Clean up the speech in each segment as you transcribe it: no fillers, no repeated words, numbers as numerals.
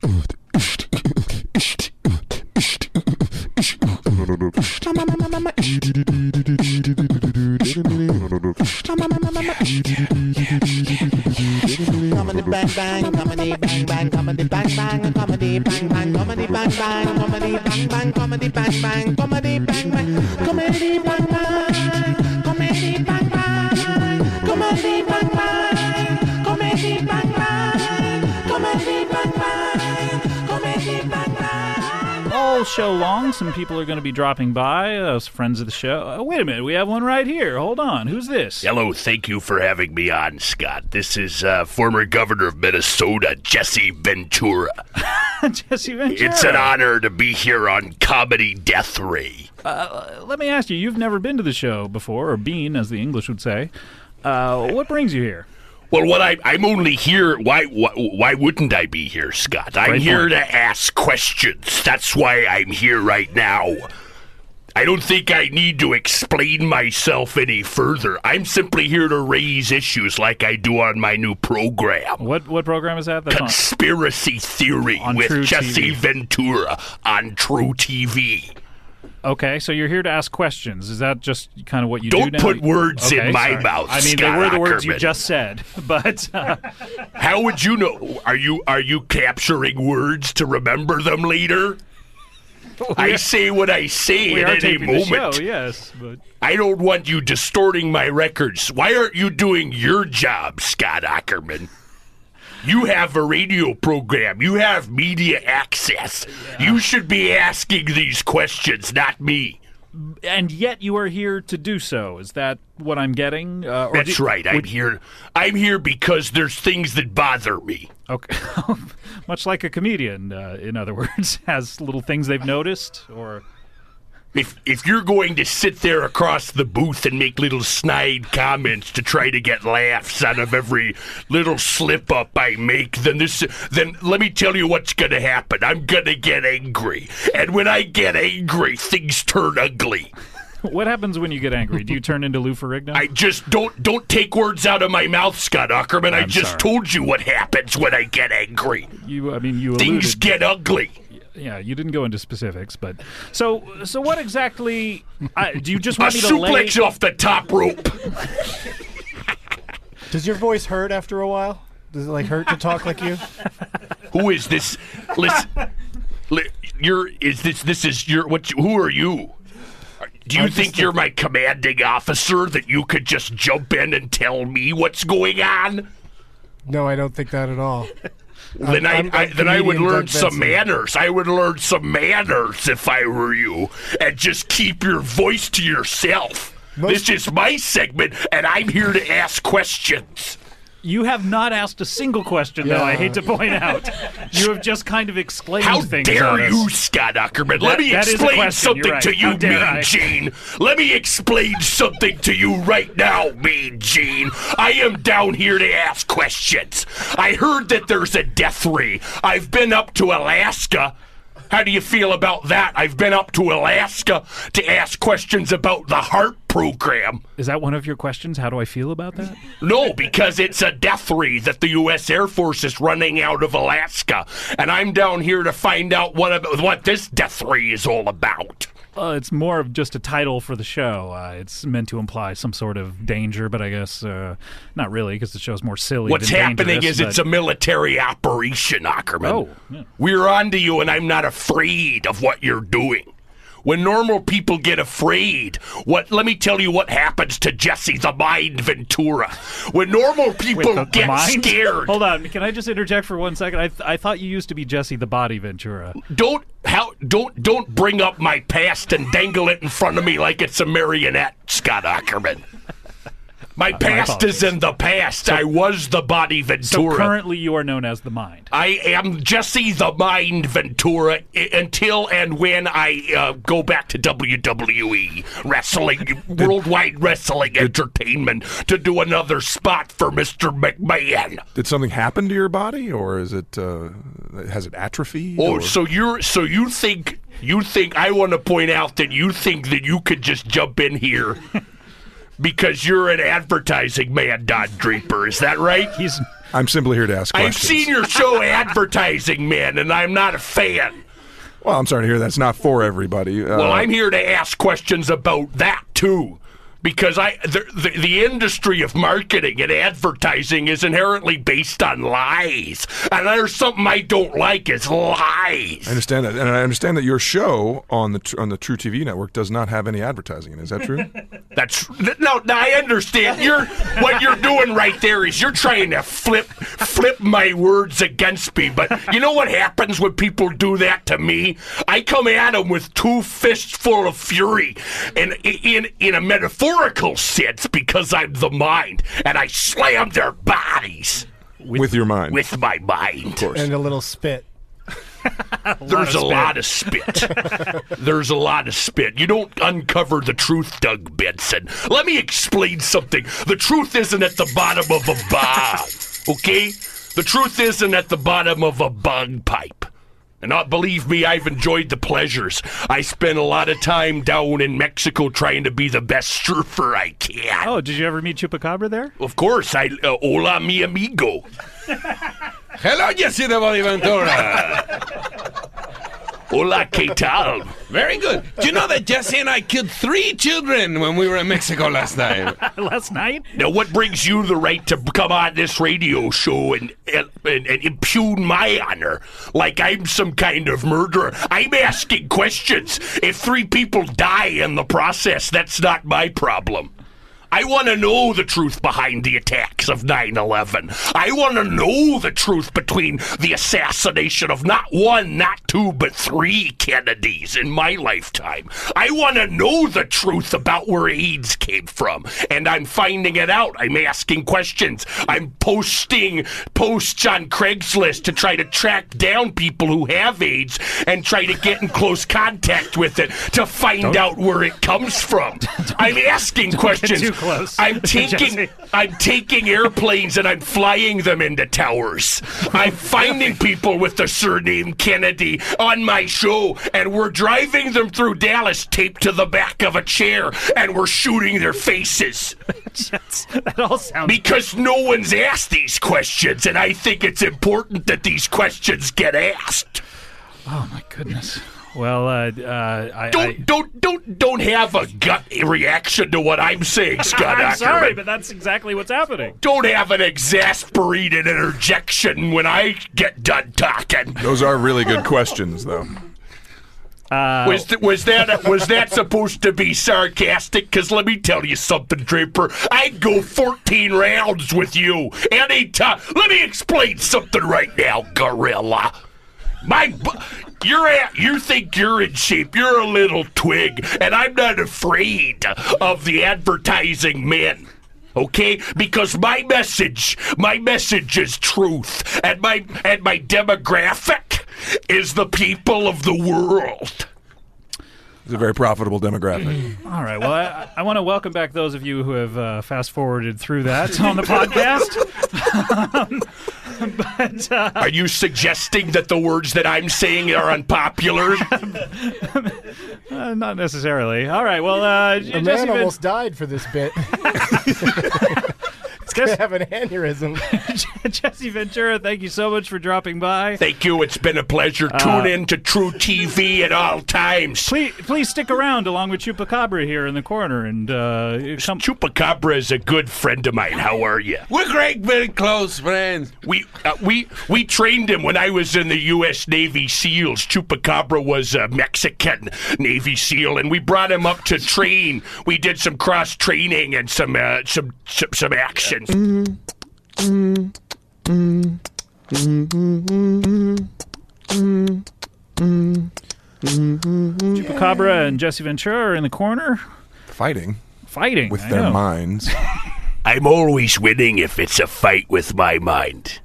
Comedy bang bang, comedy bang bang, comedy bang bang, comedy bang bang, comedy bang bang, comedy bang bang, comedy bang bang, comedy bang bang, comedy bang bang, comedy bang bang, comedy bang bang, comedy bang bang, comedy bang bang, comedy bang bang. All show long, some people are going to be dropping by, friends of the show. Wait a minute, we have one right here. Hold on, who's this? Hello, thank you for having me on, Scott. This is former governor of Minnesota, Jesse Ventura. Jesse Ventura. It's an honor to be here on Comedy Death Ray. Let me ask you, you've never been to the show before, or been, as the English would say. What brings you here? Well, I'm only here. Why wouldn't I be here, Scott? I'm here to ask questions. That's why I'm here right now. I don't think I need to explain myself any further. I'm simply here to raise issues like I do on my new program. What program is that? That's Conspiracy Theory with Jesse Ventura on True TV. Okay, so you're here to ask questions. Is that just kind of what you do now? Don't put words in my mouth, I mean, Scott they were the Ackerman. words you just said, but... How would you know? Are you capturing words to remember them later? I say what I say at any moment. The show, yes, but... I don't want you distorting my records. Why aren't you doing your job, Scott Ackerman? You have a radio program. You have media access. Yeah. You should be asking these questions, not me. And yet you are here to do so. Is that what I'm getting? That's right. I'm here because there's things that bother me. Okay. Much like a comedian, in other words, has little things they've noticed, or... If you're going to sit there across the booth and make little snide comments to try to get laughs out of every little slip-up I make, then let me tell you what's going to happen. I'm going to get angry. And when I get angry, things turn ugly. What happens when you get angry? Do you turn into Lou Ferrigno? I just don't take words out of my mouth, Scott Ackerman. I just told you what happens when I get angry. Things get ugly. Yeah, you didn't go into specifics, but so what exactly? Do you just want me to suplex off the top rope? Does your voice hurt after a while? Does it hurt to talk like you? Who is this? Listen, who are you? Do you think you're my commanding officer that you could just jump in and tell me what's going on? No, I don't think that at all. Then I would learn some manners. I would learn some manners if I were you, and just keep your voice to yourself. This is my segment, and I'm here to ask questions. You have not asked a single question, though, I hate to point out. You have just kind of explained things. How dare you, Scott Ackerman? Let me explain something to you, Mean Gene. Let me explain something to you right now, Mean Gene. I am down here to ask questions. I heard that there's a death ray. I've been up to Alaska. How do you feel about that? I've been up to Alaska to ask questions about the heart program. Is that one of your questions? How do I feel about that? No, because it's a death ray that the U.S. Air Force is running out of Alaska. And I'm down here to find out what this death ray is all about. It's more of just a title for the show. It's meant to imply some sort of danger, but I guess not really, because the show's more silly. What's happening is it's a military operation, Ackerman. Oh, yeah. We're on to you, and I'm not afraid of what you're doing. When normal people get afraid, let me tell you what happens to Jesse the Mind Ventura. When normal people get scared. Hold on, can I just interject for 1 second? I thought you used to be Jesse the Body Ventura. Don't bring up my past and dangle it in front of me like it's a marionette, Scott Ackerman. My past is in the past. So, I was the Body Ventura. So currently you are known as the Mind. I am Jesse the Mind Ventura until and when I go back to WWE wrestling, Worldwide Wrestling Entertainment, to do another spot for Mr. McMahon. Did something happen to your body, or is it has it atrophied? Oh, so you think I want to point out that you think that you could just jump in here Because you're an advertising man, Don Draper. Is that right? I'm simply here to ask questions. I've seen your show, Advertising Man, and I'm not a fan. Well, I'm sorry to hear that's not for everybody. Well, I'm here to ask questions about that, too. Because the industry of marketing and advertising is inherently based on lies. And there's something I don't like is lies. I understand that. And I understand that your show on the True TV network does not have any advertising in it. Is that true? No, I understand. What you're doing right there is you're trying to flip my words against me. But you know what happens when people do that to me? I come at them with 2 fists full of fury and in a metaphorical sense, because I'm the mind, and I slam their bodies. With your mind. With my mind. Of course. And a little spit. There's a lot of spit. There's a lot of spit. You don't uncover the truth, Doug Benson. Let me explain something. The truth isn't at the bottom of a bog, okay? The truth isn't at the bottom of a bug pipe. And believe me, I've enjoyed the pleasures. I spent a lot of time down in Mexico trying to be the best surfer I can. Oh, did you ever meet Chupacabra there? Of course. Hola, mi amigo. Hello, Jesse Ventura. Hola, ¿qué tal? Very good. Do you know that Jesse and I killed 3 children when we were in Mexico last night? Last night? Now, what brings you the right to come on this radio show and impugn my honor like I'm some kind of murderer? I'm asking questions. If 3 people die in the process, that's not my problem. I want to know the truth behind the attacks of 9/11. I want to know the truth between the assassination of not 1, not 2, but 3 Kennedys in my lifetime. I want to know the truth about where AIDS came from, and I'm finding it out. I'm asking questions. I'm posting posts on Craigslist to try to track down people who have AIDS and try to get in close contact with it to find out where it comes from. I'm asking questions. Close. I'm taking airplanes and I'm flying them into towers. I'm finding people with the surname Kennedy on my show, and we're driving them through Dallas taped to the back of a chair, and we're shooting their faces. That all sounds... Because no one's asked these questions, and I think it's important that these questions get asked. Oh, my goodness. Well, don't have a gut reaction to what I'm saying, Scott. I'm sorry, but that's exactly what's happening. Don't have an exasperated interjection when I get done talking. Those are really good questions, though. Was that supposed to be sarcastic? Because let me tell you something, Draper. I'd go 14 rounds with you anytime. Let me explain something right now, gorilla. You think you're in shape. You're a little twig, and I'm not afraid of the advertising men. Okay? Because my message is truth, and my demographic is the people of the world. It's a very profitable demographic. All right. Well, I want to welcome back those of you who have fast-forwarded through that on the podcast. But, are you suggesting that the words that I'm saying are unpopular? Not necessarily. All right. Well, a man almost died for this bit. It's going to have an aneurysm. Jesse Ventura, thank you so much for dropping by. Thank you. It's been a pleasure. Tune in to True TV at all times. Please stick around along with Chupacabra here in the corner. And Chupacabra is a good friend of mine. How are you? We're great, very close friends. We trained him when I was in the U.S. Navy SEALs. Chupacabra was a Mexican Navy SEAL, and we brought him up to train. We did some cross training and some action. Chupacabra and Jesse Ventura are in the corner. Fighting with I their know. minds. I'm always winning if it's a fight with my mind.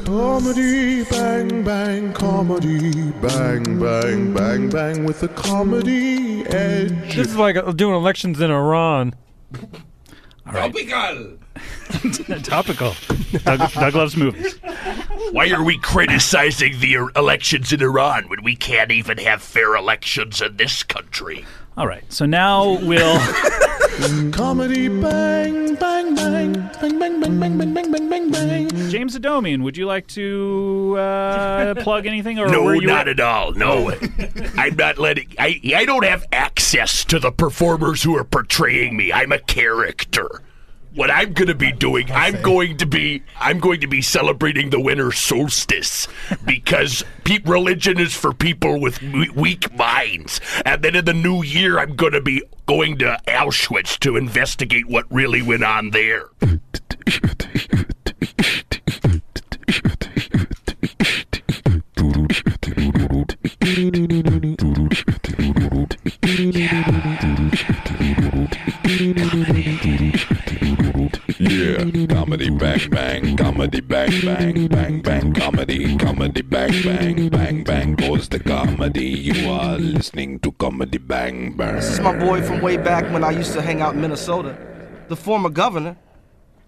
Comedy, bang, bang, comedy, bang, bang, bang, bang, with the comedy edge. This is like doing elections in Iran. Right. Topical. Topical. Doug loves movies. Why are we criticizing the elections in Iran when we can't even have fair elections in this country? All right. So now we'll Comedy bang, bang, bang, bang, bang, bang, bang, bang, bang, bang, bang. James Adomian, would you like to plug anything? Or No, were you not at all. No, I'm not letting. I don't have access to the performers who are portraying me. I'm a character. What I'm going to be doing, I'm going to be celebrating the winter solstice because religion is for people with weak minds. And then in the new year, I'm going to be going to Auschwitz to investigate what really went on there. Yeah, comedy bang bang, comedy bang bang, bang bang, comedy bang bang, bang bang goes the comedy. You are listening to comedy bang bang. This is my boy from way back when I used to hang out in Minnesota, the former governor,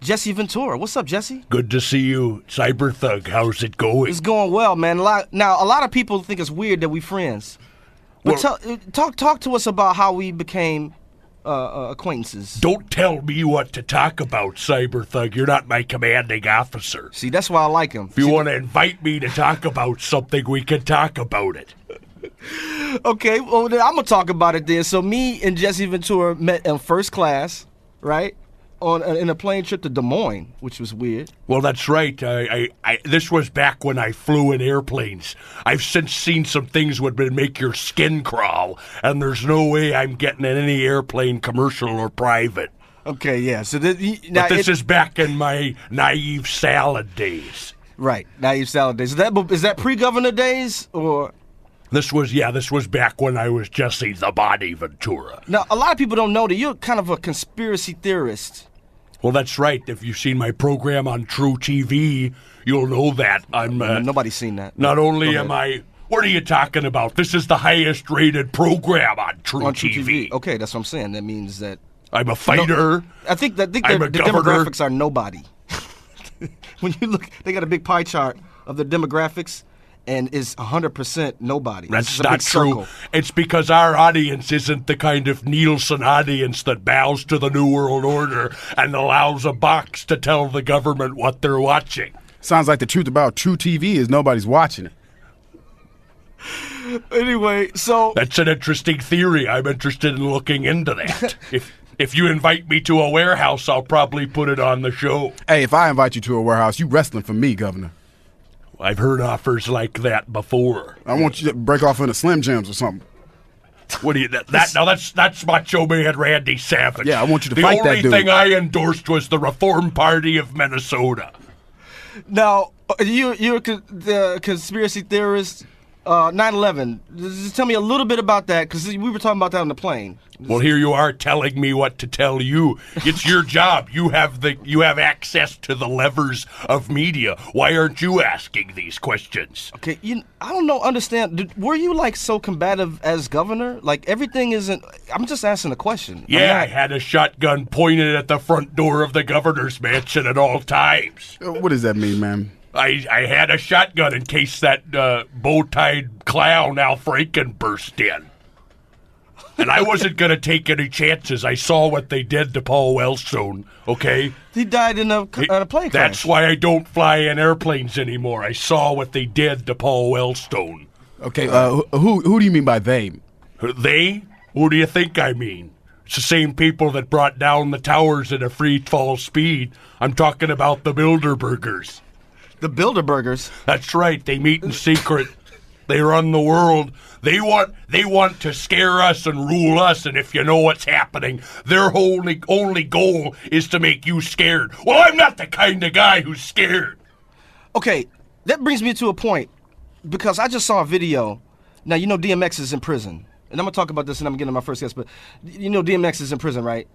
Jesse Ventura. What's up, Jesse? Good to see you, Cyberthug. How's it going? It's going well, man. A lot of people think it's weird that we friends. But talk to us about how we became acquaintances. Don't tell me what to talk about, Cyberthug. You're not my commanding officer. See, that's why I like him. If you want to invite me to talk about something, we can talk about it. Okay, well, then I'm going to talk about it then. So me and Jesse Ventura met in first class, right? In a plane trip to Des Moines, which was weird. Well, that's right. This was back when I flew in airplanes. I've since seen some things would make your skin crawl, and there's no way I'm getting in any airplane, commercial or private. Okay, yeah. So this is back in my naive salad days. Right, naive salad days. Is that pre-governor days or? This was back when I was Jesse the Body Ventura. Now, a lot of people don't know that you're kind of a conspiracy theorist. Well, that's right. If you've seen my program on True TV, you'll know that. Nobody's seen that. Not only am I... What are you talking about? This is the highest rated program on True TV. Okay, that's what I'm saying. That means that... I'm a fighter. No, I think the demographics are nobody. When you look, they got a big pie chart of the demographics, and is 100% nobody. That's not true. Circle. It's because our audience isn't the kind of Nielsen audience that bows to the New World Order and allows a box to tell the government what they're watching. Sounds like the truth about True TV is nobody's watching it. Anyway, so... That's an interesting theory. I'm interested in looking into that. If you invite me to a warehouse, I'll probably put it on the show. Hey, if I invite you to a warehouse, you wrestling for me, Governor. I've heard offers like that before. I want you to break off into Slim Jims or something. What do you? That's Macho Man Randy Savage. Yeah, I want you to fight that dude. The only thing I endorsed was the Reform Party of Minnesota. Now, you're the conspiracy theorist. 9/11. Just tell me a little bit about that, because we were talking about that on the plane. Well, here you are telling me what to tell you. It's your job. You have access to the levers of media. Why aren't you asking these questions? Okay, I don't know. Understand? Were you like so combative as governor? Like everything isn't. I'm just asking a question. Yeah, I had a shotgun pointed at the front door of the governor's mansion at all times. What does that mean, man? I had a shotgun in case that bow-tied clown Al Franken burst in. And I wasn't going to take any chances. I saw what they did to Paul Wellstone, okay? He died in a plane crash. That's why I don't fly in airplanes anymore. I saw what they did to Paul Wellstone. Okay, who do you mean by they? They? Who do you think I mean? It's the same people that brought down the towers at a free fall speed. I'm talking about the Bilderbergers. The Bilderbergers? That's right. They meet in secret. They run the world. They want to scare us and rule us, and if you know what's happening, their only goal is to make you scared. Well, I'm not the kind of guy who's scared. Okay, that brings me to a point, because I just saw a video. Now, you know DMX is in prison, and I'm going to talk about this, and I'm getting to my first guest, but you know DMX is in prison, right?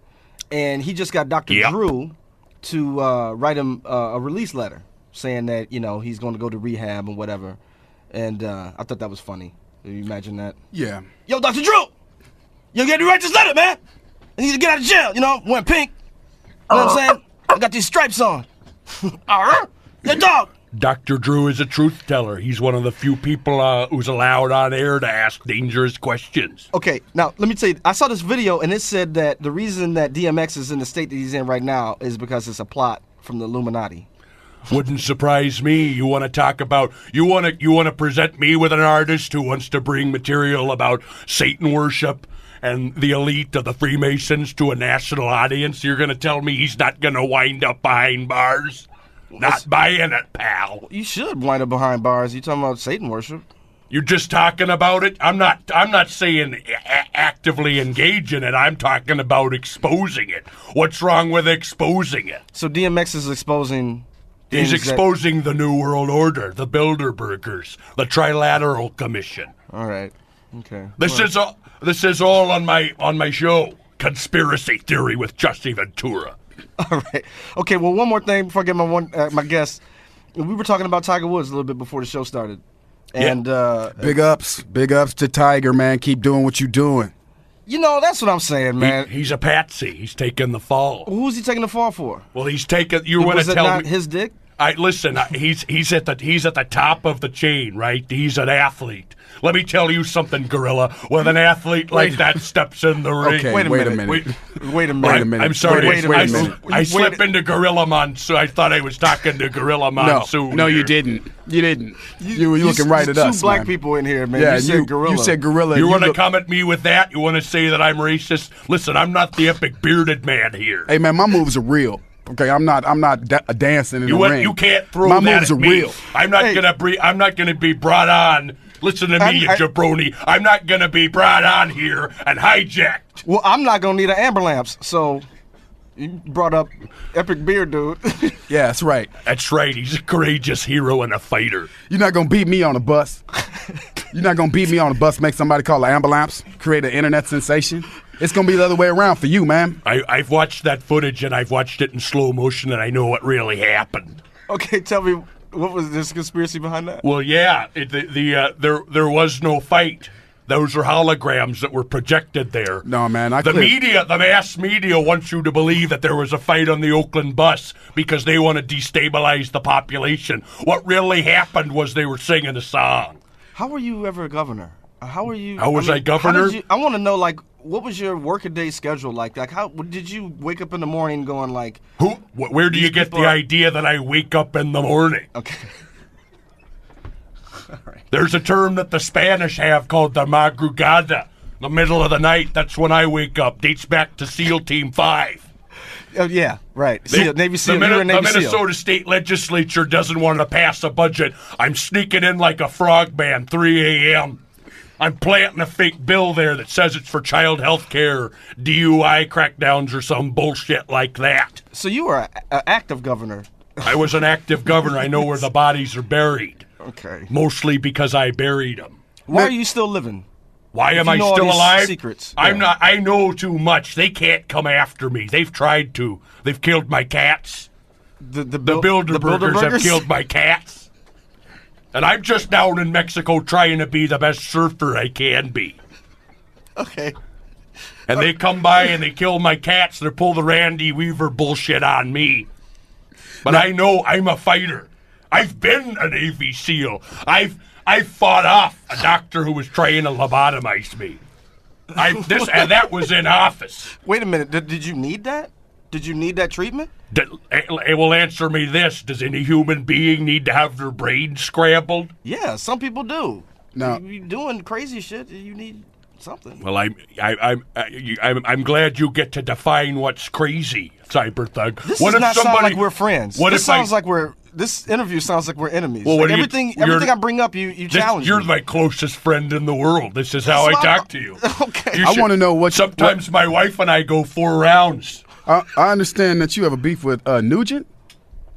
And he just got Dr. Drew to write him a release letter, saying that, you know, he's going to go to rehab and whatever. And I thought that was funny. Can you imagine that? Yeah. Yo, Dr. Drew! You got to write this letter, man! I need to get out of jail, you know, wearing pink. You know what I'm saying? I got these stripes on. Yeah, dog! Dr. Drew is a truth teller. He's one of the few people who's allowed on air to ask dangerous questions. Okay, now let me tell you, I saw this video and it said that the reason that DMX is in the state that he's in right now is because it's a plot from the Illuminati. Wouldn't surprise me. You want to talk about, you want to present me with an artist who wants to bring material about Satan worship and the elite of the Freemasons to a national audience? You're going to tell me he's not going to wind up behind bars? Not buying it, pal. You should wind up behind bars. You talking about Satan worship? You're just talking about it? I'm not saying actively engage in it. I'm talking about exposing it. What's wrong with exposing it? So DMX is exposing... He's exposing the New World Order, the Bilderbergers, the Trilateral Commission. All right. Okay. This is all on my show, Conspiracy Theory with Jesse Ventura. All right. Okay, well, one more thing before I get my guest. We were talking about Tiger Woods a little bit before the show started. And big ups to Tiger, man. Keep doing what you're doing. You know, that's what I'm saying, man. He's a patsy. He's taking the fall. Who's he taking the fall for? Well, he's taking. You want to tell not me his dick? Listen. He's at the top of the chain, right? He's an athlete. Let me tell you something, Gorilla. When an athlete like that steps in the ring, Okay, wait a minute. Wait a minute. I'm sorry. Wait a minute. I slipped into Gorilla Monsoon. I thought I was talking to Gorilla Monsoon. No, you didn't. You didn't. You were looking right at us, two black man. people in here, man. Yeah, you said gorilla. You said gorilla. You want to come at me with that? You want to say that I'm racist? Listen, I'm not the epic bearded man here. Hey, man, my moves are real. Okay, I'm not dancing in the ring. You can't throw my that moves at are me. real. I'm not gonna be brought on. Listen to me, you jabroni. I'm not gonna be brought on here and hijacked. Well, I'm not gonna need an amber lamps. So you brought up epic beard, dude. Yeah, that's right. That's right. He's a courageous hero and a fighter. You're not gonna beat me on a bus. You're not gonna beat me on a bus. Make somebody call an ambulance. Create an internet sensation. It's gonna be the other way around for you, man. I've watched that footage and I've watched it in slow motion and I know what really happened. Okay, tell me, what was this conspiracy behind that? Well, yeah, there was no fight. Those are holograms that were projected there. No, man, the mass media wants you to believe that there was a fight on the Oakland bus because they want to destabilize the population. What really happened was they were singing a song. How were you ever a governor? How were you? How was I governor? I want to know, like, what was your workaday schedule like? Like, how did you wake up in the morning going like? Where do you get the idea that I wake up in the morning? Okay. All right. There's a term that the Spanish have called the madrugada, the middle of the night. That's when I wake up. Dates back to SEAL Team 5. Oh, yeah, right. Navy SEAL. The Minnesota State Legislature doesn't want to pass a budget. I'm sneaking in like a frogman, 3 a.m. I'm planting a fake bill there that says it's for child health care, DUI crackdowns, or some bullshit like that. So you were an active governor. I was an active governor. I know where the bodies are buried. Okay. Mostly because I buried them. Why are you still living? Why am I still alive? Secrets. I'm not. I know too much. They can't come after me. They've tried to. They've killed my cats. The Bilderbergers have killed my cats. And I'm just down in Mexico trying to be the best surfer I can be. Okay. And they come by and they kill my cats. They pull the Randy Weaver bullshit on me. But I know I'm a fighter. I've been a Navy SEAL. I've fought off a doctor who was trying to lobotomize me. And that was in office. Wait a minute. Did you need that? Did you need that treatment? It will answer me this. Does any human being need to have their brain scrambled? Yeah, some people do. No. You're doing crazy shit. You need something. Well, I'm glad you get to define what's crazy, Cyberthug. This does not sound like we're friends. This interview sounds like we're enemies. Well, like everything I bring up, you challenge me. You're my closest friend in the world. This is how I talk to you. Okay. I want to know what. Sometimes my wife and I go 4 rounds. I understand that you have a beef with Nugent.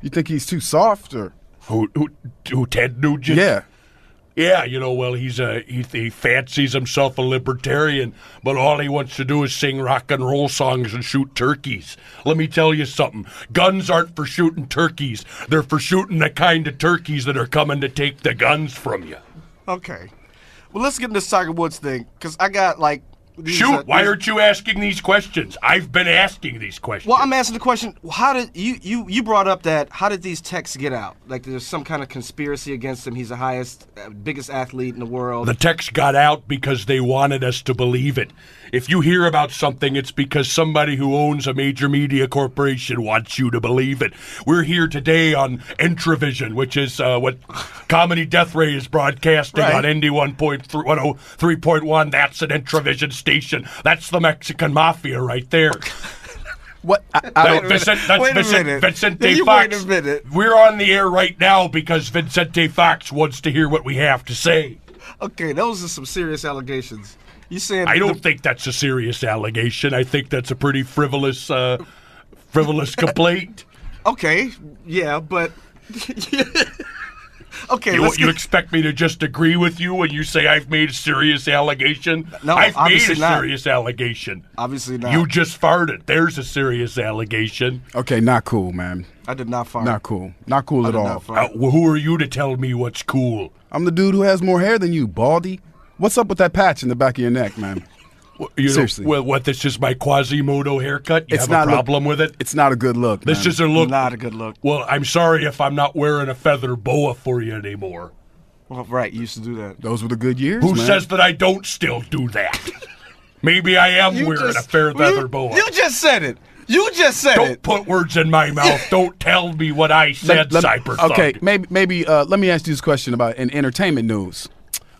You think he's too soft, or who Ted Nugent? Yeah. Yeah, well, he fancies himself a libertarian, but all he wants to do is sing rock and roll songs and shoot turkeys. Let me tell you something. Guns aren't for shooting turkeys. They're for shooting the kind of turkeys that are coming to take the guns from you. Okay. Well, let's get into this Tiger Woods thing, because I got, like, Shoot, why aren't you asking these questions? I've been asking these questions. Well, I'm asking the question, how did you brought up that, how did these texts get out? Like there's some kind of conspiracy against him. He's the highest, biggest athlete in the world. The text got out because they wanted us to believe it. If you hear about something, it's because somebody who owns a major media corporation wants you to believe it. We're here today on Introvision, which is what Comedy Death Ray is broadcasting on ND 103.1. That's an Introvision station. That's the Mexican Mafia right there. What? Vicente Fox. We're on the air right now because Vicente Fox wants to hear what we have to say. Okay, those are some serious allegations. You saying? I don't think that's a serious allegation. I think that's a pretty frivolous complaint. Okay, yeah, but okay. You expect me to just agree with you when you say I've made a serious allegation? No, I've made a not. serious allegation. Obviously not. You just farted. There's a serious allegation. Okay, not cool, man. I did not fart. Not cool. Not cool at all. Well, who are you to tell me what's cool? I'm the dude who has more hair than you, Baldy. What's up with that patch in the back of your neck, man? Seriously. What, this is my Quasimodo haircut? You have a problem with it? It's not a good look, This is a look. Not a good look. Well, I'm sorry if I'm not wearing a feather boa for you anymore. Well, right, you used to do that. Those were the good years, Who man. says that I don't still do that? Maybe I am wearing a feather boa. You just said it. You just said Don't it. put words in my mouth. Don't tell me what I said, Cyberthug. Okay, maybe let me ask you this question about in entertainment news.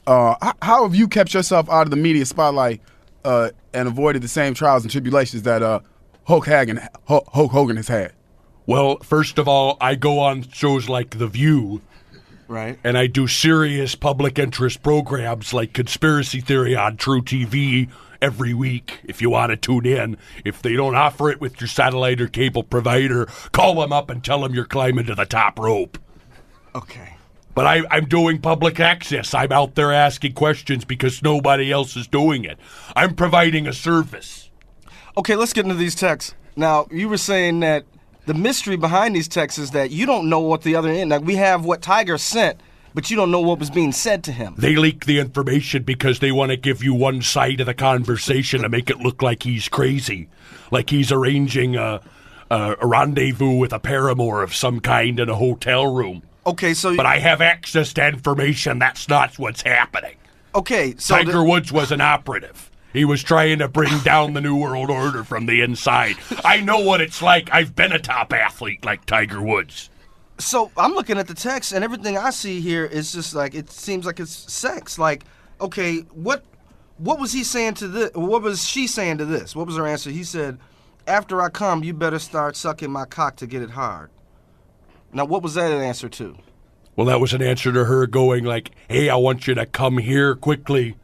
How have you kept yourself out of the media spotlight and avoided the same trials and tribulations that Hulk Hogan has had? Well, first of all, I go on shows like The View. Right. And I do serious public interest programs like Conspiracy Theory on True TV every week if you want to tune in. If they don't offer it with your satellite or cable provider, call them up and tell them you're climbing to the top rope. Okay. But I'm doing public access. I'm out there asking questions because nobody else is doing it. I'm providing a service. Okay, let's get into these texts. Now, you were saying that the mystery behind these texts is that you don't know what the other end. Like we have what Tiger sent, but you don't know what was being said to him. They leak the information because they want to give you one side of the conversation to make it look like he's crazy, like he's arranging a rendezvous with a paramour of some kind in a hotel room. Okay, so but I have access to information. That's not what's happening. Okay, so Tiger Woods was an operative. He was trying to bring down the New World Order from the inside. I know what it's like. I've been a top athlete like Tiger Woods. So I'm looking at the text, and everything I see here is just like, it seems like it's sex. Like, okay, what was he saying to this? What was she saying to this? What was her answer? He said, "After I come, you better start sucking my cock to get it hard." Now, what was that an answer to? Well, that was an answer to her going like, "Hey, I want you to come here quickly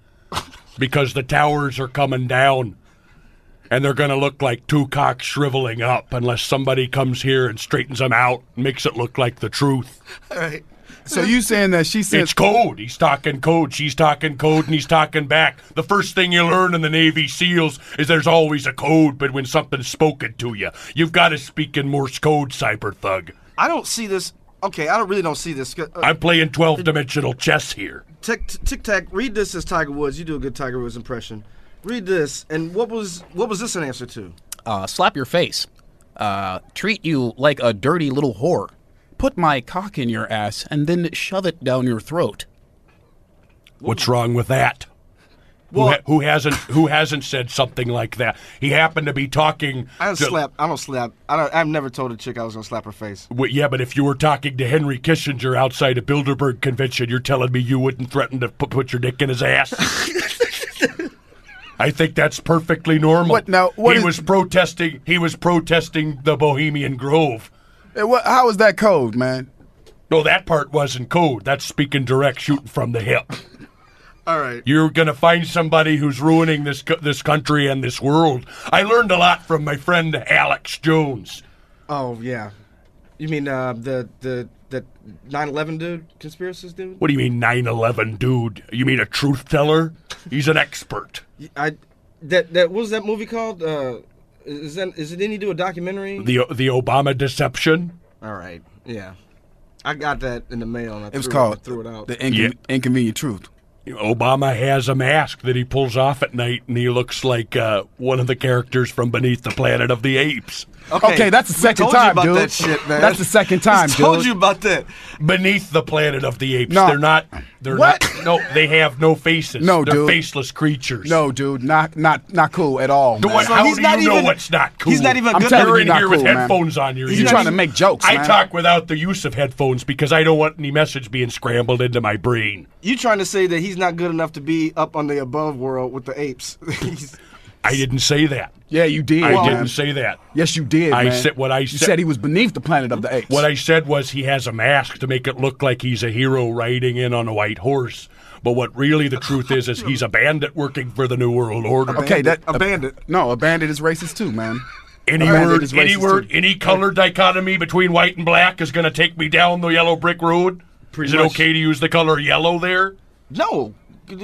because the towers are coming down and they're going to look like two cocks shriveling up unless somebody comes here and straightens them out and makes it look like the truth." All right. So you saying that she said... It's code. He's talking code. She's talking code, and he's talking back. The first thing you learn in the Navy SEALs is there's always a code, but when something's spoken to you, you've got to speak in Morse code, Cyberthug. I don't see this. Okay, I really don't see this. I'm playing 12-dimensional chess here. Tic-tac, read this as Tiger Woods. You do a good Tiger Woods impression. Read this, and what was this an answer to? Slap your face. Treat you like a dirty little whore. Put my cock in your ass and then shove it down your throat. What's wrong with that? Well, who hasn't said something like that? He happened to be talking. I don't slap. I've never told a chick I was gonna slap her face. Well, yeah, but if you were talking to Henry Kissinger outside a Bilderberg convention, you're telling me you wouldn't threaten to put your dick in his ass? I think that's perfectly normal. He was protesting the Bohemian Grove. How is that code, man? No, that part wasn't code. That's speaking direct, shooting from the hip. All right. You're going to find somebody who's ruining this country and this world. I learned a lot from my friend Alex Jones. Oh, yeah. You mean the 9/11 dude? Conspiracist dude? What do you mean 9/11 dude? You mean a truth teller? He's an expert. What was that movie called? Is it any do a documentary? The Obama Deception? All right. Yeah. I got that in the mail and it was called threw it out. The Inconvenient Truth. Obama has a mask that he pulls off at night, and he looks like one of the characters from Beneath the Planet of the Apes. Okay, that's the second time, dude. That shit, man. That's the second time, dude. Told you about that. Beneath the Planet of the Apes. No. They're not. No, they have no faces. No, they're dude. faceless creatures. No, dude, not cool at all. Man. How do you know what's not cool? He's not even I'm good. telling You're you, in not here cool, with man. headphones on. You're trying to make jokes, I man. talk without the use of headphones because I don't want any message being scrambled into my brain. You trying to say that he's not good enough to be up on the above world with the apes? I didn't say that. Yeah, you did. I man. didn't say that. Yes, you did. I man. said what I You said. said he was beneath the Planet of the Apes. What I said was he has a mask to make it look like he's a hero riding in on a white horse. But what really the truth is he's a bandit working for the New World Order. Okay, a bandit. No, a bandit is racist too, man. Any word, any color dichotomy between white and black is going to take me down the yellow brick road? Is it okay to use the color yellow there? No.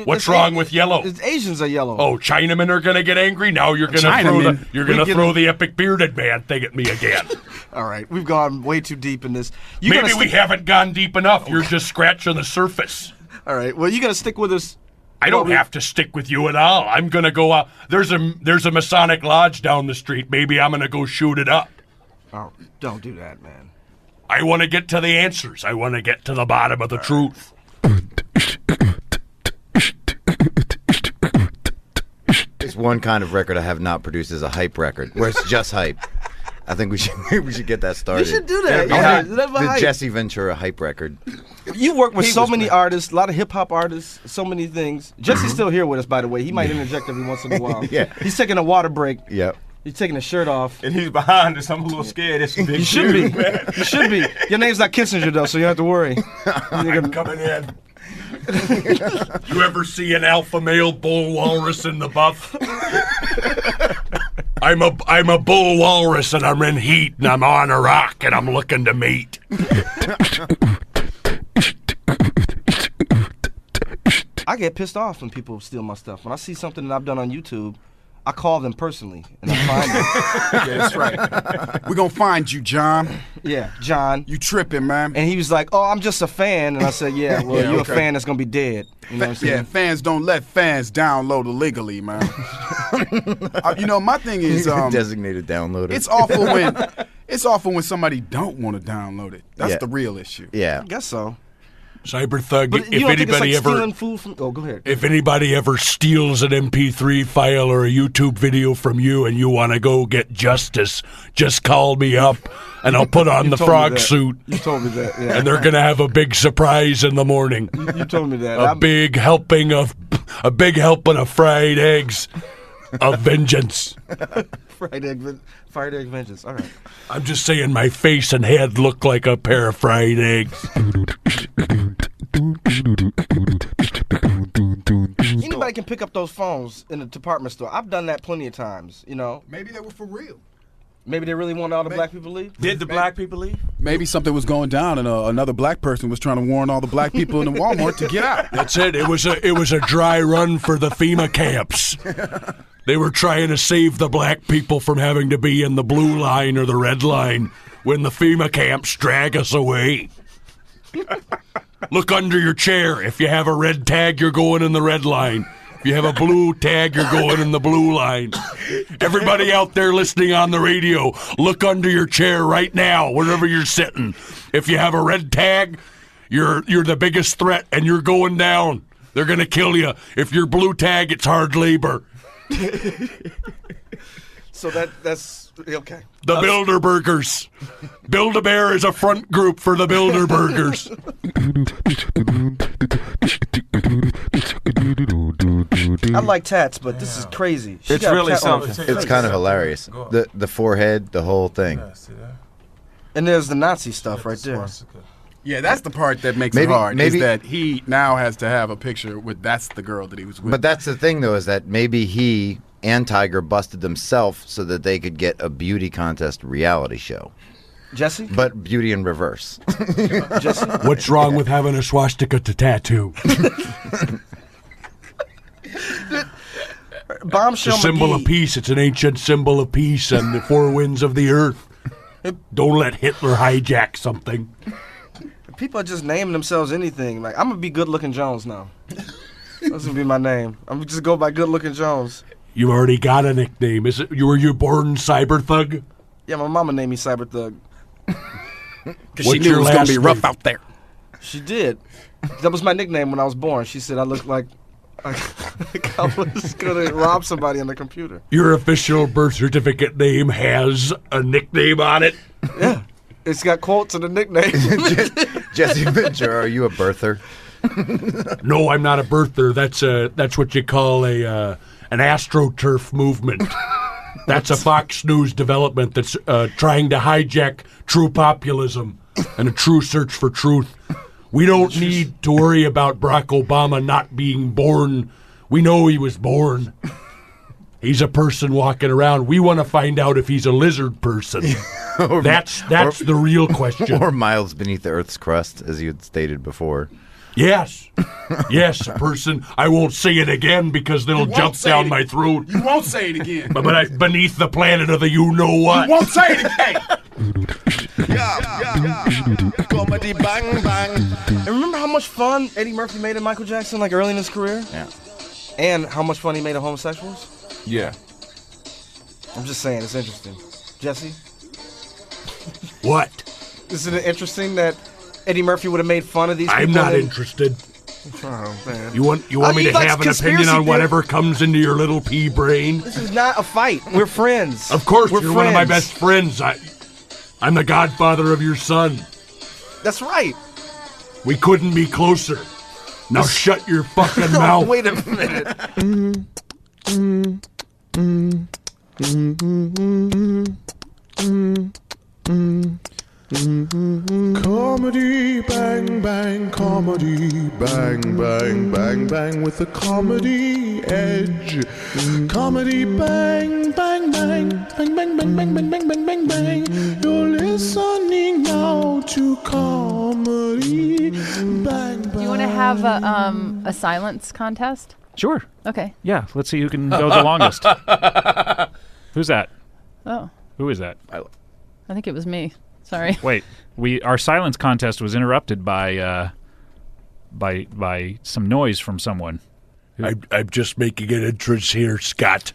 What's wrong with yellow? Asians are yellow. Oh, Chinamen are going to get angry? Now you're going to throw the epic bearded man thing at me again. All right, we've gone way too deep in this. Maybe we haven't gone deep enough. You're just scratching the surface. All right, well, you got to stick with us. I don't have to stick with you at all. I'm going to go out. There's a Masonic lodge down the street. Maybe I'm going to go shoot it up. Oh, don't do that, man. I want to get to the answers. I want to get to the bottom of the truth. There's one kind of record I have not produced is a hype record, where it's just hype. I think we should get that started. You should do that. The Jesse Ventura hype record. You work with so many artists, a lot of hip hop artists, so many things. Jesse's still here with us, by the way. He might interject every once in a while. Yeah. He's taking a water break. Yep. He's taking his shirt off. And he's behind us. I'm a little scared. It's a big You should be. man. You should be. Your name's not Kissinger, though, so you don't have to worry. I'm coming in. You ever see an alpha male bull walrus in the buff? I'm a bull walrus and I'm in heat and I'm on a rock and I'm looking to mate. I get pissed off when people steal my stuff. When I see something that I've done on YouTube, I call them personally and I find them. Yeah, that's right. We're going to find you, John. Yeah, John. You tripping, man. And he was like, "Oh, I'm just a fan." And I said, "Yeah, well, you're a fan that's going to be dead." You know what I'm saying? Yeah, fans don't let fans download illegally, man. My thing is designated downloader. It's awful when somebody don't want to download it. That's the real issue. Yeah. I guess so. Cyberthug, But you don't think it's like stealing food from... Oh, go ahead. If anybody ever steals an MP3 file or a YouTube video from you and you want to go get justice, just call me up and I'll put on the frog suit. You told me that, yeah. And they're going to have a big surprise in the morning. You told me that. A big helping of fried eggs of vengeance. Fried egg vengeance. All right. I'm just saying my face and head look like a pair of fried eggs. Anybody can pick up those phones in the department store. I've done that plenty of times, you know. Maybe they were for real. Maybe they really wanted all the black people to leave. Did the black people leave? Maybe something was going down and another black person was trying to warn all the black people in the Walmart to get out. That's it. It was a dry run for the FEMA camps. They were trying to save the black people from having to be in the blue line or the red line when the FEMA camps drag us away. Look under your chair. If you have a red tag, you're going in the red line. If you have a blue tag, you're going in the blue line. Everybody out there listening on the radio, look under your chair right now, wherever you're sitting. If you have a red tag, you're the biggest threat, and you're going down. They're going to kill you. If you're blue tag, it's hard labor. So that's okay. The Bilderbergers. Build-A-Bear is a front group for the Bilderbergers. I like tats, but this is crazy. It's really something. It's kind of hilarious. The forehead, the whole thing. And there's the Nazi stuff right there. Yeah, that's the part that makes it hard, is that he now has to have a picture with that's the girl that he was with. But that's the thing, though, is that maybe he and Tiger busted themselves so that they could get a beauty contest reality show. Jesse? But beauty in reverse. Jesse? What's wrong with having a swastika to tattoo? Bombshell It's a symbol McGee. of peace. It's an ancient symbol of peace and the four winds of the earth. Don't let Hitler hijack something. People are just naming themselves anything. Like, I'm going to be Good Looking Jones now. That's gonna be my name. I'm gonna just go by Good Looking Jones. You already got a nickname. Is it? Were you born Cyberthug? Yeah, my mama named me Cyberthug. Because she knew it was gonna be rough out there. She did. That was my nickname when I was born. She said I looked like I was gonna rob somebody on the computer. Your official birth certificate name has a nickname on it? Yeah. It's got quotes and a nickname. Jesse Ventura, are you a birther? No, I'm not a birther. That's what you call an astroturf movement. That's a Fox News development that's trying to hijack true populism and a true search for truth. We don't need to worry about Barack Obama not being born. We know he was born. He's a person walking around. We want to find out if he's a lizard person. That's the real question. Or miles beneath the Earth's crust, as you had stated before. Yes. Yes, a person. I won't say it again because they'll jump down my throat. You won't say it again. But beneath the planet of the you-know-what. You won't say it again. Comedy bang bang. And remember how much fun Eddie Murphy made of Michael Jackson, like early in his career? Yeah. And how much fun he made of homosexuals? Yeah. I'm just saying, it's interesting. Jesse? What? Isn't it interesting that Eddie Murphy would have made fun of these people? I'm not interested. Oh, man. You want me to have an opinion on whatever comes into your little pea brain? This is not a fight. We're friends. Of course, We're you're friends. one of my best friends. I'm the godfather of your son. That's right. We couldn't be closer. Now shut your fucking mouth. Wait a minute. Comedy bang bang, comedy bang bang bang bang with a comedy edge. Comedy bang bang bang bang bang bang bang bang bang bang bang bang. You're listening now to comedy bang bang. Do you want to have a silence contest? Sure. Okay. Yeah, let's see who can go the longest. Who's that? Oh, Who is that? I think it was me. Sorry. Wait, our silence contest was interrupted by some noise from someone. I'm just making an entrance here, Scott.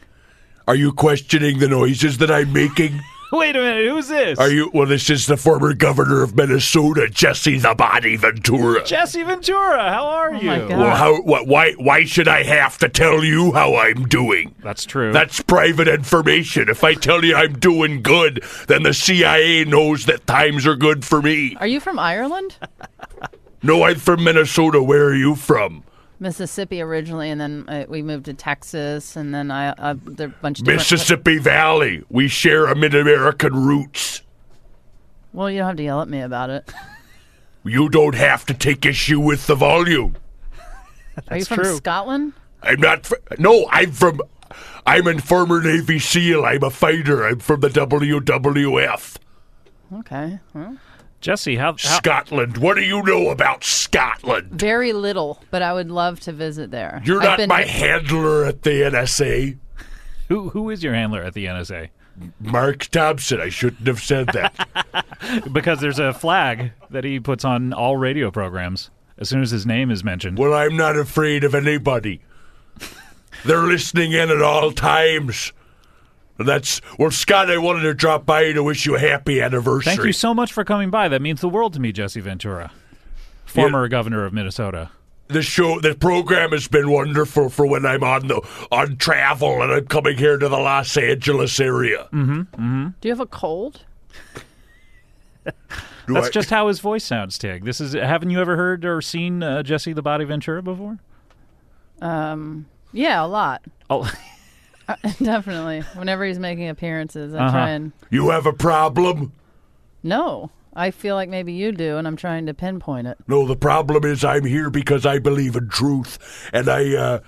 Are you questioning the noises that I'm making? Wait a minute, who's this? Well, this is the former governor of Minnesota, Jesse the Body Ventura. Jesse Ventura, how are you? My God. Well, why should I have to tell you how I'm doing? That's true. That's private information. If I tell you I'm doing good, then the CIA knows that times are good for me. Are you from Ireland? No, I'm from Minnesota. Where are you from? Mississippi originally, and then we moved to Texas, and then there are a bunch of different... Mississippi Valley. We share a Mid-American roots. Well, you don't have to yell at me about it. You don't have to take issue with the volume. Are you from Scotland? I'm not. I'm a former Navy SEAL. I'm a fighter. I'm from the WWF. Okay. Well, Jesse, how Scotland. What do you know about Scotland? very little, but I would love to visit there. You're not my handler at the NSA. Who is your handler at the NSA? Mark Thompson. I shouldn't have said that. Because there's a flag that he puts on all radio programs as soon as his name is mentioned. Well, I'm not afraid of anybody. They're listening in at all times. Scott, I wanted to drop by to wish you a happy anniversary. Thank you so much for coming by. That means the world to me, Jesse Ventura, former governor of Minnesota. The program has been wonderful for when I'm on travel and I'm coming here to the Los Angeles area. Mm-hmm. Mm-hmm. Do you have a cold? That's just how his voice sounds, Tig. Haven't you ever heard or seen Jesse the Body Ventura before? Yeah, a lot. Oh. Definitely. Whenever he's making appearances, I try and... You have a problem? No. I feel like maybe you do, and I'm trying to pinpoint it. No, the problem is I'm here because I believe in truth. And I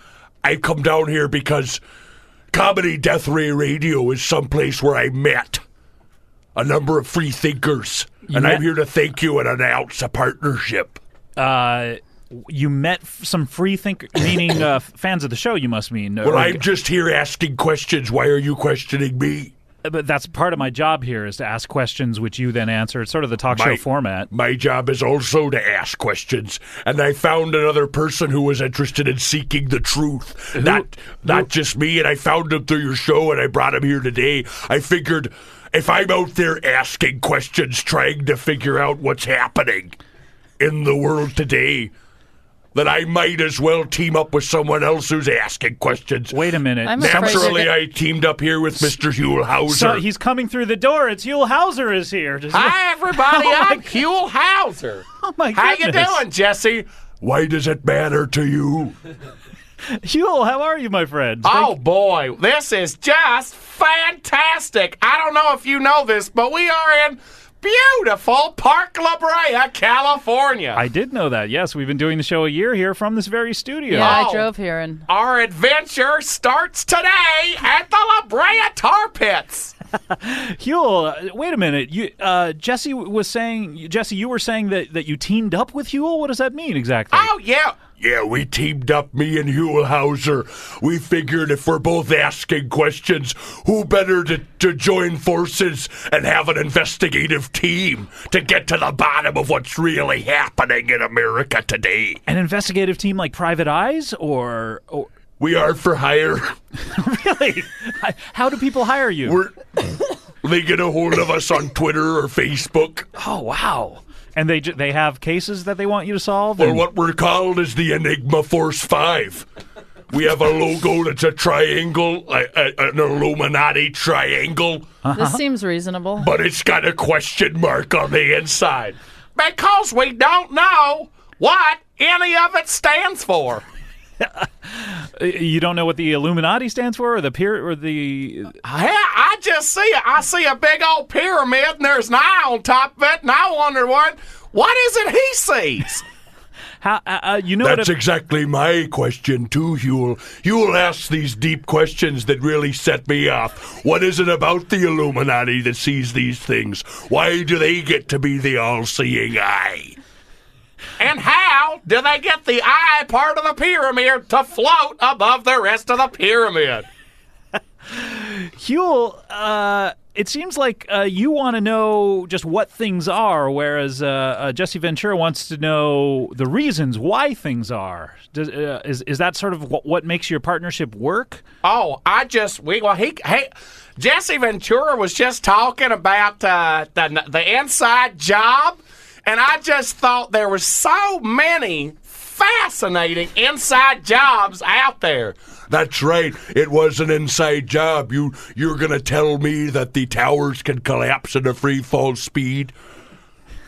come down here because Comedy Death Ray Radio is someplace where I met a number of free thinkers. I'm here to thank you and announce a partnership. You met some free thinkers, meaning fans of the show, you must mean. Well, I'm just here asking questions. Why are you questioning me? But that's part of my job here is to ask questions which you then answer. It's sort of the talk show format. My job is also to ask questions, and I found another person who was interested in seeking the truth. Not just me, and I found him through your show, and I brought him here today. I figured if I'm out there asking questions, trying to figure out what's happening in the world today, that I might as well team up with someone else who's asking questions. Wait a minute. Naturally, I teamed up here with Mr. Huell Howser. So he's coming through the door. It's Huell Howser is here. Hi, everybody. I'm Huell Howser. Oh, my How goodness. you doing, Jesse? Why does it matter to you? Huell, how are you, my friend? Oh, boy. This is just fantastic. I don't know if you know this, but we are in beautiful Park La Brea, California. I did know that. Yes, we've been doing the show a year here from this very studio. Yeah, I drove here. And our adventure starts today at the La Brea Tar Pits. Huell, wait a minute. Jesse, you were saying that you teamed up with Huell? What does that mean exactly? Oh, yeah. Yeah, we teamed up, me and Huell Howser. We figured if we're both asking questions, who better to join forces and have an investigative team to get to the bottom of what's really happening in America today. An investigative team like Private Eyes, or... We are for hire. Really? How do people hire you? They get a hold of us on Twitter or Facebook. Oh, wow. And they have cases that they want you to solve? Well, what we're called is the Enigma Force 5. We have a logo that's a triangle, an Illuminati triangle. This seems reasonable. But it's got a question mark on the inside. Because we don't know what any of it stands for. You don't know what the Illuminati stands for, or the I just see a big old pyramid, and there's an eye on top of it, and I wonder what is it he sees? That's exactly my question too, Huell. Huell asks these deep questions that really set me off. What is it about the Illuminati that sees these things? Why do they get to be the all-seeing eye? And how do they get the eye part of the pyramid to float above the rest of the pyramid? Huell, it seems like you want to know just what things are, whereas Jesse Ventura wants to know the reasons why things are. Is that sort of what makes your partnership work? Oh, Jesse Ventura was just talking about the inside job. And I just thought there were so many fascinating inside jobs out there. That's right. It was an inside job. You're going to tell me that the towers can collapse at a free fall speed?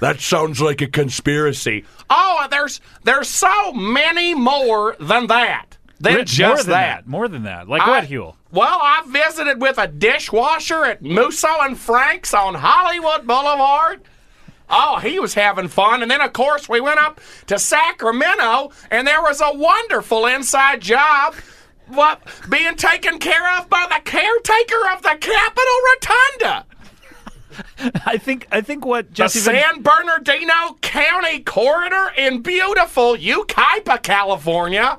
That sounds like a conspiracy. Oh, there's so many more than that. More than that. Like what, Huell? Well, I visited with a dishwasher at Musso and Frank's on Hollywood Boulevard. Oh, he was having fun. And then, of course, we went up to Sacramento, and there was a wonderful inside job being taken care of by the caretaker of the Capitol Rotunda. I think what Jesse... The San Bernardino County Corridor in beautiful Yucaipa, California.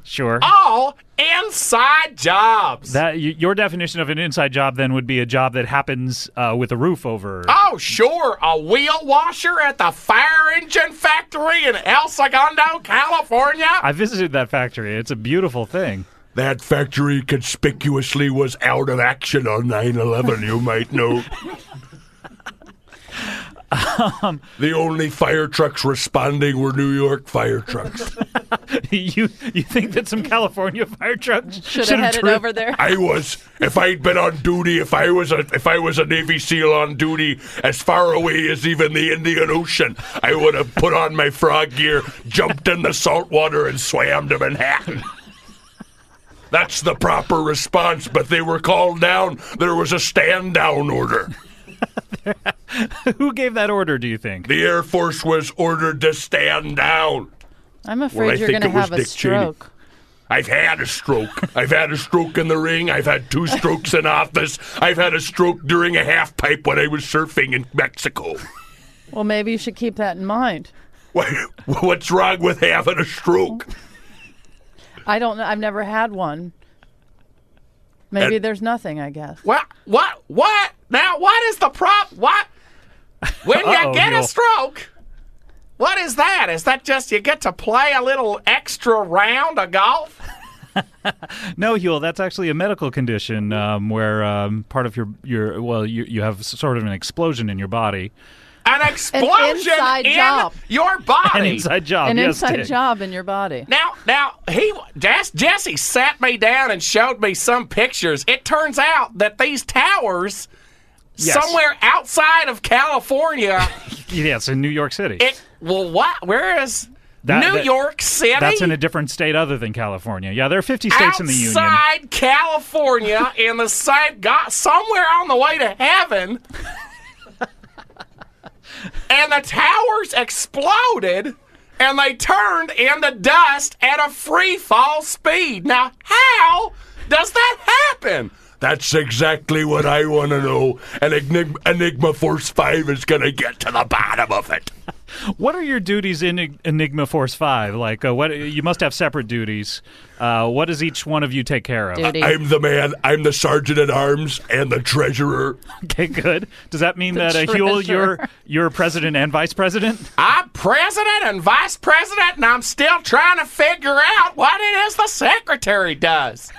Sure. All inside jobs. Your definition of an inside job then would be a job that happens with a roof over. Oh, sure. A wheel washer at the fire engine factory in El Segundo, California. I visited that factory. It's a beautiful thing. That factory conspicuously was out of action on 9/11, you might know. The only fire trucks responding were New York fire trucks. You think that some California fire trucks should have headed over there? I was. If I'd been on duty, if I was a Navy SEAL on duty as far away as even the Indian Ocean, I would have put on my frog gear, jumped in the salt water, and swam to Manhattan. That's the proper response, but they were called down. There was a stand-down order. Who gave that order, do you think? The Air Force was ordered to stand down. I'm afraid you're going to have a stroke. Cheney. I've had a stroke. I've had a stroke in the ring. I've had 2 strokes in office. I've had a stroke during a half pipe when I was surfing in Mexico. Well, maybe you should keep that in mind. What's wrong with having a stroke? I don't know. I've never had one. Maybe there's nothing, I guess. What? Now, what is the What? When you get a stroke, what is that? Is that just you get to play a little extra round of golf? No, Huell, that's actually a medical condition where part of you have sort of an explosion in your body. An explosion in your body. An inside job. An yes, inside Dick. job in your body. Now Jesse sat me down and showed me some pictures. It turns out that these towers somewhere outside of California. Yes, in New York City. What? Where is New York City? That's in a different state other than California. Yeah, there are 50 states in the union. Outside California, in the same somewhere on the way to heaven. And the towers exploded, and they turned into dust at a free fall speed. Now, how does that happen? That's exactly what I want to know, and Enigma Force 5 is going to get to the bottom of it. What are your duties in Enigma Force 5? Like, what you must have separate duties. What does each one of you take care of? I'm the man. I'm the sergeant at arms and the treasurer. Okay, good. Does that mean that Huell, you're president and vice president? I'm president and vice president, and I'm still trying to figure out what it is the secretary does.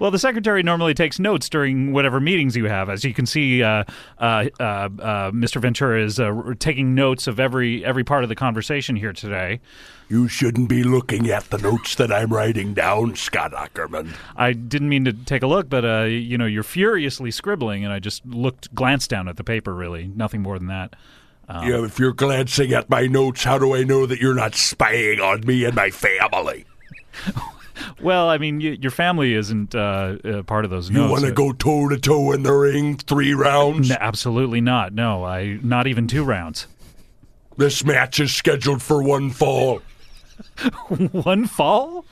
Well, the secretary normally takes notes during whatever meetings you have. As you can see, Mr. Ventura is taking notes of every part of the conversation here today. You shouldn't be looking at the notes that I'm writing down, Scott Ackerman. I didn't mean to take a look, but you're furiously scribbling, and I just glanced down at the paper. Really, nothing more than that. Yeah, if you're glancing at my notes, how do I know that you're not spying on me and my family? Well, I mean, your family isn't part of those notes. You want to go toe-to-toe in the ring, 3 rounds? No, absolutely not. No, not even 2 rounds. This match is scheduled for 1 fall. 1 fall?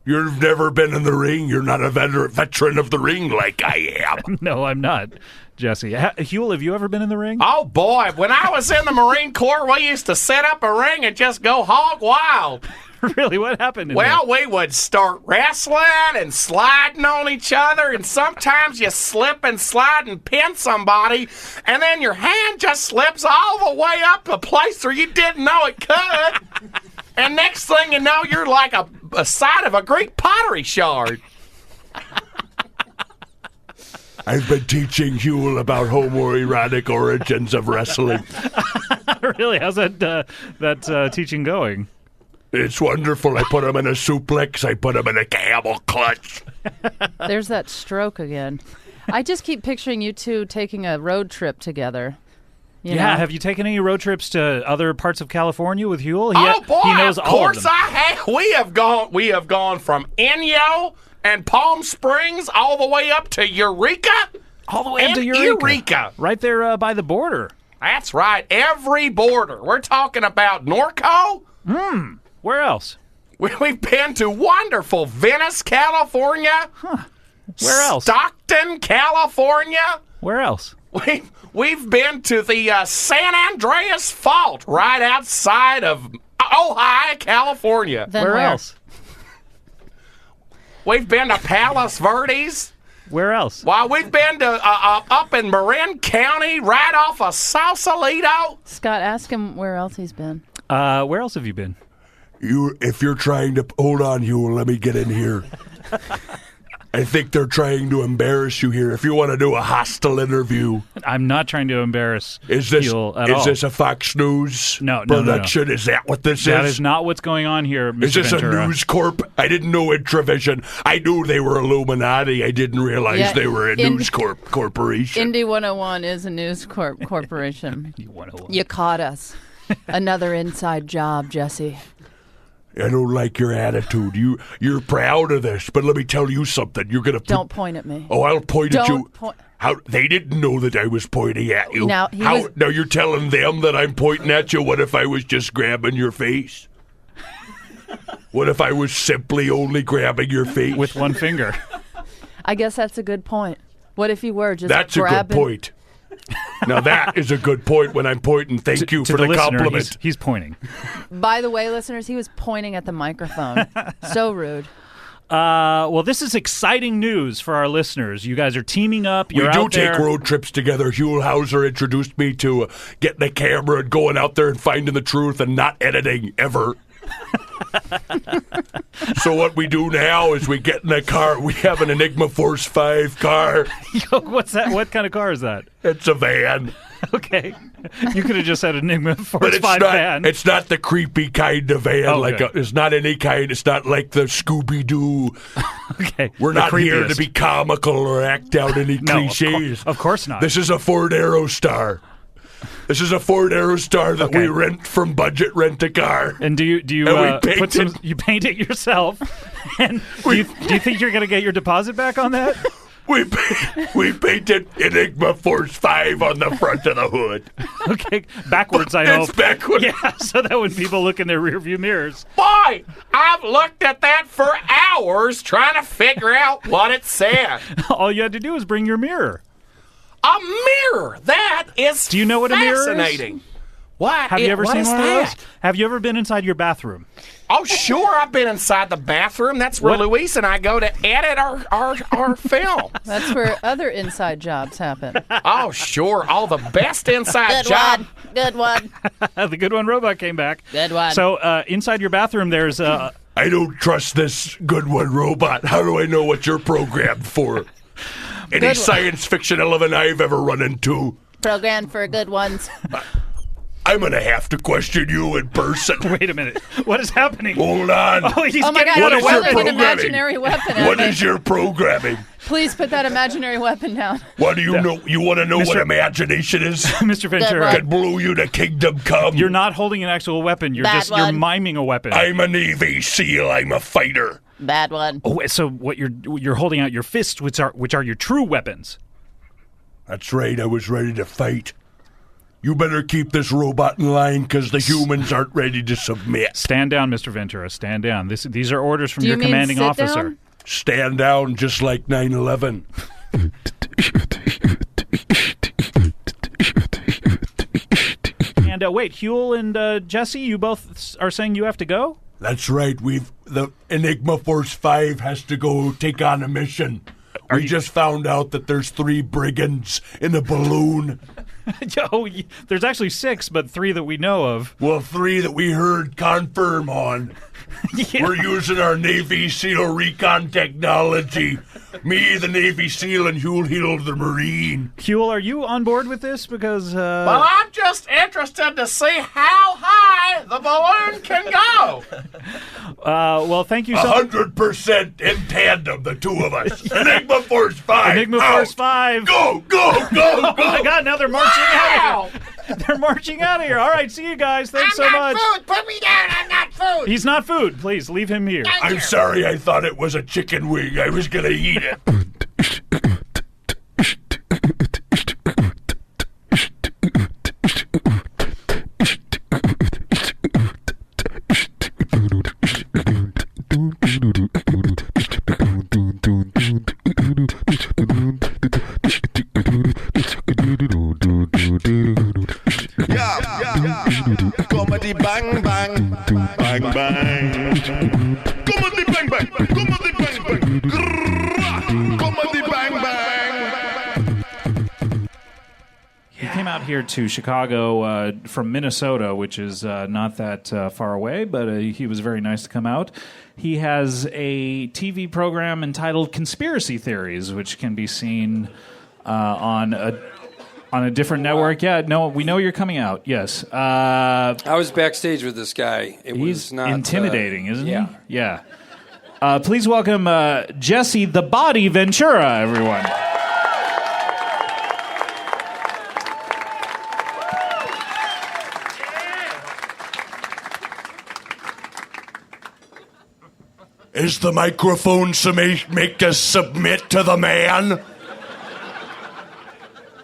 You've never been in the ring. You're not a veteran of the ring like I am. No, I'm not, Jesse. Huell, have you ever been in the ring? Oh, boy. When I was in the Marine Corps, we used to set up a ring and just go hog wild. Really? What happened? We would start wrestling and sliding on each other, and sometimes you slip and slide and pin somebody, and then your hand just slips all the way up to a place where you didn't know it could. And next thing you know, you're like a side of a Greek pottery shard. I've been teaching Huell about homoerotic origins of wrestling. Really? How's that teaching going? It's wonderful. I put him in a suplex. I put him in a camel clutch. There's that stroke again. I just keep picturing you two taking a road trip together. You know? Have you taken any road trips to other parts of California with Huell? He knows of all course of them. I have. We have gone from Inyo and Palm Springs all the way up to Eureka. All the way up to Eureka. Right there by the border. That's right. Every border. We're talking about Norco. Where else? We've been to wonderful Venice, California. Huh. Where else? Stockton, California. Where else? We've been to the San Andreas Fault right outside of Ojai, California. Where else? We've been to Palos Verdes. Where else? Well, we've been to up in Marin County, right off of Sausalito. Scott, ask him where else he's been. Where else have you been? If you're trying to hold on, Huell, let me get in here. I think they're trying to embarrass you here. If you want to do a hostile interview, I'm not trying to embarrass Huell at all. Is this a Fox News production? No. Is that what this is? That is not what's going on here, Mr. Is this Ventura. a News Corp? I didn't know Intravision. I knew they were Illuminati. I didn't realize they were a News Corporation. Indy 101 is a News Corporation. Indy 101. You caught us. Another inside job, Jesse. I don't like your attitude. You're proud of this, but let me tell you something. You're gonna don't point at me. Oh, I'll point at you. How they didn't know that I was pointing at you. Now you're telling them that I'm pointing at you? What if I was just grabbing your face? What if I was simply only grabbing your face with one finger? I guess that's a good point. What if you were just That's grabbing... a good point. Now that is a good point when I'm pointing. Thank you for the compliment. He's pointing. By the way, listeners, he was pointing at the microphone. So rude. Well, this is exciting news for our listeners. You guys are teaming up. You're we do out there. take road trips together. Huell Howser introduced me to getting a camera and going out there and finding the truth and not editing ever. So what we do now is we get in a car. We have an Enigma Force 5 car. What's that? What kind of car is that? It's a van. Okay. You could have just said Enigma Force But it's 5 not, van. It's not the creepy kind of van. Okay. It's not any kind. It's not like the Scooby-Doo. Okay. We're The not here to creepiest. be comical or act out any No, cliches. of course not. This is a Ford Aerostar. This is a Ford Aerostar that we rent from Budget Rent a Car. And do you you paint it yourself? And do you think you're going to get your deposit back on that? We painted Enigma Force 5 on the front of the hood. Okay, backwards, I hope. It's backwards. Yeah, so that when people look in their rearview mirrors. Boy, I've looked at that for hours trying to figure out what it said. All you had to do is bring your mirror. A mirror. That is Do you know what a mirror is? fascinating. What? Have you ever what seen is one of that? those? Have you ever been inside your bathroom? Oh, sure. I've been inside the bathroom. That's where Luis and I go to edit our film. That's where other inside jobs happen. Oh, sure. All the best inside Good job. one. Good one. The Good One robot came back. Good one. So inside your bathroom, there's I don't trust this Good One robot. How do I know what you're programmed for? Any Good one. science fiction element I've ever run into? Programmed for good ones. I'm going to have to question you in person. Wait a minute. What is happening? Hold on. Oh, he's Oh my getting God! What He's is your holding an programming? imaginary weapon at What me. is your programming? Please put that imaginary weapon down. What do you know? You want to know what Mr. imagination is? Mr. Ventura. Could blow you to kingdom come. You're not holding an actual weapon. You're Bad you're one. miming a weapon. I'm a Navy SEAL. I'm a fighter. Bad one. Oh, so what you're holding out your fists, which are your true weapons. That's right. I was ready to fight. You better keep this robot in line because the humans aren't ready to submit. Stand down, Mr. Ventura. Stand down. These are orders from Do you your mean commanding sit officer. down? Stand down just like 9/11. And wait, Huell and Jesse, you both are saying you have to go? That's right. The Enigma Force 5 has to go take on a mission. We just found out that there's 3 brigands in a balloon. There's actually 6, but 3 that we know of. Well, 3 that we heard confirm on. Yeah. We're using our Navy SEAL recon technology. Me, the Navy SEAL, and Huell the Marine. Huell, are you on board with this? Because Well, I'm just interested to see how high the balloon can go. well, thank you so much. 100% in tandem, the two of us. Enigma Force 5. Enigma out. Force 5. Go, go, go, go. Oh my God! Now they're marching out of here. They're marching out of here. All right, see you guys. Thanks so much. Food. Put me down. I'm not food. He's not food. Please leave him here. I'm sorry, I thought it was a chicken wing. I was going to eat it. Comedy bang bang bang bang. Comedy bang bang. Comedy bang bang. Comedy bang bang. He came out here to Chicago from Minnesota, which is not that far away, but he was very nice to come out. He has a TV program entitled Conspiracy Theories, which can be seen on a different network. Yeah, no, we know you're coming out. Yes. I was backstage with this guy. It was not intimidating, isn't he? Yeah. Please welcome Jesse the Body Ventura, everyone. Is the microphone make us submit to the man?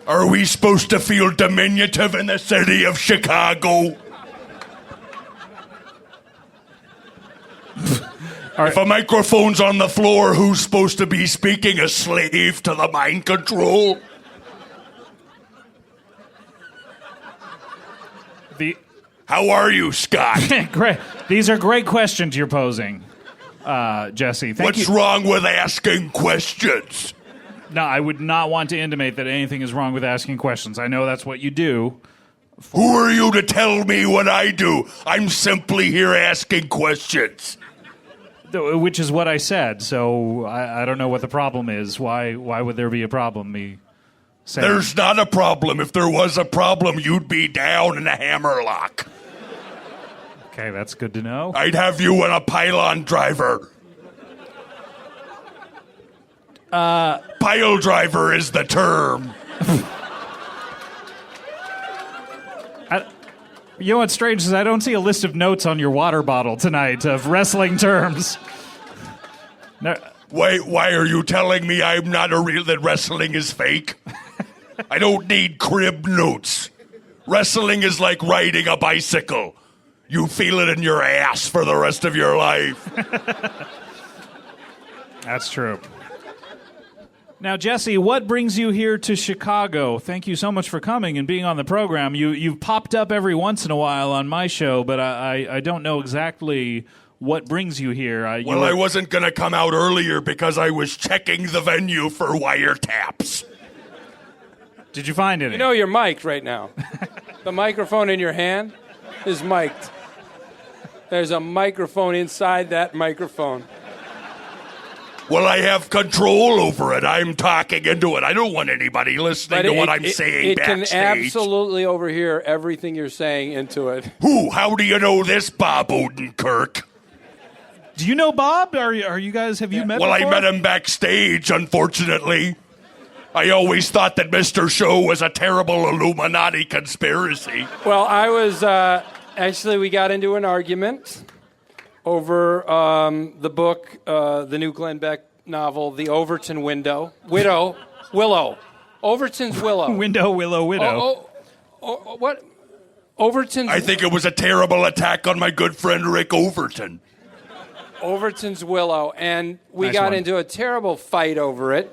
Are we supposed to feel diminutive in the city of Chicago? If a microphone's on the floor, who's supposed to be speaking? A slave to the mind control? The How are you, Scott? Great. These are great questions you're posing. Jesse. Thank What's you. wrong with asking questions? No, I would not want to intimate that anything is wrong with asking questions. I know that's what you do. Who are you to tell me what I do? I'm simply here asking questions. Which is what I said, so I don't know what the problem is. Why would there be a problem, me saying? There's not a problem. If there was a problem, you'd be down in a hammerlock. Okay, that's good to know. I'd have you in a pylon driver. Pile driver is the term. You know what's strange is I don't see a list of notes on your water bottle tonight of wrestling terms. No. Why are you telling me I'm not that wrestling is fake? I don't need crib notes. Wrestling is like riding a bicycle. You feel it in your ass for the rest of your life. That's true. Now, Jesse, what brings you here to Chicago? Thank you so much for coming and being on the program. You've popped up every once in a while on my show, but I don't know exactly what brings you here. I wasn't going to come out earlier because I was checking the venue for wiretaps. Did you find any? You know you're mic'd right now. The microphone in your hand is mic'd. There's a microphone inside that microphone. Well, I have control over it. I'm talking into it. I don't want anybody listening to what I'm saying backstage. It can absolutely overhear everything you're saying into it. Who? How do you know this, Bob Odenkirk? Do you know Bob? Have you met Well, before? I met him backstage, unfortunately. I always thought that Mr. Show was a terrible Illuminati conspiracy. Well, I was... actually, we got into an argument over the book, the new Glenn Beck novel, The Overton Willow. Overton's Willow. Widow. What? Overton's... I think it was a terrible attack on my good friend Rick Overton. Overton's Willow. And we got into a terrible fight over it.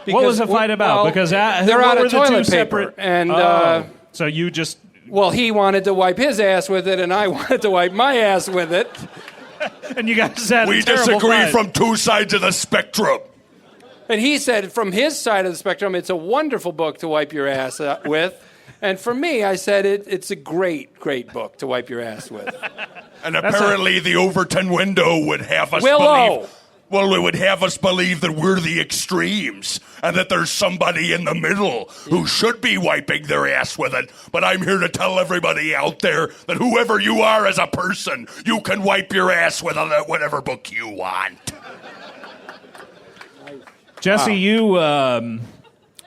What was the fight about? Because they're out of toilet paper. And so you just... Well, he wanted to wipe his ass with it, and I wanted to wipe my ass with it. And you guys had We disagree from two sides of the spectrum. And he said from his side of the spectrum, it's a wonderful book to wipe your ass with. And for me, I said it's a great, great book to wipe your ass with. And apparently the Overton window would have us believe... Well, it would have us believe that we're the extremes and that there's somebody in the middle who should be wiping their ass with it. But I'm here to tell everybody out there that whoever you are as a person, you can wipe your ass with whatever book you want. Jesse, you... a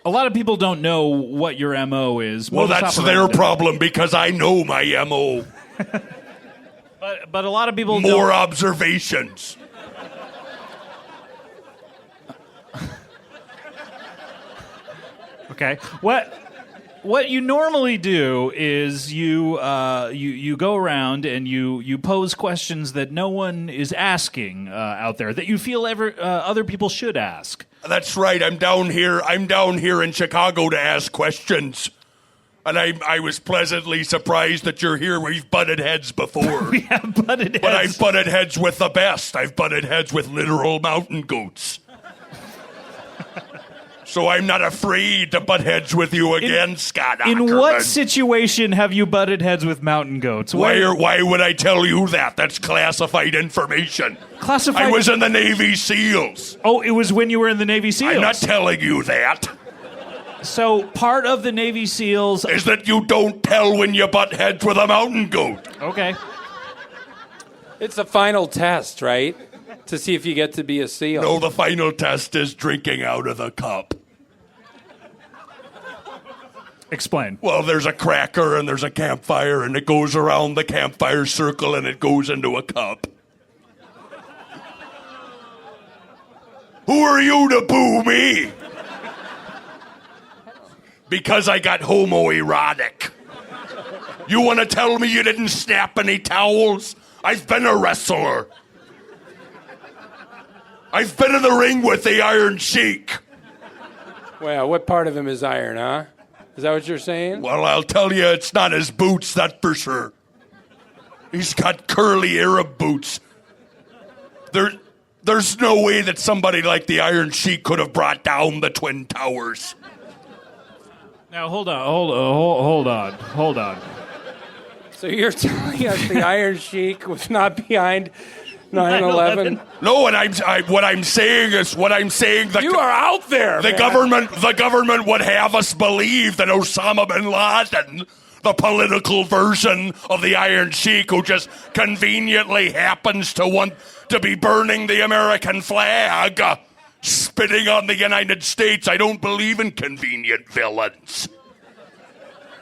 lot of people don't know what your MO is. Well, that's their problem because I know my MO. But a lot of people More observations. Okay. What you normally do is you go around and you pose questions that no one is asking out there that you feel other people should ask. That's right. I'm down here in Chicago to ask questions. And I was pleasantly surprised that you're here. We've butted heads before. We have butted heads. But I've butted heads with the best. I've butted heads with literal mountain goats. So I'm not afraid to butt heads with you again, Scott Ackerman. In what situation have you butted heads with mountain goats? Why would I tell you that? That's classified information. Classified? I was in the Navy SEALs. Oh, it was when you were in the Navy SEALs. I'm not telling you that. So part of the Navy SEALs... is that you don't tell when you butt heads with a mountain goat. Okay. It's the final test, right? To see if you get to be a SEAL. No, the final test is drinking out of the cup. Explain. Well, there's a cracker and there's a campfire and it goes around the campfire circle and it goes into a cup. Who are you to boo me? Because I got homoerotic. You want to tell me you didn't snap any towels? I've been a wrestler. I've been in the ring with the Iron Sheik. Well, what part of him is iron, huh? Is that what you're saying? Well, I'll tell you, it's not his boots, that's for sure. He's got curly Arab boots. There's no way that somebody like the Iron Sheik could have brought down the Twin Towers. Now, hold on. So you're telling us the Iron Sheik was not behind 9/11? No, what I'm saying. You are out there. The government would have us believe that Osama bin Laden, the political version of the Iron Sheik, who just conveniently happens to want to be burning the American flag, spitting on the United States. I don't believe in convenient villains.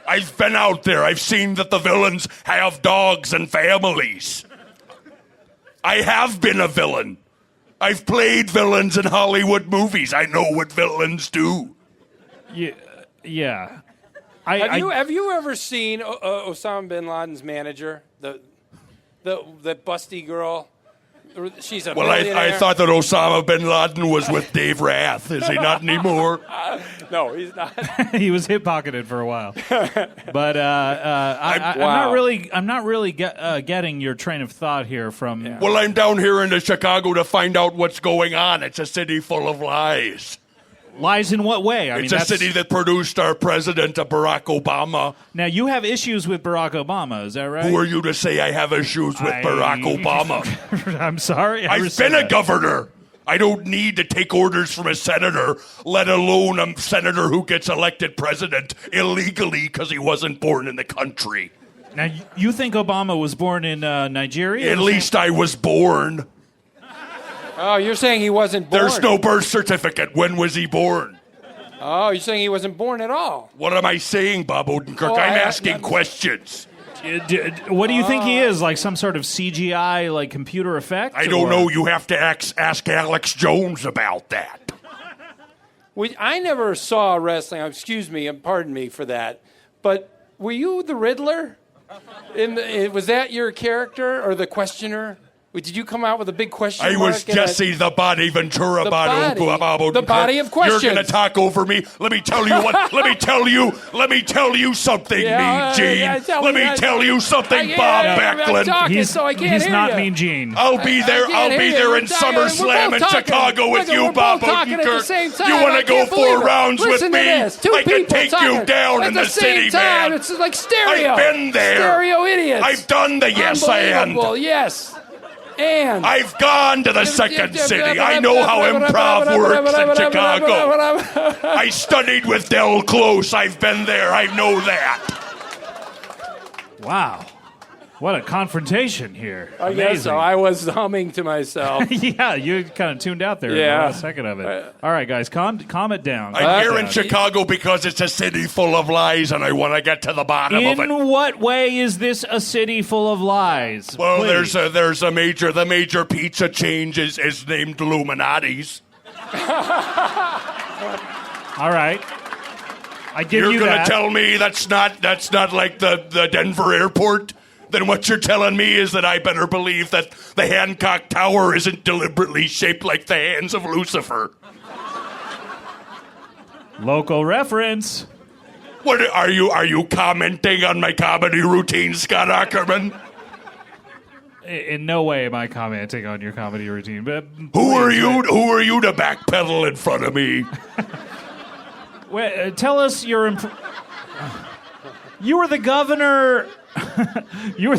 I've been out there. I've seen that the villains have dogs and families. I have been a villain. I've played villains in Hollywood movies. I know what villains do. Yeah. Have you ever seen Osama bin Laden's manager, the busty girl? She's a billionaire. I thought that Osama bin Laden was with Dave Rath. Is he not anymore? No, he's not. He was hip pocketed for a while, but I'm not really getting your train of thought here from. Yeah. Well, I'm down here in Chicago to find out what's going on. It's a city full of lies. Lies in what way? It's a city that produced our president, Barack Obama. Now, you have issues with Barack Obama, is that right? Who are you to say I have issues with Barack Obama? I'm sorry. I've been a governor. I don't need to take orders from a senator, let alone a senator who gets elected president illegally because he wasn't born in the country. Now, you think Obama was born in Nigeria? At least I was born. Oh, you're saying he wasn't born? There's no birth certificate. When was he born? Oh, you're saying he wasn't born at all? What am I saying, Bob Odenkirk? I'm asking questions. What do you think he is? Like some sort of CGI, like computer effect? I don't know. You have to ask Alex Jones about that. I never saw wrestling. Excuse me, pardon me for that. But were you the Riddler? Was that your character or the questioner? Did you come out with a big question mark? I was Jesse the Body Ventura. The body of questions. You're going to talk over me. Let me tell you what. Let me tell you something, Mean Gene. Let me tell you something, Bob Backlund. He's not Mean Gene. I'll be there in SummerSlam in Chicago with you, Bob Odenkirk. You want to go 4 rounds with me? I can take you down in the city, man. It's like stereo. I've been there. Stereo idiots. I've done the yes and. Yes. And I've gone to the second city. I know how improv works in Chicago. I studied with Del Close. I've been there. I know that. Wow. What a confrontation here. I guess so. I was humming to myself. Yeah, you kind of tuned out there in the last second of it. All right, guys, calm it down. I'm here in Chicago because it's a city full of lies, and I want to get to the bottom of it. In what way is this a city full of lies? Well, Please. the major pizza chain is named Illuminati's. All right. I give you that. You're going to tell me that's not like the Denver airport? Then what you're telling me is that I better believe that the Hancock Tower isn't deliberately shaped like the hands of Lucifer. Local reference. What are you commenting on my comedy routine, Scott Ackerman? In no way am I commenting on your comedy routine. But who are you to backpedal in front of me? Wait, tell us you were the governor. You were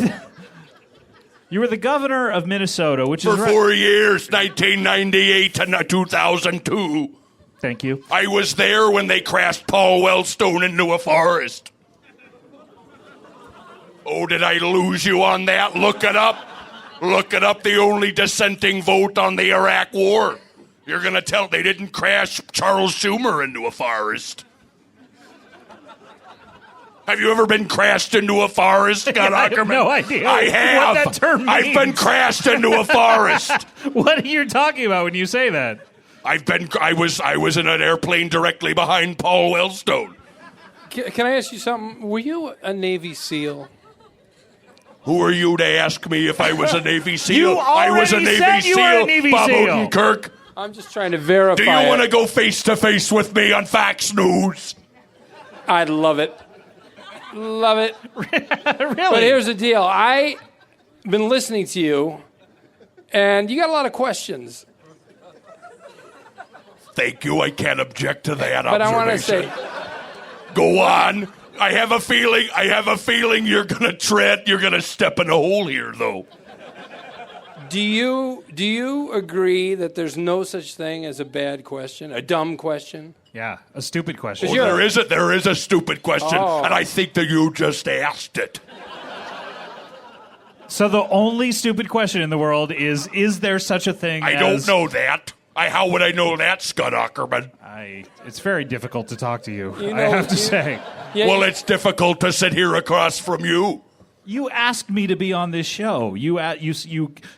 the governor of Minnesota, which is for 4 years, 1998 to 2002. Thank you. I was there when they crashed Paul Wellstone into a forest. Oh, did I lose you on that? Look it up. Look it up. The only dissenting vote on the Iraq War. You're going to tell they didn't crash Charles Schumer into a forest. Have you ever been crashed into a forest, Scott Ackerman? I have no idea. I have. What that term means. I've been crashed into a forest. What are you talking about when you say that? I was in an airplane directly behind Paul Wellstone. Can I ask you something? Were you a Navy SEAL? Who are you to ask me if I was a Navy SEAL? You already I was a Navy said SEAL, you were a Navy Bob SEAL. Odenkirk. I'm just trying to verify. Do you want to go face to face with me on Fox News? I'd love it. Love it. Really? But here's the deal. I've been listening to you, and you got a lot of questions. Thank you. I can't object to that But I observation. want to say, Go on. I have a feeling you're gonna step in a hole here, though. do you agree that there's no such thing as a bad question, a dumb question? Yeah, a stupid question. Well, there is a stupid question, Oh. and I think that you just asked it. So the only stupid question in the world is there such a thing I as... don't know that. How would I know that, Scott Ackerman? It's very difficult to talk to you, You I know, have to say. Well, it's difficult to sit here across from you. You asked me to be on this show. You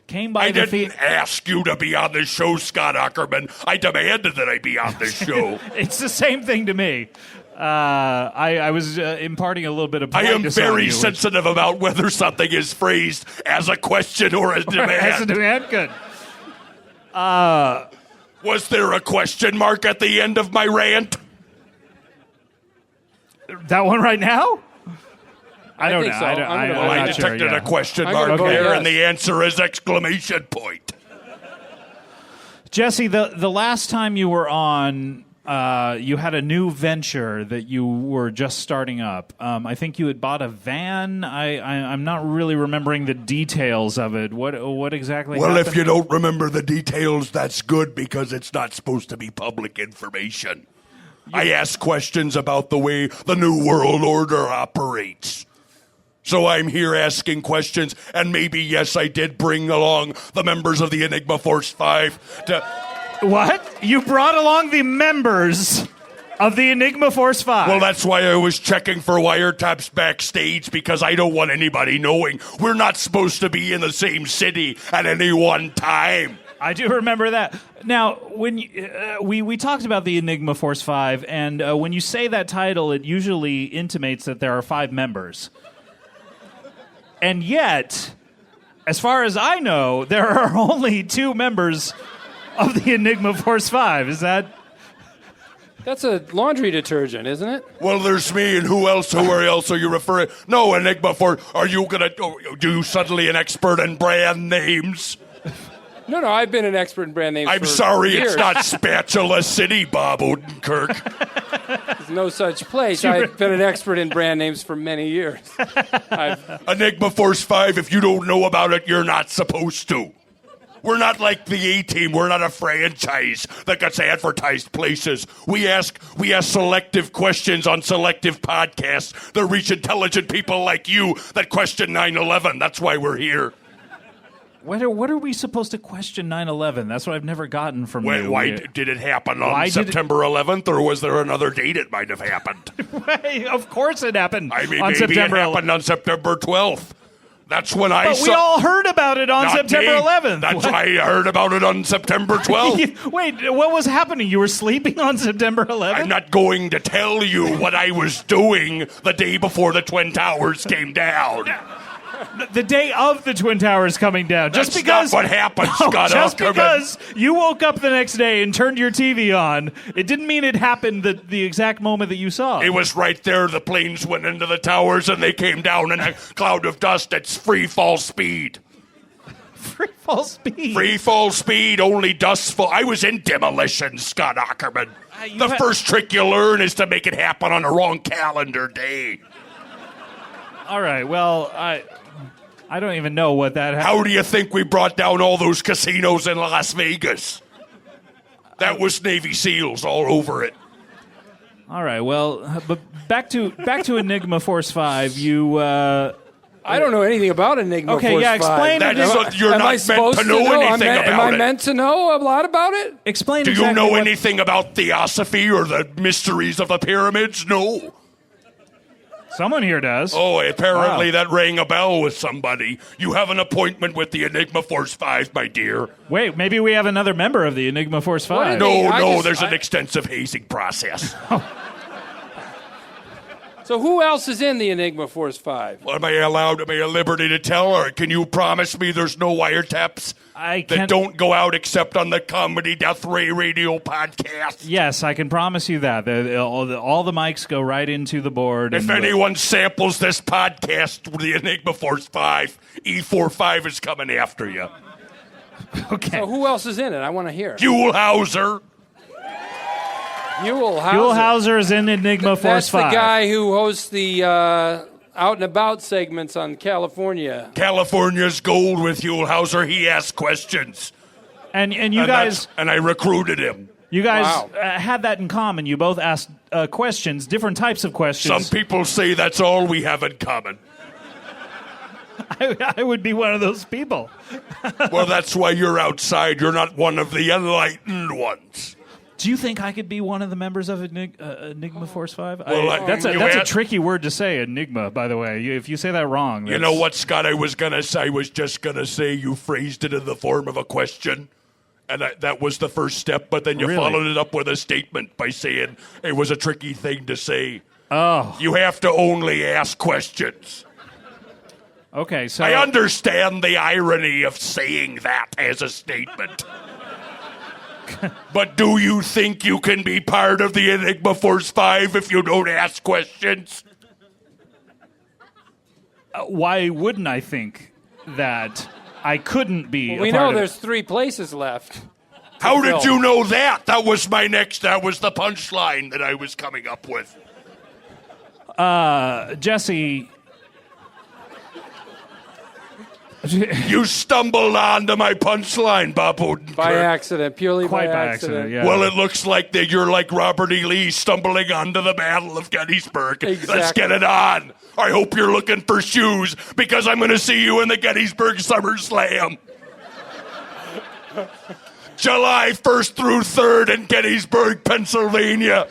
came by I the didn't ask you to be on this show, Scott Ackerman. I demanded that I be on this show. It's the same thing to me. I was imparting a little bit of I am politeness on very you, sensitive about whether something is phrased as a question or a demand. As a demand, good. Was there a question mark at the end of my rant? That one right now? I don't think know. so. I'm Well, I not detected sure, yeah. a question I'm mark gonna vote there, yes. and the answer is exclamation point. Jesse, the last time you were on, you had a new venture that you were just starting up. I think you had bought a van. I'm not really remembering the details of it. What exactly Well, happened? if you don't remember the details, that's good because it's not supposed to be public information. I ask questions about the way the New World Order operates. So I'm here asking questions, and maybe, yes, I did bring along the members of the Enigma Force 5 to... What? You brought along the members of the Enigma Force 5? Well, that's why I was checking for wiretaps backstage, because I don't want anybody knowing. We're not supposed to be in the same city at any one time. I do remember that. Now, when we talked about the Enigma Force 5, and when you say that title, it usually intimates that there are 5 members. And yet, as far as I know, there are only 2 members of the Enigma Force 5. Is that... That's a laundry detergent, isn't it? Well, there's me, and who else are you referring? No, Enigma Force. Are you gonna... Do you suddenly an expert in brand names? No, I've been an expert in brand names I'm for sorry, years. it's not Spatula City, Bob Odenkirk. There's no such place. I've been an expert in brand names for many years. Enigma Force 5, if you don't know about it, you're not supposed to. We're not like the A-Team. We're not a franchise that gets advertised places. We ask selective questions on selective podcasts that reach intelligent people like you that question 9/11. That's why we're here. What are we supposed to question 9/11? That's what I've never gotten from you. Why did it happen on September 11th, or was there another date it might have happened? Of course it happened I mean, on maybe September it happened on September 12th. That's when I But saw... we all heard about it on Not September me. 11th. That's why I heard about it on September 12th. Wait, what was happening? You were sleeping on September 11th? I'm not going to tell you what I was doing the day before the Twin Towers came down. The day of the Twin Towers coming down. That's Just because not what happened, Scott Just Ackerman. because you woke up the next day and turned your TV on, it didn't mean it happened the exact moment that you saw. It was right there. The planes went into the towers and they came down in a cloud of dust at free fall speed. Free fall speed? Free fall speed, only dust fall. I was in demolition, Scott Ackerman. The first trick you learn is to make it happen on the wrong calendar day. All right, well, I don't even know what that happened. How do you think we brought down all those casinos in Las Vegas? That was Navy SEALs all over it. All right, well, but back to Enigma Force 5. You I don't know anything about Enigma Force 5. Okay, yeah, explain That it. is you're not meant to know anything about Am I it. meant to know a lot about it? Explain Do you exactly know what- anything about Theosophy or the mysteries of the pyramids? No. Someone here does. Oh, apparently Wow. that rang a bell with somebody. You have an appointment with the Enigma Force 5, my dear. Wait, maybe we have another member of the Enigma Force 5. No, there's an extensive hazing process. So who else is in the Enigma Force 5? Am I allowed, am I at liberty to tell, or can you promise me there's no wiretaps that can't- don't go out except on the Comedy Death Ray Radio podcast? Yes, I can promise you that. All the mics go right into the board. If anyone samples this podcast with the Enigma Force 5, E45 is coming after you. Okay. So who else is in it? I want to hear. Huell Howser. Huell Howser. Huell Howser is in Enigma Force That's 5. the guy who hosts the out and about segments on California. California's gold with Huell Howser. He asks questions. And you guys... And I recruited him. You guys had that in common. You both asked questions, different types of questions. Some people say that's all we have in common. I would be one of those people. Well, that's why you're outside. You're not one of the enlightened ones. Do you think I could be one of the members of Enigma Force 5? Well, that's a tricky word to say, Enigma, by the way. If you say that wrong... You know what, Scott? I was just going to say you phrased it in the form of a question. And that was the first step, but then you followed it up with a statement by saying it was a tricky thing to say. Oh. You have to only ask questions. Okay, so... I understand the irony of saying that as a statement. But do you think you can be part of the Enigma Force 5 if you don't ask questions? Why wouldn't I think that I couldn't be We know there's 3 places left. How did you know that? That was the punchline that I was coming up with. Jesse... You stumbled onto my punchline, Bob Odenkirk. By accident, purely Quite by by accident. accident, yeah. Well, it looks like that you're like Robert E. Lee stumbling onto the Battle of Gettysburg. Exactly. Let's get it on. I hope you're looking for shoes because I'm going to see you in the Gettysburg SummerSlam. July 1st through 3rd in Gettysburg, Pennsylvania.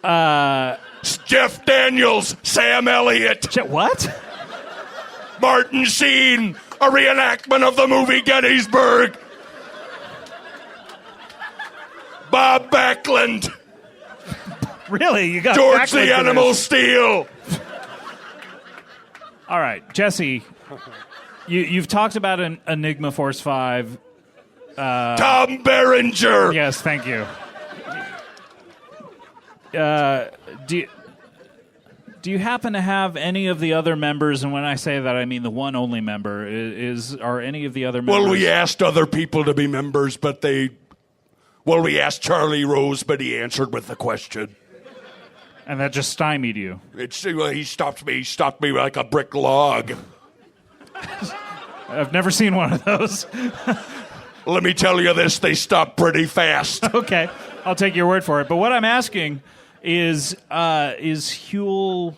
Jeff Daniels, Sam Elliott. What? Martin Sheen, a reenactment of the movie Gettysburg. Bob Backlund. Really? You got George Backlund the for Animal this. Steel. All right, Jesse, you've talked about an Enigma Force 5. Tom Berenger. Yes, thank you. Do you happen to have any of the other members, and when I say that I mean the one only member, are any of the other members... Well, we asked other people to be members, but we asked Charlie Rose, but he answered with a question. And that just stymied you. He stopped me like a brick log. I've never seen one of those. Let me tell you this, they stopped pretty fast. Okay, I'll take your word for it. But what I'm asking is Huell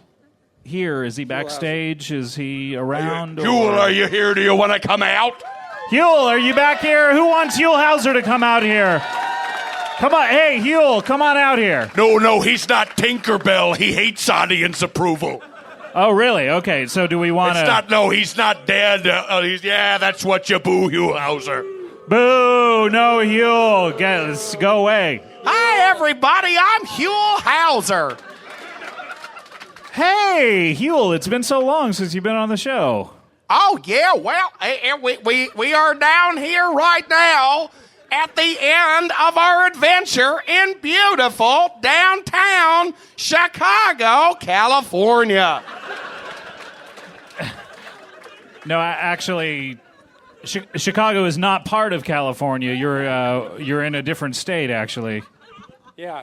here? Is he backstage? Is he around? Huell, are you here? Do you want to come out? Huell, are you back here? Who wants Huell Howser to come out here? Come on. Hey, Huell, come on out here. No, he's not Tinkerbell. He hates audience approval. Oh, really? Okay, so do we want to... No, he's not dead. That's what you boo, Huell Howser. Boo! No, Huell. Let's go away. Hi, everybody. I'm Huell Howser. Hey, Huell, it's been so long since you've been on the show. Oh, yeah. Well, we are down here right now at the end of our adventure in beautiful downtown Chicago, California. No, actually... Chicago is not part of California. You're in a different state, actually. Yeah.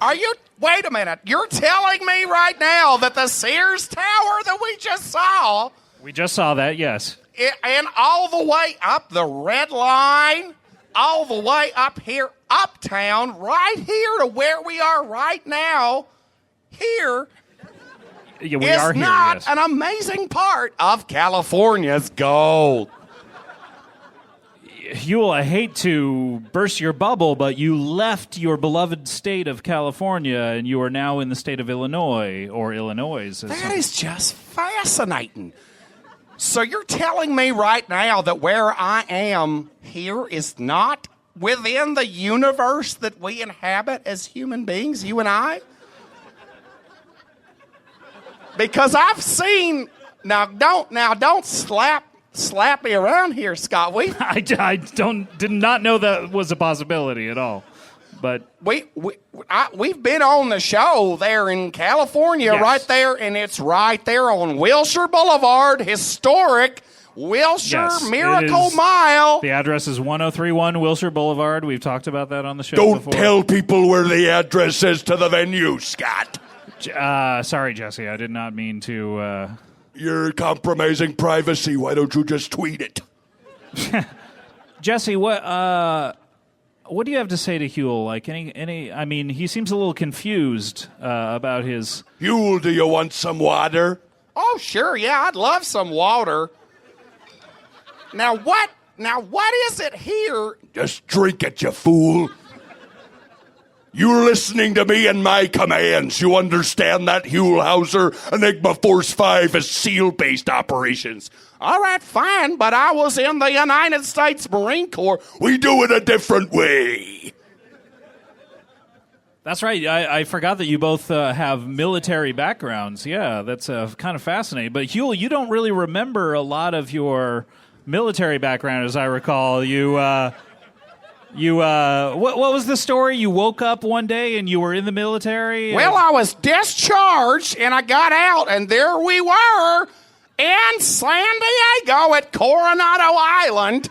Wait a minute. You're telling me right now that the Sears Tower that we just saw... We just saw that, yes. And all the way up the Red Line, all the way up here, uptown, right here to where we are right now, here... Yeah, we are here, not yes. an amazing part of California's gold. Huell, I hate to burst your bubble, but you left your beloved state of California, and you are now in the state of Illinois, or Illinois. That is just fascinating. So you're telling me right now that where I am here is not within the universe that we inhabit as human beings, you and I? Because I've seen... Now don't slap me around here, Scott. I did not know that was a possibility at all. But we've been on the show there in California, yes. right there, and it's right there on Wilshire Boulevard, historic Wilshire Yes, Miracle it is. Mile. The address is 1031 Wilshire Boulevard. We've talked about that on the show Don't before. tell people where the address is to the venue, Scott. Sorry, Jesse. I did not mean to. You're compromising privacy. Why don't you just tweet it? Jesse, what do you have to say to Huell? Like any? I mean, he seems a little confused about his. Huell, do you want some water? Oh, sure, yeah, I'd love some water. Now what is it here? Just drink it, you fool. You're listening to me and my commands. You understand that, Huell Howser? Enigma Force 5 is SEAL-based operations. All right, fine, but I was in the United States Marine Corps. We do it a different way. That's right. I forgot that you both have military backgrounds. Yeah, that's kind of fascinating. But Huell, you don't really remember a lot of your military background, as I recall. What was the story? You woke up one day and you were in the military? Well, I was discharged, and I got out, and there we were in San Diego at Coronado Island,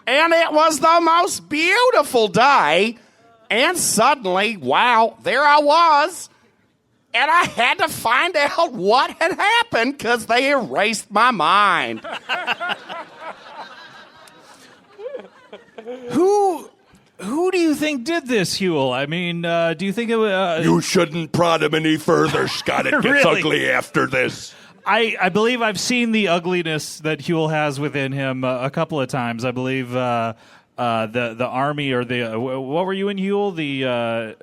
and it was the most beautiful day, and suddenly, wow, there I was, and I had to find out what had happened because they erased my mind. Who do you think did this, Huell? I mean, do you think it was... You shouldn't prod him any further, Scott. It gets Really? ugly after this. I believe I've seen the ugliness that Huell has within him a couple of times. I believe the Army or the... what were you in, Huell?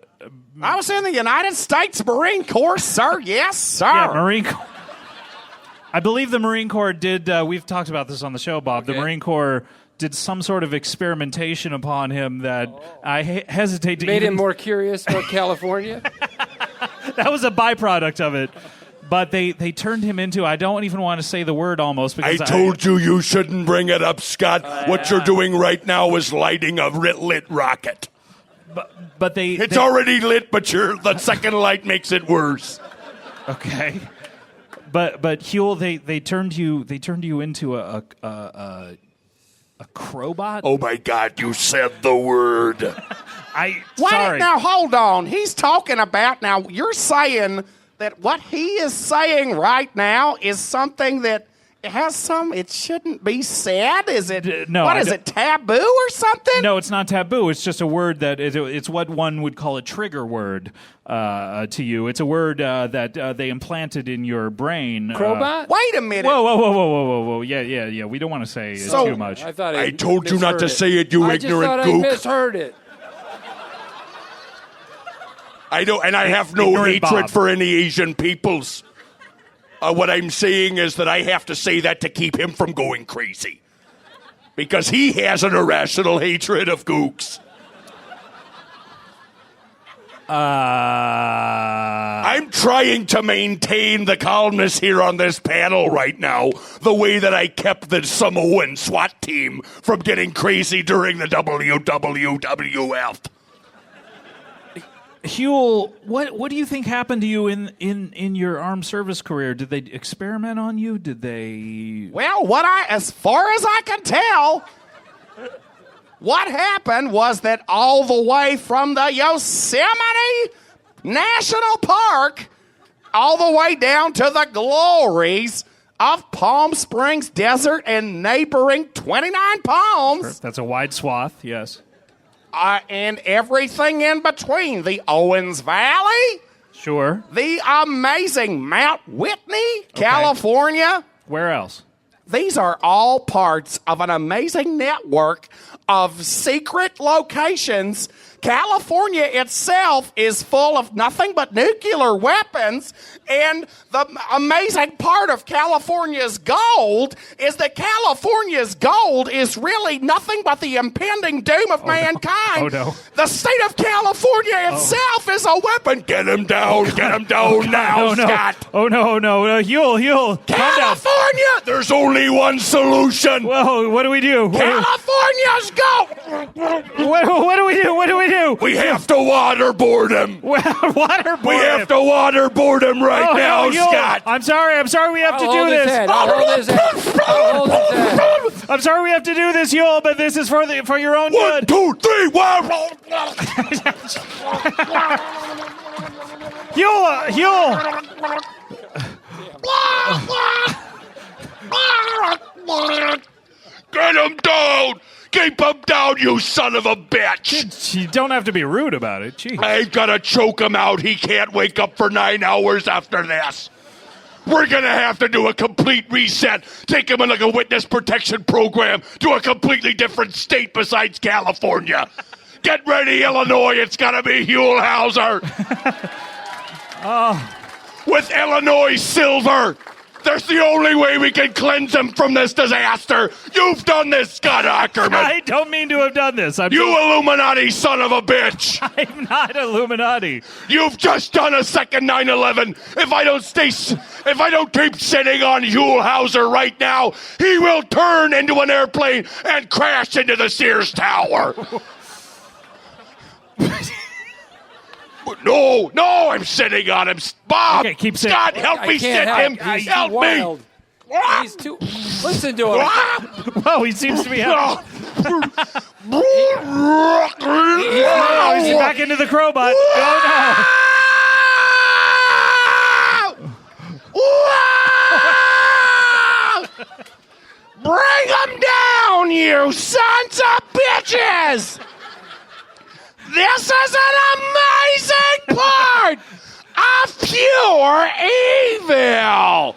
I was in the United States Marine Corps, sir. Yes, sir. Yeah, Marine Corps. I believe the Marine Corps did... we've talked about this on the show, Bob. Okay. The Marine Corps did some sort of experimentation upon him that I hesitate to Made even... him more curious about California? That was a byproduct of it. But they turned him into... I don't even want to say the word almost because I told you shouldn't bring it up, Scott. What you're doing right now is lighting a lit rocket. But they... It's already lit, but the second light makes it worse. Okay. But Huell, they turned you into a crowbot? Oh my God, you said the word. Sorry. Now, hold on. He's talking about... Now, you're saying that what he is saying right now is something that has some... It shouldn't be said? Is it... no, What is it, taboo or something? No, it's not taboo. It's just a word that... It's what one would call a trigger word to you. It's a word that they implanted in your brain. Crowbot? Wait a minute. Whoa. Yeah. We don't want to say it too much. I told you not to say it, you ignorant I gook. misheard it. I don't, and I have no Ignorant hatred Bob. for any Asian peoples. What I'm saying is that I have to say that to keep him from going crazy. Because he has an irrational hatred of gooks. I'm trying to maintain the calmness here on this panel right now, the way that I kept the Samoan SWAT team from getting crazy during the WWF. Huell, what do you think happened to you in your armed service career? Did they experiment on you? Did they... Well, as far as I can tell, what happened was that all the way from the Yosemite National Park all the way down to the glories of Palm Springs Desert and neighboring 29 Palms. That's a wide swath, yes. And everything in between. The Owens Valley. Sure. The amazing Mount Whitney, California. Where else? These are all parts of an amazing network of secret locations. California itself is full of nothing but nuclear weapons, and the amazing part of California's gold is that California's gold is really nothing but the impending doom of mankind. Oh, no. The state of California itself is a weapon. Get him down, get him down now, Scott. Oh, no. Huell, calm down. California! There's only one solution. Whoa, what do we do? California's gold! What do we do? you. We have to waterboard him. Waterboard We have to waterboard him right now, Scott. I'm sorry we have to do this. I'll hold his head. I'll hold his head. I'm sorry we have to do this, Huell, but this is for your own good. 1, 2, 3, 1. Huell. Get him down. Keep him down, you son of a bitch. You don't have to be rude about it. Jeez. I ain't gonna choke him out. He can't wake up for 9 hours after this. We're gonna have to do a complete reset. Take him in like a witness protection program to a completely different state besides California. Get ready, Illinois. It's gonna be Huell Howser. With Illinois silver. That's the only way we can cleanse him from this disaster. You've done this, Scott Ackerman. I don't mean to have done this. Illuminati son of a bitch. I'm not Illuminati. You've just done a second 9/11. If I don't keep sitting on Huell Howser right now, he will turn into an airplane and crash into the Sears Tower. No, I'm sitting on him. Bob, okay, keep sitting. Scott, help me sit him. Help me. He's too. Listen to him. Whoa, he seems to be having. He's back into the crowbot. Oh no. Bring him down, you sons of bitches. This is an amazing part of pure evil.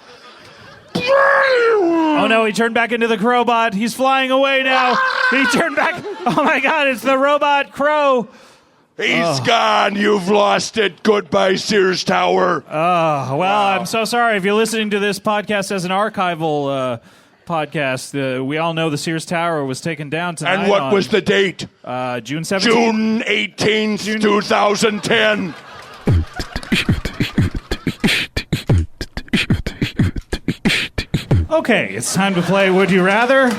Oh no, he turned back into the crowbot. He's flying away now. He turned back. Oh my God, it's the robot crow. He's gone. You've lost it. Goodbye, Sears Tower. Oh, well, I'm so sorry. If you're listening to this podcast as an archival podcast, we all know the Sears Tower was taken down tonight. And what was the date? June 17th. June 18th, 2010. Okay, it's time to play Would You Rather.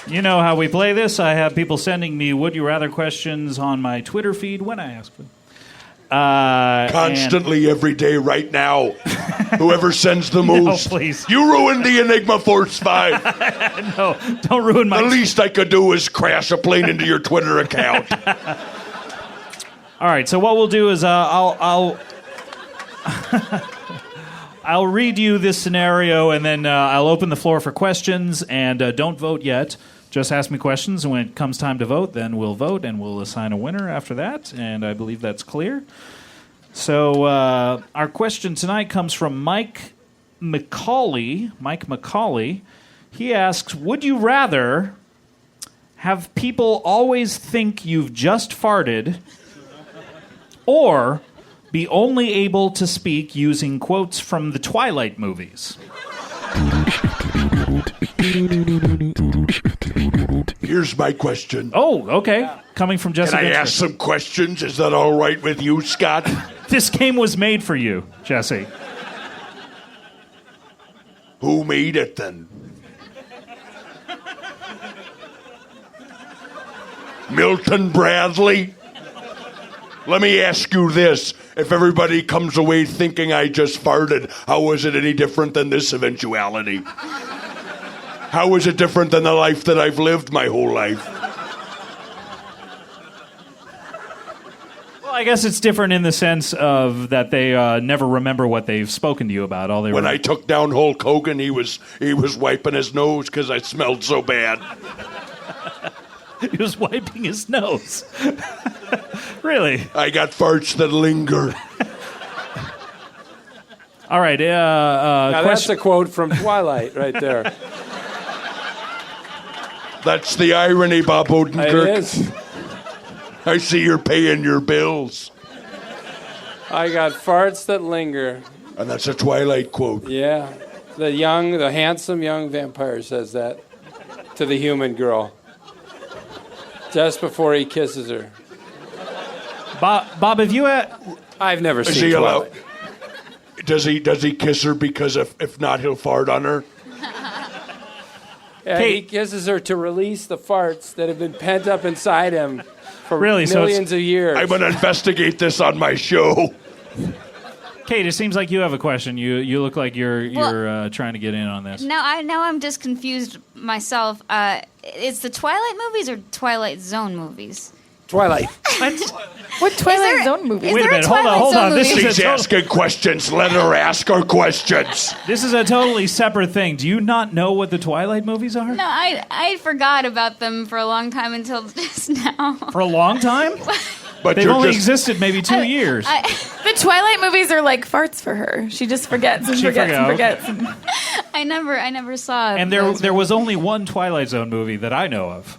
You know how we play this. I have people sending me Would You Rather questions on my Twitter feed when I ask them. Constantly, every day, right now. Whoever sends the most. No, please. You ruined the Enigma Force 5. No, don't ruin my... The least I could do is crash a plane into your Twitter account. All right, so what we'll do is I'll I'll read you this scenario, and then I'll open the floor for questions, and don't vote yet. Just ask me questions, and when it comes time to vote, then we'll vote, and we'll assign a winner after that, and I believe that's clear. So our question tonight comes from Mike McCauley. Mike McCauley. He asks, would you rather have people always think you've just farted or be only able to speak using quotes from the Twilight movies? Here's my question. Oh, okay. Coming from Jesse Ventura. Can I ask some questions? Is that all right with you, Scott? This game was made for you, Jesse. Who made it, then? Milton Bradley? Let me ask you this. If everybody comes away thinking I just farted, how is it any different than this eventuality? How is it different than the life that I've lived my whole life? Well, I guess it's different in the sense of that they never remember what they've spoken to you about. When I took down Hulk Hogan, he was wiping his nose because I smelled so bad. He was wiping his nose. Really? I got farts that linger. All right. Now that's a quote from Twilight right there. That's the irony, Bob Odenkirk. It is. I see you're paying your bills. I got farts that linger. And that's a Twilight quote. Yeah. The handsome young vampire says that to the human girl. Just before he kisses her. Bob, have you I've never seen Twilight. Does he kiss her because if not, he'll fart on her? He kisses her to release the farts that have been pent up inside him for Really? millions of years. I'm going to investigate this on my show. Kate, it seems like you have a question. You look like you're trying to get in on this. Now I'm just confused myself. It's the Twilight movies or Twilight Zone movies? Twilight. What Twilight Zone movie? Wait a minute. Hold on. She's asking questions. Let her ask her questions. This is a totally separate thing. Do you not know what the Twilight movies are? No, I forgot about them for a long time until just now. For a long time? But they've only existed maybe 2 years. The Twilight movies are like farts for her. She just forgets and forgets. I never saw. And there was only one Twilight Zone movie that I know of.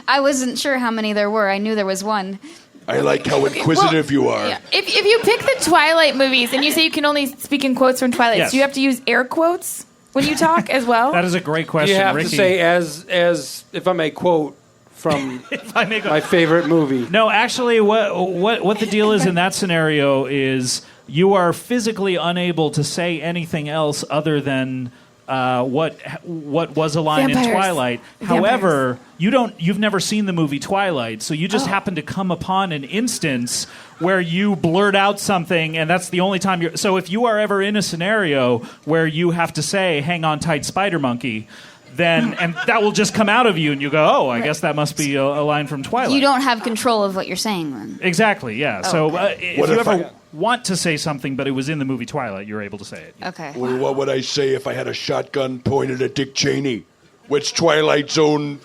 I wasn't sure how many there were. I knew there was one. I like how inquisitive you are. Yeah. If you pick the Twilight movies and you say you can only speak in quotes from Twilight, Yes. do you have to use air quotes when you talk as well? That is a great question, You have Ricky. to say as if I may quote from my favorite movie. No, actually, what the deal is in that scenario is you are physically unable to say anything else other than what was a line in Vampires. Twilight. However, you've never seen the movie Twilight, so you just happen to come upon an instance where you blurt out something, and that's the only time you're. So if you are ever in a scenario where you have to say "Hang on tight, Spider Monkey," then and that will just come out of you, and you go, "Oh, I guess that must be a line from Twilight." You don't have control of what you're saying then. Exactly. Yeah. Oh, So okay. if you ever want to say something, but it was in the movie Twilight, you're able to say it. Okay. Well, what would I say if I had a shotgun pointed at Dick Cheney? Which Twilight Zone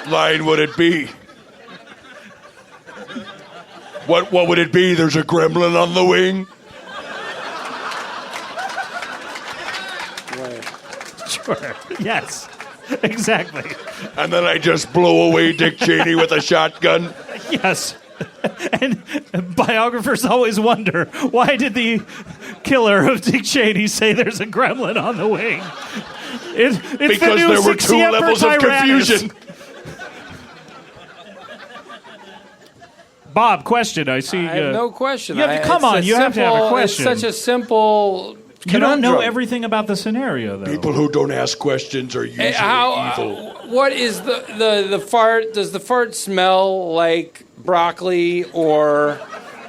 line would it be? What would it be? There's a gremlin on the wing? Sure. Yes. Exactly. And then I just blow away Dick Cheney with a shotgun? Yes. And biographers always wonder, why did the killer of Dick Cheney say there's a gremlin on the wing? It's Because the new there were 2 Siemper levels of Tyrannus. confusion. Bob, question. I see. I have no question. You have to have to have a question. It's such a simple. You don't know conundrum. everything about the scenario, though. People who don't ask questions are usually evil. What is the fart? Does the fart smell like broccoli or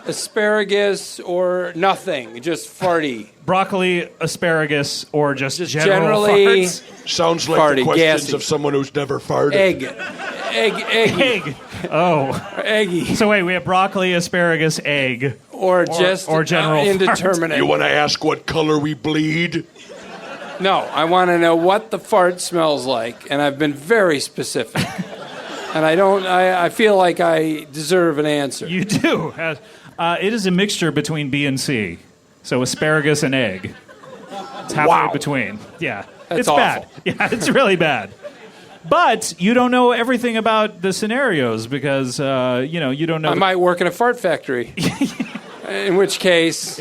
asparagus or nothing? Just farty. Broccoli, asparagus, or just general generally farts? Sounds like farty, the questions gassy. of someone who's never farted. Egg. Oh. Eggy. So wait, we have broccoli, asparagus, egg. Or just or general indeterminate. You want to ask what color we bleed? No, I want to know what the fart smells like, and I've been very specific. And I feel like I deserve an answer. You do. It is a mixture between B and C. So asparagus and egg. It's halfway between. Yeah. That's it's awful. bad. Yeah, it's really bad. But you don't know everything about the scenarios because, you don't know. I might work in a fart factory. In which case,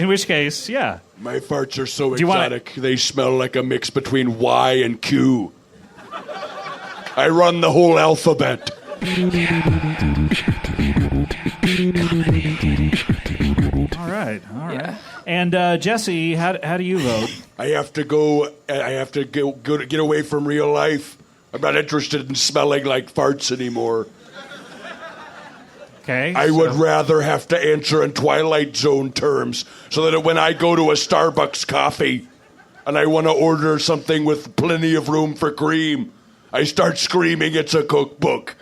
yeah. My farts are so Do you wanna- exotic. They smell like a mix between Y and Q. I run the whole alphabet. All right. Yeah. And Jesse, how do you vote? I have to go to get away from real life. I'm not interested in smelling like farts anymore. Okay. I would rather have to answer in Twilight Zone terms so that when I go to a Starbucks coffee and I want to order something with plenty of room for cream, I start screaming it's a cookbook.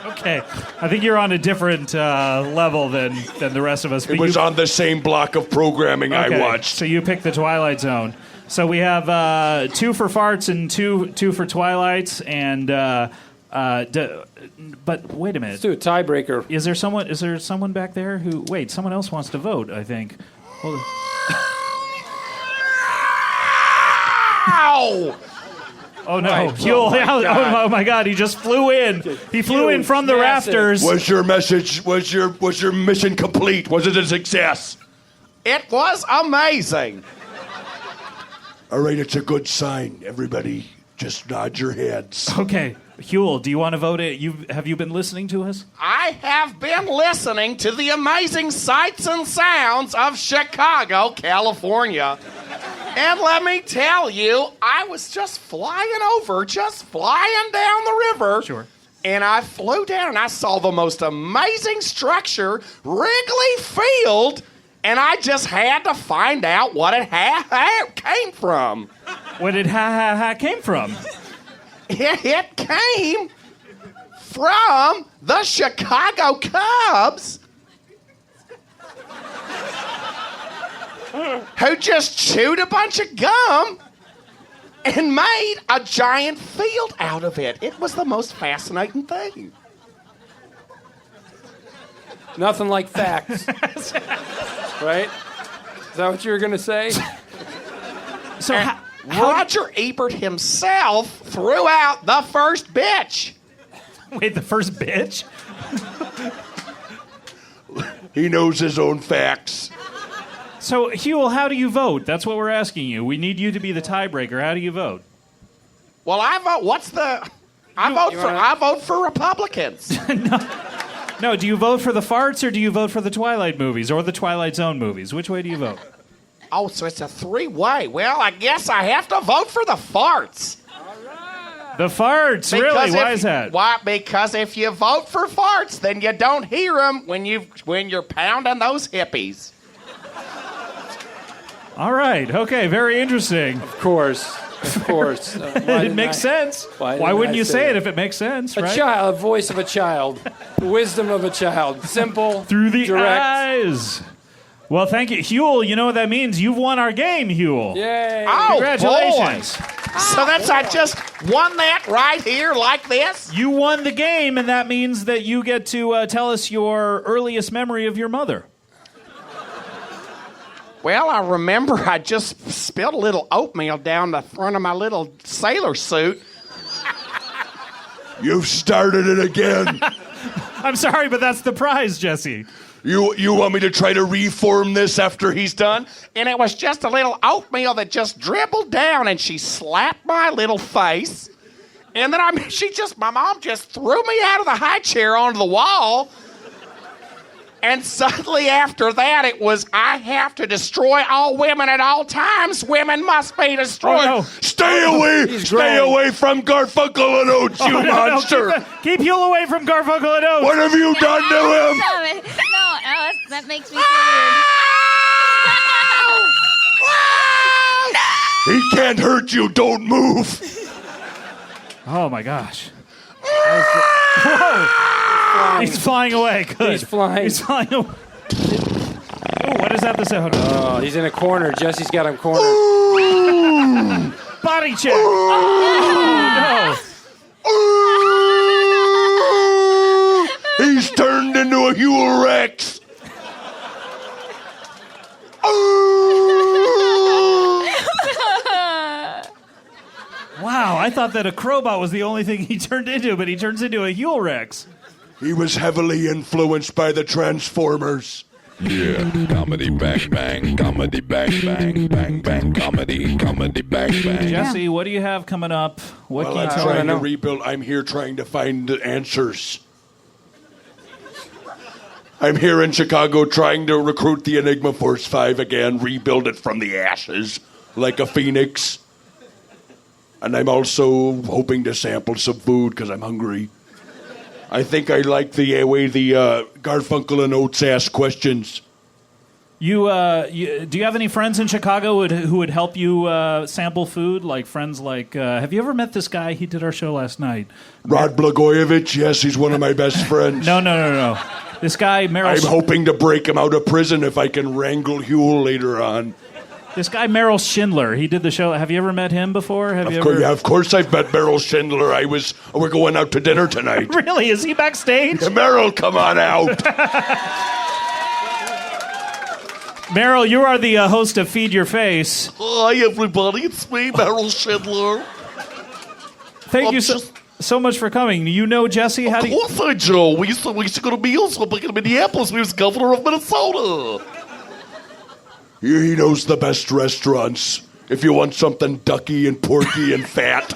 Okay. I think you're on a different level than the rest of us. It was on the same block of programming I watched. So you picked the Twilight Zone. So we have 2 for farts and two for Twilights, and but wait a minute. let's do a tiebreaker. Is there someone back there who? Wait, someone else wants to vote. I think. Hold on. Ow! Oh no! Right. Oh my God! He just flew in. He flew in from the rafters. Was your message? Was your mission complete? Was it a success? It was amazing. All right, it's a good sign. Everybody, just nod your heads. Okay, Huell, do you want to vote? Have you been listening to us? I have been listening to the amazing sights and sounds of Chicago, California. And let me tell you, I was just flying down the river. Sure. And I flew down and I saw the most amazing structure, Wrigley Field, and I just had to find out what it came from. What it came from? It came from the Chicago Cubs, who just chewed a bunch of gum and made a giant field out of it. It was the most fascinating thing. Nothing like facts. Right? Is that what you were going to say? So Roger Ebert himself threw out the first bitch. Wait, the first bitch? He knows his own facts. So, Huell, how do you vote? That's what we're asking you. We need you to be the tiebreaker. How do you vote? Well, I vote. I vote for Republicans. No, do you vote for the farts or do you vote for the Twilight movies or the Twilight Zone movies? Which way do you vote? Oh, so it's a three-way. Well, I guess I have to vote for the farts. The farts, really? Why is that? Why? Because if you vote for farts, then you don't hear them when you're pounding those hippies. All right. Okay. Very interesting. Of course. It makes sense. Why wouldn't you say it if it makes sense, right? A voice of a child. The wisdom of a child. Simple. Through the direct. eyes. Well, thank you. Huell, you know what that means? You've won our game, Huell. Yay. Oh, congratulations. Boy. So I just won that right here like this? You won the game, and that means that you get to tell us your earliest memory of your mother. Well, I remember I just spilled a little oatmeal down the front of my little sailor suit. You've started it again. I'm sorry, but that's the prize, Jesse. You want me to try to reform this after he's done? And it was just a little oatmeal that just dribbled down, and she slapped my little face. And then my mom just threw me out of the high chair onto the wall. And suddenly after that, it was, I have to destroy all women at all times. Women must be destroyed. Oh, no. Stay away from Garfunkel and Oates, you monster. No, keep Huell away from Garfunkel and Oates. What have you done to him? No, that makes me feel He can't hurt you. Don't move. Oh, my gosh. Whoa. He's flying away. Good. He's flying away. Oh, what is that? Oh, he's in a corner. Jesse's got him cornered. Body check. Oh, no. He's turned into a Huell Rex. Wow, I thought that a crowbot was the only thing he turned into, but he turns into a Huell Rex. He was heavily influenced by the Transformers. Yeah, comedy bang bang, comedy bang bang, bang bang, comedy bang bang. Jesse, what do you have coming up? What Well, can you I'm tell trying me? to rebuild. I'm here trying to find the answers. I'm here in Chicago trying to recruit the Enigma Force 5 again, rebuild it from the ashes like a phoenix. And I'm also hoping to sample some food because I'm hungry. I think I like the way the Garfunkel and Oates ask questions. Do you have any friends in Chicago who would help you sample food? Like friends like, have you ever met this guy? He did our show last night. Rod Blagojevich, yes, he's one of my best friends. No. This guy, Meryl... I'm hoping to break him out of prison if I can wrangle Huell later on. This guy, Meryl Schindler, he did the show. Have you ever met him before? Yeah, of course I've met Meryl Schindler. We're going out to dinner tonight. Really? Is he backstage? Yeah, Meryl, come on out. Meryl, you are the host of Feed Your Face. Hi, everybody. It's me, Meryl Schindler. Thank you so much for coming. You know Jesse? Of course I do. We used to go to meals in Minneapolis. We was governor of Minnesota. He knows the best restaurants. If you want something ducky and porky and fat.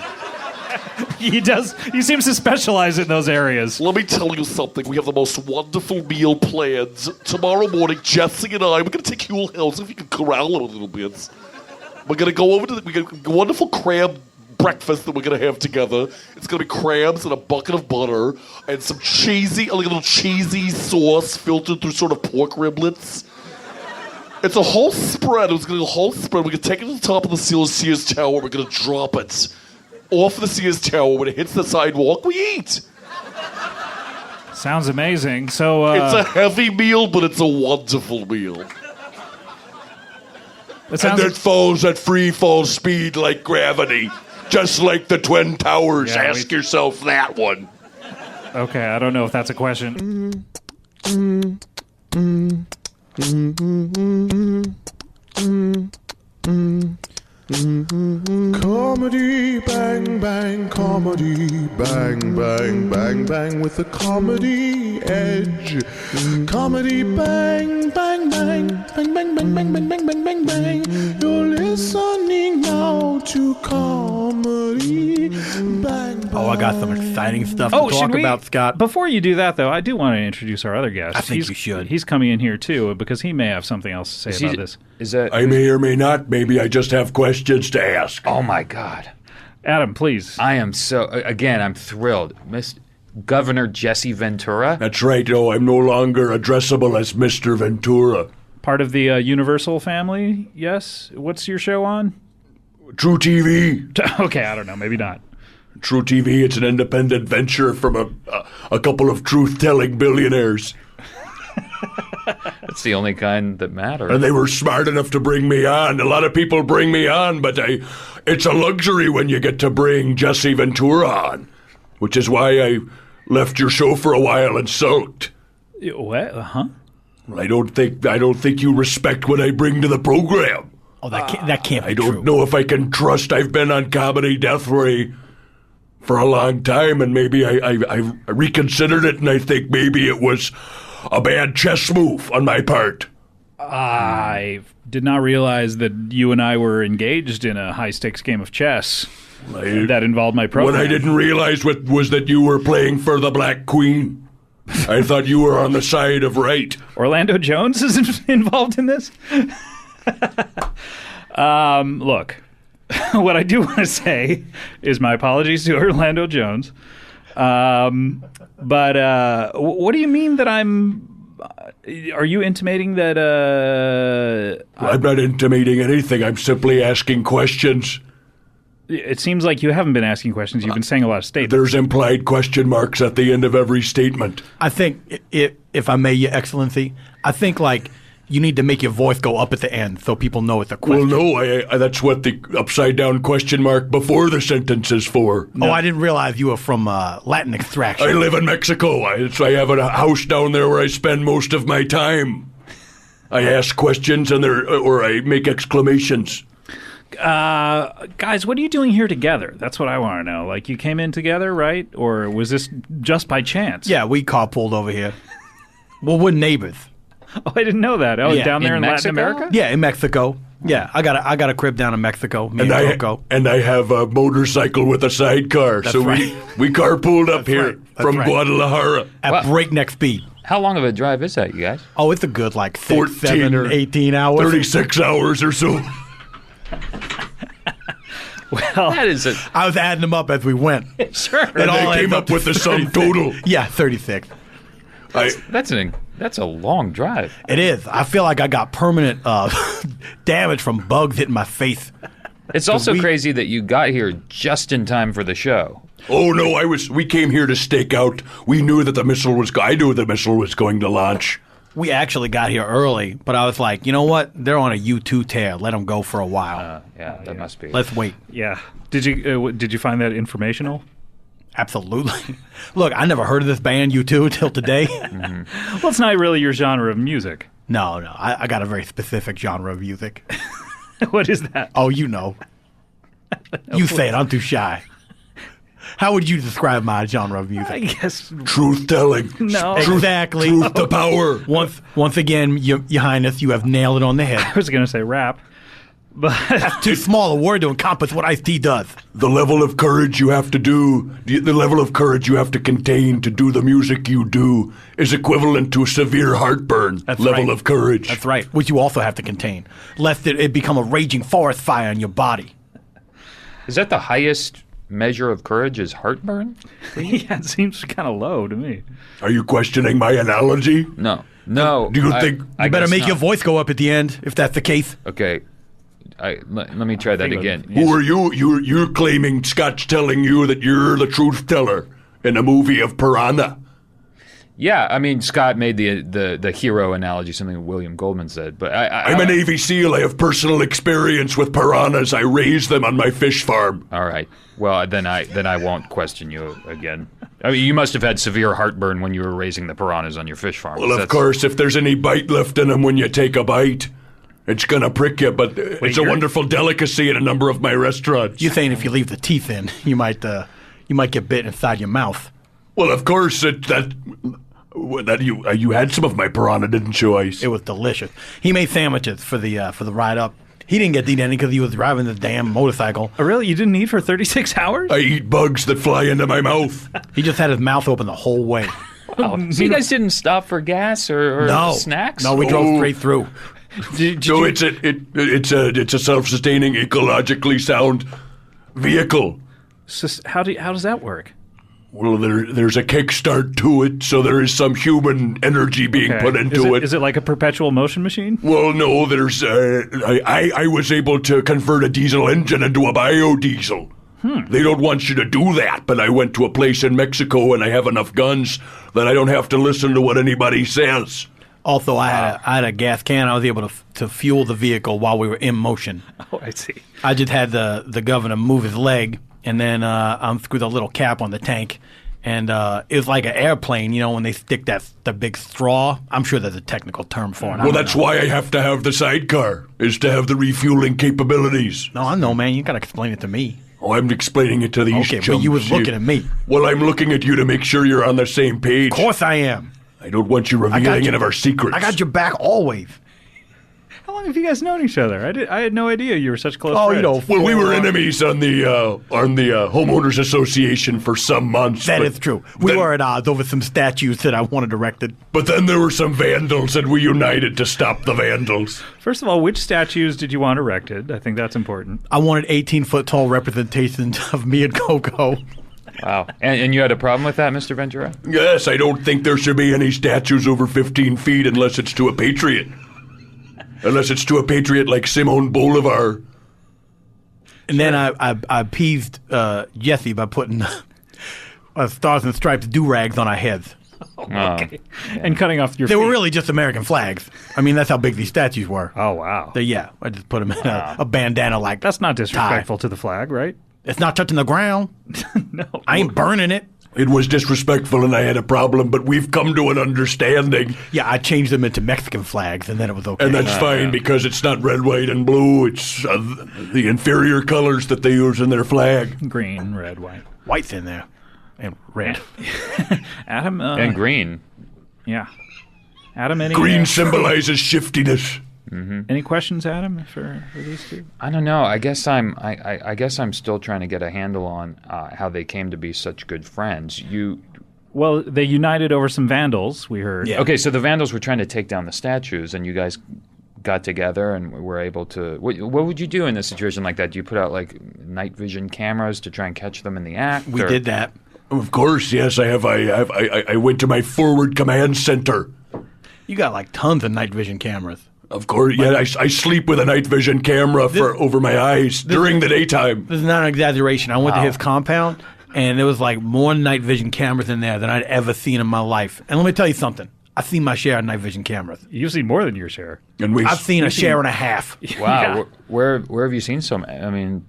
He does. He seems to specialize in those areas. Let me tell you something. We have the most wonderful meal plans. Tomorrow morning, Jesse and I, we're going to take Huell Howser if you can corral him a little bit. We're gonna go over to we got a wonderful crab breakfast that we're gonna have together. It's gonna be crabs and a bucket of butter and some cheesy, a little cheesy sauce filtered through sort of pork riblets. It's a whole spread. It's gonna be a whole spread. We're gonna take it to the top of the Sears Tower. We're gonna drop it off the Sears Tower. When it hits the sidewalk, we eat. Sounds amazing. So it's a heavy meal, but it's a wonderful meal. And it falls at free fall speed like gravity, just like the Twin Towers. Yeah, Ask yourself that one. Okay, I don't know if that's a question. Comedy, bang, bang, comedy, bang, bang, bang, bang, with a comedy edge. Comedy, bang, bang, bang, bang, bang, bang, bang, bang, bang, bang, bang, bang. You're listening now to comedy, bang, bang. Oh, I got some exciting stuff to talk about, Scott. Before you do that, though, I do want to introduce our other guest. I think you should. He's coming in here, too, because he may have something else to say about this. I may or may not. Maybe I just have questions to ask. Oh, my God. Adam, please. I am I'm thrilled. Governor Jesse Ventura. That's right. No, I'm no longer addressable as Mr. Ventura. Part of the Universal family, yes? What's your show on? True TV. Okay, I don't know. Maybe not. True TV, it's an independent venture from a couple of truth-telling billionaires. That's the only kind that matters. And they were smart enough to bring me on. A lot of people bring me on, but it's a luxury when you get to bring Jesse Ventura on, which is why I left your show for a while and sulked. What? Huh? I don't think you respect what I bring to the program. Oh, that can't be I don't true. know if I can trust. I've been on Comedy Death Ray for a long time, and maybe I reconsidered it, and I think maybe it was a bad chess move on my part. I did not realize that you and I were engaged in a high-stakes game of chess that involved my program. What I didn't realize was that you were playing for the Black Queen. I thought you were on the side of right. Orlando Jones is involved in this? Look, what I do want to say is my apologies to Orlando Jones. But what do you mean that are you intimating that I'm not intimating anything. I'm simply asking questions. It seems like you haven't been asking questions. You've been saying a lot of statements. There's implied question marks at the end of every statement. I think, if I may, Your Excellency, I think, you need to make your voice go up at the end so people know it's a question. Well, no, that's what the upside-down question mark before the sentence is for. No. Oh, I didn't realize you were from Latin extraction. I live in Mexico. I have a house down there where I spend most of my time. I ask questions or I make exclamations. Guys, what are you doing here together? That's what I want to know. You came in together, right? Or was this just by chance? Yeah, we carpooled over here. Well, we're neighbors. Oh, I didn't know that. Oh, yeah. Down there in Latin America? Yeah, in Mexico. Yeah, I got a crib down in Mexico. And I have a motorcycle with a sidecar. That's so right. we carpooled up here from Guadalajara. At breakneck speed. How long of a drive is that, you guys? Oh, it's a good 7 or 18 hours. 36 hours or so. Well, I was adding them up as we went. Sure. And they came up with the sum total. Yeah, 36. That's a long drive. It is. I feel like I got permanent damage from bugs hitting my face. It's also crazy that you got here just in time for the show. Oh no, we came here to stake out. We knew that I knew the missile was going to launch. We actually got here early, but I was like, you know what? They're on a U2 tear. Let them go for a while. That must be. Let's wait. Yeah. Did you find that informational? Absolutely. Look, I never heard of this band U2 until today. Mm-hmm. Well, it's not really your genre of music. No. I got a very specific genre of music. What is that? Oh, you know. You say it. I'm too shy. How would you describe my genre of music? I guess truth-telling. No. Exactly. Truth to power. Once again, Your Highness, you have nailed it on the head. I was going to say rap. But that's too small a word to encompass what Ice-T does. The level of courage you have to the level of courage you have to contain to do the music you do is equivalent to severe heartburn. That's level right. of courage. That's right, which you also have to contain, lest it become a raging forest fire in your body. Is that the highest measure of courage is heartburn? Yeah, it seems kind of low to me. Are you questioning my analogy? No. Do you think... You better make your voice go up at the end, if that's the case. Okay. Let me try that again. Who are you? You're claiming Scott's telling you that you're the truth teller in a movie of Piranha. Yeah, I mean, Scott made the hero analogy, something William Goldman said. But I'm a Navy SEAL. I have personal experience with piranhas. I raise them on my fish farm. All right. Well, then I won't question you again. I mean, you must have had severe heartburn when you were raising the piranhas on your fish farm. Well, of course, if there's any bite left in them when you take a bite, it's gonna prick you. But it's a wonderful delicacy in a number of my restaurants. You're saying if you leave the teeth in, you might get bit inside your mouth. Well, of course, that you had some of my piranha, didn't you, Ice? It was delicious. He made sandwiches for the ride up. He didn't get to eat any because he was driving the damn motorcycle. Oh, really? You didn't eat for 36 hours? I eat bugs that fly into my mouth. He just had his mouth open the whole way. Wow. So you guys didn't stop for gas or snacks? No, we drove straight through. It's a self-sustaining, ecologically sound vehicle. So how does that work? Well, there's a kickstart to it, so there is some human energy being put into it. Is it like a perpetual motion machine? Well, no, there's I was able to convert a diesel engine into a biodiesel. They don't want you to do that, but I went to a place in Mexico and I have enough guns that I don't have to listen to what anybody says. Also, I had a gas can. I was able to fuel the vehicle while we were in motion. Oh, I see. I just had the governor move his leg, and then unscrew the little cap on the tank. And it was like an airplane, when they stick the big straw. I'm sure there's a technical term for it. Well, that's why I have to have the sidecar, is to have the refueling capabilities. No, I know, man. You got to explain it to me. Oh, I'm explaining it to these Okay, chumps but you was looking at me. Well, I'm looking at you to make sure you're on the same page. Of course I am. I don't want you revealing any of our secrets. I got your back always. How long have you guys known each other? I had no idea you were such close friends. Well, we were enemies on the homeowners association for some months. That is true. We were at odds over some statues that I wanted erected. But then there were some vandals, and we united to stop the vandals. First of all, which statues did you want erected? I think that's important. I wanted 18-foot-tall representations of me and Coco. Wow. And you had a problem with that, Mr. Ventura? Yes, I don't think there should be any statues over 15 feet unless it's to a patriot. Unless it's to a patriot like Simon Bolivar. And then I appeased Jesse by putting Stars and Stripes do-rags on our heads. Okay. And cutting off your They feet. were really just American flags. I mean, that's how big these statues were. Oh, wow. Yeah, I just put them in a bandana like That's not disrespectful to the flag, right? It's not touching the ground. No. I ain't burning it. It was disrespectful and I had a problem, but we've come to an understanding. Yeah, I changed them into Mexican flags, and then it was okay. And that's fine because it's not red, white, and blue. It's the inferior colors that they use in their flag. Green, red, white. White's in there. And red. Adam? And green. Yeah. Adam, any... Green symbolizes shiftiness. Mm-hmm. Any questions, Adam, for these two? I don't know. I guess I'm still trying to get a handle on how they came to be such good friends. Well, they united over some vandals, we heard. Yeah. Okay, so the vandals were trying to take down the statues, and you guys got together and were able to... What would you do in a situation like that? Do you put out, like, night vision cameras to try and catch them in the act? We did that. Of course, yes. I went to my forward command center. You got, like, tons of night vision cameras. Of course, yeah. I sleep with a night vision camera over my eyes during the daytime. This is not an exaggeration. I went to his compound, and there was like more night vision cameras in there than I'd ever seen in my life. And let me tell you something. I've seen my share of night vision cameras. You've seen more than your share. And I've seen a share and a half. Wow. Yeah. Where have you seen some? I mean...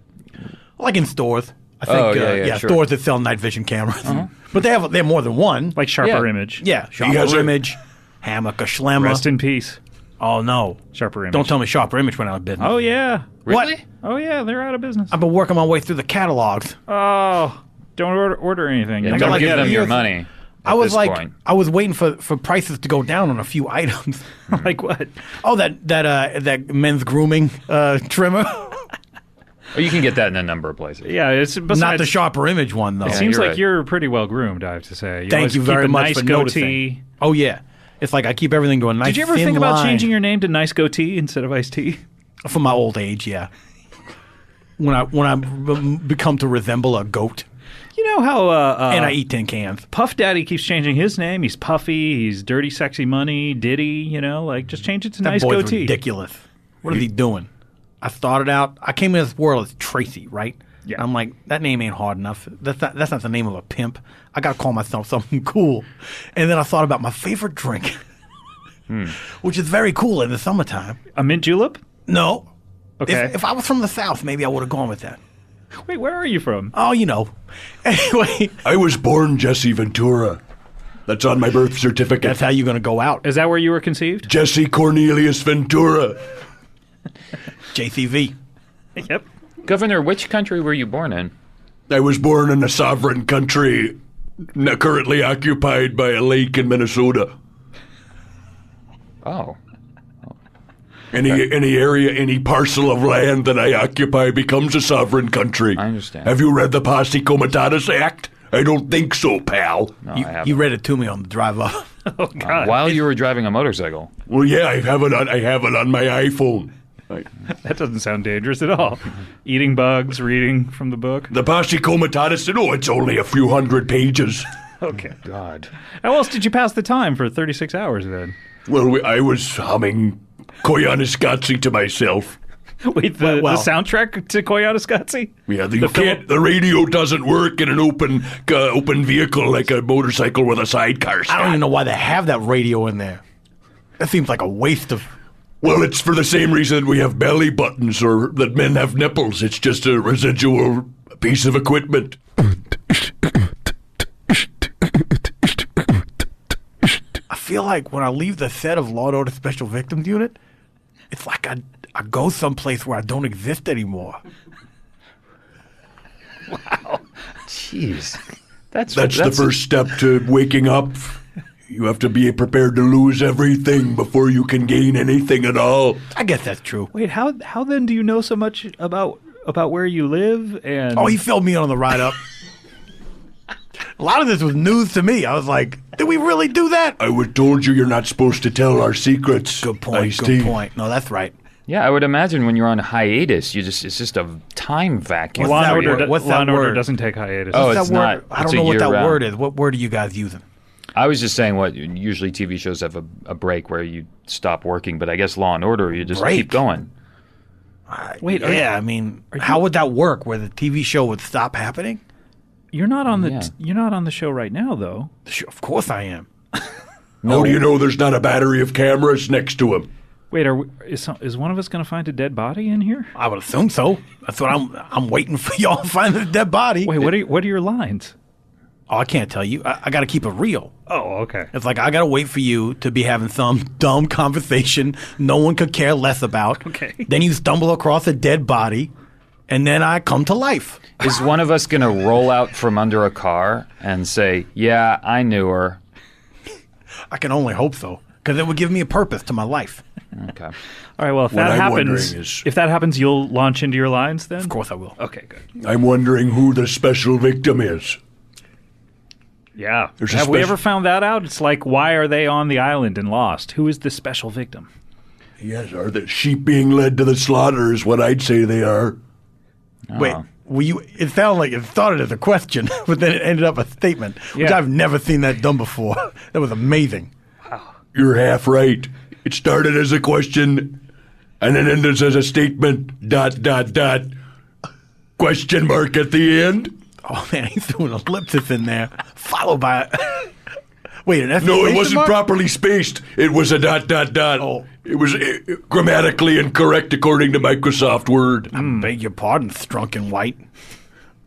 Like in stores. I think, sure. Stores that sell night vision cameras. Uh-huh. But they have more than one. Like Sharper Image. Yeah, Sharper Image, Hammock, Schlemmer. Rest in peace. Oh, no. Sharper Image. Don't tell me Sharper Image went out of business. Oh, yeah. Really? What? Oh, yeah, they're out of business. I've been working my way through the catalogs. Oh, don't order anything. Yeah, don't give them your money. I was this like, point. I was waiting for prices to go down on a few items. Like what? Oh, that men's grooming trimmer. Or you can get that in a number of places. Yeah, it's Not the sharper image one though. It seems like you're pretty well groomed, I have to say. Thank always you keep very a much nice for goatee. noticing. Oh yeah, it's like I keep everything to a nice. Did you ever thin think about line. changing your name to Nice Goatee instead of Iced Tea? For my old age, yeah. When I become to resemble a goat. You know how and I eat tin cans. Puff Daddy keeps changing his name. He's Puffy. He's Dirty Sexy Money. Diddy. You know, like just change it to That Nice boy's Goatee. ridiculous. What is he doing? I started out. I came into this world as Tracy, right? Yeah. I'm like, that name ain't hard enough. That's not the name of a pimp. I got to call myself something cool. And then I thought about my favorite drink, which is very cool in the summertime. A mint julep? No. Okay. If I was from the South, maybe I would have gone with that. Wait, where are you from? Oh, you know. Anyway. I was born Jesse Ventura. That's on my birth certificate. That's how you're going to go out. Is that where you were conceived? Jesse Cornelius Ventura. JCV. Yep. Governor, which country were you born in? I was born in a sovereign country currently occupied by a lake in Minnesota. Oh. Any area, any parcel of land that I occupy becomes a sovereign country. I understand. Have you read the Posse Comitatus Act? I don't think so, pal. No, I haven't. You read it to me on the drive up. Oh, God. While you were driving a motorcycle. Well, yeah, I have it on my iPhone. That doesn't sound dangerous at all. Eating bugs, reading from the book. The Posse Comitatus said, oh, it's only a few hundred pages. Okay. God. How else did you pass the time for 36 hours then? Well, I was humming Koyaanisqatsi to myself. Wait, the soundtrack to Koyaanisqatsi? Yeah, the radio doesn't work in an open vehicle like a motorcycle with a sidecar. I don't even know why they have that radio in there. That seems like a waste of... Well, it's for the same reason we have belly buttons or that men have nipples. It's just a residual piece of equipment. I feel like when I leave the set of Law & Order Special Victims Unit, it's like I go someplace where I don't exist anymore. Wow. Jeez. That's the first step to waking up. You have to be prepared to lose everything before you can gain anything at all. I guess that's true. Wait, how then do you know so much about where you live? And Oh, he filled me in on the ride up. A lot of this was news to me. I was like, did we really do that? I was told you're not supposed to tell our secrets. Good point, Ice-T. good point. No, that's right. Yeah, I would imagine when you're on hiatus, it's just a time vacuum. Law and word? Order doesn't take hiatus. Oh, What's it's that word? not. I It's don't know a what that year-round. word is. What word are you guys using? I was just saying usually TV shows have a break where you stop working, but I guess Law and Order, you just keep going. Wait, yeah, I mean, how would that work where the TV show would stop happening? You're not on the show right now, though. Of course I am. How do you know there's not a battery of cameras next to him? Wait, is one of us going to find a dead body in here? I would assume so. That's what I'm waiting for y'all to find the dead body. Wait, what are your lines? Oh, I can't tell you. I got to keep it real. Oh, okay. It's like I got to wait for you to be having some dumb conversation no one could care less about. Okay. Then you stumble across a dead body, and then I come to life. Is one of us going to roll out from under a car and say, yeah, I knew her? I can only hope so, because it would give me a purpose to my life. Okay. All right, well, if What that I'm happens, wondering is- if that happens, you'll launch into your lines then? Of course I will. Okay, good. I'm wondering who the special victim is. Yeah. There's a Have we special- ever found that out? It's like, why are they on the island and lost? Who is the special victim? Yes, are the sheep being led to the slaughter is what I'd say they are. Wait, it sounded like it started as a question, but then it ended up a statement, which Yeah. I've never seen that done before. That was amazing. You're half right. It started as a question, and then ended as a statement, ... question mark at the end. Oh, man, he's doing ellipsis in there, followed by... Wait, an No, exclamation it wasn't mark? properly spaced. It was a ... Oh. It was grammatically incorrect according to Microsoft Word. I beg your pardon, Strunk and White.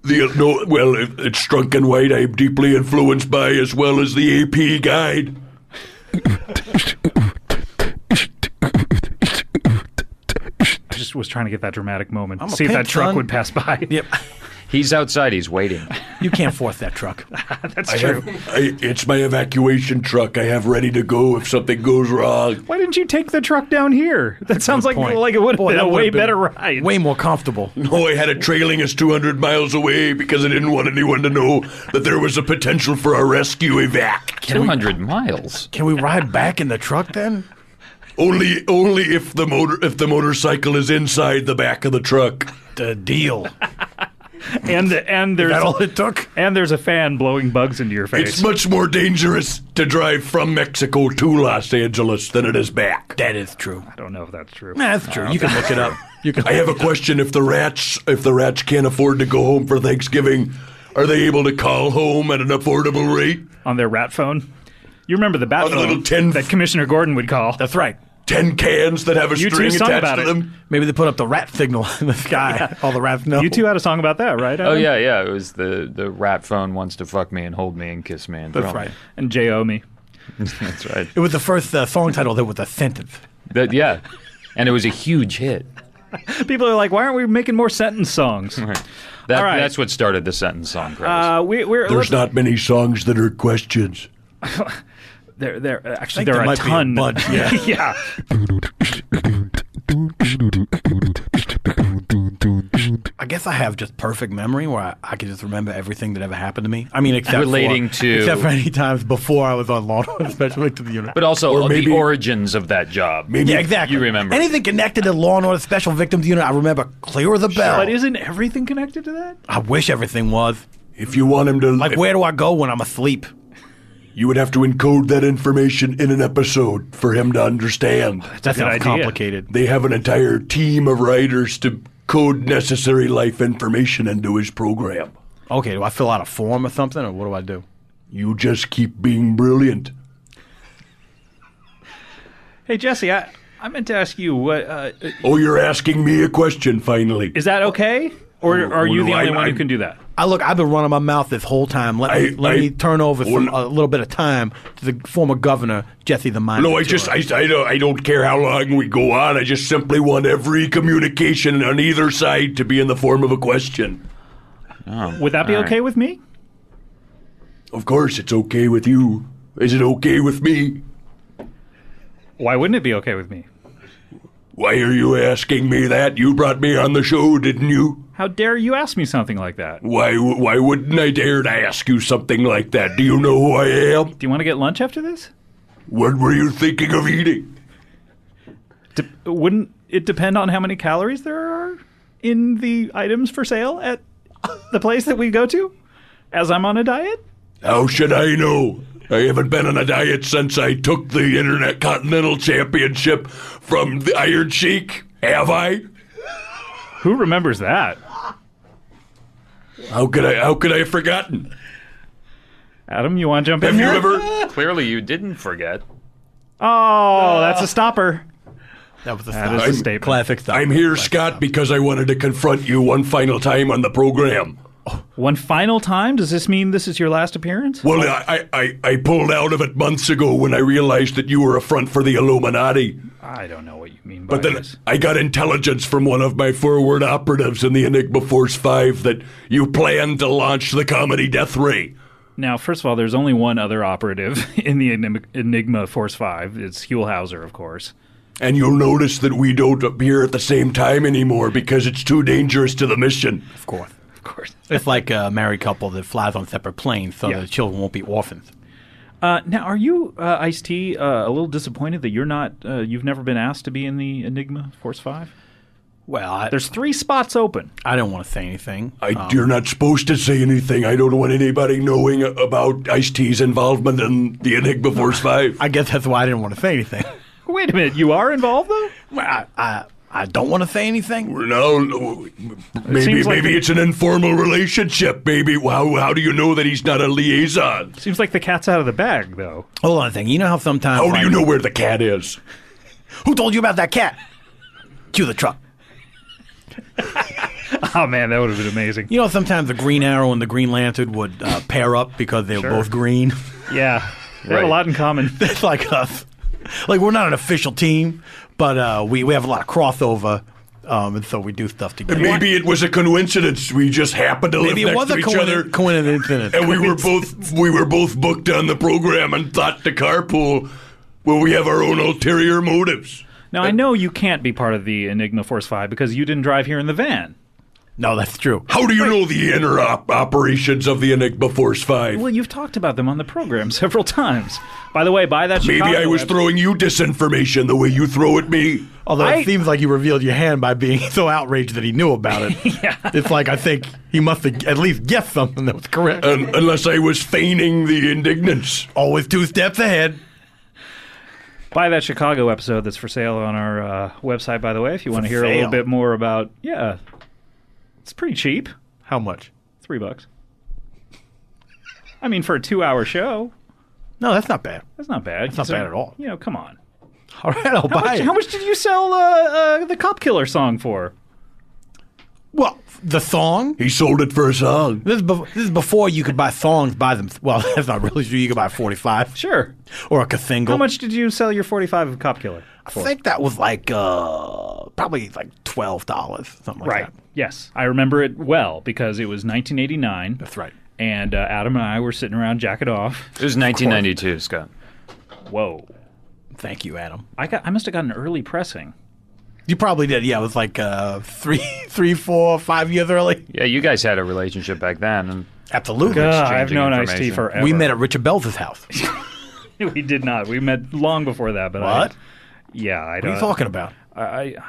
It's Strunk and White I'm deeply influenced by, as well as the AP guide. I just was trying to get that dramatic moment. I'm a See if pimp, that truck son. would pass by. Yep. He's outside. He's waiting. You can't force that truck. That's true. It's my evacuation truck. I have ready to go if something goes wrong. Why didn't you take the truck down here? That sounds like it would have been a way better ride. Way more comfortable. No, I had it trailing us 200 miles away because I didn't want anyone to know that there was a potential for a rescue evac. 200 miles. Can we ride back in the truck then? Only if the motorcycle is inside the back of the truck. The deal. And there's that all it took? And there's a fan blowing bugs into your face. It's much more dangerous to drive from Mexico to Los Angeles than it is back. That is true. I don't know if that's true. Nah, that's true. You can look it up. I have a question. If the rats can't afford to go home for Thanksgiving, are they able to call home at an affordable rate? On their rat phone? You remember the bat phone that Commissioner Gordon would call. That's right. 10 cans that have a string attached to them. Maybe they put up the rat signal in the sky. Yeah. All the rats know. You two had a song about that, right, Adam? Oh, yeah. It was the rat phone wants to fuck me and hold me and kiss me and throw That's right. me. And J.O. me. That's right. It was the first song title that was a sentence. Yeah. And it was a huge hit. People are like, why aren't we making more sentence songs? Right. All right. That's what started the sentence song craze. There's not many songs that are questions. There are a ton. Yeah. I guess I have just perfect memory where I can just remember everything that ever happened to me. I mean, except for any times before I was on Law & Order Special Victims Unit. But also the origins of that job. Yeah, exactly. You remember. Anything connected to Law & Order Special Victims Unit, I remember clear as a bell. But isn't everything connected to that? I wish everything was. If you want him to... Like, where do I go when I'm asleep? You would have to encode that information in an episode for him to understand. That sounds complicated. They have an entire team of writers to code necessary life information into his program. Okay, do I fill out a form or something, or what do I do? You just keep being brilliant. Hey, Jesse, I meant to ask you what... you're asking me a question, finally. Is that okay? Or are you the only one who can do that? I've been running my mouth this whole time. Let me turn over a little bit of time to the former governor, Jesse the Mind. No, I don't care how long we go on. I just simply want every communication on either side to be in the form of a question. Would that be okay with me? Of course it's okay with you. Is it okay with me? Why wouldn't it be okay with me? Why are you asking me that? You brought me on the show, didn't you? How dare you ask me something like that? Why wouldn't I dare to ask you something like that? Do you know who I am? Do you want to get lunch after this? What were you thinking of eating? Wouldn't it depend on how many calories there are in the items for sale at the place that we go to? As I'm on a diet? How should I know? I haven't been on a diet since I took the Internet Continental Championship from the Iron Sheik. Have I? Who remembers that? How could I have forgotten? Adam, you want to jump in here? Have you ever? Clearly you didn't forget. Oh, that's a stopper. That was a statement. Classic stopper. I'm here, Scott, because I wanted to confront you one final time on the program. One final time? Does this mean this is your last appearance? Well, I pulled out of it months ago when I realized that you were a front for the Illuminati. I don't know what you mean by But then this. I got intelligence from one of my forward operatives in the Enigma Force 5 that you planned to launch the comedy death ray. Now, first of all, there's only one other operative in the Enigma Force 5. It's Huell Howser, of course. And you'll notice that we don't appear at the same time anymore because it's too dangerous to the mission. Of course. It's like a married couple that flies on separate planes so the children won't be orphans. Now, are you, Ice-T, a little disappointed that you're not, you've never been asked to be in the Enigma Force 5? Well, there's 3 spots open. I don't want to say anything. You're not supposed to say anything. I don't want anybody knowing about Ice-T's involvement in the Enigma Force 5. I guess that's why I didn't want to say anything. Wait a minute, you are involved, though? Well, I don't want to say anything. No, maybe it's an informal relationship. Maybe how do you know that he's not a liaison? Seems like the cat's out of the bag, though. Hold on a thing. You know how sometimes... How do you know where the cat is? Who told you about that cat? Cue the truck. Oh, man, that would have been amazing. You know, sometimes the Green Arrow and the Green Lantern would pair up because they were both green. Yeah, they have a lot in common. It's like us. Like, we're not an official team, but we have a lot of crossover and so we do stuff together. And maybe it was a coincidence. We just happened to live next to each other. Coincidence. And we were both booked on the program and thought to carpool. Well, we have our own ulterior motives. Now, I know you can't be part of the Enigma Force 5 because you didn't drive here in the van. No, that's true. How do you know the inner operations of the Enigma Force 5? Well, you've talked about them on the program several times. By the way, buy that Chicago. Maybe I was throwing you disinformation the way you throw at me. Although it seems like you revealed your hand by being so outraged that he knew about it. Yeah. It's like I think he must have at least guessed something that was correct. Unless I was feigning the indignance. Always 2 steps ahead. Buy that Chicago episode that's for sale on our website, by the way, if you want to hear a little bit more about... Yeah. It's pretty cheap. How much? $3. I mean, for a 2-hour show. No, that's not bad. That's not bad. That's not bad at all. You know, come on. All right, I'll buy it. How much did you sell the Cop Killer song for? Well, the song? He sold it for a song. This is before you could buy songs by them. Well, that's not really true. You could buy 45. Sure. Or a single. How much did you sell your 45 of Cop Killer for? I think that was like probably like $12, something like right. that. Yes. I remember it well because it was 1989. That's right. And Adam and I were sitting around jacking off. It was 1992, Scott. Whoa. Thank you, Adam. I must have got an early pressing. You probably did. Yeah, it was like 3, 4, 5 years early. Yeah, you guys had a relationship back then. And absolutely. I've known Ice-T forever. We met at Richard Belz's house. We did not. We met long before that. But what? I don't. What are you talking about?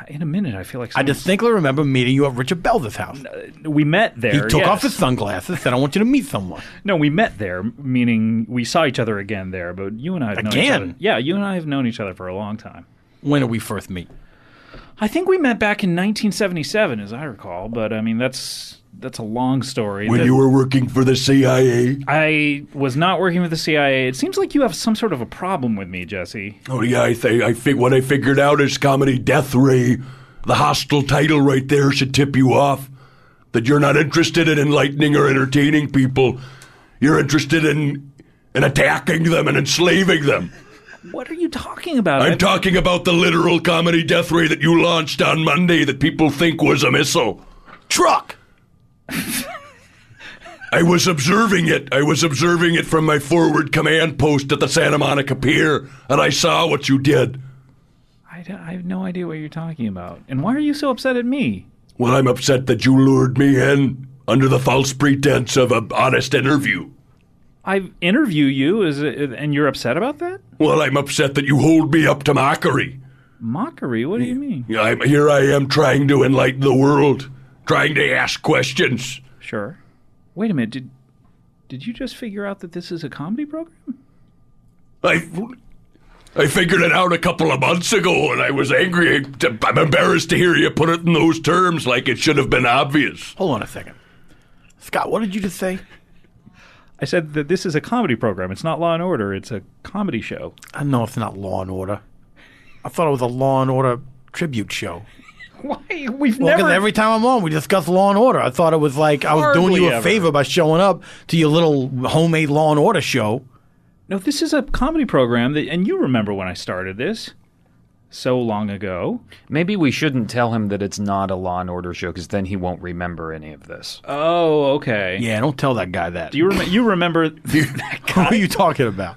In a minute, I feel like I distinctly remember meeting you at Richard Belz's house. We met there. He took yes. off his sunglasses, said, I want you to meet someone. No, we met there, meaning we saw each other again there, but you and I have known each other. Yeah, you and I have known each other for a long time. When did we first meet? I think we met back in 1977, as I recall, but I mean, that's a long story. When you were working for the CIA? I was not working with the CIA. It seems like you have some sort of a problem with me, Jesse. Oh, yeah, what I figured out is Comedy Death Ray. The hostile title right there should tip you off. That you're not interested in enlightening or entertaining people. You're interested in attacking them and enslaving them. What are you talking about? I'm talking about the literal Comedy Death Ray that you launched on Monday that people think was a missile. Truck! I was observing it from my forward command post at the Santa Monica Pier, and I saw what you did. I have no idea what you're talking about. And why are you so upset at me? Well, I'm upset that you lured me in under the false pretense of an honest interview. I interview you, and you're upset about that? Well, I'm upset that you hold me up to mockery. Mockery? What do you mean? Here I am trying to enlighten the world, trying to ask questions. Sure. Wait a minute. Did you just figure out that this is a comedy program? I figured it out a couple of months ago, and I was angry. I'm embarrassed to hear you put it in those terms like it should have been obvious. Hold on a second. Scott, what did you just say? I said that this is a comedy program. It's not Law & Order. It's a comedy show. I know it's not Law & Order. I thought it was a Law & Order tribute show. Why? We've never... never... Because every time I'm on, we discuss Law & Order. I thought it was like I was doing you a favor by showing up to your little homemade Law & Order show. No, this is a comedy program, and you remember when I started this. So long ago. Maybe we shouldn't tell him that it's not a Law & Order show, because then he won't remember any of this. Oh, okay. Yeah, don't tell that guy that. Do you remember that guy? What are you talking about?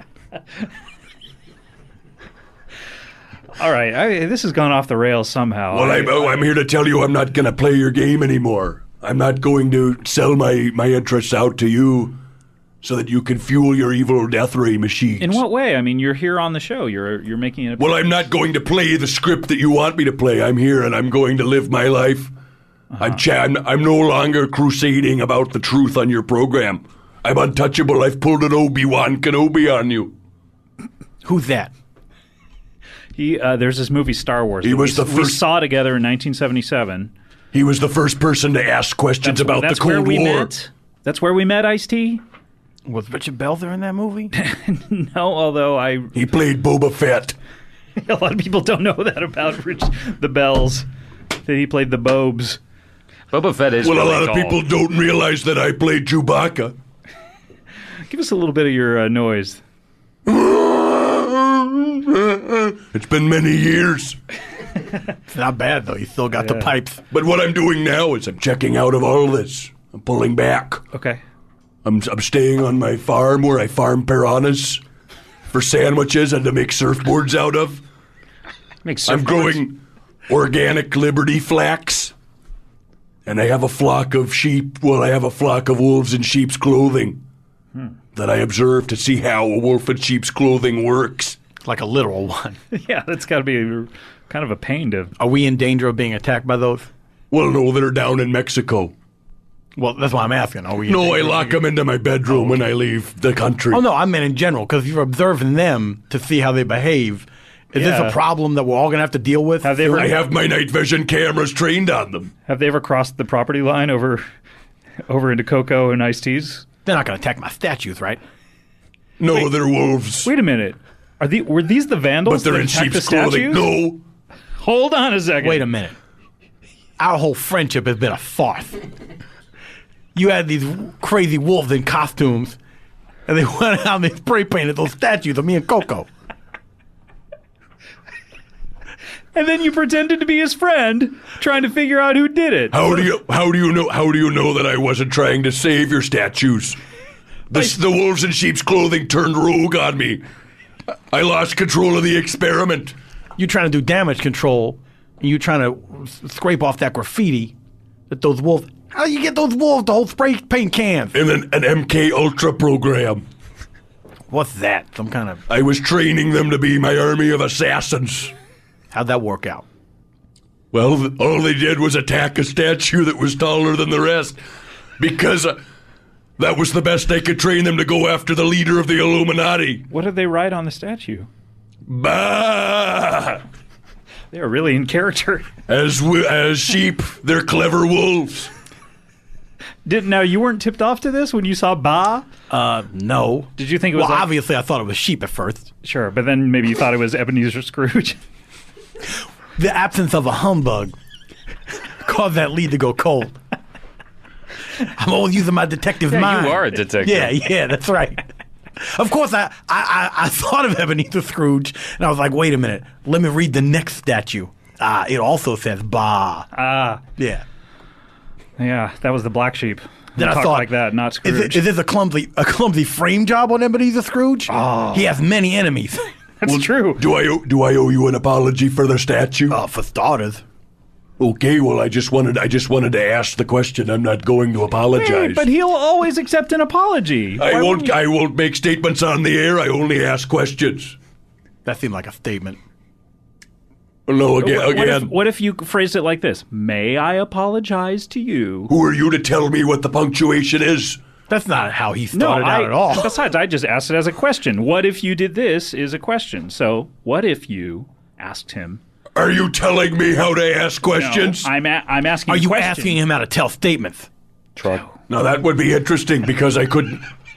All right, this has gone off the rails somehow. Well, I'm here to tell you I'm not going to play your game anymore. I'm not going to sell my interests out to you so that you can fuel your evil death ray machines. In what way? I mean, you're here on the show. You're making it. Well, I'm not going to play the script that you want me to play. I'm here and I'm going to live my life. I'm no longer crusading about the truth on your program. I'm untouchable. I've pulled an Obi-Wan Kenobi on you. Who's that? There's this movie Star Wars. He was the first. We saw together in 1977. He was the first person to ask questions about the Cold War. Met? That's where we met, Ice-T? Was Richard Belzer in that movie? No, although He played Boba Fett. A lot of people don't know that about the Bells, that he played the Bobes. Boba Fett is Well, really a lot of tall. people don't realize that I played Chewbacca. Give us a little bit of your noise. It's been many years. It's not bad, though. You still got the pipes. But what I'm doing now is I'm checking out of all this. I'm pulling back. Okay. I'm staying on my farm where I farm piranhas for sandwiches and to make surfboards out of. I'm growing organic Liberty flax. And I have a flock of sheep. Well, I have a flock of wolves in sheep's clothing that I observe to see how a wolf in sheep's clothing works. Like a literal one. Yeah, that's got to be kind of a pain to... Are we in danger of being attacked by those? Well, no, they're down in Mexico. Well, that's why I'm asking. Are we? No, I lock them into my bedroom when I leave the country. Oh, no, I meant in general, because you're observing them to see how they behave. Is this a problem that we're all going to have to deal with? I have my night vision cameras trained on them. Have they ever crossed the property line over into cocoa and iced teas? They're not going to attack my statues, right? No, they're wolves. Wait a minute. Were these the vandals But they're that in attacked the sheep's clothing. statues? No. Hold on a second. Wait a minute. Our whole friendship has been a farce. You had these crazy wolves in costumes, and they went out and they spray painted those statues of me and Coco. And then you pretended to be his friend, trying to figure out who did it. How do you know that I wasn't trying to save your statues? The wolves in sheep's clothing turned rogue on me. I lost control of the experiment. You're trying to do damage control, and you're trying to scrape off that graffiti that those wolves... How do you get those wolves to hold spray paint cans? In an MK Ultra program. What's that? Some kind of... I was training them to be my army of assassins. How'd that work out? Well, all they did was attack a statue that was taller than the rest. Because that was the best I could train them to go after the leader of the Illuminati. What did they write on the statue? Bah! They are really in character. As sheep, they're clever wolves. Now, you weren't tipped off to this when you saw Ba? No. Did you think it was Well, obviously I thought it was sheep at first. Sure, but then maybe you thought it was Ebenezer Scrooge. The absence of a humbug caused that lead to go cold. I'm always using my detective mind. You are a detective. Yeah, that's right. Of course, I thought of Ebenezer Scrooge, and I was like, wait a minute. Let me read the next statue. It also says Ba. Yeah. Yeah, that was the black sheep. Then I Talk thought, like that, not Scrooge. Is this a clumsy frame job on Ebenezer Scrooge? Oh. He has many enemies. That's true. Do I owe you an apology for the statue? For starters. Okay, well, I just wanted to ask the question. I'm not going to apologize. Hey, but he'll always accept an apology. I won't make statements on the air. I only ask questions. That seemed like a statement. No, again. What if you phrased it like this? May I apologize to you? Who are you to tell me what the punctuation is? That's not how he started out at all. Besides, I just asked it as a question. What if you did this is a question. So, what if you asked him... Are you telling me how to ask questions? No, I'm asking Are you questions. asking him how to tell statements? Now, that would be interesting because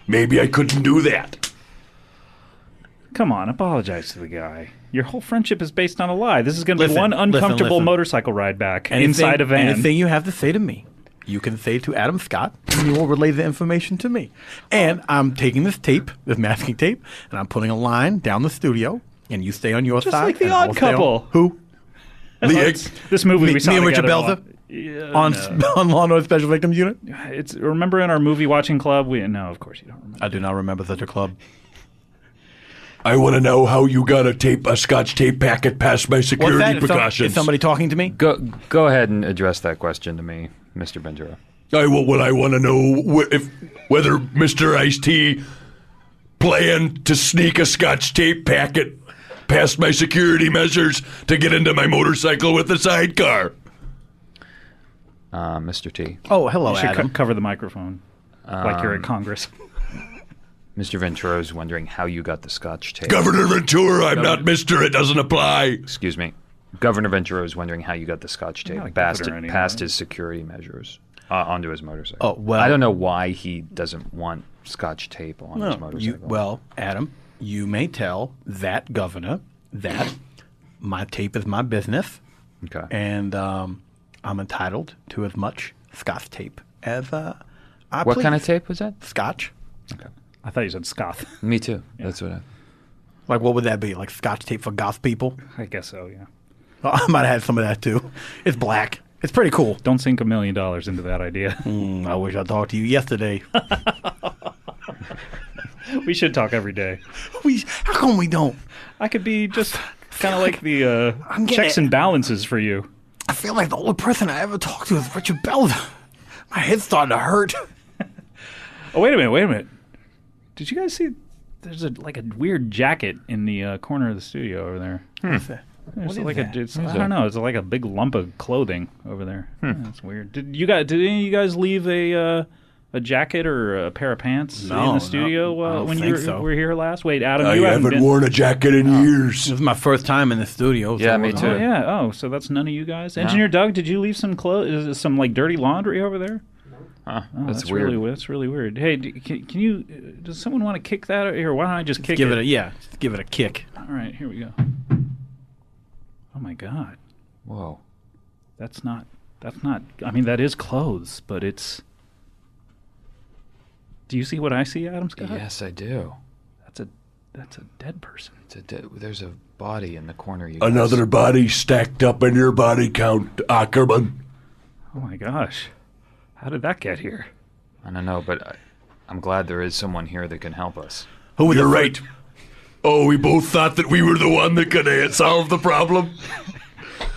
maybe I couldn't do that. Come on, apologize to the guy. Your whole friendship is based on a lie. This is going to be one listen. uncomfortable motorcycle ride back inside a van. Anything you have to say to me, you can say to Adam Scott, and you will relay the information to me. And I'm taking this masking tape, and I'm putting a line down the studio, and you stay on your Just side. like The and I'll Odd stay on- Couple. Who? This movie we saw Me and Richard together. Belzer on Law and Order Special Victims Unit. Remember in our movie watching club? No, of course you don't remember. I do not remember such a club. I want to know how you got a Scotch tape packet past my security precautions. Is somebody talking to me? Go ahead and address that question to me, Mr. Ventura. I want to know whether Mr. Ice-T planned to sneak a Scotch tape packet past my security measures to get into my motorcycle with the sidecar. Mr. T. Oh, hello, You should Adam. cover the microphone like you're at Congress. Mr. Ventura is wondering how you got the Scotch tape. Governor Ventura, I'm not Mr. It doesn't apply. Excuse me. Governor Ventura is wondering how you got the Scotch tape past his security measures onto his motorcycle. Oh, well. I don't know why he doesn't want Scotch tape on his motorcycle. Adam, you may tell that governor that my tape is my business. Okay. And I'm entitled to as much Scotch tape as I What please. kind of tape was that? Scotch. Okay. I thought you said Scoth. Me too. Yeah. That's what I... Like, what would that be? Like Scotch tape for goth people? I guess so, yeah. I might have had some of that too. It's black. It's pretty cool. Don't sink $1 million into that idea. I wish I talked to you yesterday. We should talk every day. How come we don't? I could be just kind of like the checks and balances for you. I feel like the only person I ever talked to is Richard Belzer. My head's starting to hurt. Oh, wait a minute. Did you guys see? There's a weird jacket in the corner of the studio over there. What's that? It's What like is that? I don't know. It's like a big lump of clothing over there. That's weird. Did any of you guys leave a jacket or a pair of pants in the studio when you were here last? Wait, Adam, I you haven't worn a jacket in years. This is my first time in the studio. Yeah, me too. Oh, yeah. Oh, so that's none of you guys. Engineer Doug, did you leave some clothes, some like dirty laundry over there? Huh, Oh, that's weird. That's really weird. Hey, can you? Does someone want to kick that? Here, why don't I just kick give it? Just give it a kick. All right, here we go. Oh my God! Whoa, that's not. I mean, that is clothes, but it's. Do you see what I see, Adam Scott? Yes, I do. That's a dead person. There's a body in the corner. Another body stacked up in your body count, Ackerman. Oh my gosh. How did that get here? I don't know, but I'm glad there is someone here that can help us. You're right. Oh, we both thought that we were the one that could solve the problem.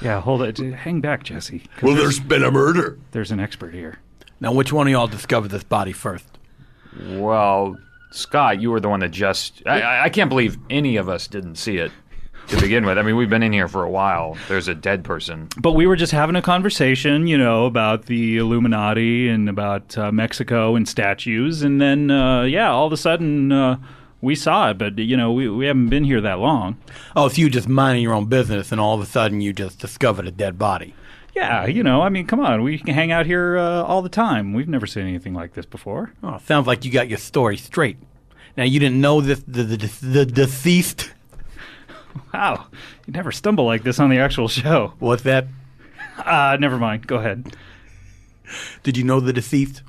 Yeah, hold it. Hang back, Jesse. Well, there's been a murder. There's an expert here. Now, which one of y'all discovered this body first? Well, Scott, you were the one that just... I can't believe any of us didn't see it to begin with. I mean, we've been in here for a while. There's a dead person. But we were just having a conversation, about the Illuminati and about Mexico and statues. And then, all of a sudden, we saw it. But, we haven't been here that long. Oh, so you just minding your own business, and all of a sudden you just discovered a dead body. Yeah, I mean, come on. We can hang out here all the time. We've never seen anything like this before. Oh, sounds like you got your story straight. Now, you didn't know this, the deceased... Wow, you never stumble like this on the actual show. What's that? Never mind. Go ahead. Did you know the deceased?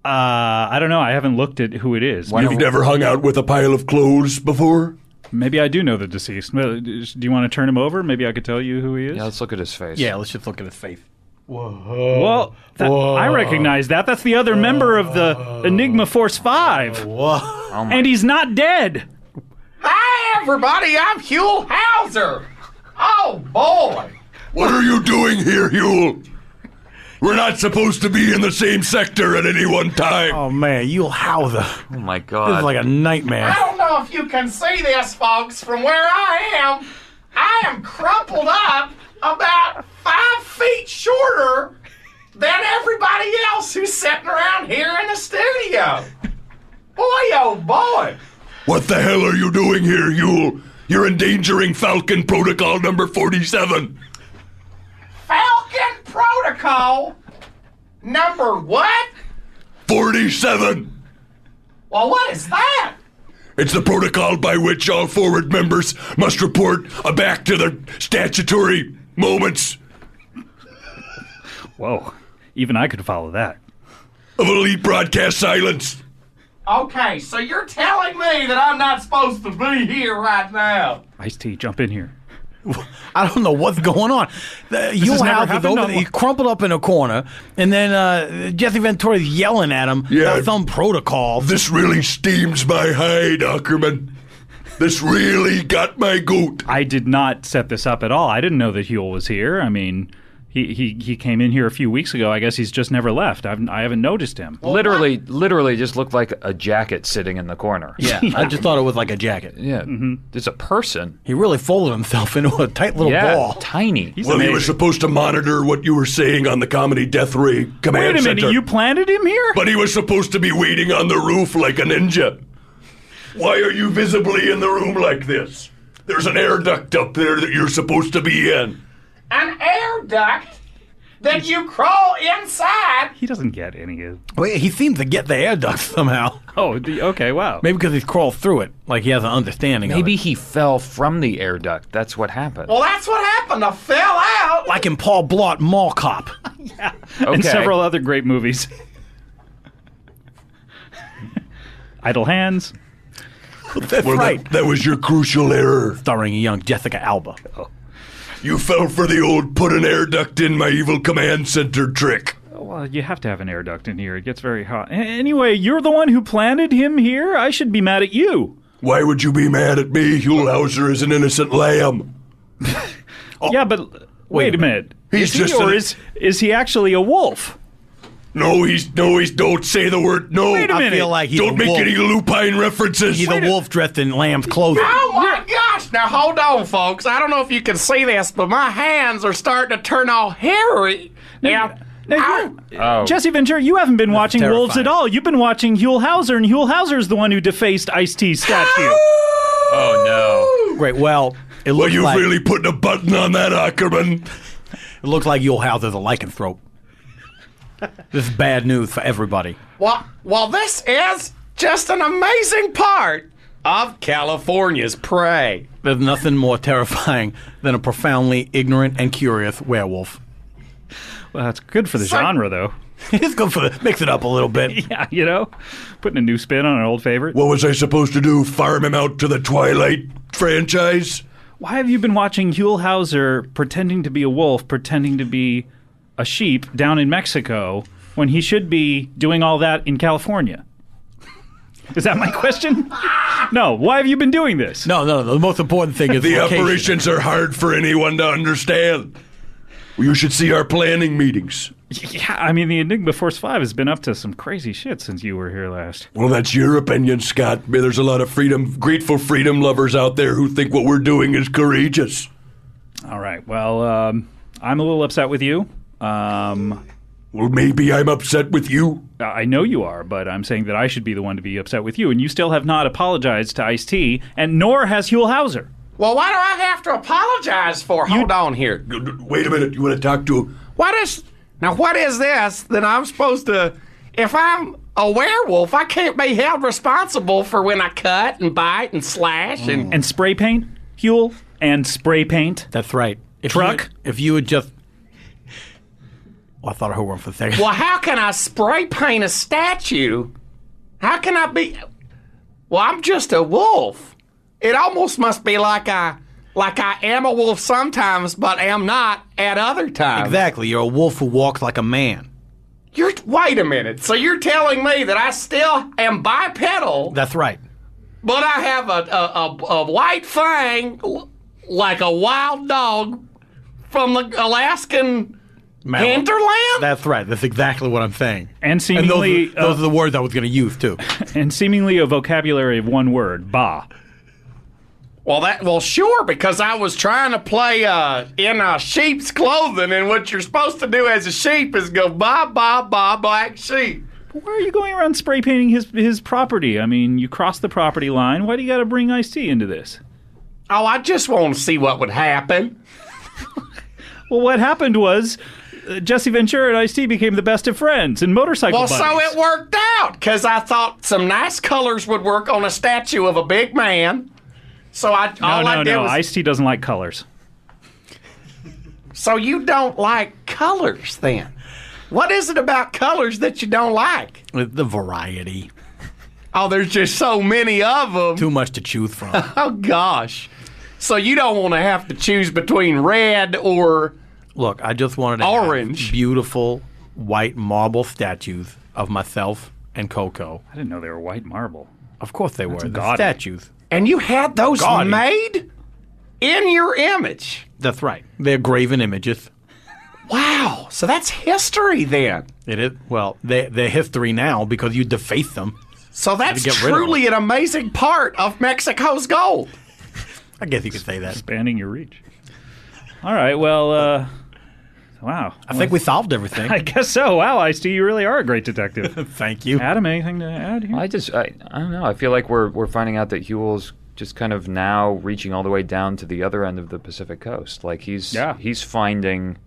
I don't know. I haven't looked at who it is. You've never hung out with a pile of clothes before? Maybe I do know the deceased. Do you want to turn him over? Maybe I could tell you who he is? Yeah, let's look at his face. Yeah, let's just look at his face. Well, I recognize that. That's the other member of the Enigma Force 5. And he's not dead. Hi, everybody. I'm Huell Howser. Oh, boy. What are you doing here, Huell? We're not supposed to be in the same sector at any one time. Oh, man, Huell Howser. Oh, my God. This is like a nightmare. I don't know if you can see this, folks, from where I am. I am crumpled up about 5 feet shorter than everybody else who's sitting around here in the studio. Boy, oh, boy. What the hell are you doing here, Huell? You're endangering Falcon Protocol number 47. Falcon Protocol? Number what? 47. Well, what is that? It's the protocol by which all forward members must report back to their statutory moments. Whoa, even I could follow that. Of elite broadcast silence. Okay, so you're telling me that I'm not supposed to be here right now? Ice-T, jump in here. I don't know what's going on. Huell Howser's over there. He's crumpled up in a corner, and then Jesse Ventura's yelling at him about some protocol. This really steams my hide, Ackerman. This really got my goat. I did not set this up at all. I didn't know that Huell was here. I mean, he came in here a few weeks ago. I guess he's just never left. I haven't noticed him. Well, literally just looked like a jacket sitting in the corner. Yeah, I just thought it was like a jacket. Yeah, It's a person. He really folded himself into a tight little ball. Tiny. He was supposed to monitor what you were saying on the Comedy Death Ray Command Wait a minute, Center. you planted him here? But he was supposed to be waiting on the roof like a ninja. Why are you visibly in the room like this? There's an air duct up there that you're supposed to be in. An air duct? That you crawl inside? He doesn't get any of... Well, he seems to get the air duct somehow. Oh, okay, wow. Maybe because he's crawled through it, like he has an understanding Maybe of it. he fell from the air duct. That's what happened. Well, that's what happened. I fell out. Like in Paul Blart Mall Cop. Yeah. Okay. And several other great movies. Idle Hands. That's right. That was your crucial error. Starring a young Jessica Alba. Oh. You fell for the old put an air duct in my evil command center trick. Well, you have to have an air duct in here. It gets very hot. Anyway, you're the one who planted him here? I should be mad at you. Why would you be mad at me? Huell Howser is an innocent lamb. Yeah, but wait a minute. He's is he, or is he actually a wolf? No, he's don't say the word no. Wait a minute. I feel like he's Don't a make wolf. any lupine references. He's a wolf dressed in lamb's clothing. Oh my gosh! Now hold on, folks. I don't know if you can see this, but my hands are starting to turn all hairy. Jesse Ventura, you haven't been watching terrifying. wolves at all. You've been watching Huell Howser, and Huell Howser's the one who defaced Ice-T's statue. Oh, Great. Well, it looks you like really putting a button on that, Ackerman? it looks like Huell Howser's a lycanthrope. This is bad news for everybody. Well, this is just an amazing part of California's prey. There's nothing more terrifying than a profoundly ignorant and curious werewolf. Well, that's good for the genre, though. It's good for mix it up a little bit. Yeah, you know, putting a new spin on an old favorite. What was I supposed to do? Farm him out to the Twilight franchise? Why have you been watching Huell Howser pretending to be a wolf, pretending to be a sheep down in Mexico, when he should be doing all that in California? Is that my question? No. Why have you been doing this? No. The most important thing is The location. operations are hard for anyone to understand. You should see our planning meetings. Yeah, I mean, the Enigma Force 5 has been up to some crazy shit since you were here last. Well, that's your opinion, Scott. There's a lot of grateful freedom lovers out there who think what we're doing is courageous. All right. Well, I'm a little upset with you. Well, maybe I'm upset with you. I know you are, but I'm saying that I should be the one to be upset with you, and you still have not apologized to Ice-T, and nor has Huell Howser. Well, why do I have to apologize for? Hold on here. Wait a minute. You want to talk to him? What is this that I'm supposed to? If I'm a werewolf, I can't be held responsible for when I cut and bite and slash and spray paint, Huell, and spray paint. That's right. If you would just. Well, I thought I heard one for a second. Well, how can I spray paint a statue? How can I be? Well, I'm just a wolf. It almost must be like I am a wolf sometimes, but am not at other times. Exactly. You're a wolf who walks like a man. Wait a minute. So you're telling me that I still am bipedal? That's right. But I have a white fang like a wild dog from the Alaskan hinterland? That's right. That's exactly what I'm saying. And seemingly... those are the words I was going to use, too. And seemingly a vocabulary of one word, ba. Well, sure, because I was trying to play in sheep's clothing, and what you're supposed to do as a sheep is go ba, ba, ba, black sheep. Why are you going around spray painting his property? I mean, you crossed the property line. Why do you got to bring Ice-T into this? Oh, I just want to see what would happen. Well, what happened was Jesse Ventura and Ice-T became the best of friends and motorcycle buddies. So it worked out, because I thought some nice colors would work on a statue of a big man. So I did was... Ice-T doesn't like colors. So you don't like colors, then? What is it about colors that you don't like? The variety. Oh, there's just so many of them. Too much to choose from. Oh, gosh. So you don't want to have to choose between red or Look, I just wanted to orange. have beautiful white marble statues of myself and Coco. I didn't know they were white marble. Of course they were. That's They're gaudy. statues. And you had those Gaudy. made in your image. That's right. They're graven images. Wow. So that's history then. It is. Well, they're history now because you defaced them. So that's get rid of truly an amazing part of Mexico's gold. I guess you could say that. Expanding your reach. All right, well, wow. I think we solved everything. I guess so. Wow, Ice-T, you really are a great detective. Thank you. Adam, anything to add here? I don't know. I feel like we're finding out that Huell's just kind of now reaching all the way down to the other end of the Pacific coast. Like he's finding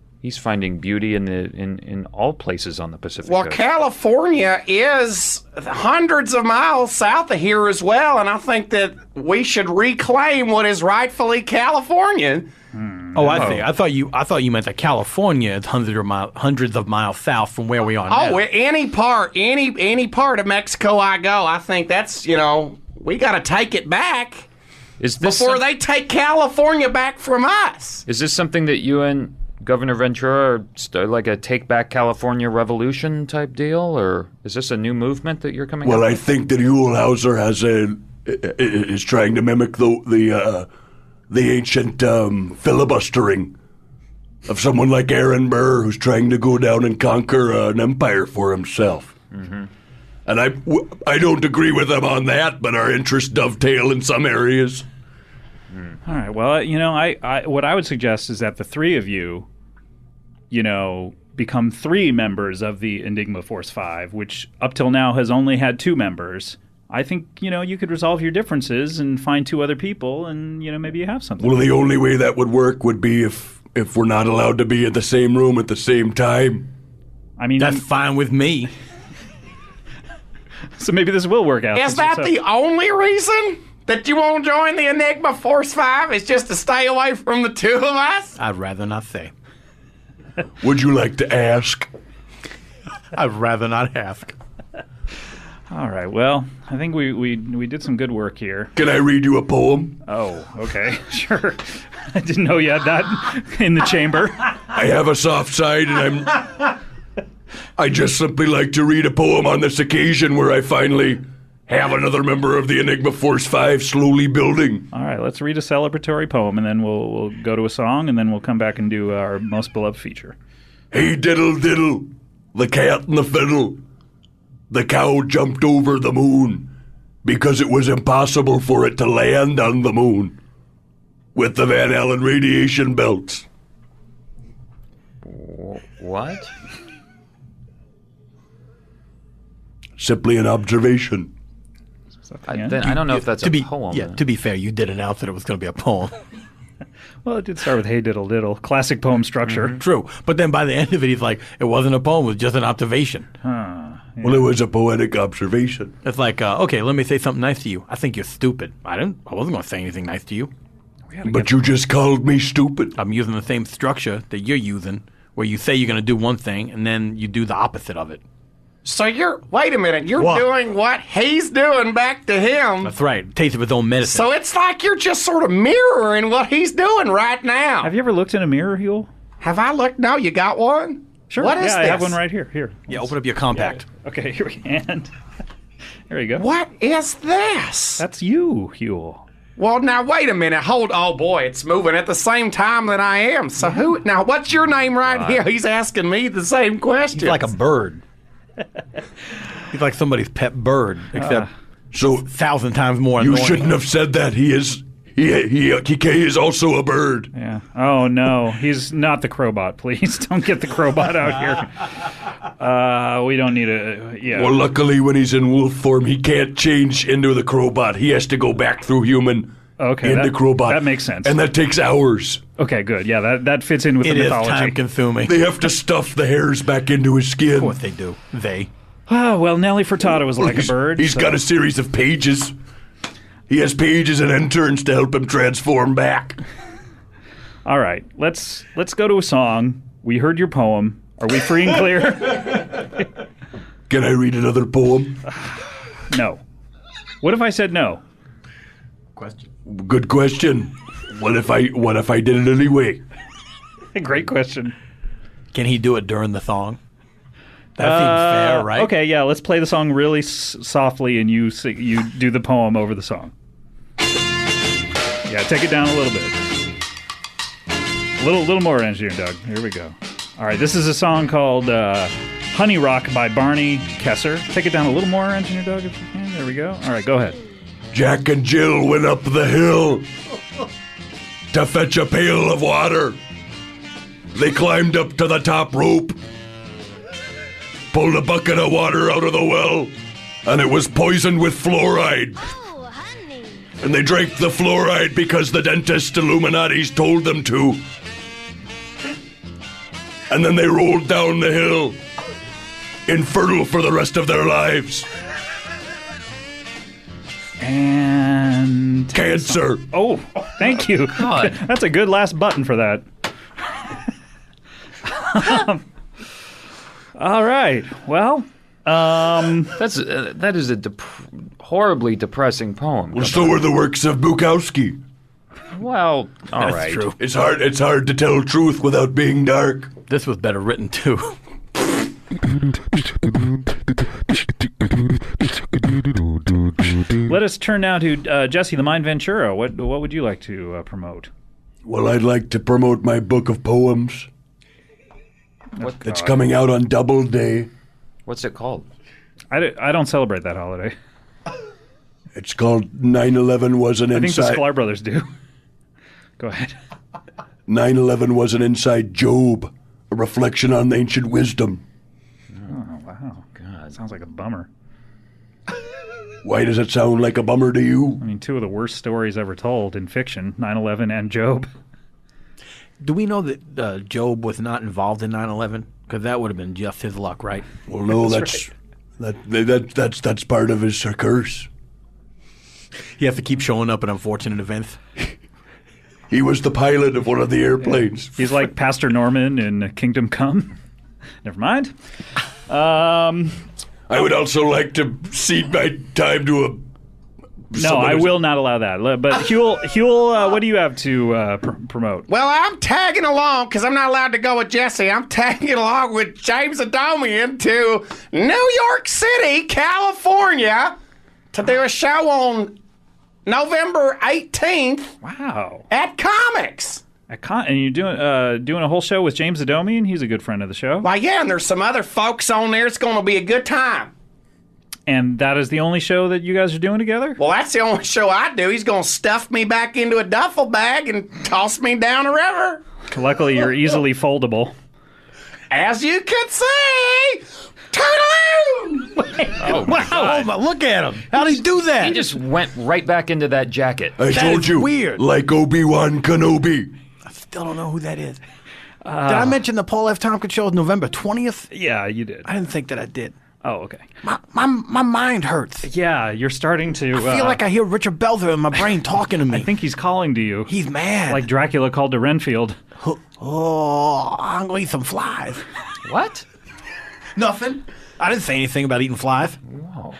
beauty in all places on the Pacific Well, coast. California is hundreds of miles south of here as well, and I think that we should reclaim what is rightfully California. Oh, I see. I thought you meant that California is hundreds of miles south from where we are now. Oh, any part of Mexico I go, I think that's we got to take it back. before they take California back from us. Is this something that you and Governor Ventura are like a Take Back California revolution type deal, or is this a new movement that you're coming up Well, I with? think that Huell Howser is trying to mimic the ancient filibustering of someone like Aaron Burr, who's trying to go down and conquer an empire for himself. Mm-hmm. And I don't agree with him on that, but our interests dovetail in some areas. All right. Well, I what I would suggest is that the three of you, become 3 members of the Enigma Force 5, which up till now has only had 2 members. I think, you could resolve your differences and find 2 other people, and, maybe you have something. Well, the only way that would work would be if we're not allowed to be in the same room at the same time. I mean, that's fine with me. So maybe this will work out. Is that the only reason that you won't join the Enigma Force 5 is just to stay away from the 2 of us? I'd rather not say. Would you like to ask? I'd rather not ask. All right. Well, I think we did some good work here. Can I read you a poem? Oh, okay. Sure. I didn't know you had that in the chamber. I have a soft side, and I just simply like to read a poem on this occasion where I finally have another member of the Enigma Force 5 slowly building. All right, let's read a celebratory poem, and then we'll go to a song, and then we'll come back and do our most beloved feature. Hey diddle diddle, the cat and the fiddle. The cow jumped over the moon because it was impossible for it to land on the moon with the Van Allen radiation belts. What? Simply an observation. I don't know if that's a poem. Yeah, to be fair, you did announce that it was going to be a poem. Well, it did start with "Hey diddle diddle," classic poem structure. Mm-hmm. True, but then by the end of it, he's like, "It wasn't a poem; it was just an observation." Yeah. Well, it was a poetic observation. It's like, okay, let me say something nice to you. I think you're stupid. I wasn't going to say anything nice to you. But you just called me stupid. I'm using the same structure that you're using, where you say you're going to do one thing and then you do the opposite of it. So wait a minute, you're doing what he's doing back to him. That's right. Taste of his own medicine. So it's like you're just sort of mirroring what he's doing right now. Have you ever looked in a mirror, Huell? Have I looked? No, you got one? Sure. What is this? I have one right here. Here. Yeah, open up your compact. Yeah. Okay, here we and there you go. What is this? That's you, Huell. Well, now wait a minute. Oh boy, it's moving at the same time that I am. So now what's your name right here? He's asking me the same question. He's like a bird. He's like somebody's pet bird, except so 1,000 times more annoying. You shouldn't have said that. He is also a bird. Yeah. Oh no, he's not the Crowbot. Please don't get the Crowbot out here. We don't need a. Yeah. Well, luckily, when he's in wolf form, he can't change into the Crowbot. He has to go back through human. Okay, into Crowbot. That makes sense. And that takes hours. Okay, good. Yeah, that fits in with the mythology. It is time-consuming. They have to stuff the hairs back into his skin. Of course they do. Oh, well, Nelly Furtado was like a bird. He's got a series of pages. He has pages and interns to help him transform back. All right, let's go to a song. We heard your poem. Are we free and clear? Can I read another poem? No. What if I said no? Good question. What if I did it anyway? Great question. Can he do it during the song? That seems fair, right? Okay, yeah. Let's play the song really softly, and you do the poem over the song. Yeah, take it down a little bit. A little more engineer, Doug. Here we go. All right, this is a song called "Honey Rock" by Barney Kesser. Take it down a little more, engineer Doug, if you can. There we go. All right, go ahead. Jack and Jill went up the hill to fetch a pail of water. They climbed up to the top rope, pulled a bucket of water out of the well, and it was poisoned with fluoride. Oh, honey. And they drank the fluoride because the dentist Illuminatis told them to. And then they rolled down the hill, infertile for the rest of their lives. And cancer. Oh, thank you. God. That's a good last button for that. All right. Well, That is a horribly depressing poem. Well, so are the works of Bukowski. Well, all That's right. true. It's hard to tell truth without being dark. This was better written too. Let us turn now to Jesse the Mind Ventura. What would you like to promote? Well, I'd like to promote my book of poems. It's coming out on Doubleday. What's it called? I don't celebrate that holiday. It's called 9/11 was an I think the inside. Sklar brothers do. Go ahead. 9/11 was an inside Job, a reflection on ancient wisdom. Oh, wow. God, sounds like a bummer. Why does it sound like a bummer to you? I mean, two of the worst stories ever told in fiction, 9/11 and Job. Do we know that Job was not involved in 9/11? Because that would have been just his luck, right? Well, no, that's part of his curse. He has to keep showing up at unfortunate events. He was the pilot of one of the airplanes. He's like Pastor Norman in Kingdom Come. Never mind. I would also like to cede my time to a... No, I will not allow that. But Huell, what do you have to promote? Well, I'm tagging along because I'm not allowed to go with Jesse. I'm tagging along with James Adomian to New York City, California, to do a show on November 18th. Wow! At Comics. And you're doing a whole show with James Adomian. He's a good friend of the show. Well, yeah, and there's some other folks on there. It's going to be a good time. And that is the only show that you guys are doing together? Well, that's the only show I do. He's going to stuff me back into a duffel bag and toss me down a river. Luckily, you're easily foldable. As you can see, toodaloo! Oh, my God. Wow, look at him. How'd he do that? He just went right back into that jacket. I told you, weird. Like Obi-Wan Kenobi. I still don't know who that is. Did I mention the Paul F. Tompkins show is November 20th? Yeah, you did. I didn't think that I did. Oh, okay. My mind hurts. Yeah, you're starting to... I feel like I hear Richard Belzer in my brain talking to me. I think he's calling to you. He's mad. Like Dracula called to Renfield. Oh, I'm going to eat some flies. What? Nothing. I didn't say anything about eating flies. Wow.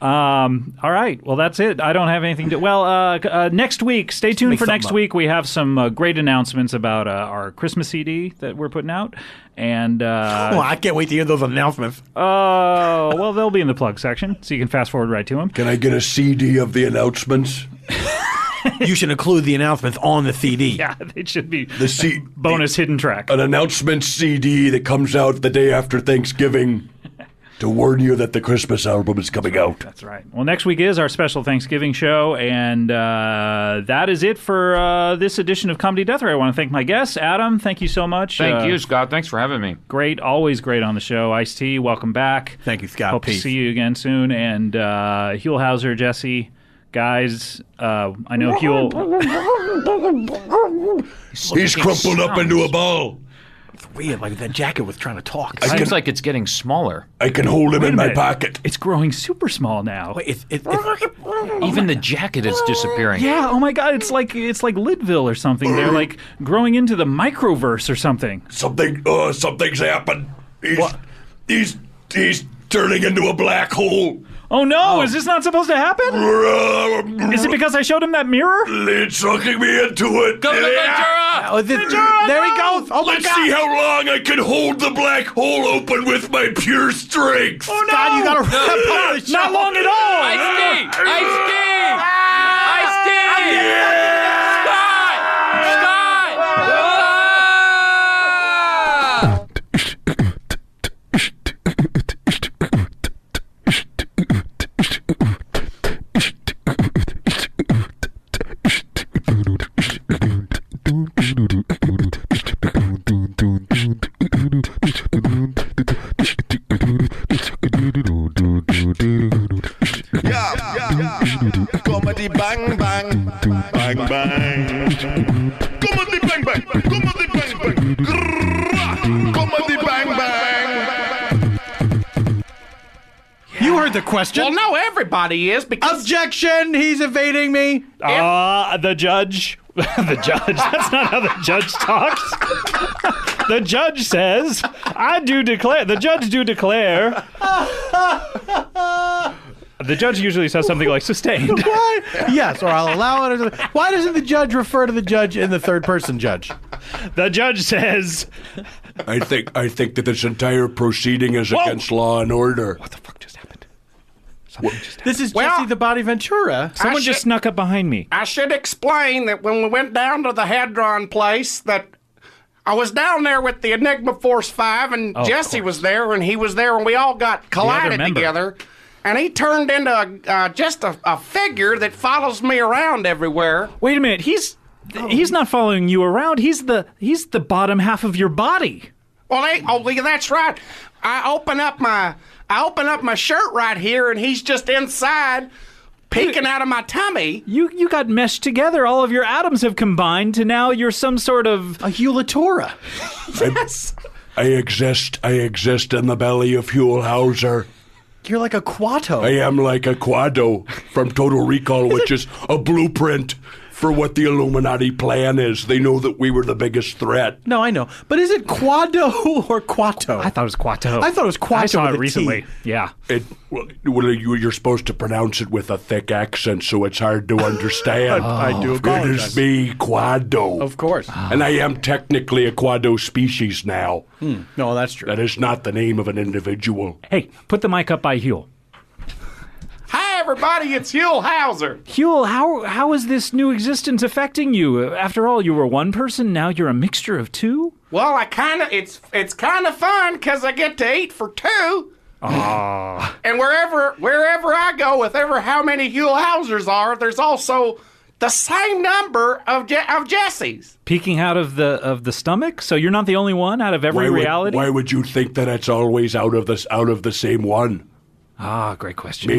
All right. Well, that's it. I don't have anything to... Well, next week, stay tuned for next week. We have some great announcements about our Christmas CD that we're putting out. And I can't wait to hear those announcements. Oh, well, they'll be in the plug section, so you can fast forward right to them. Can I get a CD of the announcements? You should include the announcements on the CD. Yeah, it should be bonus hidden track. An announcement CD that comes out the day after Thanksgiving to warn you that the Christmas album is coming out. That's right. Well, next week is our special Thanksgiving show, and that is it for this edition of Comedy Death Ray. I want to thank my guests. Adam, thank you so much. Thank you, Scott. Thanks for having me. Great. Always great on the show. Ice-T, welcome back. Thank you, Scott. Hope Peace. to see you again soon. And Huell Howser, Jesse, guys, I know Huell... He's crumpled up into a ball. It's weird, like that jacket was trying to talk. It seems like it's getting smaller. I can hold him Wait in a my minute. pocket. It's growing super small now. Wait, Even the jacket is disappearing. Yeah, oh my God, it's like Lidville or something. They're like growing into the microverse or something. Something's happened. He's turning into a black hole. Oh no, is this not supposed to happen? Is it because I showed him that mirror? It's sucking me into it. Go to Ventura! There he goes. Oh my Let's God. see how long I can hold the black hole open with my pure strength. Oh no! God, you gotta wrap up the show. Not long at all! Ice-T! Comedy bang bang, bang bang. Comedy bang bang, comedy bang bang. Comedy bang bang. You heard the question. Well, no, everybody is because... Objection! He's evading me. The judge The judge? That's not how the judge talks. The judge says, I do declare. The judge do declare. The judge usually says something like sustained. Why? Yes, or I'll allow it. Why doesn't the judge refer to the judge in the third person judge? The judge says, I think that this entire proceeding is against law and order. What the fuck just happened? This is Jesse the Body Ventura. Someone just snuck up behind me. I should explain that when we went down to the Hadron place, that I was down there with the Enigma Force 5, and Jesse was there, and he was there, and we all got collided together. And he turned into just a figure that follows me around everywhere. Wait a minute, he's not following you around. He's the bottom half of your body. Well, that's right. I open up my shirt right here, and he's just inside, peeking out of my tummy. You got meshed together. All of your atoms have combined to now you're some sort of a Huell. Yes. I exist in the belly of Huell Howser. You're like a Quato. I am like a Quado from Total Recall, which is a blueprint for what the Illuminati plan is. They know that we were the biggest threat. No, I know. But is it Quado or Quato? I thought it was Quato. I thought it was Quato. I saw with it a recently. T. Yeah. You're supposed to pronounce it with a thick accent, so it's hard to understand. I do apologize. It is me, Quado. Of course. And I am technically a Quado species now. No, that's true. That is not the name of an individual. Hey, put the mic up by Huell. Hi, everybody, it's Huell Howser. Huell, how is this new existence affecting you? After all, you were one person, now you're a mixture of two? Well, it's kind of fun because I get to eat for two. And wherever I go, with how many Huell Housers are, there's also the same number of Jessies. Peeking out of the stomach? So you're not the only one out of every reality? Why would you think that it's always out of the same one? Great question.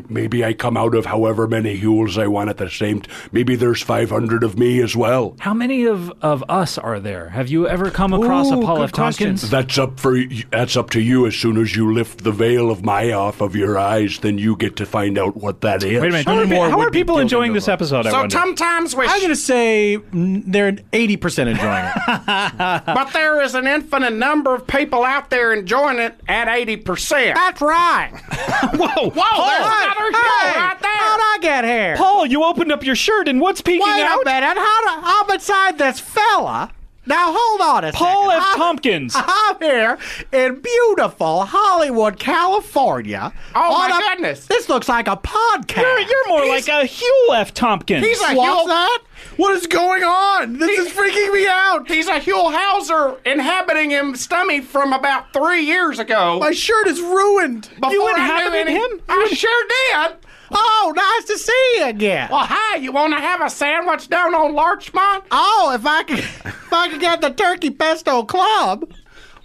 Maybe I come out of however many Huells I want at the same time. Maybe there's 500 of me as well. How many of us are there? Have you ever come across a Paul F. Tompkins? That's up to you. As soon as you lift the veil of my off of your eyes, then you get to find out what that is. Wait a minute. How are people enjoying this episode? So sometimes I'm going to say they're 80% enjoying it. But there is an infinite number of people out there enjoying it at 80%. That's right. Whoa, there's another Huell right there. How'd I get here? Paul, you opened up your shirt, and what's peeking out? Wait a minute. I'm beside this fella. Now, hold on a second. Paul F. Tompkins. I'm here in beautiful Hollywood, California. Oh, my goodness. This looks like a podcast. You're more like a Huell F. Tompkins. He's a What's Huell. that? What is going on? This is freaking me out. He's a Huell Howser inhabiting his stomach from about 3 years ago. My shirt is ruined. You inhabited him? I sure did. Oh, nice to see you again. Well, hi, you want to have a sandwich down on Larchmont? Oh, if I could get the Turkey Pesto Club.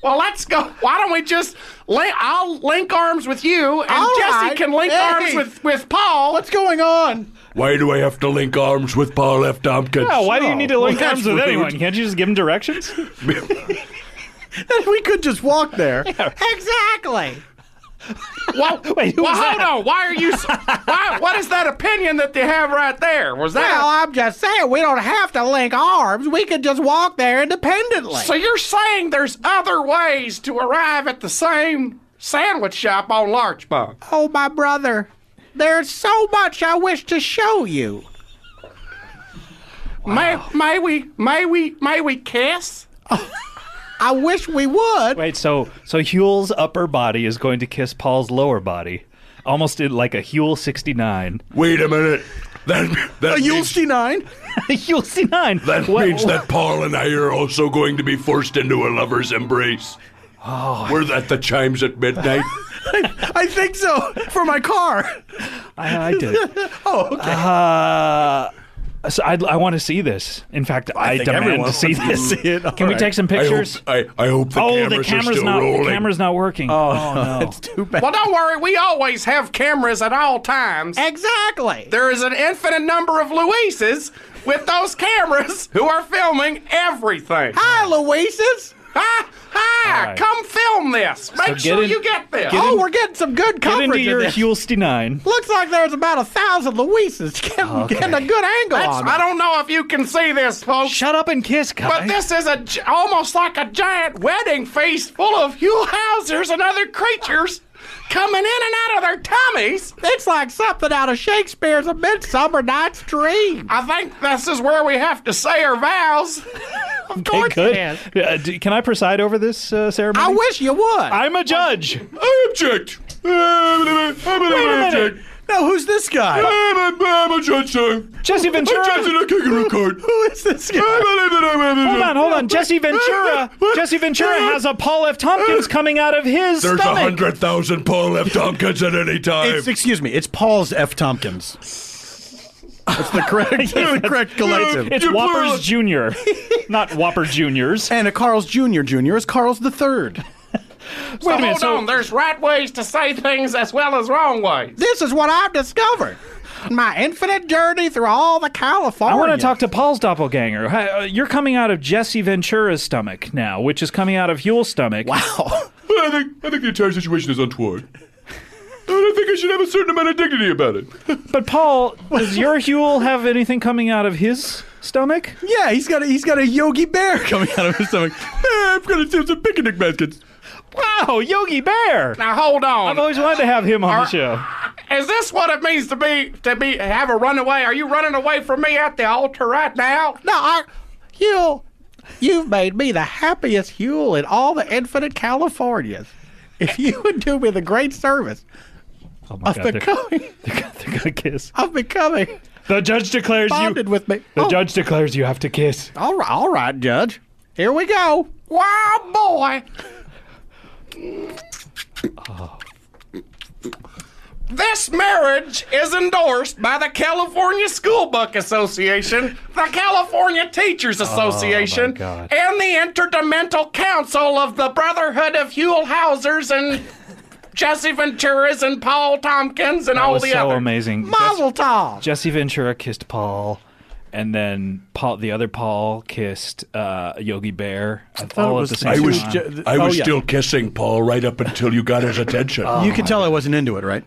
Well, let's go. Why don't we just I'll link arms with you, and All Jesse right. can link arms with Paul. What's going on? Why do I have to link arms with Paul F. Tompkins? Yeah, why do you need to link arms with rude. anyone? Can't you just give him directions? We could just walk there. Yeah. Exactly. Well, hold on. Why are you? What is that opinion that they have right there? Was that? Well, I'm just saying we don't have to link arms. We could just walk there independently. So you're saying there's other ways to arrive at the same sandwich shop on Larchmont? Oh, my brother, there's so much I wish to show you. Wow. May we kiss? I wish we would. Wait, so Huell's upper body is going to kiss Paul's lower body, almost in like a Huell 69. Wait a minute. That A Huell 69? Huell 69. That means that Paul and I are also going to be forced into a lover's embrace. Oh, We're at the chimes at midnight. I think so. For my car. I did. Oh, okay. So I want to see this. In fact, I demand to see this. Can we take some pictures? I hope the cameras are still rolling. The camera's not working. Oh, no. It's too bad. Well, don't worry. We always have cameras at all times. Exactly. There is an infinite number of Luises with those cameras who are filming everything. Hi, Luises. Hi, Yeah, come film this. Make sure you get this. We're getting some good coverage. Get into your of this. Huell-9. Looks like there's about 1,000 Louises getting a good angle on it. I don't know if you can see this, folks. Shut up and kiss, guys. But this is almost like a giant wedding feast full of Huell Housers and other creatures coming in and out of their tummies. It's like something out of Shakespeare's A Midsummer Night's Dream. I think this is where we have to say our vows. Of course it is. Can I preside over this ceremony? I wish you would. I'm a judge. I object. I object. No, who's this guy? I'm a judge, sir. Jesse Ventura. I'm judging a kangaroo court. Who is this guy? Hold on. Jesse Ventura. Jesse Ventura has a Paul F. Tompkins coming out of his There's stomach. 100,000 Paul F. Tompkins at any time. Excuse me. It's Paul's F. Tompkins. That's the correct collective. It's Whoppers Jr., not Whopper Juniors. And a Carl's Jr. Jr. is Carl's the Third. So hold on, there's right ways to say things as well as wrong ways. This is what I've discovered. My infinite journey through all the California. I want to talk to Paul's doppelganger. You're coming out of Jesse Ventura's stomach now, which is coming out of Huell's stomach. Wow. I think the entire situation is untoward. I think I should have a certain amount of dignity about it. But Paul, does your Huell have anything coming out of his stomach? Yeah, he's got a Yogi Bear coming out of his stomach. I've got some picnic baskets. Wow, Yogi Bear! Now hold on. I've always wanted to have him on the show. Is this what it means to have a runaway? Are you running away from me at the altar right now? No, Huell, you've made me the happiest Huell in all the infinite Californias. If you would do me the great service of becoming, they're gonna kiss. Of becoming. The judge declares bonded with me. The judge declares you have to kiss. All right, Judge. Here we go. Wow, boy. This marriage is endorsed by the California School Book Association, the California Teachers Association, and the Interdemental Council of the Brotherhood of Huell Housers and Jesse Venturas and Paul Tompkins and all the others. So amazing. Mazel tov. Jesse Ventura kissed Paul, and then the other Paul kissed Yogi Bear. All at the same time. I was still kissing Paul right up until you got his attention. You could tell I wasn't into it, right?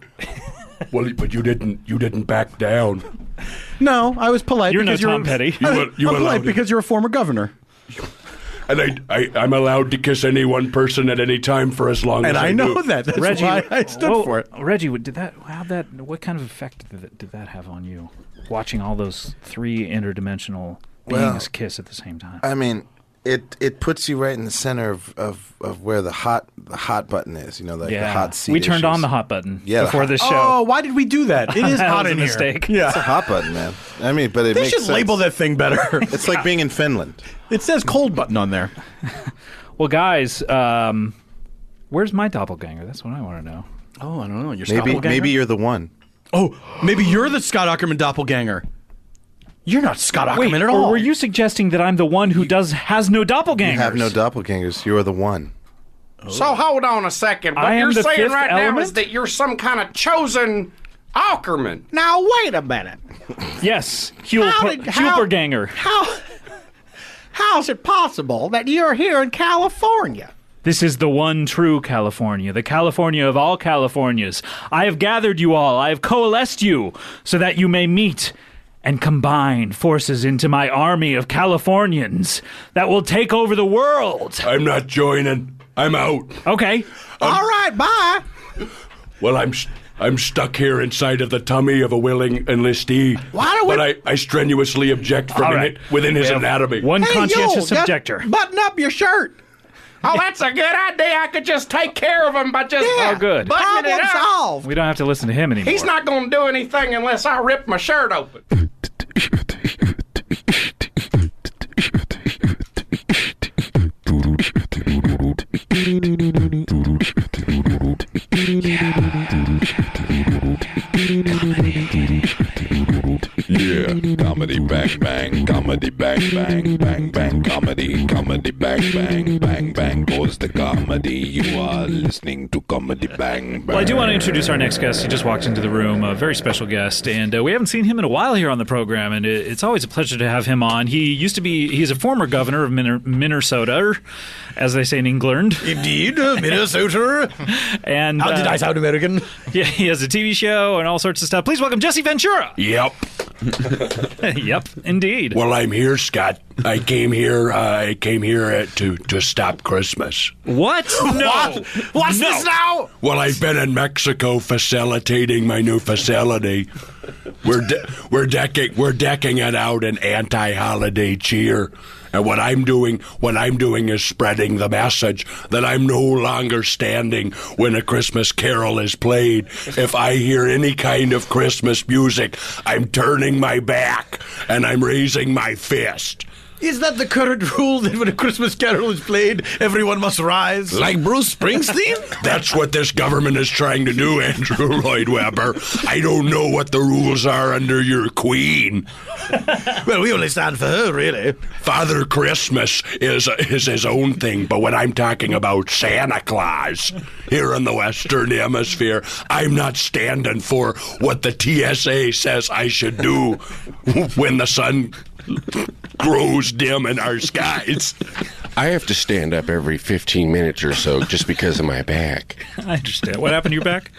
Well, but you didn't back down. No, I was polite. You're no because Tom Petty. I'm polite because you're a former governor. And I'm allowed to kiss any one person at any time for as long as I do. And I know that. That's Reggie, why I stood for it. Reggie, what kind of effect did that have on you? Watching all those three interdimensional beings kiss at the same time. I mean, it puts you right in the center of where the hot button is. You know, like the hot seat. We turned issues. on the hot button Yeah, before this show. Oh, why did we do that? It is hot was in a here. mistake. Yeah, It's a hot button, man. I mean, but it they makes should sense. label that thing better. It's like being in Finland. It says cold button on there. Well, guys, where's my doppelganger? That's what I want to know. Oh, I don't know. Your doppelganger? Maybe you're the one. Oh, maybe you're the Scott Aukerman doppelganger. You're not Scott Aukerman at all. Or were you suggesting that I'm the one who has no doppelgangers? You have no doppelgangers. You're the one. So hold on a second. What I am you're the saying fifth right now element? is that you're some kind of chosen Aukerman. Now, wait a minute. Yes, Huellganger. How's it possible that you're here in California? This is the one true California, the California of all Californias. I have gathered you all. I have coalesced you so that you may meet and combine forces into my army of Californians that will take over the world. I'm not joining. I'm out. Okay. All right, bye. Well, I'm stuck here inside of the tummy of a willing enlistee. But I strenuously object from within his anatomy. One conscientious Joel, objector. Button up your shirt. Oh, that's a good idea. I could just take care of him by just good. buttoning it Problem up. solved. We don't have to listen to him anymore. He's not going to do anything unless I rip my shirt open. Yeah, comedy bang bang, comedy bang bang, bang bang, comedy bang bang, bang bang goes the comedy. You are listening to Comedy Bang Bang. Well, I do want to introduce our next guest. He just walked into the room, a very special guest, and we haven't seen him in a while here on the program, and it's always a pleasure to have him on. He's a former governor of Minnesota, as they say in England. Indeed, Minnesota. And how did I sound American? Yeah, he has a TV show and all sorts of stuff. Please welcome Jesse Ventura. Yep. Yep, indeed. Well, I'm here, Scott. I came here to stop Christmas. What? No. What's this now? Well, I've been in Mexico facilitating my new facility. We're decking it out in anti-holiday cheer. And what I'm doing is spreading the message that I'm no longer standing when a Christmas carol is played. If I hear any kind of Christmas music, I'm turning my back and I'm raising my fist. Is that the current rule that when a Christmas carol is played, everyone must rise? Like Bruce Springsteen? That's what this government is trying to do, Andrew Lloyd Webber. I don't know what the rules are under your queen. Well, we only stand for her, really. Father Christmas is his own thing, but when I'm talking about Santa Claus here in the Western Hemisphere, I'm not standing for what the TSA says I should do when the sun grows dim in our skies. I have to stand up every 15 minutes or so just because of my back. I understand. What happened to your back?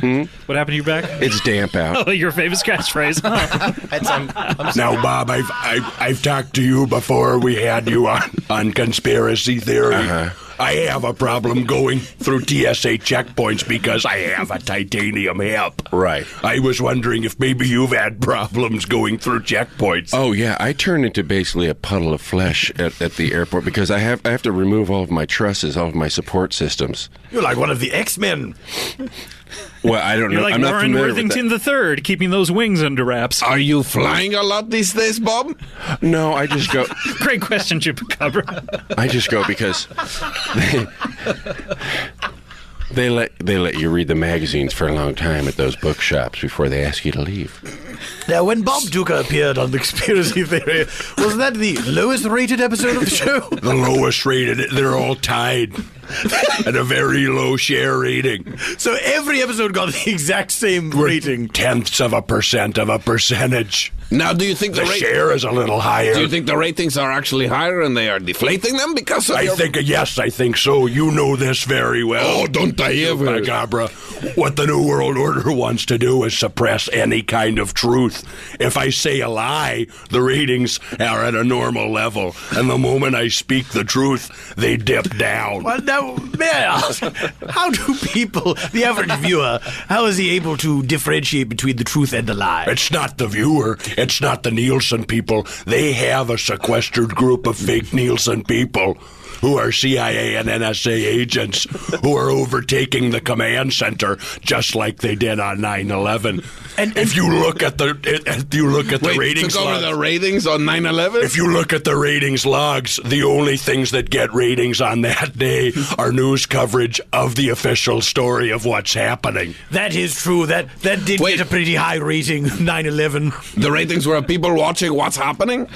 What happened to your back? It's damp out. Oh, your famous catchphrase. Now, Bob, I've talked to you before. We had you on conspiracy theory. I have a problem going through TSA checkpoints because I have a titanium hip. Right. I was wondering if maybe you've had problems going through checkpoints. Oh, yeah. I turn into basically a puddle of flesh at the airport because I have to remove all of my trusses, all of my support systems. You're like one of the X-Men. Well, I don't know. You're like I'm not Warren familiar with Worthington III, keeping those wings under wraps. Are you flying a lot these days, Bob? No, I just go. Great question, Chupacabra. I just go because they let you read the magazines for a long time at those bookshops before they ask you to leave. Now, when Bob Duca appeared on the Conspiracy Theory, was that the lowest rated episode of the show? The lowest rated. They're all tied at a very low share rating. So every episode got the exact same rating. Tenths of a percentage. Now, do you think the share is a little higher? Do you think the ratings are actually higher and they are deflating them because of Yes, I think so. You know this very well. Oh, don't I ever. Macabra. What the New World Order wants to do is suppress any kind of truth. If I say a lie, the ratings are at a normal level. And the moment I speak the truth, they dip down. Well, now, may I ask, how do people, the average viewer, how is he able to differentiate between the truth and the lie? It's not the viewer. It's not the Nielsen people. They have a sequestered group of fake Nielsen people who are CIA and NSA agents who are overtaking the command center just like they did on 9/11. And if you look at the ratings took over logs, the ratings on 9/11? if you look at the ratings logs, the only things that get ratings on that day are news coverage of the official story of what's happening. That is true. That did get a pretty high rating, 9/11. The ratings were people watching what's happening?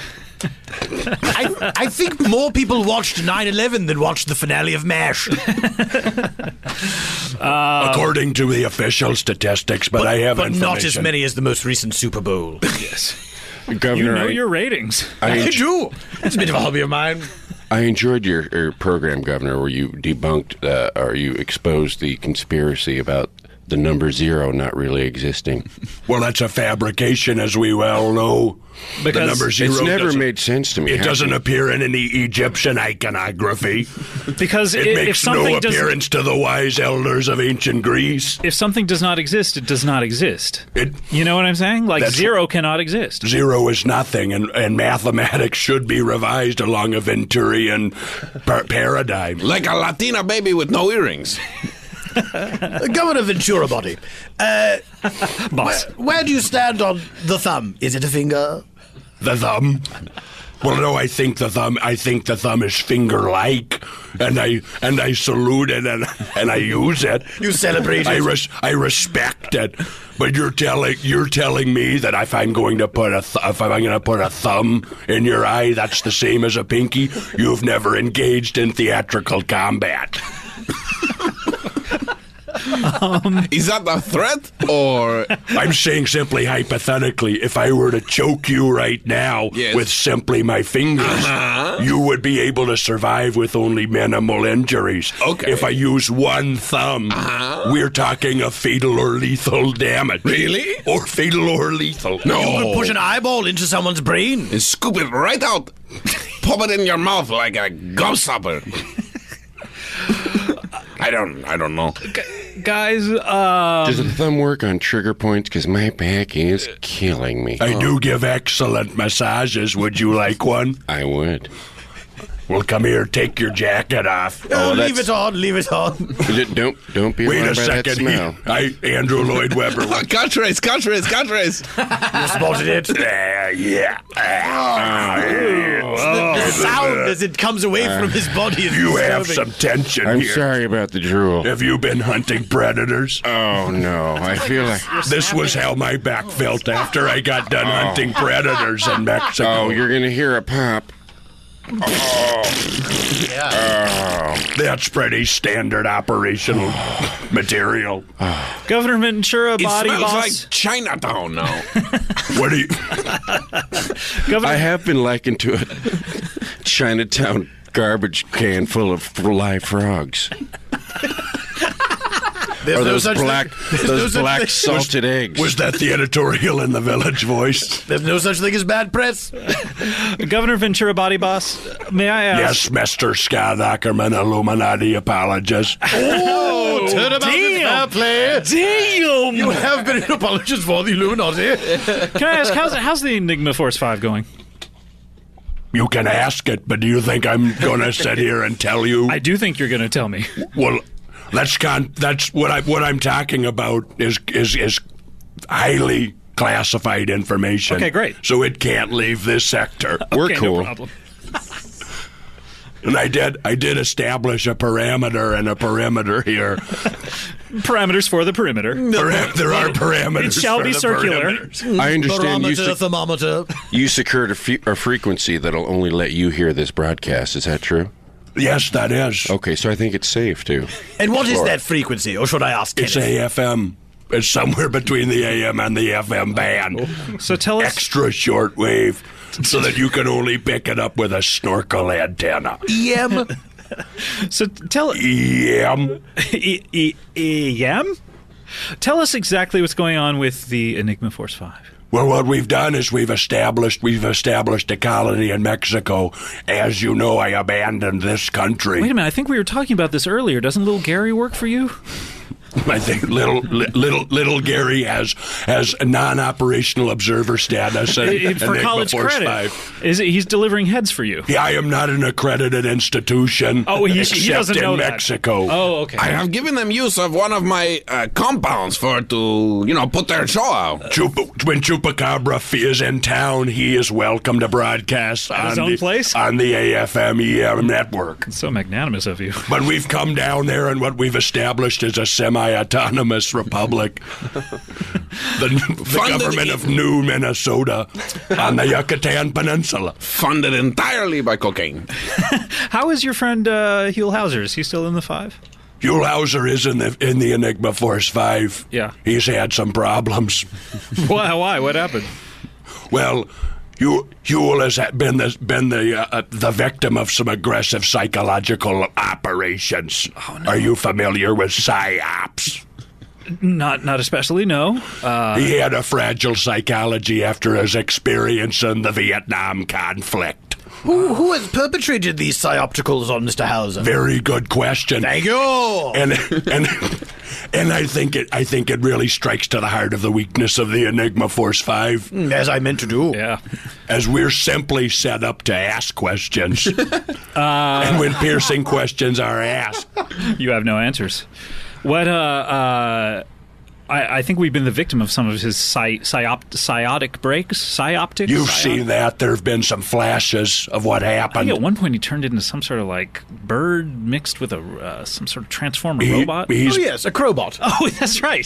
I think more people watched 9/11 than watched the finale of MASH. According to the official statistics, but I have But information. not as many as the most recent Super Bowl. Yes. Governor, You know your ratings. I do. It's a bit of a hobby of mine. I enjoyed your program, Governor, where you debunked or you exposed the conspiracy about the number 0 not really existing. Well, that's a fabrication, as we well know. Because the number 0 it's never doesn't- made sense to me. It doesn't appear in any Egyptian iconography. Because it if makes something no doesn't- appearance to the wise elders of ancient Greece. If something does not exist, it does not exist. You know what I'm saying? Like That's- 0 cannot exist. 0 is nothing, and mathematics should be revised along a Venturian paradigm. Like a Latina baby with no earrings. Governor Ventura body. Boss. Where do you stand on the thumb? Is it a finger? The thumb? Well, no, I think the thumb is finger-like, and I salute it and I use it. You celebrate it. I respect it. But you're telling me that if I'm going to put a thumb in your eye, that's the same as a pinky? You've never engaged in theatrical combat. Is that a threat, or I'm saying simply hypothetically, if I were to choke you right now with simply my fingers, you would be able to survive with only minimal injuries. Okay. If I use one thumb, we're talking of fatal or lethal damage. Really? Or fatal or lethal. No. You could push an eyeball into someone's brain and scoop it right out, pop it in your mouth like a gobstopper. I don't know. Guys, does the thumb work on trigger points? Because my back is killing me. I do give excellent massages. Would you like one? I would. Well, come here. Take your jacket off. Leave it on. Leave it on. Don't be Wait alarmed a by that second. smell. Andrew Lloyd Webber. Catchphrase. You spotted it. Yeah. The sound as it comes away from his body is You have disturbing. some tension I'm here. sorry about the drool. Have you been hunting predators? Oh, no. I feel like... This was how my back felt after I got done hunting predators in Mexico. Oh, you're going to hear a pop. That's pretty standard operational material. Governor Ventura, body smells boss. like Chinatown now. What do you... Governor, I have been likened to a Chinatown garbage can full of live frogs. Or those black salted eggs. Was that the editorial in the Village Voice? There's no such thing as bad press. Governor Ventura, body boss. May I ask? Yes, Mr. Scott Ackerman, Illuminati apologist. Oh, damn. Fair play. Damn. You have been an apologist for the Illuminati. Can I ask, how's the Enigma Force 5 going? You can ask it, but do you think I'm going to sit here and tell you? I do think you're going to tell me. Well, that's what I'm talking about is highly classified information. Okay, great. So it can't leave this sector. We're Okay, cool. No problem. And I did establish a parameter and a perimeter here. Parameters for the perimeter. There are parameters. It shall for be the circular. perimeters. I understand Thermometer. you secured a frequency that'll only let you hear this broadcast. Is that true? Yes, that is. Okay, so I think it's safe, too. And what is that frequency, or should I ask It's AFM. It's somewhere between the AM and the FM band. So tell us... Extra shortwave, so that you can only pick it up with a snorkel antenna. EM? So tell... EM? EM? Tell us exactly what's going on with the Enigma Force 5. Well, what we've done is we've established a colony in Mexico. As you know, I abandoned this country. Wait a minute, I think we were talking about this earlier. Doesn't little Gary work for you? I think little Gary has a non-operational observer status and for college credit. He's delivering heads for you? Yeah, I am not an accredited institution. Oh, he doesn't know in that. Mexico. Oh, okay. I have given them use of one of my compounds to put their show out. When Chupacabra is in town, he is welcome to broadcast At his own place? on the AFM-EM network. So magnanimous of you. But we've come down there, and what we've established is a semi-autonomous republic. the government of New Minnesota on the Yucatan Peninsula. Funded entirely by cocaine. How is your friend Huell Howser? Is he still in the 5? Huell Howser is in the Enigma Force 5. Yeah. He's had some problems. Why? What happened? Well, Huell has been the victim of some aggressive psychological operations. Oh, no. Are you familiar with PsyOps? Not especially, no. He had a fragile psychology after his experience in the Vietnam conflict. Who has perpetrated these psyopticals on Mr. Howser? Very good question. Thank you. And I think it really strikes to the heart of the weakness of the Enigma Force 5. As I meant to do. Yeah. As we're simply set up to ask questions. And when piercing questions are asked, you have no answers. What I think we've been the victim of some of his psyotic breaks. Psyoptic? You've seen that. There have been some flashes of what happened. I think at one point he turned into some sort of like bird mixed with some sort of transformer robot. Oh, yes, a crowbot. Oh, that's right.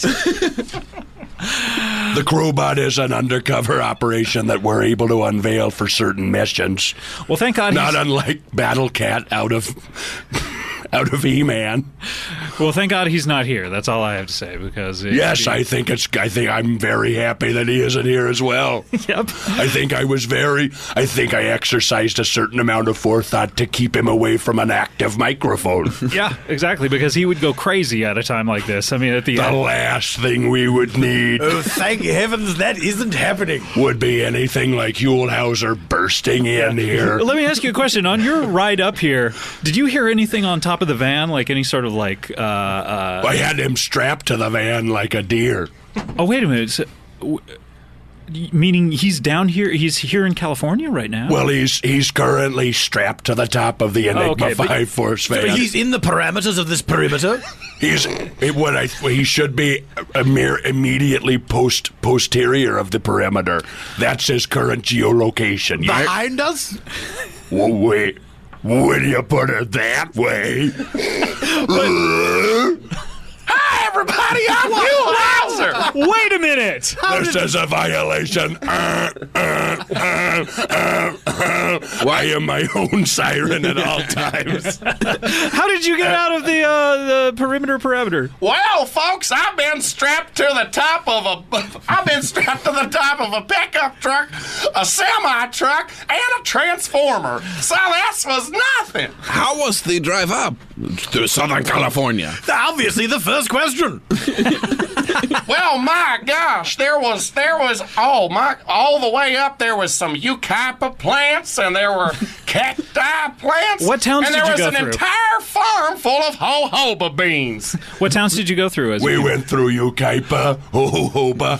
The crowbot is an undercover operation that we're able to unveil for certain missions. Well, thank God. Not unlike Battle Cat out of He-Man. Well, thank God he's not here. That's all I have to say. Because yes, I think I'm very happy that he isn't here as well. Yep. I think I exercised a certain amount of forethought to keep him away from an active microphone. Yeah, exactly. Because he would go crazy at a time like this. I mean, at the end. last thing we would need. Oh, thank heavens that isn't happening. Would be anything like Huell Howser bursting in here. Let me ask you a question. On your ride up here, did you hear anything on top of the van, like any sort of like? I had him strapped to the van like a deer. Oh, wait a minute. So, meaning he's down here? He's here in California right now? Well, he's currently strapped to the top of the Enigma 5 Force van. But he's in the parameters of this perimeter? He should be immediately posterior of the perimeter. That's his current geolocation. Behind us? Well, wait. When you put it that way. Hi, everybody. I'm Huell Howser. Wait a minute. This is a violation. I am my own siren at all times. How did you get out of the perimeter? Well, folks, I've been strapped to the top of a pickup truck, a semi truck, and a transformer. So this was nothing. How was the drive up to Southern California? Obviously, the first question. Well, my gosh, there was all the way up. There was some eucalyptus plants, and there were cacti plants. What towns did you go through? And there was an entire farm full of jojoba beans. What towns did you go through? We went through eucalyptus, jojoba,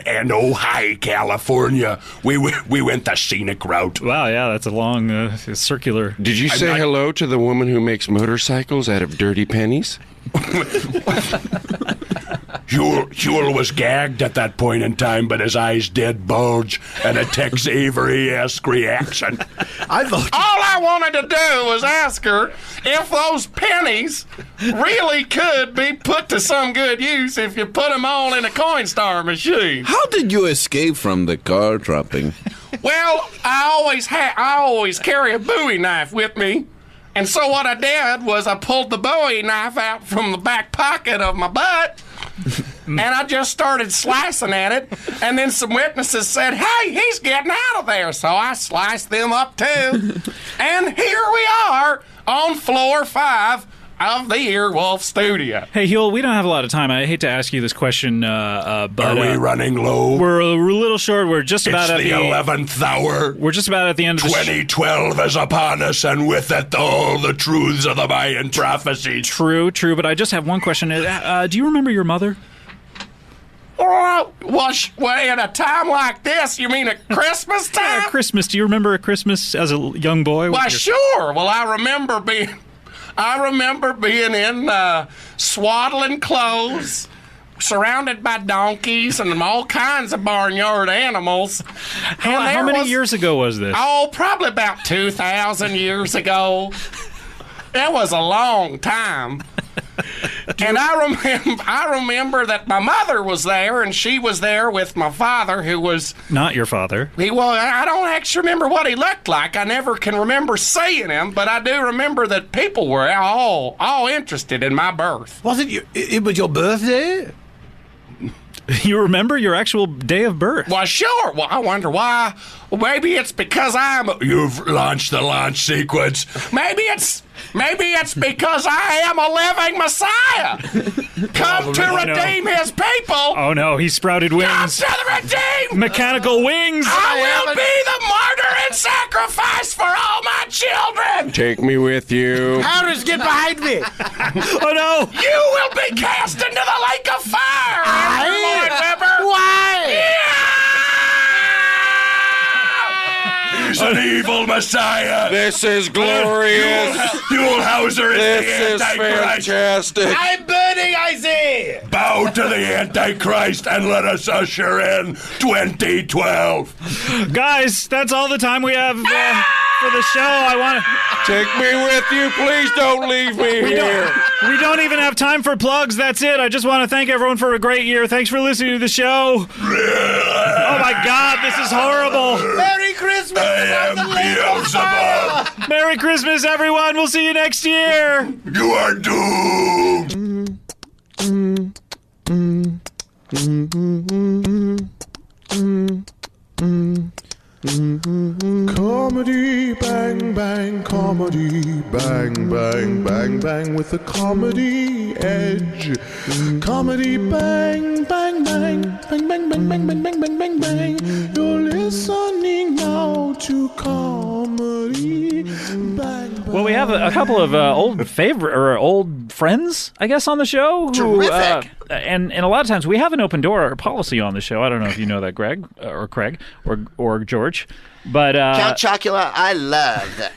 and Ojai, California. We went the scenic route. Wow, yeah, that's a long circular. Did you say hello to the woman who makes motorcycles out of dirty pennies? Huell was gagged at that point in time, but his eyes did bulge and a Tex Avery-esque reaction. All I wanted to do was ask her if those pennies really could be put to some good use if you put them all in a Coinstar machine. How did you escape from the car dropping? Well, I always carry a Bowie knife with me. And so what I did was I pulled the Bowie knife out from the back pocket of my butt, and I just started slicing at it. And then some witnesses said, "Hey, he's getting out of there." So I sliced them up too. And here we are on floor 5 of the Earwolf studio. Hey, Huell, we don't have a lot of time. I hate to ask you this question, but are we running low? We're a little short. We're just about at the 11th hour. We're just about at the end of the 2012 is upon us, and with it all the truths of the Mayan prophecy. True. But I just have one question. Do you remember your mother? Well, at a time like this, you mean at Christmas time? Yeah, Christmas. Do you remember a Christmas as a young boy? Why, sure. Well, I remember being in swaddling clothes, surrounded by donkeys and all kinds of barnyard animals. How many years ago was this? Oh, probably about 2,000 years ago. It was a long time. And I remember that my mother was there, and she was there with my father, who was... Not your father. I don't actually remember what he looked like. I never can remember seeing him, but I do remember that people were all interested in my birth. Was it your birthday? You remember your actual day of birth? Well, sure. Well, I wonder why. Well, maybe it's because You've launched the launch sequence. Maybe it's because I am a living Messiah. Come to redeem his people. Oh, no. He sprouted wings. Come to the redeem. Mechanical wings. I will be the martyr and sacrifice for all my children. Take me with you. Howders, get behind me. Oh, no. You will be cast into the lake of fire. Why? Yeah. He's an evil Messiah. This is glorious. Huell Howser is this the is Antichrist. fantastic. I'm burning. I Raisin! Bow to the Antichrist and let us usher in 2012. Guys, that's all the time we have for the show. I want to take me with you. Please don't leave me here. We don't even have time for plugs. That's it. I just want to thank everyone for a great year. Thanks for listening to the show. Oh my God, this is horrible. Merry Christmas! I am Beelzebub. Merry Christmas, everyone. We'll see you next year. You are doomed. Comedy bang bang, comedy bang bang bang bang with a comedy edge. Comedy bang bang bang bang bang bang bang bang bang bang bang bang. You're listening now to comedy bang bang. Well, we have a couple of old friends, I guess, on the show. Terrific. And a lot of times we have an open door policy on the show. I don't know if you know that, Greg or Craig or George, but Count Chocula, I love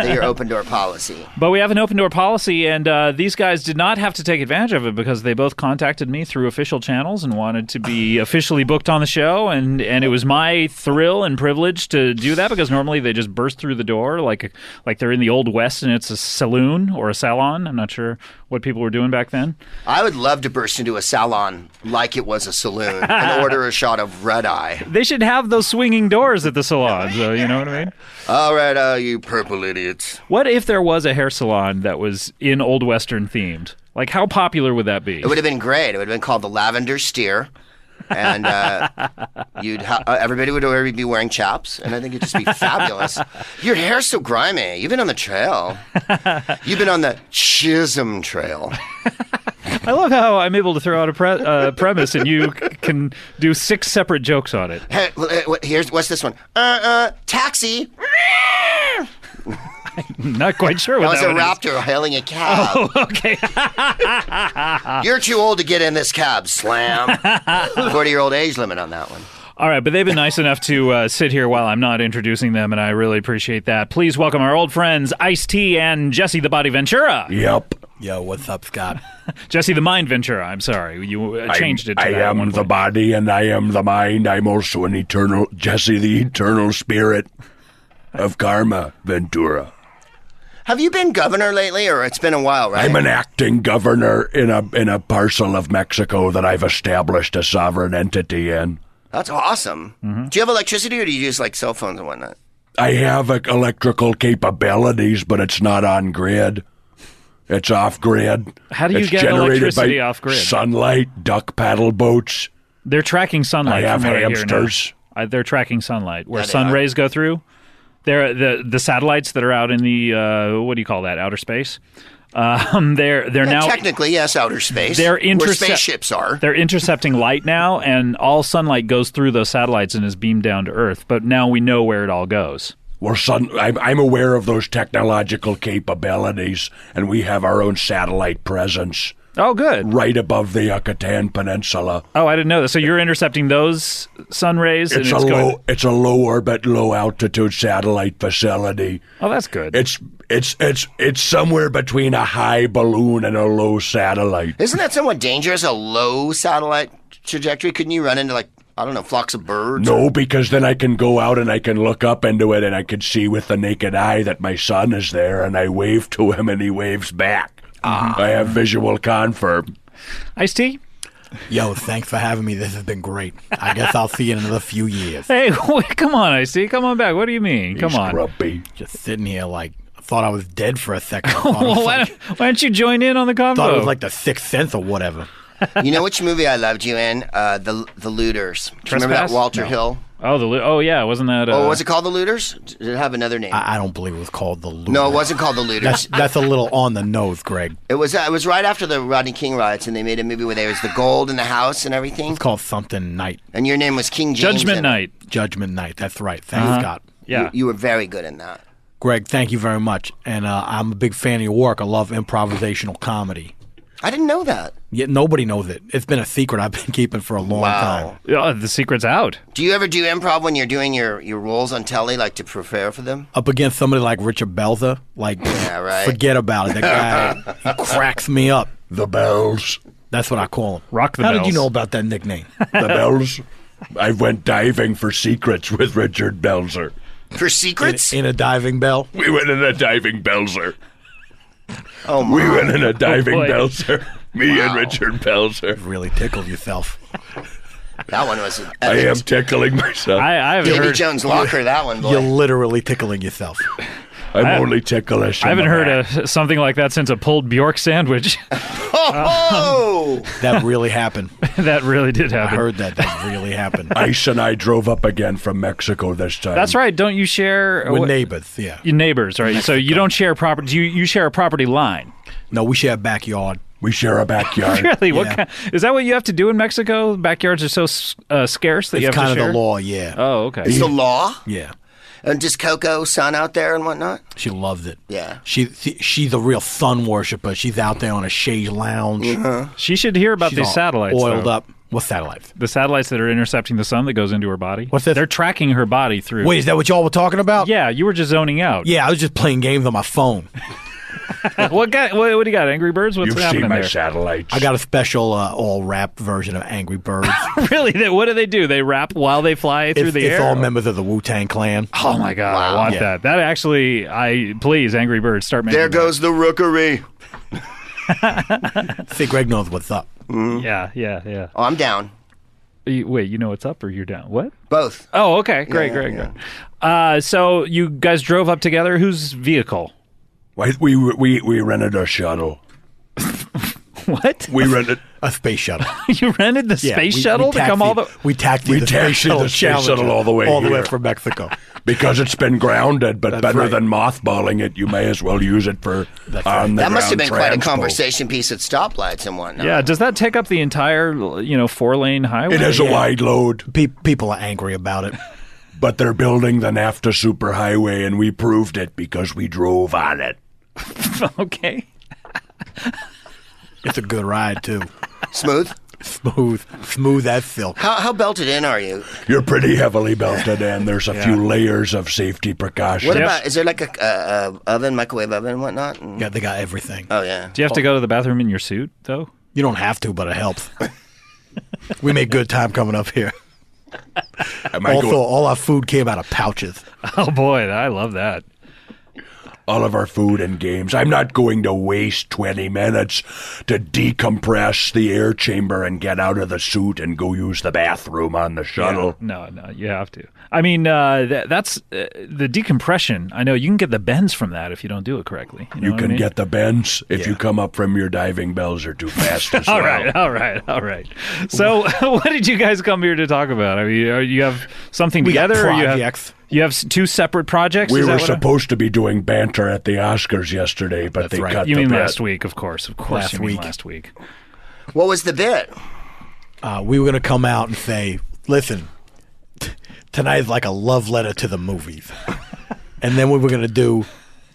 your open door policy. But we have an open door policy, and these guys did not have to take advantage of it because they both contacted me through official channels and wanted to be officially booked on the show, and it was my thrill and privilege to do that because normally they just burst through the door like they're in the Old West and it's a saloon or a salon. I'm not sure what people were doing back then. I would love to burst into a salon like it was a saloon and order a shot of red eye. They should have those swinging doors at the salon, so you know what I mean? All right, you purple idiots. What if there was a hair salon that was in Old Western themed? Like, how popular would that be? It would have been great. It would have been called the Lavender Steer. And everybody would be wearing chaps, and I think it'd just be fabulous. Your hair's so grimy. You've been on the trail. You've been on the Chisholm Trail. I love how I'm able to throw out a premise, and you can do 6 separate jokes on it. Hey, what's this one? Taxi. I'm not quite sure what that was. That a raptor hailing a cab. Oh, okay. You're too old to get in this cab, slam. 40-year-old age limit on that one. All right, but they've been nice enough to sit here while I'm not introducing them, and I really appreciate that. Please welcome our old friends, Ice-T and Jesse the Body Ventura. Yep. Yo, what's up, Scott? Jesse the Mind Ventura. I'm sorry. You changed it to I that am the body and I am the mind. I'm also an eternal, Jesse the eternal spirit of Karma Ventura. Have you been governor lately, or it's been a while, right? I'm an acting governor in a parcel of Mexico that I've established a sovereign entity in. That's awesome. Mm-hmm. Do you have electricity, or do you use like cell phones and whatnot? I have electrical capabilities, but it's not on grid. It's off grid. How do you it's get electricity off grid? Sunlight, duck paddle boats. They're tracking sunlight. I have hamsters. They're tracking sunlight where sun rays go through. They're the satellites that are out in the what do you call that? Outer space. They're now technically yes, outer space. They're where spaceships are. They're intercepting light now, and all sunlight goes through those satellites and is beamed down to Earth. But now we know where it all goes. Well, I'm aware of those technological capabilities, and we have our own satellite presence. Oh, good. Right above the Yucatan Peninsula. Oh, I didn't know that. So you're intercepting those sun rays? It's a low orbit, low altitude satellite facility. Oh, that's good. It's somewhere between a high balloon and a low satellite. Isn't that somewhat dangerous? A low satellite trajectory? Couldn't you run into I don't know, flocks of birds? No, because then I can go out and I can look up into it and I can see with the naked eye that my son is there, and I wave to him and he waves back. I have visual confirm. Ice-T? Yo, thanks for having me. This has been great. I guess I'll see you in another few years. Hey, come on, Ice-T. Come on back. What do you mean? Come on. Grumpy. Just sitting here I thought I was dead for a second. Well, why don't you join in on the convo? Thought it was like the Sixth Sense or whatever. You know which movie I loved you in? The Looters. Do you remember that Walter Hill? Oh, yeah. Wasn't that... was it called The Looters? Did it have another name? I don't believe it was called The Looters. No, it wasn't called The Looters. That's a little on the nose, Greg. It was right after the Rodney King riots, and they made a movie where there was the gold in the house and everything. It's called something Night. And your name was King James. Judgment Night. Judgment Night. That's right. Thanks, Scott. Yeah. You were very good in that. Greg, thank you very much. And I'm a big fan of your work. I love improvisational comedy. I didn't know that. Yeah, nobody knows it. It's been a secret I've been keeping for a long time. Yeah, the secret's out. Do you ever do improv when you're doing your roles on telly, like to prepare for them? Up against somebody like Richard Belzer, yeah, right. Forget about it. That guy, he cracks me up. The bells. That's what I call him. Rock the How bells. did you know about that nickname? The Bells. I went diving for secrets with Richard Belzer. For secrets? In a diving bell? We went in a diving Belzer. Oh, my. We went in a diving boy. Belzer. Me and Richard Belzer. Really tickled yourself. That one was. I am tickling myself. I haven't Davy heard. Jones locker, that one, boy. You're literally tickling yourself. I'm only ticklish. I haven't heard something like that since a pulled Bjork sandwich. Oh! That really happened. That really did I happen. heard that really happened. Ice and I drove up again from Mexico this time. That's right. Don't you share We're neighbors, yeah. Your neighbors, right? So you don't share property. You share a property line. No, we share a backyard. We share a backyard. Really? Yeah. What kind, is that what you have to do in Mexico? Backyards are so scarce that you have It's kind to of share? the law, yeah. Oh, okay. It's the law? Yeah. And does Coco sun out there and whatnot? She loves it. Yeah. She's a real sun worshiper. She's out there on a chaise lounge. She should hear about She's these all satellites. oiled though. up. What satellites? The satellites that are intercepting the sun that goes into her body. What's that? They're tracking her body through. Wait, is that what y'all were talking about? Yeah, you were just zoning out. Yeah, I was just playing games on my phone. What do you got? Angry Birds? What's You've happening seen my there? satellites. I got a special all-rap version of Angry Birds. Really? What do? They rap while they fly through the air? It's all members of the Wu-Tang Clan. Oh my God, I want that. That actually, please, Angry Birds, start making There goes the rookery. See, Greg knows what's up. that. Yeah. Oh, I'm down. Wait, you know what's up or you're down? What? Both. Oh, okay. Great. So you guys drove up together. Whose vehicle? We rented a shuttle. What? We rented a space shuttle. You rented the space shuttle to come all the. We taxied the space shuttle all the way here. from Mexico. Because it's been grounded, but That's better right. than mothballing it, you may as well use it for on the That must have been ground quite a transpo. conversation piece at stoplights and whatnot. Yeah. Does that take up the entire 4-lane highway? It is a wide load. People are angry about it. But they're building the NAFTA superhighway, and we proved it because we drove on it. Okay. It's a good ride, too. Smooth? Smooth as silk. How belted in are you? You're pretty heavily belted in. There's a few layers of safety precautions. What about, is there like a oven, microwave oven and whatnot? Yeah, they got everything. Oh, yeah. Do you have to go to the bathroom in your suit, though? You don't have to, but it helps. We make good time coming up here. All our food came out of pouches. Oh, boy. I love that. All of our food and games. I'm not going to waste 20 minutes to decompress the air chamber and get out of the suit and go use the bathroom on the shuttle. Yeah. No, you have to. I mean, that's the decompression. I know you can get the bends from that if you don't do it correctly. You know what I can mean? get the bends if you come up from your diving bells are too fast as All well. right. So, what did you guys come here to talk about? I mean, you have something We got together, or projects. you have two separate projects? We Is that were what supposed to be doing banter at the Oscars yesterday, but they cut You the mean bit. last week? Of course. Last you mean week. last week. What was the bit? We were going to come out and say, listen, tonight is like a love letter to the movies. And then we were going to do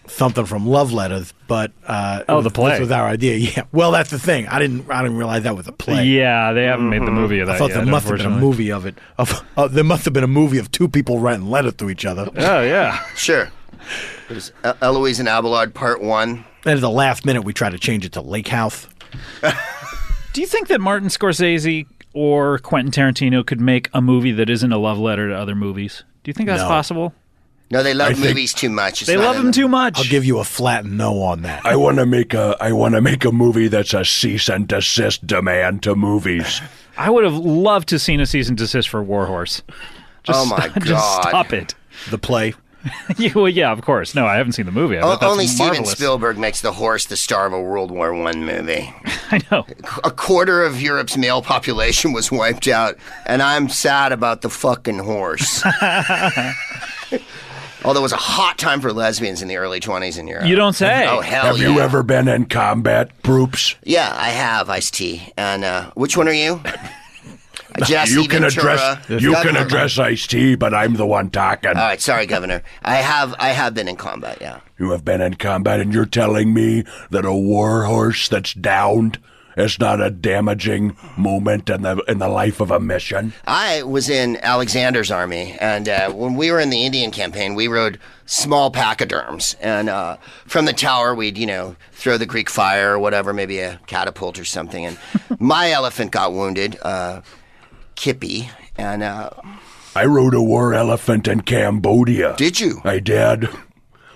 something from Love Letters, but the play. This was our idea. Yeah. Well, that's the thing. I didn't realize that was a play. Yeah, they haven't made the movie of that I thought yet, there must have been a unfortunately. movie of it. There must have been a movie of two people writing letters to each other. Oh, yeah. Sure. It was Eloise and Abelard Part 1. Then at the last minute, we tried to change it to Lake House. Do you think that Martin Scorsese or Quentin Tarantino could make a movie that isn't a love letter to other movies? Do you think that's No. possible? No, they love movies too much. It's They not love in them too much. I'll give you a flat no on that. I want to make a movie that's a cease and desist demand to movies. I would have loved to seen a cease and desist for Warhorse. Oh, my Just God. stop it. The play. Yeah, of course. No, I haven't seen the movie. I thought that's Only Steven marvelous. Spielberg makes the horse the star of a World War I movie. I know. A quarter of Europe's male population was wiped out, and I'm sad about the fucking horse. Although it was a hot time for lesbians in the early 20s in Europe. You don't say. Oh, hell Have yeah. you ever been in combat groups? Yeah, I have, Ice-T. And which one are you? Jesse You can Ventura. address Ice-T, but I'm the one talking. All right, sorry, Governor. I have been in combat, yeah. You have been in combat, and you're telling me that a war horse that's downed It's not a damaging moment in the life of a mission. I was in Alexander's army, and when we were in the Indian campaign, we rode small pachyderms, and from the tower we'd throw the Greek fire or whatever, maybe a catapult or something, and my elephant got wounded, Kippy, and I rode a war elephant in Cambodia. Did you? I did.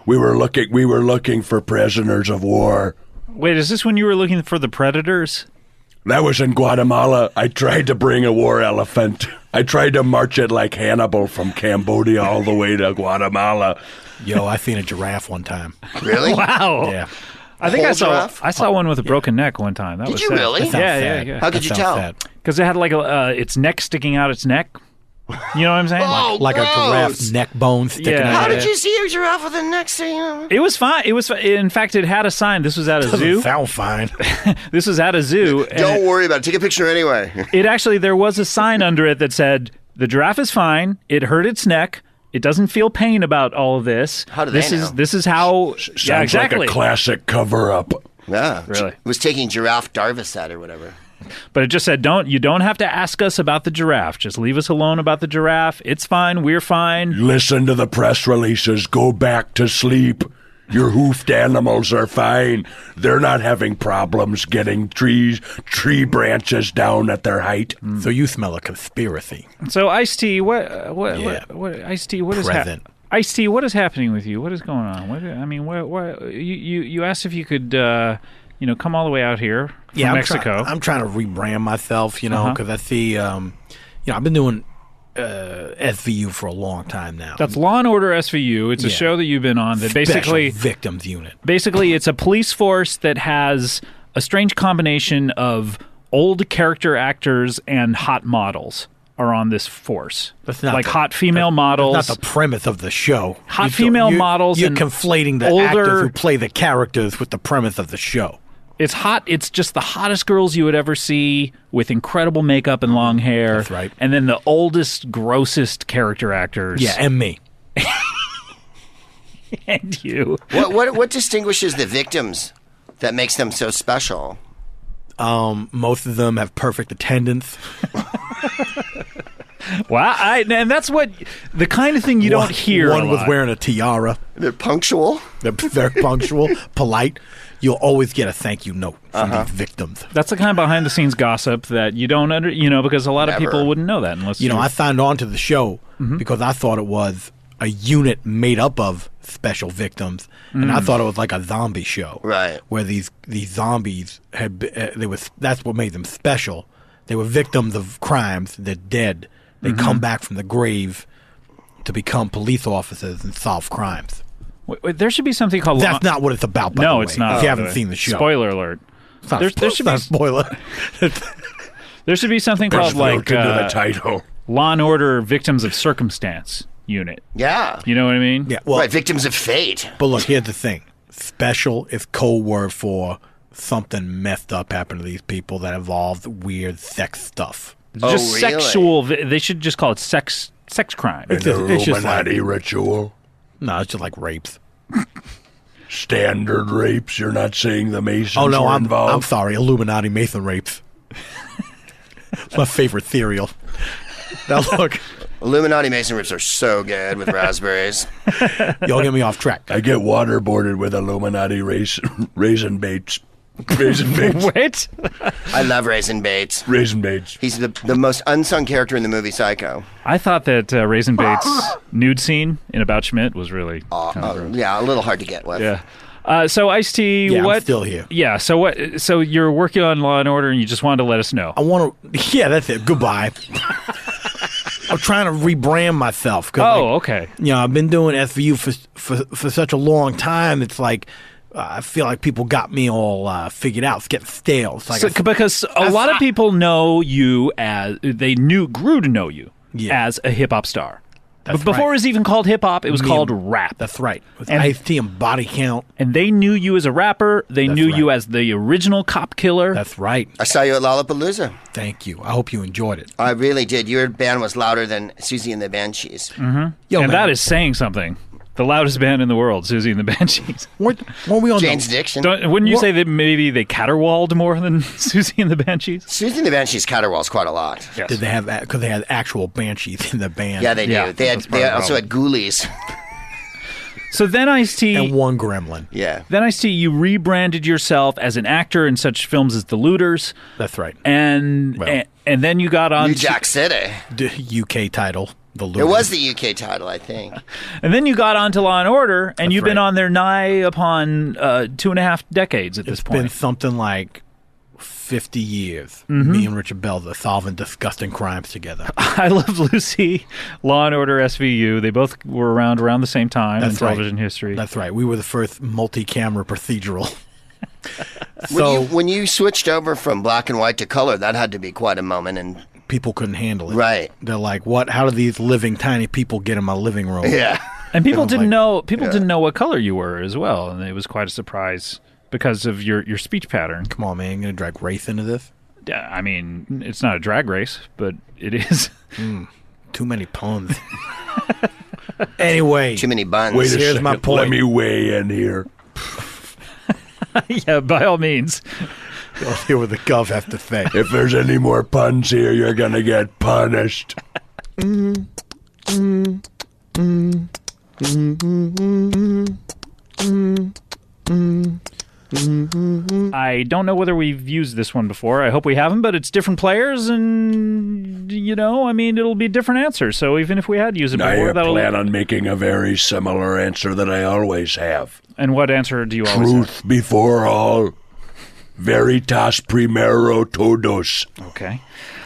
We were looking for prisoners of war. Wait, is this when you were looking for the predators? That was in Guatemala. I tried to bring a war elephant. I tried to march it like Hannibal from Cambodia all the way to Guatemala. Yo, I seen a giraffe one time. Really? Wow. Yeah. I think I saw one with a broken neck one time. That Did was you sad. really? Yeah. How could you tell? Because it had like its neck sticking out its neck. You know what I'm saying? Oh, like a giraffe's neck bone sticking out. How did you see a giraffe with a neck sticking out? It was fine. In fact, it had a sign. This was at a zoo. Sound fine. This was at a zoo. Don't worry about it. Take a picture anyway. There was a sign under it that said, "The giraffe is fine. It hurt its neck. It doesn't feel pain about all of this. How do they know? This is how." Sounds exactly. like a classic cover-up. Yeah, really. It was taking giraffe Darvocet or whatever. But it just said, you don't have to ask us about the giraffe. Just leave us alone about the giraffe. It's fine. We're fine. Listen to the press releases. Go back to sleep. Your hoofed animals are fine. They're not having problems getting tree branches down at their height. So you smell a conspiracy. So Ice-T, Ice-T, what is happening? Ice-T, what is happening with you? What is going on? You asked if you could come all the way out here from Mexico. I'm trying to rebrand myself, because I see, I've been doing SVU for a long time now. That's Law and Order SVU. It's a show that you've been on that basically victims unit. Basically, it's a police force that has a strange combination of old character actors and hot models are on this force. That's not like hot female models. That's not the premise of the show. Hot female models. You're and conflating the actors who play the characters with the premise of the show. It's hot. It's just the hottest girls you would ever see with incredible makeup and long hair. That's right. And then the oldest, grossest character actors. Yeah, and me. And you. What distinguishes the victims that makes them so special? Most of them have perfect attendance. Wow, and that's what the kind of thing you don't hear. One was wearing a tiara. They're punctual. They're very punctual, polite. You'll always get a thank you note from these victims. That's the kind of behind the scenes gossip that you don't because a lot of people wouldn't know that unless I signed on to the show because I thought it was a unit made up of special victims, and I thought it was like a zombie show, right? Where these zombies had that's what made them special. They were victims of crimes. They're dead. They come back from the grave to become police officers and solve crimes. Wait, there should be something called... That's not what it's about, by the way. No, it's not. If you haven't seen the show. Spoiler alert. There should be a spoiler. There should be something called the title. Law and Order Victims of Circumstance Unit. Yeah. You know what I mean? Yeah. Well, right, victims of fate. But look, here's the thing. Special is code word for something messed up happened to these people that involved weird sex stuff. Just sexual. They should just call it sex crime. It's just like ritual. No, it's just like rapes. Standard rapes. You're not saying the Masons were involved? I'm sorry. Illuminati Mason rapes. My favorite cereal. Now look. Illuminati Mason rips are so good with raspberries. Y'all get me off track. I get waterboarded with Illuminati raisin baits. Raisin Bates. What? I love Raisin Bates. Raisin Bates. He's the most unsung character in the movie Psycho. I thought that Raisin Bates' nude scene in About Schmidt was really yeah, a little hard to get with. Yeah. So Ice-T, yeah, what? I'm still here. Yeah. So what? So you're working on Law and Order, and you just wanted to let us know. I want to. Yeah, that's it. Goodbye. I'm trying to rebrand myself. Okay. I've been doing SVU for such a long time. It's like. I feel like people got me all figured out. It's getting stale. It's like because a lot of people know you as grew to know you as a hip hop star. But before it was even called hip hop, it was called rap. That's right. With Ice-T and Body Count. And they knew you as a rapper. They knew you as the original cop killer. That's right. I saw you at Lollapalooza. Thank you. I hope you enjoyed it. I really did. Your band was louder than Susie and the Banshees. Mm-hmm. And that is saying something. The loudest band in the world, Susie and the Banshees. Weren't we on Jane's Addiction. Wouldn't you say that maybe they caterwauled more than Susie and the Banshees? Susie and the Banshees caterwauls quite a lot. Did they have that? Because they had actual banshees in the band. Yeah, they do. They also had ghoulies. So then Ice-T... And one gremlin. Yeah. Then Ice-T, you rebranded yourself as an actor in such films as The Looters. That's right. And then you got on... New Jack City. The UK title, The Looters. It was the UK title, I think. And then you got on to Law & Order, and you've been on there nigh upon 2.5 decades at this point. It's been something like 50 years. Mm-hmm. Me and Richard Belzer solving disgusting crimes together. I Love Lucy, Law & Order, SVU. They both were around the same time in television history. That's right. We were the first multi-camera procedural. When you switched over from black and white to color, that had to be quite a moment. And people couldn't handle it. Right. They're like, "What? How do these living tiny people get in my living room?" Yeah. And people didn't know. Didn't know what color you were as well, and it was quite a surprise because of your speech pattern. Come on, man! You're gonna drag race into this? Yeah, I mean, it's not a drag race, but it is. Too many puns. Anyway, too many buns. Wait a Here's second. my point. Let me weigh in here. Yeah, by all means. Let's hear what the gov has to say. If there's any more puns here, you're gonna get punished. I don't know whether we've used this one before. I hope we haven't, but it's different players, and I mean, it'll be different answers. So even if we had used it before, I plan on making a very similar answer that I always have. And what answer do you always have? Truth before all. Veritas primero todos. Okay.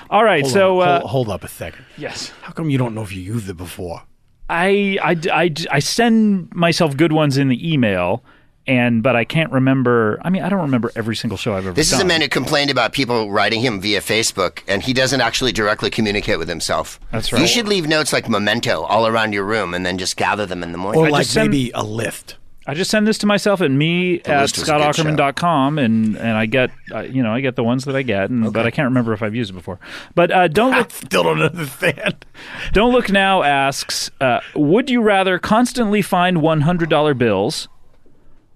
All right. Hold up a second. Yes. How come you don't know if you used it before? I send myself good ones in the email, but I can't remember. I mean, I don't remember every single show I've ever done. This is a man who complained about people writing him via Facebook, and he doesn't actually directly communicate with himself. That's right. You should leave notes like memento all around your room, and then just gather them in the morning. Or maybe a list. I just send this to myself at me@scottaukerman.com, and I get I get the ones that I get, but I can't remember if I've used it before. But don't look. Still don't understand. Don't Look Now asks, would you rather constantly find $100 bills,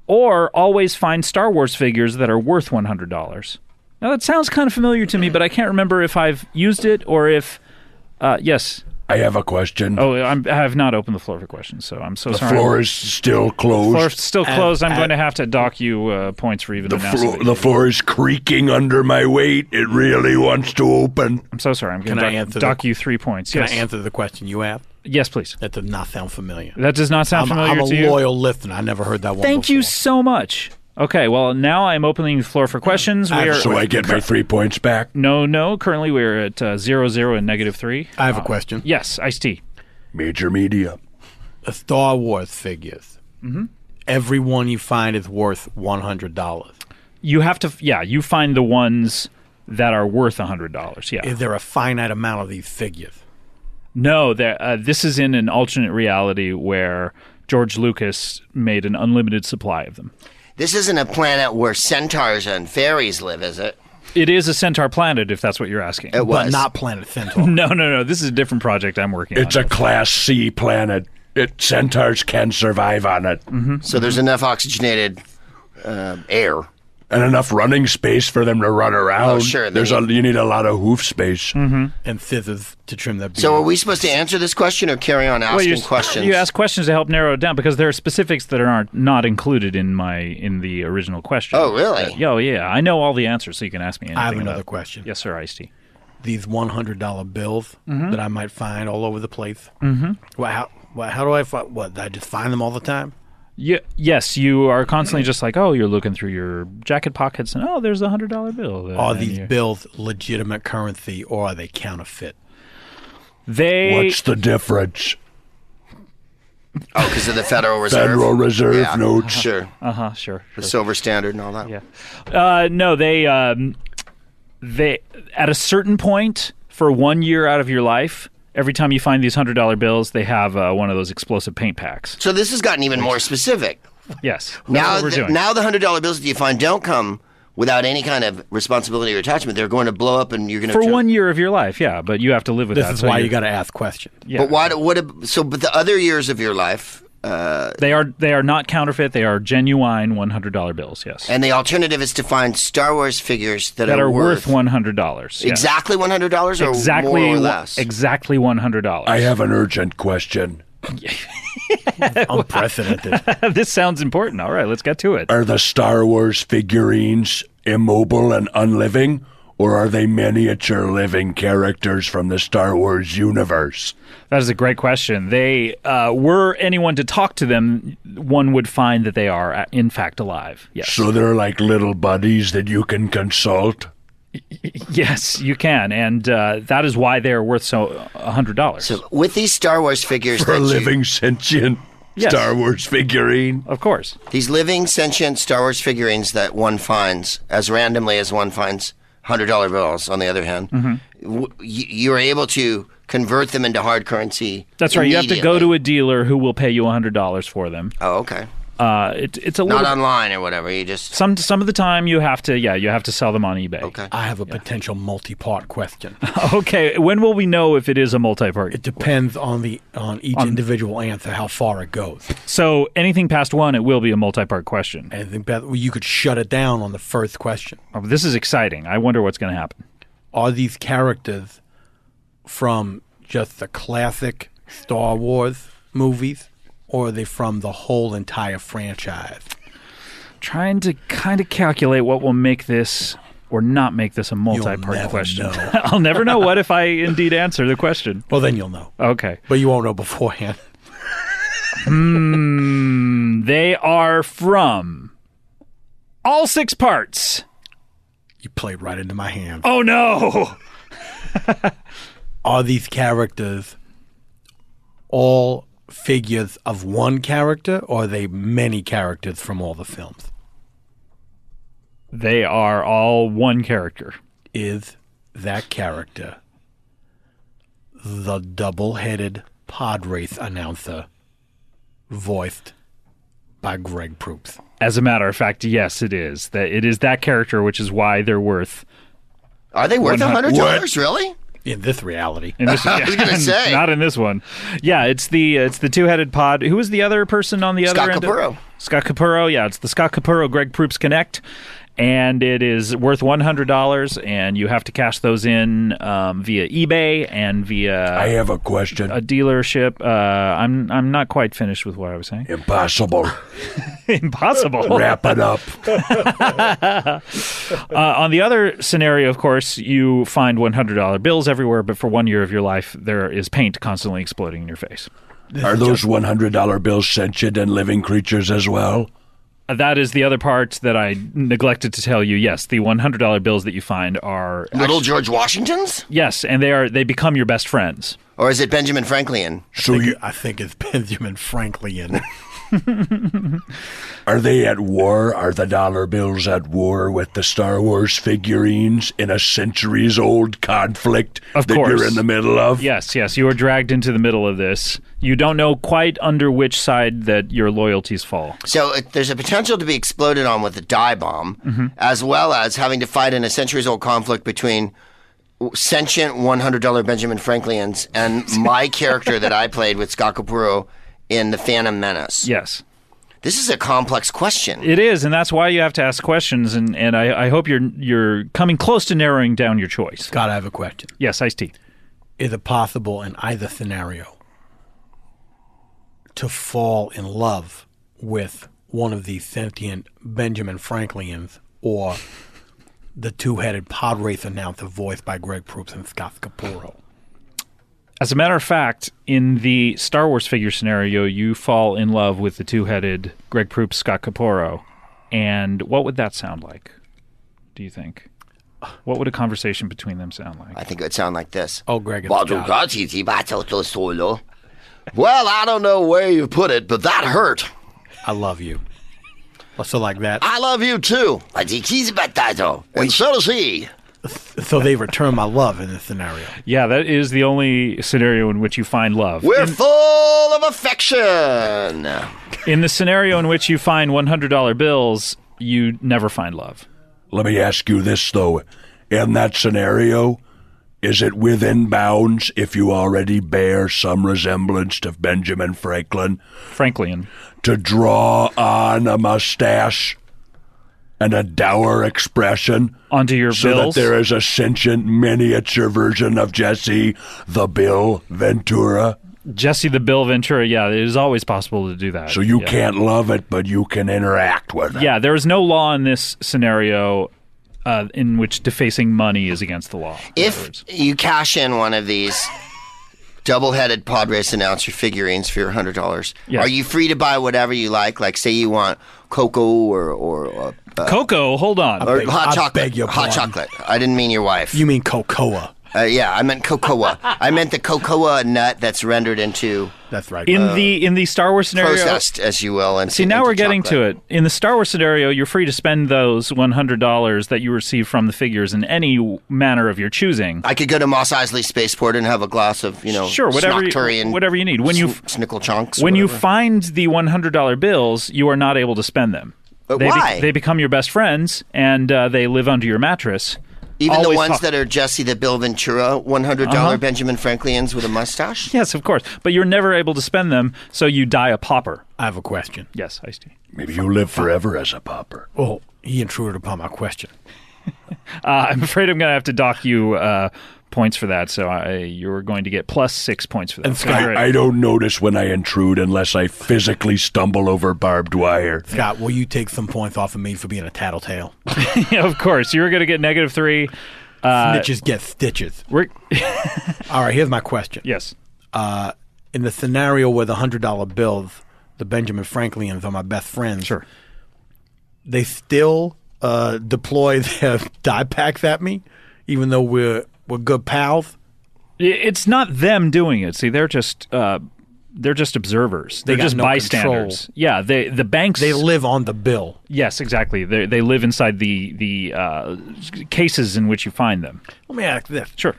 or always find Star Wars figures that are worth $100? Now that sounds kind of familiar to me, but I can't remember if I've used it or if. Yes. I have a question. Oh, I have not opened the floor for questions, so I'm so sorry. The floor is still closed. The floor is still closed. I'm going to have to dock you points for even announcing the floor is creaking under my weight. It really wants to open. I'm so sorry. I'm going to dock you 3 points. Can Yes. I answer the question you asked? Yes, please. That does not sound familiar. That does not sound familiar to you? I'm a loyal listener. I never heard that one Thank you so much. Okay, well, now I'm opening the floor for questions. So I get my 3 points back? No. Currently, we're at 0-0 and -3. I have a question. Yes, Ice-T. Major media. The Star Wars figures. Mm-hmm. Every one you find is worth $100. You have to, you find the ones that are worth $100, yeah. Is there a finite amount of these figures? No, this is in an alternate reality where George Lucas made an unlimited supply of them. This isn't a planet where centaurs and fairies live, is it? It is a centaur planet, if that's what you're asking. It was. But not Planet Centaur. No. This is a different project I'm working on. It's a Class C planet. Centaurs can survive on it. Mm-hmm. So there's enough oxygenated air. And enough running space for them to run around. Oh, sure. You need a lot of hoof space. Mm-hmm. And scissors to trim that beard. So are we supposed to answer this question or carry on asking questions? You ask questions to help narrow it down because there are specifics that are not included in the original question. Oh, really? Yeah. I know all the answers, so you can ask me anything. I have another question. Yes, sir, Ice-T. These $100 bills that I might find all over the place. Mm-hmm. Well, how do I find? What, do I just find them all the time? Yes, you are constantly just like, you're looking through your jacket pockets and, there's a $100 bill. Are these bills legitimate currency or are they counterfeit? What's the difference? Oh, because of the Federal Reserve? Federal Reserve notes. Sure. Sure. The silver standard and all that. Yeah. No, they at a certain point for 1 year out of your life, every time you find these $100 bills, they have one of those explosive paint packs. So this has gotten even more specific. Yes. Now the $100 bills that you find don't come without any kind of responsibility or attachment. They're going to blow up, and you're going to for 1 year of your life. Yeah, but you have to live with that. This is why you got to ask questions. Yeah. But but the other years of your life, They are not counterfeit. They are genuine $100 bills. Yes. And the alternative is to find Star Wars figures that are worth $100. Exactly $100 or exactly, more or less? Exactly $100. I have an urgent question. Unprecedented. This sounds important. All right, let's get to it. Are the Star Wars figurines immobile and unliving, or are they miniature living characters from the Star Wars universe? That is a great question. They were anyone to talk to them, one would find that they are in fact alive. Yes. So they're like little buddies that you can consult? Yes, you can, and that is why they are worth $100. So with these Star Wars figures, for a living sentient Star Wars figurine, of course, these living sentient Star Wars figurines that one finds as randomly as one finds $100 bills. On the other hand, you're able to convert them into hard currency. That's right. You have to go to a dealer who will pay you $100 for them. Oh, okay. It's a little not online or whatever. You just some of the time you have to sell them on eBay. Okay. I have a potential multi-part question. Okay, when will we know if it is a multi-part? It depends on each individual answer, how far it goes. So anything past one, it will be a multi-part question. Anything past, you could shut it down on the first question. Oh, this is exciting. I wonder what's going to happen. Are these characters from just the classic Star Wars movies, or are they from the whole entire franchise? Trying to kind of calculate what will make this or not make this a multi-part question. I'll never know what if I indeed answer the question. Well, then you'll know. Okay. But you won't know beforehand. They are from all 6 parts. You played right into my hand. Oh, no! Are these characters all figures of one character, or are they many characters from all the films? They are all one character. Is that character the double-headed pod race announcer voiced by Greg Proops? As a matter of fact, yes, it is. It is that character, which is why they're worth... Are they worth $100, really? In this reality. I was going to say. Not in this one. Yeah, it's the two-headed pod. Who was the other person on the other end? Scott Capurro. Scott Capurro, yeah. It's the Scott Capurro Greg Proops Connect. And it is worth $100, and you have to cash those in via eBay and via... I have a question. A dealership. I'm not quite finished with what I was saying. Impossible. Impossible. Wrap it up. On the other scenario, of course, you find $100 bills everywhere, but for 1 year of your life, there is paint constantly exploding in your face. Are those $100 bills sentient and living creatures as well? That is the other part that I neglected to tell you. Yes, the $100 bills that you find are... Little George Washingtons? Yes, and they become your best friends. Or is it Benjamin Franklin? I think it's Benjamin Franklin. Are they at war? Are the dollar bills at war with the Star Wars figurines in a centuries-old conflict that you're in the middle of? Yes, you are dragged into the middle of this. You don't know quite under which side that your loyalties fall. So there's a potential to be exploded on with a dye bomb, as well as having to fight in a centuries-old conflict between sentient $100 Benjamin Franklins and my character that I played with Scott Capurro in The Phantom Menace. Yes. This is a complex question. It is, and that's why you have to ask questions, and I hope you're coming close to narrowing down your choice. Scott, I have a question. Yes, Ice-T. Is it possible in either scenario to fall in love with one of these sentient Benjamin Franklins or the two-headed pod race announcer voiced by Greg Proops and Scott Capurro? As a matter of fact, in the Star Wars figure scenario, you fall in love with the two-headed Greg Proops, Scott Capurro. And what would that sound like, do you think? What would a conversation between them sound like? I think it would sound like this. Oh, Greg, Well, I don't know where you put it, but that hurt. I love you. So like that. I love you too. And so does he. So they return my love in this scenario. Yeah, that is the only scenario in which you find love. We're full of affection. In the scenario in which you find $100 bills, you never find love. Let me ask you this, though. In that scenario, Is it within bounds if you already bear some resemblance to Benjamin Franklin? To draw on a mustache and a dour expression onto your so bills? that there is a sentient miniature version of Jesse the Bill Ventura? Jesse the Bill Ventura, yeah, it is always possible to do that. So you can't love it, but you can interact with it. Yeah, there is no law in this scenario in which defacing money is against the law. If you cash in one of these double-headed pod race announcer figurines for your $100, are you free to buy whatever you like? Like, say you want cocoa or cocoa, hold on. Or hot chocolate. Hot chocolate. I didn't mean your wife. You mean cocoa. Yeah, I meant cocoa. I meant the cocoa nut that's rendered into... That's right. In the Star Wars scenario... Processed, as you will. See, now we're getting to it. In the Star Wars scenario, you're free to spend those $100 that you receive from the figures in any manner of your choosing. I could go to Mos Eisley Spaceport and have a glass of, sure, whatever you need. When Snickle chunks. When you find the $100 bills, you are not able to spend them. Why? They become your best friends, and they live under your mattress. Even the ones that are Jesse the Bill Ventura $100 Benjamin Franklin's with a mustache? Yes, of course. But you're never able to spend them, so you die a pauper. I have a question. Yes, Ice-T. Maybe you live forever as a pauper. Oh, he intruded upon my question. I'm afraid I'm going to have to dock you points for that, so you're going to get plus 6 points for that. And Scott, I don't notice when I intrude unless I physically stumble over barbed wire. Scott, will you take some points off of me for being a tattletale? Yeah, of course. You're going to get -3. Snitches get stitches. All right, here's my question. Yes. In the scenario where the $100 bills, the Benjamin Franklins are my best friends, sure, they still deploy their die packs at me, even though we're good pals. It's not them doing it. See, they're just observers. They're just bystanders. Control. Yeah, the banks. They live on the bill. Yes, exactly. They live inside the cases in which you find them. Let me ask this. Sure.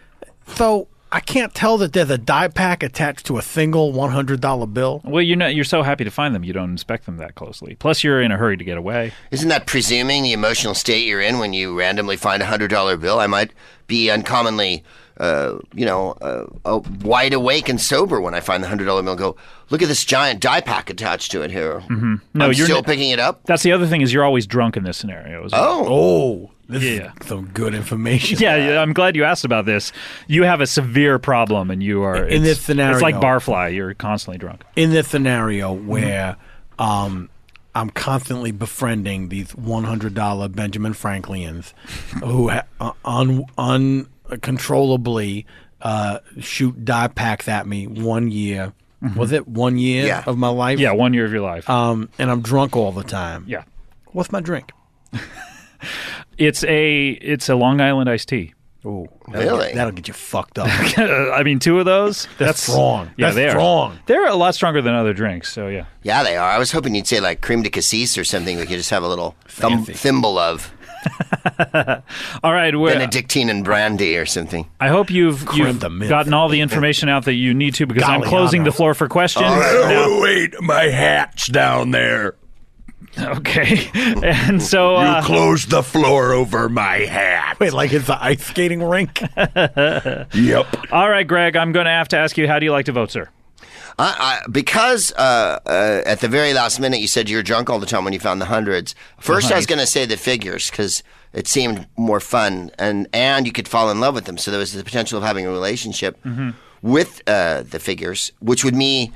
So I can't tell that there's a die pack attached to a single $100 bill. Well, you're so happy to find them, you don't inspect them that closely. Plus, you're in a hurry to get away. Isn't that presuming the emotional state you're in when you randomly find a $100 bill? I might be uncommonly, wide awake and sober when I find the $100 bill and go, look at this giant die pack attached to it here. Mm-hmm. No, you're still picking it up? That's the other thing is you're always drunk in this scenario as well. Oh. This is some good information. Yeah, I'm glad you asked about this. You have a severe problem, and you are in this scenario. It's like Barfly. You're constantly drunk. In this scenario where I'm constantly befriending these $100 Benjamin Franklins who uncontrollably shoot die packs at me 1 year. Mm-hmm. Was it 1 year of my life? Yeah, 1 year of your life. And I'm drunk all the time. Yeah. What's my drink? It's a Long Island iced tea. Oh, really? That'll get you fucked up. I mean, 2 of those. That's strong. Yeah, that's strong. They're a lot stronger than other drinks. So yeah. Yeah, they are. I was hoping you'd say like creme de cassis or something. We could just have a little thimble of. All right, Benedictine and brandy or something. I hope you've gotten all the information out that you need to because I'm closing the floor for questions. Oh, wait, my hat's down there. Okay, and so you closed the floor over my hat. Wait, like it's the ice skating rink? Yep. All right, Greg, I'm going to have to ask you, how do you like to vote, sir? Because at the very last minute you said you were drunk all the time when you found the hundreds. First, I was going to say the figures because it seemed more fun, and you could fall in love with them. So there was the potential of having a relationship with the figures, which would mean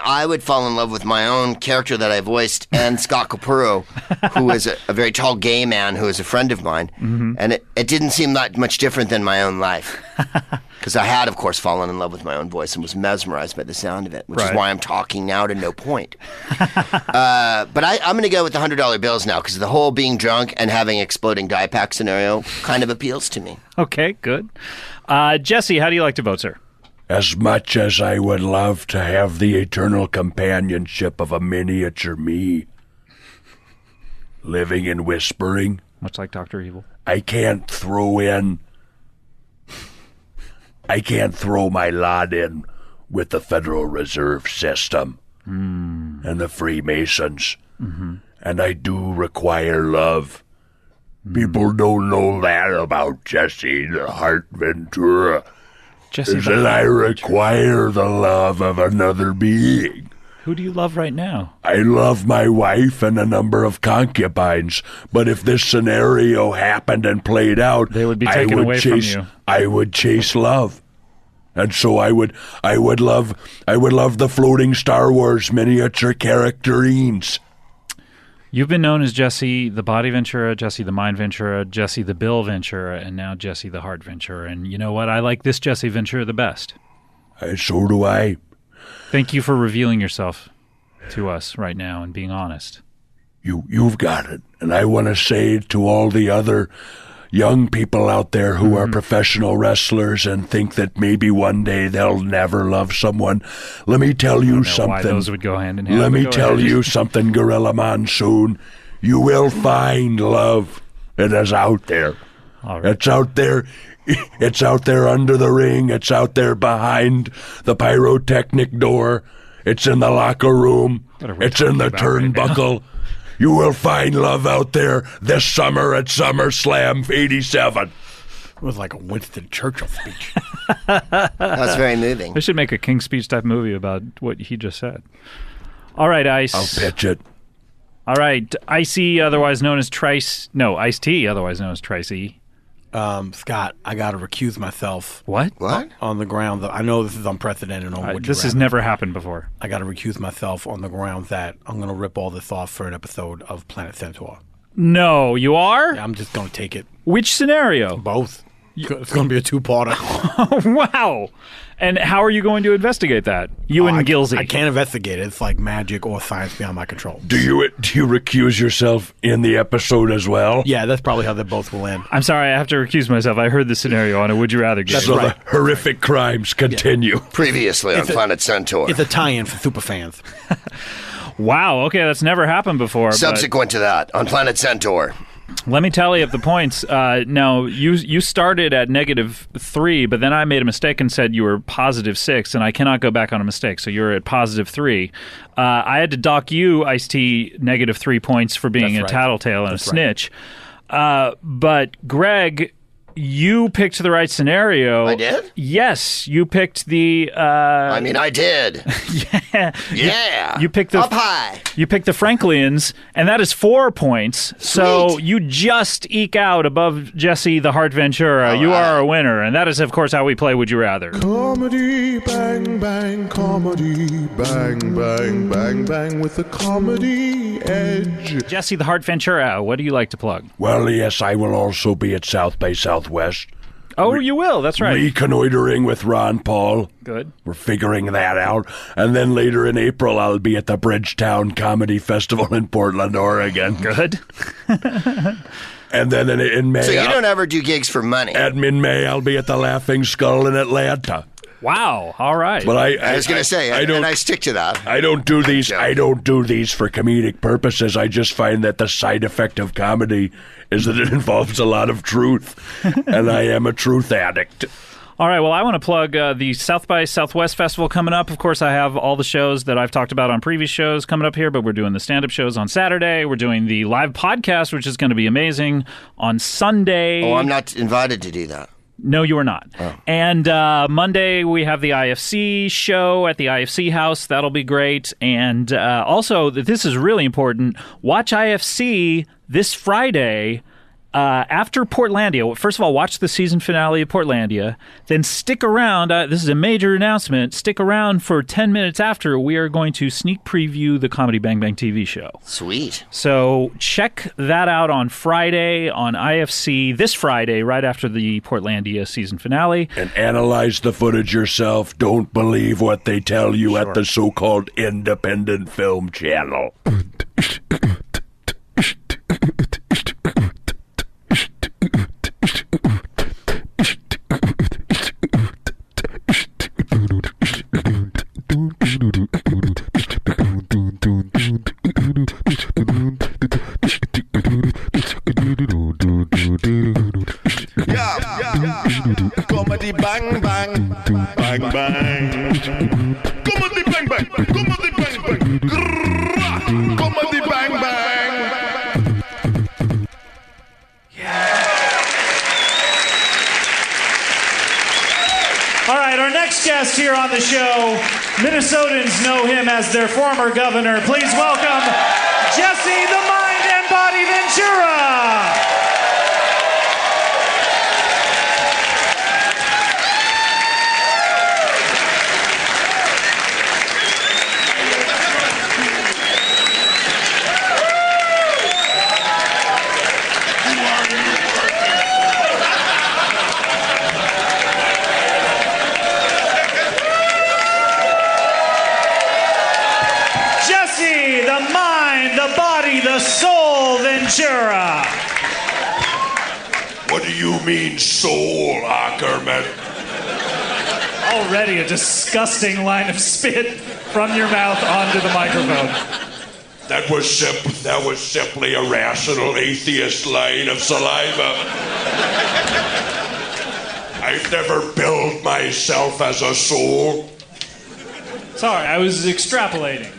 I would fall in love with my own character that I voiced and Scott Copera, who is a very tall gay man who is a friend of mine. Mm-hmm. And it didn't seem that much different than my own life. Because I had, of course, fallen in love with my own voice and was mesmerized by the sound of it, which is why I'm talking now to no point. But I'm going to go with the $100 bills now because the whole being drunk and having exploding die pack scenario kind of appeals to me. Okay, good. Jesse, how do you like to vote, sir? As much as I would love to have the eternal companionship of a miniature me, living and whispering. Much like Dr. Evil. I can't throw my lot in with the Federal Reserve System and the Freemasons. Mm-hmm. And I do require love People don't know that about Jesse the Heart Ventura. Jesse is the that I Heart require the love of another being. Who do you love right now? I love my wife and a number of concubines, but if this scenario happened and played out, they would be taken away from you. I would chase love. And so I would love the floating Star Wars miniature characterines. You've been known as Jesse the Body Ventura, Jesse the Mind Ventura, Jesse the Bill Ventura, and now Jesse the Heart Ventura. And you know what? I like this Jesse Ventura the best. So do I. Thank you for revealing yourself to us right now and being honest. You've got it. And I want to say to all the other young people out there who are professional wrestlers and think that maybe one day they'll never love someone, let me tell you something. Why those would go hand in hand. Let me tell you something, Gorilla Monsoon. You will find love. It is out there. All right. It's out there. It's out there under the ring. It's out there behind the pyrotechnic door. It's in the locker room. It's in the turnbuckle. Right, you will find love out there this summer at SummerSlam 87. It was like a Winston Churchill speech. That's very moving. They should make a King's Speech type movie about what he just said. All right, Ice. I'll pitch it. All right, Icy, otherwise known as Trice. No, Ice-T, otherwise known as Tricey. Scott, I got to recuse myself. What? On the ground. I know this is unprecedented. This has never happened before. I got to recuse myself on the ground that I'm going to rip all this off for an episode of Planet Centaur. No, you are? Yeah, I'm just going to take it. Which scenario? Both. It's going to be a two-parter. Wow. And how are you going to investigate that? You and Gilsey. I can't investigate it. It's like magic or science beyond my control. Do you recuse yourself in the episode as well? Yeah, that's probably how they both will end. I'm sorry, I have to recuse myself. I heard the scenario on a Would You Rather game. So the horrific crimes continue. Yeah. Previously on Planet Centaur. It's a tie-in for superfans. Wow, okay, that's never happened before. Subsequent to that, on Planet Centaur. Let me tally up the points. Now, you started at -3, but then I made a mistake and said you were +6, and I cannot go back on a mistake, so you're at +3. I had to dock you, Ice-T, -3 points for being a tattletale and a snitch. But, Greg, you picked the right scenario. I did? Yes, you picked the... I did. Yeah. You picked the... Up high. You picked the Franklians, and that is 4 points. Sweet. So you just eke out above Jesse the Heart Ventura. You are a winner, and that is, of course, how we play Would You Rather. Comedy, bang, bang, comedy, bang, bang, bang, bang, with the comedy edge. Jesse the Heart Ventura, what do you like to plug? Well, yes, I will also be at South by Southwest. Oh, you will. That's right. Reconnoitering with Ron Paul. Good. We're figuring that out. And then later in April, I'll be at the Bridgetown Comedy Festival in Portland, Oregon. Good. And then in May... So you don't ever do gigs for money? In May, I'll be at the Laughing Skull in Atlanta. Wow. All right. But I was going to say, and I stick to that. I don't do these. I don't do these for comedic purposes. I just find that the side effect of comedy is that it involves a lot of truth, and I am a truth addict. All right, well, I want to plug the South by Southwest Festival coming up. Of course, I have all the shows that I've talked about on previous shows coming up here, but we're doing the stand-up shows on Saturday. We're doing the live podcast, which is going to be amazing, on Sunday. Oh, I'm not invited to do that. No, you are not. Oh. And Monday, we have the IFC show at the IFC house. That'll be great. And also, this is really important, watch IFC this Friday after Portlandia. First of all, watch the season finale of Portlandia. Then stick around. This is a major announcement. Stick around for 10 minutes after. We are going to sneak preview the Comedy Bang Bang TV show. Sweet. So check that out on Friday on IFC, this Friday, right after the Portlandia season finale. And analyze the footage yourself. Don't believe what they tell you at the so-called independent film channel. Comedy bang bang, bang bang. Comedy bang bang, comedy bang bang. Comedy bang bang. the show. Minnesotans know him as their former governor. Please welcome Jesse the Mind and Body Ventura. The Soul Ventura. What do you mean, soul, Ackerman? Already a disgusting line of spit from your mouth onto the microphone. That was simply a rational atheist line of saliva. I've never billed myself as a soul. Sorry, I was extrapolating.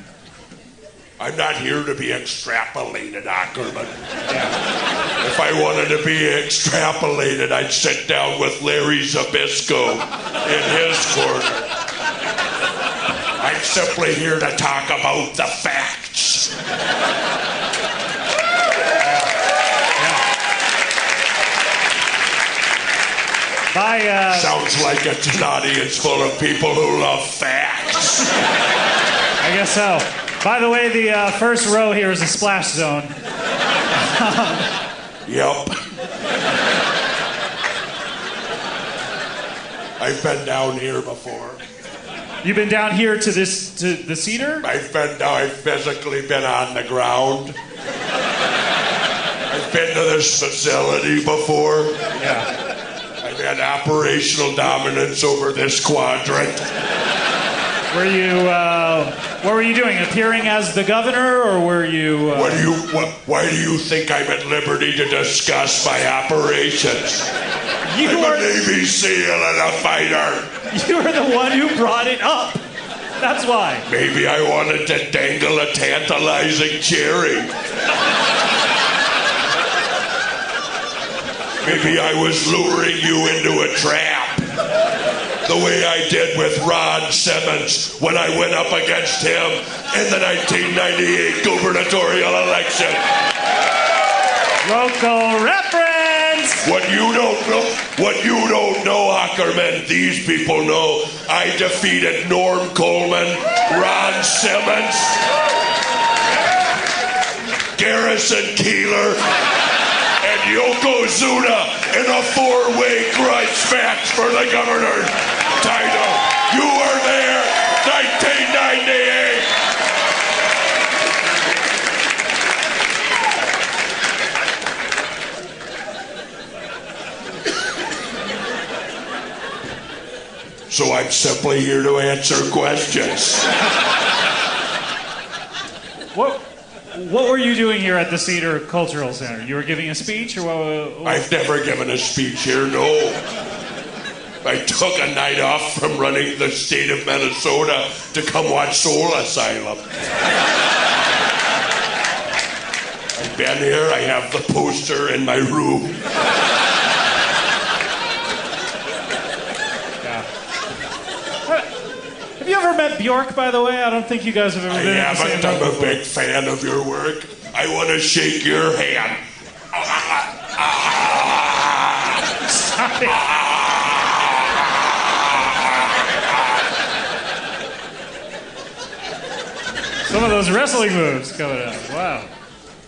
I'm not here to be extrapolated, Ackerman. Yeah. If I wanted to be extrapolated, I'd sit down with Larry Zabisco in his corner. I'm simply here to talk about the facts. Sounds like it's an audience full of people who love facts. I guess so. By the way, the first row here is a splash zone. Yep. I've been down here before. You've been down here to the Cedar? I've physically been on the ground. I've been to this facility before. Yeah. I've had operational dominance over this quadrant. Were you, what were you doing? Appearing as the governor, or were you... Why do you think I'm at liberty to discuss my operations? I'm a Navy SEAL and a fighter. You were the one who brought it up. That's why. Maybe I wanted to dangle a tantalizing cherry. Maybe I was luring you into a trap. The way I did with Ron Simmons when I went up against him in the 1998 gubernatorial election. Local reference! What you don't know, Ackerman, these people know. I defeated Norm Coleman, Ron Simmons, Garrison Keillor, and Yokozuna in a four-way grudge match for the governor's title. You were there, 1998. So I'm simply here to answer questions. What were you doing here at the Cedar Cultural Center? You were giving a speech, or what? I've never given a speech here, no. I took a night off from running the state of Minnesota to come watch Soul Asylum. I've been here. I have the poster in my room. Have you ever met Bjork, by the way? I don't think you guys have ever been in the same room. I'm a big fan of your work. I want to shake your hand. Sorry. Some of those wrestling moves coming out. Wow.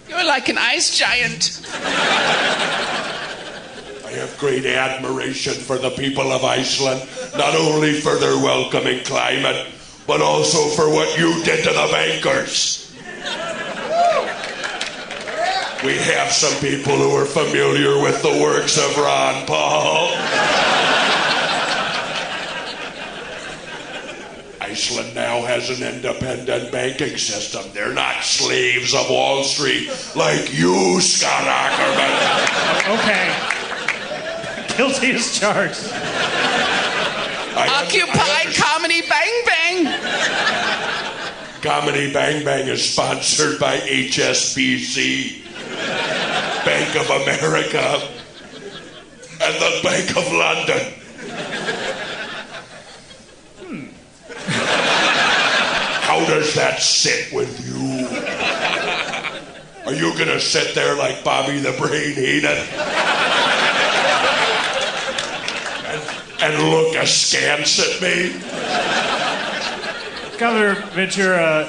You're like an ice giant. I have great admiration for the people of Iceland, not only for their welcoming climate, but also for what you did to the bankers. We have some people who are familiar with the works of Ron Paul. Iceland now has an independent banking system. They're not slaves of Wall Street like you, Scott Ackerman. Okay. Guilty as charged. Occupy Comedy Bang Bang. Comedy Bang Bang is sponsored by HSBC, Bank of America, and the Bank of London. How does that sit with you? Are you going to sit there like Bobby the Brain Heenan? and look askance at me? Governor Ventura,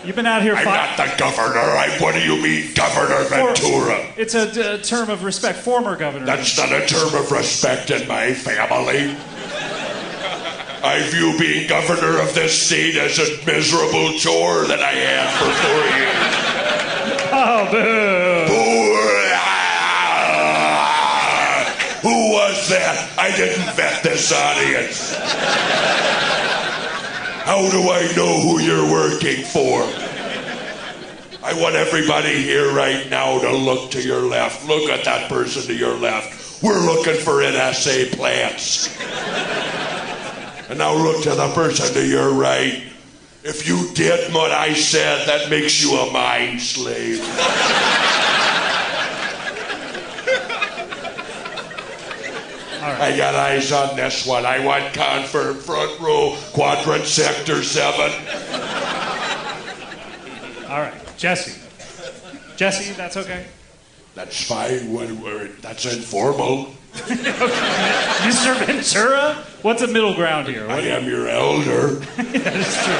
you've been out here... I'm not the governor. What do you mean, Governor Ventura? It's a term of respect. Former governor. That's not a term of respect in my family. I view being governor of this state as a miserable chore that I had for 4 years. Oh, boo. Who was that? I didn't vet this audience. How do I know who you're working for? I want everybody here right now to look to your left. Look at that person to your left. We're looking for NSA plants. And now look to the person to your right. If you did what I said, that makes you a mind slave. I got eyes on this one. I want confirmed front row, quadrant sector 7. All right, Jesse. Jesse, that's okay? That's fine. That's informal. Mr. Ventura? What's a middle ground here? I am your elder. That is true.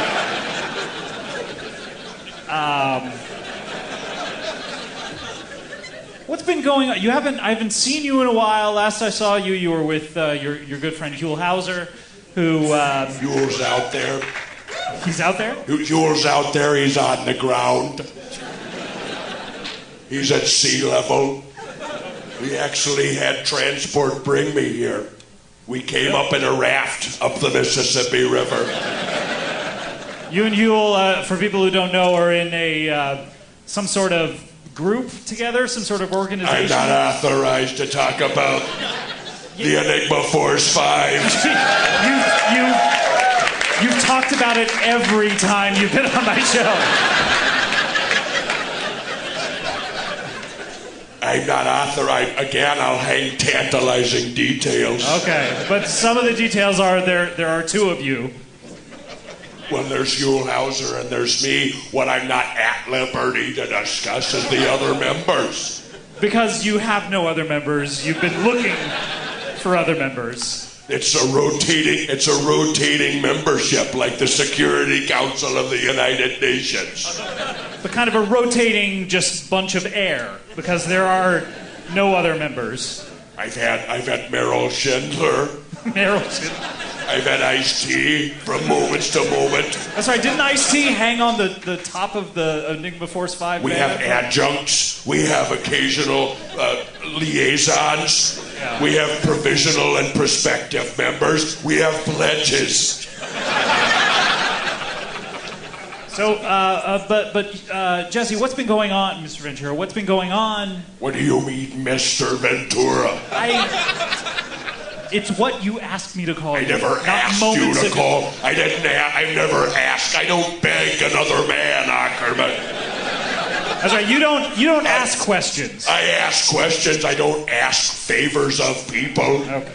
What's been going on? I haven't seen you in a while. Last I saw you, you were with your good friend Huell Howser, who... Huell's out there. He's out there? Huell's out there. He's on the ground. He's at sea level. We actually had transport bring me here. We came up in a raft up the Mississippi River. You and Huell, for people who don't know, are in some sort of group together, some sort of organization? I'm not authorized to talk about the Enigma Force Five. You've talked about it every time you've been on my show. I'm not authorized. Again, I'll hang tantalizing details. Okay, but some of the details are there are 2 of you. Well, there's Huell Howser and there's me. What I'm not at liberty to discuss is the other members. Because you have no other members. You've been looking for other members. It's a rotating membership, like the Security Council of the United Nations. But kind of a rotating just bunch of air, because there are no other members. I've had Meryl Schindler. Meryl Schindler. I've had Ice-T from moments to moment. That's right. Didn't Ice-T hang on the top of the Enigma Force 5? We have adjuncts. We have occasional liaisons. Yeah. We have provisional and prospective members. We have pledges. So, but Jesse, what's been going on, Mr. Ventura? What's been going on? What do you mean, Mr. Ventura? It's what you asked me to call you. I never asked you to call. I never asked. I don't beg another man, Ackerman. That's right. You don't ask questions. I ask questions. I don't ask favors of people. Okay.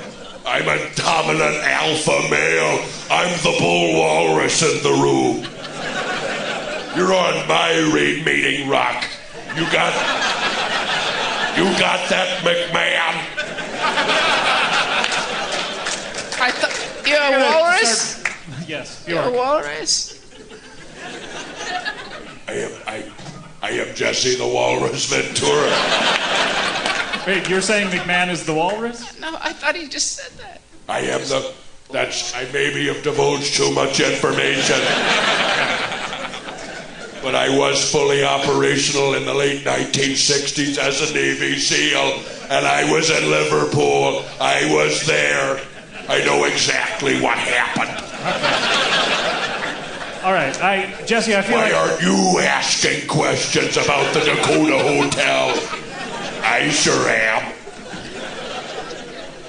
I'm a dominant alpha male. I'm the bull walrus in the room. You're on my mating rock. You got that, McMahon? I thought you're a walrus. Yes, you're a walrus. I am Jesse the Walrus Ventura. Wait, you're saying McMahon is the walrus? No, I thought he just said that. I maybe have divulged too much information. But I was fully operational in the late 1960s as a Navy SEAL, and I was in Liverpool. I was there. I know exactly what happened. All right, Jesse, I feel Why aren't you asking questions about the Dakota Hotel? I sure am.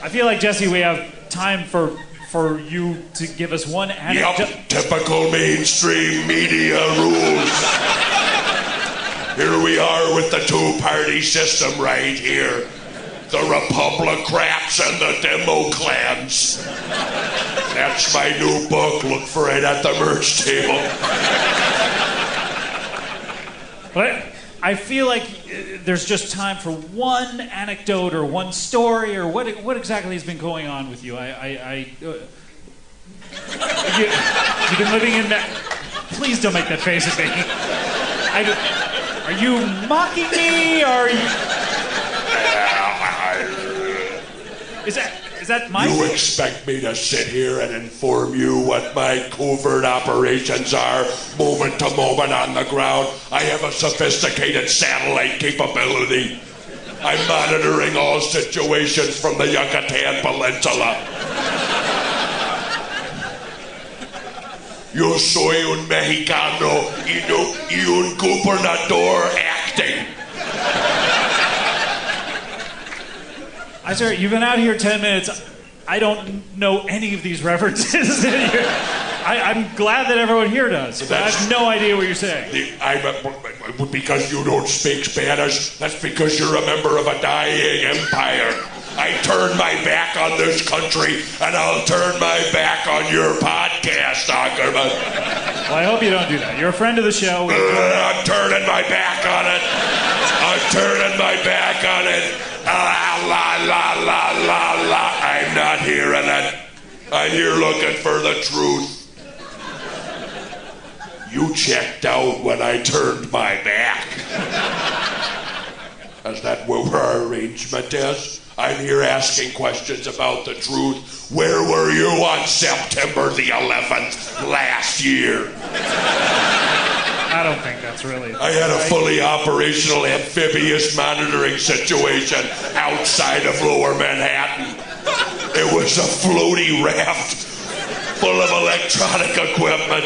I feel like, Jesse, we have time for you to give us one anecdote. Yep, typical mainstream media rules. Here we are with the 2-party system right here. The Republicrats and the Democlans. That's my new book. Look for it at the merch table. But I feel like there's just time for one anecdote or one story or what exactly has been going on with you. You've been living in that. Please don't make that face at me. Are you mocking me? Or is that my? You expect me to sit here and inform you what my covert operations are, moment to moment on the ground? I have a sophisticated satellite capability. I'm monitoring all situations from the Yucatan Peninsula. Yo soy un mexicano y un gobernador acting. Sir, you've been out here 10 minutes. I don't know any of these references. I'm glad that everyone here does. But I have no idea what you're saying. Because you don't speak Spanish, that's because you're a member of a dying empire. I turn my back on this country, and I'll turn my back on your podcast, Ackerman. Well, I hope you don't do that. You're a friend of the show. I'm turning my back on it. I'm turning my back on it. La, la, la, la, la, la. I'm not hearing it. I'm here looking for the truth. You checked out when I turned my back. Is that what our arrangement is? I'm here asking questions about the truth. Where were you on September the 11th last year? I don't think that's really... I had a fully operational amphibious monitoring situation outside of Lower Manhattan. It was a floaty raft full of electronic equipment.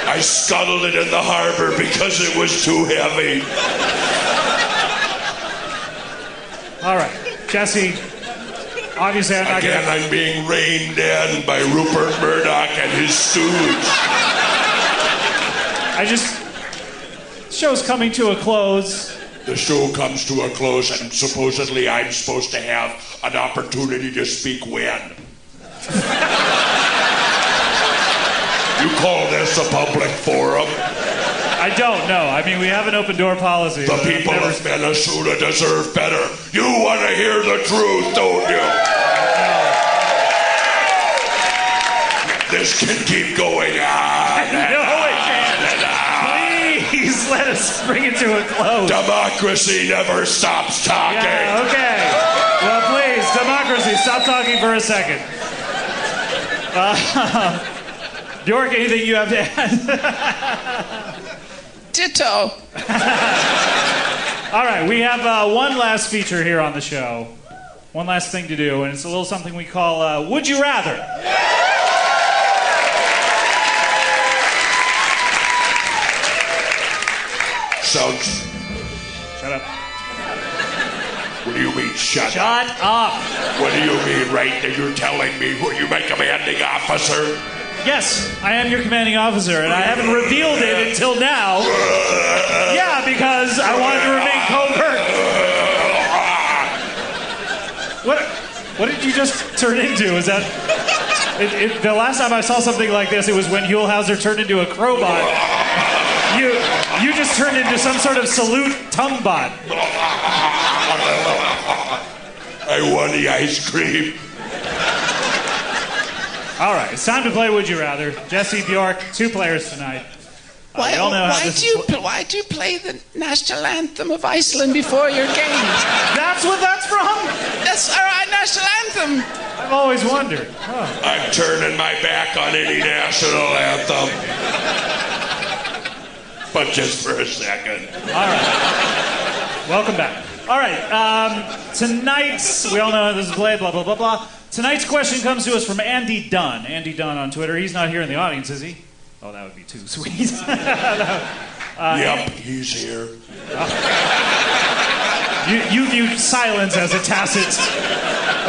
I scuttled it in the harbor because it was too heavy. All right, Jesse, obviously I'm not Again, I'm being reined in by Rupert Murdoch and his stooge. Show's coming to a close. The show comes to a close, and supposedly I'm supposed to have an opportunity to speak when? You call this a public forum? I don't know. I mean, we have an open door policy. The people of Minnesota deserve better. You want to hear the truth, don't you? This can keep going on. No, it can't. Please let us bring it to a close. Democracy never stops talking. Yeah, okay. Well, please, democracy, stop talking for a second. Bjork, anything you have to add? Ditto. All right, we have one last feature here on the show. One last thing to do, and it's a little something we call Would You Rather? Sounds... Shut up. What do you mean, shut up? What do you mean, right? You're telling me who you my commanding officer? Yes, I am your commanding officer, and I haven't revealed it until now. Yeah, because I wanted to remain covert. What did you just turn into? Is that... the last time I saw something like this, it was when Huell Howser turned into a crowbot. You just turned into some sort of salute tongue bot. I want the ice cream. All right, it's time to play Would You Rather. Jesse, Bjork, 2 players tonight. Why do you play the national anthem of Iceland before your games? That's what that's from? That's our national anthem. I've always wondered. Huh. I'm turning my back on any national anthem. But just for a second. All right. Welcome back. All right, tonight's, we all know how this is played, blah, blah, blah, blah. Tonight's question comes to us from Andy Dunn. Andy Dunn on Twitter. He's not here in the audience, is he? Oh, that would be too sweet. Yep, he's here. You view silence as a tacit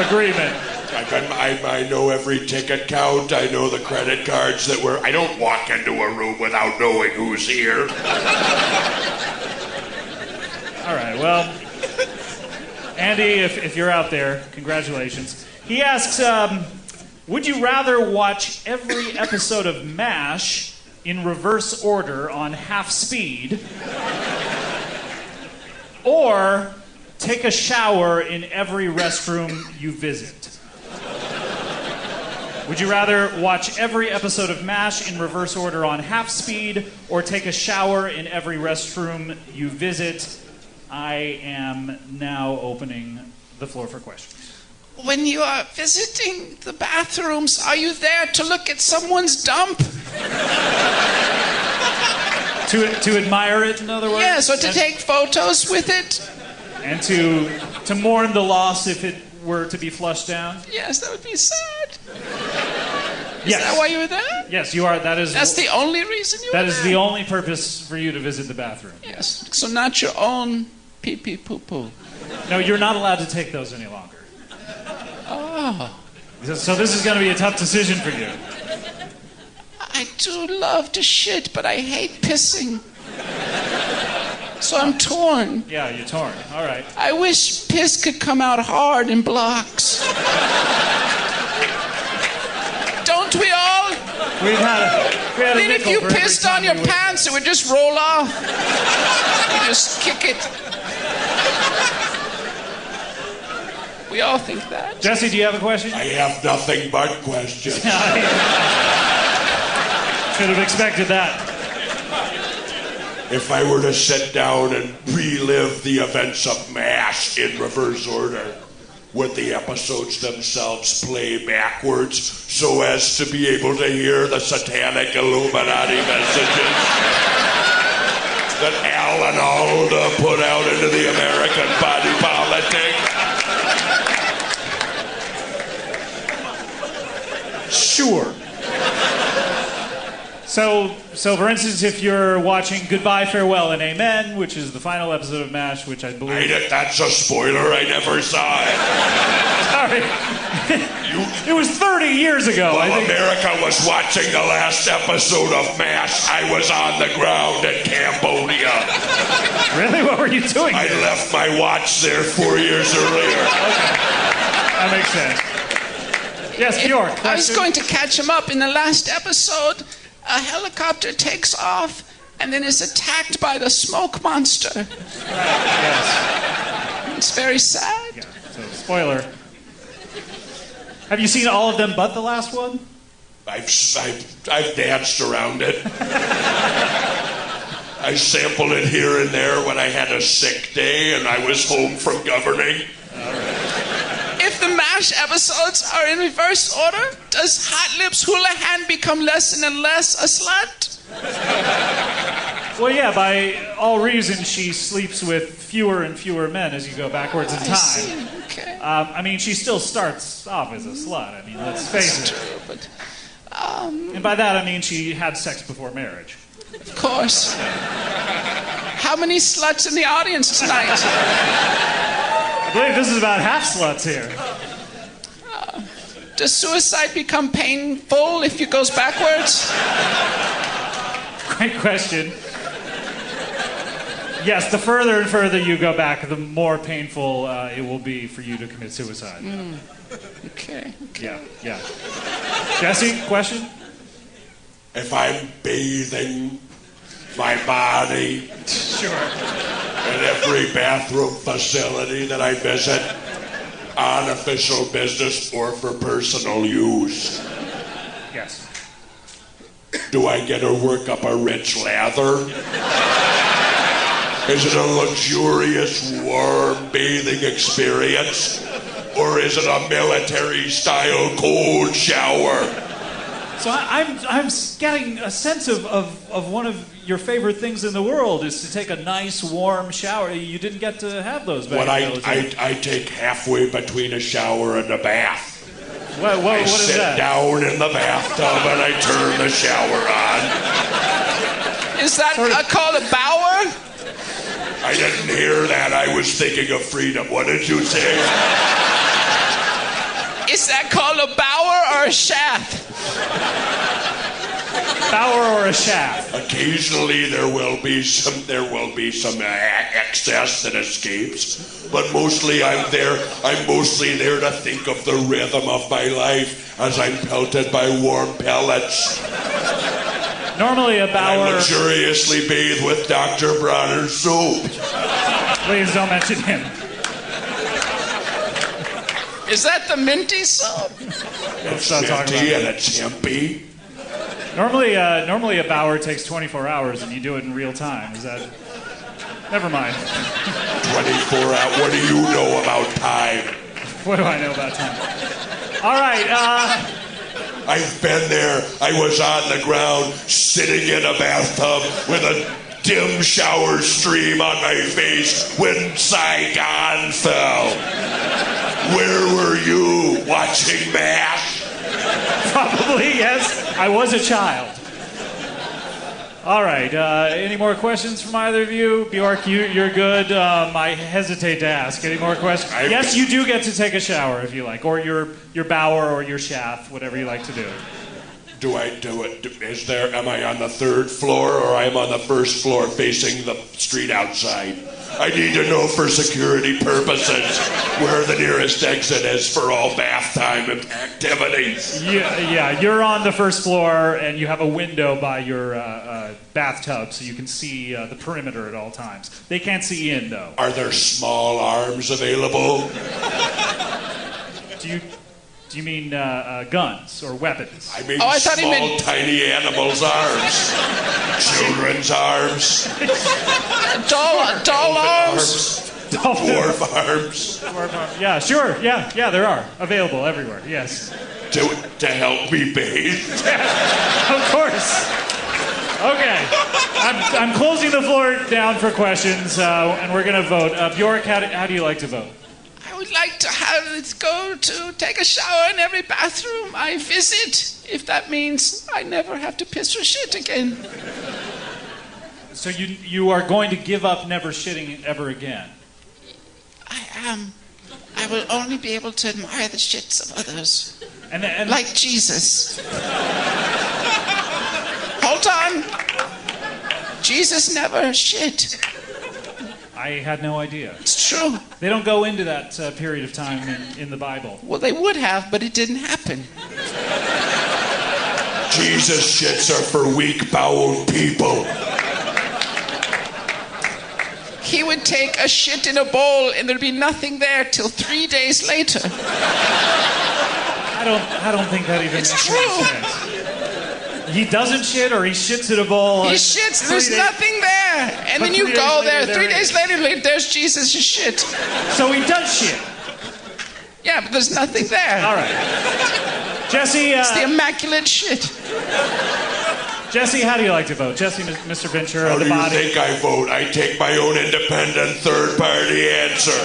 agreement. I know every ticket count. I know the credit cards that were... I don't walk into a room without knowing who's here. All right, well, Andy, if you're out there, congratulations. He asks, would you rather watch every episode of MASH in reverse order on half speed, or take a shower in every restroom you visit? Would you rather watch every episode of MASH in reverse order on half speed or take a shower in every restroom you visit? I am now opening the floor for questions. When you are visiting the bathrooms, are you there to look at someone's dump? To admire it, in other words? Yes, or to take photos with it? And to mourn the loss if it were to be flushed down? Yes, that would be sad. Yes. Is that why you were there? Yes, you are. That's the only reason you were there? That is the only purpose for you to visit the bathroom. Yes, so not your own pee-pee poo-poo. No, you're not allowed to take those any longer. Oh. So this is going to be a tough decision for you. I do love to shit, but I hate pissing. So I'm torn. Yeah, you're torn. All right. I wish piss could come out hard in blocks. Don't we all? We had a Then if you pissed on your pants, it would just roll off. You just kick it. We all think that. Jesse, do you have a question? I have nothing but questions. Should have expected that. If I were to sit down and relive the events of MASH in reverse order, would the episodes themselves play backwards so as to be able to hear the satanic Illuminati messages that Alan Alda put out into the American body politic? Sure. So for instance, if you're watching Goodbye, Farewell, and Amen, which is the final episode of MASH, which I believe... That's a spoiler. I never saw it. Sorry. It was 30 years ago. While America was watching the last episode of MASH, I was on the ground in Cambodia. Really? What were you doing I there? left my watch there 4 years earlier. Okay. That makes sense. Yes, Bjork. I was going to catch him up. In the last episode, a helicopter takes off and then is attacked by the smoke monster. Yes. It's very sad. Yeah, so spoiler. Have you seen all of them but the last one? I've danced around it. I sampled it here and there when I had a sick day and I was home from governing. If the MASH episodes are in reverse order, does Hot Lips Houlihan become less and less a slut? Well, yeah, by all reasons, she sleeps with fewer and fewer men as you go backwards in time. I see. Okay. I mean, she still starts off as a slut. I mean, let's face it. But, and by that, I mean she had sex before marriage. Of course. How many sluts in the audience tonight? I believe this is about half sluts here. Does suicide become painful if it goes backwards? Great question. Yes, the further and further you go back, the more painful it will be for you to commit suicide. Okay. Yeah. Jesse, question? If I'm bathing my body sure. in every bathroom facility that I visit, on official business or for personal use, yes. Do I get to work up a rich lather? Is it a luxurious, warm bathing experience? Or is it a military-style cold shower? So I'm getting a sense of one of your favorite things in the world is to take a nice, warm shower. You didn't get to have those back then. I take halfway between a shower and a bath. What I is sit that? down in the bathtub and I turn the shower on. Is that called a bower? I didn't hear that. I was thinking of freedom. What did you say? Is that called a bower or a shaft? Bower or a shaft? Occasionally there will be some excess that escapes, but mostly I'm mostly there to think of the rhythm of my life as I'm pelted by warm pellets. Normally a Bauer... I luxuriously bathe with Dr. Bronner's soap. Please don't mention him. Is that the minty soap? It's minty and it's hempy. Normally a Bauer takes 24 hours and you do it in real time. Is that... Never mind. 24 hours. What do you know about time? What do I know about time? All right. I've been there. I was on the ground, sitting in a bathtub with a dim shower stream on my face when Saigon fell. Where were you? Watching MASH? Probably, yes. I was a child. All right. Any more questions from either of you? Bjork, you're good. I hesitate to ask. Any more questions? Yes, you do get to take a shower if you like, or your Bauer or your Schaff, whatever you like to do. Do I do it? Am I on the third floor or am I on the first floor facing the street outside? I need to know for security purposes where the nearest exit is for all bath time activities. Yeah, you're on the first floor and you have a window by your bathtub so you can see the perimeter at all times. They can't see in, though. Are there small arms available? Do you mean guns or weapons? I mean small, tiny animals' arms. Children's arms. Doll arms. Dwarf arms. Yeah, sure. Yeah, there are. Available everywhere, yes. To help me bathe? Of course. Okay. I'm closing the floor down for questions, and we're going to vote. Bjork, how do you like to vote? I would like to have it go to take a shower in every bathroom I visit, if that means I never have to piss or shit again. So you are going to give up never shitting ever again? I am. I will only be able to admire the shits of others. And like Jesus. Hold on. Jesus never shit. I had no idea. It's true. They don't go into that period of time in the Bible. Well, they would have, but it didn't happen. Jesus shits are for weak-boweled people. He would take a shit in a bowl and there'd be nothing there till 3 days later. I don't think that even makes any sense. He doesn't shit, or he shits in a bowl. He shits. There's nothing there, and then you go there. 3 days later, there's Jesus' shit. So he does shit. Yeah, but there's nothing there. All right, Jesse. It's the immaculate shit. Jesse, how do you like to vote? Jesse, Mr. Ventura, How the do body. you think I vote? I take my own independent third-party answer.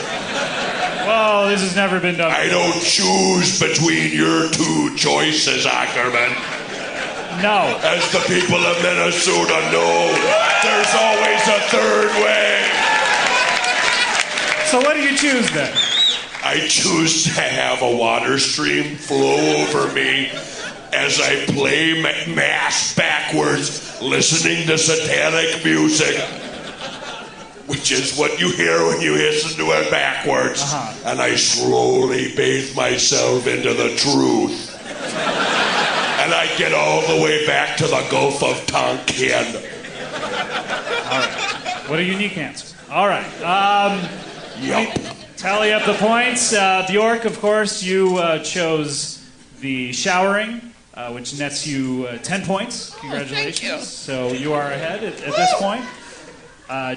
Whoa, this has never been done. I don't choose between your two choices, Ackerman. No. As the people of Minnesota know, there's always a third way. So what do you choose then? I choose to have a water stream flow over me as I play mass backwards, listening to satanic music, which is what you hear when you listen to it backwards. And I slowly bathe myself into the truth. And I get all the way back to the Gulf of Tonkin. All right. What a unique answer. All right. Yep. Tally up the points. Bjork, of course, you chose the showering, which nets you 10 points. Congratulations. Thank you. So you are ahead at this point.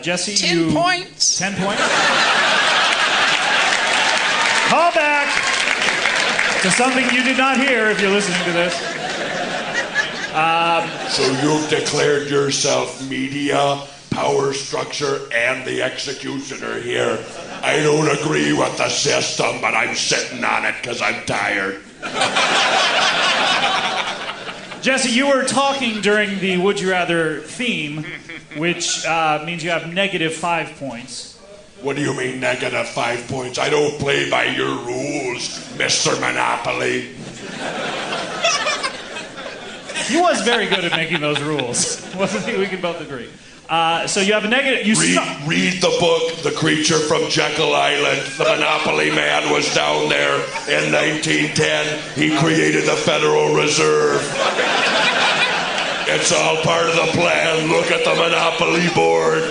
Jesse, 10 points. 10 points. Call back to something you did not hear if you're listening to this. So you've declared yourself media, power structure, and the executioner here. I don't agree with the system, but I'm sitting on it because I'm tired. Jesse, you were talking during the Would You Rather theme, which means you have -5 points. What do you mean -5 points? I don't play by your rules, Mr. Monopoly. He was very good at making those rules. Wasn't he? We can both agree. So you have a negative... Read the book, The Creature from Jekyll Island. The Monopoly man was down there in 1910. He created the Federal Reserve. It's all part of the plan. Look at the Monopoly board.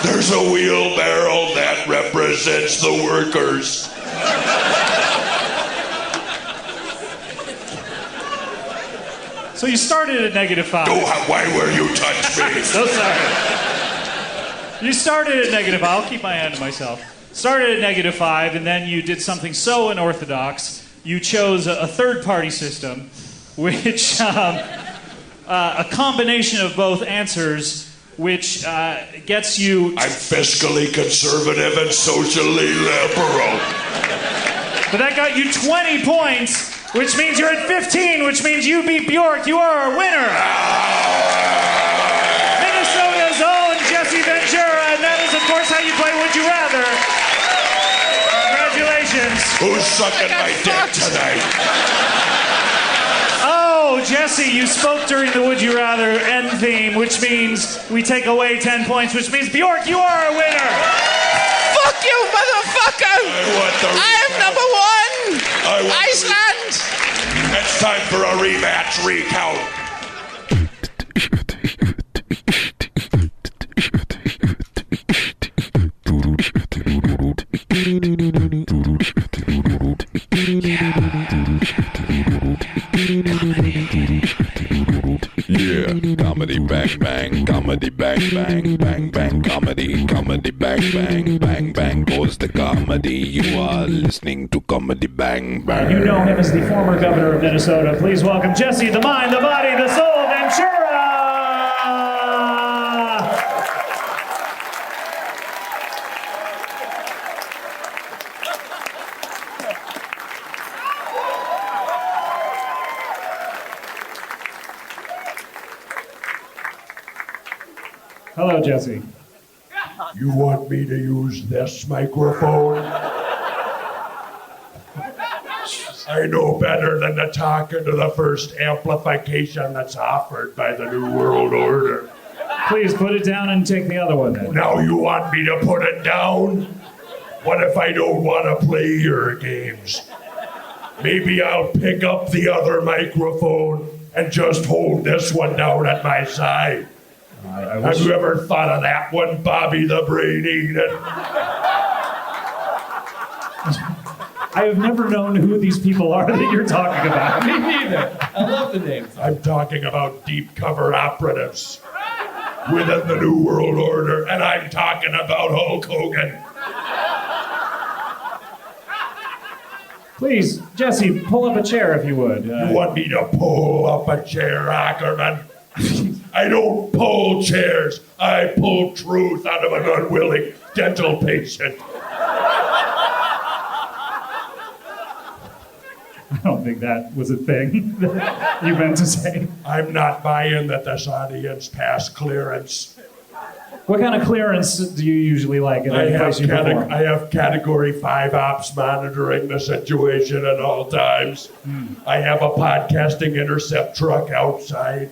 There's a wheelbarrow that represents the workers. So you started at -5. Oh, why were you touch me? So sorry. You started at -5. I'll keep my hand to myself. Started at -5, and then you did something so unorthodox. You chose a third-party system, which a combination of both answers, which gets you. I'm fiscally conservative and socially liberal. But that got you 20 points, which means you're at 15, which means you beat Bjork. You are our winner. Minnesota's own Jesse Ventura, and that is, of course, how you play Would You Rather. Congratulations. Who's sucking my dick tonight? Oh, Jesse, you spoke during the Would You Rather end theme, which means we take away 10 points, which means Bjork, you are our winner. Fuck you, motherfucker! I am number 1! Iceland! It's time for a rematch recount. Yeah, comedy bang bang, comedy bang bang, bang bang, comedy bang bang, bang bang goes the comedy. You are listening to Comedy Bang Bang. You know him as the former governor of Minnesota. Please welcome Jesse, the mind, the body, the soul, Ventura! Hello, Jesse. You want me to use this microphone? I know better than to talk into the first amplification that's offered by the New World Order. Please put it down and take the other one then. Now you want me to put it down? What if I don't want to play your games? Maybe I'll pick up the other microphone and just hold this one down at my side. Have you ever thought of that one, Bobby the Brain Eater? I have never known who these people are that you're talking about. Me neither. I love the names. I'm talking about deep cover operatives within the New World Order, and I'm talking about Hulk Hogan. Please, Jesse, pull up a chair if you would. You want me to pull up a chair, Ackerman? I don't pull chairs. I pull truth out of an unwilling dental patient. I don't think that was a thing that you meant to say. I'm not buying that this audience passed clearance. What kind of clearance do you usually like at any place you perform? I have Category 5 ops monitoring the situation at all times. I have a podcasting intercept truck outside.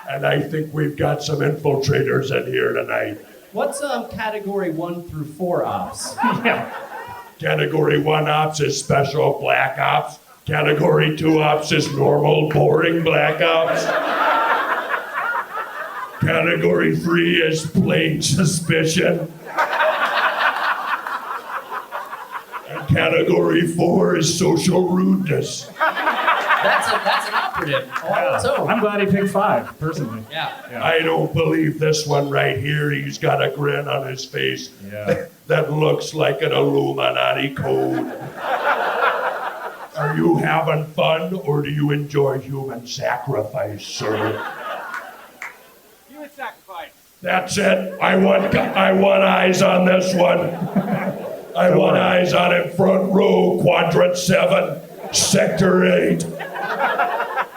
And I think we've got some infiltrators in here tonight. What's Category 1 through 4 ops? Yeah. Category 1 ops is special black ops. Category 2 ops is normal, boring black ops. Category 3 is plain suspicion. And Category 4 is social rudeness. That's an operative all on its own. I'm glad he picked 5, personally. Yeah. I don't believe this one right here. He's got a grin on his face that looks like an Illuminati code. Are you having fun, or do you enjoy human sacrifice, sir? Human sacrifice. That's it. I want eyes on this one. I want eyes on it. Front row, quadrant 7, sector 8.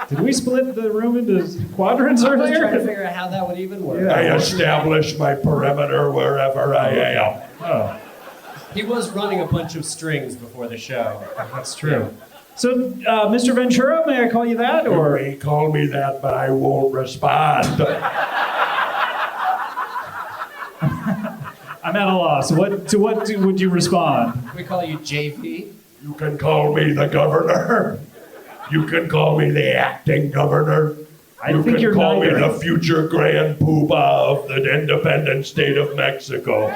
Did we split the room into quadrants earlier? I was trying to figure out how that would even work. I establish my perimeter wherever I am. Oh. He was running a bunch of strings before the show. That's true. So, Mr. Ventura, may I call you that? Or You may call me that, but I won't respond. I'm at a loss. To what would you respond? We call you JV. You can call me the governor. You can call me the acting governor. You can call me the future Grand Poobah of the independent state of Mexico.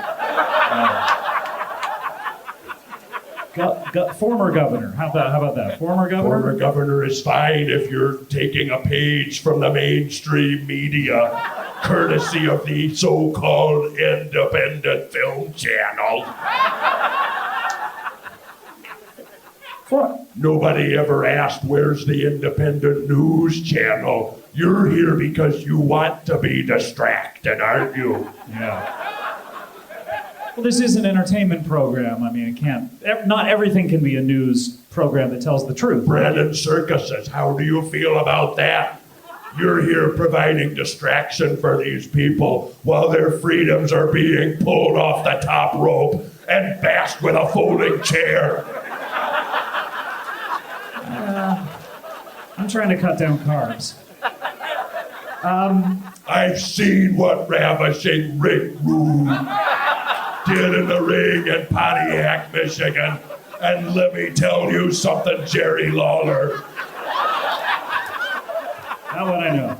Former governor. How about that? Former governor? Former governor is fine if you're taking a page from the mainstream media, courtesy of the so-called independent film channel. Nobody ever asked, where's the independent news channel? You're here because you want to be distracted, aren't you? Yeah. Well, this is an entertainment program. I mean, not everything can be a news program that tells the truth. Bread and circuses, how do you feel about that? You're here providing distraction for these people while their freedoms are being pulled off the top rope and bashed with a folding chair. I'm trying to cut down carbs. I've seen what ravishing Rick Rude did in the ring in Pontiac, Michigan. And let me tell you something, Jerry Lawler. Now what I know.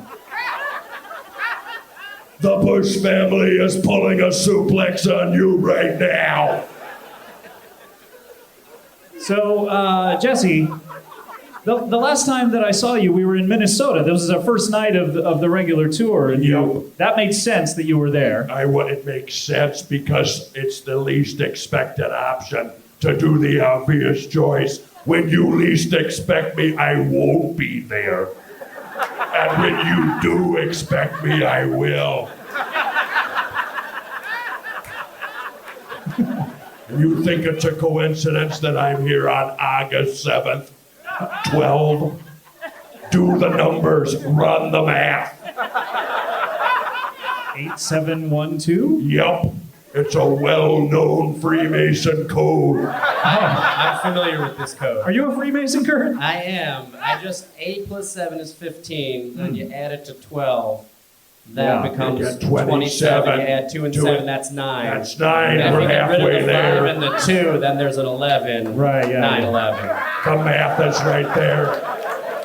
The Bush family is pulling a suplex on you right now. So, Jesse, the last time that I saw you, we were in Minnesota. This was our first night of the regular tour, and that made sense that you were there. It makes sense because it's the least expected option to do the obvious choice. When you least expect me, I won't be there. And when you do expect me, I will. You think it's a coincidence that I'm here on August 7th? 12. Do the numbers, run the math. 8712? Yep. It's a well-known Freemason code. I'm familiar with this code. Are you a Freemason, Kurt? I am. 8 plus 7 is 15. Then you add it to 12. That becomes 27. You add 2 and 7, that's 9. That's 9. And We're if you get rid halfway of the there. 5 and the 2, then there's an 11. Right, yeah. 9, 11. The math is right there.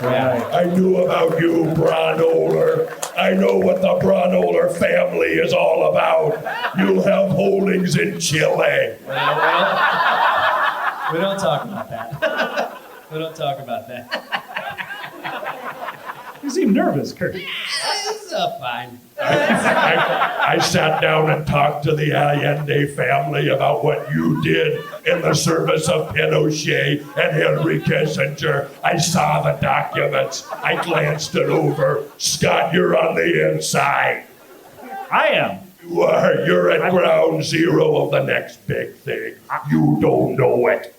Right. I knew about you, Braunohler. I know what the Braunohler family is all about. You'll have holdings in Chile. We don't talk about that. We don't talk about that. You seem nervous, Kurt. It's fine. I sat down and talked to the Allende family about what you did in the service of Pinochet and Henry Kissinger. I saw the documents. I glanced it over. Scott, you're on the inside. I am. You are. You're at ground zero of the next big thing. You don't know it.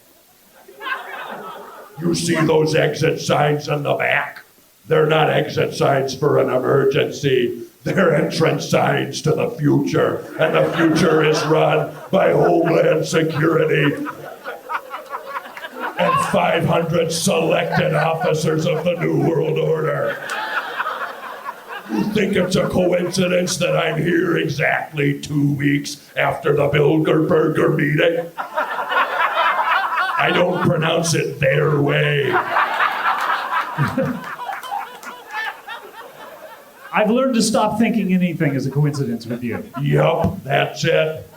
You see those exit signs in the back? They're not exit signs for an emergency. They're entrance signs to the future. And the future is run by Homeland Security and 500 selected officers of the New World Order. You think it's a coincidence that I'm here exactly 2 weeks after the Bilderberger meeting? I don't pronounce it their way. I've learned to stop thinking anything is a coincidence with you. Yup, that's it.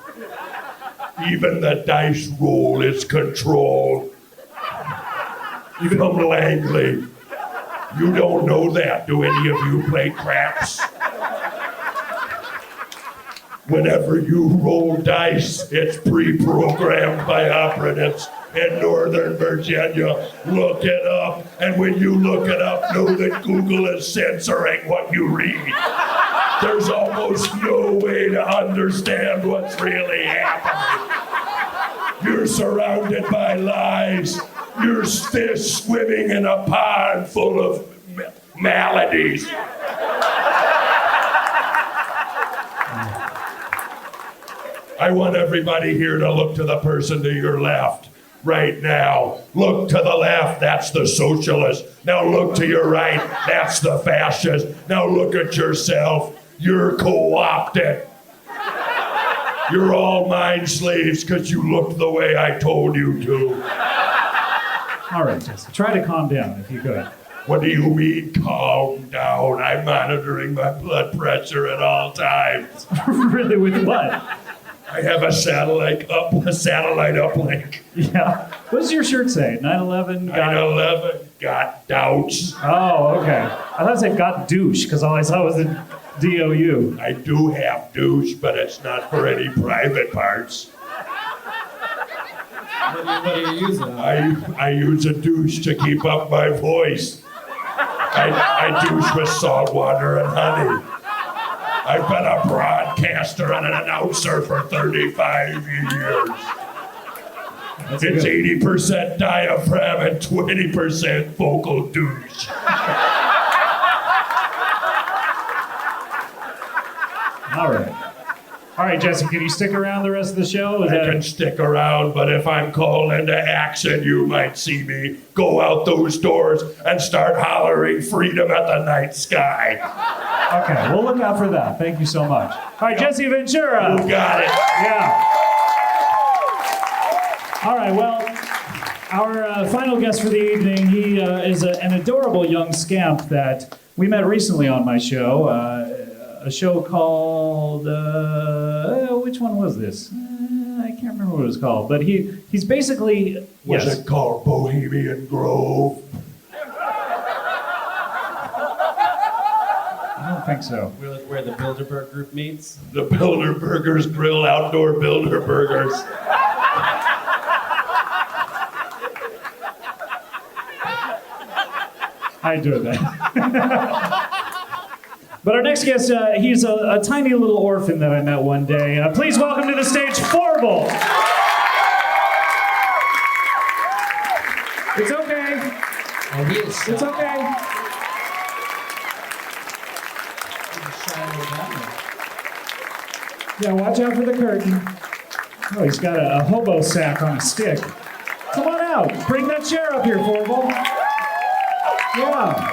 Even the dice roll is controlled. From Langley. You don't know that. Do any of you play craps? Whenever you roll dice, it's pre-programmed by operatives in Northern Virginia. Look it up. And when you look it up, know that Google is censoring what you read. There's almost no way to understand what's really happening. You're surrounded by lies. You're still swimming in a pond full of maladies. I want everybody here to look to the person to your left right now. Look to the left, that's the socialist. Now look to your right, that's the fascist. Now look at yourself, you're co-opted. You're all mind slaves because you looked the way I told you to. All right, Jesse, try to calm down if you could. What do you mean, calm down? I'm monitoring my blood pressure at all times. Really, with what? I have a satellite uplink. Yeah. What does your shirt say? 9/11 got... 9/11 got douche. Oh, okay. I thought it said got douche, because all I saw was the D-O-U. I do have douche, but it's not for any private parts. What are you using? I use a douche to keep up my voice. I douche with salt water and honey. I've been a broadcaster and an announcer for 35 years. It's 80% diaphragm and 20% vocal douche. All right, Jesse, can you stick around the rest of the show? I can stick around, but if I'm called into action, you might see me go out those doors and start hollering freedom at the night sky. Okay, we'll look out for that. Thank you so much. All right, Jesse Ventura. You got it. Yeah. All right, well, our final guest for the evening, he is an adorable young scamp that we met recently on my show. A show called, which one was this? I can't remember what it was called, but he's basically... Was it called Bohemian Grove? I don't think so. Where the Bilderberg group meets? The Bilderbergers Grill Outdoor Bilderbergers. I do that. But our next guest, he's a tiny little orphan that I met one day. Please welcome to the stage, Forble. It's okay. Oh, he is. It's okay. Yeah, watch out for the curtain. Oh, he's got a hobo sack on a stick. Come on out. Bring that chair up here, Forble. Yeah.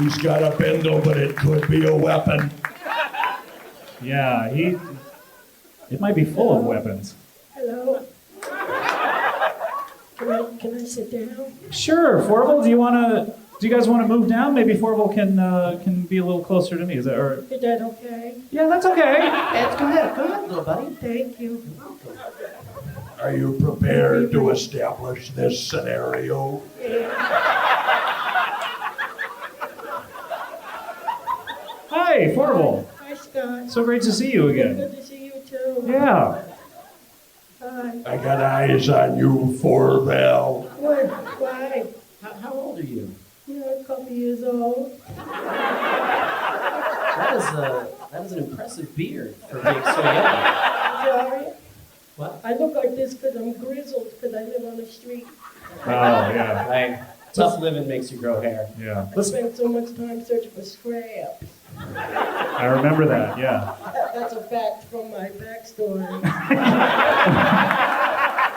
He's got a bindle, but it could be a weapon. Yeah, it might be full of weapons. Hello. Can I sit down? Sure, Forble. Do you guys want to move down? Maybe Forble can be a little closer to me. Is that Is that okay? Yeah, that's okay. Go ahead, little buddy. Thank you. Are you prepared to establish this scenario? Hi, Forble. Hi, Scott. So great to see you again. Good to see you too. Yeah. Hi. I got eyes on you, Forble. What? Why? How old are you? You're a couple years old. That is an impressive beard for being so young. Sorry. What? I look like this because I'm grizzled because I live on the street. Oh, yeah. Right. Tough living makes you grow hair. Yeah. I spent so much time searching for scraps. I remember that, yeah. That's a fact from my backstory.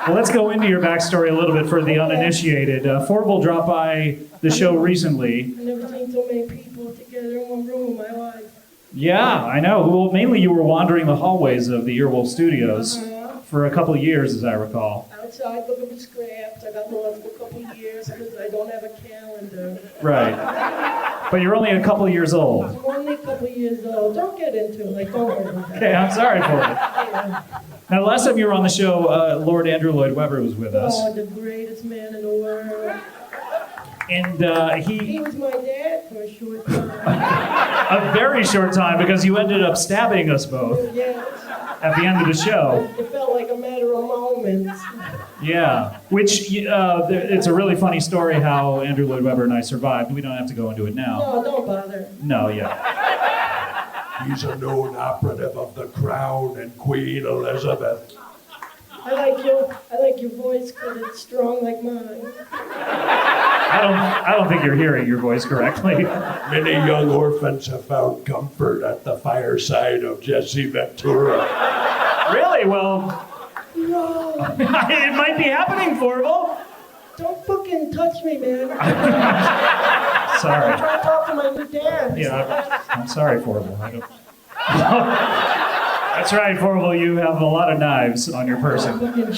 Well, let's go into your backstory a little bit for the uninitiated. Forble dropped by the show recently. I've never seen so many people together in one room in my life. Yeah, I know. Well, mainly you were wandering the hallways of the Earwolf Studios for a couple of years, as I recall. Outside looking for scraps. I got lost for a couple of years because I don't have a calendar. Right. But you're only a couple of years old. I'm only a couple of years old. Don't get into it. Like, don't worry about that. Okay, I'm sorry for it. Now, the last time you were on the show, Lord Andrew Lloyd Webber was with us. Oh, the greatest man in the world. And He was my dad for a short time. a very short time, because you ended up stabbing us both Yes. at the end of the show. It felt like a matter of moments. Yeah, which it's a really funny story how Andrew Lloyd Webber and I survived. We don't have to go into it now. No, don't bother. No, yeah. He's a known operative of the Crown and Queen Elizabeth. I like your voice because it's strong like mine. I don't think you're hearing your voice correctly. Many young orphans have found comfort at the fireside of Jesse Ventura. Really? Well, No. it might be happening, Forble. Don't fucking touch me, man. Sorry. I'm trying to talk to my new dad. Yeah, I'm sorry, Forble. I don't... That's right, Forble. You have a lot of knives on your person. Fucking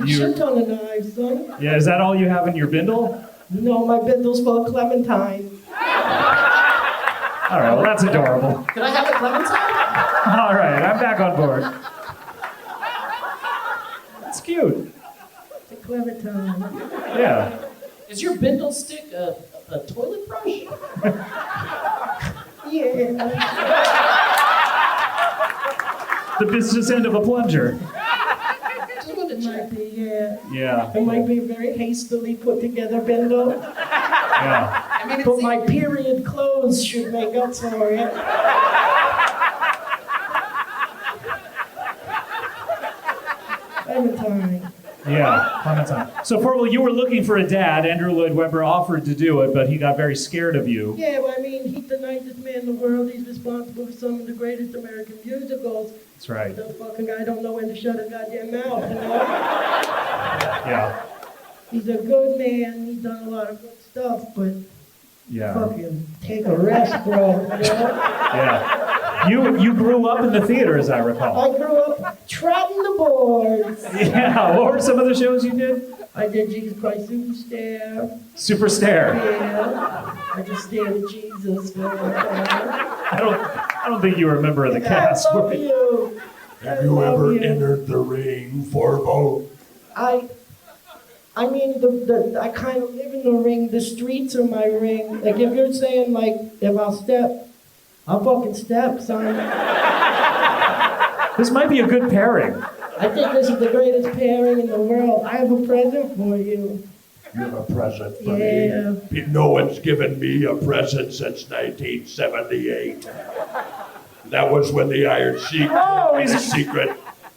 shit ton of knives, son. Yeah, is that all you have in your bindle? No, my bindle's full of clementine. All right, well, that's adorable. Can I have a clementine? All right, I'm back on board. It's cute. The clementine. Yeah. Is your bindle stick a toilet brush? Yeah. The business end of a plunger. It might be, yeah. Yeah. It might be a very hastily put together bindle. Yeah. But my period clothes should make up for it. Clementine. Yeah, Clementine. So, Forval, you were looking for a dad. Andrew Lloyd Webber offered to do it, but he got very scared of you. Yeah, well, I mean, he's the nicest man in the world. He's responsible for some of the greatest American musicals. That's right. The fucking guy don't know when to shut his goddamn mouth, you know? Yeah. He's a good man. He's done a lot of good stuff, but Yeah. fucking take a rest, bro, you know? Yeah. You grew up in the theater, as I recall. I grew up trotting the boards. Yeah. What were some of the shows you did? I did Jesus Christ Superstar. Superstar. Yeah. I just stared at Jesus for a while. I don't think you were a member of the cast. I love you. Have you ever entered the ring, Forval? I mean, I kind of live in the ring. The streets are my ring. Like, if you're saying, like, if I'll step, I'll fucking step, son. This might be a good pairing. I think this is the greatest pairing in the world. I have a present for you. You have a present for Yeah. me? No one's given me a present since 1978. That was when the Iron Sheik made a secret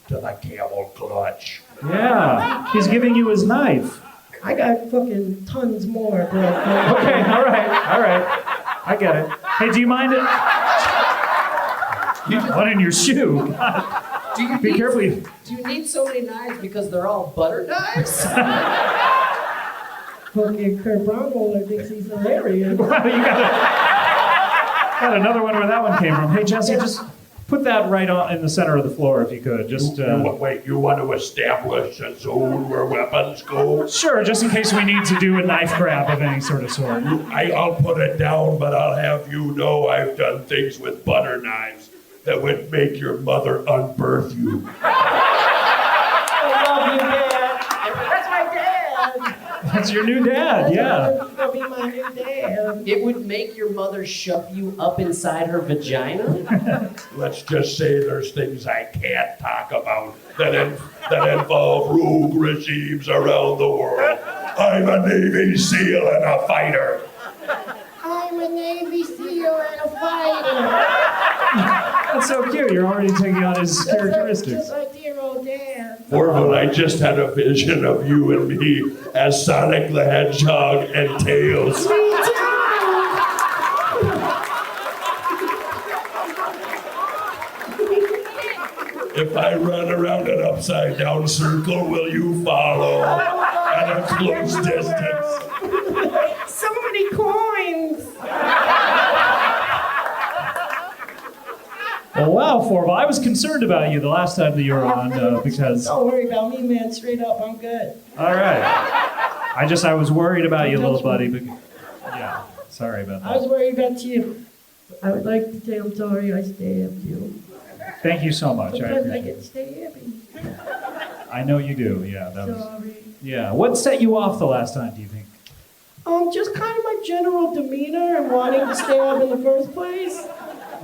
to the camel clutch. Yeah. He's giving you his knife. I got fucking tons more. Bro. Okay, all right. I get it. Hey, do you mind it? What in your shoe? Be careful. Do you need so many knives because they're all butter knives? Fucking Kurt Bromwell thinks he's hilarious. Well, you got another one where that one came from. Hey, Jesse, just put that right in the center of the floor if you could. Just Wait, you want to establish a zone where weapons go? Sure, just in case we need to do a knife grab of any sort. I'll put it down, but I'll have you know I've done things with butter knives that would make your mother unbirth you. I love you, Dad. That's my dad. That's your new dad, yeah. That'll be my new dad. It would make your mother shove you up inside her vagina? Let's just say there's things I can't talk about that involve rogue regimes around the world. I'm a Navy SEAL and a fighter. I'm a Navy SEAL and a fighter. That's so cute. You're already taking on his characteristics. Just like dear old dad. Forval, I just had a vision of you and me as Sonic the Hedgehog and Tails. Me too. If I run around an upside down circle, will you follow at a close distance? So many coins. Well, wow, Forval, I was concerned about you the last time that you were on because. Don't worry about me, man. Straight up, I'm good. All right. I was worried about you, little buddy. But, yeah, sorry about I was that. worried about you. I would like to say I'm sorry I stabbed you. Thank you so much. I Because I appreciate get it. stabbed. I know you do. Yeah, that was. Sorry. Yeah. What set you off the last time? Do you think? Just kind of my general demeanor and wanting to stab in the first place.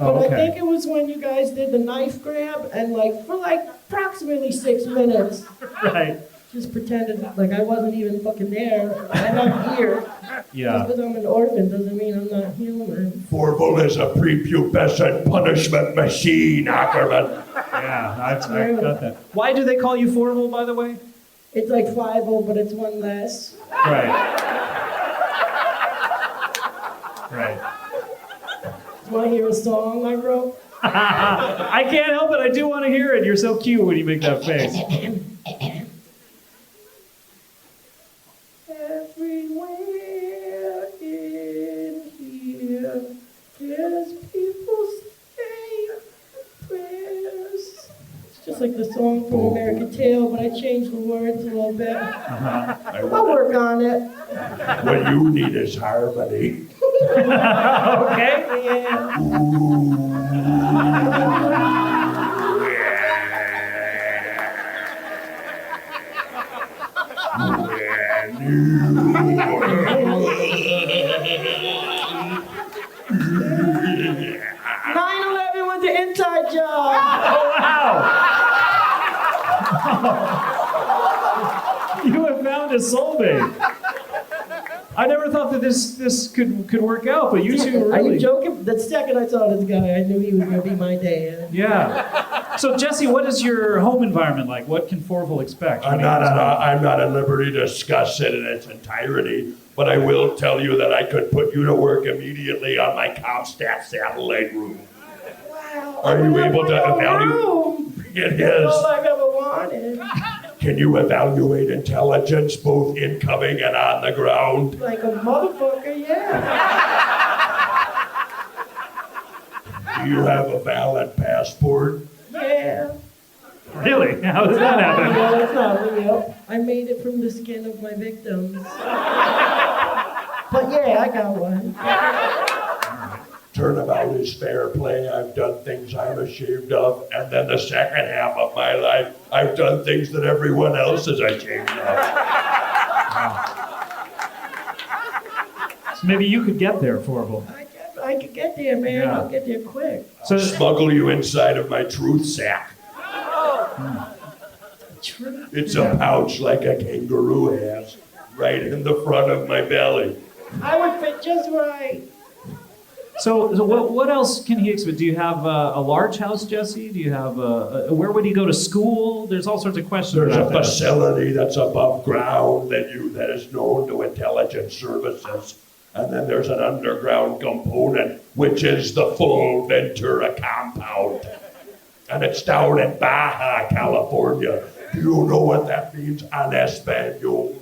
Oh, But okay. I think it was when you guys did the knife grab and for approximately 6 minutes. Right. Just pretended like I wasn't even fucking there. And I'm here. Yeah. Just because I'm an orphan doesn't mean I'm not human. Forval is a prepubescent punishment machine, Ackerman. Yeah, I got that. Why do they call you Forval, by the way? It's like 5-0, but it's one less. Right. Right. Want to hear a song I wrote? I can't help it. I do want to hear it. You're so cute when you make that face. Everywhere in here, there's people saying prayers. It's Just like the song from American Tail, but I changed the words a little bit. I'll work on it. What you need is harmony. Okay. Yeah. Was the inside job. Oh, wow. You have found a soulmate. I never thought that this could work out, but you two really... Are you joking? The second I saw this guy, I knew he was going to be my dad. Yeah. So, Jesse, what is your home environment like? What can Forville expect? I'm not at liberty to discuss it in its entirety, but I will tell you that I could put you to work immediately on my Comstat satellite room. Wow. Are you able to evaluate? It is. All I've ever wanted. Can you evaluate intelligence both incoming and on the ground? Like a motherfucker, yeah. Do you have a valid passport? Yeah. Really? How does that happen? No, it's not real. I made it from the skin of my victims. But yeah, I got one. Turnabout is fair play. I've done things I'm ashamed of. And then the second half of my life, I've done things that everyone else is ashamed of. So maybe you could get there, Forville. I could get there, man. Yeah. I'll get there quick. So smuggle you inside of my truth sack. It's a pouch like a kangaroo has, right in the front of my belly. I would fit just right. So what else can he expect? Do you have a large house, Jesse? Do you have where would he go to school? There's all sorts of questions. There's about a facility that's above ground that is known to intelligence services. And then there's an underground component, which is the full Ventura compound. And it's down in Baja, California. Do you know what that means en Espanol?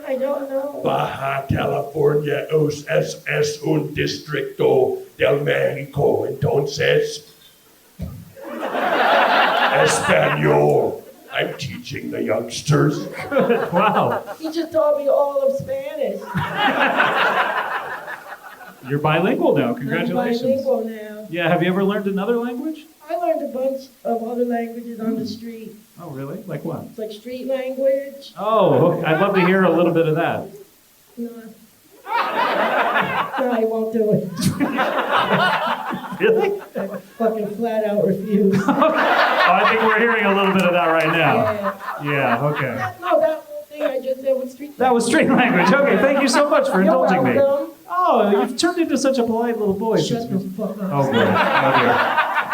I don't know. Baja California es un distrito del México. Entonces, Espanol. I'm teaching the youngsters. Good. Wow. He just taught me all of Spanish. You're bilingual now. Congratulations. I'm bilingual now. Yeah. Have you ever learned another language? I learned a bunch of other languages on the street. Oh, really? Like what? It's like street language. Oh, okay. I'd love to hear a little bit of that. No. No, I won't do it. Really? I fucking flat out refuse. Oh, I think we're hearing a little bit of that right now. Yeah, okay. No, that whole thing I just said was street language. That was street language. Okay, thank you so much for You're indulging me. welcome. Oh, you've turned into such a polite little boy. Shut the fuck up. Oh, boy. Oh, dear.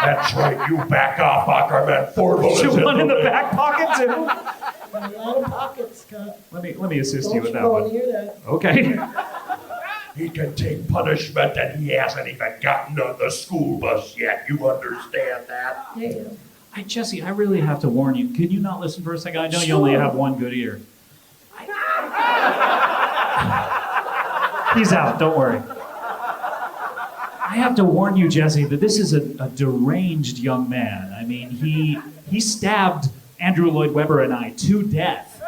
That's right, you back off, Ackerman. Forville is You one in the back pocket, too? A lot of pockets, Scott. Let me assist Don't you with that go one. near that. Okay. He can take punishment and he hasn't even gotten on the school bus yet. You understand that? Yeah. Jesse, I really have to warn you. Can you not listen for a second? I know you only have one good ear. He's out, don't worry. I have to warn you, Jesse, that this is a deranged young man. I mean, he stabbed Andrew Lloyd Webber and I to death.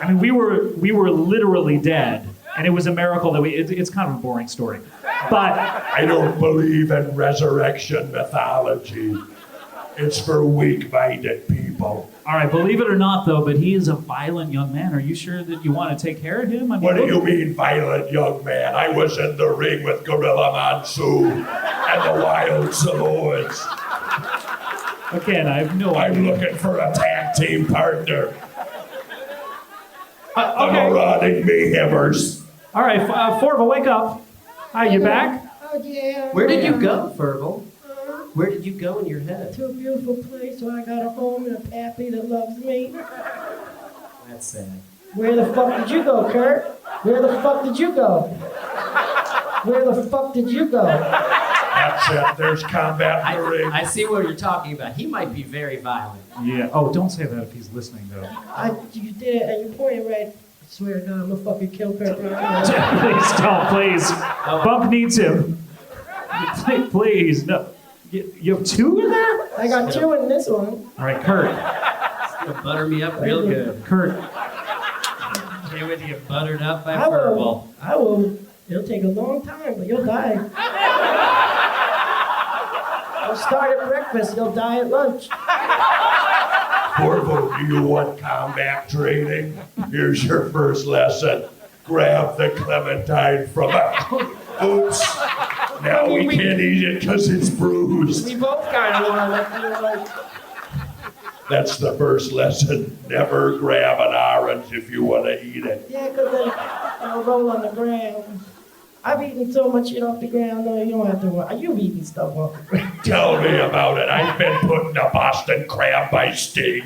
I mean, we were literally dead, and it was a miracle that it's kind of a boring story. But I don't believe in resurrection mythology. It's for weak-minded people. All right, believe it or not, though, but he is a violent young man. Are you sure that you want to take care of him? I mean, What do you mean, violent young man? I was in the ring with Gorilla Monsoon and the Wild Samoans. Again, I have no idea. I'm looking for a tag team partner. The Okay. marauding mayhemers. All right, Forville, wake up. Hi, you back? Oh, yeah. Where did you go, Fergal? Where did you go in your head? To a beautiful place where I got a home and a pappy that loves me. That's sad. Where the fuck did you go, Kurt? Where the fuck did you go? Where the fuck did you go? That's it. There's combat in the ring. I see what you're talking about. He might be very violent. Yeah. Oh, don't say that if he's listening, though. You did it, and you pointed right. I swear to God, I'm gonna fucking kill Kurt. Please don't, please. Bump needs him. Please, no. You have two in there? I got 2 in this one. All right, Kurt. It's gonna butter me up real good. Kurt. Can't wait to get buttered up by I Furball. will. It'll take a long time, but you'll die. You'll start at breakfast, you'll die at lunch. Corvo, do you want combat training? Here's your first lesson. Grab the clementine from a... Oops. Now we can't eat it because it's bruised. We both kind of want to like. That's the first lesson. Never grab an orange if you want to eat it. Yeah, because then I'll roll on the ground. I've eaten so much shit off the ground, no, you don't have to worry. You've eaten stuff off the ground. Tell me about it. I've been put in a Boston crab by Sting.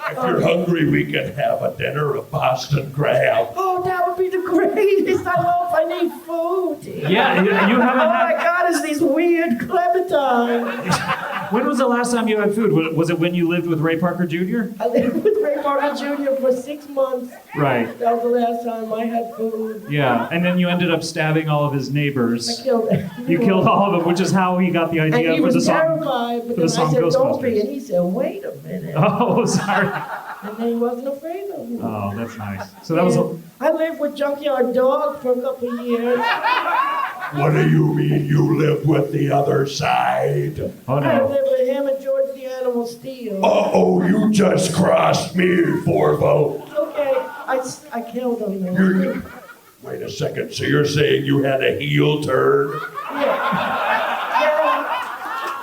If you're hungry, we can have a dinner of Boston crab. Oh, that would be the greatest. I need food. Yeah, you haven't Oh my had... God, it's these weird clementines. When was the last time you had food? Was it when you lived with Ray Parker Jr.? I lived with Ray Parker Jr. for 6 months. Right. That was the last time I had food. Yeah, and then you ended up stabbing all of his neighbors. I killed everyone. You killed all of them, which is how he got the idea And he for the was song. terrified, but for the then I song said, don't be. Ghostbusters. And he said, wait a minute. Oh, sorry. And then he wasn't afraid of me. Oh, that's nice. So that was a... I lived with Junkyard Dog for a couple of years. What do you mean you lived with the other side? Oh, I lived with him and George the Animal Steel. Uh-oh, you just crossed me, Forvo. Okay, I killed him. Though. Wait a second, so you're saying you had a heel turn? Yeah.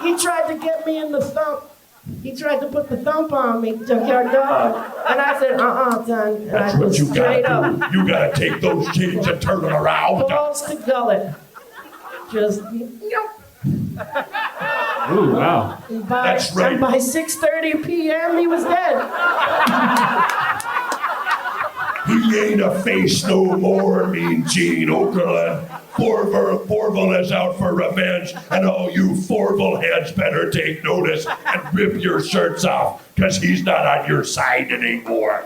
He tried to get me in the thump. He tried to put the thump on me, Junkyard Dog. And I said, son. And That's I what just you straight gotta up. do. You gotta take those chains and turn them around. Balls to gullet. Just, Ooh, wow. And That's right. And by 6:30 p.m., he was dead. He ain't a face no more, Mean Gene Okerlund. Forval is out for revenge, and all you Forval heads better take notice and rip your shirts off, because he's not on your side anymore.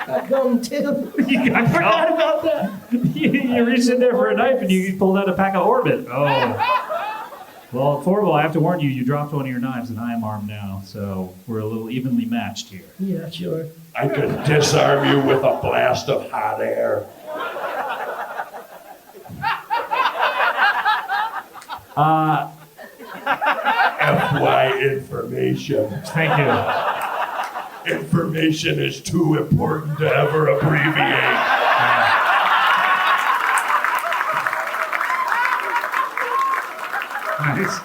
Got gum, too. You got Forgot gum. about that. You reached in there for a knife and you pulled out a pack of Orbit. Oh. Well, Forval, I have to warn you, you dropped one of your knives and I am armed now, so we're a little evenly matched here. Yeah, sure. I could disarm you with a blast of hot air. FY information. Thank you. Information is too important to ever abbreviate. Nice.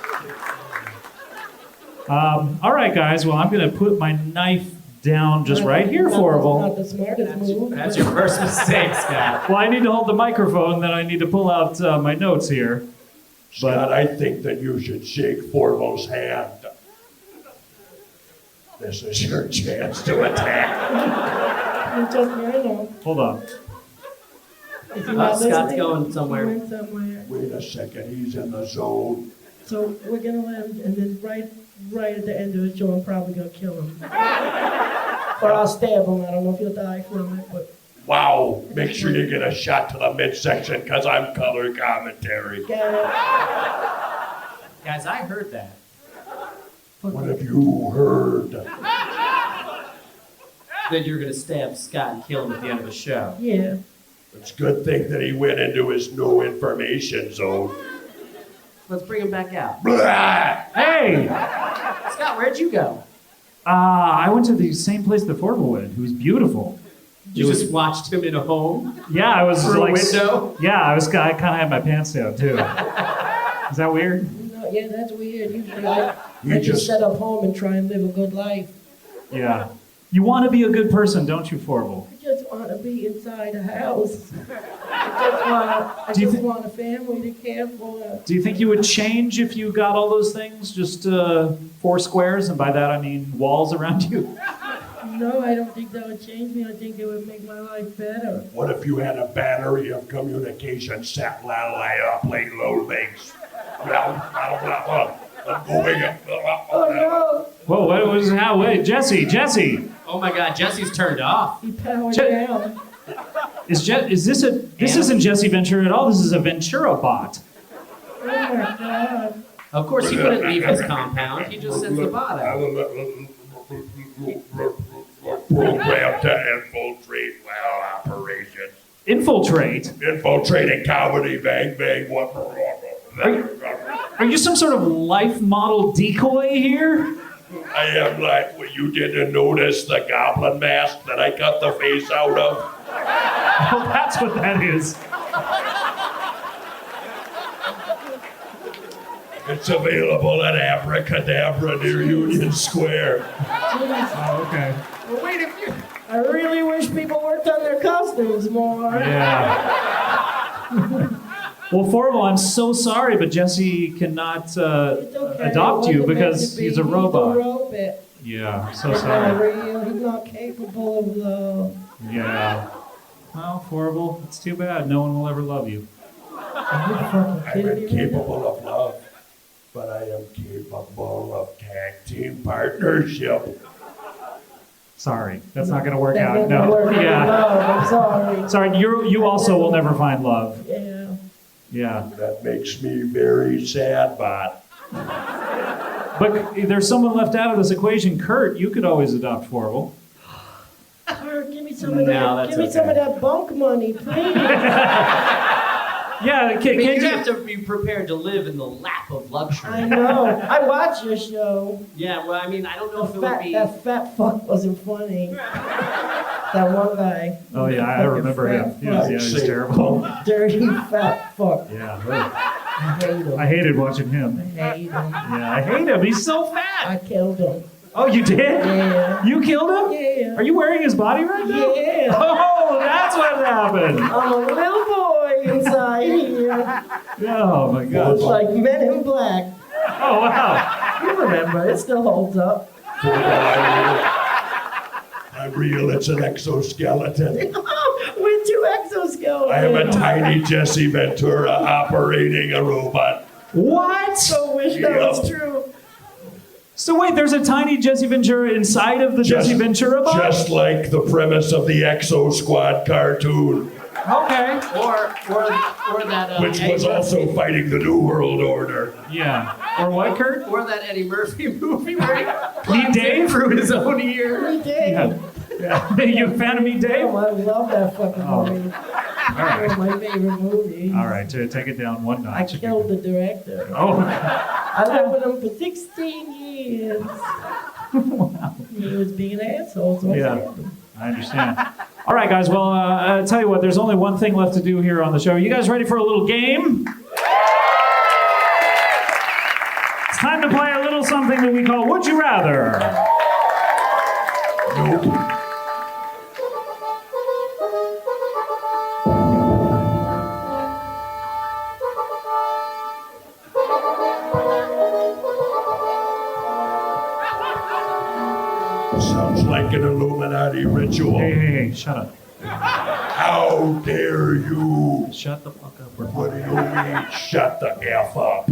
All right, guys. Well, I'm going to put my knife down just right here, Forval. Not the smartest move. That's your first mistake, Scott. Well, I need to hold the microphone, then I need to pull out my notes here. Scott, I think that you should shake Forval's hand. This is your chance to attack. You just I know. Hold on. Is he not Scott's listening? going somewhere. He went somewhere. Wait a second, he's in the zone. So we're gonna let him, and then right at the end of the show, I'm probably gonna kill him. Or I'll stab him. I don't know if he'll die from it, but. Wow, make sure you get a shot to the midsection, because I'm color commentary. Got Guys, I heard that. What have you heard? That you're going to stab Scott and kill him at the end of the show. it. Yeah. It's a good thing that he went into his no information zone. Let's bring him back out. Blah! Hey! Scott, where'd you go? I went to the same place that Forval went, who's beautiful. You just watched him in a home? Yeah, I was Through like... a window? Yeah, I kind of had my pants down, too. Is that weird? No, yeah, that's weird. Usually I just set up home and try and live a good life. Yeah. You want to be a good person, don't you, Forval? I just want to be inside a house. I just want a family to care for. Do you think you would change if you got all those things? Just 4 squares, and by that I mean walls around you? No, I don't think that would change me. I think it would make my life better. What if you had a battery of communication satellite play low links? I'm going up. Oh no! Whoa, what was how? Wait, Jesse! Oh my God, Jesse's turned off. He powered down. This isn't Jesse Ventura at all. This is a Ventura bot. Oh my God. Of course, he wouldn't leave his compound. He just sends the bot out. Program to infiltrate operations. Infiltrate? Infiltrating comedy, bang, bang, what? Are you some sort of life model decoy here? I am like, well, you didn't notice the goblin mask that I cut the face out of? Oh, that's what that is. It's available at Abracadabra near Union Square. Oh, okay. Well, wait, I really wish people worked on their costumes more. Yeah. Well, Forval, I'm so sorry, but Jesse cannot adopt you because he's a robot. Yeah, so sorry. He's not capable of love. Yeah. Well, Forval, it's too bad. No one will ever love you. I'm incapable of love, but I am capable of tag team partnership. Sorry, that's not going to work out. No. Yeah. I'm sorry. Sorry, you also will never find love. Yeah. Yeah. That makes me very sad, bot. But there's someone left out of this equation. Kurt, you could always adopt Forval. Kurt, give me some of that. Give me some of that bunk money, please. Yeah, you have to be prepared to live in the lap of luxury. I know. I watch your show. Yeah, well, I mean, I don't know if it would be... That fat fuck wasn't funny. That one guy. Oh, yeah, I remember him. He was terrible. Dirty fat fuck. Yeah. I hate him. I hated watching him. I hate him. Yeah, I hate him. He's so fat. I killed him. Oh, you did? Yeah. You killed him? Yeah. Are you wearing his body right now? Yeah. Oh, that's what happened. I'm a little boy inside here. Oh, my God. It's like Men in Black. Oh, wow. You remember. It still holds up. I'm real, it's an exoskeleton. With 2 exoskeletons. I am a tiny Jesse Ventura operating a robot. What? So wish that was true. So wait, there's a tiny Jesse Ventura inside of the Jesse Ventura bot? Just like the premise of the Exo Squad cartoon. Okay. Or that... Which was also fighting the New World Order. Yeah. Or what, Kurt? Or that Eddie Murphy movie where he Meet Dave? through his own ear. Meet Dave. Yeah. You a fan of Meet Dave? Oh, I love that fucking movie. All right. It's my favorite movie. All right, to take it down one I notch. killed the director. Oh. I lived with him for 16 years. Wow. He was being an asshole, so I Yeah, killed him. I understand. All right, guys. Well, I'll tell you what. There's only one thing left to do here on the show. You guys ready for a little game? It's time to play a little something that we call Would You Rather. Nope. Sounds like an Illuminati ritual. Hey, shut up. How dare you? Shut the fuck up. What do you mean, shut the F up?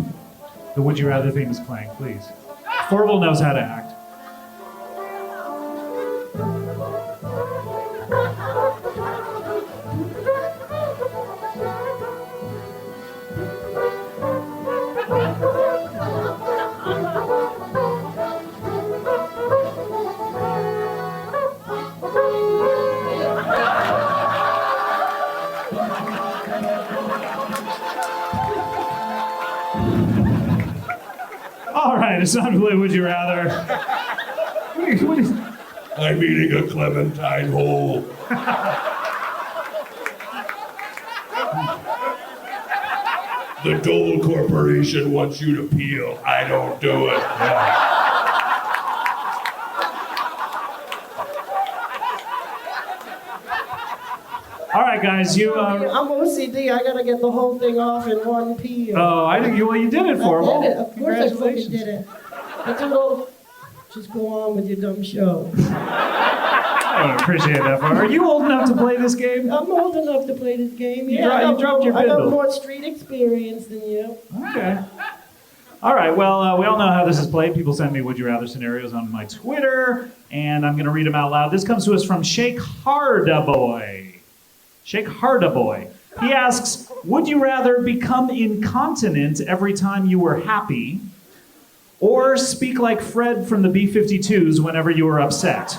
The Would You Rather theme is playing, please. Forval knows how to act. All right, it's time to play Would You Rather. I'm eating a clementine whole. The Dole Corporation wants you to peel. I don't do it. All right, guys, you. I'm OCD. I gotta get the whole thing off in one peel. Oh, I think you. Well, you did it for I him. did it. Of course I fucking did it. But Doodle, just go on with your dumb show. I don't appreciate that. Are you old enough to play this game? I'm old enough to play this game. You Yeah, dropped your I got bindle. more street experience than you. Okay. All right. Well, we all know how this is played. People send me Would You Rather scenarios on my Twitter, and I'm going to read them out loud. This comes to us from Shake Hardaboy. Shake Hardaboy. He asks, would you rather become incontinent every time you were happy, or speak like Fred from the B-52s whenever you were upset?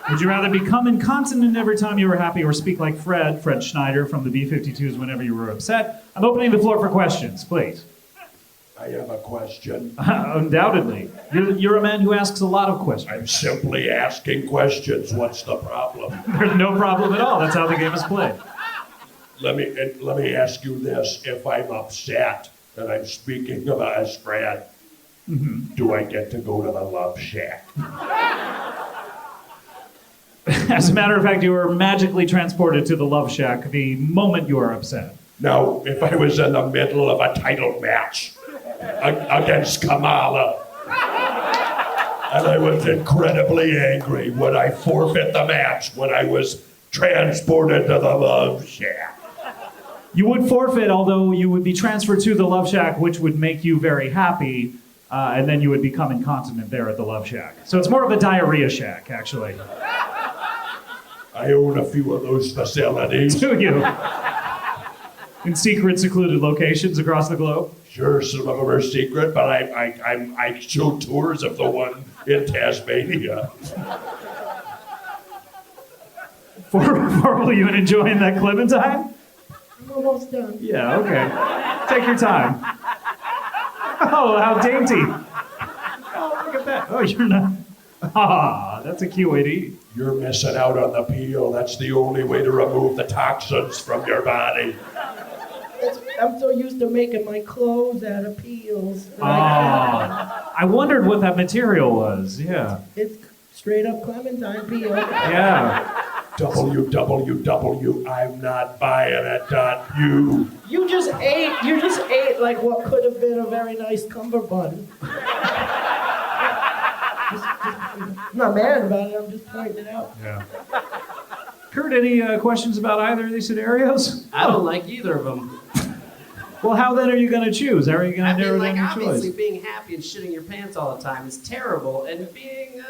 Would you rather become incontinent every time you were happy, or speak like Fred Schneider from the B-52s whenever you were upset? I'm opening the floor for questions, please. I have a question. Undoubtedly. You're a man who asks a lot of questions. I'm simply asking questions. What's the problem? There's no problem at all. That's how the game is played. Let me ask you this. If I'm upset and I'm speaking about as Fred, do I get to go to the Love Shack? As a matter of fact, you were magically transported to the Love Shack the moment you are upset. Now, if I was in the middle of a title match against Kamala, and I was incredibly angry, would I forfeit the match when I was transported to the Love Shack? You would forfeit, although you would be transferred to the Love Shack, which would make you very happy, and then you would become incontinent there at the Love Shack. So it's more of a diarrhea shack, actually. I own a few of those facilities. Do you? In secret, secluded locations across the globe? Sure, some of them are secret, but I show tours of the one in Tasmania. Were you enjoying that Clementine? I'm almost done. Yeah, okay. Take your time. Oh, how dainty. Oh, look at that. Oh, you're not. Ah, that's a cute way to eat. You're missing out on the peel. That's the only way to remove the toxins from your body. I'm so used to making my clothes out of peels. I wondered what that material was. Yeah. It's straight up Clementine peel. Yeah. www, I'm not buying it.u. You just ate like what could have been a very nice cummerbund. I'm not mad about it, I'm just pointing it out. Yeah. Kurt, any questions about either of these scenarios? I don't like either of them. Well, how then are you going to choose? How are you going to narrow down your obviously choice? being happy and shitting your pants all the time is terrible, and being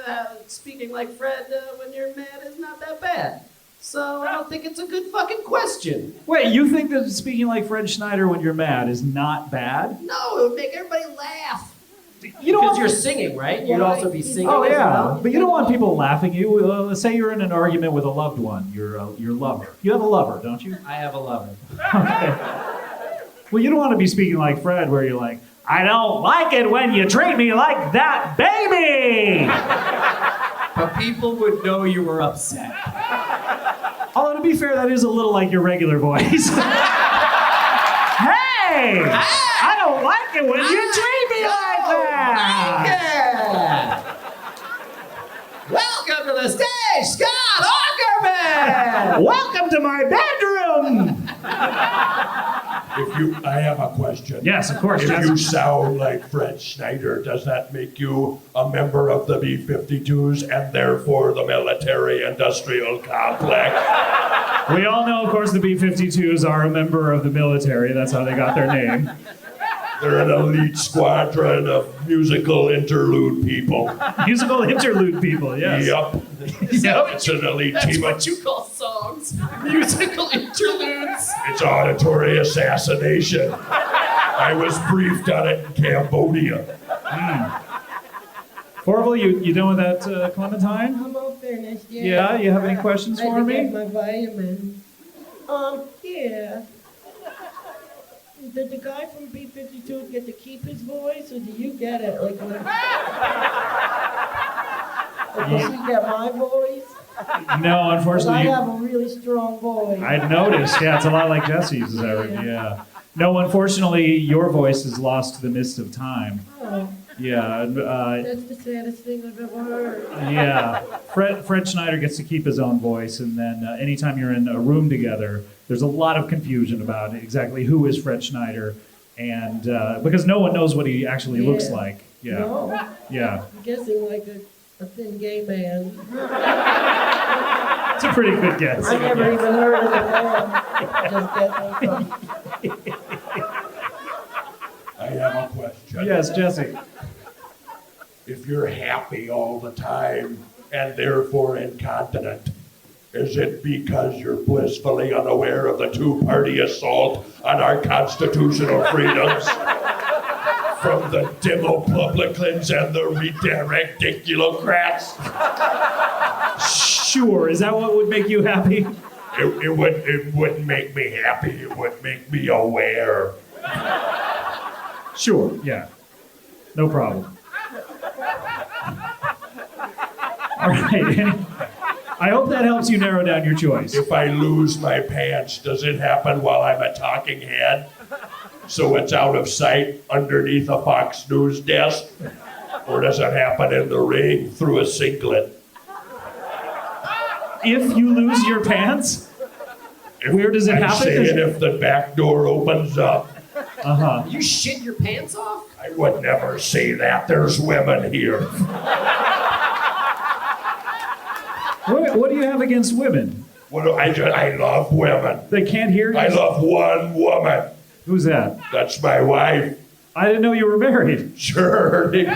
speaking like Fred when you're mad is not that bad. So I don't think it's a good fucking question. Wait, you think that speaking like Fred Schneider when you're mad is not bad? No, it would make everybody laugh. You don't Because you're singing, right? You'd also be singing Oh as yeah, well. but you don't want people laughing at you. Let's say you're in an argument with a loved one, your lover. You have a lover, don't you? I have a lover. Okay. Well, you don't want to be speaking like Fred, where you're like, I don't like it when you treat me like that, baby! But people would know you were upset. Although, to be fair, that is a little like your regular voice. Hey! I don't like it when you treat me like that! Welcome to the stage, Scott Aukerman! Welcome to my bedroom! I have a question. Yes, of course, If Jesse. you sound like Fred Schneider, does that make you a member of the B-52s and therefore the military-industrial complex? We all know, of course, the B-52s are a member of the military. That's how they got their name. They're an elite squadron of musical interlude people. Musical interlude people, yes. Yep. It's an elite That's team. what you call songs. Musical interludes. It's auditory assassination. I was briefed on it in Cambodia. Orville, you done with that, Clementine? I'm all finished, yeah. Yeah, you have any questions for me? I had to get my vitamins. Yeah. Did the guy from B-52 get to keep his voice, or do you get it? Like, does he get my voice? No, unfortunately. I have a really strong voice. I noticed. Yeah, it's a lot like Jesse's. Yeah. No, unfortunately, your voice is lost to the mist of time. Oh, Yeah. that's the saddest thing I've ever heard. Yeah. Fred Schneider gets to keep his own voice, and then anytime you're in a room together, there's a lot of confusion about exactly who is Fred Schneider, and because no one knows what he actually looks like. Yeah. No. Yeah. I'm guessing like a thin gay man. It's a pretty good guess. I never even heard of the man. Just guessing. I have a question. Yes, Jesse. If you're happy all the time and therefore incontinent, Is it because you're blissfully unaware of the two-party assault on our constitutional freedoms? From the Demopublicans and the redirecticulocrats? Sure, is that what would make you happy? It wouldn't make me happy, it would make me aware. Sure, yeah. No problem. All right. I hope that helps you narrow down your choice. If I lose my pants, does it happen while I'm a talking head? So it's out of sight underneath a Fox News desk? Or does it happen in the ring through a singlet? If you lose your pants? Where does it happen? I'm saying if the back door opens up. Uh-huh. You shit your pants off? I would never say that. There's women here. What do you have against women? I love women. They can't hear you? I love one woman. Who's that? That's my wife. I didn't know you were married. Sure. Her name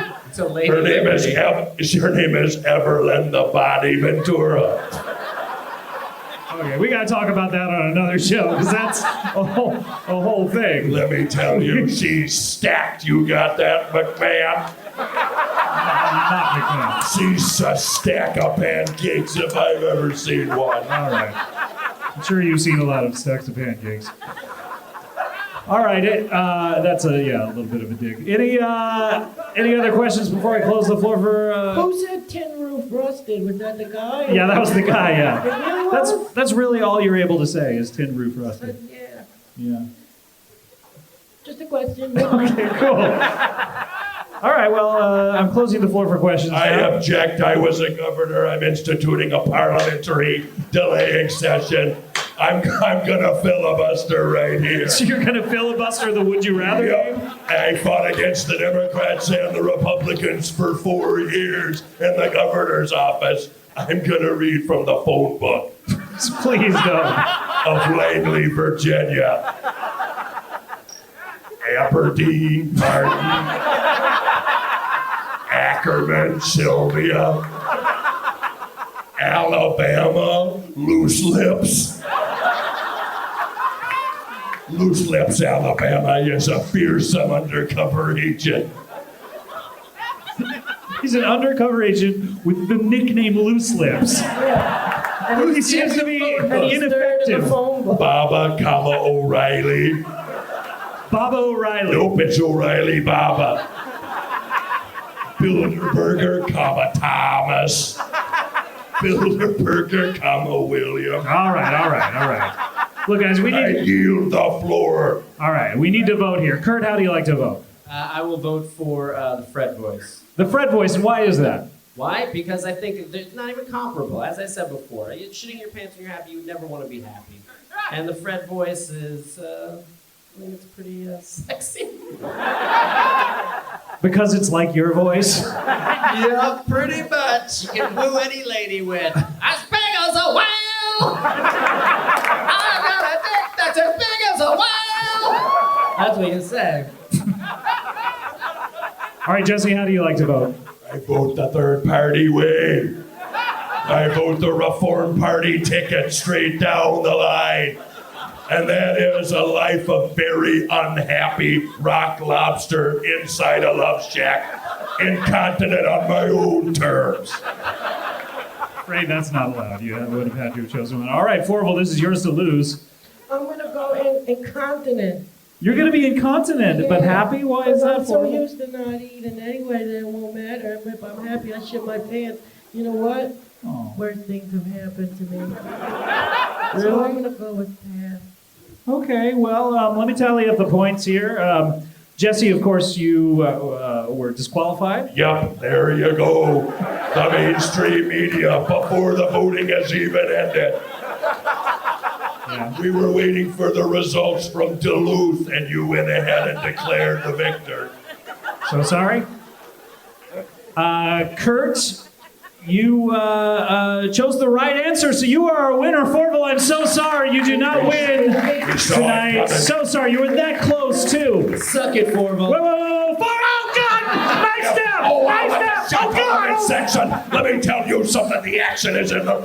is Evelyn the Body Ventura. Okay, we gotta talk about that on another show, because that's a whole thing. Let me tell you, she's stacked. You got that, McMahon? Not McMahon. She's a stack of pancakes if I've ever seen one. All right. I'm sure you've seen a lot of stacks of pancakes. All right, that's a little bit of a dig. Any other questions before I close the floor for? Who said tin roof rusted? Was that the guy? Yeah, that was the guy. Yeah, It really was? that's really all you're able to say is tin roof rusted. Yeah. Yeah. Just a question. Okay, cool. All right, well, I'm closing the floor for questions. I object. I was a governor. I'm instituting a parliamentary delaying session. I'm gonna filibuster right here. So you're gonna filibuster the Would You Rather game? I fought against the Democrats and the Republicans for 4 years in the governor's office. I'm gonna read from the phone book. Please don't. Of Langley, Virginia. Aberdeen, Martin. Ackerman, Sylvia. Alabama, Loose Lips. Loose Lips, Alabama is a fearsome undercover agent. He's an undercover agent with the nickname Loose Lips. Yeah. He seems to be ineffective. Baba, O'Reilly. Baba O'Reilly. Nope, it's O'Reilly Baba. Bilderberger, Thomas. Bilderberger, William. All right. Look, guys, we need. I yield the floor. All right, we need to vote here. Kurt, how do you like to vote? I will vote for the Fred voice. The Fred voice, and why is that? Why? Because I think they're not even comparable. As I said before, shitting your pants when you're happy, you never want to be happy. And the Fred voice is, I think it's pretty sexy. Because it's like your voice? Yeah, pretty much. You can woo any lady with, as big as a whale! I got a dick that's as big as a whale! That's what you say. All right, Jesse, how do you like to vote? I vote the third party way. I vote the Reform Party ticket straight down the line. And that is a life of very unhappy rock lobster inside a love shack, incontinent on my own terms. Afraid that's not allowed. You would have had to have chosen one. All right, Forval, this is yours to lose. I'm going to go incontinent. You're going to be incontinent, but happy? Why is that, I'm so Forval? used to not eating anyway that it won't matter. If I'm happy, I shit my pants. You know what? Oh. Worst things have happened to me. Really? So I'm going to go with pass. Okay, well, let me tally up the points here. Jesse, of course, you were disqualified. Yup, there you go. The mainstream media before the voting has even ended. Yeah. We were waiting for the results from Duluth, and you went ahead and declared the victor. So sorry. Kurt, you chose the right answer, so you are a winner. Forval, I'm so sorry you do not win tonight. So sorry, you were that close, too. Suck it, Forval. Whoa, oh, God! Nice step! Nice step! Oh, God! Section. Let me tell you something. The action is in the...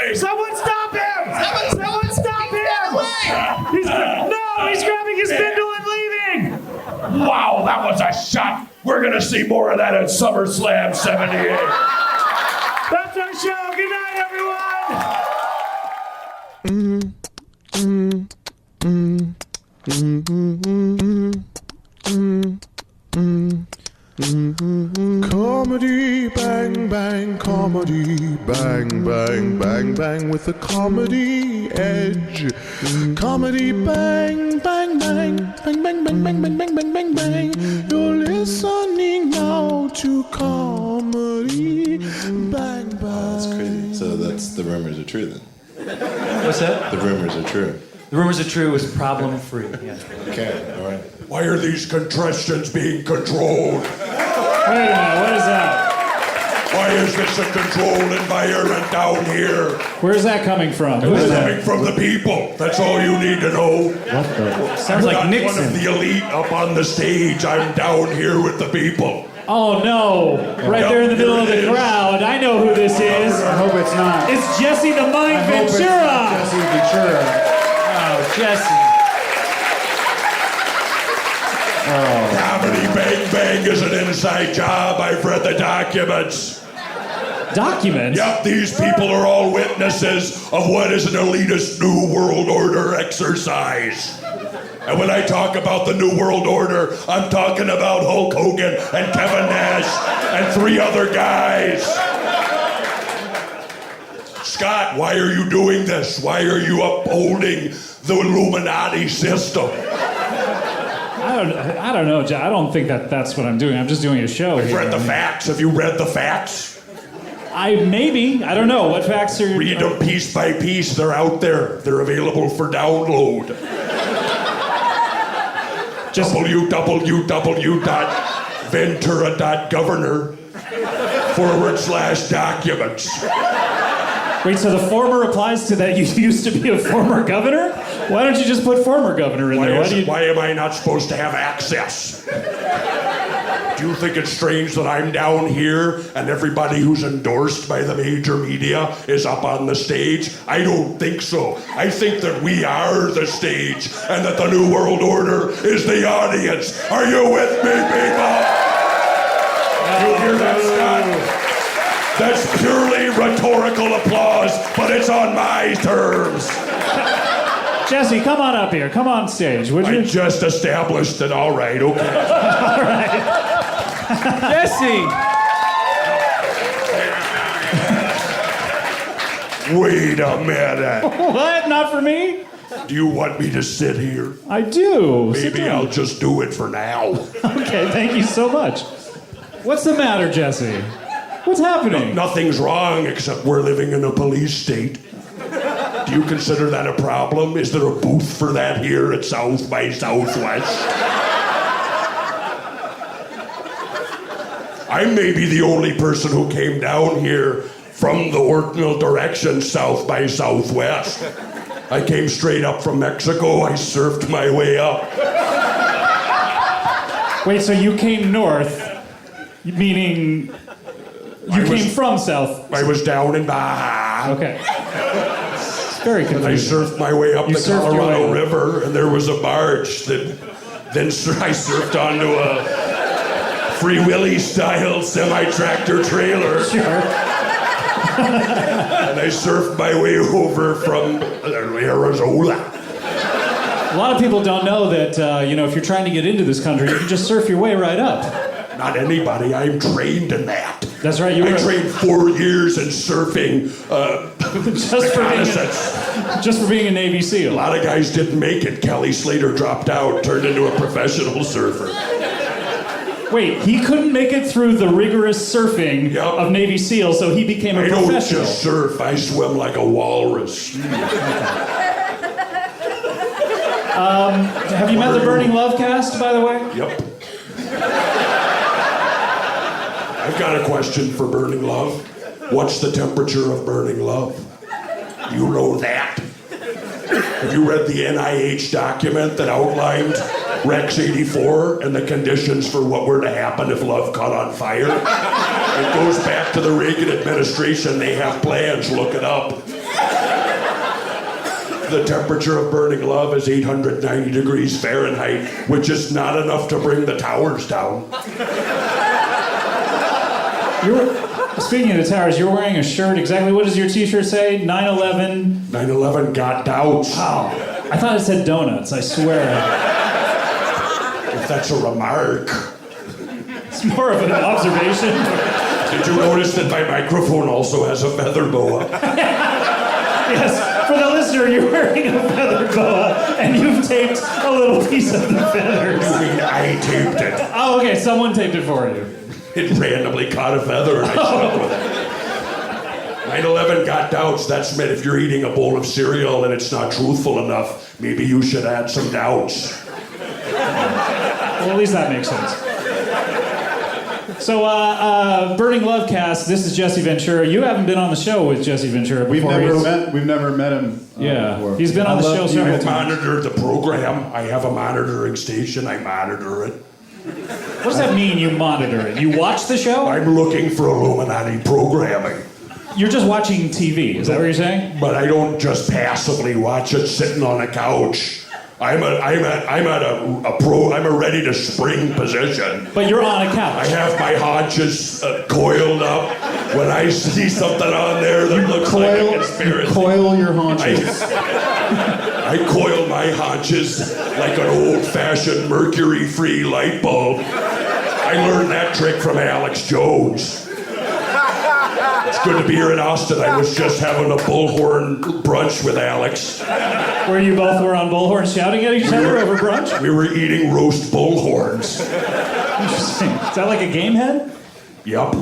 away! Someone stop him! Someone stop him! He's grabbing his spindle and leaving! Wow, that was a shot! We're gonna see more of that at SummerSlam 78. That's our show. Good night, everyone! Comedy bang bang, comedy bang bang bang bang with a comedy edge. Comedy bang bang bang bang bang bang bang bang bang bang bang bang. You're listening now to comedy bang bang. That's crazy. So the rumors are true then. What's that? The rumors are true. The rumors are true is problem free. Yeah. Okay. All right. Why are these contestants being controlled? Wait a minute, what is that? Why is this a controlled environment down here? Where's that coming from? Who is It's that? coming from the people. That's all you need to know. What the? Sounds like I'm not Nixon. one of the elite up on the stage. I'm down here with the people. Oh no! Right there in the middle of the crowd. I know who this is. I hope it's not. It's Jesse the Mind Ventura. Jesse Ventura. Oh, Jesse. Comedy Bang Bang is an inside job. I've read the documents. Documents? Yep, these people are all witnesses of what is an elitist New World Order exercise. And when I talk about the New World Order, I'm talking about Hulk Hogan and Kevin Nash and 3 other guys. Scott, why are you doing this? Why are you upholding the Illuminati system? I don't know, I don't think that's what I'm doing. I'm just doing a show. I've read the facts. Have you read the facts? I don't know. What facts are you... Read them piece by piece. They're out there. They're available for download. Just www.ventura.governor/documents. Wait, so the former applies to that you used to be a former governor? Why don't you just put former governor in there? Why am I not supposed to have access? Do you think it's strange that I'm down here and everybody who's endorsed by the major media is up on the stage? I don't think so. I think that we are the stage and that the New World Order is the audience. Are you with me, people? You hear that, Scott? That's purely rhetorical applause, but it's on my terms. Jesse, come on up here. Come on stage, would you? I just established it. All right, okay. All right. Jesse! Wait a minute. What? Not for me? Do you want me to sit here? I do. Maybe I'll just do it for now. Okay, thank you so much. What's the matter, Jesse? What's happening? Nothing's wrong except we're living in a police state. Do you consider that a problem? Is there a booth for that here at South by Southwest? I may be the only person who came down here from the ordinal direction South by Southwest. I came straight up from Mexico. I surfed my way up. Wait, so you came north, meaning you came from south? I was down in Baja. Okay. It's very confusing. And I surfed my way up the Colorado River, and there was a barge that then I surfed onto a Free Willy-style semi-tractor trailer. Sure. And I surfed my way over from Arizona. A lot of people don't know that, if you're trying to get into this country, you can just surf your way right up. Not anybody. I'm trained in that. That's right. I trained 4 years in surfing just for being a Navy SEAL. A lot of guys didn't make it. Kelly Slater dropped out, turned into a professional surfer. Wait, he couldn't make it through the rigorous surfing of Navy SEAL, so he became a professional. I don't just surf. I swim like a walrus. Have you met the Burning Love cast, by the way? Yep. I've got a question for Burning Love. What's the temperature of burning love? Do you know that? Have you read the NIH document that outlined Rex 84 and the conditions for what were to happen if love caught on fire? It goes back to the Reagan administration. They have plans. Look it up. The temperature of burning love is 890 degrees Fahrenheit, which is not enough to bring the towers down. Speaking of the towers, you're wearing a shirt. Exactly what does your t-shirt say? 9/11. 9/11 got doubts. Wow. I thought it said donuts, I swear. If that's a remark. It's more of an observation. Did you notice that my microphone also has a feather boa? Yes, for the listener, you're wearing a feather boa and you've taped a little piece of the feathers. You mean I taped it? Oh, okay, someone taped it for you. It randomly caught a feather and I stuck with it. 9/11 got doubts. That's meant if you're eating a bowl of cereal and it's not truthful enough, maybe you should add some doubts. Well, at least that makes sense. So, Burning Love cast, this is Jesse Ventura. You haven't been on the show with Jesse Ventura before. We've never met him before. He's been on the show several times. I monitor the program. I have a monitoring station. I monitor it. What does that mean, you monitor it? You watch the show? I'm looking for Illuminati programming. You're just watching TV, is that what you're saying? But I don't just passively watch it sitting on a couch. I'm a ready to spring position. But you're on a couch. I have my haunches coiled up. When I see something on there that looks like a conspiracy, you coil your haunches. I coil my haunches like an old-fashioned mercury-free light bulb. I learned that trick from Alex Jones. It's good to be here in Austin. I was just having a bullhorn brunch with Alex. Where you both were on bullhorns shouting at each other over brunch? We were eating roast bullhorns. Interesting. Is that like a game head? Yup.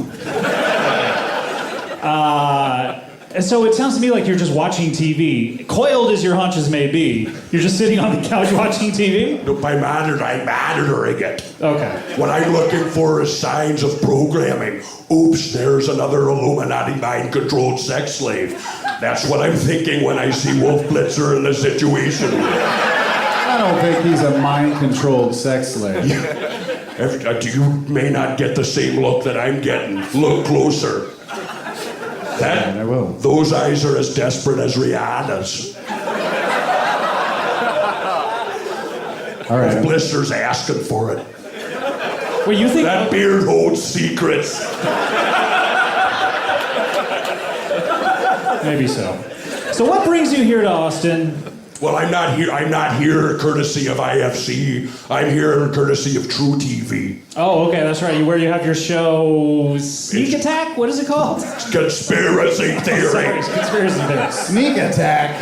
So it sounds to me like you're just watching TV. Coiled as your haunches may be, you're just sitting on the couch watching TV? Nope, I'm monitoring it. Okay. What I'm looking for is signs of programming. Oops, there's another Illuminati mind-controlled sex slave. That's what I'm thinking when I see Wolf Blitzer in the Situation Room. I don't think he's a mind-controlled sex slave. You may not get the same look that I'm getting. Look closer. I will. Those eyes are as desperate as Rihanna's. All right. Wolf Blitzer's asking for it. Well, you think that beard holds secrets? Maybe so. So what brings you here to Austin? Well, I'm not here courtesy of IFC. I'm here courtesy of True TV. Oh, okay, that's right. Where you have your show, Sneak Attack. What is it called? Conspiracy Theory. Sorry, Conspiracy Theory. Sneak Attack.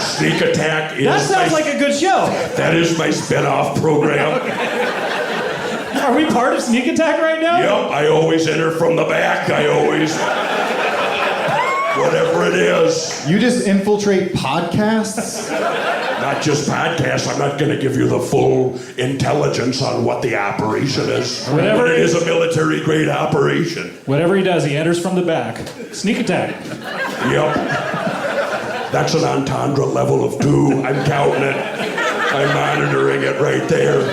Sneak Attack is. That sounds like a good show. That is my spin-off program. Are we part of Sneak Attack right now? Yep. I always enter from the back. Whatever it is. You just infiltrate podcasts? Not just podcasts. I'm not going to give you the full intelligence on what the operation is. But it is a military-grade operation. Whatever he does, he enters from the back. Sneak Attack. Yep. That's an entendre level of 2. I'm counting it. I'm monitoring it right there.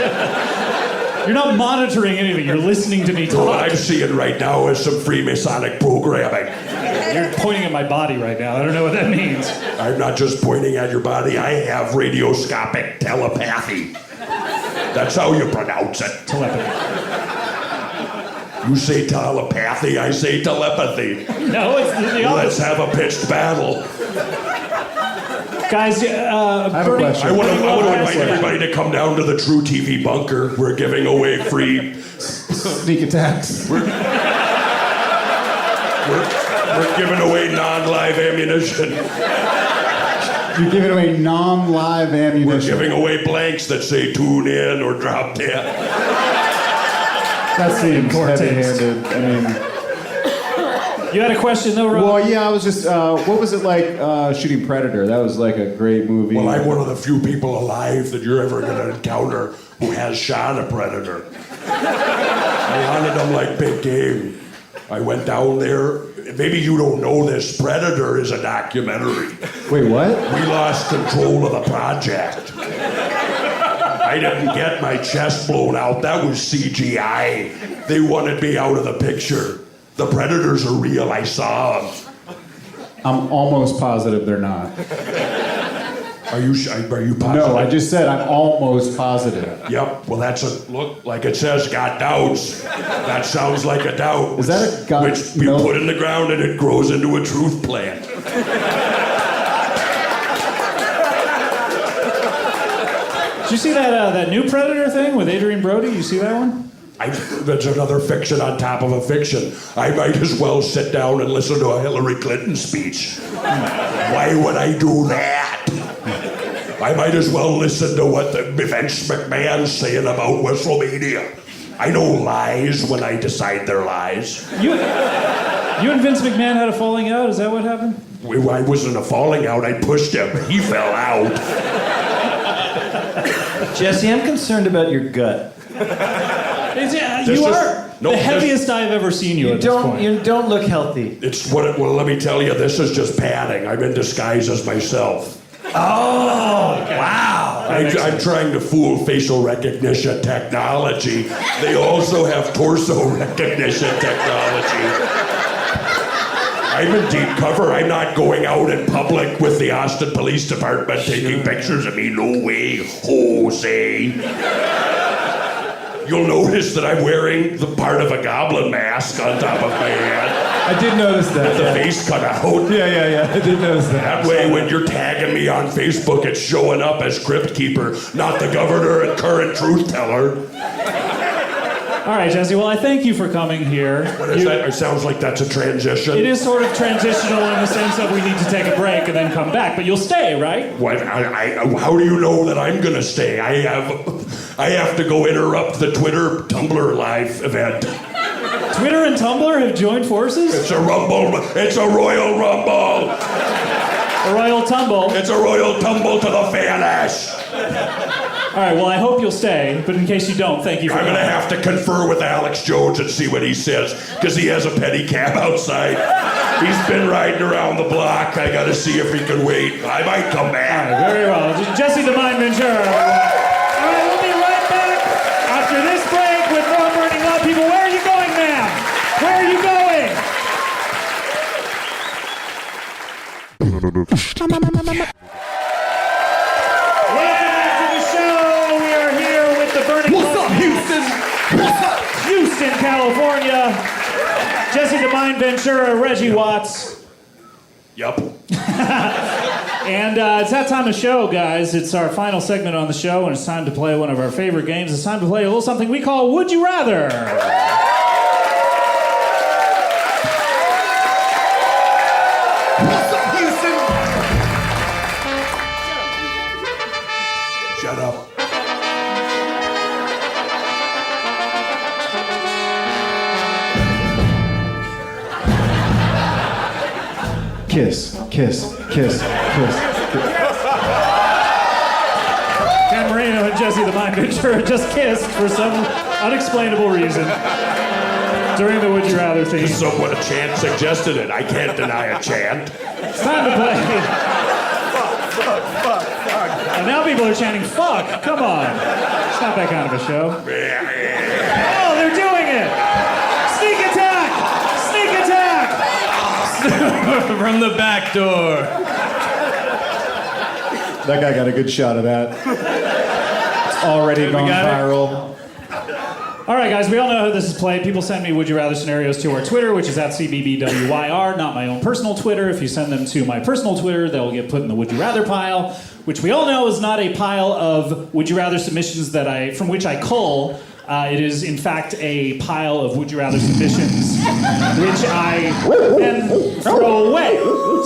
You're not monitoring anything. You're listening to me talk. What I'm seeing right now is some Freemasonic programming. You're pointing at my body right now. I don't know what that means. I'm not just pointing at your body. I have radioscopic telepathy. That's how you pronounce it. Telepathy. You say telepathy, I say telepathy. No, it's the opposite. Let's have a pitched battle. Guys, I have a question. I want to invite everybody to come down to the True TV bunker. We're giving away free Sneak Attacks. We're giving away non-live ammunition. You're giving away non-live ammunition. We're giving away blanks that say tune in or drop dead. That seems heavy-handed. I mean, you had a question though, Rob? Well, yeah, I was just, what was it like shooting Predator? That was like a great movie. Well, I'm one of the few people alive that you're ever going to encounter who has shot a predator. I hunted them like big game. I went down there. Maybe you don't know this. Predator is a documentary. Wait, what? We lost control of the project. I didn't get my chest blown out. That was CGI. They wanted me out of the picture. The predators are real. I saw them. I'm almost positive they're not. Are you positive? No, I just said I'm almost positive. Yep. Well, that's a look. Like it says, got doubts. That sounds like a doubt. Is that a gut? Which you put in the ground and it grows into a truth plant. Did you see that new Predator thing with Adrian Brody? You see that one? That's another fiction on top of a fiction. I might as well sit down and listen to a Hillary Clinton speech. Why would I do that? I might as well listen to what the Vince McMahon's saying about WrestleMania. I know lies when I decide they're lies. You and Vince McMahon had a falling out? Is that what happened? I wasn't a falling out. I pushed him. He fell out. Jesse, I'm concerned about your gut. You are the heaviest I've ever seen you at this point. You don't look healthy. Well, let me tell you, this is just padding. I'm in disguise as myself. Oh, okay. Wow. I'm trying to fool facial recognition technology. They also have torso recognition technology. I'm in deep cover. I'm not going out in public with the Austin Police Department taking pictures of me. No way, Jose. You'll notice that I'm wearing the part of a goblin mask on top of my head. I did notice that. With the face cut out. Yeah. I did notice that. That way, when you're tagging me on Facebook, it's showing up as Crypt Keeper, not the governor and current truth teller. All right, Jesse. Well, I thank you for coming here. What is that? It sounds like that's a transition. It is sort of transitional in the sense that we need to take a break and then come back, but you'll stay, right? What? How do you know that I'm going to stay? I have to go interrupt the Twitter Tumblr live event. Twitter and Tumblr have joined forces? It's a rumble. It's a royal rumble. A royal tumble. It's a royal tumble to the finish. All right, well, I hope you'll stay, but in case you don't, thank you for I'm going to have to confer with Alex Jones and see what he says, because he has a pedicab outside. He's been riding around the block. I got to see if he can wait. I might come back. All right, very well. Jesse the Mind Ventura. All right, we'll be right back after this break with more Burning Love People. Where are you going, ma'am? Where are you going? Houston, California. Jesse the Mind Ventura, Reggie Watts. Yup. And it's that time of show, guys. It's our final segment on the show, and it's time to play one of our favorite games. It's time to play a little something we call Would You Rather? What's up, Houston? Shut up. Kiss. Dan Marino and Jesse the Mind Ventura just kissed for some unexplainable reason during the Would You Rather theme. Someone, a chant suggested it. I can't deny a chant. It's time to play. And now people are chanting, fuck, come on. It's not that kind of a show. Oh, they're doing it! Sneak attack! Sneak attack! From the back door. That guy got a good shot of that. It's already gone viral. All right, guys, we all know how this is played. People send me Would You Rather scenarios to our Twitter, which is at CBBWYR, not my own personal Twitter. If you send them to my personal Twitter, they'll get put in the Would You Rather pile, which we all know is not a pile of Would You Rather submissions from which I cull. It is, in fact, a pile of Would You Rather submissions, which I then throw away.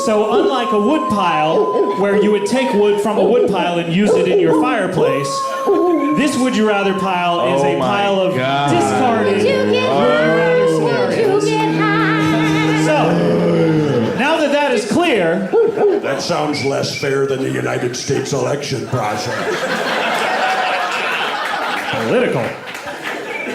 So unlike a wood pile, where you would take wood from a wood pile and use it in your fireplace, this Would You Rather pile is a pile of discarded Would You Rather scenarios. So, now that is clear... That sounds less fair than the United States election process. Political.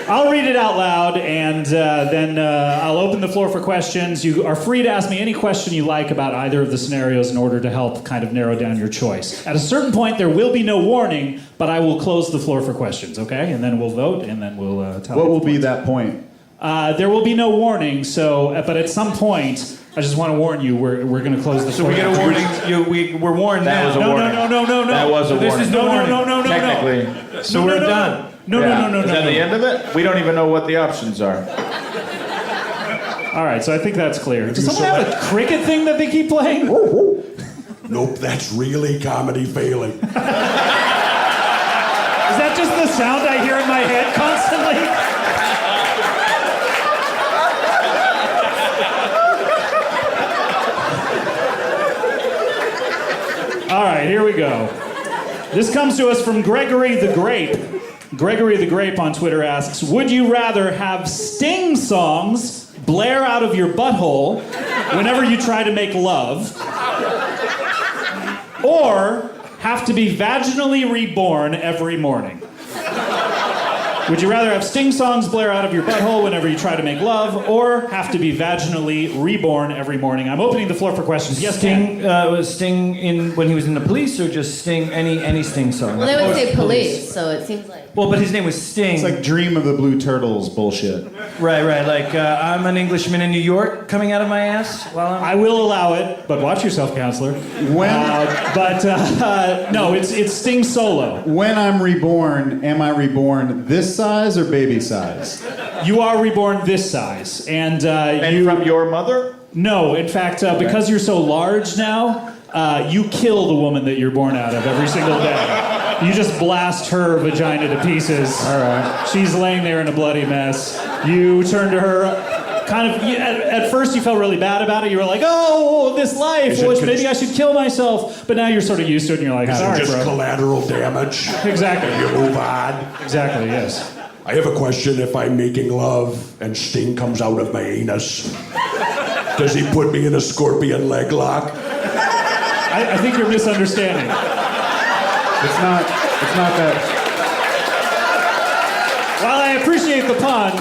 I'll read it out loud, and then I'll open the floor for questions. You are free to ask me any question you like about either of the scenarios in order to help kind of narrow down your choice. At a certain point, there will be no warning, but I will close the floor for questions, okay? And then we'll vote, and then we'll tell you. What will be that point? There will be no warning, but at some point, I just want to warn you, we're going to close the So we get a warning. We're warned That now. was a warning. No. That was a warning. This is the warning. No. Technically. So we're done. No. Is that the end of it? We don't even know what the options are. All right, so I think that's clear. Does someone have a cricket thing that they keep playing? Nope, that's really comedy failing. Is that just the sound I hear in my head constantly? All right, here we go. This comes to us from Gregory the Grape. Gregory the Grape on Twitter asks, would you rather have Sting songs blare out of your butthole whenever you try to make love, or have to be vaginally reborn every morning? Would you rather have Sting songs blare out of your butthole whenever you try to make love, or have to be vaginally reborn every morning? I'm opening the floor for questions. Yes, Sting was Sting when he was in the police, or just Sting any Sting song? Well, they would say police, so it seems like. Well, but his name was Sting. It's like Dream of the Blue Turtles bullshit. Right. Like I'm an Englishman in New York coming out of my ass. I will allow it, but watch yourself, counselor. No, it's Sting solo. When I'm reborn, am I reborn this size or baby size? You are reborn this size, and from your mother? No, in fact, because you're so large now, you kill the woman that you're born out of every single day. You just blast her vagina to pieces. All right. She's laying there in a bloody mess. You turn to her, at first you felt really bad about it. You were like, oh, this life, maybe I should kill myself. But now you're sort of used to it, and you're like, sorry, just bro. Collateral damage. Exactly. And you move on. Exactly, yes. I have a question. If I'm making love and Sting comes out of my anus, does he put me in a scorpion leg lock? I think you're misunderstanding. It's not that. While I appreciate the pun,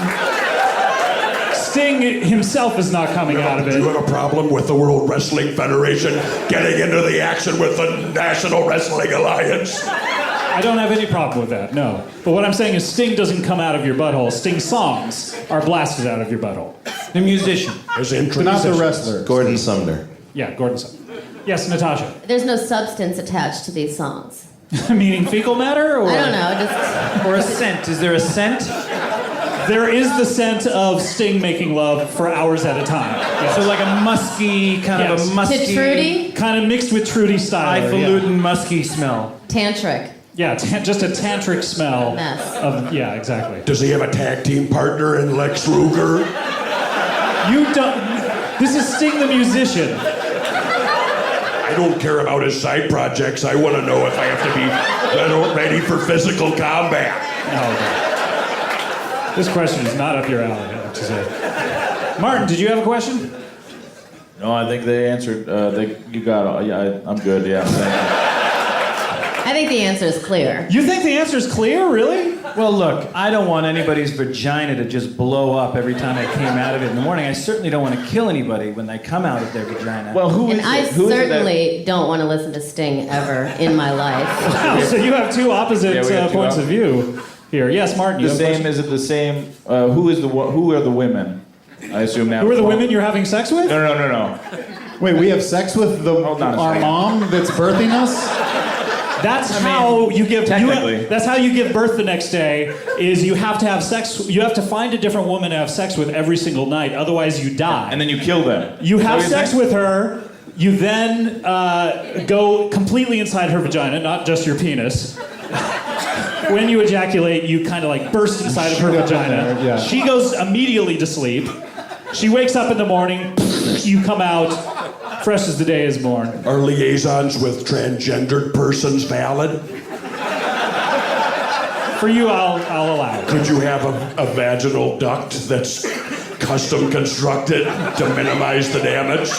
Sting himself is not coming out of it. Do you have a problem with the World Wrestling Federation getting into the action with the National Wrestling Alliance? I don't have any problem with that, no. But what I'm saying is Sting doesn't come out of your butthole. Sting songs are blasted out of your butthole. The musician. Not the wrestler. Gordon Sumner. Yeah, Gordon Sumner. Yes, Natasha. There's no substance attached to these songs. Meaning fecal matter? Or? I don't know, just... Or a scent. Is there a scent? There is the scent of Sting making love for hours at a time. Yes. So like a musky, kind of a musky... Trudy? Kind of mixed with Trudy style. Highfalutin, musky smell. Tantric. Yeah, just a tantric smell. Mess. Yeah, exactly. Does he have a tag team partner in Lex Luger? You don't... This is Sting the musician. I don't care about his side projects. I want to know if I have to be ready for physical combat. Oh, okay. This question is not up your alley, I have to say. Martin, did you have a question? No, I think they answered. You got it. Yeah, I'm good. Yeah, thank I think the answer is clear. You think the answer is clear, really? Well, look, I don't want anybody's vagina to just blow up every time I came out of it in the morning. I certainly don't want to kill anybody when they come out of their vagina. Well, who and is I it? Who certainly don't want to listen to Sting ever in my life. Wow, so you have two opposite points of view here. Yes, Martin. You the same? Is it the same? Who are the women? I assume now. Who are the women you're having sex with? No. Wait, we have sex with our mom that's birthing us? That's how you give. That's how you give birth the next day. Is you have to have sex. You have to find a different woman to have sex with every single night. Otherwise, you die. And then you kill them. You have sex with her. You then go completely inside her vagina, not just your penis. When you ejaculate, you kind of like burst inside of her vagina. Yeah. She goes immediately to sleep. She wakes up in the morning. You come out. Fresh as the day is born. Are liaisons with transgendered persons valid? For you, I'll allow it. Could you have a vaginal duct that's custom constructed to minimize the damage?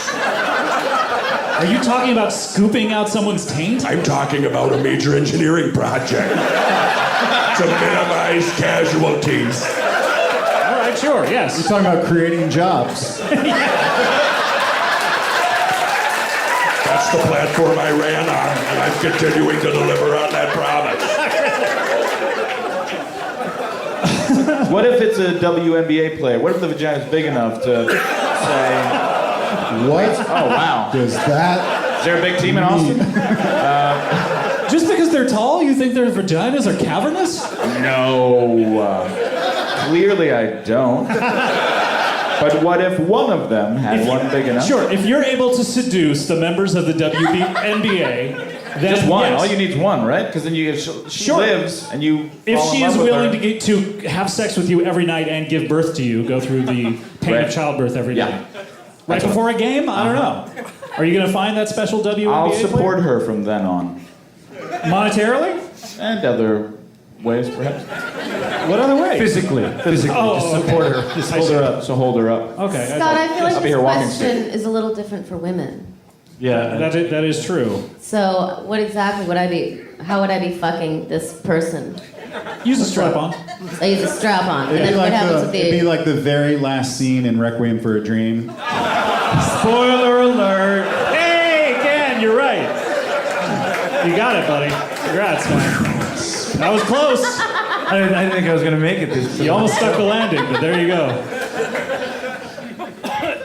Are you talking about scooping out someone's taint? I'm talking about a major engineering project to minimize casualties. All right, sure, yes. You're talking about creating jobs. That's the platform I ran on, and I'm continuing to deliver on that promise. What if it's a WNBA player? What if the vagina's big enough to say, What? Oh, wow. Does that... Is there a big team in Austin? Just because they're tall, you think their vaginas are cavernous? No. Clearly I don't. But what if one of them had one big enough? Sure, if you're able to seduce the members of the WNBA, then just one. yes. All you need is one, right? Because then she Sure. lives, and you. If fall in she love is with willing her. to have sex with you every night and give birth to you, go through the pain Right. of childbirth every day. Yeah. Right before a game? I don't know. Are you going to find that special WNBA I'll support player? her from then on. Monetarily? And other ways, perhaps. What other way? Physically. Oh, just support okay. her. Just hold her up. So hold her up. Okay. Scott, I feel like I'll be this her walking question stick. is a little different for women. Yeah, that is true. So, what exactly would I be? How would I be fucking this person? Use a strap-on. I use a strap-on. And It'd then be, what like happens with it'd be the... like the very last scene in Requiem for a Dream. Spoiler alert. Hey, Ken, you're right. You got it, buddy. Congrats, man. That was close. I didn't think I was going to make it this You almost stuck the landing, but there you go.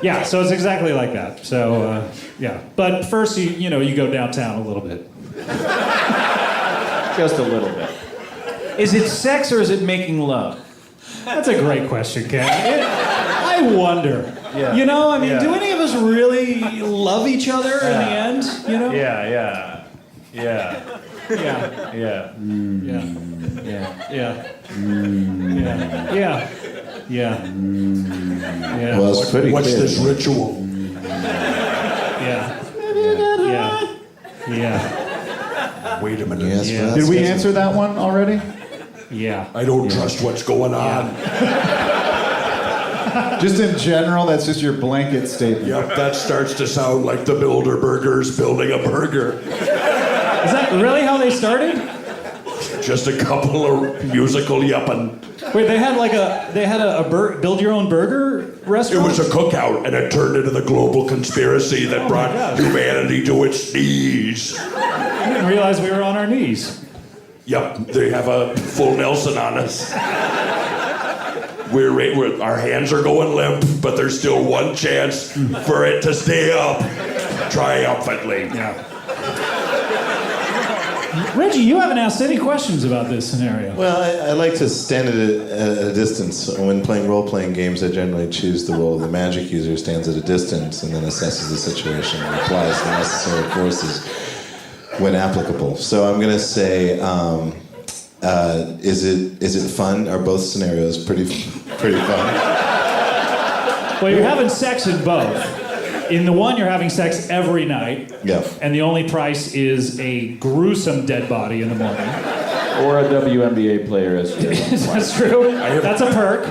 Yeah, so it's exactly like that. So, yeah. But first, you go downtown a little bit. Just a little bit. Is it sex or is it making love? That's a great question, Ken. I wonder. Yeah. You know, I mean, Yeah. do any of us really love each other in the end? You know? Yeah. Yeah. Yeah. Yeah. Yeah. Yeah. Yeah. Well, it's pretty What's clear. this ritual? Yeah. Yeah. Wait a minute. Yes, well, Did we that's- answer that one already? Yeah. I don't trust what's going on. Just in general, that's just your blanket statement. Yep, that starts to sound like the Bilderbergers building a burger. Is that really how they started? Just a couple of musical yuppin'. Wait, they had a build your own burger It restaurant? was a cookout, and it turned into the global conspiracy that brought humanity to its knees. I didn't realize we were on our knees. Yep, they have a full Nelson on us. Our hands are going limp, but there's still one chance for it to stay up triumphantly. Yeah. Reggie, you haven't asked any questions about this scenario. Well, I like to stand at a distance. When playing role-playing games, I generally choose the role of the magic user who stands at a distance and then assesses the situation and applies the necessary forces when applicable. So I'm going to say, is it fun? Are both scenarios pretty fun? Well, you're having sex in both. In the one, you're having sex every night. Yeah. And the only price is a gruesome dead body in the morning. Or a WNBA player as That's true. That's a perk.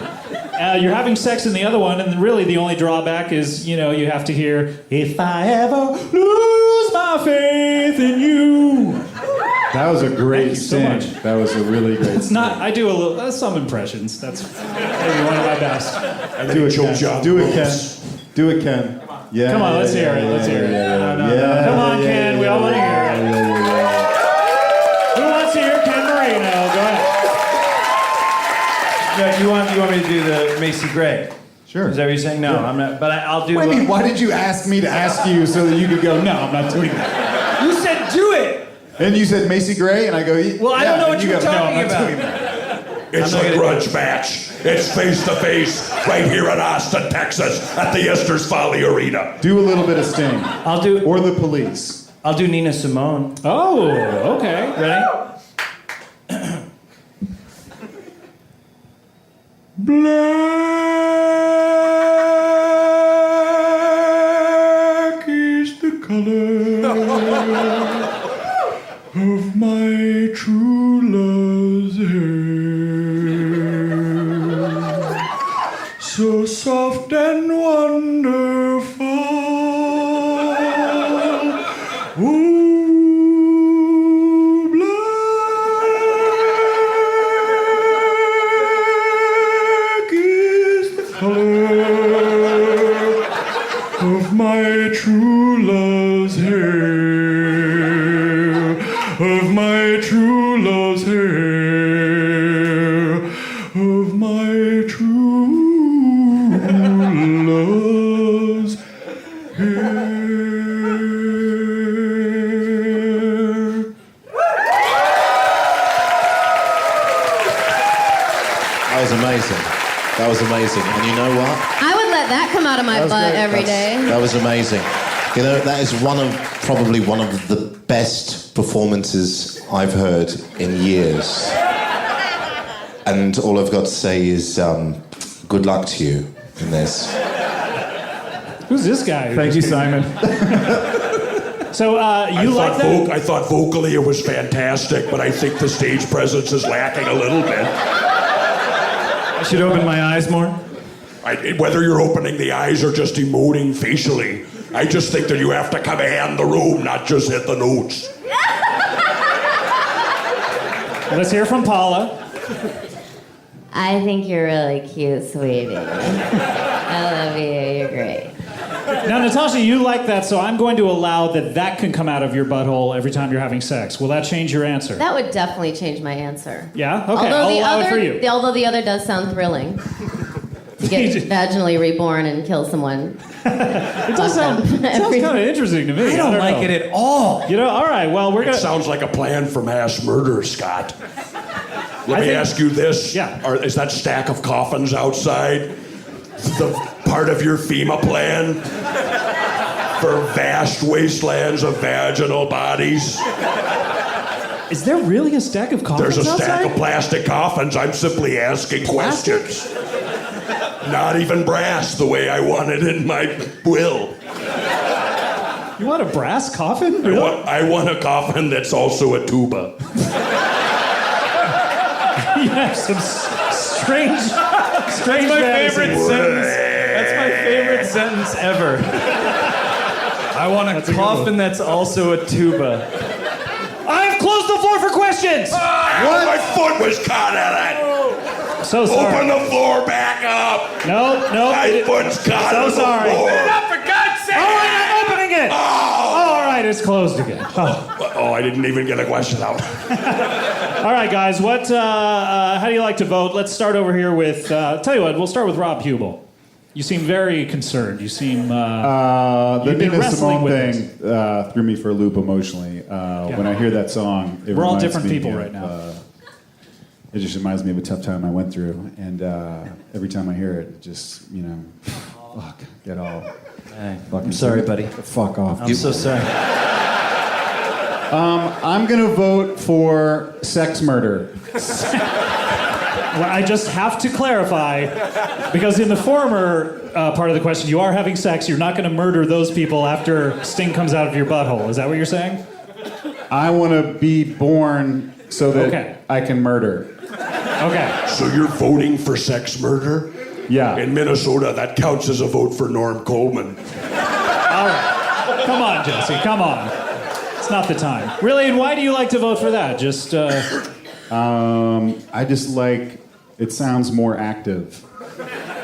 You're having sex in the other one, and really the only drawback is, you have to hear, "If I ever lose my faith in you." That was a great so sting. much. That was a really great It's not. I do some impressions. That's maybe one of my best. Do it, Ken. Do it, Ken. Do it, Ken. Yeah. Come on, let's hear it. Let's hear it. No. Come on, Ken. We all want to hear it. Who wants to hear Ken Marino? Go ahead. No, you want me to do the Macy Gray? Sure. Is that what you're saying? No, Yeah. I'm not. But I'll do. Wait a minute, why did you ask me to ask you so that you could go, no, I'm not doing that? You said do it. And you said Macy Gray, and I go, Well, I don't know what and you were go, talking no, I'm not about. doing that. It's a grudge match. It's face-to-face right here in Austin, Texas at the Esther's Folly Arena. Do a little bit of Sting. I'll do. Or the Police. I'll do Nina Simone. Oh, okay. Ready? Black is the color of my true love's hair, so soft and wonderful. Ooh, black is the color of my true love's hair, of my true love's hair, of my true love's amazing. That was amazing. And you know what? I would let that come out of my butt every day. That was amazing. You know, that is probably one of the best performances I've heard in years. And all I've got to say is good luck to you in this. Who's this guy? Thank you, Simon. So you like that? I thought vocally it was fantastic, but I think the stage presence is lacking a little bit. I should open my eyes more? Whether you're opening the eyes or just emoting facially, I just think that you have to command the room, not just hit the notes. Let's hear from Paula. I think you're really cute, sweetie. I love you. You're great. Now, Natasha, you like that, so I'm going to allow that can come out of your butthole every time you're having sex. Will that change your answer? That would definitely change my answer. Yeah? Okay, I'll allow it for you. Although the other does sound thrilling. To get vaginally reborn and kill someone. It does sound kind of interesting to me. I don't like know. it at all. You know, all right, well, we're going to... It sounds like a plan for mass murder, Scott. Let me ask you this. Yeah. Is that stack of coffins outside the part of your FEMA plan for vast wastelands of vaginal bodies? Is there really a stack of coffins There's a stack outside? of plastic coffins. I'm simply asking questions. Not even brass the way I want it in my will. You want a brass coffin? Really? I want a coffin that's also a tuba. You have some strange That's my favorite sentence. That's my favorite sentence ever. I want a coffin that's also a tuba. I've closed the floor for questions! What? My foot was caught in it! So sorry. Open the floor back up! No. My foot's caught in the sorry. floor! Open it up for God's sake! All right, I'm opening it! All right, it's closed again. Oh, I didn't even get a question out. All right, guys, how do you like to vote? Let's start over here with, tell you what, we'll start with Rob Hubel. You seem very concerned. You seem, the you've been Nina wrestling Simone with thing this. threw me for a loop emotionally. When I hear that song, it We're all reminds different me people of, right now. It just reminds me of a tough time I went through, and every time I hear it, it just, fuck, get all. I'm sorry, buddy. Fuck off. I'm so sorry. I'm gonna vote for sex murder. Well, I just have to clarify, because in the former part of the question, you are having sex. You're not going to murder those people after Sting comes out of your butthole. Is that what you're saying? I want to be born so that I can murder. Okay. So you're voting for sex murder? Yeah. In Minnesota, that counts as a vote for Norm Coleman. All right. Come on, Jesse. Come on. It's not the time. Really, and why do you like to vote for that? Just, I just like, it sounds more active.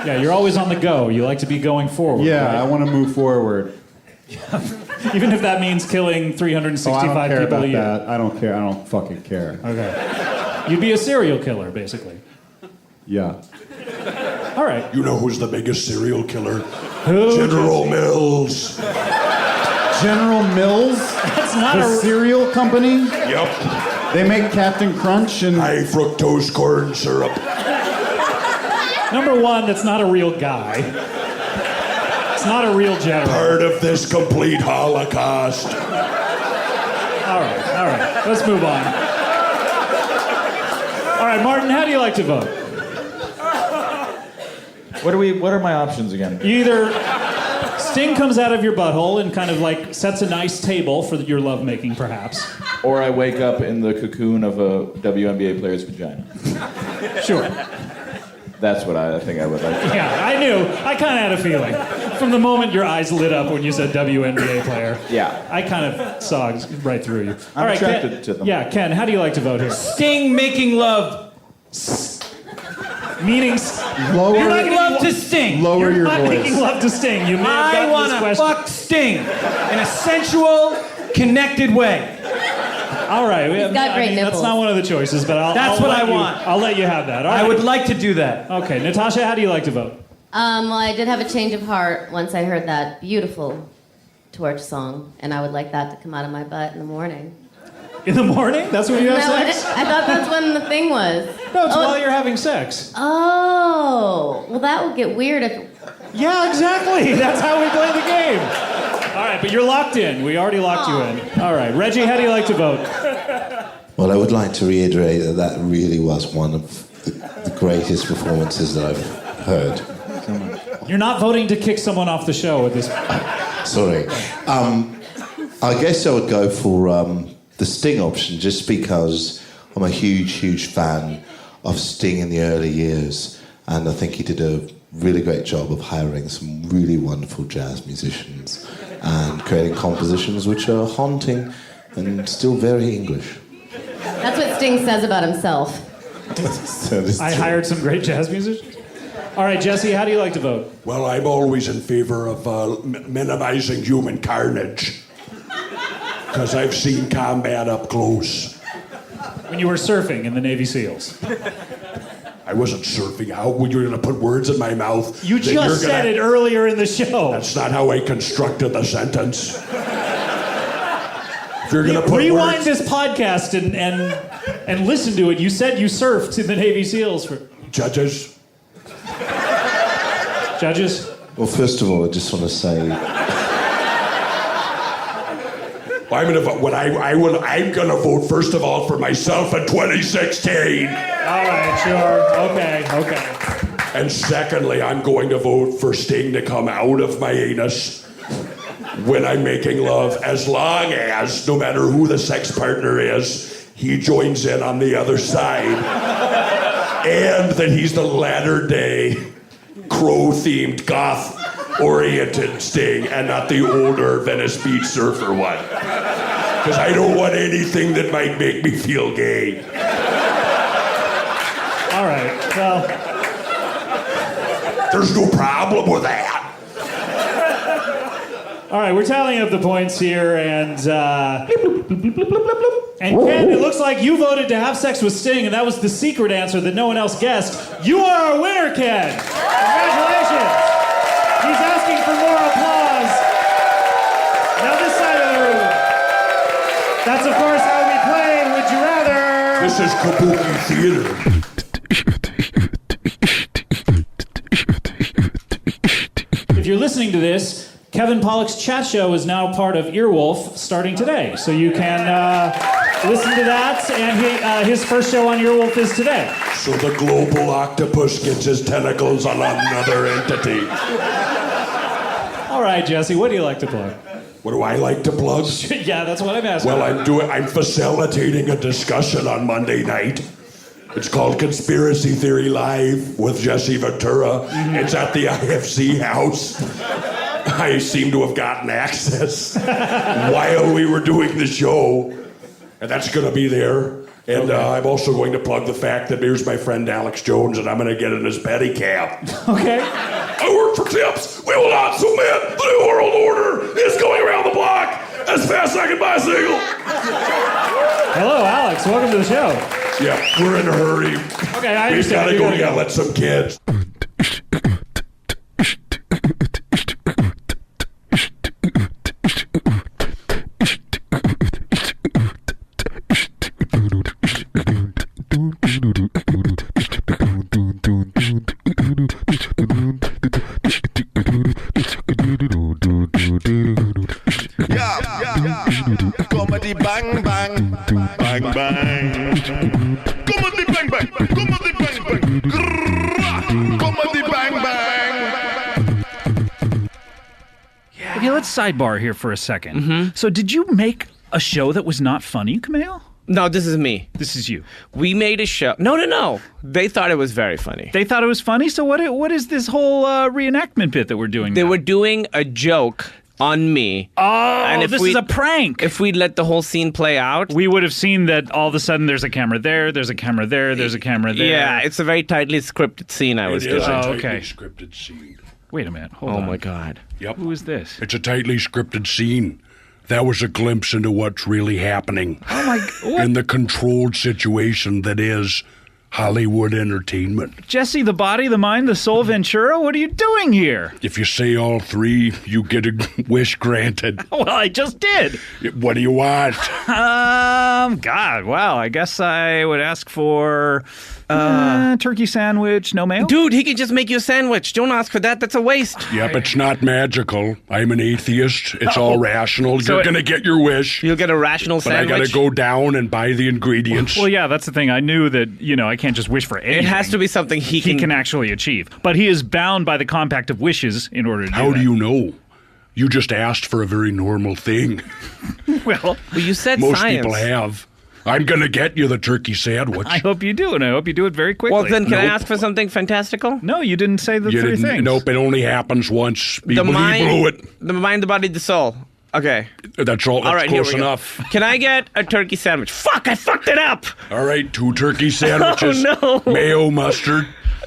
Yeah, you're always on the go. You like to be going forward. Yeah, right? I want to move forward. Even if that means killing 365 I don't care people about a year. that. I don't care. I don't fucking care. Okay. You'd be a serial killer, basically. Yeah. All right. You know who's the biggest serial killer? Who? General Mills. General Mills? That's not the a cereal company? Yep. They make Captain Crunch and high fructose corn syrup. Number one, that's not a real guy. It's not a real general. Part of this complete holocaust. All right. Let's move on. All right, Martin, how do you like to vote? What are my options again? Either Sting comes out of your butthole and kind of like sets a nice table for your lovemaking, perhaps. Or I wake up in the cocoon of a WNBA player's vagina. Sure. That's what I think I would like. Yeah, I knew. I kind of had a feeling. From the moment your eyes lit up when you said WNBA player. Yeah. I kind of saw right through you. I'm attracted Ken, to them. Yeah, Ken, how do you like to vote here? Sting making love. Meaning... Lower, You're making love to Sting. Lower your not voice. making love to Sting. You may have I gotten want this to question. fuck Sting in a sensual, connected way. All right. He's got great nipples. That's not one of the choices, but That's what I want. I'll let you have that. All I right. would like to do that. Okay, Natasha, how do you like to vote? Well, I did have a change of heart once I heard that beautiful Torch song, and I would like that to come out of my butt in the morning. In the morning? That's when you have sex? I thought that's when the thing was. No, it's while you're having sex. Oh, well, that would get weird if. Yeah, exactly. That's how we play the game. All right, but you're locked in. We already locked you in. All right, Reggie, how do you like to vote? Well, I would like to reiterate that that really was one of the greatest performances that I've heard. You're not voting to kick someone off the show at this point. Sorry. I guess I would go for the Sting option just because I'm a huge fan of Sting in the early years, and I think he did a really great job of hiring some really wonderful jazz musicians and creating compositions which are haunting and still very English. That's what Sting says about himself. I hired some great jazz musicians. All right, Jesse, how do you like to vote? Well, I'm always in favor of minimizing human carnage. Because I've seen combat up close. When you were surfing in the Navy SEALs. I wasn't surfing. How were you going to put words in my mouth? You just said it earlier in the show. That's not how I constructed the sentence. If you're going to put rewind words... this podcast and listen to it. You said you surfed in the Navy SEAls for judges. Judges. Well, first of all, I just want to say. I'm going to vote. I'm going to vote first of all for myself in 2016. All right, sure. Okay. And secondly, I'm going to vote for Sting to come out of my anus when I'm making love, as long as, no matter who the sex partner is, he joins in on the other side. And that he's the latter-day, crow-themed, goth-oriented Sting, and not the older Venice Beach surfer one. Because I don't want anything that might make me feel gay. All right, well... There's no problem with that. All right, we're tallying up the points here, and Ken, it looks like you voted to have sex with Sting, and that was the secret answer that no one else guessed. You are our winner, Ken! Congratulations! He's asking for more applause. Now this side of the room. That's, of course, how we play Would You Rather? This is Kabuki Theater. If you're listening to this, Kevin Pollak's chat show is now part of Earwolf starting today. So you can listen to that, and his first show on Earwolf is today. So the global octopus gets his tentacles on another entity. All right, Jesse, what do you like to plug? What do I like to plug? Yeah, that's what I'm asking. Well, I'm facilitating a discussion on Monday night. It's called Conspiracy Theory Live with Jesse Ventura. Mm-hmm. It's at the IFC house. I seem to have gotten access while we were doing the show. And that's going to be there. And I'm also going to plug the fact that here's my friend Alex Jones, and I'm going to get in his pedicab. Okay. I work for tips. We will not submit. The New World Order is going around the block as fast as I can bicycle. Hello, Alex. Welcome to the show. Yeah, we're in a hurry. Okay, I We've got understand. to go and let some kids. Comedy bang bang, bang bang. Comedy bang bang, comedy bang bang. Comedy bang bang. Okay, let's sidebar here for a second. So did you make a show that was not funny, Kumail? No, this is me. This is you. We made a show. No. They thought it was very funny. They thought it was funny? So what is this whole reenactment bit that we're doing They now? were doing a joke on me. Oh, and this is a prank. If we'd let the whole scene play out. We would have seen that all of a sudden there's a camera there, there's a camera there, there's a camera there. Yeah, it's a very tightly scripted scene I was doing. It is a tightly scripted scene. Wait a minute. Hold on. Oh, my God. Yep. Who is this? It's a tightly scripted scene. That was a glimpse into what's really happening. Oh, my... What? In the controlled situation that is Hollywood entertainment. Jesse, the body, the mind, the soul, Ventura, what are you doing here? If you say all three, you get a wish granted. Well, I just did. What do you want? God, wow, I guess I would ask for turkey sandwich, no mayo? Dude, he can just make you a sandwich. Don't ask for that. That's a waste. Yep, it's not magical. I'm an atheist. It's all rational. So you're going to get your wish. You'll get a rational sandwich? But I got to go down and buy the ingredients. Well, yeah, that's the thing. I knew that, I can't just wish for anything. It has to be something he can actually achieve. But he is bound by the compact of wishes in order to do that. How do you know? You just asked for a very normal thing. Well, you said most science. People have. I'm going to get you the turkey sandwich. I hope you do, and I hope you do it very quickly. Well, then can I ask for something fantastical? No, you didn't say the three things. Nope, it only happens once. He blew it. The mind, the body, the soul. Okay. That's all. That's all right, close enough. Can I get a turkey sandwich? Fuck, I fucked it up. All right, 2 turkey sandwiches. Oh, no. Mayo, mustard.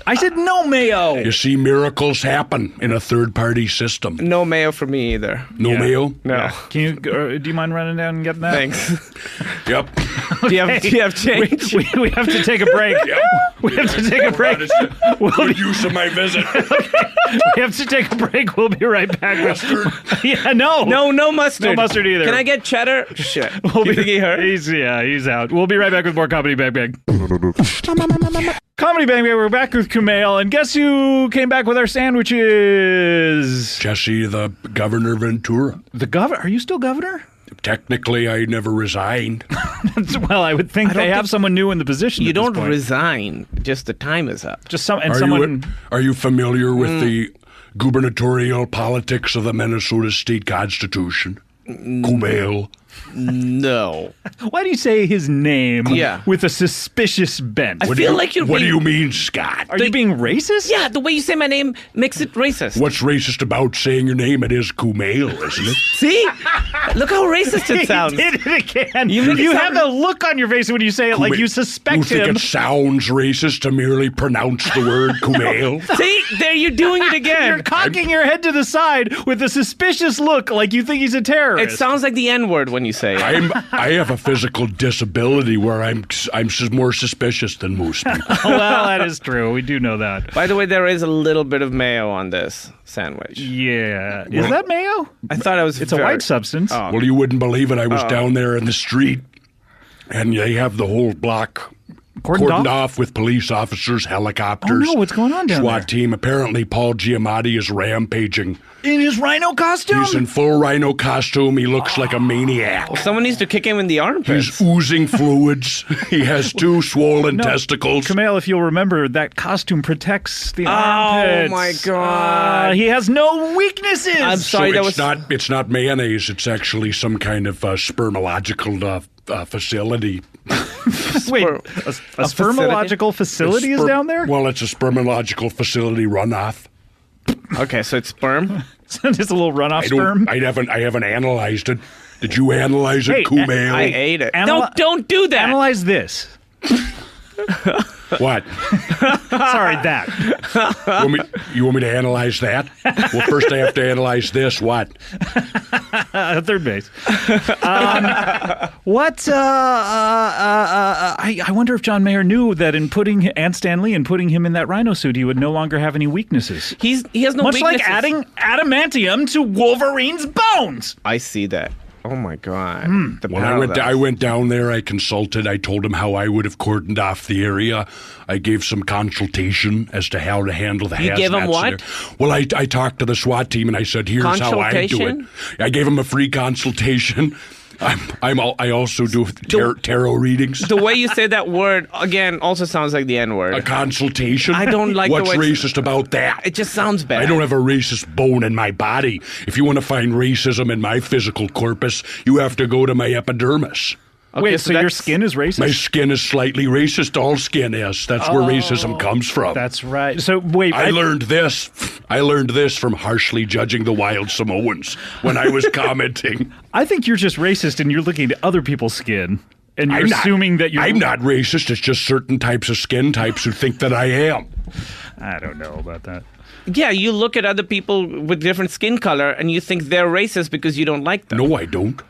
I said no mayo. You see, miracles happen in a third-party system. No mayo for me either. No mayo? No. Yeah. Can you? Do you mind running down and getting that? Thanks. Yep. Do you have change? We have to take a break. Yep. We have to take a break. Good use of my visit. We have to take a break. We'll be right back. Mustard? Yeah, no. No mustard. No mustard either. Can I get cheddar? Shit. You think he hurt? He's out. We'll be right back with more Comedy Bang Bang. Comedy Bang Bang, we're back with Kumail, and guess who came back with our sandwiches? Jesse, the Governor Ventura. The governor? Are you still governor? Technically, I never resigned. Well, I would think they have someone new in the position. You at this don't point. resign. Just the time is up. Just someone. Are you familiar with the gubernatorial politics of the Minnesota State Constitution? Kumail. No. Why do you say his name Yeah. with a suspicious bent? I feel like you're What do being... you mean, Scott? Are you being racist? Yeah, the way you say my name makes it racist. What's racist about saying your name? It is Kumail, isn't it? See? Look how racist it sounds. He did it again. You have the look on your face when you say it like you suspect You think him. it sounds racist to merely pronounce the word Kumail? See? There, you're doing it again. You're cocking your head to the side with a suspicious look like you think he's a terrorist. It sounds like the N-word when you say it. I have a physical disability where I'm more suspicious than most people. Well, that is true. We do know that. By the way, there is a little bit of mayo on this sandwich. Yeah. Is that mayo? I thought it was It's a white substance. Oh. Well, you wouldn't believe it. I was down there in the street, and they have the whole block cordoned off with police officers, helicopters. Oh, no, what's going on down SWAT there? team. Apparently, Paul Giamatti is rampaging. In his rhino costume? He's in full rhino costume. He looks like a maniac. Someone needs to kick him in the armpits. He's oozing fluids. He has 2 swollen testicles. Kumail, if you'll remember, that costume protects the armpits. Oh, my God. He has no weaknesses. I'm sorry, It's not mayonnaise. It's actually some kind of spermological facility. Wait, a spermological facility is down there? Well, it's a spermological facility runoff. Okay, so it's sperm? Just a little runoff sperm? I haven't analyzed it. Did you analyze it, Kumail? I ate it. Don't do that. Analyze this. What? Sorry, that. You want me to analyze that? Well, first I have to analyze this. What? Third base. What? I wonder if John Mayer knew that and Stan Lee in putting him in that rhino suit, he would no longer have any weaknesses. He has no Much weaknesses. like adding adamantium to Wolverine's bones. I see that. Oh my God! I went down there. I consulted. I told him how I would have cordoned off the area. I gave some consultation as to how to handle the hazmats. You gave him what? Well, I talked to the SWAT team and I said, "Here's how I do it." I gave him a free consultation. I also do tarot readings. The way you say that word again also sounds like the N-word. A consultation? I don't like What's the way racist about that? It just sounds bad. I don't have a racist bone in my body. If you want to find racism in my physical corpus, you have to go to my epidermis. Okay, Wait, so your skin is racist? My skin is slightly racist. All skin is. That's where racism comes from. That's right. So wait, I learned this. I learned this from harshly judging the wild Samoans when I was commenting. I think you're just racist and you're looking at other people's skin. And you're assuming that you're... I'm not racist. It's just certain types of skin types who think that I am. I don't know about that. Yeah, you look at other people with different skin color and you think they're racist because you don't like them. No, I don't.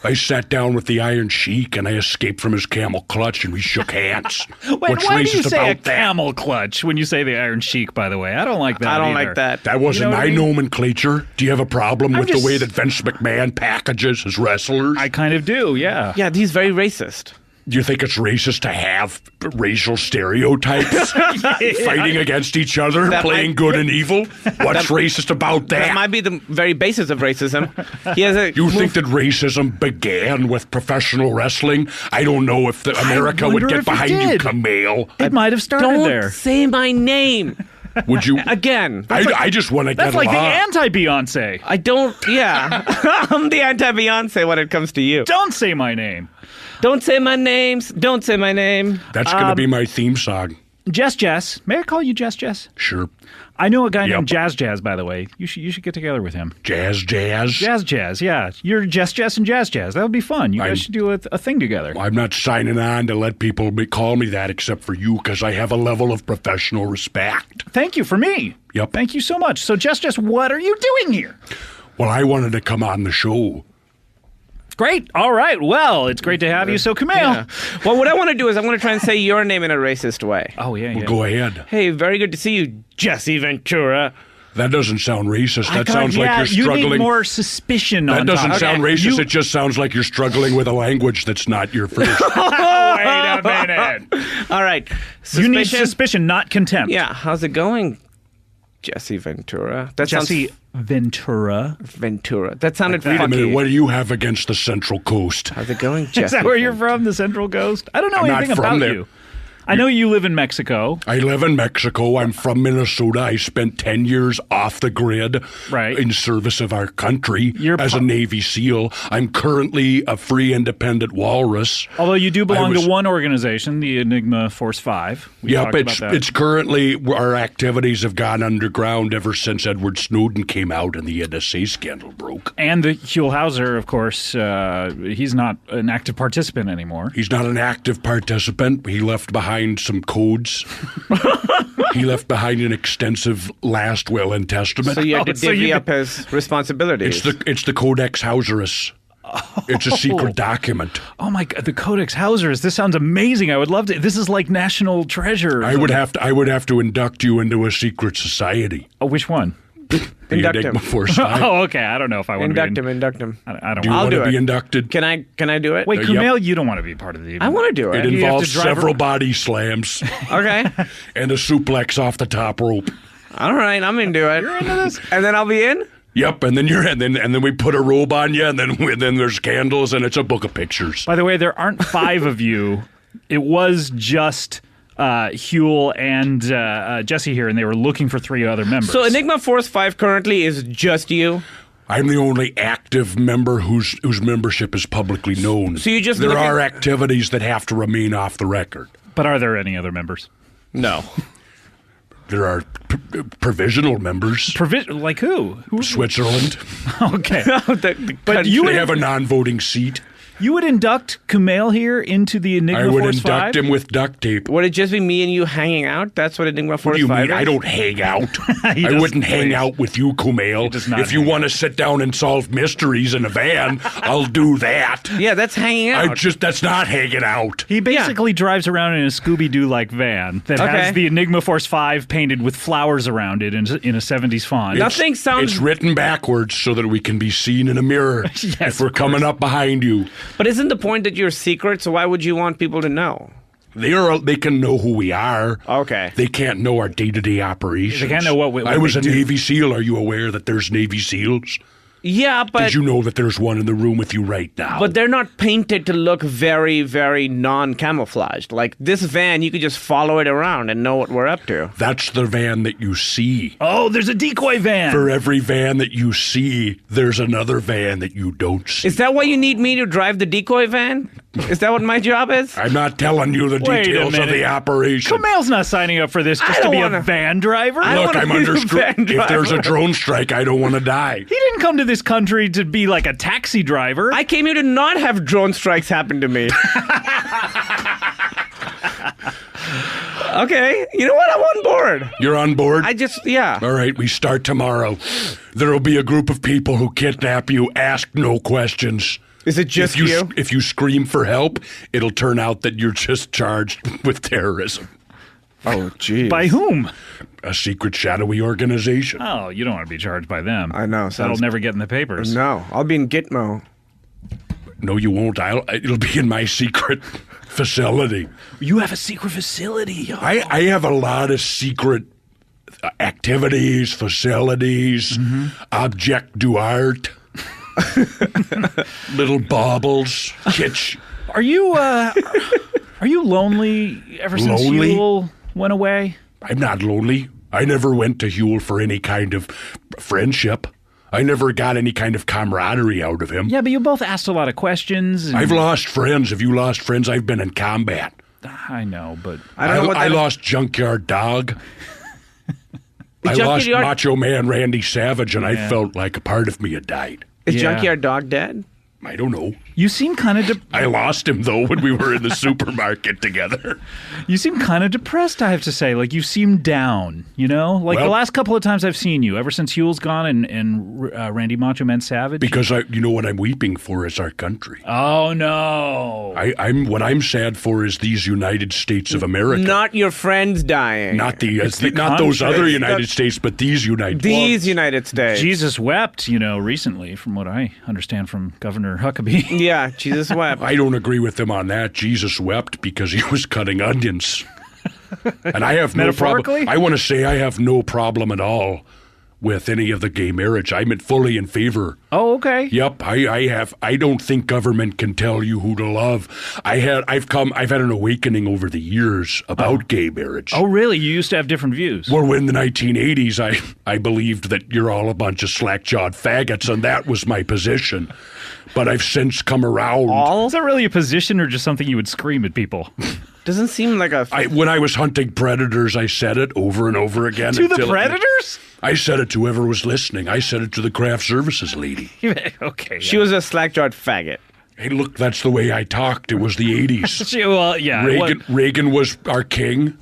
I sat down with the Iron Sheik and I escaped from his camel clutch and we shook hands. Wait, What's why do you racist say a about that? camel clutch when you say the Iron Sheik, by the way? I don't like that I don't either. like that. That wasn't You know what my I mean? nomenclature. Do you have a problem with just- the way that Vince McMahon packages his wrestlers? I kind of do, yeah. Yeah, he's very racist. Do you think it's racist to have racial stereotypes fighting against each other, That playing might- good and evil? What's racist about that? That might be the very basis of racism. He has a You think that racism began with professional wrestling? I don't know if America would wonder get if it behind you, did. Camille. It might have started Don't there. say my name Would you? again. I just want to get That's like the along. anti-Beyonce. I don't. Yeah, I'm the anti-Beyonce when it comes to you. Don't say my name. Don't say my names. Don't say my name. That's going to be my theme song. Jess. May I call you Jess? Sure. I know a guy named Jazz, by the way. You should get together with him. Jazz? Jazz, yeah. You're Jess and Jazz. That would be fun. You guys should do a thing together. I'm not signing on to let people call me that except for you because I have a level of professional respect. Thank you for me. Yep. Thank you so much. So Jess, what are you doing here? Well, I wanted to come on the show. Great. All right. Well, it's great to have you. So, Camille. Yeah. Well, what I want to do is I want to try and say your name in a racist way. Oh, yeah, Well, go ahead. Hey, very good to see you, Jesse Ventura. That doesn't sound racist. That sounds yeah, like you're struggling. You need more suspicion that on doesn't top. sound Okay. racist. It just sounds like you're struggling with a language that's not your first. Wait a minute. All right. You need suspicion, not contempt. Yeah. How's it going, Jesse Ventura? That Jesse sounds... Ventura. That sounded Wait a funky. minute. What do you have against the Central Coast? How's it going, Jesse? Is that where you're from, the Central Coast? I don't know I'm not anything from about there. you. I know you live in Mexico. I live in Mexico. I'm from Minnesota. I spent 10 years off the grid in service of our country as a Navy SEAL. I'm currently a free independent walrus. Although you do belong to one organization, the Enigma Force Five. We Yep, talked about that. it's currently, our activities have gone underground ever since Edward Snowden came out and the NSA scandal broke. And the Huell Howser, of course, he's not an active participant anymore. He's not an active participant. He left behind some codes. He left behind an extensive last will and testament. So you had to divvy up his responsibilities. It's the Codex Hauserus. It's a secret document. Oh my God, the Codex Hauserus. This sounds amazing. I would love to. This is like national treasure. I would have to induct you into a secret society. Oh, which one? The Induct Enigma him. Force 5. Oh, okay. I don't know if I want Induct to him. Induct him. I don't Do you want want to to be inducted? Can I do it? Wait, Camille, you don't want to be part of the... I want to do it. It You have to involves drive several her- body slams. Okay. And a suplex off the top rope. All right, I'm into it. You're into this? And then I'll be in? Yep, and then and then we put a robe on you, and then there's candles, and it's a book of pictures. By the way, there aren't 5 of you. It was just Huell and Jesse here, and they were looking for 3 other members. So Enigma Force 5 currently is just you? I'm the only active member whose membership is publicly known. So you just there look are at- activities that have to remain off the record. But are there any other members? No. There are provisional members. Like who? Switzerland. Okay. But They have a non-voting seat. You would induct Kumail here into the Enigma I would Force induct 5? him with duct tape. Would it just be me and you hanging out? That's what Enigma Force What do you 5 mean? is? I don't hang out. He I does wouldn't hang please. out with you, Kumail. does not If you hang want to sit down and solve mysteries in a van, I'll do that. Yeah, that's hanging out. That's not hanging out. He basically drives around in a Scooby-Doo-like van that has the Enigma Force 5 painted with flowers around it in a 70s font. Nothing sounds... It's written backwards so that we can be seen in a mirror if we're coming up behind you. But isn't the point that you're secret, so why would you want people to know? They can know who we are. Okay. They can't know our day-to-day operations. They can't know what I was we a do. Navy SEAL. Are you aware that there's Navy SEALs? Yeah, but... Did you know that there's one in the room with you right now? But they're not painted to look very, very non-camouflaged. Like, this van, you could just follow it around and know what we're up to. That's the van that you see. Oh, there's a decoy van. For every van that you see, there's another van that you don't see. Is that why you need me to drive the decoy van? Is that what my job is? I'm not telling you the Wait a details of minute. the operation. Kumail's not signing up for this just to be a van driver. Look, I'm under If there's a drone strike, I don't want to die. He didn't come to this country to be like a taxi driver. I came here to not have drone strikes happen to me. Okay, you know what? I'm on board. You're on board? Yeah. All right, we start tomorrow. There'll be a group of people who kidnap you, ask no questions. Is it just you? If you scream for help, it'll turn out that you're just charged with terrorism. Oh, geez. By whom? A secret shadowy organization. Oh, you don't want to be charged by them. I know. That'll never get in the papers. No, I'll be in Gitmo. No, you won't. It'll be in my secret facility. You have a secret facility. Oh. I have a lot of secret activities, facilities, object d'art, little baubles, kitsch. Are you lonely ever since Huell went away? I'm not lonely. I never went to Huell for any kind of friendship. I never got any kind of camaraderie out of him. Yeah, but you both asked a lot of questions. I've lost friends. Have you lost friends? I've been in combat. I know, but I lost Junkyard Dog. I lost Macho Man Randy Savage, and I felt like a part of me had died. Is Junkyard Dog dead? I don't know. You seem kind of... I lost him, though, when we were in the supermarket together. You seem kind of depressed, I have to say. Like, you seem down, you know? Like, the last couple of times I've seen you, ever since Huell's gone and Randy Macho Man Savage. Because, you know, what I'm weeping for is our country. Oh, no. What I'm sad for is these United States of America. Not your friends dying. Not not those other United States, but these United States. These United States. Jesus wept, you know, recently, from what I understand from Governor Huckabee. Yeah, Jesus wept. I don't agree with him on that. Jesus wept because he was cutting onions. And I have no problem. I want to say I have no problem at all with any of the gay marriage. I'm fully in favor. Oh, okay. Yep, I don't think government can tell you who to love. I've had an awakening over the years about gay marriage. Oh, really? You used to have different views. Well, in the 1980s, I believed that you're all a bunch of slack-jawed faggots, and that was my position. But I've since come around. Is that really a position or just something you would scream at people? Doesn't seem like a... When I was hunting predators, I said it over and over again. To the predators? I said it to whoever was listening. I said it to the craft services lady. Okay. She was a slack-jawed faggot. Hey, look, that's the way I talked. It was the 80s. Well, yeah. Reagan was our king,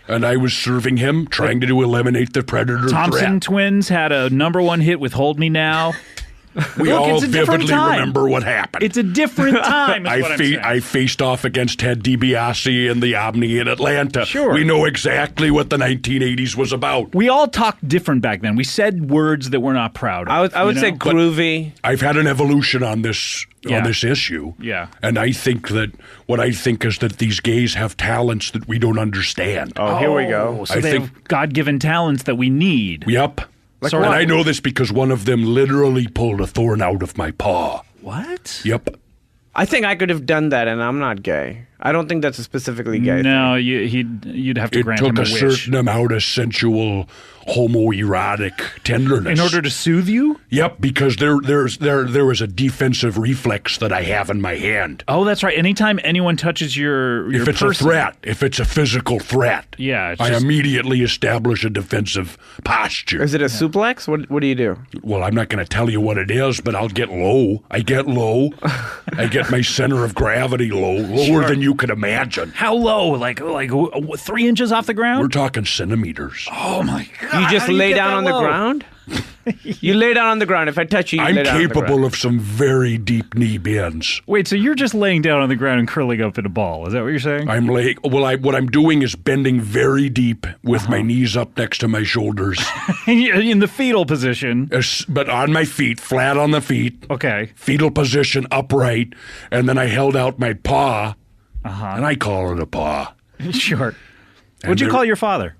and I was serving him, trying to eliminate the predator Thompson threat. twins had a #1 hit with Hold Me Now. We all vividly remember what happened. It's a different time, is what I'm saying. I faced off against Ted DiBiase in the Omni in Atlanta. Sure. We know exactly what the 1980s was about. We all talked different back then. We said words that we're not proud of. I would say groovy. But I've had an evolution on this issue. Yeah. And I think that is that these gays have talents that we don't understand. Oh, here we go. So they have God-given talents that we need. Yep. And I know this because one of them literally pulled a thorn out of my paw. What? Yep. I think I could have done that, and I'm not gay. I don't think that's a specifically gay thing. No, you'd have to grant him a wish. It took a certain amount of sensual, homoerotic tenderness. In order to soothe you? Yep, because there was a defensive reflex that I have in my hand. Oh, that's right. Anytime anyone touches your if it's person, a threat, if it's a physical threat, I immediately establish a defensive posture. Is it a suplex? What do you do? Well, I'm not going to tell you what it is, but I'll get low. I get low. I get my center of gravity lower than you could imagine. How low? Like 3 inches off the ground? We're talking centimeters. Oh my God! You just lay down on the ground? You lay down on the ground. If I touch you, I'm lay down capable on the ground. of some very deep knee bends. Wait, so you're just laying down on the ground and curling up in a ball? Is that what you're saying? What I'm doing is bending very deep with my knees up next to my shoulders. In the fetal position. But on my feet, flat on the feet. Okay. Fetal position, upright. And then I held out my paw. And I call it a paw. Sure. What'd you call your father?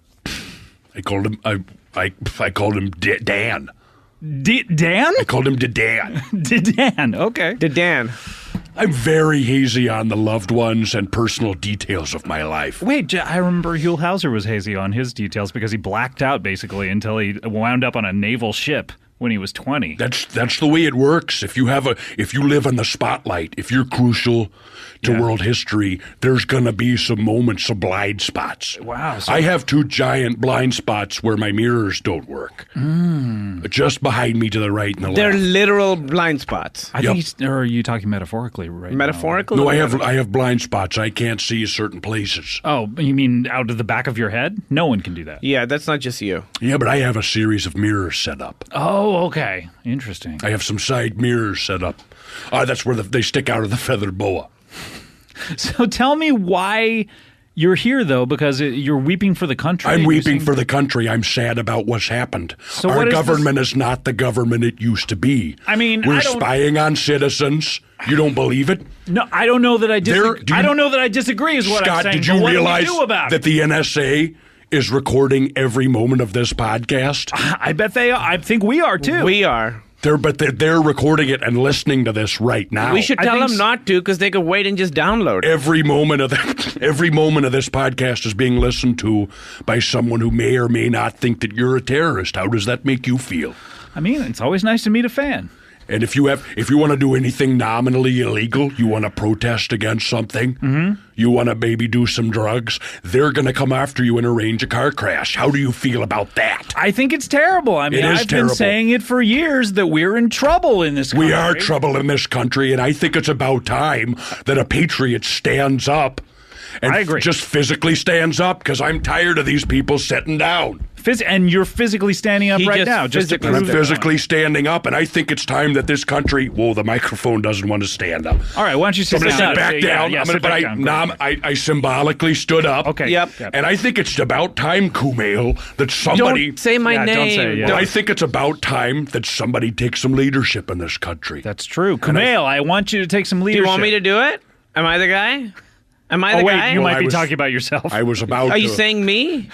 I called him... I called him Dan. Dan? I called him Dan. Dan, okay. Dan. I'm very hazy on the loved ones and personal details of my life. Wait, I remember Huell Howser was hazy on his details because he blacked out basically until he wound up on a naval ship when he was 20. That's the way it works. If you live in the spotlight, if you're crucial to world history, there's going to be some moments of blind spots. Wow. I have 2 giant blind spots where my mirrors don't work. Just behind me to the right and the left. They're literal blind spots. I think or are you talking metaphorically right Metaphorically? No, I have blind spots. I can't see certain places. Oh, you mean out of the back of your head? No one can do that. Yeah, that's not just you. Yeah, but I have a series of mirrors set up. Oh, okay. Interesting. I have some side mirrors set up That's where they stick out of the feathered boa. So tell me why you're here, though, because you're weeping for the country. I'm weeping for the country. I'm sad about what's happened. So Our government is not the government it used to be. I mean, we're spying on citizens. You don't believe it? No, I don't know that I disagree. I don't know that I disagree is what I'm saying. Scott, did you realize what do we do about that the NSA is recording every moment of this podcast? I bet they are. I think we are, too. We are. They're recording it and listening to this right now. We should tell them not to because they could wait and just download it. Every moment of this podcast is being listened to by someone who may or may not think that you're a terrorist. How does that make you feel? I mean, it's always nice to meet a fan. And if you want to do anything nominally illegal, you want to protest against something, you want to maybe do some drugs, they're going to come after you and arrange a car crash. How do you feel about that? I think it's terrible. I mean, I've been saying it for years that we're in trouble in this country. We are trouble in this country, and I think it's about time that a patriot stands up and just physically stands up because I'm tired of these people sitting down. And you're physically standing up right now. I'm physically standing up, and I think it's time that this country. Whoa, the microphone doesn't want to stand up. All right, why don't you sit down? Back down. I symbolically stood up. Okay. Yep. And I think it's about time, Kumail, that somebody. Don't say my name. Well, I think it's about time that somebody takes some leadership in this country. That's true. Kumail, I want you to take some leadership. Do you want me to do it? Am I the guy? Am I the guy? You might be talking about yourself. I was about. Are you saying me?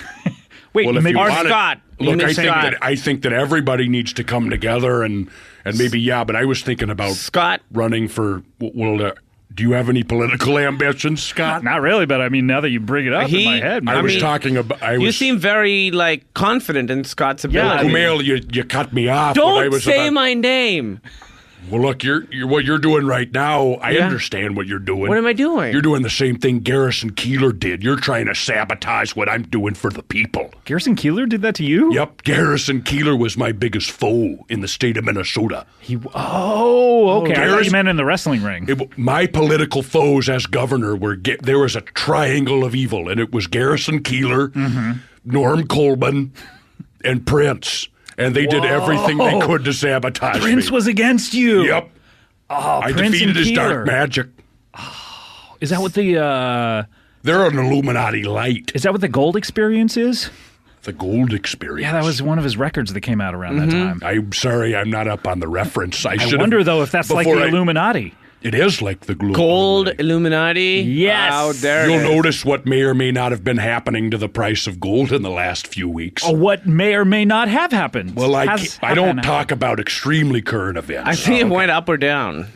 Wait, well, maybe Scott. Look, I think that everybody needs to come together and maybe but I was thinking about Scott running for. Well, do you have any political ambitions, Scott? Not really, but I mean, now that you bring it up in my head, I was talking about. You seem very confident in Scott's ability. Yeah, Kumail, you cut me off. Don't say my name. Well, look, what you're doing right now, I understand what you're doing. What am I doing? You're doing the same thing Garrison Keillor did. You're trying to sabotage what I'm doing for the people. Garrison Keillor did that to you? Yep. Garrison Keillor was my biggest foe in the state of Minnesota. Okay. I thought you meant in the wrestling ring. My political foes as governor there was a triangle of evil, and it was Garrison Keillor, Norm Coleman, and Prince. And they did everything they could to sabotage me. Prince was against you. Yep. I Prince defeated his Keillor. dark magic. Oh, is that what the... They're an Illuminati light. Is that what the Gold Experience is? The Gold Experience. Yeah, that was one of his records that came out around that time. I'm sorry, I'm not up on the reference. I wonder, though, if that's like the Illuminati. It is like the Gold Illuminati. Yes. Out there. You'll notice what may or may not have been happening to the price of gold in the last few weeks. Oh, what may or may not have happened. Well, I don't talk about extremely current events. I think it went up or down.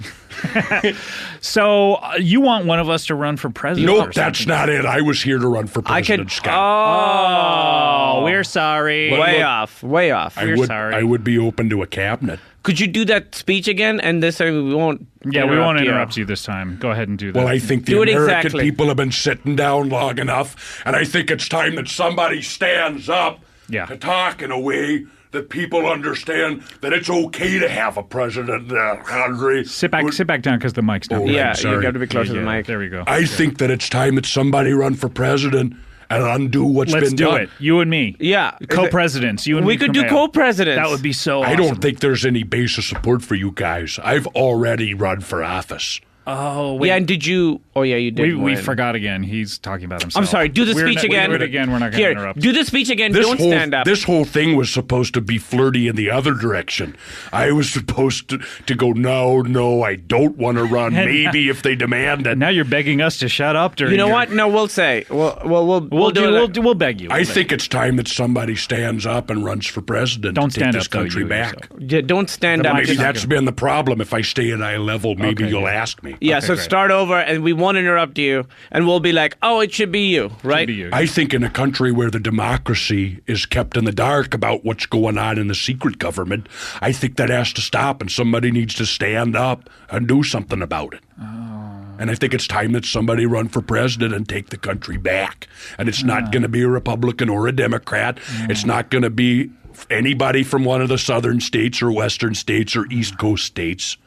So you want one of us to run for president? Nope, that's not it. I was here to run for president, Scott. Oh, we're sorry. Way off. We're sorry. I would be open to a cabinet. Could you do that speech again? And this time we won't. Yeah, we won't interrupt you this time. Go ahead and do that. Well, I think the American people have been sitting down long enough, and I think it's time that somebody stands up to talk in a way that people understand that it's okay to have a president in the country. Sit back down because the mic's not. You got to be close to the mic. There we go. I think that it's time that somebody run for president and undo what's been done. Let's do it. You and me. Yeah. Co-presidents. You and me. We could do co-presidents. That would be so awesome. I don't think there's any base of support for you guys. I've already run for office. Oh, wait. Yeah, and did you... Oh, yeah, you did. We forgot again. He's talking about himself. I'm sorry. Do the speech again. Do it again. We're not going to interrupt. Do the speech again. Don't stand up. This whole thing was supposed to be flirty in the other direction. I was supposed to go, no, I don't want to run. Maybe if they demand it. Now you're begging us to shut up during. You know what? No, we'll say. We'll beg you. I think it's time that somebody stands up and runs for president. Don't to stand take this up, country though, back. Don't stand up. Maybe that's been the problem. If I stay at eye level, maybe you'll ask me. Yeah. So start over, and we won't interrupt you, and we'll be like, oh, it should be you, right? Should be you. I think in a country where the democracy is kept in the dark about what's going on in the secret government, I think that has to stop, and somebody needs to stand up and do something about it. And I think it's time that somebody run for president and take the country back. And it's not going to be a Republican or a Democrat. It's not going to be anybody from one of the southern states or western states or East Coast states.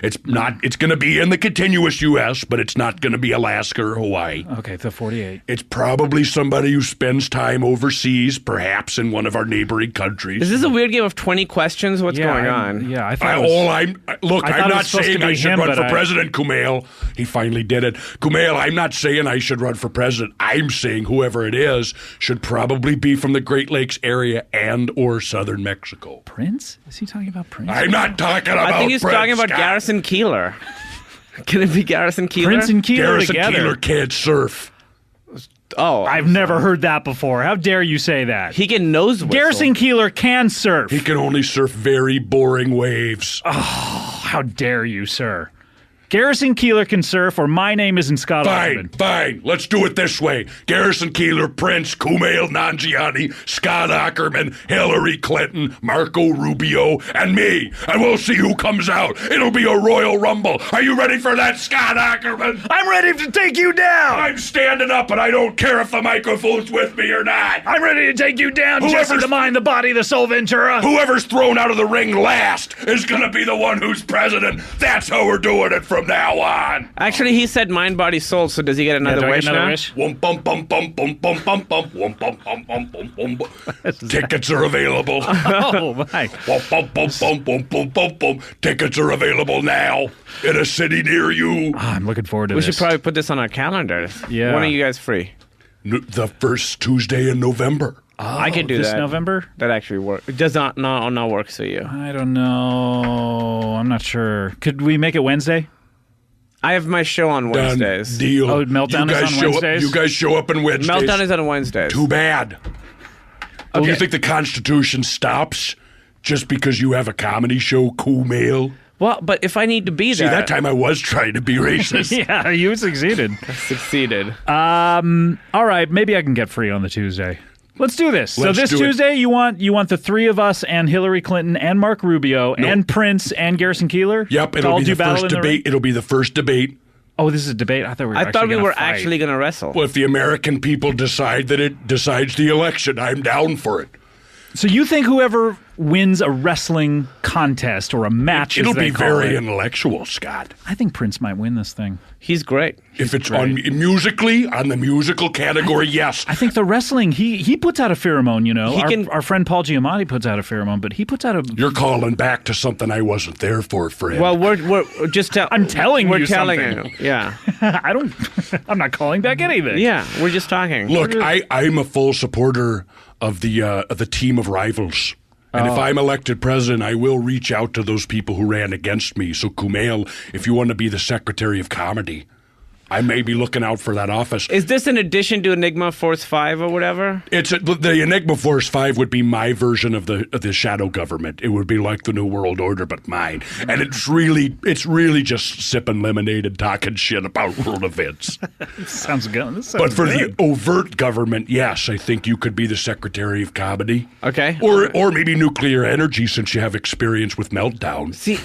It's not. It's going to be in the continuous U.S., but it's not going to be Alaska or Hawaii. Okay, the 48. It's probably somebody who spends time overseas, perhaps in one of our neighboring countries. Is this a weird game of 20 questions? What's going on? Yeah, I thought I'm not saying I should run for president, Kumail. He finally did it. Kumail, I'm not saying I should run for president. I'm saying whoever it is should probably be from the Great Lakes area and or southern Mexico. Prince? Is he talking about Prince? I'm not talking about I think he's Prince, talking about Scott. Garrison Keillor. Can it be Garrison Keillor? Prince and Keillor Garrison together. Keillor can't surf. Oh, I've never heard that before. How dare you say that? He can nose whistle. Garrison Keillor can surf. He can only surf very boring waves. Oh, how dare you, sir? Garrison Keillor can surf, or my name isn't Scott Ackerman. Fine. Let's do it this way. Garrison Keillor, Prince, Kumail Nanjiani, Scott Ackerman, Hillary Clinton, Marco Rubio, and me. And we'll see who comes out. It'll be a Royal Rumble. Are you ready for that, Scott Ackerman? I'm ready to take you down. I'm standing up, and I don't care if the microphone's with me or not. I'm ready to take you down, Jesse the Mind, the Body, the Soul Ventura. Whoever's thrown out of the ring last is going to be the one who's president. That's how we're doing it from now on. Actually, he said mind, body, soul, so does he get another wish now? Tickets are available. Oh, my. Tickets are available now in a city near you. I'm looking forward to We this. should probably put this on our calendars. Yeah. When are you guys free? The first Tuesday in November. I can do this that. November? That actually works. It does not work for you. I don't know. I'm not sure. Could we make it Wednesday? I have my show on Wednesdays. Done deal. Oh, Meltdown is on Wednesdays? You guys show up on Wednesdays. Meltdown is on Wednesdays. Too bad. Well, you think the Constitution stops just because you have a comedy show, Kumail? Well, but if I need to be there... See, that time I was trying to be racist. Yeah, you succeeded. Succeeded. All right, maybe I can get free on the Tuesday. Let's do this. Let's so this do it. Tuesday, you want the three of us and Hillary Clinton and Mark Rubio and Prince and Garrison Keillor? Yep, to it'll all be do the battle first in the debate. ring? It'll be the first debate. Oh, this is a debate? I thought we were actually going to wrestle. Well, if the American people decide that it decides the election, I'm down for it. So you think whoever wins a wrestling contest or a match, It'll as they be call very it, intellectual, Scott. I think Prince might win this thing. He's great. If it's on musically, on the musical category, yes. I think the wrestling, he puts out a pheromone, you know. Our friend Paul Giamatti puts out a pheromone, but he puts out a... You're calling back to something I wasn't there for, friend. Well, we're just I'm telling we're you telling something. you. Yeah. I'm not calling back anything. Yeah, we're just talking. Look, I'm a full supporter of the team of rivals. And if I'm elected president, I will reach out to those people who ran against me. So, Kumail, if you want to be the Secretary of Comedy, I may be looking out for that office. Is this in addition to Enigma Force 5 or whatever? The Enigma Force 5 would be my version of the shadow government. It would be like the New World Order, but mine. And it's really just sipping lemonade and talking shit about world events. Sounds good. But for the overt government, yes, I think you could be the Secretary of Comedy. Okay. Or maybe nuclear energy, since you have experience with Meltdown. See,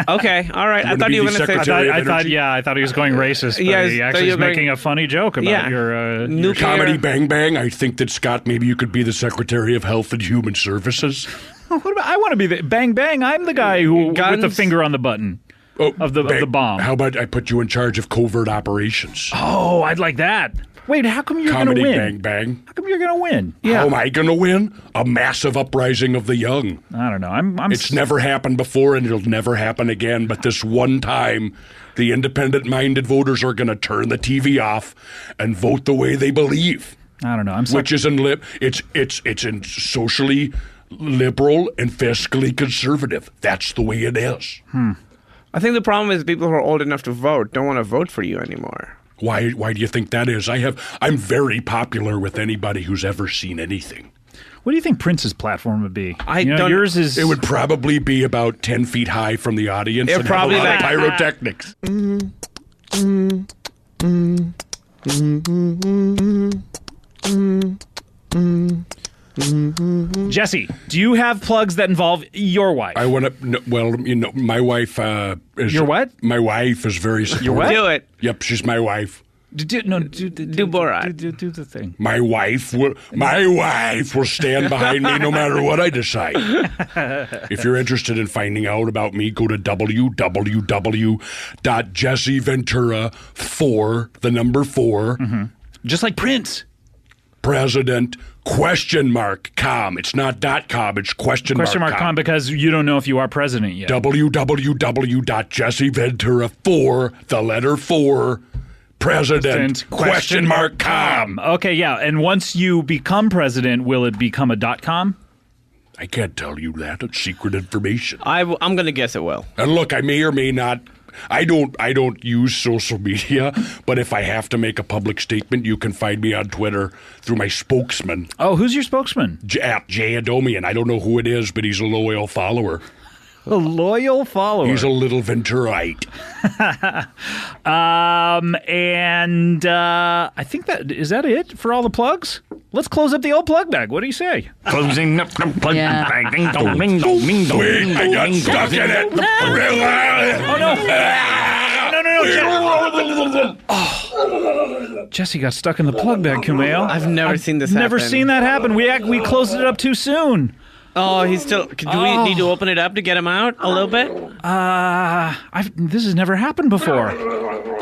okay, all right. I thought you were going to say... I thought he was going racist. Yeah, He actually is making a funny joke about your Comedy Bang Bang. I think that, Scott, maybe you could be the Secretary of Health and Human Services. What about, I want to be the Bang Bang. I'm the guy who with the finger on the button of the bomb. How about I put you in charge of covert operations? Oh, I'd like that. Wait, how come you're going to Comedy win? Bang Bang. How come you're going to win? How am I going to win? A massive uprising of the young. I don't know. It's never happened before, and it'll never happen again. But this one time, the independent-minded voters are going to turn the TV off and vote the way they believe. I don't know. Which is in it's in socially liberal and fiscally conservative. That's the way it is. I think the problem is people who are old enough to vote don't want to vote for you anymore. Why do you think that is? I'm very popular with anybody who's ever seen anything. What do you think Prince's platform would be? Yours is. It would probably be about 10 feet high from the audience and have a lot of pyrotechnics. Jesse, do you have plugs that involve your wife? I want to. Well, my wife is. Your what? My wife is very supportive. Your what? Do it. Yep, she's my wife. Do Borat. Do the thing. My wife will stand behind me no matter what I decide. If you're interested in finding out about me, go to www.jesseventura4, the number 4. Mm-hmm. Just like Prince. President ?com. It's not .com, it's question mark com, because you don't know if you are president yet. www.jesseventura4, the letter 4, president ?com. Okay, yeah. And once you become president, will it become a .com? I can't tell you that. It's secret information. I'm going to guess it will. And look, I may or may not. I don't use social media, but if I have to make a public statement, you can find me on Twitter through my spokesman. Oh, who's your spokesman? At J Adomian. I don't know who it is, but he's a loyal follower. A loyal follower. He's a little Venturite. And I think is that it for all the plugs? Let's close up the old plug bag. What do you say? Closing up the plug bag. Ding dong, ding dong, ding dong. Wait, I got stuck in it. Oh no! Oh. Jesse got stuck in the plug bag, Kumail. I've never seen this happen. Never seen that happen. We closed it up too soon. Oh, he's still. Do we need to open it up to get him out a little bit? This has never happened before.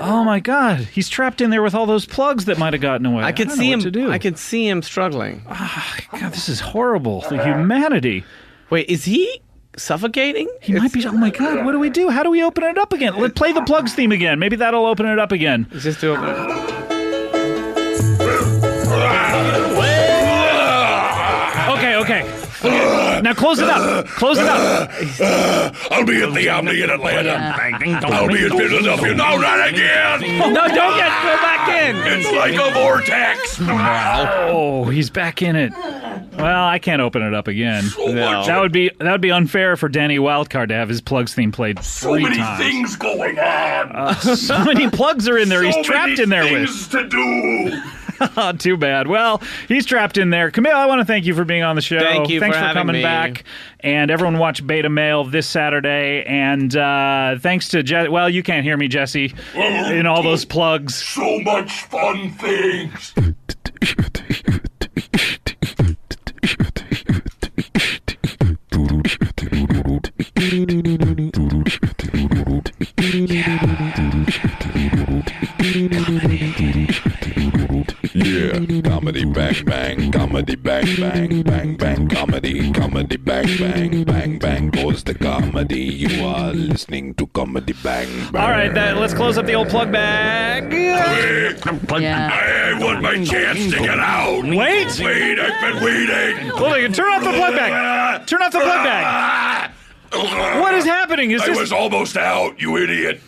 Oh my God, he's trapped in there with all those plugs that might have gotten away. I can see him. I can see him struggling. God, this is horrible. The humanity. Wait, is he suffocating? He might be. Oh my God, what do we do? How do we open it up again? Let's play the plugs theme again. Maybe that'll open it up again. It's just to open it. Okay. Now close it up. Close it up. I'll be at the Omni in Atlanta. I'll be in Philadelphia. No, not again. No, don't go back in. It's like a vortex. Oh, he's back in it. Well, I can't open it up again. That would be unfair for Danny Wildcard to have his plugs theme played 3 times. So many things going on. So many plugs are in there. He's trapped in there with. Things to do. Too bad. Well, he's trapped in there. Camille, I want to thank you for being on the show. Thank you Thanks for for having coming me. back. And everyone watch Beta Male this Saturday. And thanks to well, you can't hear me, Jesse, in all those plugs. So much fun things. Yeah, comedy bang bang, comedy bang bang, bang bang, comedy bang bang, bang bang goes the comedy. You are listening to Comedy Bang Bang. All right, let's close up the old plug bag. I want my chance to get out. Wait, I've been waiting. Well, turn off the plug bag. Turn off the plug bag. What is happening? I was almost out, you idiot.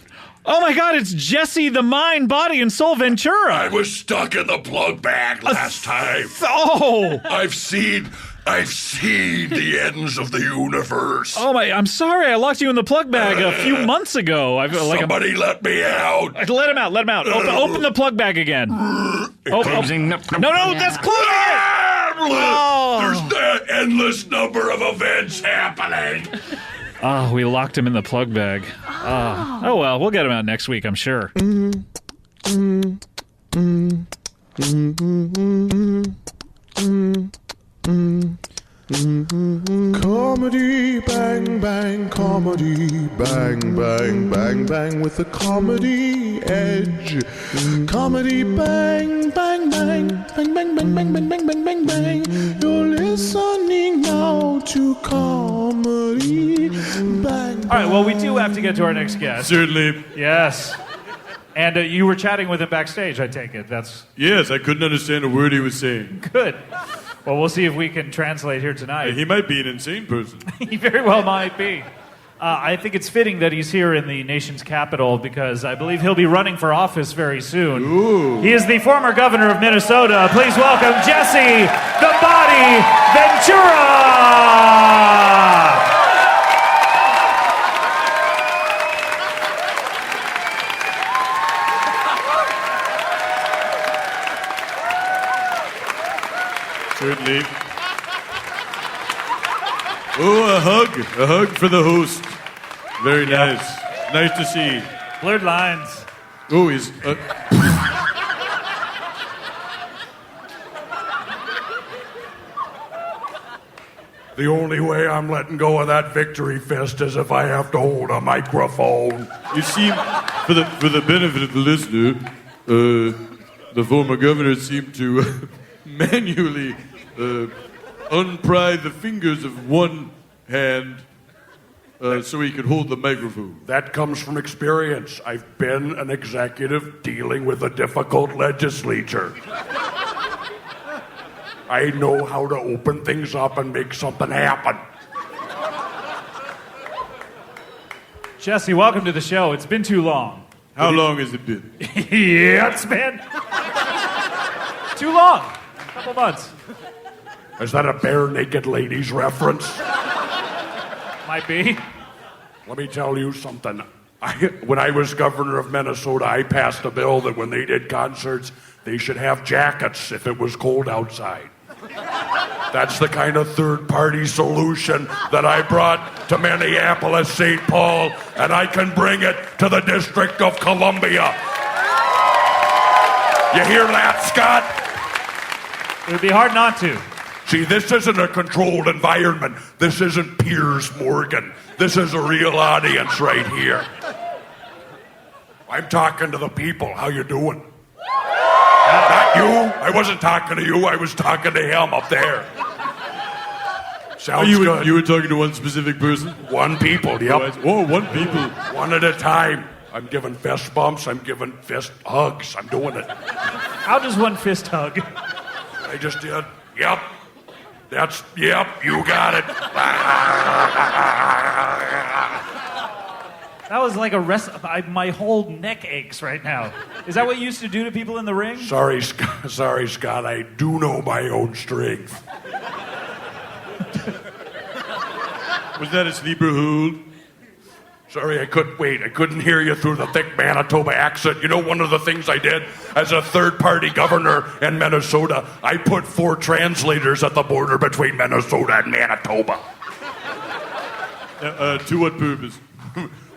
Oh my God, it's Jesse the Mind, Body, and Soul Ventura. I was stuck in the plug bag last time. Oh! I've seen the ends of the universe. Oh my! I'm sorry, I locked you in the plug bag a few months ago. Somebody let me out. Let him out. Let him out. Open the plug bag again. No, that's closing it. There's an endless number of events happening. Oh, we locked him in the plug bag. Oh well, we'll get him out next week, I'm sure. Comedy bang bang, comedy bang bang bang bang with a comedy edge. Comedy bang bang bang bang bang bang bang bang bang bang bang bang. You're listening now to comedy bang. All right, well, we do have to get to our next guest. Certainly. Yes. And you were chatting with him backstage, I take it. Yes, I couldn't understand a word he was saying. Good. Well, we'll see if we can translate here tonight. He might be an insane person. He very well might be. I think it's fitting that he's here in the nation's capital because I believe he'll be running for office very soon. Ooh. He is the former governor of Minnesota. Please welcome Jesse the Body Ventura! Certainly. Oh, a hug for the host. Very nice. Nice to see. Blurred lines. Oh, he's... The only way I'm letting go of that victory fist is if I have to hold a microphone. You see, for the benefit of the listener, the former governor seemed to manually unpry the fingers of one hand so he could hold the microphone. That comes from experience. I've been an executive dealing with a difficult legislature. I know how to open things up and make something happen. Jesse, welcome to the show. It's been too long. How long has it been? Yeah, it's been too long. A couple months. Is that a bare naked ladies reference? Might be. Let me tell you something. When I was governor of Minnesota, I passed a bill that when they did concerts, they should have jackets if it was cold outside. That's the kind of third-party solution that I brought to Minneapolis, St. Paul, and I can bring it to the District of Columbia. You hear that, Scott? It would be hard not to. See, this isn't a controlled environment. This isn't Piers Morgan. This is a real audience right here. I'm talking to the people. How you doing? Not you. I wasn't talking to you. I was talking to him up there. Sounds good. You were talking to one specific person? One people, yep. Oh, one people. One at a time. I'm giving fist bumps. I'm giving fist hugs. I'm doing it. How does one fist hug? I just did. Yep. Yep, you got it. That was like my whole neck aches right now. Is that what you used to do to people in the ring? Sorry, Scott. I do know my own strength. Was that a sleeper hold? Sorry, I couldn't hear you through the thick Manitoba accent. You know, one of the things I did as a third-party governor in Minnesota, I put 4 translators at the border between Minnesota and Manitoba. To what purpose?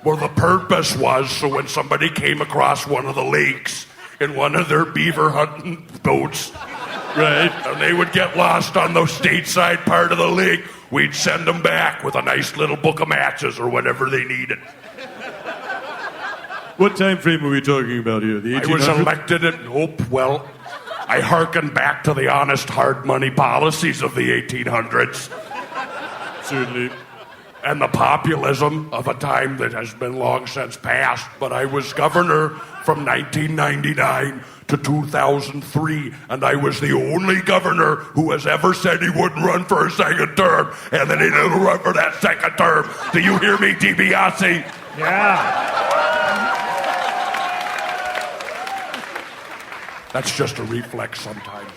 Well, the purpose was so when somebody came across one of the lakes in one of their beaver hunting boats, right, and they would get lost on the stateside part of the lake, we'd send them back with a nice little book of matches or whatever they needed. What time frame are we talking about here? The 1800s? I was elected at Well, I hearken back to the honest hard money policies of the 1800s. Certainly. And the populism of a time that has been long since past. But I was governor from 1999 to 2003, and I was the only governor who has ever said he wouldn't run for a second term, and then he didn't run for that second term. Do you hear me, DiBiase? Yeah. That's just a reflex sometimes.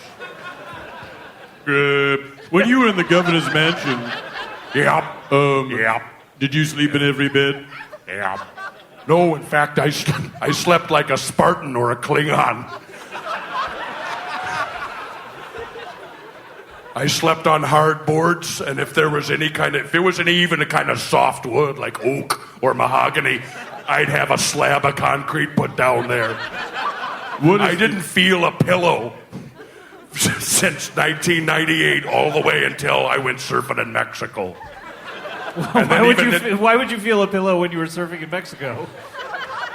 When you were in the governor's mansion... Yep. Yep. Did you sleep in every bed? Yep. No, in fact, I slept like a Spartan or a Klingon. I slept on hard boards, and if there was even a kind of soft wood like oak or mahogany, I'd have a slab of concrete put down there. I didn't feel a pillow since 1998 all the way until I went surfing in Mexico. Why would you feel a pillow when you were surfing in Mexico?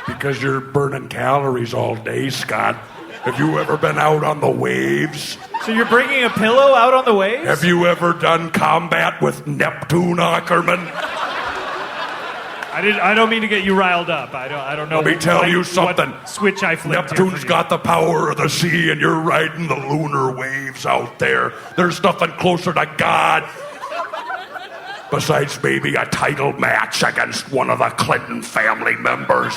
Because you're burning calories all day, Scott. Have you ever been out on the waves? So you're bringing a pillow out on the waves? Have you ever done combat with Neptune Ackerman? I don't mean to get you riled up. I don't know. Let me tell you something. What switch I flipped. Neptune's got the power of the sea, and you're riding the lunar waves out there. There's nothing closer to God. Besides maybe a title match against one of the Clinton family members.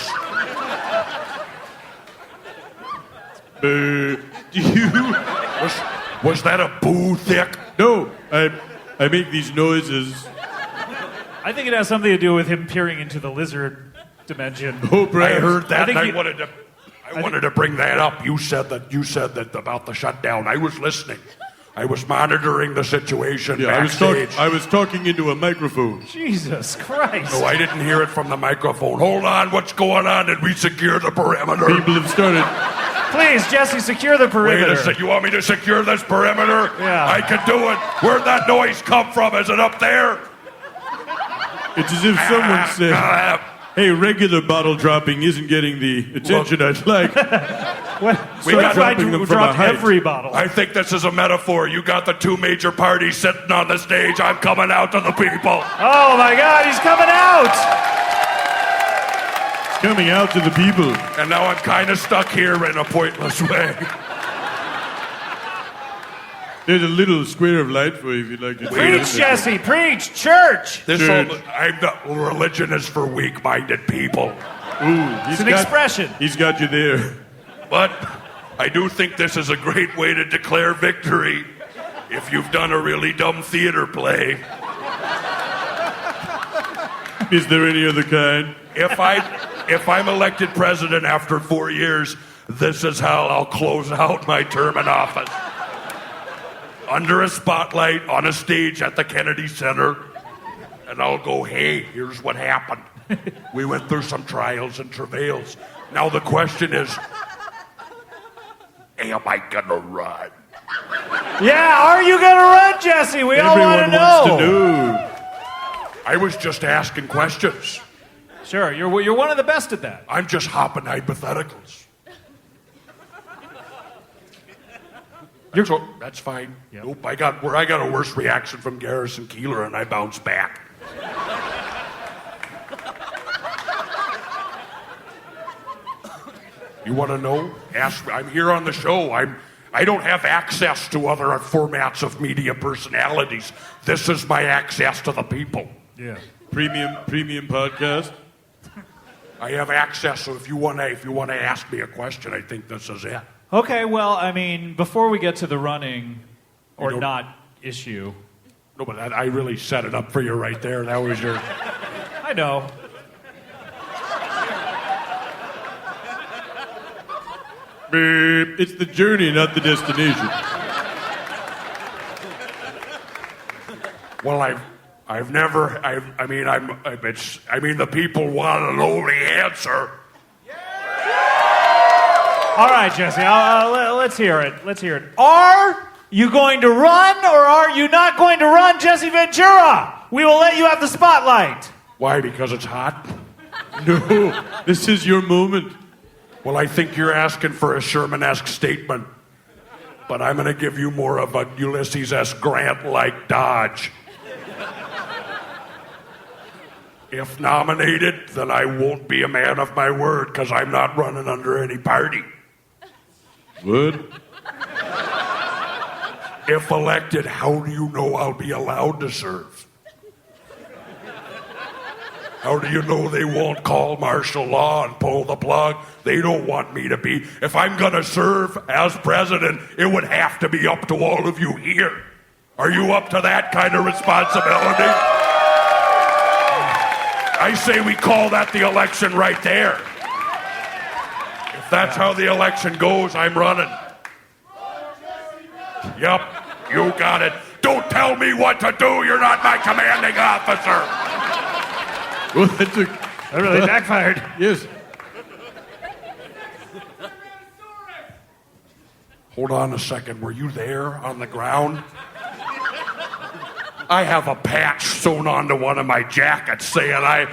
Was that a boo thick? No, I make these noises. I think it has something to do with him peering into the lizard dimension. Oh, I heard that, and I wanted to bring that up. You said that about the shutdown. I was listening. I was monitoring the situation backstage. I was talking into a microphone. Jesus Christ. No, I didn't hear it from the microphone. Hold on, what's going on? Did we secure the perimeter? People have started Please, Jesse, secure the perimeter. Wait a second. You want me to secure this perimeter? Yeah. I can do it. Where'd that noise come from? Is it up there? It's as if someone said, hey, regular bottle dropping isn't getting the attention I'd like. We got dropping them from a height. every bottle. I think this is a metaphor. You got the two major parties sitting on the stage. I'm coming out to the people. Oh my God, he's coming out! It's coming out to the people. And now I'm kind of stuck here in a pointless way. There's a little square of light for you if you'd like to. Preach, Jesse, preach, church. Religion is for weak-minded people. Ooh, It's an expression. He's got you there. But I do think this is a great way to declare victory if you've done a really dumb theater play. Is there any other kind? If I'm elected president after 4 years, this is how I'll close out my term in office. Under a spotlight on a stage at the Kennedy Center, and I'll go, hey, here's what happened. We went through some trials and travails. Now the question is, am I gonna run? Yeah, are you gonna run, Jesse? We all want to know. Wants to know. I was just asking questions. Sure, you're one of the best at that. I'm just hopping hypotheticals. That's fine. Yep. Nope, I got a worse reaction from Garrison Keillor, and I bounced back. You want to know? Ask. I'm here on the show. I don't have access to other formats of media personalities. This is my access to the people. Yeah. Premium podcast. I have access, so if you want to ask me a question, I think this is it. Okay, well, I mean, before we get to the running or not issue. No, but I really set it up for you right there. That was your... I know. It's the journey, not the destination. Well, the people want to know the answer. All right, Jesse, let's hear it. Let's hear it. Are you going to run or are you not going to run, Jesse Ventura? We will let you have the spotlight. Why? Because it's hot? No, this is your moment. Well, I think you're asking for a Sherman-esque statement, but I'm going to give you more of a Ulysses S. Grant-like dodge. If nominated, then I won't be a man of my word because I'm not running under any party. What? If elected, how do you know I'll be allowed to serve? How do you know they won't call martial law and pull the plug? They don't want me to be. If I'm going to serve as president, it would have to be up to all of you here. Are you up to that kind of responsibility? I say we call that the election right there. If that's how the election goes, I'm running. Yep, you got it. Don't tell me what to do. You're not my commanding officer. Well, that really backfired. Yes. Hold on a second. Were you there on the ground? I have a patch sewn onto one of my jackets saying I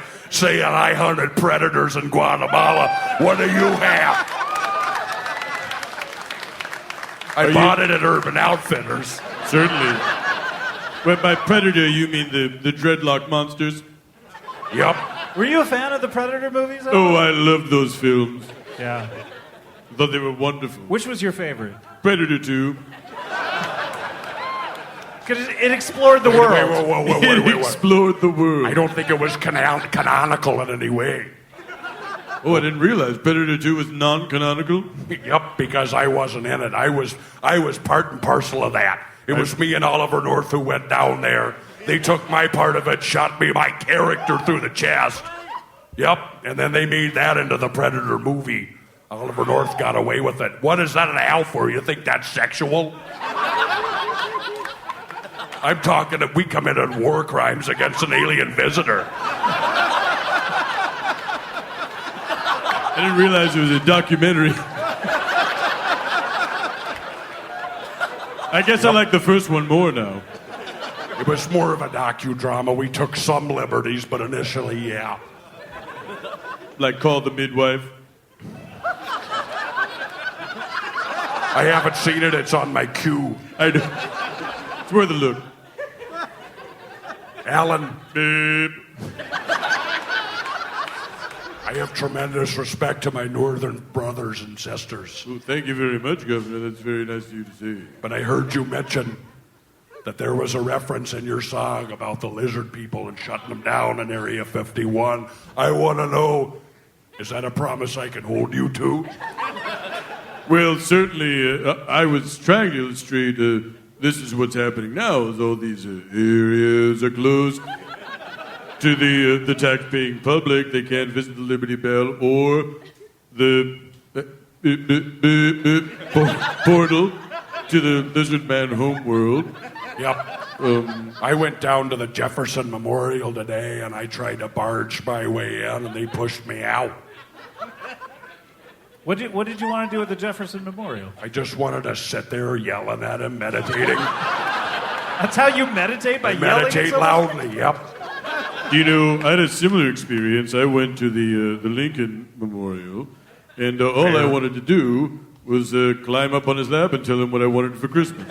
hunted predators in Guatemala. What do you have? I bought it at Urban Outfitters. Certainly. Well, by predator, you mean the dreadlock monsters? Yep. Were you a fan of the Predator movies? Oh, I loved those films. Yeah. I thought they were wonderful. Which was your favorite? Predator 2. Because it explored the world. Wait. Explored the world. I don't think it was canonical in any way. Oh, I didn't realize Predator 2 was non-canonical? Yep, because I wasn't in it. I was part and parcel of that. It was me and Oliver North who went down there. They took my part of it, shot me, my character, through the chest. Yep, and then they made that into the Predator movie. Oliver North got away with it. What is that an owl for? You think that's sexual? I'm talking that we committed war crimes against an alien visitor. I didn't realize it was a documentary. I guess I like the first one more now. It was more of a docudrama. We took some liberties, but initially, yeah. Like Call the Midwife. I haven't seen it. It's on my queue. I do. It's worth a look. Alan, I have tremendous respect to my northern brothers and sisters. Well, thank you very much, Governor. That's very nice of you to say. But I heard you mention that there was a reference in your song about the lizard people and shutting them down in Area 51. I want to know, is that a promise I can hold you to? Well, certainly, I was trying to illustrate this is what's happening now, as all these areas are closed to the tax-paying public. They can't visit the Liberty Bell or the portal to the Lizard Man homeworld. Yep. I went down to the Jefferson Memorial today, and I tried to barge my way in, and they pushed me out. What did you want to do at the Jefferson Memorial? I just wanted to sit there yelling at him, meditating. That's how you meditate, by yelling? Meditate loudly, yep. You know, I had a similar experience. I went to the Lincoln Memorial, and all I wanted to do was climb up on his lap and tell him what I wanted for Christmas.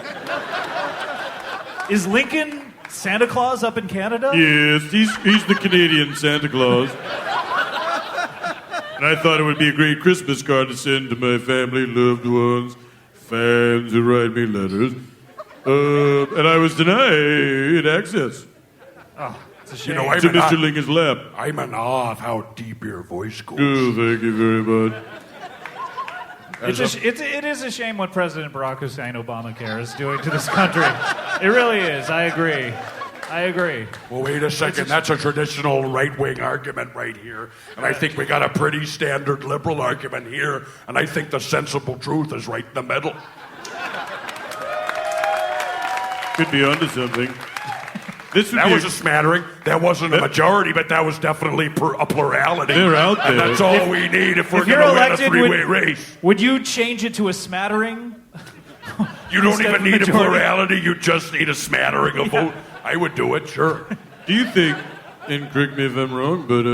Is Lincoln Santa Claus up in Canada? Yes, he's the Canadian Santa Claus. And I thought it would be a great Christmas card to send to my family, loved ones, fans who write me letters. And I was denied access. Oh, it's a shame. You know, to Mr. Lincoln's lap. I'm in awe of how deep your voice goes. Oh, thank you very much. It is a shame what President Barack Hussein Obamacare is doing to this country. It really is. I agree. Well, wait a second. That's a traditional right-wing argument right here. And I think we got a pretty standard liberal argument here. And I think the sensible truth is right in the middle. Could be onto something. That was a smattering. That wasn't a majority, but that was definitely a plurality. They're out there. And that's all we need if we're you're going to win a elected, three-way race. Would you change it to a smattering? You don't Instead even of need a majority? plurality. You just need a smattering of vote. I would do it, sure. Do you think, and correct me if I'm wrong, but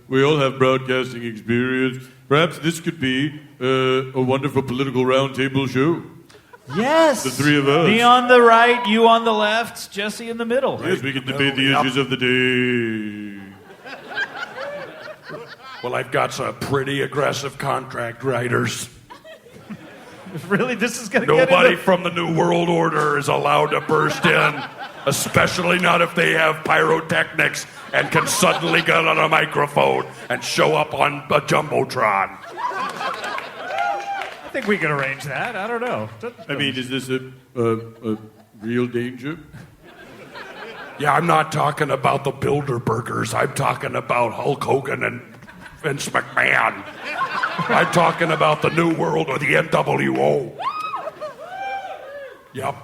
we all have broadcasting experience. Perhaps this could be a wonderful political roundtable show. Yes. The three of us. Me on the right, you on the left, Jesse in the middle. Yes, we can debate the issues of the day. Well, I've got some pretty aggressive contract writers. Really? This is going to get Nobody into... from the New World Order is allowed to burst in, especially not if they have pyrotechnics and can suddenly get on a microphone and show up on a Jumbotron. I think we can arrange that. I don't know. I mean, is this a real danger? Yeah, I'm not talking about the Bilderbergers. I'm talking about Hulk Hogan and Vince McMahon. I'm talking about the New World or the NWO. Yep.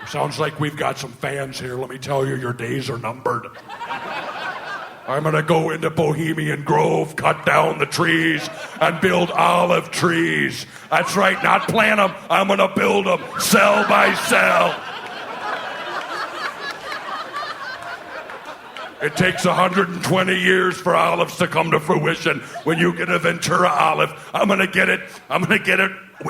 Sounds like we've got some fans here. Let me tell you, your days are numbered. I'm going to go into Bohemian Grove, cut down the trees, and build olive trees. That's right, not plant them. I'm going to build them cell by cell. It takes 120 years for olives to come to fruition. When you get a Ventura olive, I'm going to get it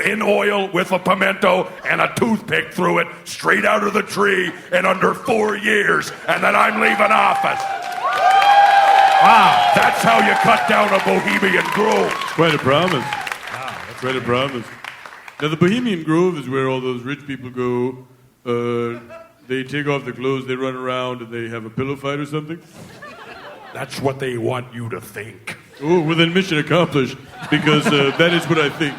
in oil with a pimento and a toothpick through it, straight out of the tree in under 4 years, and then I'm leaving office. Wow. That's how you cut down a Bohemian Grove. Quite a promise. Wow, that's quite a promise. Now, the Bohemian Grove is where all those rich people go. They take off their clothes, they run around, and they have a pillow fight or something? That's what they want you to think. Oh, well then mission accomplished, because that is what I think.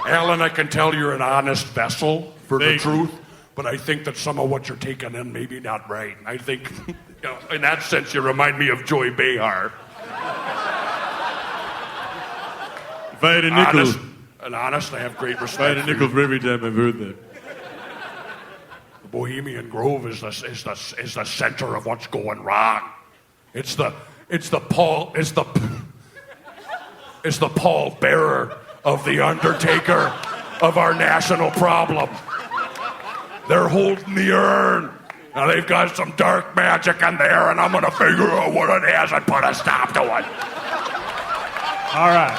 Alan, I can tell you're an honest vessel for Thank the truth, but I think that some of what you're taking in may be not right. I think, in that sense, you remind me of Joy Behar. If I had a nickel... Honest, I have great respect. If I had a nickel for every time I've heard that. The Bohemian Grove is the center of what's going wrong. It's the is the pallbearer of the undertaker of our national problem. They're holding the urn. Now they've got some dark magic in there, and I'm gonna figure out what it is and put a stop to it. All right.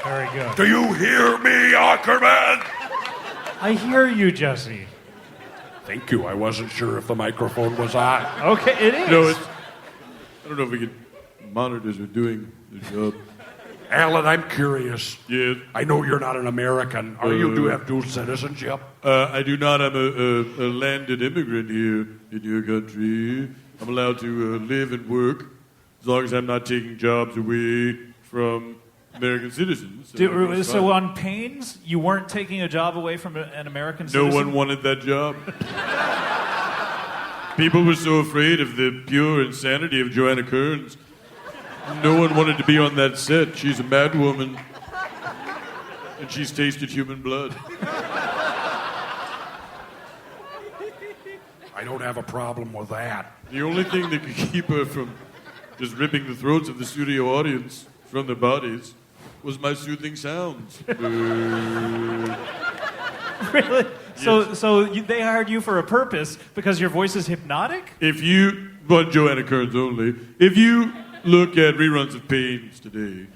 Very good. Do you hear me, Ackerman? I hear you, Jesse. Thank you. I wasn't sure if the microphone was on. Okay, it is. No, I don't know if we can. Monitors are doing the job. Alan, I'm curious. Yes. I know you're not an American. You do have dual citizenship? I do not. I'm a landed immigrant here in your country. I'm allowed to live and work as long as I'm not taking jobs away from American citizens. So on Payne's, you weren't taking a job away from an American citizen? No one wanted that job. People were so afraid of the pure insanity of Joanna Kearns. No one wanted to be on that set. She's a mad woman, and she's tasted human blood. I don't have a problem with that. The only thing that could keep her from just ripping the throats of the studio audience from their bodies was my soothing sounds. Really? So they hired you for a purpose because your voice is hypnotic? But Joanna Kearns only. If you look at reruns of Payne's today,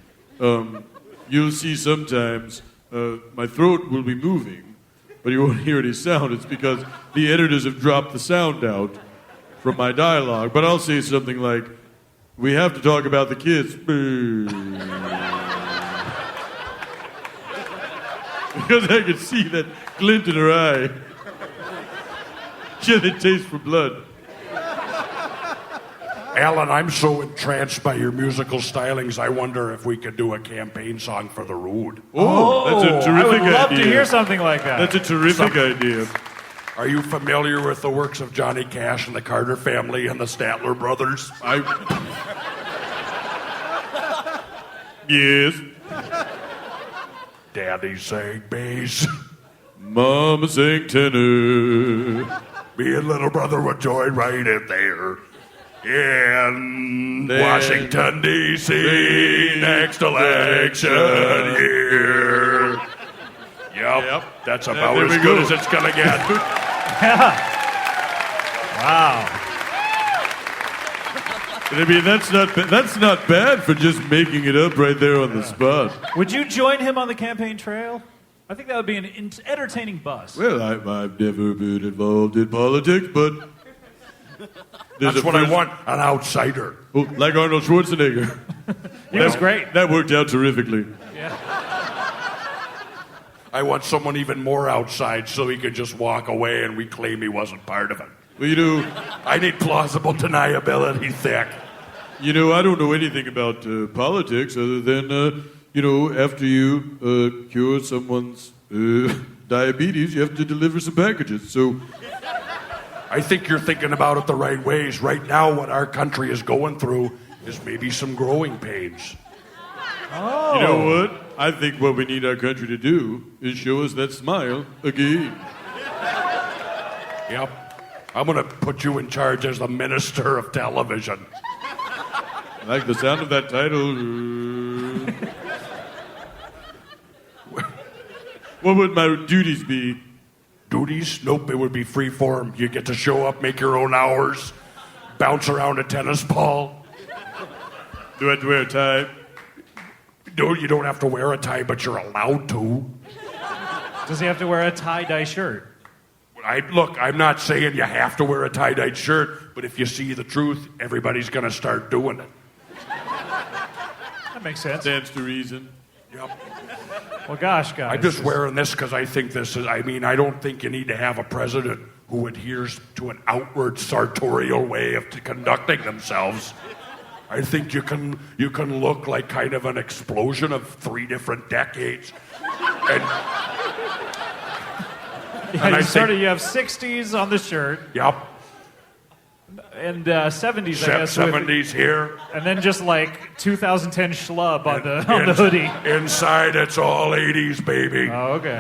you'll see sometimes my throat will be moving, but you won't hear any sound. It's because the editors have dropped the sound out from my dialogue. But I'll say something like, "We have to talk about the kids." Because I could see that glint in her eye. She had a taste for blood. Alan, I'm so entranced by your musical stylings, I wonder if we could do a campaign song for the Rood. Oh, that's a terrific idea. I would love to hear something like that. That's a terrific idea. Are you familiar with the works of Johnny Cash and the Carter Family and the Statler Brothers? Yes. Daddy sang bass. Mama sang tenor. Me and little brother would join right in there. In Washington, D.C., next election year. Yep, that's about as good as it's going to get. Yeah. Wow. I mean, that's not bad for just making it up right there on the spot. Would you join him on the campaign trail? I think that would be an entertaining bus. Well, I've never been involved in politics, but... That's what I want, an outsider. Oh, like Arnold Schwarzenegger. He was great. That worked out terrifically. Yeah. I want someone even more outside so he could just walk away and we claim he wasn't part of it. Well, you know... I need plausible deniability thick. You know, I don't know anything about politics other than, after you cure someone's diabetes, you have to deliver some packages, so... I think you're thinking about it the right ways. Right now, what our country is going through is maybe some growing pains. Oh. You know what? I think what we need our country to do is show us that smile again. Yep. I'm going to put you in charge as the Minister of Television. I like the sound of that title. What would my duties be? Duties? Nope, it would be free form. You get to show up, make your own hours, bounce around a tennis ball. Do I have to wear a tie? No, you don't have to wear a tie, but you're allowed to. Does he have to wear a tie-dye shirt? Look, I'm not saying you have to wear a tie-dyed shirt, but if you see the truth, everybody's going to start doing it. That makes sense. Stands to reason. Yep. Well, gosh, guys. I'm just wearing this because I think this is, I don't think you need to have a president who adheres to an outward sartorial way of conducting themselves. I think you can look like kind of an explosion of 3 different decades. And you have 60s on the shirt. Yep. And 70s, I guess. 70s here. And then just like 2010 schlub on the hoodie. Inside, it's all 80s, baby. Oh, okay.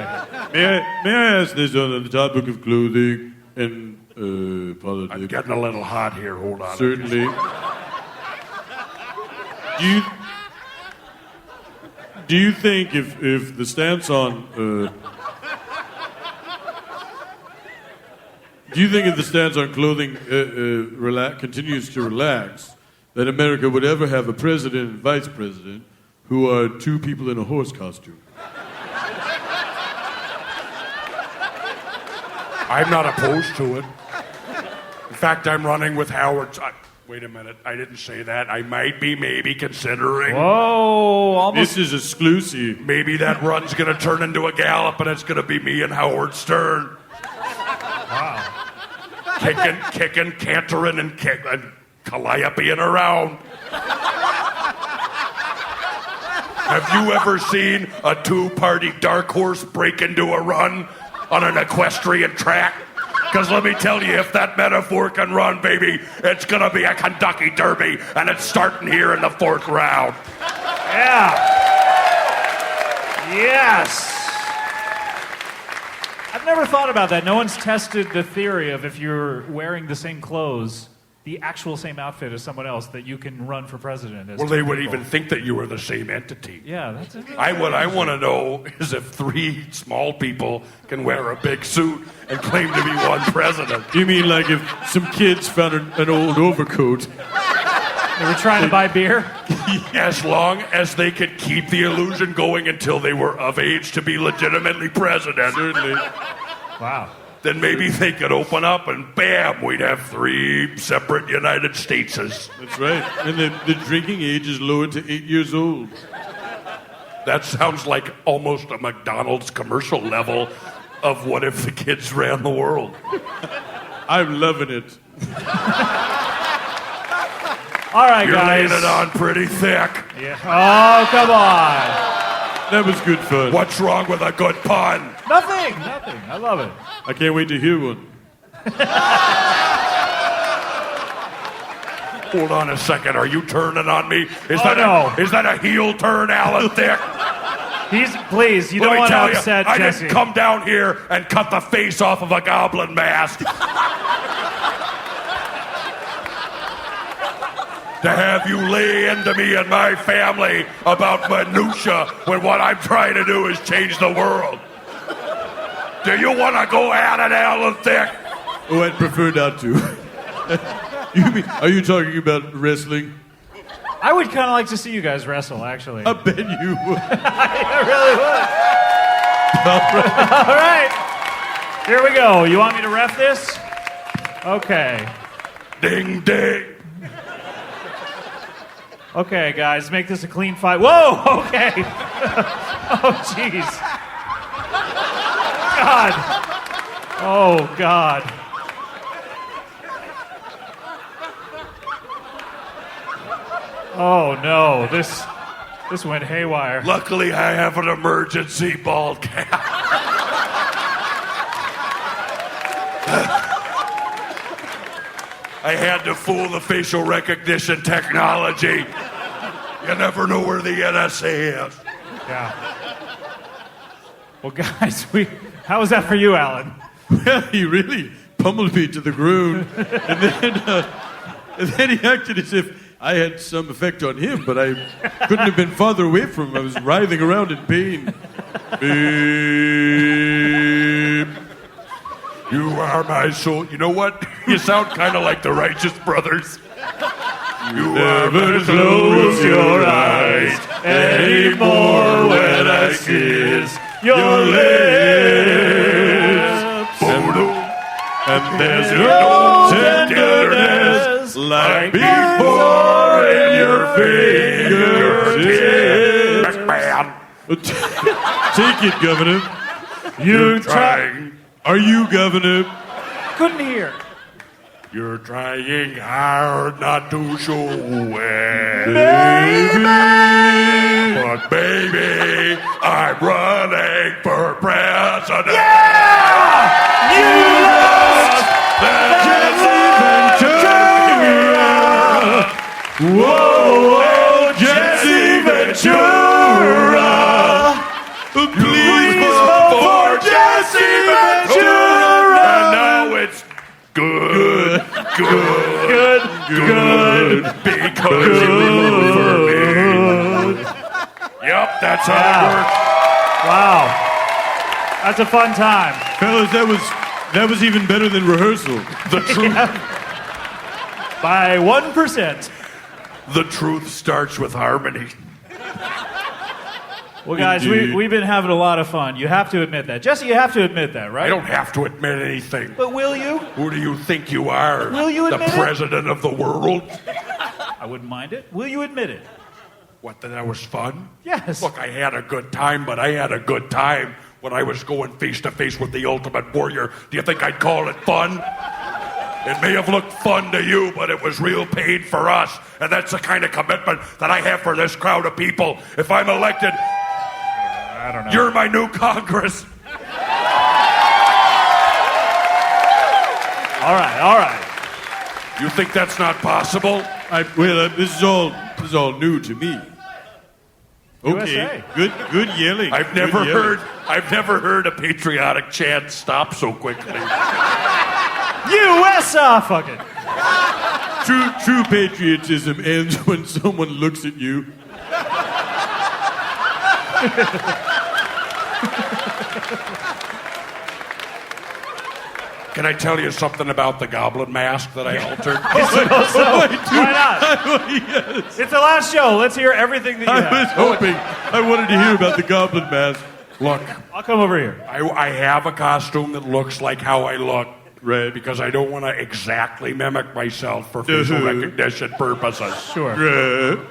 May I ask this on the topic of clothing and politics? I'm getting a little hot here. Hold on. Certainly. Do you think if the stance on clothing continues to relax, that America would ever have a president and vice president who are two people in a horse costume? I'm not opposed to it. In fact, I'm running with Howard. Wait a minute, I didn't say that. I might be maybe considering. Whoa, almost. This is exclusive. Maybe that run's gonna turn into a gallop and it's gonna be me and Howard Stern. Wow. Kicking, cantering, and calliopeing around. Have you ever seen a two-party dark horse break into a run on an equestrian track? Because let me tell you, if that metaphor can run, baby, it's going to be a Kentucky Derby, and it's starting here in the 4th round. Yeah. Yes. I've never thought about that. No one's tested the theory of if you're wearing the same clothes, the actual same outfit as someone else, that you can run for president. Well, they would even think that you were the same entity. Yeah, that's it. What I want to know is if 3 small people can wear a big suit and claim to be one president. You mean like if some kids found an old overcoat? They were trying to buy beer? As long as they could keep the illusion going until they were of age to be legitimately president. Certainly. Wow. Then maybe they could open up and bam, we'd have 3 separate United Stateses. That's right. And the drinking age is lowered to 8 years old. That sounds like almost a McDonald's commercial level of what if the kids ran the world. I'm loving it. All right, You're guys. laying it on pretty thick. Yeah. Oh, come on. That was good fun. What's wrong with a good pun? Nothing. I love it. I can't wait to hear one. Hold on a second. Are you turning on me? Is no. that a heel turn, Alan Thick? Please, you don't want to upset I Jesse. didn't come down here and cut the face off of a goblin mask. To have you lay into me and my family about minutia when what I'm trying to do is change the world. Do you want to go at it, Alan Thick? Oh, I'd prefer not to. Are you talking about wrestling? I would kind of like to see you guys wrestle, actually. I bet you would. I really would. All right. Here we go. You want me to ref this? Okay. Ding, ding. Okay, guys, make this a clean fight. Whoa, okay. Oh, jeez. God. Oh, God. Oh, no. This went haywire. Luckily, I have an emergency ball cap. I had to fool the facial recognition technology. You never know where the NSA is. Yeah. Well, guys, how was that for you, Alan? Well, he really pummeled me to the ground. And then he acted as if I had some effect on him, but I couldn't have been farther away from him. I was writhing around in pain. Beep. You are my soul. You know what? You sound kind of like the Righteous Brothers. You never close your eyes anymore when I kiss your lips. And there's no tenderness like before in your fingertips. Take it, Governor. You're trying. Are you, Governor? Couldn't hear. You're trying hard not to show it. Baby. But baby, I'm running for president. Yeah! You lost Jesse Ventura. Whoa, Jesse Ventura. Please vote for Jesse Ventura. And now it's good. Because you voted for me. Yep, that's how it works. Wow. That's a fun time. Fellas, that was even better than rehearsal. The truth. By 1%. The truth starts with harmony. Well, guys, we've been having a lot of fun. You have to admit that. Jesse, you have to admit that, right? I don't have to admit anything. But will you? Who do you think you are? Will you admit the president of the world? I wouldn't mind it. Will you admit it? What, that was fun? Yes. Look, I had a good time, but I had a good time when I was going face to face with the Ultimate Warrior. Do you think I'd call it fun? It may have looked fun to you, but it was real pain for us. And that's the kind of commitment that I have for this crowd of people. If I'm elected, I don't know. You're my new Congress. All right. You think that's not possible? This is all new to me. Okay, USA. good yelling. I've never heard a patriotic chant stop so quickly. USA, fuck it. True patriotism ends when someone looks at you. Can I tell you something about the goblin mask that I altered? Why not? Yes. It's the last show. Let's hear everything that you have. I was hoping. I wanted to hear about the goblin mask. Look, I'll come over here. I have a costume that looks like how I look. Right. Because I don't want to exactly mimic myself for facial recognition purposes. Sure.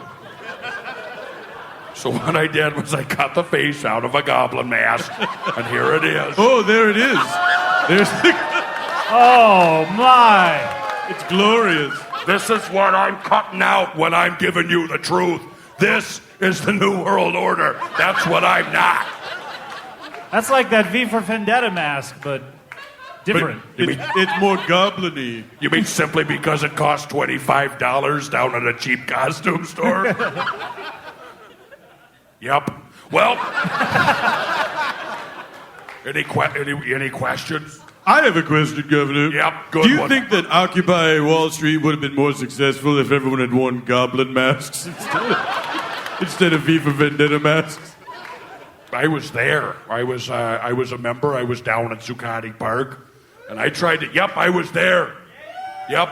So what I did was I cut the face out of a goblin mask, and here it is. Oh, there it is. There's the... Oh, my. It's glorious. This is what I'm cutting out when I'm giving you the truth. This is the New World Order. That's what I'm not. That's like that V for Vendetta mask, but different. It's more goblin-y. You mean simply because it costs $25 down at a cheap costume store? Yep. Well, any questions? I have a question, Governor. Yep, good Do you one. think that Occupy Wall Street would have been more successful if everyone had worn goblin masks instead of V for Vendetta masks? I was there. I was a member. I was down at Zuccotti Park, and I tried to. Yep, I was there. Yep,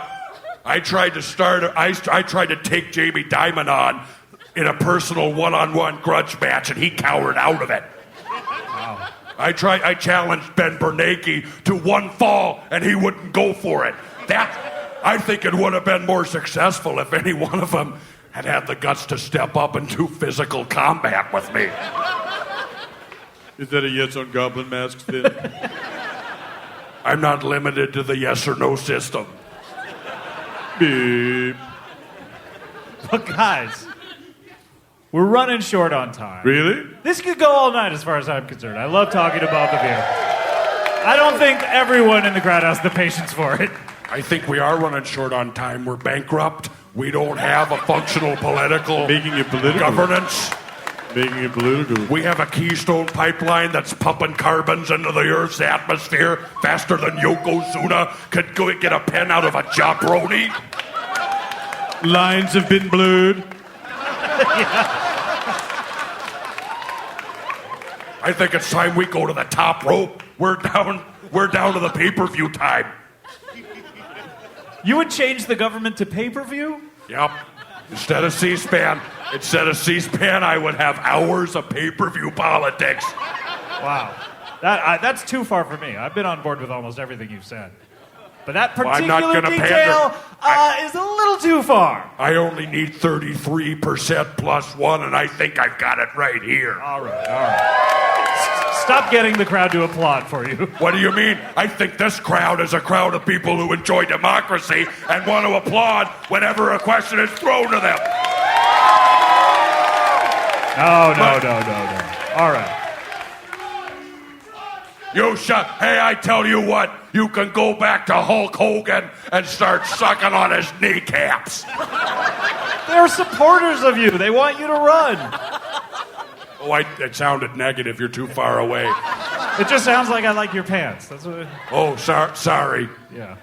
I tried to start. I tried to take Jamie Dimon on in a personal one-on-one grudge match, and he cowered out of it. Wow. I challenged Ben Bernanke to one fall, and he wouldn't go for it. I think it would have been more successful if any one of them had the guts to step up and do physical combat with me. Is that a yes on goblin masks, then? I'm not limited to the yes or no system. Beep. But guys, we're running short on time. Really? This could go all night as far as I'm concerned. I love talking about the beer. I don't think everyone in the crowd has the patience for it. I think we are running short on time. We're bankrupt. We don't have a functional political governance. Making it political. We have a Keystone pipeline that's pumping carbons into the Earth's atmosphere faster than Yokozuna could go get a pen out of a jabroni. Lines have been blurred. I think it's time we go to the top rope. We're down to the pay-per-view time. You would change the government to pay-per-view? Yep. Instead of C-SPAN, I would have hours of pay-per-view politics. Wow. That's too far for me. I've been on board with almost everything you've said. But that Well, I'm not particular gonna detail is a little too far. I only need 33% plus one, and I think I've got it right here. All right. Stop getting the crowd to applaud for you. What do you mean? I think this crowd is a crowd of people who enjoy democracy and want to applaud whenever a question is thrown to them. No. All right. Hey, I tell you what, you can go back to Hulk Hogan and start sucking on his kneecaps. They're supporters of you. They want you to run. Oh, it sounded negative. You're too far away. It just sounds like I like your pants. That's what. Oh, sorry. Yeah.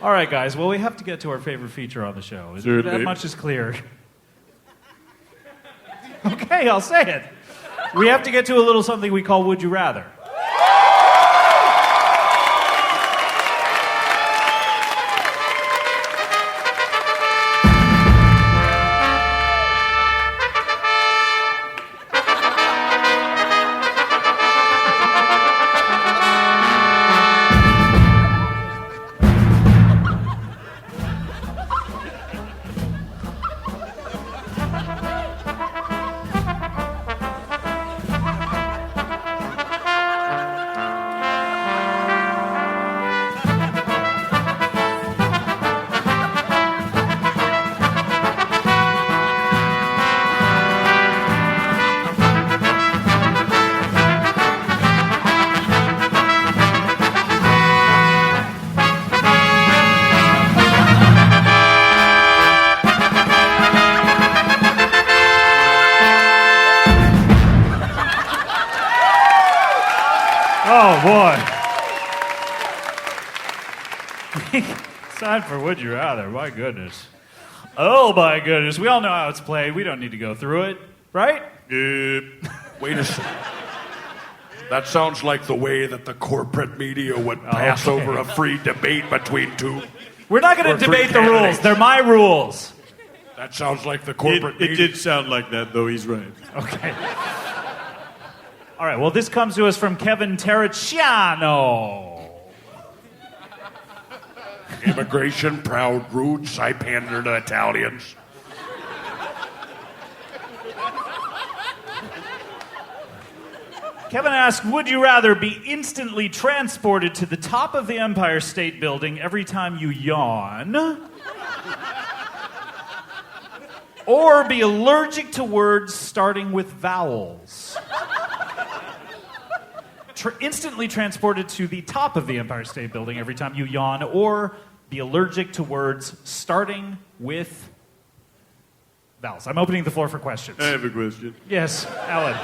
All right, guys. Well, we have to get to our favorite feature on the show. Certainly. That much is clear. Okay, I'll say it. We have to get to a little something we call Would You Rather. Oh, boy. It's time for Would You Rather. My goodness. Oh, my goodness. We all know how it's played. We don't need to go through it, right? Wait a second. That sounds like the way that the corporate media would pass over a free debate between two. We're not going to debate the rules. They're my rules. That sounds like the corporate media. It did sound like that, though. He's right. Okay. All right, well, this comes to us from Kevin Terracciano. Immigration, proud roots, I pander to Italians. Kevin asks, would you rather be instantly transported to the top of the Empire State Building every time you yawn, or be allergic to words starting with vowels? Instantly transported to the top of the Empire State Building every time you yawn, or be allergic to words starting with vowels. I'm opening the floor for questions. I have a question. Yes, Alan.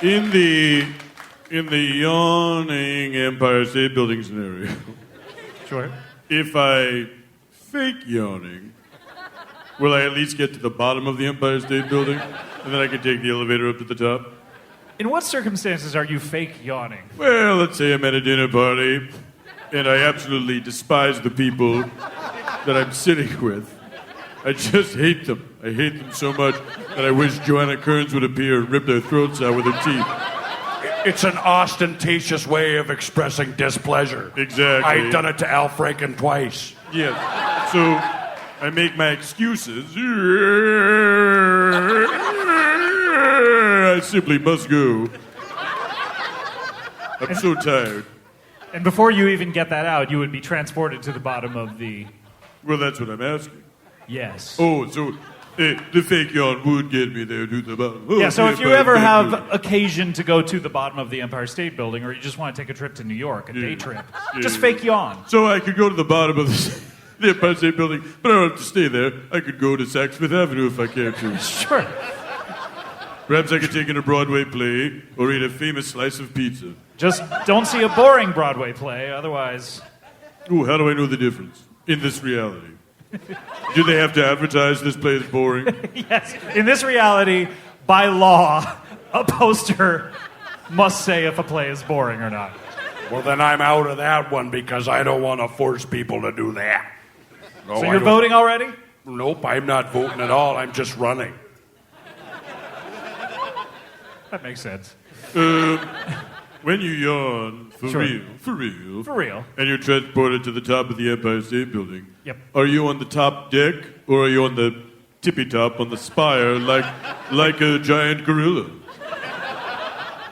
In the yawning Empire State Building scenario, sure. If I fake yawning, will I at least get to the bottom of the Empire State Building, and then I can take the elevator up to the top? In what circumstances are you fake yawning? Well, let's say I'm at a dinner party, and I absolutely despise the people that I'm sitting with. I just hate them. I hate them so much that I wish Joanna Kearns would appear and rip their throats out with her teeth. It's an ostentatious way of expressing displeasure. Exactly. I've done it to Al Franken twice. Yes. So I make my excuses. I simply must go. I'm so tired. And before you even get that out, you would be transported to the bottom of the... Well, that's what I'm asking. Yes. Oh, so the fake yawn would get me there to the bottom. Oh, yeah, so if you ever have occasion to go to the bottom of the Empire State Building, or you just want to take a trip to New York, a day trip, just fake yawn. So I could go to the bottom of the Empire State Building, but I don't have to stay there. I could go to Saks Fifth Avenue if I cared to. Sure. Perhaps I could take in a Broadway play or eat a famous slice of pizza. Just don't see a boring Broadway play, otherwise... Ooh, how do I know the difference in this reality? Do they have to advertise this play is boring? Yes. In this reality, by law, a poster must say if a play is boring or not. Well, then I'm out of that one because I don't want to force people to do that. No, so you're voting already? Nope, I'm not voting at all. I'm just running. That makes sense. When you yawn, for real, and you're transported to the top of the Empire State Building, yep. Are you on the top deck, or are you on the tippy top, on the spire, like a giant gorilla?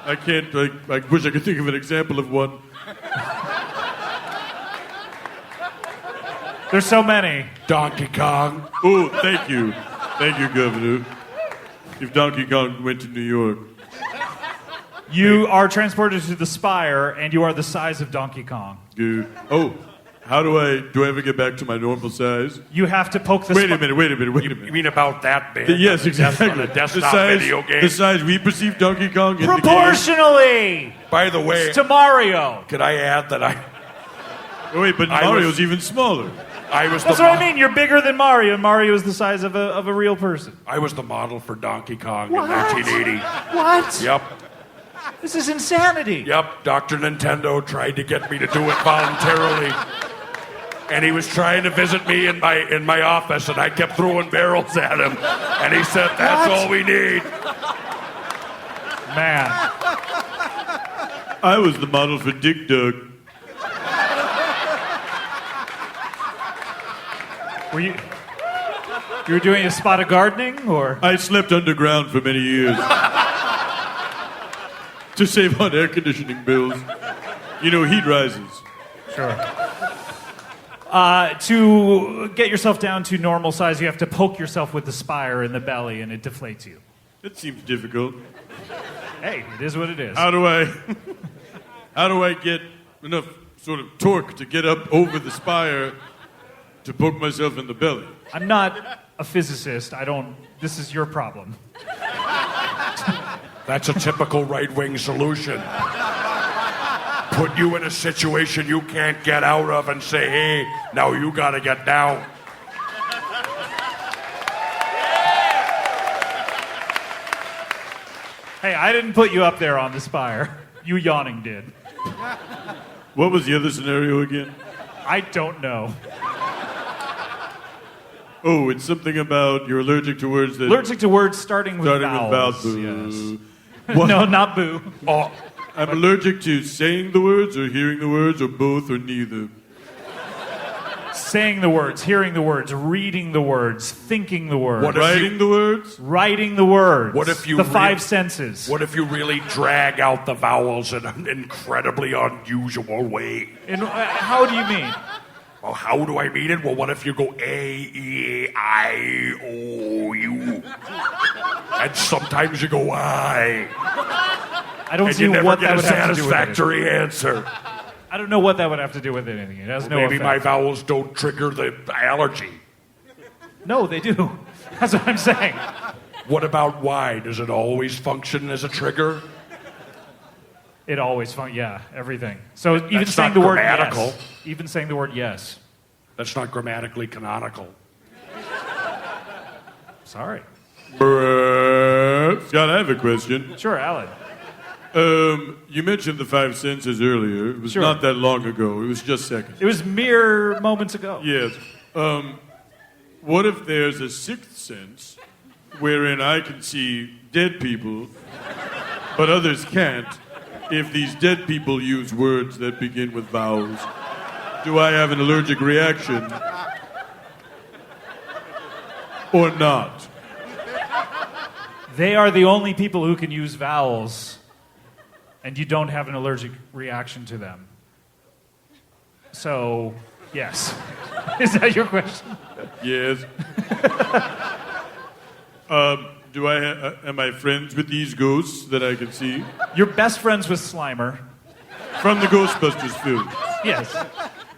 I can't, I wish I could think of an example of one. There's so many. Donkey Kong. Oh, thank you. Thank you, Governor. If Donkey Kong went to New York. You are transported to the spire, and you are the size of Donkey Kong. Good. Oh, how do I ever get back to my normal size? You have to poke the Wait a minute. You mean about that big? Yes, exactly. On a desktop video game? The size we perceive Donkey Kong in proportionally! By the way... To Mario. Could I add that Oh, wait, but Mario's even smaller. I was That's the what I mean. You're bigger than Mario, and Mario is the size of a real person. I was the model for Donkey Kong What? in 1980. What? Yep. This is insanity. Yep. Dr. Nintendo tried to get me to do it voluntarily. And he was trying to visit me in my office, and I kept throwing barrels at him. And he said, "That's all we need." Man. I was the model for Dick Dug. You were doing a spot of gardening, or? I slept underground for many years to save on air conditioning bills. You know, heat rises. Sure. To get yourself down to normal size, you have to poke yourself with the spire in the belly, and it deflates you. That seems difficult. Hey, it is what it is. How do I get enough sort of torque to get up over the spire to poke myself in the belly? I'm not a physicist. This is your problem. That's a typical right-wing solution. Put you in a situation you can't get out of and say, "Hey, now you gotta get down." Hey, I didn't put you up there on the spire. You yawning did. What was the other scenario again? I don't know. Oh, it's something about you're allergic to words that... Allergic to words starting with vowels. Boo. Yes. No, not boo. Oh, I'm allergic to saying the words or hearing the words or both or neither. Saying the words, hearing the words, reading the words, thinking the words. Writing the words? Writing the words. What if you the five senses. What if you really drag out the vowels in an incredibly unusual way? How do you mean? Well, how do I mean it? Well, what if you go A, E, I, O, U? And sometimes you go I. I don't and see you never what get that a would have to do with satisfactory answer. I don't know what that would have to do with anything. It has no Maybe effect. my vowels don't trigger the allergy. No, they do. That's what I'm saying. What about Y? Does it always function as a trigger? It always yeah, everything. So even That's saying not the word grammatical. yes. Even saying the word yes. That's not grammatically canonical. Sorry. Scott, I have a question. Sure, Alan. You mentioned the five senses earlier. It was Sure. not that long ago. It was just seconds. It was mere moments ago. Yes. What if there's a sixth sense wherein I can see dead people, but others can't? If these dead people use words that begin with vowels, do I have an allergic reaction or not? They are the only people who can use vowels, and you don't have an allergic reaction to them. So, yes. Is that your question? Yes. Am I friends with these ghosts that I can see? You're best friends with Slimer. From the Ghostbusters film. Yes.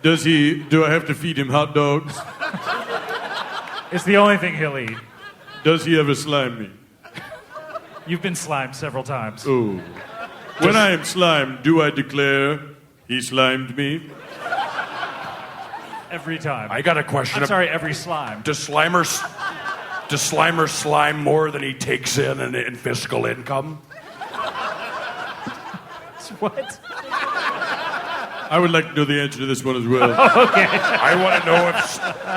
Do I have to feed him hot dogs? It's the only thing he'll eat. Does he ever slime me? You've been slimed several times. Oh. When I am slimed, do I declare he slimed me? Every time. I got a question. I'm sorry, every slime. Does Slimer slime more than he takes in fiscal income? What? I would like to know the answer to this one as well. Okay. I want to know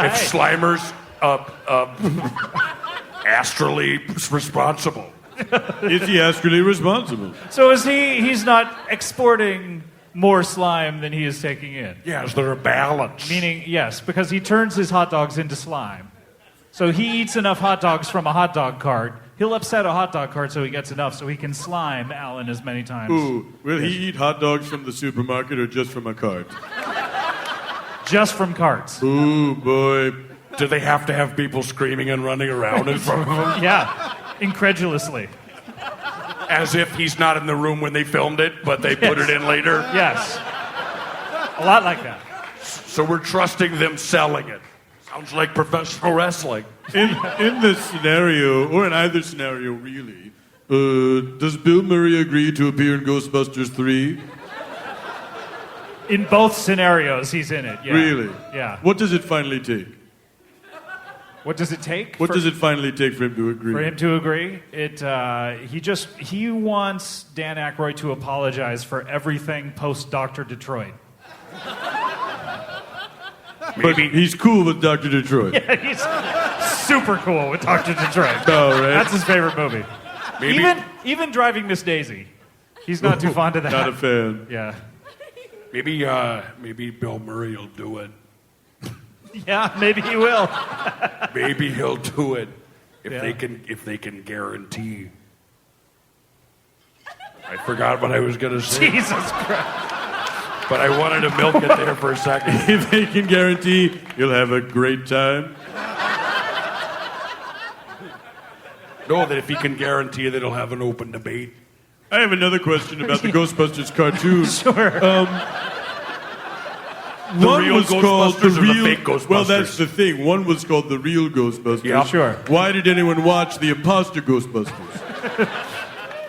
if Slimer's astrally responsible. Is he astrally responsible? So he's not exporting more slime than he is taking in? Yeah, is there a balance? Meaning, yes, because he turns his hot dogs into slime. So he eats enough hot dogs from a hot dog cart. He'll upset a hot dog cart so he gets enough so he can slime Alan as many times. Ooh, will he eat hot dogs from the supermarket or just from a cart? Just from carts. Ooh, boy. Do they have to have people screaming and running around in front of him? Yeah, incredulously. As if he's not in the room when they filmed it, but they put it in later? Yes. A lot like that. So we're trusting them selling it. Sounds like professional wrestling. In this scenario, or in either scenario, really, does Bill Murray agree to appear in Ghostbusters 3? In both scenarios, he's in it. Yeah. Really? Yeah. What does it finally take? What does it take? What does it finally take for him to agree? For him to agree? He wants Dan Aykroyd to apologize for everything post Dr. Detroit. But he's cool with Dr. Detroit. Yeah, he's super cool with Dr. Detroit. Oh, right. That's his favorite movie. Maybe- Even Driving Miss Daisy. He's not too fond of that. Not a fan. Yeah. Maybe Bill Murray will do it. Yeah, maybe he will. Maybe he'll do it if Yeah. they can guarantee. I forgot what I was gonna say. Jesus Christ. But I wanted to milk it there for a second. If they can guarantee you'll have a great time. No, that if he can guarantee that he'll have an open debate. I have another question about the Ghostbusters cartoon. Sure. The One real was called Ghostbusters the or the real. fake Ghostbusters? Well, that's the thing. One was called the real Ghostbusters. Yeah. Sure. Why did anyone watch the imposter Ghostbusters?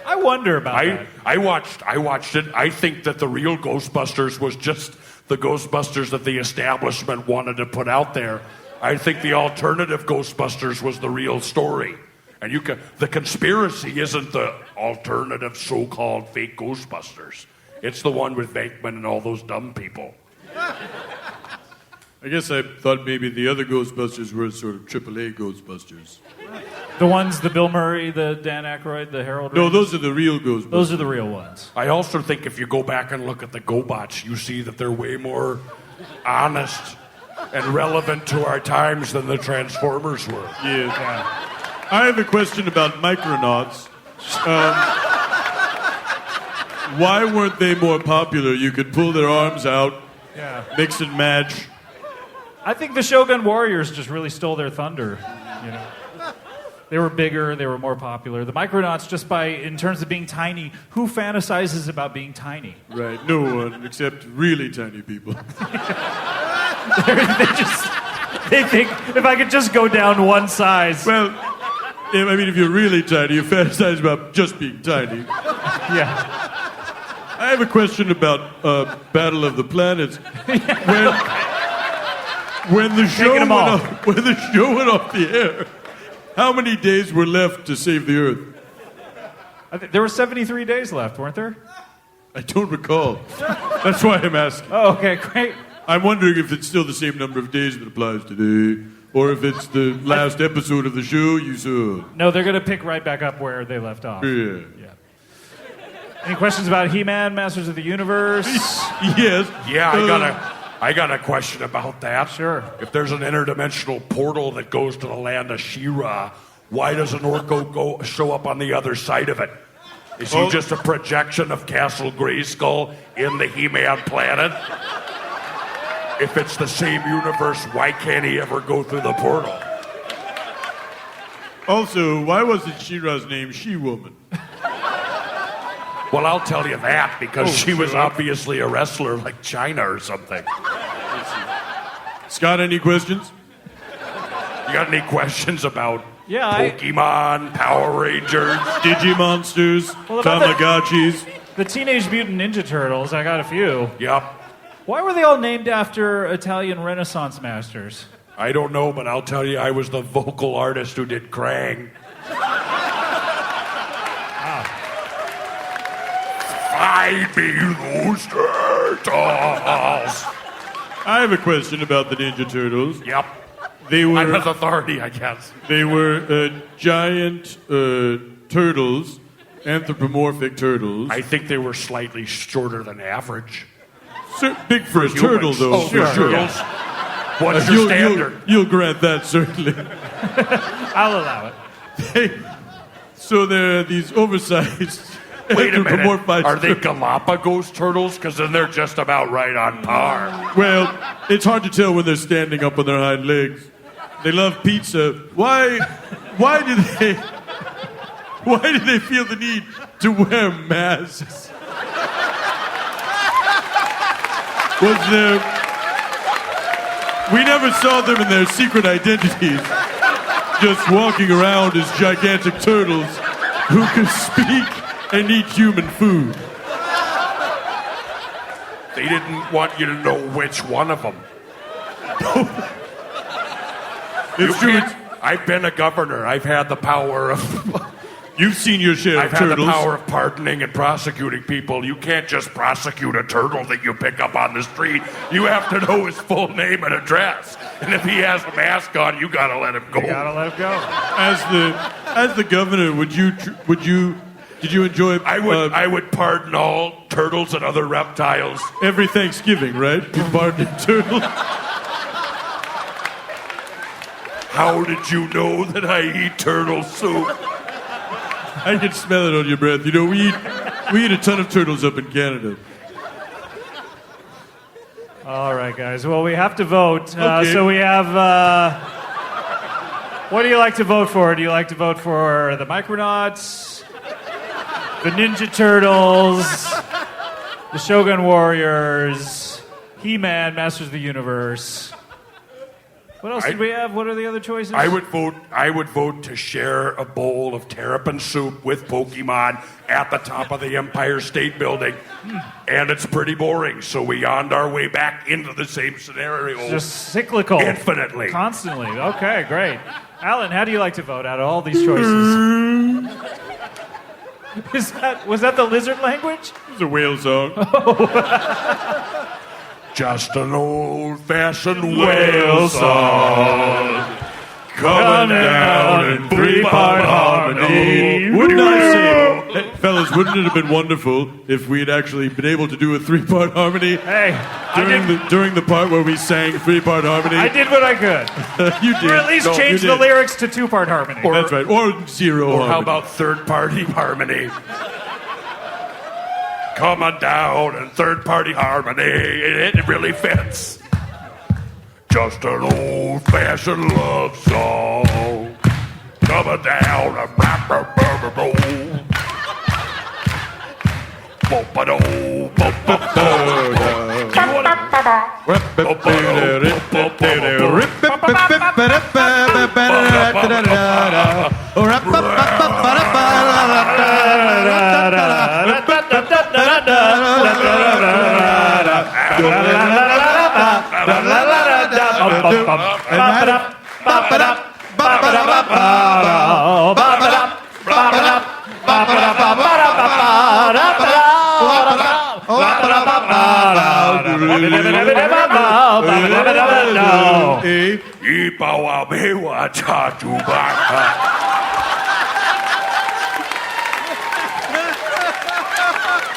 I wonder about that. I watched it. I think that the real Ghostbusters was just the Ghostbusters that the establishment wanted to put out there. I think the alternative Ghostbusters was the real story. And the conspiracy isn't the alternative so-called fake Ghostbusters. It's the one with Venkman and all those dumb people. I guess I thought maybe the other Ghostbusters were sort of AAA Ghostbusters. The ones, the Bill Murray, the Dan Aykroyd, the Harold No, Ramis? those are the real Ghostbusters. Those are the real ones. I also think if you go back and look at the GoBots, you see that they're way more honest and relevant to our times than the Transformers were. Yeah. I have a question about Micronauts. Why weren't they more popular? You could pull their arms out, mix and match. I think the Shogun Warriors just really stole their thunder. You know, they were bigger, they were more popular. The Micronauts, just in terms of being tiny, who fantasizes about being tiny? Right, no one except really tiny people. They think if I could just go down one size. Well, I mean, if you're really tiny, you fantasize about just being tiny. Yeah. I have a question about Battle of the Planets. When the show went off the air, how many days were left to save the Earth? There were 73 days left, weren't there? I don't recall. That's why I'm asking. Oh, okay, great. I'm wondering if it's still the same number of days that applies today, or if it's the last episode of the show you saw. No, they're going to pick right back up where they left off. Yeah. Any questions about He-Man, Masters of the Universe? Yes. Yeah, I got a question about that. Sure. If there's an interdimensional portal that goes to the land of She-Ra, why doesn't Orko show up on the other side of it? Is he just a projection of Castle Grayskull in the He-Man planet? If it's the same universe, why can't he ever go through the portal? Also, why wasn't She-Ra's name She-Woman? Well, I'll tell you that because she was obviously a wrestler like China or something. Scott, any questions? You got any questions about Yeah, Pokemon, Power Rangers, Digimonsters, Well, about Tamagotchis? The Teenage Mutant Ninja Turtles, I got a few. Yep. Why were they all named after Italian Renaissance masters? I don't know, but I'll tell you, I was the vocal artist who did Krang. Find me those turtles. I have a question about the Ninja Turtles. Yep. They were I'm with authority, I guess. They were giant turtles, anthropomorphic turtles. I think they were slightly shorter than average. Big for a humans. turtle, though. Oh, for sure. turtles. What's your standard? You'll grant that, certainly. I'll allow it. So they're these oversized Wait a minute. anthropomorphized Are they turtles. Galapagos turtles? Because then they're just about right on par. Well, it's hard to tell when they're standing up on their hind legs. They love pizza. Why do they feel the need to wear masks? We never saw them in their secret identities, just walking around as gigantic turtles who can speak and eat human food. They didn't want you to know which one of them. It's true. I've been a governor. I've had the power of... You've seen your share I've of had turtles. the power of pardoning and prosecuting people. You can't just prosecute a turtle that you pick up on the street. You have to know his full name and address. And if he has a mask on, you gotta let him go. You gotta let him go. As the governor, did you enjoy? I would pardon all turtles and other reptiles every Thanksgiving, right? You pardon turtles. How did you know that I eat turtle soup? I can smell it on your breath. You know, we eat a ton of turtles up in Canada. All right, guys. Well, we have to vote. Okay. So we have... what do you like to vote for? Do you like to vote for the Micronauts, the Ninja Turtles, the Shogun Warriors, He-Man, Masters of the Universe? What else did we have? What are the other choices? I would vote to share a bowl of terrapin soup with Pokemon at the top of the Empire State Building. And it's pretty boring, so we yawned our way back into the same scenario. It's just cyclical. Infinitely. Constantly. Okay, great. Alan, how do you like to vote out of all these choices? Was that the lizard language? It's a whale song. Just an old-fashioned whale song coming down in three-part harmony. Fellas, wouldn't it have been wonderful if we had actually been able to do a three-part harmony? Hey, during the part where we sang three-part harmony. I did what I could. You did. Or at least change the lyrics to two-part harmony. That's right. Or zero Or harmony. how about third-party harmony? Coming down in third-party harmony. It really fits. Just an old-fashioned love song coming down and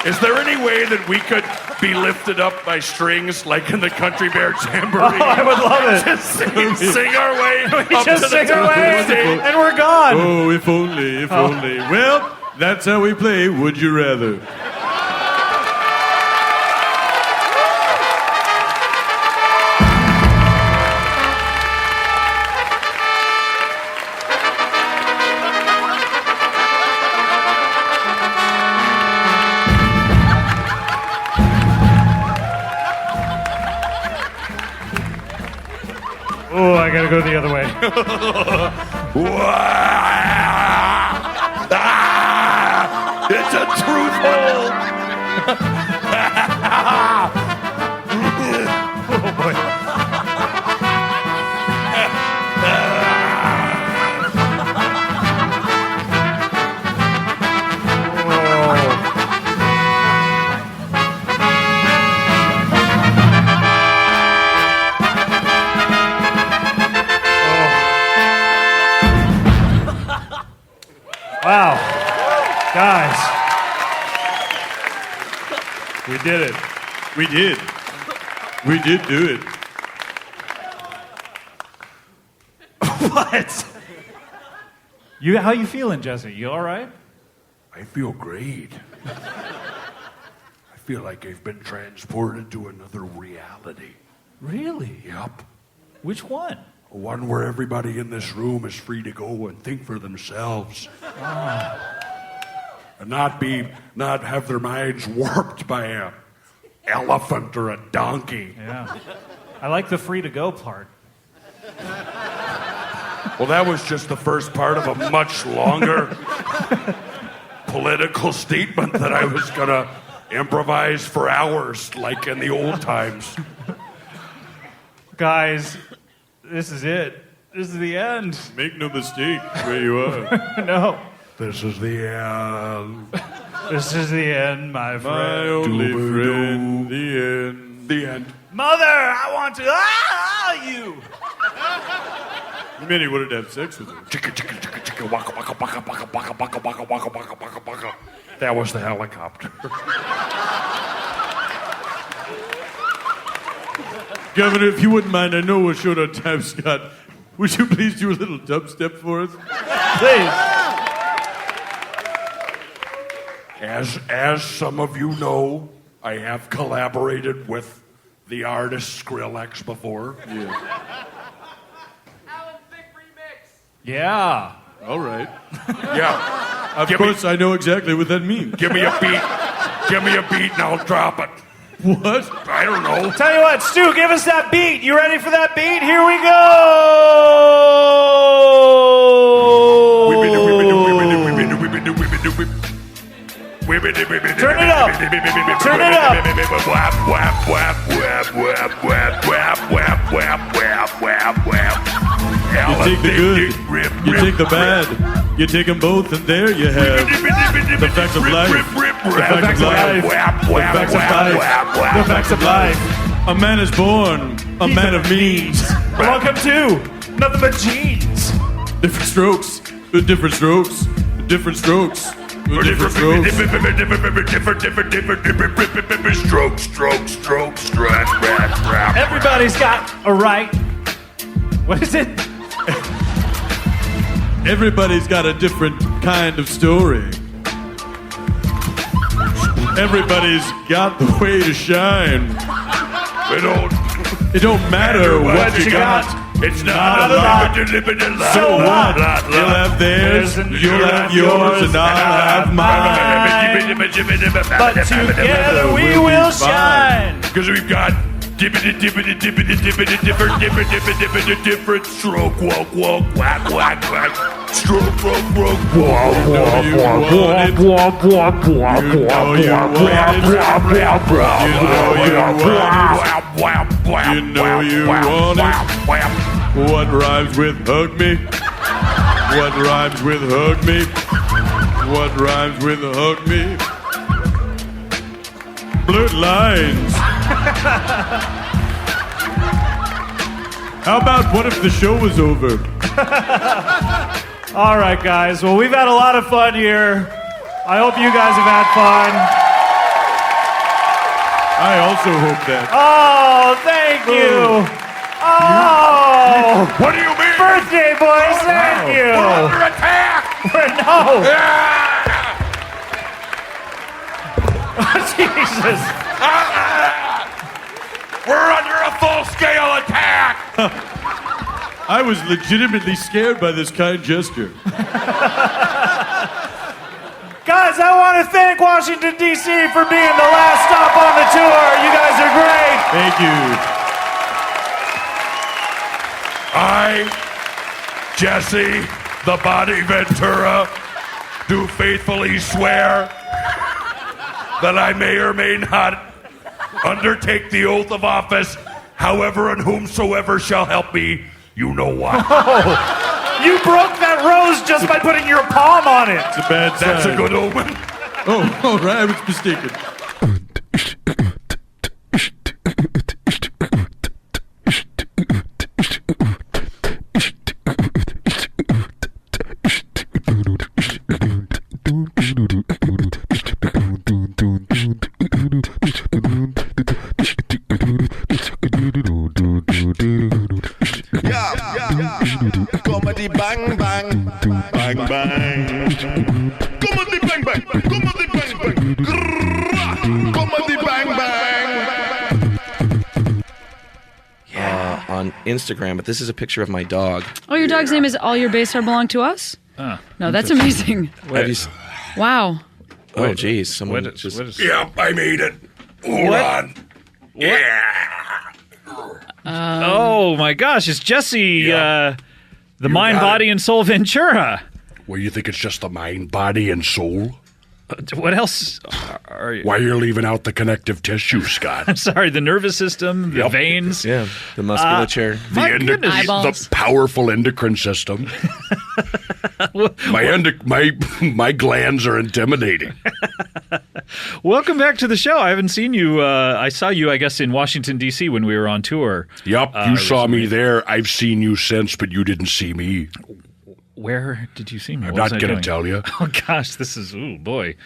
Is there any way that we could be lifted up by strings like in the Country Bear Jamboree? Oh, I would love it. Just sing our way We up just to sing the our top way, of the stage. and we're gone. Oh, if only, if only. Well, that's how we play Would You Rather. Oh, I gotta go the other way. It's a truth hole. Oh boy. Wow. Guys. We did it. We did. We did do it. What? How you feeling, Jesse? You all right? I feel great. I feel like I've been transported to another reality. Really? Yep. Which one? One where everybody in this room is free to go and think for themselves. And not have their minds warped by an elephant or a donkey. Yeah. I like the free to go part. Well, that was just the first part of a much longer political statement that I was gonna improvise for hours like in the old times. Guys, this is it. This is the end. Make no mistake where you are. No. This is the end. This is the end, my friend. My only friend, the end. The end. Mother, I want to you. You mean he wanted to have sex with her? Chicka, chicka, chicka, chicka, waka, waka, waka, waka, waka, waka, waka, waka, waka, waka, waka. That was the helicopter. Governor, if you wouldn't mind, I know we're short on time, Scott. Would you please do a little dubstep for us? Please. As some of you know, I have collaborated with the artist Skrillex before. Yeah. All right. Yeah. Of course, I know exactly what that means. Give me a beat. Give me a beat and I'll drop it. What? I don't know. Tell you what, Stu, give us that beat. You ready for that beat? Here we go. Turn it up. Turn it up. You take the good, you take the bad, you take them both, and there you have the facts of life. The facts of life. The facts of life. The facts of life. A man is born, a man of means. Welcome to Nothing But Jeans. Different strokes, different strokes, different strokes. Different strokes. Strokes. Everybody's got a right. What is it? Everybody's got a different kind of story. Everybody's got the way to shine. It don't matter what you got. It's not a lot. So what? You'll have theirs, you'll have yours, and I'll have mine. But together we will shine. Because we've got different stroke, walk, whack, stroke, walk. You know you want it. You know you want it. What rhymes with hug me? What rhymes with hug me? What rhymes with hug me? Blurred lines. How about what if the show was over? All right, guys. Well, we've had a lot of fun here. I hope you guys have had fun. I also hope that. Oh, thank you. Oh. What do you mean? Birthday boys, thank you. We're under attack. No. Oh, Jesus. We're under a full-scale attack. I was legitimately scared by this kind gesture. Guys, I want to thank Washington, D.C. for being the last stop on the tour. You guys are great. Thank you. I, Jesse the Body Ventura, do faithfully swear that I may or may not undertake the oath of office, however and whomsoever shall help me, you know what. Oh, you broke that rose just by putting your palm on it. It's a bad sign. That's a good omen. Oh, all right, I was mistaken. Comedy bang bang, bang bang. Comedy bang bang, comedy bang bang. Comedy bang bang. On Instagram, but this is a picture of my dog. Oh, your dog's name is All Your Base Are Belong to Us? No, that's amazing. Have you s- Wow. Oh, geez. Someone just... Yep, I made it. Hold on. Yeah. Oh my gosh, it's Jesse, the mind, got body, and soul Ventura. Well, you think it's just the mind, body, and soul? What else are you? Why you're leaving out the connective tissue, Scott? I'm sorry, the nervous system, the veins. Yeah, the musculature. The powerful endocrine system. My glands are intimidating. Welcome back to the show. I haven't seen you. I saw you, I guess, in Washington, D.C. when we were on tour. Yup, you saw me there. I've seen you since, but you didn't see me. Where did you see me? I'm What was not I going to doing? tell you. Oh, gosh, this is, oh, boy.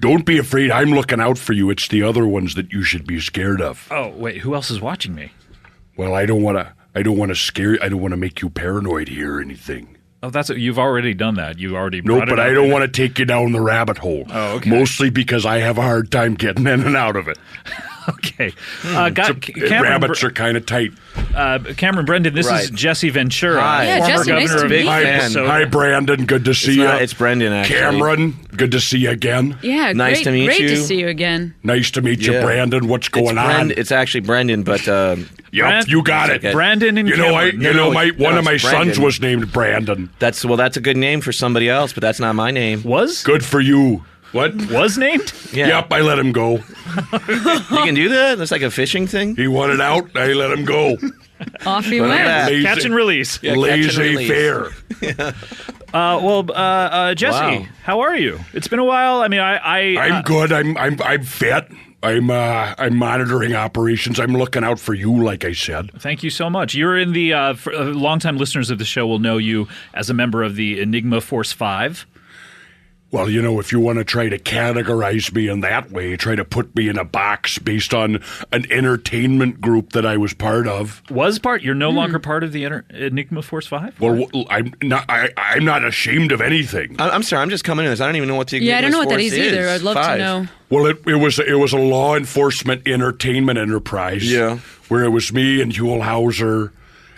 Don't be afraid. I'm looking out for you. It's the other ones that you should be scared of. Oh, wait, who else is watching me? Well, I don't want to scare you. I don't want to make you paranoid here or anything. Oh, you've already done that. You already No, brought it but up I don't in- want to take you down the rabbit hole. Oh, okay. Mostly because I have a hard time getting in and out of it. Okay. Rabbits are kind of tight. Cameron Brendan, this is Jesse Ventura. Hi. Yeah, former Jesse, nice governor to of meet you. Minnesota. Hi, Brandon. Good to see you. It's Brendan, actually. Cameron, good to see you again. Yeah, Nice great, to meet great you. to see you again. Nice to meet you, Yeah. Brandon. What's going on? It's actually Brendan, but Yep, you got it. Okay. Brandon and You know, Cameron. one of my it's sons Brandon. was named Brandon. That's a good name for somebody else, but that's not my name. Was? Good for you. What? Was named? Yeah. Yep, I let him go. You can do that? That's like a fishing thing? He wanted out. I let him go. Off he Look at went. that. Lazy- Catch and release. Yeah, catch and release. Laissez-faire. Jesse, Wow. how are you? It's been a while. I mean, I'm good. I'm fit. I'm monitoring operations. I'm looking out for you, like I said. Thank you so much. You're in the longtime listeners of the show will know you as a member of the Enigma Force 5. Well, you know, if you want to try to categorize me in that way, try to put me in a box based on an entertainment group that I was part of. You're no longer part of the Enigma Force 5? Well, I'm not ashamed of anything. I'm sorry, I'm just coming in this. I don't even know what the Yeah, I don't know what that Force is either. I'd love Five. to know. Well, it was a law enforcement entertainment enterprise. Yeah. Where it was me and Huell Howser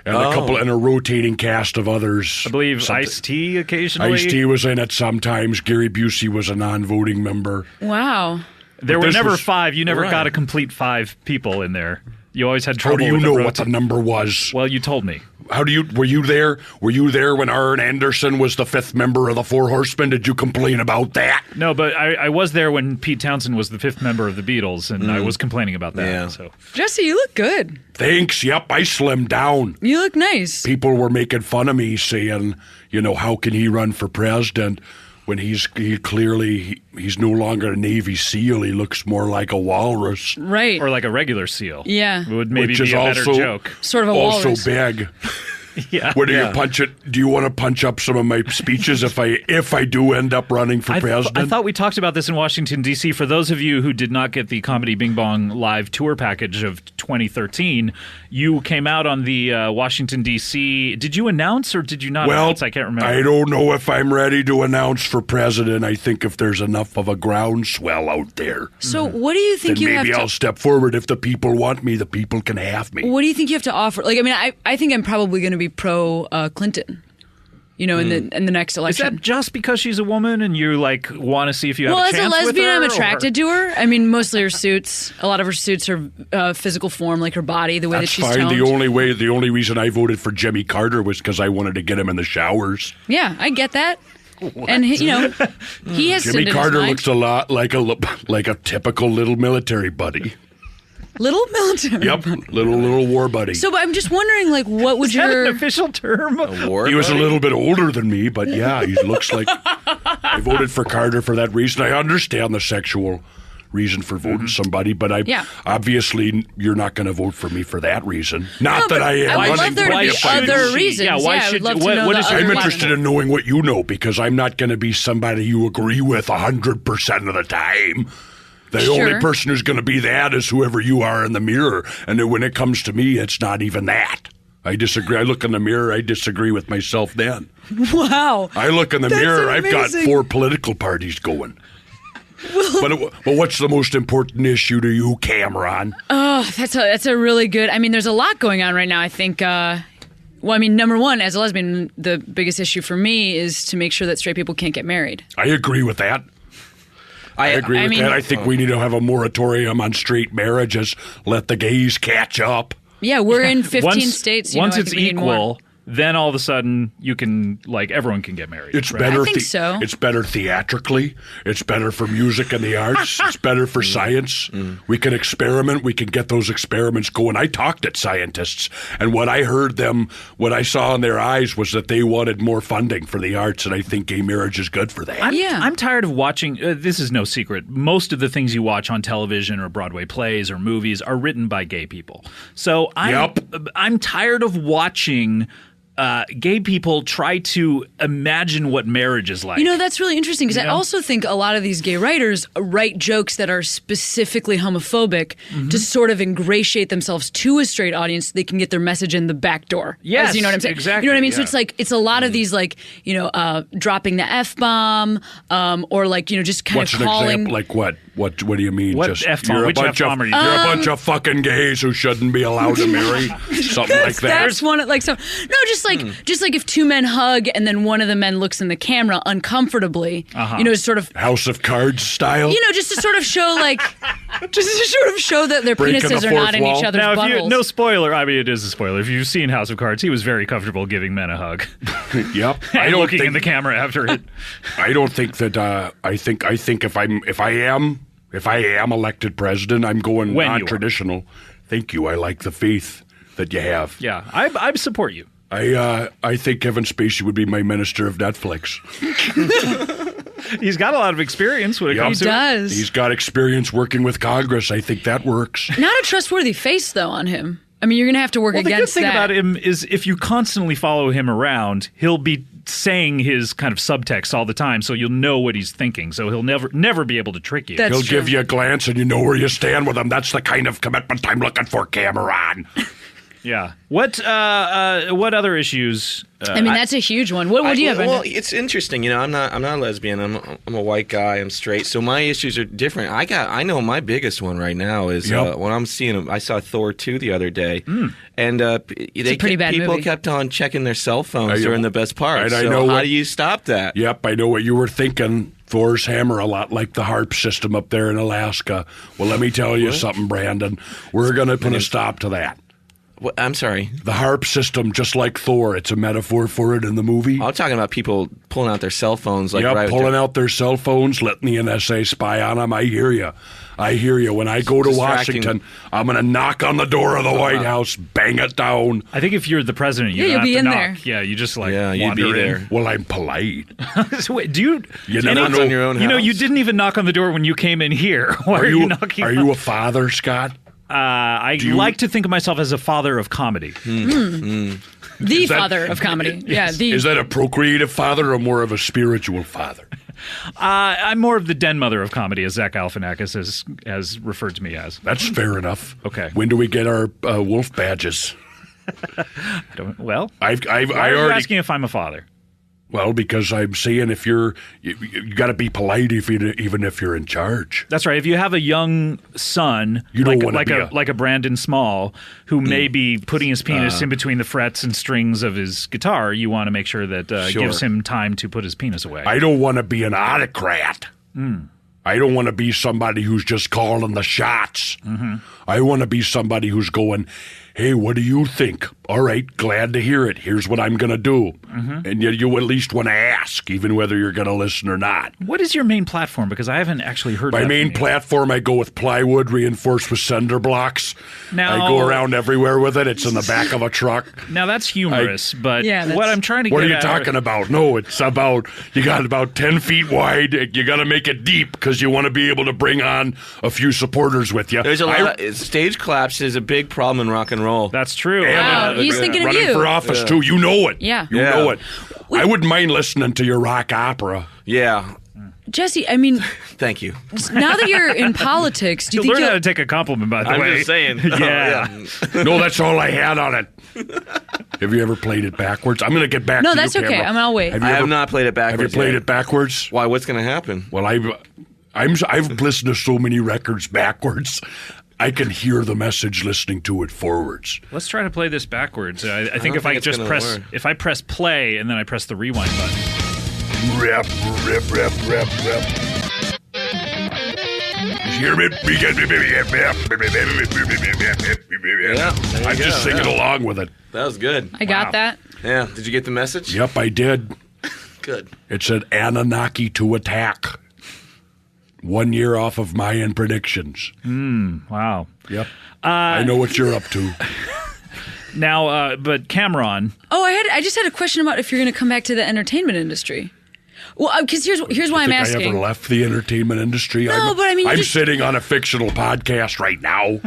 and a rotating cast of others. I believe Ice-T occasionally. Ice-T was in it sometimes. Gary Busey was a non-voting member. Wow. There were this never was- 5. You never Right. got a complete 5 people in there. You always had How trouble do you with know the what the number was? Well, you told me. Were you there? Were you there when Arn Anderson was the 5th member of the Four Horsemen? Did you complain about that? No, but I was there when Pete Townsend was the 5th member of the Beatles, and I was complaining about that. Yeah. So Jesse, you look good. Thanks. Yep, I slimmed down. You look nice. People were making fun of me, saying, you know, how can he run for president when he's no longer a Navy SEAL? He looks more like a walrus. Right. or like a regular seal. Yeah. It would maybe Which be is a better also joke. Sort of a also walrus. big. Yeah. What do Yeah. you punch it? Do you want to punch up some of my speeches if I do end up running for president? I thought we talked about this in Washington, D.C. For those of you who did not get the Comedy Bing Bong live tour package of 2013, you came out on the Washington, D.C. Did you announce or did you not announce? I can't remember. I don't know if I'm ready to announce for president. I think if there's enough of a groundswell out there, So what do you think then you have maybe to... I'll step forward. If the people want me, the people can have me. What do you think you have to offer? Like, I mean, I think I'm probably going to be pro Clinton, you know, in the next Is election. that just because she's a woman and you like want to see if you have Well, a as a chance lesbian, with her, I'm or- attracted to her. I mean, mostly her suits. A lot of her suits are physical form, like her body, the way that That's she's fine. toned. The only reason I voted for Jimmy Carter was because I wanted to get him in the showers. Yeah, I get that. And he, you know, he has Jimmy sinned in his Carter mind. looks a lot like a typical little military buddy. Little military. Yep, little war buddy. So, but I'm just wondering, like, what would Is that your an official term? He was a little bit older than me, but yeah, he looks like. I voted for Carter for that reason. I understand the sexual reason for voting somebody, but obviously you're not going to vote for me for that reason. Not that I am. I would love there to be other reasons. Yeah, why I would should- love to what- know what the is- other I'm reasons. interested in knowing what you know because I'm not going to be somebody you agree with 100% of the time. The only person who's going to be that is whoever you are in the mirror. And then when it comes to me, it's not even that. I disagree. I look in the mirror, I disagree with myself then. Wow. I look in the That's mirror, I've got amazing. 4 political parties going. But what's the most important issue to you, Cameron? Oh, that's a really good. I mean, there's a lot going on right now. I think. Well, I mean, number one, as a lesbian, the biggest issue for me is to make sure that straight people can't get married. I agree with that. I agree with that. I think we need to have a moratorium on straight marriages. Let the gays catch up. Yeah, we're in 15 Once- states. Once I it's think we need more. equal, then all of a sudden you can everyone can get married. It's right? better. I think so. It's better theatrically. It's better for music and the arts. It's better for science. We can experiment. We can get those experiments going. I talked at scientists, and what I saw in their eyes was that they wanted more funding for the arts, and I think gay marriage is good for that. I'm tired of watching. This is no secret. Most of the things you watch on television or Broadway plays or movies are written by gay people. So I'm tired of watching gay people try to imagine what marriage is like. That's really interesting because I also think a lot of these gay writers write jokes that are specifically homophobic to sort of ingratiate themselves to a straight audience so they can get their message in the back door. Yes, you know what I'm saying? exactly. You know what I mean? Yeah. So it's a lot of these dropping the F-bomb or just kind What's of an calling. example? Like what? What do you mean? What Just F-bomb? you're a Which bunch F-bomb of are you you're a bunch of fucking gays who shouldn't be allowed to marry. Something like that. That's one just like if two men hug and then one of the men looks in the camera uncomfortably, sort of House of Cards style. just to sort of show that their Breaking penises the are not fourth in wall. each other's Now, buttholes. no spoiler. I mean, it is a spoiler. If you've seen House of Cards, he was very comfortable giving men a hug. Yep. And looking in the camera after it. I don't think that. I think if I am elected president, I'm going non-traditional. Thank you. I like the faith that you have. Yeah, I support you. I think Kevin Spacey would be my minister of Netflix. He's got a lot of experience when it comes to does. He's got experience working with Congress. I think that works. Not a trustworthy face though on him. I mean, you're going to have to work the good against thing that. about him is if you constantly follow him around, he'll be saying his kind of subtext all the time, so you'll know what he's thinking. So he'll never be able to trick you. He'll give you a glance and you know where you stand with him. That's the kind of commitment I'm looking for, Cameron. Yeah. What other issues? I mean, that's a huge one. What do you have? Well, Brendan? it's interesting. I'm not a lesbian. I'm a white guy. I'm straight. So my issues are different. I know my biggest one right now is when I'm seeing. I saw Thor 2 the other day, and it's a pretty bad people movie. kept on checking their cell phones during the best part. And I So know how do you stop that? Yep, I know what you were thinking. Thor's hammer, a lot like the HARP system up there in Alaska. Well, let me tell you something, Brandon. We're going to put a stop to that. What, I'm sorry. The HARP system, just like Thor, it's a metaphor for it in the movie. I'm talking about people pulling out their cell phones. Pulling out their cell phones, letting the NSA spy on them. I hear you. When I go to Washington, I'm going to knock on the door of the White House, bang it down. I think if you're the president, you you'll don't have be to in knock. there. Yeah, you just you'd wander be there. in. Well, I'm polite. So wait, do you? You never know. On your own You house? you didn't even knock on the door when you came in here. Why are you knocking? Are you a father, Scott? I like to think of myself as a father of comedy. The father of comedy. Yeah. Is that a procreative father or more of a spiritual father? I'm more of the den mother of comedy, as Zach Galifianakis has referred to me as. That's fair enough. Okay. When do we get our wolf badges? Well, why are you already asking if I'm a father? Well, because I'm saying if you got to be polite even if you're in charge. That's right. If you have a young son, like a Brandon Small, who may be putting his penis in between the frets and strings of his guitar, you want to make sure that gives him time to put his penis away. I don't want to be an autocrat. I don't want to be somebody who's just calling the shots. I want to be somebody who's going, hey, what do you think? All right, glad to hear it. Here's what I'm going to do. And you at least want to ask, even whether you're going to listen or not. What is your main platform? Because I haven't actually heard My that main from you. platform, I go with plywood reinforced with cinder blocks. Now- I go around everywhere with it. It's in the back of a truck. Now, that's humorous, but Yeah, what I'm trying to What get are you at... talking about? No, it's about, you got about 10 feet wide. You got to make it deep because you want to be able to bring on a few supporters with you. There's a lot of stage collapse is a big problem in rock and roll. That's true. Wow, he's thinking of running you. for office, too. You know it. Yeah. You know it. I wouldn't mind listening to your rock opera. Yeah. Jesse, I mean, Thank you. now that you're in politics, do you You'll think learn how you'll... to take a compliment, by the I'm way. just saying. Yeah. No, that's all I had on it. Have you ever played it backwards? I'm going to get back No, to that's you, okay. Cameron. I'll wait. I have not played it backwards. Have you played yet. it backwards? Why? What's going to happen? Well, I've listened to so many records backwards. I can hear the message listening to it forwards. Let's try to play this backwards. I think don't if I think it's just gonna press, work. if I press play and then I press the rewind button. Rep, rep, rep, rep, rep. hear me? I'm just singing along with it. That was good. I got that. Yeah. Did you get the message? Yep, I did. Good. It said Anunnaki to attack. 1 year off of Mayan predictions. Wow. Yep. I know what you're up to. Now, but Cameron. Oh, I just had a question about if you're going to come back to the entertainment industry. Well, because here's why I'm asking. I ever left the entertainment industry? No, but I mean, I'm sitting on a fictional podcast right now.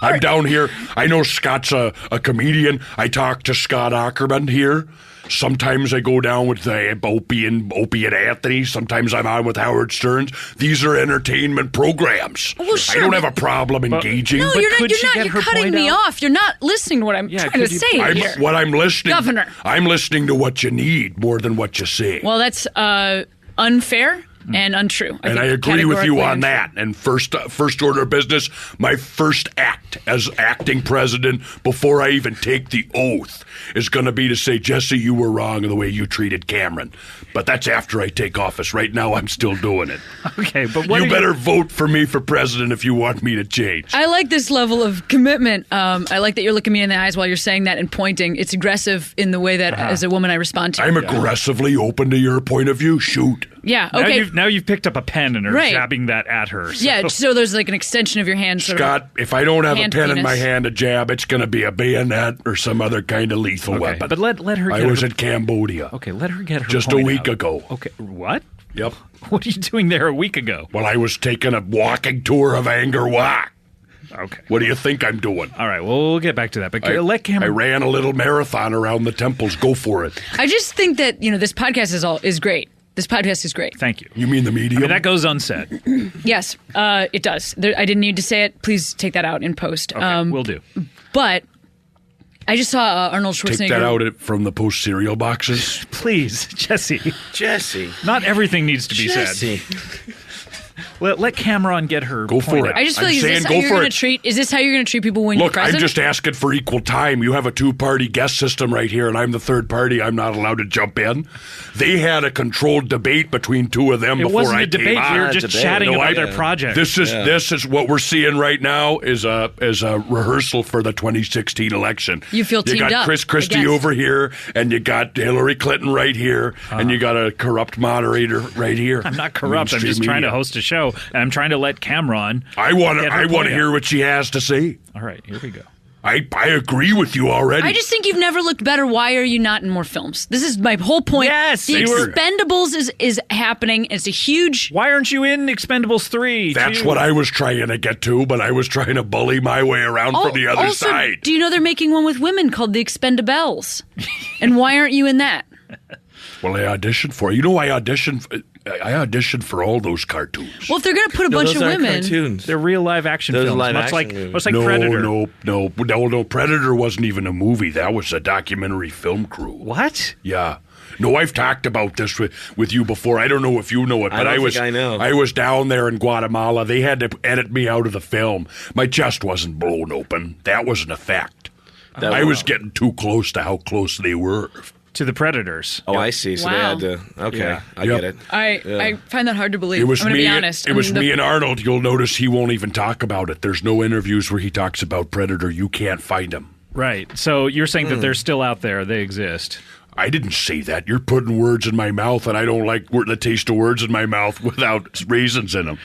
I'm down here. I know Scott's a comedian. I talk to Scott Ackerman here. Sometimes I go down with Opie and Anthony. Sometimes I'm on with Howard Stearns. These are entertainment programs. Well, sure, I don't have a problem engaging. No, you're cutting me off. You're not listening to what I'm trying to say here. What I'm listening, Governor. I'm listening to what you need more than what you say. Well, that's unfair and untrue. I agree with you on that. And first order of business, my first act as acting president before I even take the oath is going to be to say, Jesse, you were wrong in the way you treated Cameron. But that's after I take office. Right now, I'm still doing it. Okay, but you better vote for me for president if you want me to change. I like this level of commitment. I like that you're looking me in the eyes while you're saying that and pointing. It's aggressive in the way that, as a woman, I respond to. I'm aggressively open to your point of view. Shoot. Yeah, okay. Now you've picked up a pen and are Right. jabbing that at her. So. Yeah, so there's like an extension of your hand. Scott, if I don't have a hand pen in penis. my hand to jab, it's going to be a bayonet or some other kind of lethal weapon. But let her get I was her- in Cambodia. Okay, let her get her Just a point week out. ago. Okay, what? Yep. What are you doing there a week ago? Well, I was taking a walking tour of Angkor Wat. Okay. What do you think I'm doing? All right, well, we'll get back to that. But let Cameron... I ran a little marathon around the temples. Go for it. I just think that, this podcast is great. This podcast is great. Thank you. You mean the medium? That goes unsaid. Yes, it does. I didn't need to say it. Please take that out in post. Okay, will do. But I just saw Arnold Schwarzenegger. Take that out from the post cereal boxes. Please, Jesse. Jesse. Not everything needs to be Jesse. said. Let Cameron get her. Go for it. I just feel like is this how you're going to treat people when you're Look, president? I'm just asking for equal time. You have a two-party guest system right here, and I'm the third party. I'm not allowed to jump in. They had a controlled debate between two of them It before wasn't I a debate. came on. You were just chatting about their project. This is what we're seeing right now is a rehearsal for the 2016 election. You feel teamed got up, Chris Christie I guess. over here, and you got Hillary Clinton right here, and you got a corrupt moderator right here. I'm not corrupt. I'm just trying to host a show, and I'm trying to let Cameron. I want to hear what she has to say. All right, here we go. I agree with you already. I just think you've never looked better. Why are you not in more films? This is my whole point. Yes, the Expendables is happening. It's a huge. Why aren't you in Expendables 3? That's what I was trying to get to, but I was trying to bully my way around from the other also, side. Do you know they're making one with women called The Expendables? And why aren't you in that? Well, I auditioned for it. You know, I auditioned for all those cartoons. Well, if they're going to put a bunch of women, they're real live action films, much like Predator. No. Predator wasn't even a movie. That was a documentary film crew. What? Yeah. No, I've talked about this with you before. I don't know if you know it, but I know. I was down there in Guatemala. They had to edit me out of the film. My chest wasn't blown open. That was an effect. I was getting too close to how close they were. To the Predators. Oh, I see. So they had to. Okay, Yeah. I get it. I find that hard to believe. It was I'm going to me. be honest. It was me and Arnold. You'll notice he won't even talk about it. There's no interviews where he talks about Predator. You can't find him. Right. So you're saying that they're still out there. They exist. I didn't say that. You're putting words in my mouth, and I don't like the taste of words in my mouth without raisins in them.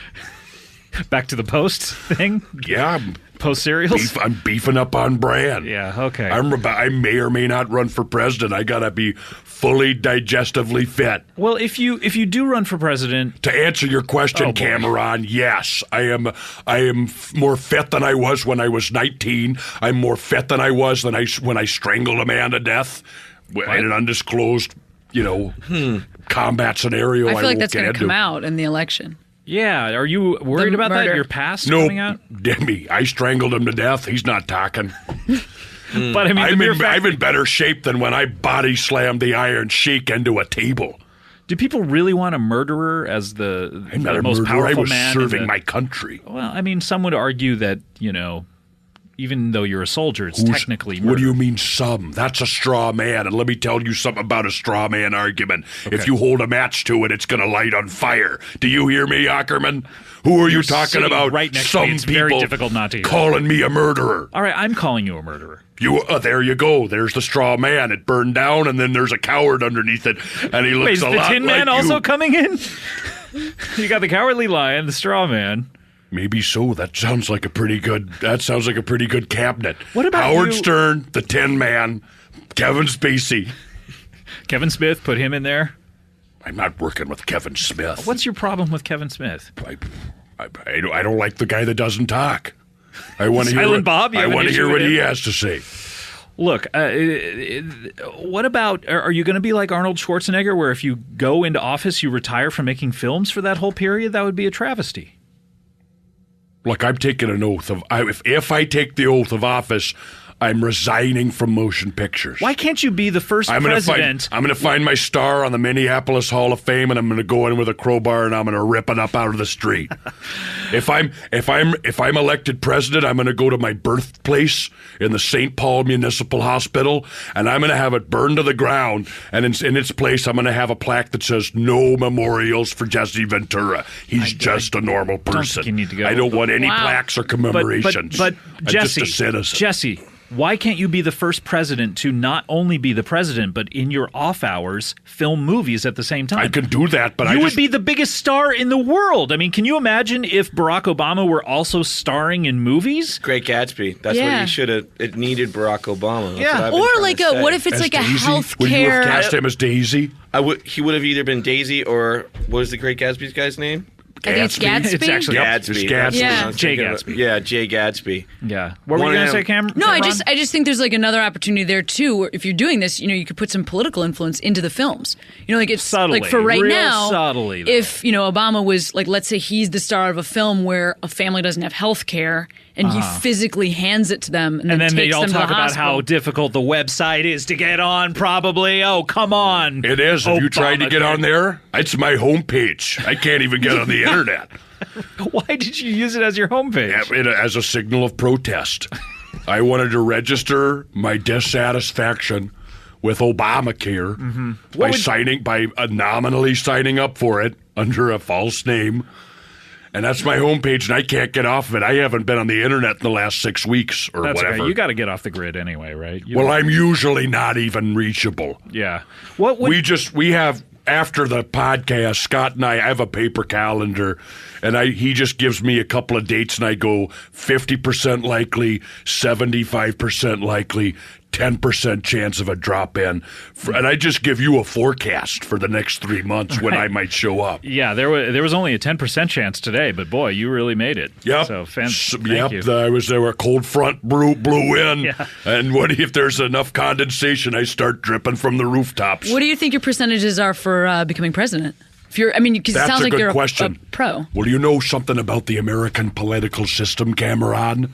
Back to the Post thing? Yeah. Post cereals? I'm beefing up on brand. Yeah, okay. I may or may not run for president. I got to be fully digestively fit. Well, if you do run for president... To answer your question, Cameron, yes. I am more fit than I was when I was 19. I'm more fit than I was when I strangled a man to death in an undisclosed, combat scenario. I feel like that's going to come out in the election. Yeah, are you worried about that? Your past coming out? Demi, I strangled him to death. He's not talking. But I mean, I'm in better shape than when I body slammed the Iron Sheik into a table. Do people really want a murderer as the I'm not a most murderer. powerful I was man? serving my country. Well, I mean, some would argue that Even though you're a soldier, it's technically murder. What do you mean some? That's a straw man. And let me tell you something about a straw man argument. Okay. If you hold a match to it, it's going to light on fire. Do you hear me, Ackerman? Who are you talking sitting about? right next to Some me. It's people very difficult not to hear. calling me a murderer. All right, I'm calling you a murderer. There you go. There's the straw man. It burned down, and then there's a coward underneath it, and he looks Wait, is a the lot Tin Man like also you. coming in? You got the Cowardly Lion, the Straw Man. Maybe so. That sounds like a pretty good. That sounds like a pretty good cabinet. What about Howard you? Stern, the Tin Man, Kevin Spacey, Kevin Smith? Put him in there. I'm not working with Kevin Smith. What's your problem with Kevin Smith? I don't like the guy that doesn't talk. I want to hear Silent Bob? You I have an want to issue hear with what he him? has to say. Look, what about, are you going to be like Arnold Schwarzenegger, where if you go into office, you retire from making films for that whole period? That would be a travesty. Look, I'm taking an oath of if I take the oath of office, I'm resigning from motion pictures. Why can't you be the first president? I'm going to find my star on the Minneapolis Hall of Fame, and I'm going to go in with a crowbar and I'm going to rip it up out of the street. If I'm elected president, I'm going to go to my birthplace in the St. Paul Municipal Hospital, and I'm going to have it burned to the ground. And in its place, I'm going to have a plaque that says "No memorials for Jesse Ventura. He's just a normal person." Don't think you need to go. I don't want any Wow. plaques or commemorations. But I'm Jesse, just a citizen. Jesse, why can't you be the first president to not only be the president, but in your off hours film movies at the same time? I can do that, but you would be the biggest star in the world. I mean, can you imagine if Barack Obama were also starring in movies? Great Gatsby. That's what he should have. It needed Barack Obama. That's what I've been Or trying like to say. what if it's like a healthcare? Would you have cast him as Daisy? He would have either been Daisy or what was the Great Gatsby's guy's name? I think it's Gatsby. It's actually Gatsby. It's Gatsby. That's what I Yeah. was Jay thinking of. Gatsby. Yeah, Jay Gatsby. Yeah. What were you going to say, Cameron? No, I just think there's like another opportunity there too. Where if you're doing this, you could put some political influence into the films. Like it's Subtly. like for right Real now. subtly, though. If Obama was like, let's say he's the star of a film where a family doesn't have health care, and he physically hands it to them, and then they takes all them to talk the about hospital. how difficult the website is to get on, probably. Oh, come on. It is. Have you tried to get Obamacare. on there? It's my homepage. I can't even get on the internet. Why did you use it as your homepage? As a signal of protest. I wanted to register my dissatisfaction with Obamacare by nominally signing up for it under a false name. And that's my homepage, and I can't get off of it. I haven't been on the internet in the last 6 weeks or That's whatever. okay. You got to get off the grid anyway, right? I'm usually not even reachable. Yeah. What would We have after the podcast, Scott and I have a paper calendar, and he just gives me a couple of dates, and I go 50% likely, 75% likely, 10% chance of a drop in, and I just give you a forecast for the next 3 months when I might show up. Yeah, there was only a 10% chance today, but boy, you really made it. Yep. So thank you. There a cold front blew in, Yeah. and what if there's enough condensation? I start dripping from the rooftops. What do you think your percentages are for becoming president? Because it That's sounds a like good you're question. a pro. Well, you know something about the American political system, Cameron?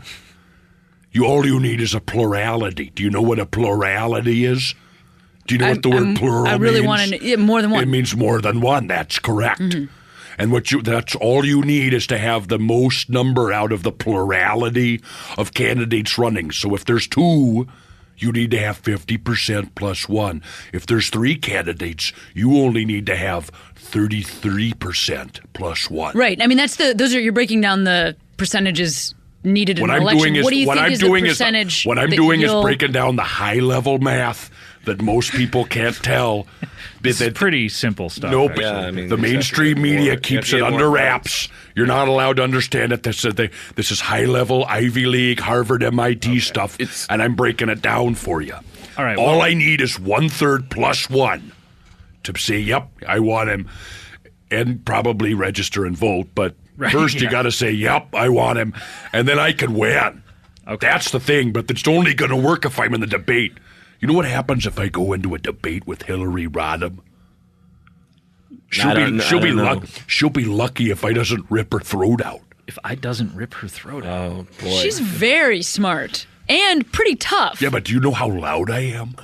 All you need is a plurality. Do you know what a plurality is? Do you know what the word plural means? I really want to know more than one. It means more than one. That's correct. And that's all you need is to have the most number out of the plurality of candidates running. So if there's 2, you need to have 50% plus 1. If there's 3 candidates, you only need to have 33% plus 1. Right. I mean, you're breaking down the percentages needed in What an I'm election. doing is What do you what think I'm is doing the is percentage? what I'm that doing is you'll- breaking down the high level math that most people can't tell. It's pretty simple stuff. Nope. actually. Yeah, I mean, The you have to mainstream get media more- keeps you it have to get under more wraps. You're not allowed to understand it. This is high level Ivy League, Harvard, MIT stuff, and I'm breaking it down for you. All right. All I need is 1/3 plus 1 to say, yep, I want him, and probably register and vote. But first, you got to say, yep, I want him, and then I can win. Okay. That's the thing, but it's only going to work if I'm in the debate. You know what happens if I go into a debate with Hillary Rodham? She'll be lucky if I doesn't rip her throat out. If I doesn't rip her throat out. Oh, boy. She's very smart. and pretty tough. Yeah, but do you know how loud I am?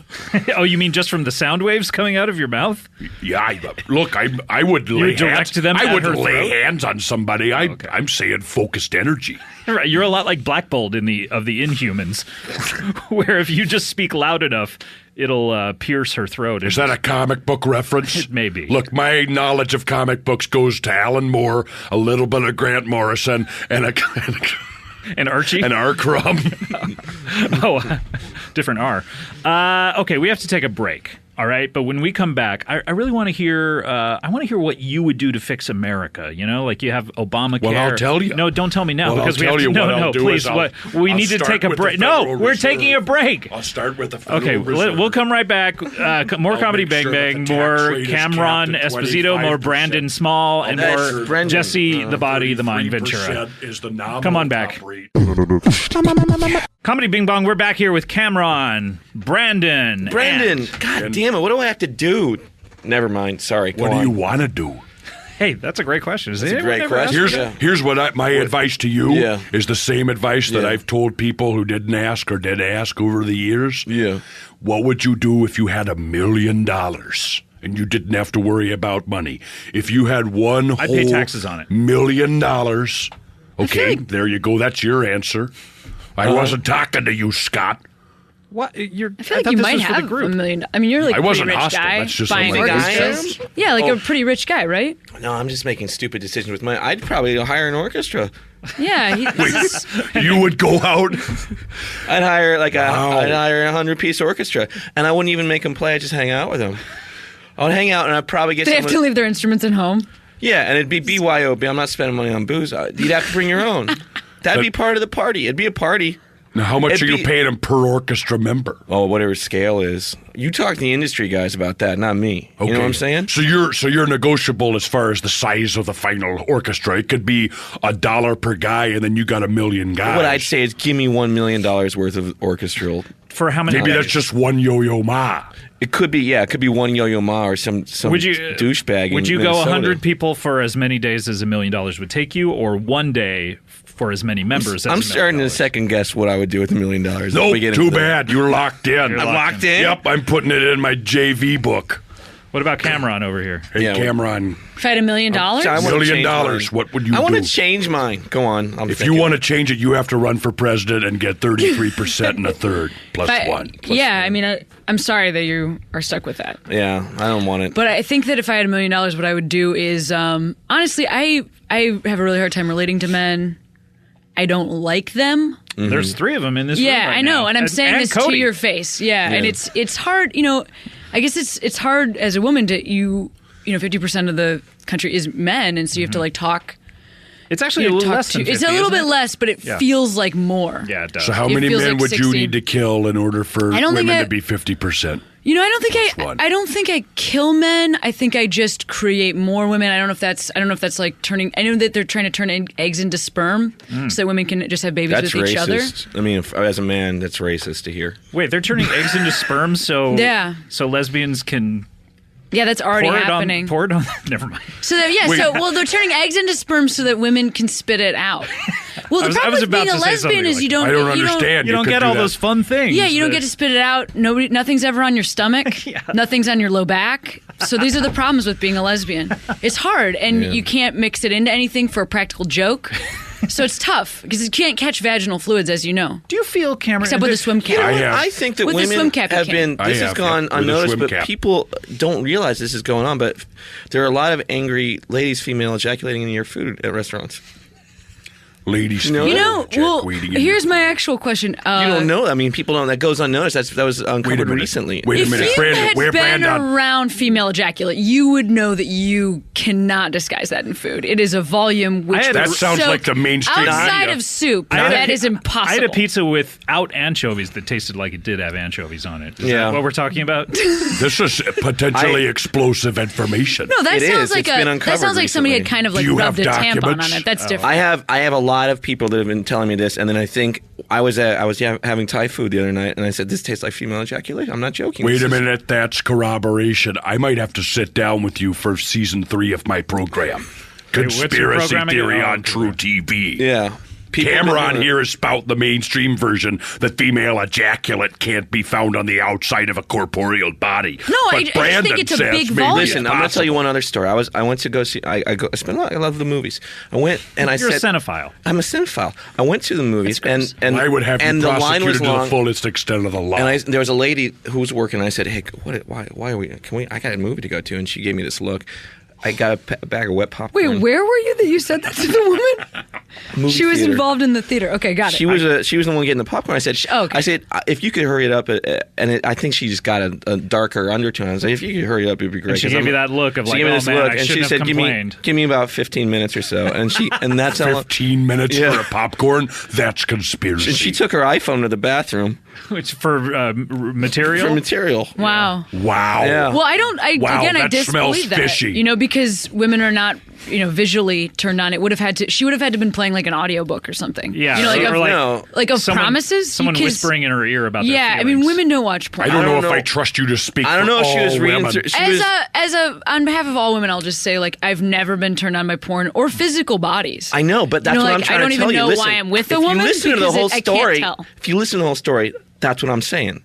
Oh, you mean just from the sound waves coming out of your mouth? Yeah, look, I would You lay would direct hands. them I at would her lay throat? hands on somebody. I'm saying focused energy. Right, you're a lot like Black Bolt of the Inhumans, where if you just speak loud enough, it'll pierce her throat. Is that a comic book reference? It may be. Look, my knowledge of comic books goes to Alan Moore, a little bit of Grant Morrison, and and Archie? And R. Crumb. Different R. Okay, we have to take a break. All right, but when we come back, I really want to hear. I want to hear what you would do to fix America. You know, like you have Obamacare. Well, I'll tell you. No, don't tell me now because I'll we have tell to. you No, what I'll do please. is We I'll need to start take a with the break. No, Federal we're Reserve. taking a break. I'll start with the Federal Okay, Reserve. we'll come right back. More Comedy make Bang sure that Bang, the tax more rate is Cameron capped at Esposito, more 25%. Brandon Small, and that's more Brendan. Jesse the Body, the Mind Ventura. 33% is the nominal Come on back. top rate. Comedy Bing Bong, we're back here with Cameron, Brandon. God damn it! What do I have to do? Never mind. Sorry. What do you want to do? Hey, that's a great question. That's a great question. Here's what my advice to you Yeah. is the same advice that Yeah. I've told people who didn't ask or did ask over the years. Yeah. What would you do if you had $1 million and you didn't have to worry about money? If you had one I'd pay taxes on it. $1 million, okay, there you go. That's your answer. I wasn't talking to you, Scott. What? I feel like you might have $1 million. I mean, you're like I a pretty wasn't rich hostile. guy That's just buying what I orchestras. Yeah, like a pretty rich guy, right? No, I'm just making stupid decisions with money. I'd probably hire an orchestra. Yeah. You would go out. I'd hire I'd hire a 100-piece orchestra, and I wouldn't even make them play. I'd just hang out with them. I would hang out, and I'd probably get. They have to leave their instruments at home. Yeah, and it'd be BYOB. I'm not spending money on booze. You'd have to bring your own. That'd be part of the party. It'd be a party. Now, how much are you paying them per orchestra member? Oh, whatever scale is. You talk to the industry guys about that, not me. Okay. You know what I'm saying? So you're negotiable as far as the size of the final orchestra. It could be $1 per guy, and then you got 1 million guys. What I'd say is give me $1 million worth of orchestral. For how many Maybe days? that's just one Yo-Yo Ma. It could be, yeah. It could be one Yo-Yo Ma or some douchebag. Would you in go Minnesota. 100 people for as many days as $1 million would take you, or one day for as many members as I'm $1 million? starting to second guess what I would do with $1 million. Nope, too bad. You're locked in. You're I'm locked in? Yep, I'm putting it in my JV book. What about Cameron over here? Hey, Cameron. If I had $1 million? $1 million dollars, what would you do? I want to change mine. Go on. If you want to change it, you have to run for president and get 33% and a third plus one. I mean, I'm sorry that you are stuck with that. Yeah, I don't want it. But I think that if I had $1 million, what I would do is, honestly, I have a really hard time relating to men. I don't like them. Mm-hmm. There's 3 of them in this room right I know, now. and I'm saying this Cody. to your face. Yeah, and it's hard. You know, I guess it's hard as a woman to you know 50% of the country is men, and so you have to like talk. It's actually a little less than 50, It's a little isn't bit it? less, but it Yeah. feels like more. Yeah, it does. So how It many feels men like would you 60. need to kill in order for I don't think women I- to be 50%? You know, I don't Plus think I kill men. I think I just create more women. I don't know if that's like turning. I know that they're trying to turn eggs into sperm so that women can just have babies That's with each other. racist. I mean, as a man, that's racist to hear. Wait, they're turning eggs into sperm so lesbians can Yeah, that's already pour happening. Pour it on. Never mind. So that, they're turning eggs into sperm so that women can spit it out. Well, the I problem was with about being a to say something lesbian is like you don't. I don't understand. You don't could get do all that. those fun things. Yeah, you don't get to spit it out. Nothing's ever on your stomach. Nothing's on your low back. So these are the problems with being a lesbian. It's hard, and you can't mix it into anything for a practical joke. So it's tough because you can't catch vaginal fluids, as you know. Do you feel, Cameron? Except with a swim cap. I think that with women the swim cap, you have can. been. This has gone unnoticed, but people don't realize this is going on. But there are a lot of angry ladies, female ejaculating in your food at restaurants. Ladies, You know, well, here's my actual question. You don't know. I mean, people don't. That goes unnoticed. That was uncovered recently. Wait a If minute, you Brandon. had Where been Brandon? around female ejaculate, you would know that you cannot disguise that in food. It is a volume which That would sounds soak like the mainstream outside media. of soup. I had That a- is impossible. I had a pizza without anchovies that tasted like it did have anchovies on it. Is that what we're talking about? This is potentially explosive information. No, that sounds like that sounds like somebody had kind of like rubbed a tampon on it. That's different. I have a lot of people that have been telling me this, and then I think I was having Thai food the other night, and I said this tastes like female ejaculation. I'm not joking. Wait This a is- minute, that's corroboration. I might have to sit down with you for season 3 of my program. Wait, what's your Conspiracy program again? Theory Oh, on True TV. Yeah. Cameron here is spout the mainstream version that female ejaculate can't be found on the outside of a corporeal body. No, but I just Brandon think it's a says big maybe volume. it's Listen, I'm going to possible. tell you one other story. I went to go see. I love the movies. I went and I You're said, a cinephile. I'm a cinephile. I went to the movies and I would have and you the line prosecuted was to long. the fullest extent of the law. And there was a lady who was working. And I said, "Hey, why are we? Can we? I got a movie to go to." And she gave me this look. I got a bag of wet popcorn. Wait, where were you that you said that to the woman? Movie She was theater. involved in the theater. Okay, got it. She was the one getting the popcorn. I said, I said, if you could hurry it up, I think she just got a darker undertone. I was like, if you could hurry it up, it'd be great. And she 'Cause gave you that look of she like, gave me oh this man, look, I and she shouldn't said, have complained. give me about 15 minutes or so. And that's how long. 15 minutes Yeah. for a popcorn? That's conspiracy. And she took her iPhone to the bathroom. Which for material? For material. Wow. Wow. Yeah. Well, I Wow, again, I that smells disbelieve that. fishy. You know, because women are not, visually turned on. She would have had to been playing like an audiobook or something. Yeah, You know, like of someone, promises. Someone because- whispering in her ear about their Yeah, I feelings. mean, women don't watch porn. I don't know if I trust you to speak I don't for know if she all was reading women. through. On behalf of all women, I'll just say, like, I've never been turned on by porn or physical bodies. I know, but that's what I'm trying I don't to tell even you. know Listen, why I'm with a if woman. you listen to the because whole I story, can't tell. if you listen to the whole story, that's what I'm saying.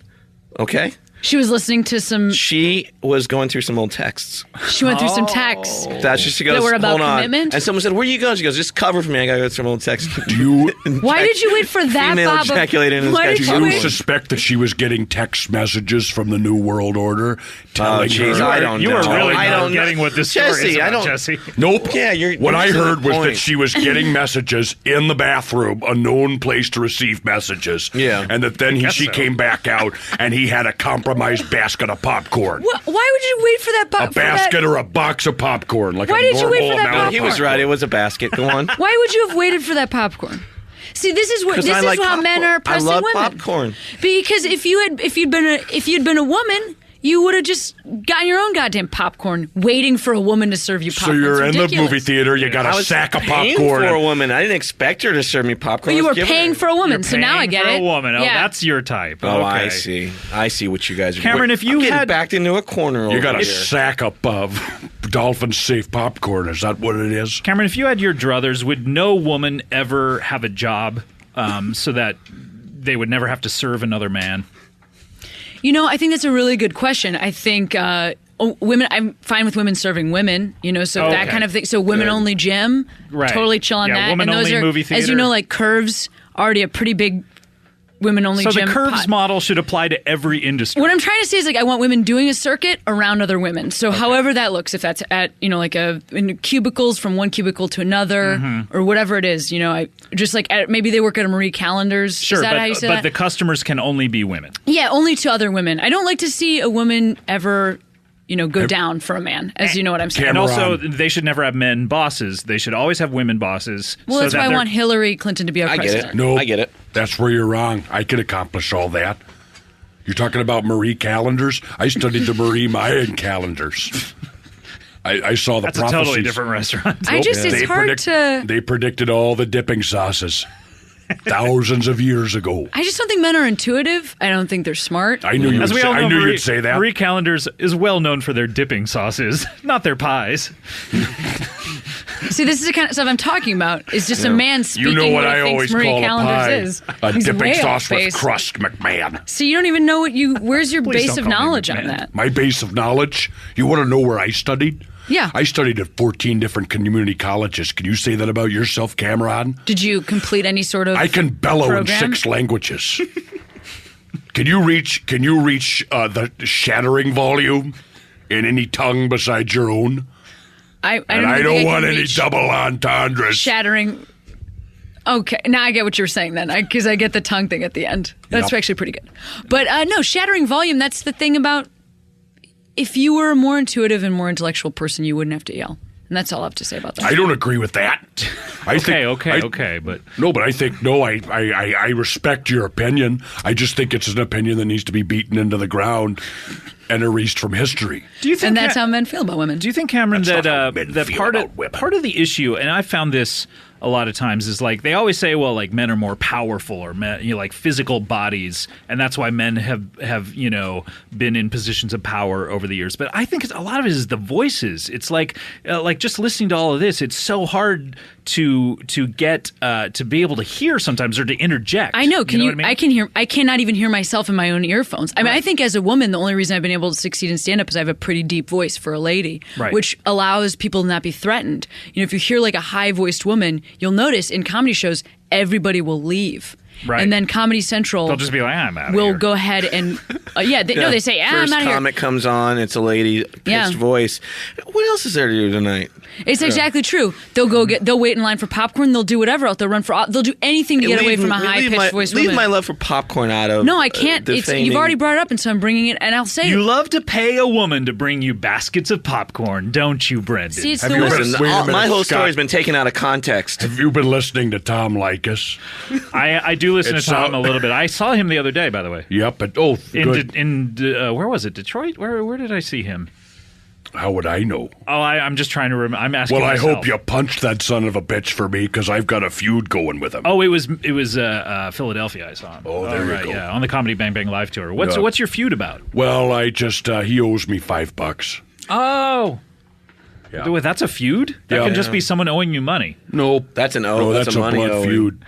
Okay? She was listening to some. She was going through some old texts. She went through some texts. That's just she goes, that were about hold on. commitment. And someone said, "Where you going?" She goes, "Just cover for me. I gotta go through some old texts." Why did you wait for that, Female Bob? ejaculating in Why this did guy's you Do you wait? suspect that she was getting text messages from the New World Order telling geez, her? I don't You know. were really I not don't getting know. what this story is Jesse, I about, don't. Jesse. Nope. Yeah, you're. What I missing the heard was that point. she was getting messages in the bathroom, a known place to receive messages. Yeah. And that then she so. came back out and he had a compromised basket of popcorn. Why would you wait for that? A basket or a box of popcorn, like Why a did you normal wait for that amount of He was popcorn. right. It was a basket. Go on. Why would you have waited for that popcorn? See, this is Because I like how men popcorn. are oppressing I love women. popcorn. Because if you'd been a woman, you would have just gotten your own goddamn popcorn, waiting for a woman to serve you So popcorn. you're It's in the ridiculous. movie theater, you got I a was sack of paying popcorn. for a woman. I didn't expect her to serve me popcorn. But you I were was giving paying her. for a woman, You're so now I paying get for it. a woman. Oh, Yeah. that's your type. Oh, Okay. I see. I see what you guys are Cameron, doing. if you I'm getting had- backed into a corner You over got a here. sack of dolphin safe popcorn. Is that what it is? Cameron, if you had your druthers, would no woman ever have a job so that they would never have to serve another man? You know, I think that's a really good question. I think women. I'm fine with women serving women. So that Okay. kind of thing. So women only gym. Right. Totally chill on Yeah, that. women and those only are, movie as you theater. know, like Curves already a pretty big women only So gym. the Curves pot. model should apply to every industry. What I'm trying to say is, like, I want women doing a circuit around other women. So however that looks, if that's at, like in cubicles from one cubicle to another Mm-hmm. or whatever it is, I just like maybe they work at a Marie Callender's. Sure, is that but, how you say but that? the customers can only be women. Yeah, only to other women. I don't like to see a woman ever, go down for a man, as you know what I'm saying. And also, they should never have men bosses. They should always have women bosses. Well, so that's that why I they're- want Hillary Clinton to be our I get president. it. No, I get it. That's where you're wrong. I could accomplish all that. You're talking about Marie calendars? I studied the Marie Mayan calendars. I saw the That's a prophecies. totally different restaurant. It's hard to. They predicted all the dipping sauces thousands of years ago. I just don't think men are intuitive. I don't think they're smart. I knew you. As Would we say, all know, I knew Marie, you'd say that. Marie Callender's is well known for their dipping sauces, not their pies. See, this is the kind of stuff I'm talking about. Is just a man speaking You know what he I thinks always Marie call Callender's a pie? is. A He's dipping way off sauce with base. crust, McMahon. So you don't even know where's your Please base don't of call me knowledge on McMahon. that? My base of knowledge? You want to know where I studied? Yeah. I studied at 14 different community colleges. Can you say that about yourself, Cameron? Did you complete any sort of I can bellow program? in 6 languages. Can you reach the shattering volume in any tongue besides your own? I And don't I think don't can want any reach double entendres. shattering. Okay, now I get what you were saying then, because I get the tongue thing at the end. That's Yep. actually pretty good. But no, shattering volume. That's the thing about. If you were a more intuitive and more intellectual person, you wouldn't have to yell. And that's all I have to say about that. I don't agree with that. Okay, but no, but I think I respect your opinion. I just think it's an opinion that needs to be beaten into the ground and erased from history. Do you think And that's how men feel about women. Do you think, Cameron, That's that not how men that feel part about women. of the issue, and I found this a lot of times is like they always say, well, like men are more powerful or men, like physical bodies, and that's why men have been in positions of power over the years. But I think a lot of it is the voices. It's like just listening to all of this. It's so hard to get to be able to hear sometimes or to interject. I know. What I mean? I cannot even hear myself in my own earphones. I mean, I think as a woman, the only reason I've been able to succeed in stand-up is I have a pretty deep voice for a lady, which allows people to not be threatened. If you hear like a high-voiced woman, you'll notice in comedy shows, everybody will leave. Right. And then Comedy Central they'll just be like, I'm out. Will go ahead and they say, I'm First out of here. comic comes on, it's a lady, pitched voice. What else is there to do tonight? It's exactly true. They'll wait in line for popcorn. They'll do whatever else. They'll do anything to get away from a high-pitched voice woman. Leave my love for popcorn out of. No, I can't. You've already brought it up, and so I'm bringing it. And I'll say you love to pay a woman to bring you baskets of popcorn, don't you, Brendan? See, it's my whole story's been taken out of context. Have you been listening to Tom Likas? I do listen to Tom a little bit. I saw him the other day, by the way. Yep. But good. Where was it? Detroit? Where did I see him? How would I know? Oh, I'm just trying to remember. I'm asking. Well, myself. I hope you punched that son of a bitch for me because I've got a feud going with him. Oh, it was Philadelphia. I saw him. Oh, there you go. Yeah, on the Comedy Bang Bang live tour. What's your feud about? Well, I just he owes me $5. Oh. Yeah. Wait, that's a feud? That can just be someone owing you money. Nope. That's an No, that's a money blood owing. feud.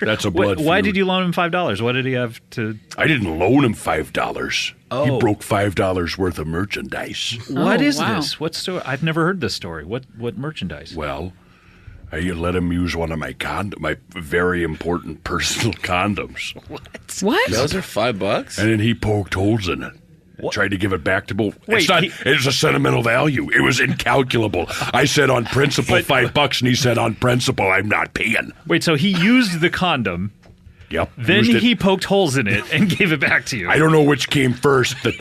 That's a blood feud. Why did you loan him $5? What did he have to... I didn't loan him $5. Oh. He broke $5 worth of merchandise. What is this? What story? I've never heard this story. What merchandise? Well, I let him use one of my very important personal condoms. What? Those are $5? And then he poked holes in it. Tried to give it back to both. Wait, It's a sentimental value. It was incalculable. I said on principle $5, and he said on principle I'm not paying. Wait, so he used the condom. Yep. Then he poked holes in it and gave it back to you. I don't know which came first, who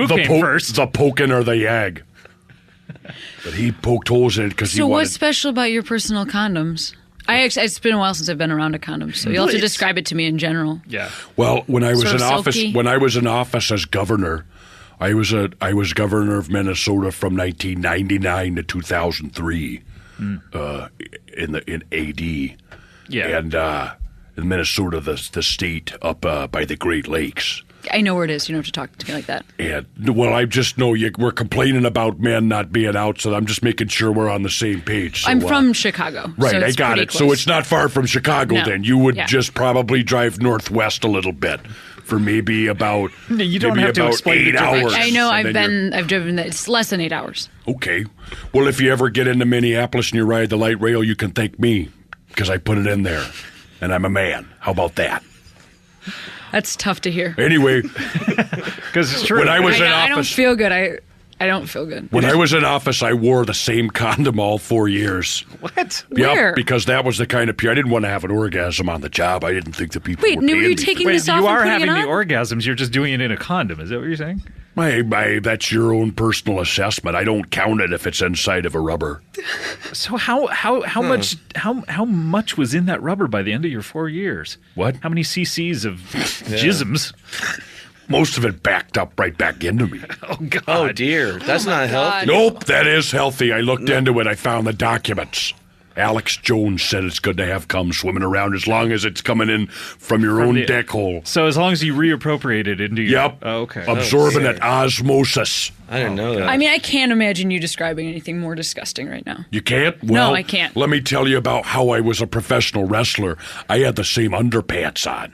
came first? the poking or the yag. But he poked holes in it because he So wanted. what's special about your personal condoms? It's been a while since I've been around a condom, so you'll have to describe it to me in general. Yeah. Well, when I was Sort of in office as governor, I was governor of Minnesota from 1999 to 2003, in AD. Yeah. And in Minnesota, the state up by the Great Lakes. I know where it is. You don't have to talk to me like that. And well, I just know we're complaining about men not being out, so I'm just making sure we're on the same page. So, I'm from Chicago. Right, so I it's got pretty it. close. So it's not far from Chicago. No. Then you would Yeah. just probably drive northwest a little bit for maybe about you don't maybe have to about explain 8 hours. I know. And then I've driven. It's less than 8 hours. Okay. Well, if you ever get into Minneapolis and you ride the light rail, you can thank me because I put it in there, and I'm a man. How about that? That's tough to hear. Anyway, because it's true. When I was in I don't office, feel good. I don't feel good. when I was in office, I wore the same condom all 4 years. What? Yep, Where? because that was the kind of I didn't want to have an orgasm on the job. I didn't think the people Wait, were were paying you me taking for this that. off You and are putting having it the on? orgasms. You're just doing it in a condom. Is that what you're saying? That's your own personal assessment. I don't count it if it's inside of a rubber. So how much was in that rubber by the end of your 4 years? What? How many cc's of jisms? Most of it backed up right back into me. Oh God! Oh dear, that's not healthy. Nope, that is healthy. I looked into it. I found the documents. Alex Jones said it's good to have cum swimming around as long as it's coming in from your own deck hole. So as long as you reappropriate it into your... Yep. Oh, okay. Absorbing it osmosis. I didn't know that. I mean, I can't imagine you describing anything more disgusting right now. You can't? No, Well, I can't. Let me tell you about how I was a professional wrestler. I had the same underpants on.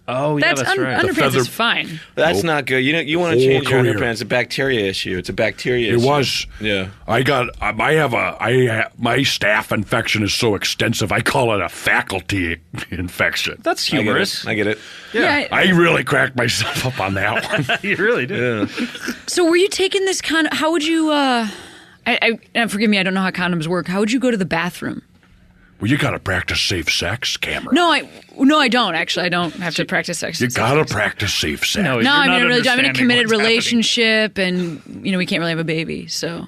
Oh, yeah, that's right. Underpants is fine. That's Nope. not good. You want to Whole change your career. underpants. It's a bacteria issue. It's a bacteria It issue. was. Yeah. My staph infection is so extensive, I call it a faculty infection. That's humorous. I get it. Yeah. I really cracked myself up on that one. You really did. Yeah. So were you taking this condom? How would you? And forgive me, I don't know how condoms work. How would you go to the bathroom? Well, you got to practice safe sex, Cameron. No, I don't actually. I don't have to practice sex. You got to practice safe sex. No, I mean, I really don't. I'm in a committed relationship, and we can't really have a baby. So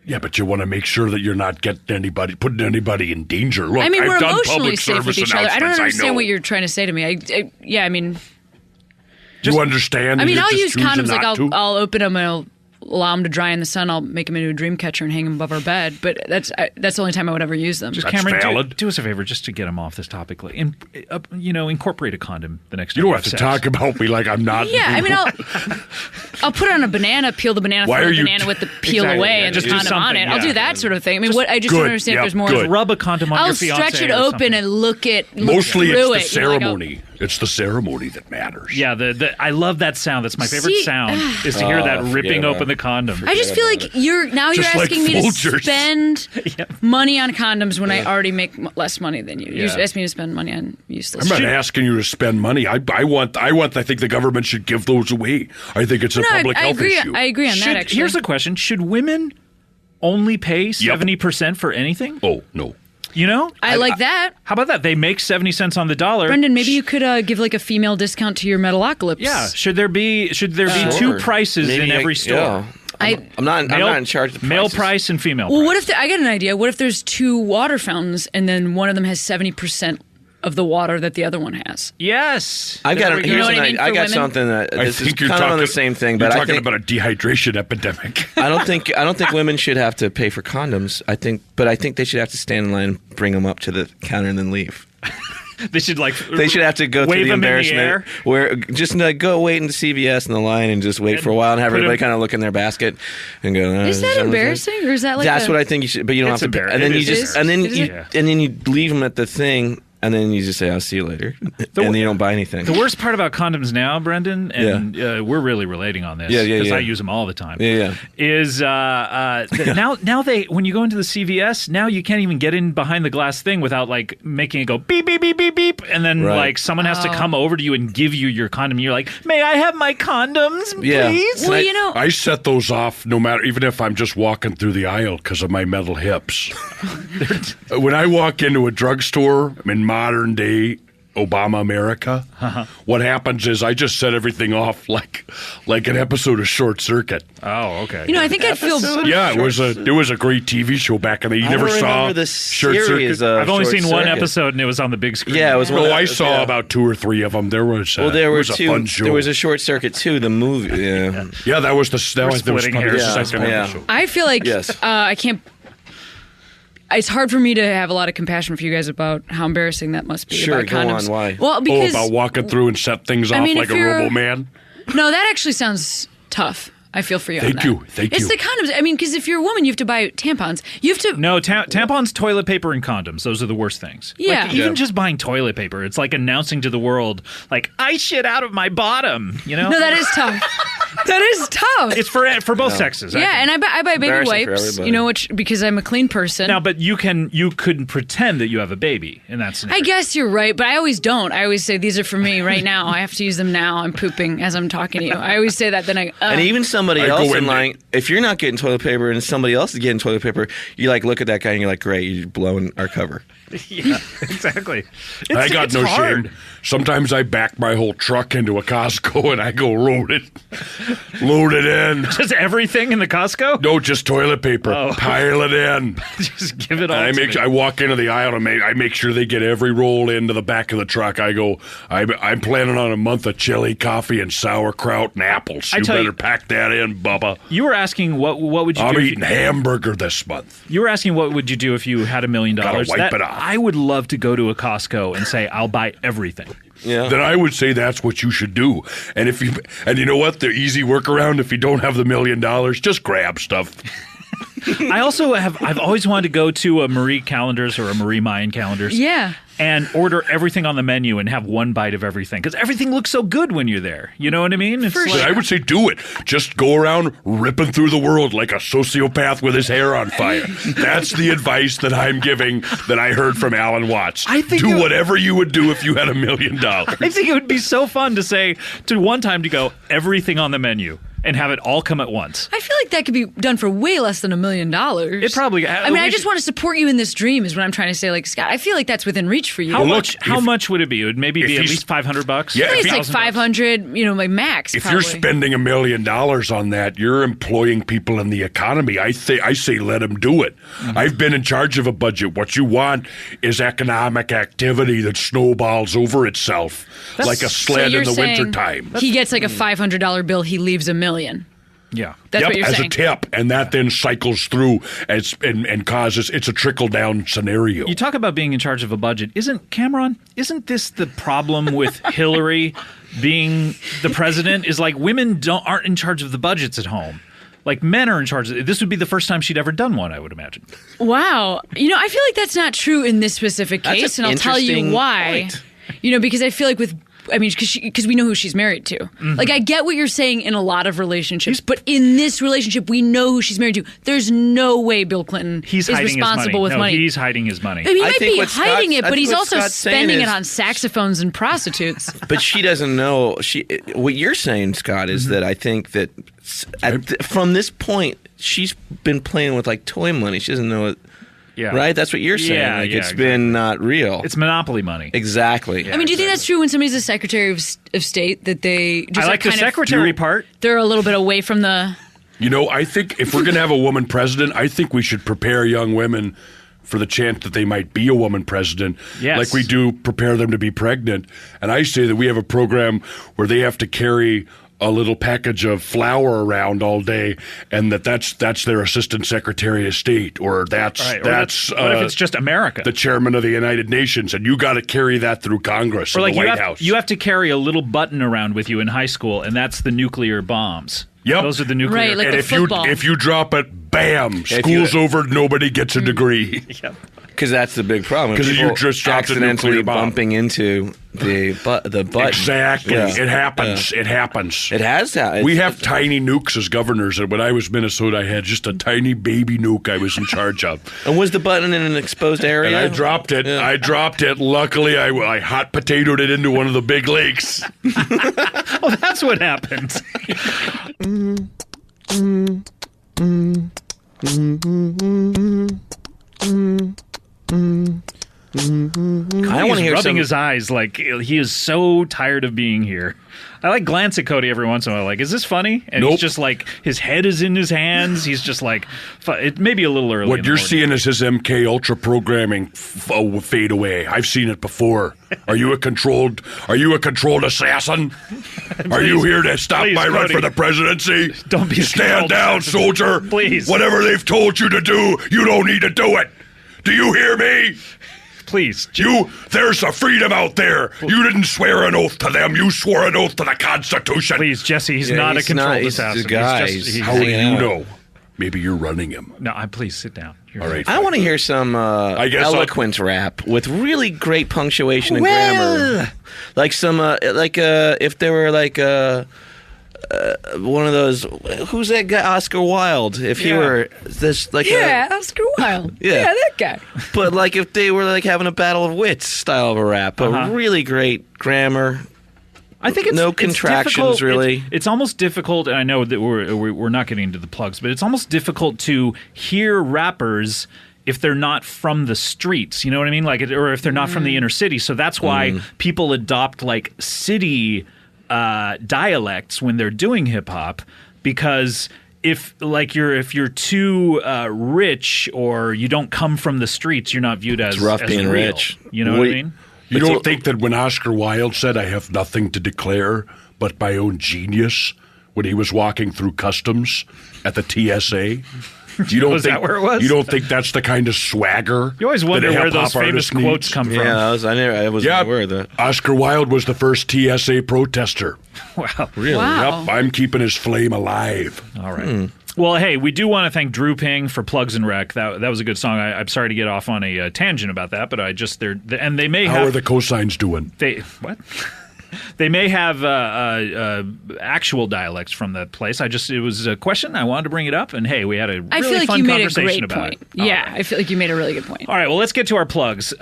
Yeah, but you want to make sure that you're not putting anybody in danger. Look, I mean, we're I've done emotionally public safe with service each other. I don't announcements, understand know. what you're trying to say to me. I mean, You understand? I mean, You're I'll just use choosing condoms. Like not to? I'll open them and allow them to dry in the sun, I'll make them into a dream catcher and hang them above our bed. But that's the only time I would ever use them. Just Cameron, do us a favor, just to get him off this topic. Incorporate a condom the next time. You don't have to talk about me like I'm not. Yeah, I mean, I'll put it on a banana, peel the banana, throw the banana with the peel away, and just the condom on it. I'll do that sort of thing. I mean, I just don't understand if there's more. Rub a condom on your fiancé. I'll stretch it open and look Mostly through it's the ceremony. It's the ceremony that matters. Yeah, I love that sound. That's my favorite sound, is to hear that ripping open the condom. I just feel like you're asking me to spend money on condoms when I already make less money than you. You ask me to spend money on useless. I'm not asking you to spend money. I think the government should give those away. I think it's a public health issue. I agree on that, actually. Here's the question. Should women only pay 70% for anything? Oh, no. You know? I like that. How about that? They make 70 cents on the dollar. Brendan, maybe you could give like a female discount to your Metalocalypse. Yeah. Should there be two prices in every store? Yeah. I'm not in charge of the male price and female price. Well, what if I got an idea? What if there's two water fountains and then one of them has 70% of the water that the other one has? Yes. I got something that I this is think you're kind talking of on the same thing, but you're I talking think about a dehydration epidemic. I don't think women should have to pay for condoms. I think they should have to stand in line and bring them up to the counter and then leave. They should have to go through the embarrassment where just go wait in the CVS in the line and just wait for a while and have everybody kind of look in their basket and go. Is that embarrassing or is that like? That's what I think you should. But you don't have to. And then you leave them at the thing. And then you just say, "I'll see you later," and then you don't buy anything. The worst part about condoms now, Brendan, and we're really relating on this because I use them all the time. Is now they when you go into the CVS, now you can't even get in behind the glass thing without like making it go beep beep beep beep beep, and then like someone has to come over to you and give you your condom. You're like, "May I have my condoms, please?" Well, I set those off no matter, even if I'm just walking through the aisle because of my metal hips. When I walk into a drugstore, I'm in modern day Obama America. What happens is I just set everything off like an episode of Short Circuit. Oh, okay. I think I'd feel. Yeah, it was a great TV show back in the. You never saw Short Circuit. I've only seen one episode, and it was on the big screen. Yeah, it was. I saw about 2 or 3 of them. There was. There was two. A fun show. There was a Short Circuit too. The movie. Yeah. That was the. That was the second episode. I feel like I can't. It's hard for me to have a lot of compassion for you guys about how embarrassing that must be. Sure, about condoms. go on. Why? Well, because about walking through and set things off like a robo-man. No, that actually sounds tough. I feel for you. Thank you. It's the condoms. I mean, because if you're a woman, you have to buy tampons. You have to. No, tampons, toilet paper, and condoms. Those are the worst things. Yeah. Even just buying toilet paper, it's like announcing to the world, like, I shit out of my bottom. You know? No, that is tough. That is tough. It's for both sexes. Yeah, and I buy baby wipes. Which because I'm a clean person. Now, but you couldn't pretend that you have a baby in that scenario. I guess you're right, but I always don't. I always say these are for me right now. I have to use them now. I'm pooping as I'm talking to you. I always say that. Then and even somebody else in line. If you're not getting toilet paper and somebody else is getting toilet paper, you like look at that guy and you're like, great, you're blowing our cover. Yeah, exactly. I got no hard. shame. Sometimes I back my whole truck into a Costco and I go load it in. Just everything in the Costco? No, just toilet paper. Pile it in. Just give it all. I walk into the aisle and I make sure they get every roll into the back of the truck. I go, I'm planning on a month of chili, coffee, and sauerkraut and apples. You better pack that in, Bubba. You were asking what would you do? I'm eating hamburger this month. You were asking what would you do if you had $1 million? Gotta wipe it off. I would love to go to a Costco and say, I'll buy everything. Yeah. Then I would say that's what you should do. And you know what? The easy workaround, if you don't have the $1 million, just grab stuff. I've always wanted to go to a Marie Callender's or a Marie Mayan Callender's. Yeah. And order everything on the menu and have one bite of everything. Because everything looks so good when you're there. You know what I mean? I would say do it. Just go around ripping through the world like a sociopath with his hair on fire. That's the advice that I'm giving that I heard from Alan Watts. Do whatever you would do if you had $1 million. I think it would be so fun to say, to go, everything on the menu. And have it all come at once. I feel like that could be done for way less than $1 million. It probably. I just want to support you in this dream. Is what I'm trying to say. Like Scott, I feel like that's within reach for you. How much would it be? It would maybe be at least $500. Yeah, it's like 500. My max. If probably. you're spending $1 million on that, you're employing people in the economy. I say let them do it. Mm-hmm. I've been in charge of a budget. What you want is economic activity that snowballs over itself like a sled in the wintertime. He gets like a $500 bill. He leaves $1 million. Yeah. That's what you're as saying. a tip, and that then cycles through and causes it's a trickle down scenario. You talk about being in charge of a budget. Isn't this the problem with Hillary being the president? Is like women aren't in charge of the budgets at home. Like men are in charge of it. This would be the first time she'd ever done one, I would imagine. Wow. I feel like that's not true in this specific That's case, an and I'll tell you interesting why. point. Because I feel like because we know who she's married to. Mm-hmm. Like, I get what you're saying in a lot of relationships, but in this relationship, we know who she's married to. There's no way Bill Clinton is responsible with money. He's hiding his money. I mean, he might be hiding it, but he's also Scott's saying spending it is- on saxophones and prostitutes. But she doesn't know. What you're saying, Scott, is that I think that from this point, she's been playing with like toy money. She doesn't know it. Yeah. Right? That's what you're saying. Yeah, like yeah, it's been not real. It's monopoly money. Exactly. I mean, do you think that's true when somebody's a Secretary of State that they just I like the secretary part. They're a little bit away from the. I think if we're going to have a woman president, I think we should prepare young women for the chance that they might be a woman president, Yes. like we do prepare them to be pregnant. And I say that we have a program where they have to carry a little package of flour around all day, and that's their assistant secretary of state, or that's what if it's just America, the chairman of the United Nations, and you got to carry that through Congress Or or like the White House. You have to carry a little button around with you in high school, and that's the nuclear bombs. Yep. Those are the nuclear. Right, like and the if football. if you drop it, bam, If school's you- over. Nobody gets a degree. Yep. Because that's the big problem. 'Cause you People just dropped a accidentally nuclear bomb. bumping into the button. Exactly. Yeah. It happens. It happens. It has happened. We have tiny nukes as governors, and when I was Minnesota, I had just a tiny baby nuke I was in charge of. And was the button in an exposed area? And I dropped it. Yeah. I dropped it. Luckily, I hot potatoed it into one of the big lakes. Oh, that's what happened. I want to He's hear rubbing some. his eyes like he is so tired of being here. I like glance at Cody every once in a while, like, is this funny? And Nope. he's just like, his head is in his hands. He's just like, it may be a little early. What in the you're morning. seeing is his MK Ultra programming fade away. I've seen it before. Are you a controlled assassin? Are you here to stop please, my run Cody. for the presidency? Don't be a Stand controlled down, assassin. soldier. Please. Whatever they've told you to do, you don't need to do it. Do you hear me? Please. There's a freedom out there. You didn't swear an oath to them. You swore an oth to the Constitution. Please, Jesse, he's Yeah, not a he's controlled not- he's assassin. a guy. He's How do you hanging out. know? Maybe you're running him. No, please sit down. All right. I want to hear some guess I'll- eloquent rap with really great punctuation and grammar. Like some, if there were like one of those, who's that guy, Oscar Wilde? If he Yeah. were this, like, Oscar Wilde. Yeah. that guy. but like if they were like having a battle of wits style of a rap, but really great grammar. I think it's no it's contractions difficult. really. It's almost difficult, and I know that we're not getting into the plugs, but it's almost difficult to hear rappers if they're not from the streets. You know what I mean? Like, or if they're not from the inner city. So that's why people adopt like city dialects when they're doing hip hop, because if you're too rich or you don't come from the streets, you're not viewed as rough as being real. rich. You know what I mean? You don't think that when Oscar Wilde said, "I have nothing to declare but my own genius," when he was walking through customs at the TSA, you don't Was think that where it was? You don't think that's the kind of swagger? You always wonder that a where hip-hop those famous artist quotes needs? come from. Yeah, I wasn't aware of that. Oscar Wilde was the first TSA protester. Wow. Really? Wow. Yep, I'm keeping his flame alive. All right. Well, hey, we do want to thank Drew Ping for Plugs and Rec. That was a good song. I'm sorry to get off on a tangent about that, but and they may How have are the cosigns doing? what? They may have actual dialects from that place. It was a question. I wanted to bring it up, and hey, we had a really I feel like fun you made a conversation great about point. it. Yeah, I feel like you made a really good point. All right, well, let's get to our plugs.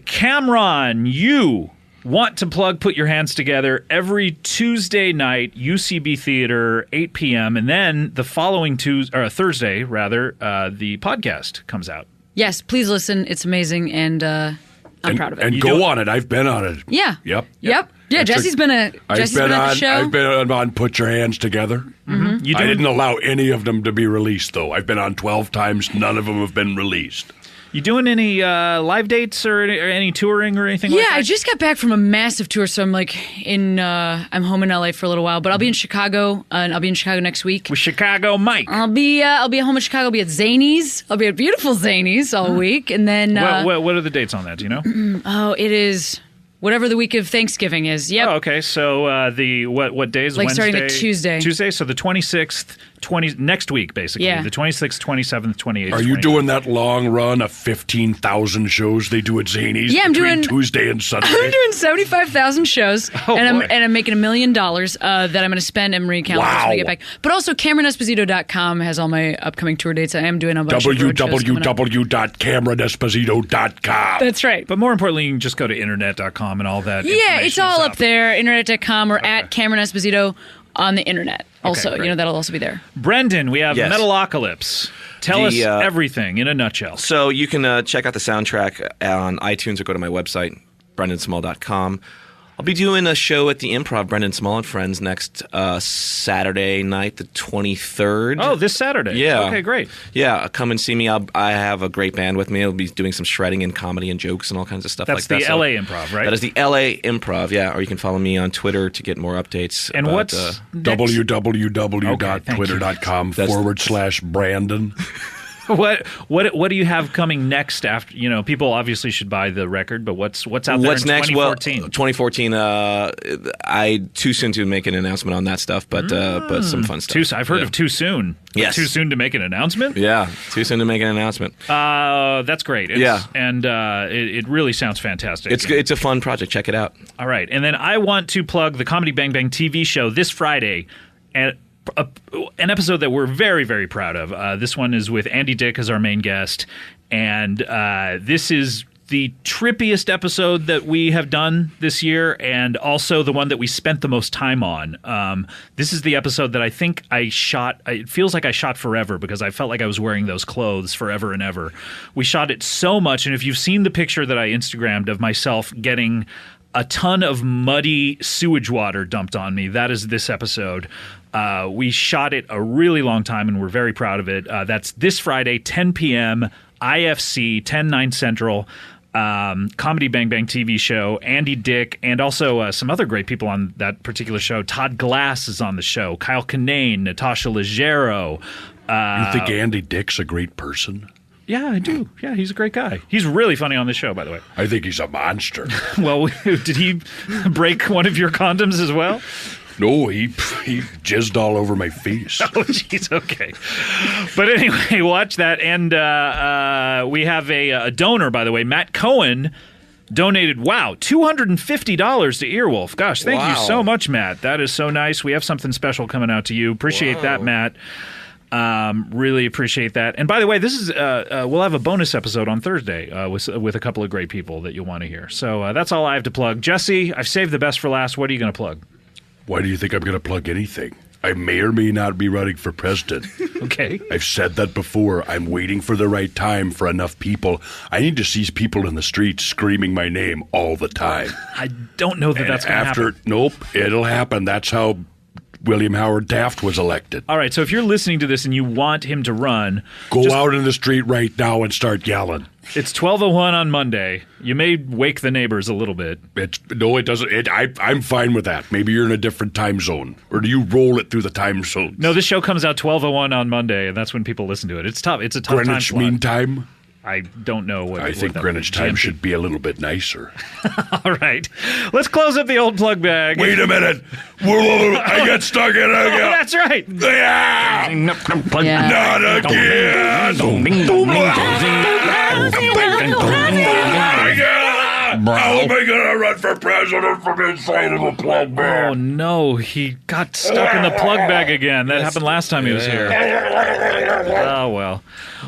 Cameron, you want to plug Put Your Hands Together every Tuesday night, UCB Theater, 8 p.m., and then the following Thursday, the podcast comes out. Yes, please listen. It's amazing, and I'm proud of it. And go on it. I've been on it. Yeah. Yep. Yep. Yeah, Jesse's been at the show. I've been on Put Your Hands Together. Mhm. You I didn't allow any of them to be released, though. I've been on 12 times. None of them have been released. You doing any live dates or any touring or anything like that? Yeah, I just got back from a massive tour, so I'm I'm home in LA for a little while, but I'll be in Chicago, and I'll be in Chicago next week. With Chicago Mike. I'll be at home in Chicago. I'll be at Zany's. I'll be at beautiful Zany's all week, and then what are the dates on that? Do you know? It is whatever the week of Thanksgiving is. Yep. Oh, okay. So the what days? Like Wednesday? starting Tuesday. Tuesday. So the 26th, next week basically. Yeah. The 26th, 27th, 28th. Are you 29th. doing that long run of 15,000 shows they do at Zany's? Yeah, I'm between doing Tuesday and Sunday. I'm doing 75,000 shows, Oh, and boy. I'm making $1 million that I'm going to spend and recount when I get back. But also, CameronEsposito.com has all my upcoming tour dates. I am doing a bunch of road shows coming up. www.CameronEsposito.com. That's right. But more importantly, you can just go to internet.com and all that. Yeah, it's all up there. Internet.com or at Cameron Esposito on the internet. Also, great. that'll also be there. Brendan, we have Yes. Metalocalypse. Tell us everything in a nutshell. So you can check out the soundtrack on iTunes or go to my website, brendansmall.com. I'll be doing a show at the Improv, Brendan Small and Friends, next Saturday night, the 23rd. Oh, this Saturday. Yeah. Okay, great. Yeah, come and see me. I have a great band with me. I'll be doing some shredding and comedy and jokes and all kinds of stuff That's like that. the LA Improv, right? That is the LA Improv, yeah. Or you can follow me on Twitter to get more updates. And about, what's www.twitter.com/Brandon. What do you have coming next after, people obviously should buy the record, but what's out there What's in next? 2014? Well, 2014, I too soon to make an announcement on that stuff, but some fun stuff. I've heard of too soon. Yes. Too soon to make an announcement? Yeah, too soon to make an announcement. That's great. Yeah. And it really sounds fantastic. It's a fun project. Check it out. All right. And then I want to plug the Comedy Bang Bang TV show this Friday. And an episode that we're very, very proud of. This one is with Andy Dick as our main guest. And this is the trippiest episode that we have done this year, and also the one that we spent the most time on. This is the episode that I think I shot. It feels like I shot forever because I felt like I was wearing those clothes forever and ever. We shot it so much, and if you've seen the picture that I Instagrammed of myself getting a ton of muddy sewage water dumped on me, that is this episode. We shot it a really long time, and we're very proud of it. That's this Friday, 10 p.m., IFC, 10/9 Central. Comedy Bang Bang TV show, Andy Dick, and also some other great people on that particular show. Todd Glass is on the show, Kyle Kinane, Natasha Leggero. You think Andy Dick's a great person? Yeah, I do. Yeah, he's a great guy. He's really funny on the show, by the way. I think he's a monster. Well, did he break one of your condoms as well? No, he jizzed all over my face. Oh, jeez, okay. But anyway, watch that. And we have a donor, by the way. Matt Cohen donated, $250 to Earwolf. Gosh, thank you so much, Matt. That is so nice. We have something special coming out to you. Appreciate that, Matt. Really appreciate that. And by the way, this is we'll have a bonus episode on Thursday with a couple of great people that you'll want to hear. So that's all I have to plug. Jesse, I've saved the best for last. What are you going to plug? Why do you think I'm going to plug anything? I may or may not be running for president. Okay. I've said that before. I'm waiting for the right time for enough people. I need to see people in the streets screaming my name all the time. I don't know that that's going to happen. Nope, it'll happen. That's how William Howard Taft was elected. All right, so if you're listening to this and you want him to run, go out in the street right now and start yelling. It's 12:01 on Monday. You may wake the neighbors a little bit. It doesn't. I'm fine with that. Maybe you're in a different time zone, or do you roll it through the time zone? No, this show comes out 12:01 on Monday, and that's when people listen to it. It's tough. It's a tough Greenwich time slot. Mean Time. I don't know what. I think Greenwich Time should be a little bit nicer. All right, let's close up the old plug bag. Wait a minute. I got stuck in a. That's right. Yeah. Not again. How am I going to run for president from inside of a plug bag? Oh, no. He got stuck in the plug bag again. That happened last time he was here. Oh, well.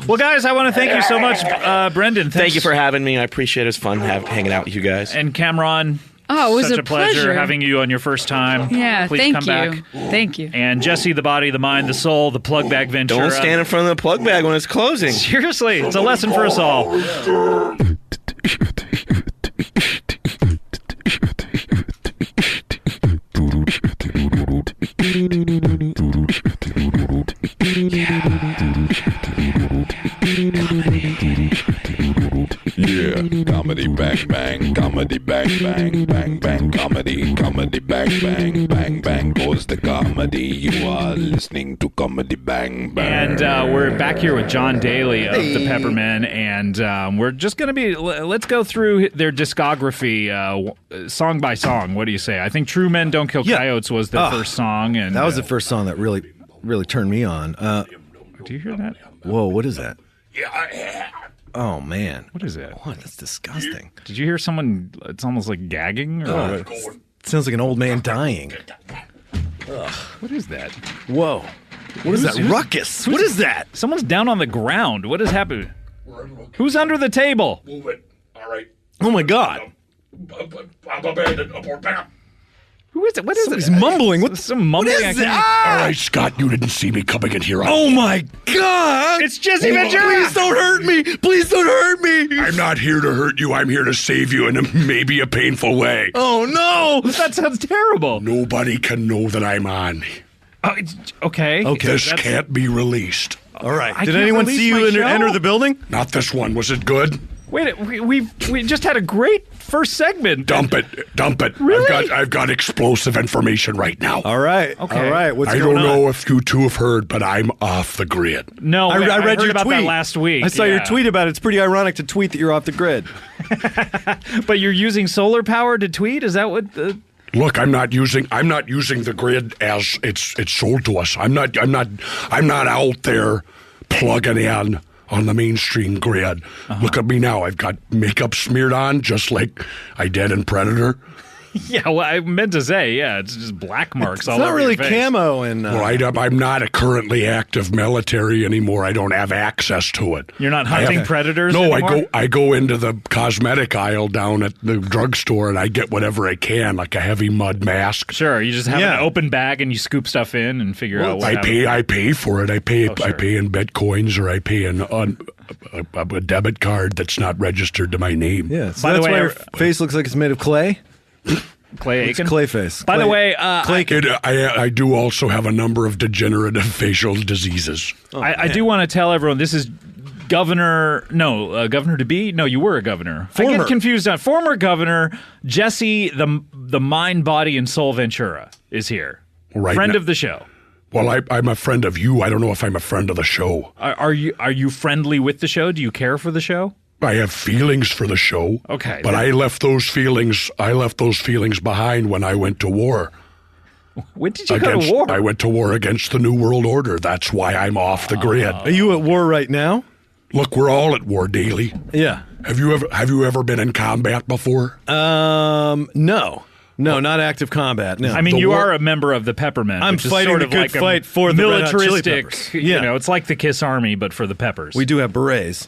Well, guys, I want to thank you so much, Brendan. Thank you for having me. I appreciate it. It's fun hanging out with you guys. And Cameron. Oh, it was such a pleasure having you on your first time. Yeah, Please thank come you. back. Thank you. And Jesse, the body, the mind, the soul, the plug bag Ventura. Don't stand in front of the plug bag when it's closing. Seriously, it's a lesson for us all. Comedy. comedy bang bang, comedy bang bang, bang bang comedy, comedy bang bang, bang bang goes the comedy. You are listening to Comedy Bang Bang. And we're back here with John Daly of the Peppermen, and we're just going to be, let's go through their discography song by song. What do you say? I think True Men Don't Kill Coyotes was the first song. And that was the first song that really turned me on. Do you hear that? Whoa, what is that? Yeah. Oh, man. What is it? What? That's disgusting. Did you hear someone, it's almost like gagging? Or It sounds like an old man dying. Ugh. What is that? Whoa. What is that ruckus? What is that? Someone's down on the ground. What is happening? Who's under the table? Move it. All right. Oh, my God. I've abandoned abort. Bam. Who is it? What is Somebody's it? mumbling. Some mumbling. What is that? All right, Scott, you didn't see me coming in here. Oh, my God. It's Jesse Ventura. Please don't hurt me. Please don't hurt me. I'm not here to hurt you. I'm here to save you in maybe a painful way. Oh, no. That sounds terrible. Nobody can know that I'm on. Okay. This can't be released. All right. Did anyone see you enter the building? Not this one. Was it good? Wait, we just had a great first segment. Dump it. Really? I've got explosive information right now. All right. Okay. All right. What's I going don't on? know if you two have heard, but I'm off the grid. No, I read heard your about tweet that last week. I saw your tweet about it. It's pretty ironic to tweet that you're off the grid. But you're using solar power to tweet? Is that what? Look, I'm not using the grid as it's sold to us. I'm not out there plugging in on the mainstream grid. Look at me now. I've got makeup smeared on just like I did in Predator. Yeah, well, I meant to say, it's just black marks all over It's not really your face. camo. And Well, I'm not a currently active military anymore. I don't have access to it. You're not hunting predators No, anymore? I go into the cosmetic aisle down at the drugstore and I get whatever I can, like a heavy mud mask. Sure, you just have an open bag and you scoop stuff in and figure out what I pay for it. I pay in Bitcoins or I pay in a debit card that's not registered to my name. Yeah, so that's why your face looks like it's made of clay? Clay It's Aiken? clay face. By the way, I do also have a number of degenerative facial diseases. I do want to tell everyone this is Governor to be? No, you were a governor. I get confused on former governor Jesse the Mind, Body, and Soul Ventura is here. Right friend now. of the show. Well, I'm a friend of you. I don't know if I'm a friend of the show. Are you friendly with the show? Do you care for the show? I have feelings for the show. Okay. But I left those feelings behind when I went to war. When did you go to war? I went to war against the New World Order. That's why I'm off the grid. Are you at war right now? Look, we're all at war daily. Yeah. Have you ever been in combat before? No. No, not active combat. No. I mean, you are a member of the Peppermen. I'm which is fighting sort the of good like fight for the Red Hot Chili militaristic. Peppers. You know, it's like the Kiss Army, but for the Peppers. We do have berets.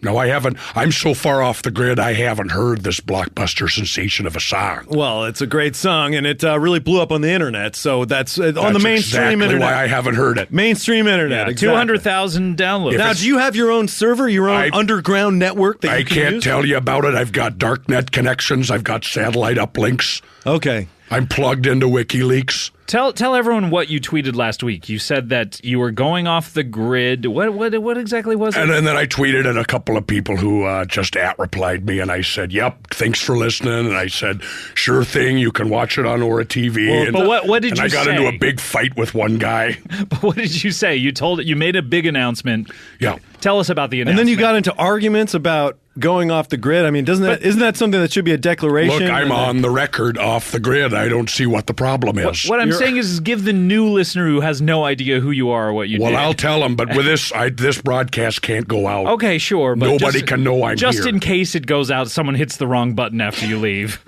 No, I haven't. I'm so far off the grid, I haven't heard this blockbuster sensation of a song. Well, it's a great song, and it really blew up on the internet. So that's on the mainstream exactly internet. why I haven't heard it. Mainstream internet. Yeah, exactly. 200,000 downloads. Now, do you have your own server, your own underground network that you I can can't use? tell you about it. I've got darknet connections. I've got satellite uplinks. Okay. I'm plugged into WikiLeaks. Tell everyone what you tweeted last week. You said that you were going off the grid. What exactly was it? And then I tweeted at a couple of people who just replied me, and I said, "Yep, thanks for listening." And I said, "Sure thing, you can watch it on Aura TV." Well, but what did and you I got say? into a big fight with one guy. But what did you say? You made a big announcement. Yeah. Tell us about the And announcement. then you got into arguments about going off the grid. I mean, isn't that something that should be a declaration? Look, I'm on the record off the grid. I don't see what the problem is. What I'm saying is give the new listener who has no idea who you are or what you do. Well, I'll tell them, but with this broadcast can't go out. Okay, sure. But Nobody can know I'm just here. in case it goes out, someone hits the wrong button after you leave.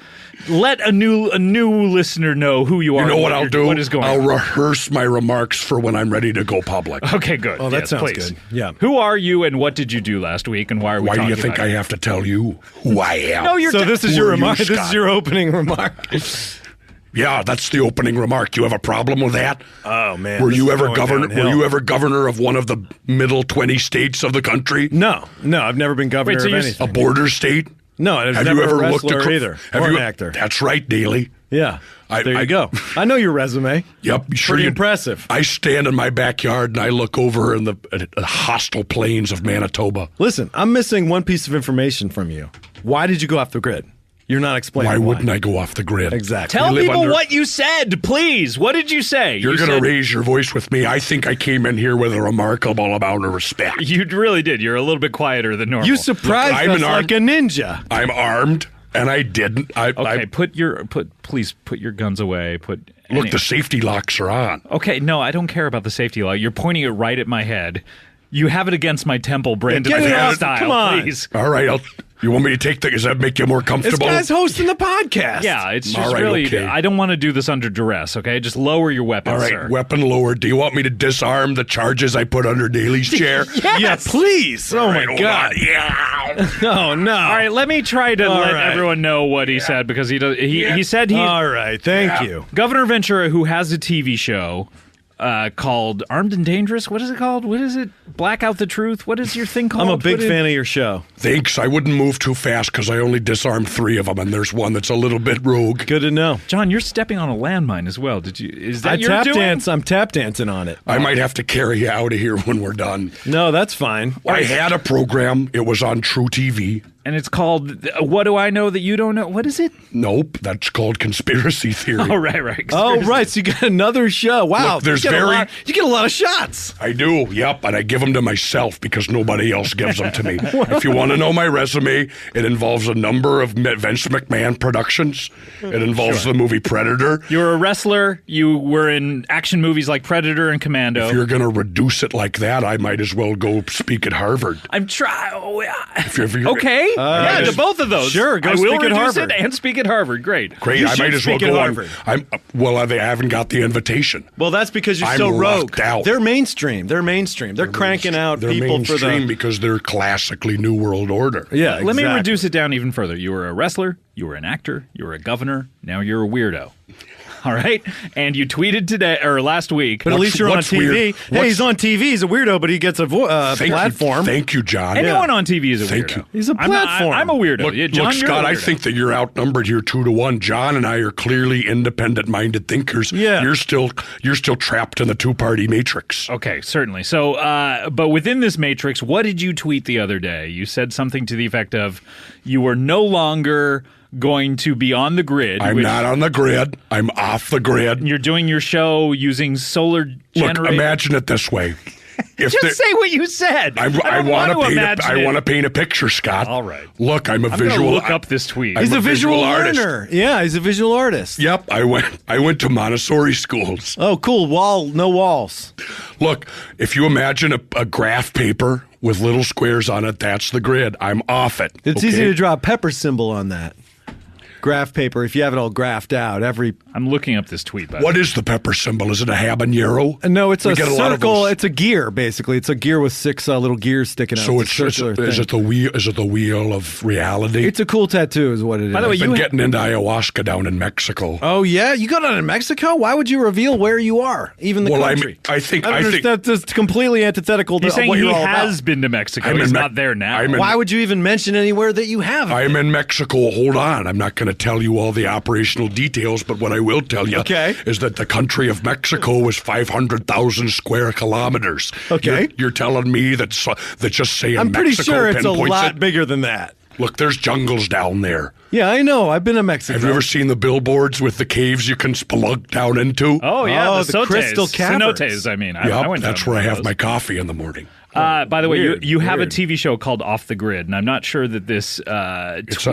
Let a new listener know who you are. You know what I'll do? What is going I'll on. rehearse my remarks for when I'm ready to go public. Okay, good. Oh, that Yes, sounds please. good. Yeah. Who are you and what did you do last week and why are we Why do you talking think about I it? have to tell you who I am? No, you're So this is Who your are you, remark. This is Scott? your opening remark. Yeah, that's the opening remark. You have a problem with that? Oh man. Were this you is ever going governor? downhill. Were you ever governor of one of the middle 20 states of the country? No, I've never been governor so of you're anything. A border state? No, I was Have never you ever a looked wrestler at either, have or you, an actor. That's right, Daly. Yeah. There you go. I know your resume. Yep, sure. Pretty impressive. I stand in my backyard and I look over in the hostile plains of Manitoba. Listen, I'm missing one piece of information from you. Why did you go off the grid? You're not explaining Why wouldn't I go off the grid? Exactly. Tell We live people under- what you said, please. What did you say? You're going to raise your voice with me. I think I came in here with a remarkable amount of respect. You really did. You're a little bit quieter than normal. You surprised us like a ninja. I'm armed, and I didn't. Please put your guns away. Look, the safety locks are on. Okay, no, I don't care about the safety lock. You're pointing it right at my head. You have it against my temple, Brandon. Get it out. Style, Come on. please. All right, you want me to take does that make you more comfortable? This guy's hosting the podcast. Yeah, it's just All right, really. okay. I don't want to do this under duress. Okay, just lower your weapon, All right, sir. weapon lowered. Do you want me to disarm the charges I put under Daly's chair? Yes. Yeah, please. Oh, my hold God. on. Yeah. Oh, no. All right, let me try to let everyone know what he said because he does. He said he. All right, thank you. Governor Ventura, who has a TV show called Armed and Dangerous. What is it called? What is it? Blackout the Truth? What is your thing called? I'm a big fan of your show. Thanks. I wouldn't move too fast because I only disarmed 3 of them, and there's one that's a little bit rogue. Good to know. John, you're stepping on a landmine as well. Did you? Is that your tap doing? dance? I'm tap dancing on it. I might have to carry you out of here when we're done. No, that's fine. I had a program. It was on True TV. And it's called What Do I Know That You Don't Know? What is it? Nope, that's called Conspiracy Theory. Oh, right. Oh, right. So you got another show. Wow. Look, there's you get a lot of shots. I do, yep, and I give them to myself because nobody else gives them to me. If you want to know my resume, it involves a number of Vince McMahon productions. It involves the movie Predator. You were a wrestler. You were in action movies like Predator and Commando. If you're going to reduce it like that, I might as well go speak at Harvard. I'm trying. Okay. Yeah, to both of those. Sure, go I will speak at reduce Harvard. it and speak at Harvard. Great. Great, I might as well go on. I haven't got the invitation. Well, that's because you're I'm so rogue. locked out. They're mainstream. They're cranking out They're people for mainstream the... because they're classically New World Order. Yeah, Let me reduce it down even further. You were a wrestler. You were an actor. You were a governor. Now you're a weirdo. All right? And you tweeted today or last week. But at least you're on TV. Hey, he's on TV. He's a weirdo, but he gets a platform. Thank you, John. Anyone on TV is a weirdo. Thank you. He's a platform. I'm a weirdo. Look, John, look, you're Scott, a I weirdo. think that you're outnumbered here 2-1. John and I are clearly independent-minded thinkers. Yeah. You're still trapped in the two-party matrix. Okay, certainly. So, but within this matrix, what did you tweet the other day? You said something to the effect of you were no longer going to be on the grid. I'm not on the grid. I'm off the grid. You're doing your show using solar Look, generator. imagine it this way. Just say what you said. I want to paint a picture, Scott. All right. Look, I'm gonna visual. look up this tweet. He's I'm a visual artist. learner. Yeah, he's a visual artist. Yep, I went to Montessori schools. Oh, cool. No walls. Look, if you imagine a graph paper with little squares on it, that's the grid. I'm off it. It's easy to draw a pepper symbol on that. Graph paper, if you have it all graphed out, I'm looking up this tweet. What is the pepper symbol? Is it a habanero? No, it's a get a lot of circle. those. It's a gear, basically. It's a gear with 6 little gears sticking out. So it's a circular thing. is it the wheel? Is it the wheel of reality? It's a cool tattoo, is what it is. By the way, I've been getting into ayahuasca down in Mexico. Oh yeah, you got it in Mexico. Why would you reveal where you are, even the country? I think that's just completely antithetical to He's saying what you're he all has about. been to Mexico. He's not there now. Why would you even mention anywhere that you have? I'm in Mexico. Hold on. I'm not going to tell you all the operational details, but what I will tell you is that the country of Mexico is 500,000 square kilometers. Okay. You're telling me that just saying I'm pretty Mexico sure it's a pinpoints lot it? bigger than that. Look, there's jungles down there. Yeah, I know. I've been to Mexico. Have you ever seen the billboards with the caves you can spelunk down into? Oh yeah, the sotes. crystal caverns. Cenotes, I mean. Yep, I went that's down where I to have those. my coffee in the morning. By the way, you have a weird. TV show called Off the Grid, and I'm not sure that this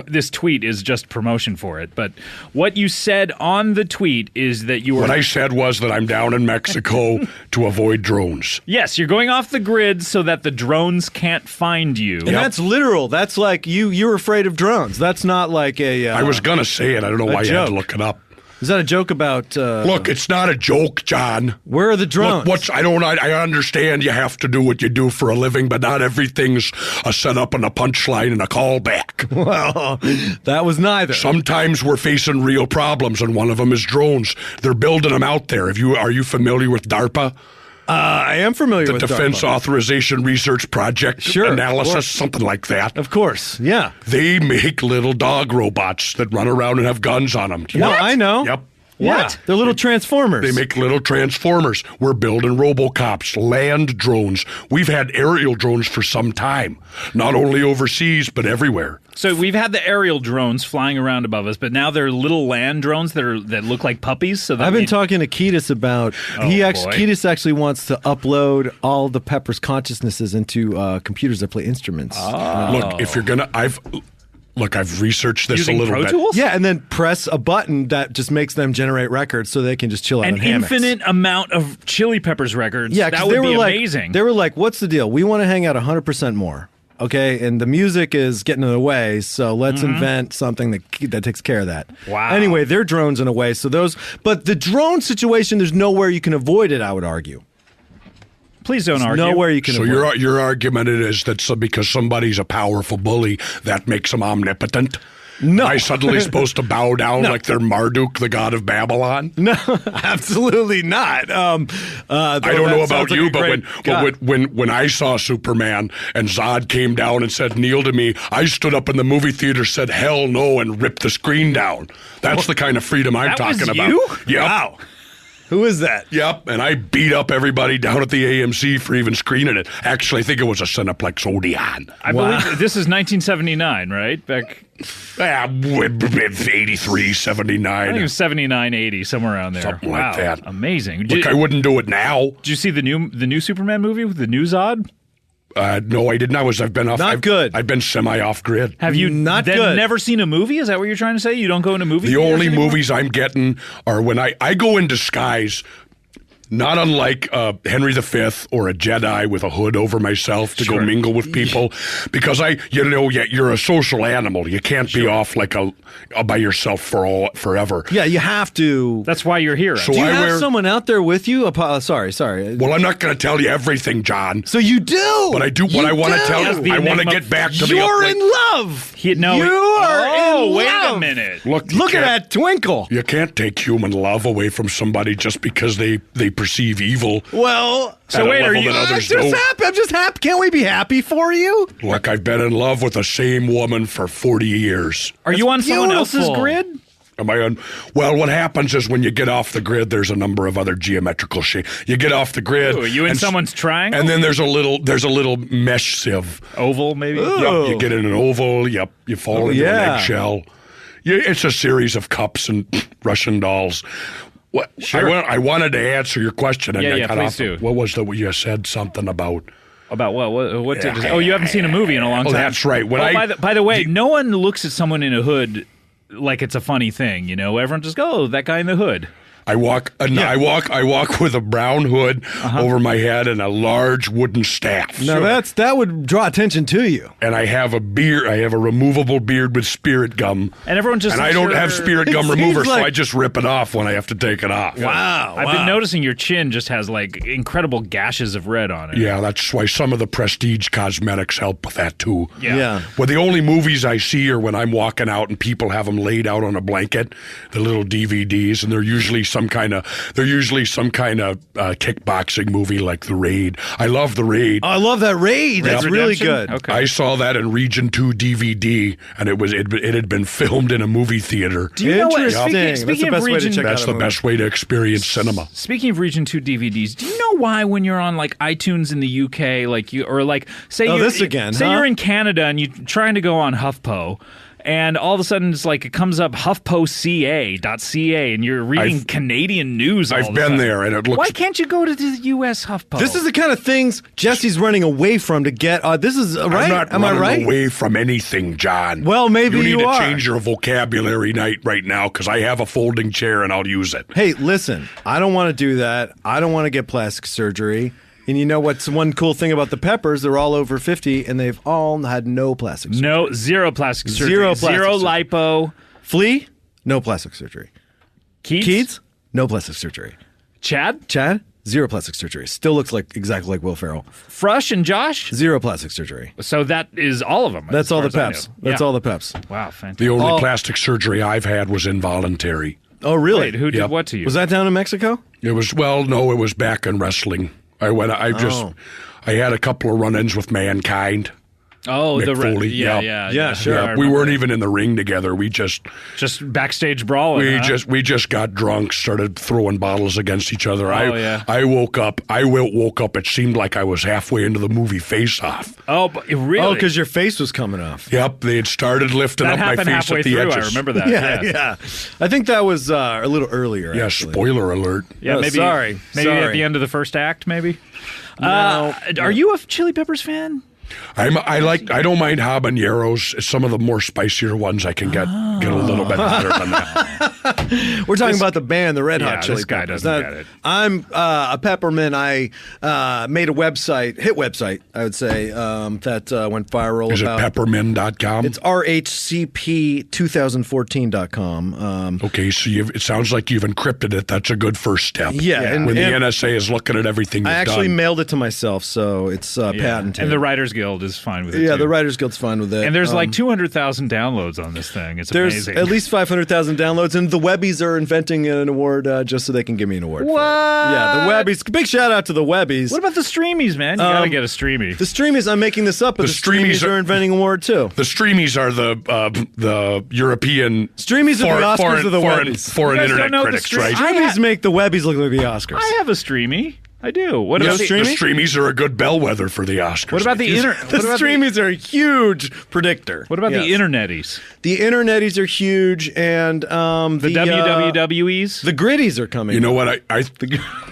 this tweet is just promotion for it. But what you said on the tweet is that you were. What I said was that I'm down in Mexico to avoid drones. Yes, you're going off the grid so that the drones can't find you. And that's literal. That's like you're afraid of drones. That's not like a. I was going to say it. I don't know why you had to look it up. Is that a joke about? Look, it's not a joke, John. Where are the drones? Look, I understand you have to do what you do for a living, but not everything's a setup and a punchline and a callback. Well, that was neither. Sometimes we're facing real problems, and one of them is drones. They're building them out there. Are you familiar with DARPA? I am familiar the with Defense DARPA. Authorization Research Project analysis, something like that. Of course, yeah. They make little dog robots that run around and have guns on them. No, I know. Yep. What? They're little transformers. They make little transformers. We're building RoboCops, land drones. We've had aerial drones for some time, not only overseas, but everywhere. So we've had the aerial drones flying around above us, but now they're little land drones that look like puppies. So I've been talking to Ketis about. Ketis actually wants to upload all the Pepper's consciousnesses into computers that play instruments. Look, if you're gonna, I've researched this Using a little Pro bit. Tools? Yeah, and then press a button that just makes them generate records so they can just chill out An in hammocks. infinite amount of Chili Peppers records. Yeah, that 'cause would be amazing. They were like, "What's the deal? We want to hang out 100% more." Okay, and the music is getting in the way, so let's invent something that takes care of that. Wow. Anyway, they're drones in a way, but the drone situation, there's nowhere you can avoid it, I would argue. Please don't There's argue. nowhere you can So avoid it. your argument is that because somebody's a powerful bully, that makes them omnipotent? No. Am I suddenly supposed to bow down like they're Marduk, the god of Babylon? No, absolutely not. I don't know about you, but when I saw Superman and Zod came down and said, "Kneel to me," I stood up in the movie theater, said, "Hell no," and ripped the screen down. That's the kind of freedom I'm talking about. you? Yep. Wow. Who is that? Yep, and I beat up everybody down at the AMC for even screening it. Actually, I think it was a Cineplex Odeon. I believe this is 1979, right? Back 83, 79. I think it was 79, 80, somewhere around there. Something like that. Amazing. Look, I wouldn't do it now. Did you see the new Superman movie with the new Zod? No, I didn't. I've been off. Good. I've been semi-off grid. Have you good. never seen a movie? Is that what you're trying to say? You don't go into movies? The only movies I'm getting are when I go in disguise, not unlike Henry V or a Jedi with a hood over myself to go mingle with people, because you're a social animal. You can't be off like by yourself forever. Yeah, you have to. That's why you're here. So do you I have wear someone out there with you? Sorry. Well, I'm not going to tell you everything, John. So you do. But I do what I want to tell you. I want to get back to You're in love. You are in wait love. a minute. Look at that twinkle. You can't take human love away from somebody just because they perceive evil. Well, so wait, are you? I'm just happy. Can't we be happy for you? Look, I've been in love with the same woman for 40 years. Are you on someone else's grid? Am I on? Well, what happens is when you get off the grid, there's a number of other geometrical shapes. You get off the grid. Ooh, are you in someone's triangle? And then there's a little mesh sieve. Oval, maybe? Yep, you get in an oval. Yep, you fall into an eggshell. It's a series of cups and Russian dolls. What? Sure. I wanted to answer your question. And I cut please off. do. What was that? You said something about. About what? What did? Oh, you haven't seen a movie in a long time. That's right. By the way, no one looks at someone in a hood like it's a funny thing. You know, everyone just go, that guy in the hood. I walk with a brown hood over my head and a large wooden staff. Now that would draw attention to you. And I have a beard. I have a removable beard with spirit gum. And everyone just. And I don't have spirit gum remover, so I just rip it off when I have to take it off. Wow! I've been noticing your chin just has like incredible gashes of red on it. Yeah, that's why some of the prestige cosmetics help with that too. Yeah. Well, the only movies I see are when I'm walking out and people have them laid out on a blanket, the little DVDs, and they're usually some kind of kickboxing movie like The Raid. I love The Raid. Oh, I love that Raid. That's really good. Okay. I saw that in Region 2 DVD, and it had been filmed in a movie theater. Do you know what? Speaking of Region, that's the best way to experience cinema. Speaking of Region 2 DVDs, do you know why when you're on like iTunes in the UK, say you're in Canada and you're trying to go on HuffPo, and all of a sudden it's like it comes up HuffPoCA.ca and you're reading Canadian news. I've been there, and it looks. Why can't you go to the U.S. HuffPo? This is the kind of things Jesse's running away from to get. This is right. I'm not Am I right? away from anything, John. Well, maybe you need you to are. change your vocabulary right now because I have a folding chair and I'll use it. Hey, listen, I don't want to do that. I don't want to get plastic surgery. And you know what's one cool thing about the Peppers? They're all over 50, and they've all had no plastic surgery. Zero plastic surgery. Zero lipo. Flea, no plastic surgery. Keats, no plastic surgery. Chad, zero plastic surgery. Still looks exactly like Will Ferrell. Frush and Josh, zero plastic surgery. So that is all of them. That's all the Peps. That's all the Peps. Wow, fantastic. The only plastic surgery I've had was involuntary. Oh, really? Wait, who did what to you? Was that down in Mexico? It was it was back in wrestling. I had a couple of run-ins with Mankind. Oh, Mick the Foley. yeah, sure. I We remember weren't even in the ring together. We just backstage brawling. we just got drunk, started throwing bottles against each other. I woke up. Woke up. It seemed like I was halfway into the movie Face Off. Oh, but really? Oh, because your face was coming off. Yep, they had started lifting That up my happened face halfway at the through, edges. I remember that. Yeah. I think that was a little earlier. Yeah, actually. spoiler alert. Yeah, maybe. Sorry. Maybe at the end of the first act, maybe. No. Are you a Chili Peppers fan? I don't mind habaneros. Some of the more spicier ones I can get a little bit hotter than that. We're talking about the band, the Red Hot Chili this guy Peppers. doesn't get it. I'm a peppermint. I made a website, hit website, I would say, that went viral. Is it peppermint.com? It's rhcp2014.com. Okay, so it sounds like you've encrypted it. That's a good first step. Yeah. When the NSA is looking at everything you've I actually done. mailed it to myself, so it's patented. And the Writers Guild is fine with it. Yeah, too. the Writers Guild's fine with it. And there's like 200,000 downloads on this thing. It's There's amazing. at least 500,000 downloads, and the Webbies are inventing an award just so they can give me an award. What? Yeah, the Webbies. Big shout out to the Webbies. What about the Streamies, man? You gotta get a Streamy. The Streamies, I'm making this up, but the Streamies are inventing an award too. The Streamies are the European Streamies are the Oscars of the Webbies. Foreign internet critics, right? Streamies make the Webbies look like the Oscars. I have a Streamy. I do. What The about Streamies are a good bellwether for the Oscars. What about the The Streamies are a huge predictor. What about the Interneties? The Interneties are huge, and the WWWEs? The Gritties are coming. You know what?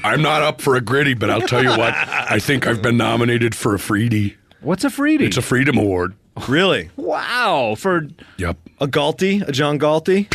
I'm not up for a gritty, but I'll tell you what. I think I've been nominated for a Freedie. What's a Freedie? It's a Freedom Award. Really? Wow. For Yep. A Galty, a John Galty.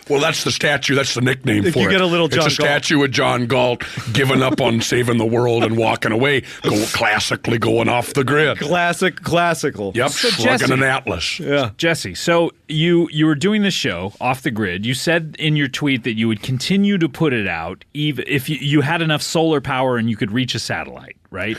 Well, that's the statue. That's the nickname If for you it. get a little John It's a statue of John Galt giving up on saving the world and walking away, classically going off the grid. Classical. Yep, So slugging Jesse- an atlas. Yeah. Jesse, so you were doing the show off the grid. You said in your tweet that you would continue to put it out even if you had enough solar power and you could reach a satellite, right?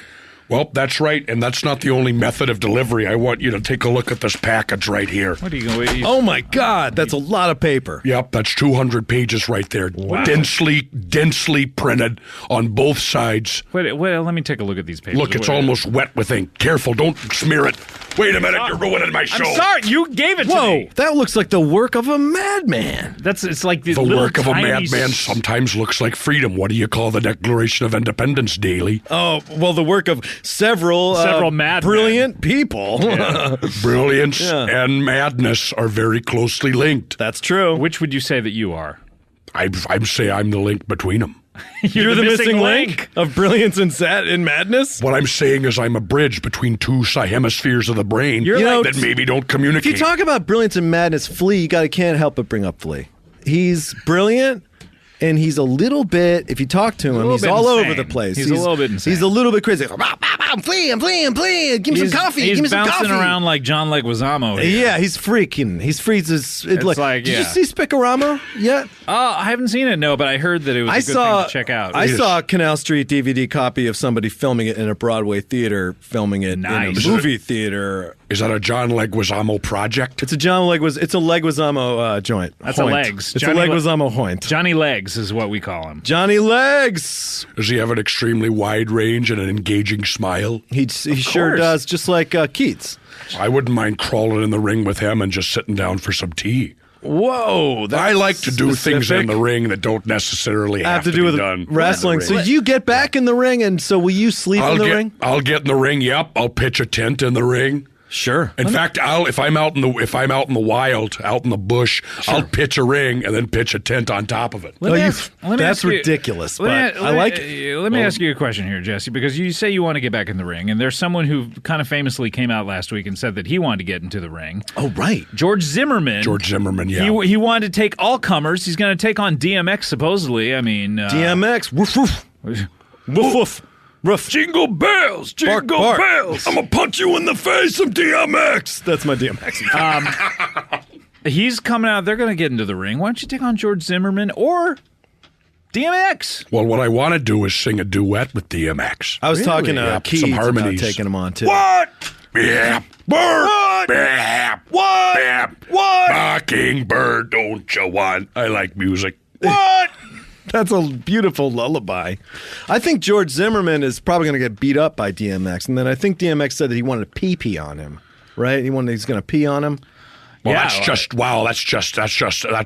Well, that's right, and that's not the only method of delivery. I want you to take a look at this package right here. What are you going to Oh my God, that's a lot of paper. Yep, that's 200 pages right there. Wow. Densely printed on both sides. Wait, let me take a look at these papers. Look, it's almost wet with ink. Careful, don't smear it. Wait a minute, you're ruining my show. I'm sorry, you gave it to Whoa, me. that looks like the work of a madman. It's like The little work of a tiny madman sometimes looks like freedom. What do you call the Declaration of Independence daily? Oh, well, the work of several madmen. brilliant people. Yeah. Brilliance and madness are very closely linked. That's true. Which would you say that you are? I'd say I'm the link between them. You're the missing link of brilliance and madness? What I'm saying is I'm a bridge between two hemispheres of the brain You're that maybe don't communicate. If you talk about brilliance and madness, Flea, can't help but bring up Flea. He's brilliant. And he's a little bit, if you talk to him, he's all over the place. He's a little bit insane. He's a little bit crazy. I'm Flea. Give me some coffee. He's Give me some bouncing coffee. around like John Leguizamo here. Yeah, he's freaking. He's freezes. Did you see Spicorama yet? Oh, I haven't seen it, no, but I heard that it was a good thing to check out. I saw a Canal Street DVD copy of somebody filming it in a Broadway theater, filming it in a movie theater. Is that a John Leguizamo project? It's a Leguizamo joint. That's Hoint. a Legs. It's a Leguizamo Hoint. Johnny Legs is what we call him. Johnny Legs. Does he have an extremely wide range and an engaging smile? He sure does, just like Keats. I wouldn't mind crawling in the ring with him and just sitting down for some tea. Whoa! I like to do things in the ring that don't necessarily have to do with done wrestling. So you get back in the ring, and so will you sleep in the ring? I'll get in the ring. Yep, I'll pitch a tent in the ring. Sure. In fact, if I'm out in the wild, out in the bush, I'll pitch a ring and then pitch a tent on top of it. That's ridiculous, but I like it. Let me ask you a question here, Jesse, because you say you want to get back in the ring, and there's someone who kind of famously came out last week and said that he wanted to get into the ring. Oh, right. George Zimmerman, yeah. He wanted to take all comers. He's going to take on DMX, supposedly. I mean... DMX. Woof, woof. Woof, woof. Ruff. Jingle bells, jingle bells. I'm going to punch you in the face of DMX. That's my DMX. He's coming out. They're going to get into the ring. Why don't you take on George Zimmerman or DMX? Well, what I want to do is sing a duet with DMX. I was talking to Keith some about harmonies. taking him on, too. What? Yeah. Bird. What? Bap. What? Bap. What? Mockingbird, don't you want? I like music. What? That's a beautiful lullaby. I think George Zimmerman is probably going to get beat up by DMX, and then I think DMX said that he wanted to pee on him, right? He's going to pee on him. Well, that's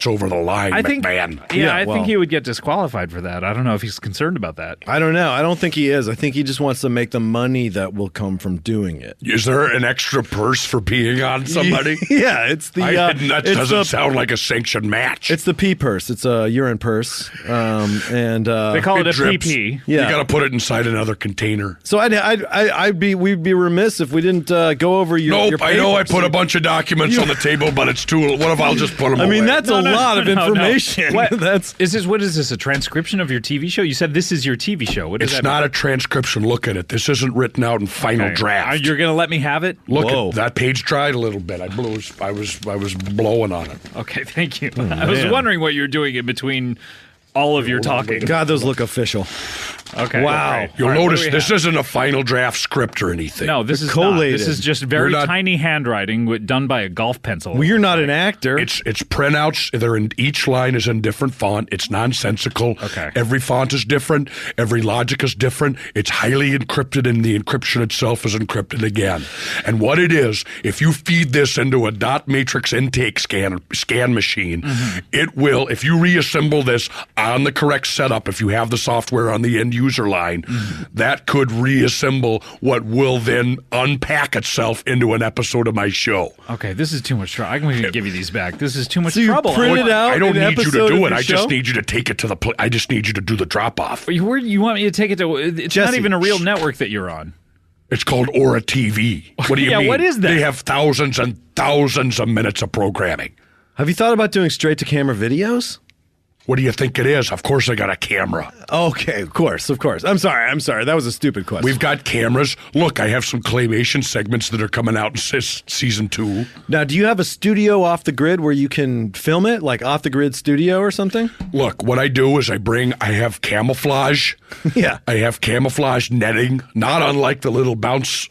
over the line, I think, McMahon. I think he would get disqualified for that. I don't know if he's concerned about that. I don't know. I don't think he is. I think he just wants to make the money that will come from doing it. Is there an extra purse for peeing on somebody? Yeah, it's the. That doesn't sound like a sanctioned match. It's the pee purse. It's a urine purse, and they call it a drips. PP. Yeah. You got to put it inside another container. So we'd be remiss if we didn't go over your. Nope, I know I put a bunch of documents on the table, but it's too. What if I'll just put them? I mean, away? that's a lot of information. What That's is this? What is this? A transcription of your TV show? You said this is your TV show. What is It's that? not a transcription. Look at it. This isn't written out in final draft. You're going to let me have it? Look at that page. Dried a little bit. I was blowing on it. Okay, thank you. I was wondering what you're doing in between all of your talking. God, those look official. Okay. Wow. Okay. You'll All right, notice what do we this isn't a final draft script or anything. No, this is collated. not. This is just very tiny handwriting done by a golf pencil. Well, you're not an actor. It's printouts. They're in each line is in different font. It's nonsensical. Okay. Every font is different. Every logic is different. It's highly encrypted, and the encryption itself is encrypted again. And what it is, if you feed this into a dot matrix intake scan machine, it will. If you reassemble this on the correct setup, if you have the software on the end user line, that could reassemble what will then unpack itself into an episode of my show. Okay, this is too much trouble. I'm going to give you these back. This is too much So you trouble. print it out I don't an need you to episode do of it. your I just show? need you to take it to the. I just need you to do the drop off. You want me to take it to? It's not Jesse. even a real network that you're on. It's called Aura TV. What do you Yeah, mean? what is that? They have thousands and thousands of minutes of programming. Have you thought about doing straight to camera videos? What do you think it is? Of course I got a camera. Okay, of course. I'm sorry. That was a stupid question. We've got cameras. Look, I have some claymation segments that are coming out in season 2. Now, do you have a studio off the grid where you can film it, like off the grid studio or something? Look, what I do is I have camouflage. Yeah. I have camouflage netting, not unlike the little bounce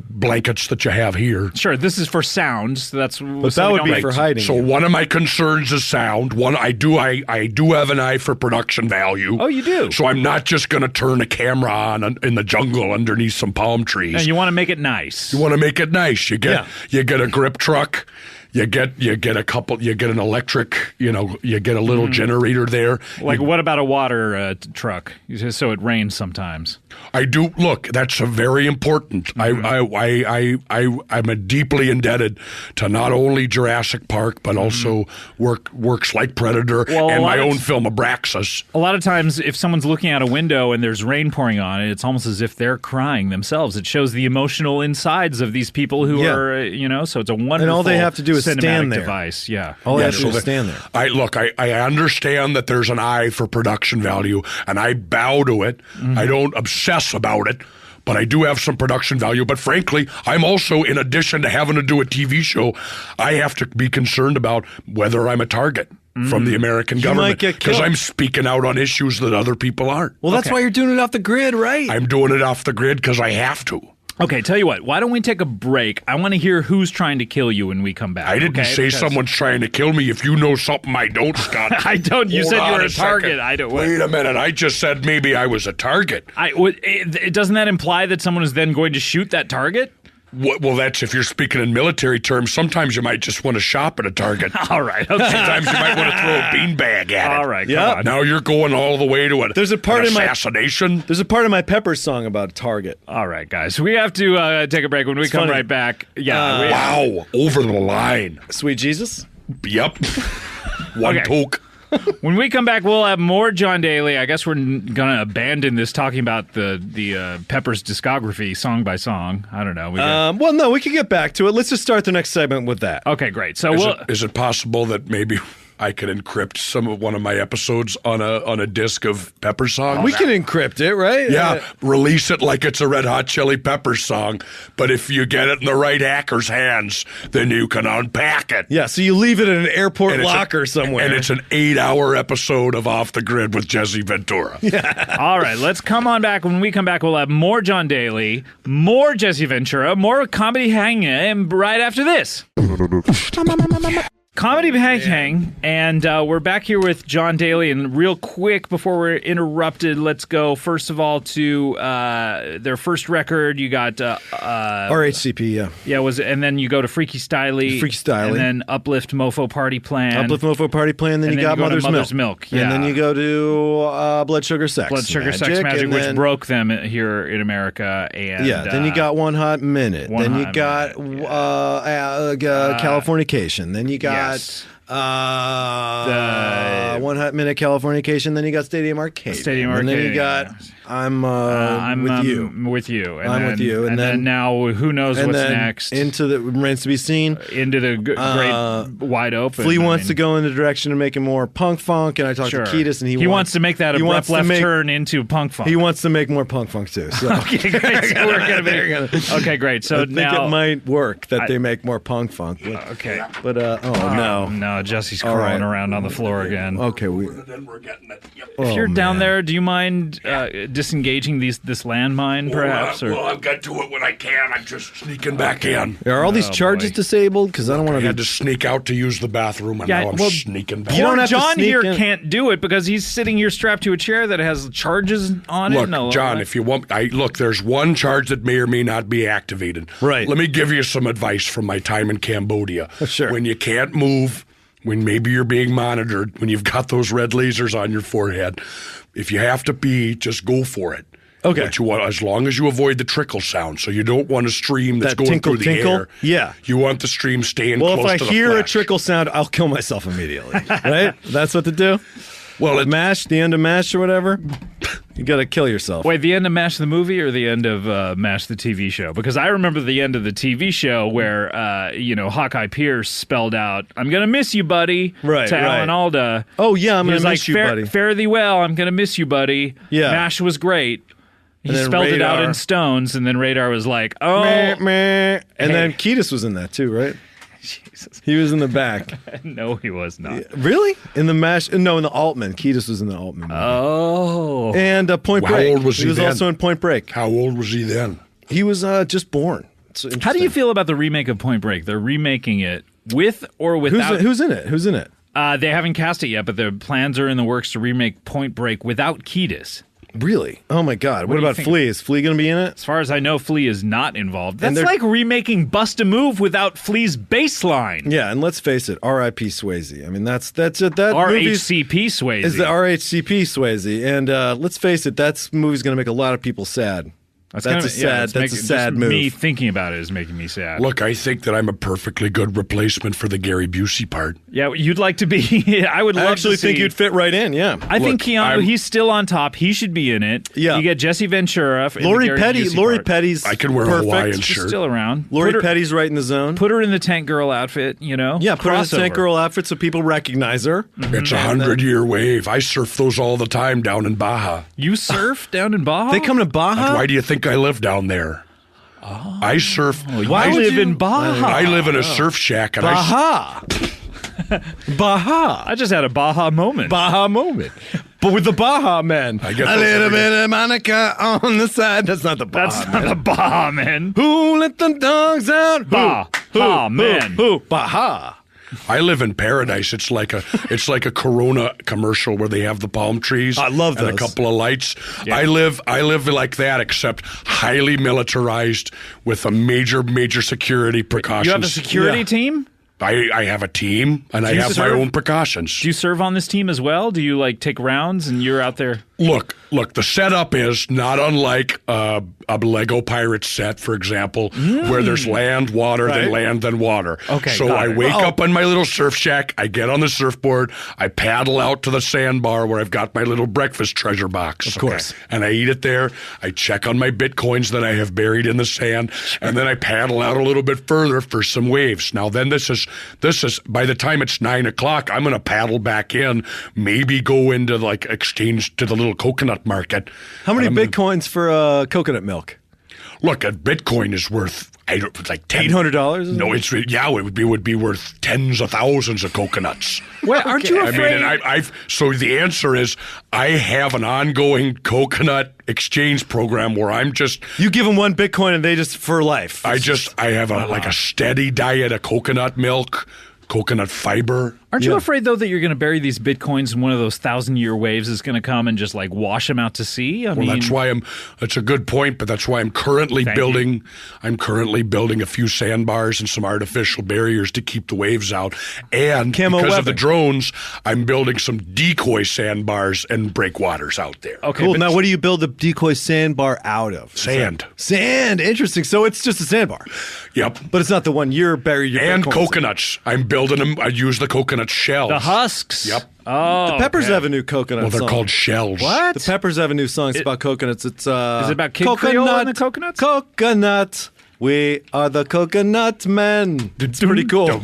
blankets that you have here. Sure, this is for sound. So that's. But that would be for hiding. So one of my concerns is sound. One, I do have an eye for production value. Oh, you do? So I'm not just going to turn a camera on in the jungle underneath some palm trees. And you want to make it nice. You want to make it nice. You get a grip truck. You get an electric, you get a little generator there. Like, what about a water truck? So it rains sometimes. I do. Look, that's a very important. I'm deeply indebted to not only Jurassic Park, but also works like Predator and my own film Abraxas. A lot of times, if someone's looking out a window and there's rain pouring on it, it's almost as if they're crying themselves. It shows the emotional insides of these people who are, so it's a wonderful. And all they have to do is cinematic stand there. device. Yeah. All they have to do is stand there. I understand that there's an eye for production value, and I bow to it. I don't obsess about it, but I do have some production value. But frankly, I'm also, in addition to having to do a TV show, I have to be concerned about whether I'm a target from the American government, because I'm speaking out on issues that other people aren't. Well, that's why you're doing it off the grid, right? I'm doing it off the grid because I have to. Okay, tell you what. Why don't we take a break? I want to hear who's trying to kill you when we come back. I didn't say someone's trying to kill me. If you know something I don't, Scott. I don't. You said you were a target. Second. I don't. Wait a minute. I just said maybe I was a target. Doesn't that imply that someone is then going to shoot that target? Well, that's if you're speaking in military terms. Sometimes you might just want to shop at a target. All right. Okay. Sometimes you might want to throw a beanbag at it. All right. Come on. Now you're going all the way to an assassination. There's a part of my Peppers song about Target. All right, guys. We have to take a break. When we come right back. Yeah. Wow. Over the line. Sweet Jesus? Yep. One toke. When we come back, we'll have more John Daly. I guess we're going to abandon this talking about the Peppers discography song by song. I don't know. Well, no, we can get back to it. Let's just start the next segment with that. Okay, great. So is it possible that maybe I could encrypt one of my episodes on a disc of Pepper songs? We can encrypt it, right? Yeah, release it like it's a Red Hot Chili Peppers song. But if you get it in the right hacker's hands, then you can unpack it. Yeah, so you leave it in an airport locker somewhere. And it's an 8-hour episode of Off the Grid with Jesse Ventura. Yeah. All right, let's come on back. When we come back, we'll have more John Daly, more Jesse Ventura, more comedy hanging right after this. Comedy Bang Hang, and we're back here with John Daly. And real quick, before we're interrupted, let's go first of all to their first record. You got RHCP, yeah, and then you go to Freaky Styley, and then Uplift Mofo Party Plan, then you got Mother's Milk, yeah. and then you go to Blood Sugar Sex Magic, which broke them here in America, and then you got One Hot Minute, then you got Californication, then you got One Hot Minute Californication, then you got Stadium Arcade, and then you got I'm with you, and I'm then, with you, and then now who knows and what's then next? Into the remains to be seen, into the great wide open. Flea wants to go in the direction of making more punk funk, and I talked to Ketis, and he wants to make that abrupt left turn into punk funk. He wants to make more punk funk too. So. Okay, great. So we're gonna okay, great. So I think it might work that they make more punk funk. Okay, but no, Jesse's crawling around on the floor again. Okay, if you're down there, do you mind disengaging this landmine, perhaps? Well, I'll get to it when I can. I'm just sneaking back in. Are all these charges disabled? Because I don't want to. I had to sneak out to use the bathroom, and now I'm sneaking back. John here can't do it because he's sitting here strapped to a chair that has charges on it. Look, John, if you want, there's one charge that may or may not be activated. Right. Let me give you some advice from my time in Cambodia. Sure. When you can't move, when maybe you're being monitored, when you've got those red lasers on your forehead, if you have to pee, just go for it. Okay. But you want, as long as you avoid the trickle sound, so you don't want a stream that's going tinkle, through the air. Yeah. You want the stream staying close to the Well, if I hear a flesh. trickle sound, I'll kill myself immediately. Right? That's what to do? Well, the end of MASH or whatever, you got to kill yourself. Wait, the end of MASH the movie or the end of MASH the TV show? Because I remember the end of the TV show where, Hawkeye Pierce spelled out, "I'm going to miss you, buddy," to Alan Alda. Oh, yeah, I'm going to miss like, you, buddy. Fare thee well, I'm going to miss you, buddy. Yeah. MASH was great. He And then spelled it out Radar. in stones, and then Radar was like, "Oh." Meh, meh. And then Ketis was in that too, right? Jesus. He was in the back. No, he was not. Really? In the MASH? No, in the Altman. Ketis was in the Altman movie. Oh. And Point Break. How old was he was then? also in Point Break. How old was he then? He was just born. How do you feel about the remake of Point Break? They're remaking it with or without. Who's in it? Who's in it? They haven't cast it yet, but the plans are in the works to remake Point Break without Ketis. Really? Oh my God! What do you about think? Flea? Is Flea going to be in it? As far as I know, Flea is not involved. That's they're- like remaking Bust a Move without Flea's bass line. Yeah, and let's face it, R.I.P. Swayze. I mean, that's it. That movie's- RHCP Swayze. is the RHCP Swayze, and let's face it, that movie's going to make a lot of people sad. That's a sad move. Me thinking about it is making me sad. Look, I think that I'm a perfectly good replacement for the Gary Busey part. Yeah, you'd like to be. I would love I actually to see. think you'd fit right in. Yeah, I think Keanu. He's still on top. He should be in it. Yeah. You get Jesse Ventura. in the Lori Gary Petty. Busey Lori part. Petty's. I can wear a perfect. Hawaiian She's shirt. still around. Lori Put her- Petty's right in the zone. Put her in the tank girl outfit. Yeah, put her in the tank Crossover. girl outfit so people recognize her. It's a 100-year wave. I surf those all the time down in Baja. You surf down in Baja? They come to Baja. Why do you think I live down there? I surf. Why live in Baja? I live in a surf shack. And Baja. Baja. I just had a Baja moment. Baja moment. But with the Baja men. I get a those little every bit of Monica on the side. That's not the Baja That's not the Baja man. Who let the dogs out? Baja man. Who? Baja. I live in paradise. It's like a Corona commercial where they have the palm trees. I love and those. a couple of lights. Yeah. I live like that, except highly militarized with a major security precautions. You have a security team? I have a team and I you have serve? my own precautions. Do you serve on this team as well? Do you take rounds and you're out there? Look, the setup is not unlike a Lego Pirates set, for example, where there's land, water, then land, then water. Okay, so got I it. wake up on my little surf shack, I get on the surfboard, I paddle out to the sandbar where I've got my little breakfast treasure box. Of course. And I eat it there. I check on my Bitcoins that I have buried in the sand, and then I paddle out a little bit further for some waves. Now then this is by the time it's 9 o'clock, I'm gonna paddle back in, maybe go into exchange to the little coconut market. How many Bitcoins for coconut milk? Look, a Bitcoin is worth like $800. No, it would be worth tens of thousands of coconuts. Well, aren't you afraid? I mean, and so the answer is I have an ongoing coconut exchange program where you give them one Bitcoin and they just for life. I have a steady diet of coconut milk, coconut fiber. Aren't you afraid, though, that you're going to bury these bitcoins and one of those 1,000-year waves is going to come and just like wash them out to sea? That's why that's a good point, but that's why I'm currently building a few sandbars and some artificial barriers to keep the waves out. And because of the drones, I'm building some decoy sandbars and breakwaters out there. Okay, cool. Now, what do you build the decoy sandbar out of? Sand. Sand. Interesting. So it's just a sandbar. Yep. But it's not the one you're buried your and bitcoins coconuts. I'm building them. I use the coconut shells. The husks. Yep. Oh, the Peppers have a new coconut Well, they're song. called shells. What? The Peppers have a new song. It's about coconuts. It's Is it about Kid Creole and the coconuts? Coconut. We are the coconut men. It's pretty cool.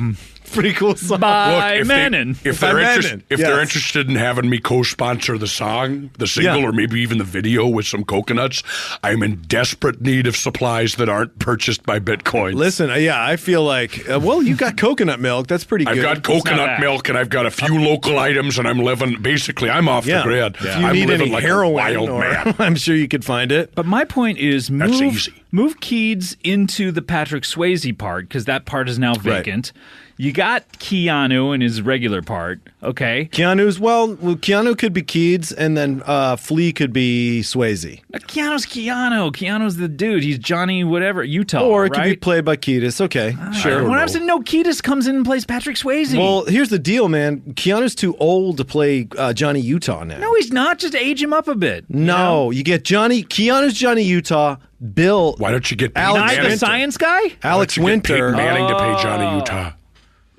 Pretty cool song. By Menon. If they're interested in having me co-sponsor the song, the single, or maybe even the video with some coconuts, I'm in desperate need of supplies that aren't purchased by Bitcoin. Listen, I feel like, you got coconut milk. That's pretty good. I've got coconut milk, and I've got a few local items, and I'm off the grid. If you I'm need living any like heroin, a wild man. I'm sure you could find it. But my point is, That's easy. Move Keeds into the Patrick Swayze part, because that part is now vacant. Right. You got Keanu in his regular part, okay? Keanu could be Keeds, and then Flea could be Swayze. Keanu's Keanu. Keanu's the dude. He's Johnny whatever, Utah, Or it right? could be played by Kiedis. Okay, sure. When I was no, Kiedis comes in and plays Patrick Swayze. Well, here's the deal, man. Keanu's too old to play Johnny Utah now. No, he's not. Just age him up a bit. No, you get Keanu's Johnny Utah. Bill. Why don't you get Alex the science guy? Alex Winter. Peyton Manning to pay Johnny Utah.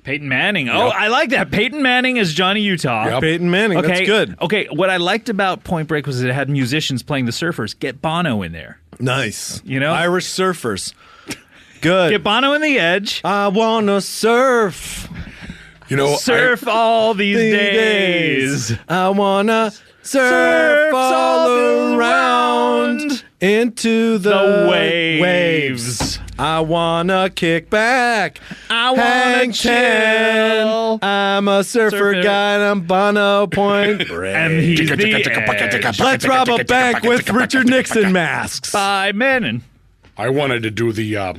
Peyton Manning. Oh, I like that. Peyton Manning as Johnny Utah. Yep. Peyton Manning. Okay. That's good. Okay. What I liked about Point Break was that it had musicians playing the surfers. Get Bono in there. Nice. You know? Irish surfers. Good. Get Bono in the Edge. I wanna surf. Surf all these days. I wanna surf all around into the waves. I wanna kick back. I wanna hang chill. 10. I'm a surfer guy and I'm Bono Point Break. And he's the Edge. Let's rob a bank with Richard Nixon masks. By Menon. I wanted to do the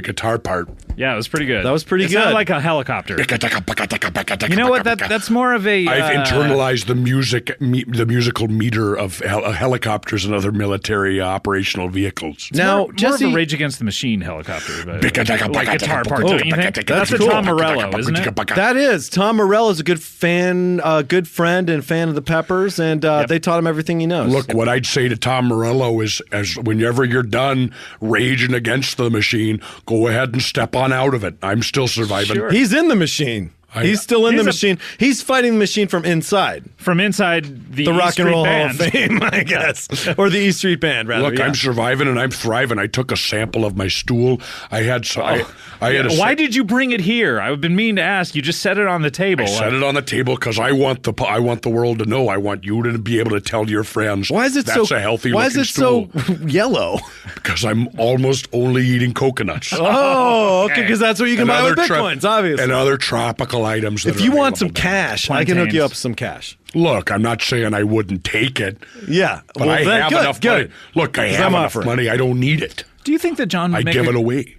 guitar part. Yeah, it was pretty good. That was pretty it good. Sounded like a helicopter. You know what? That's more of a. I've internalized the musical meter of helicopters and other military operational vehicles. Now, more Jesse, of a Rage Against the Machine helicopter. Guitar part, don't you think? That's cool. a Tom Morello, isn't it? That is. Tom Morello's a good fan, good friend, and fan of the Peppers, and they taught him everything he knows. Look, what I'd say to Tom Morello is, as whenever you're done raging against the machine, go ahead and step on out of it. I'm still surviving. Sure. He's in the machine. He's still in the machine. He's fighting the machine from inside. From inside the Rock and Roll Hall of Band. Fame, I guess. Or the E Street Band, rather. Look, I'm surviving and I'm thriving. I took a sample of my stool. Why did you bring it here? I've been meaning to ask. You just set it on the table. I set it on the table because I want the world to know. I want you to be able to tell your friends. Why is it that's a healthy Why is it stool. so yellow? Because I'm almost only eating coconuts. Oh, okay. Because that's what you can buy with Bitcoins, obviously. And other tropical items. If you want some cash, I can hook you up with some cash. Look, I'm not saying I wouldn't take it. Yeah, but I have enough money. Look, I have enough money. I don't need it. Do you think that John would give it away?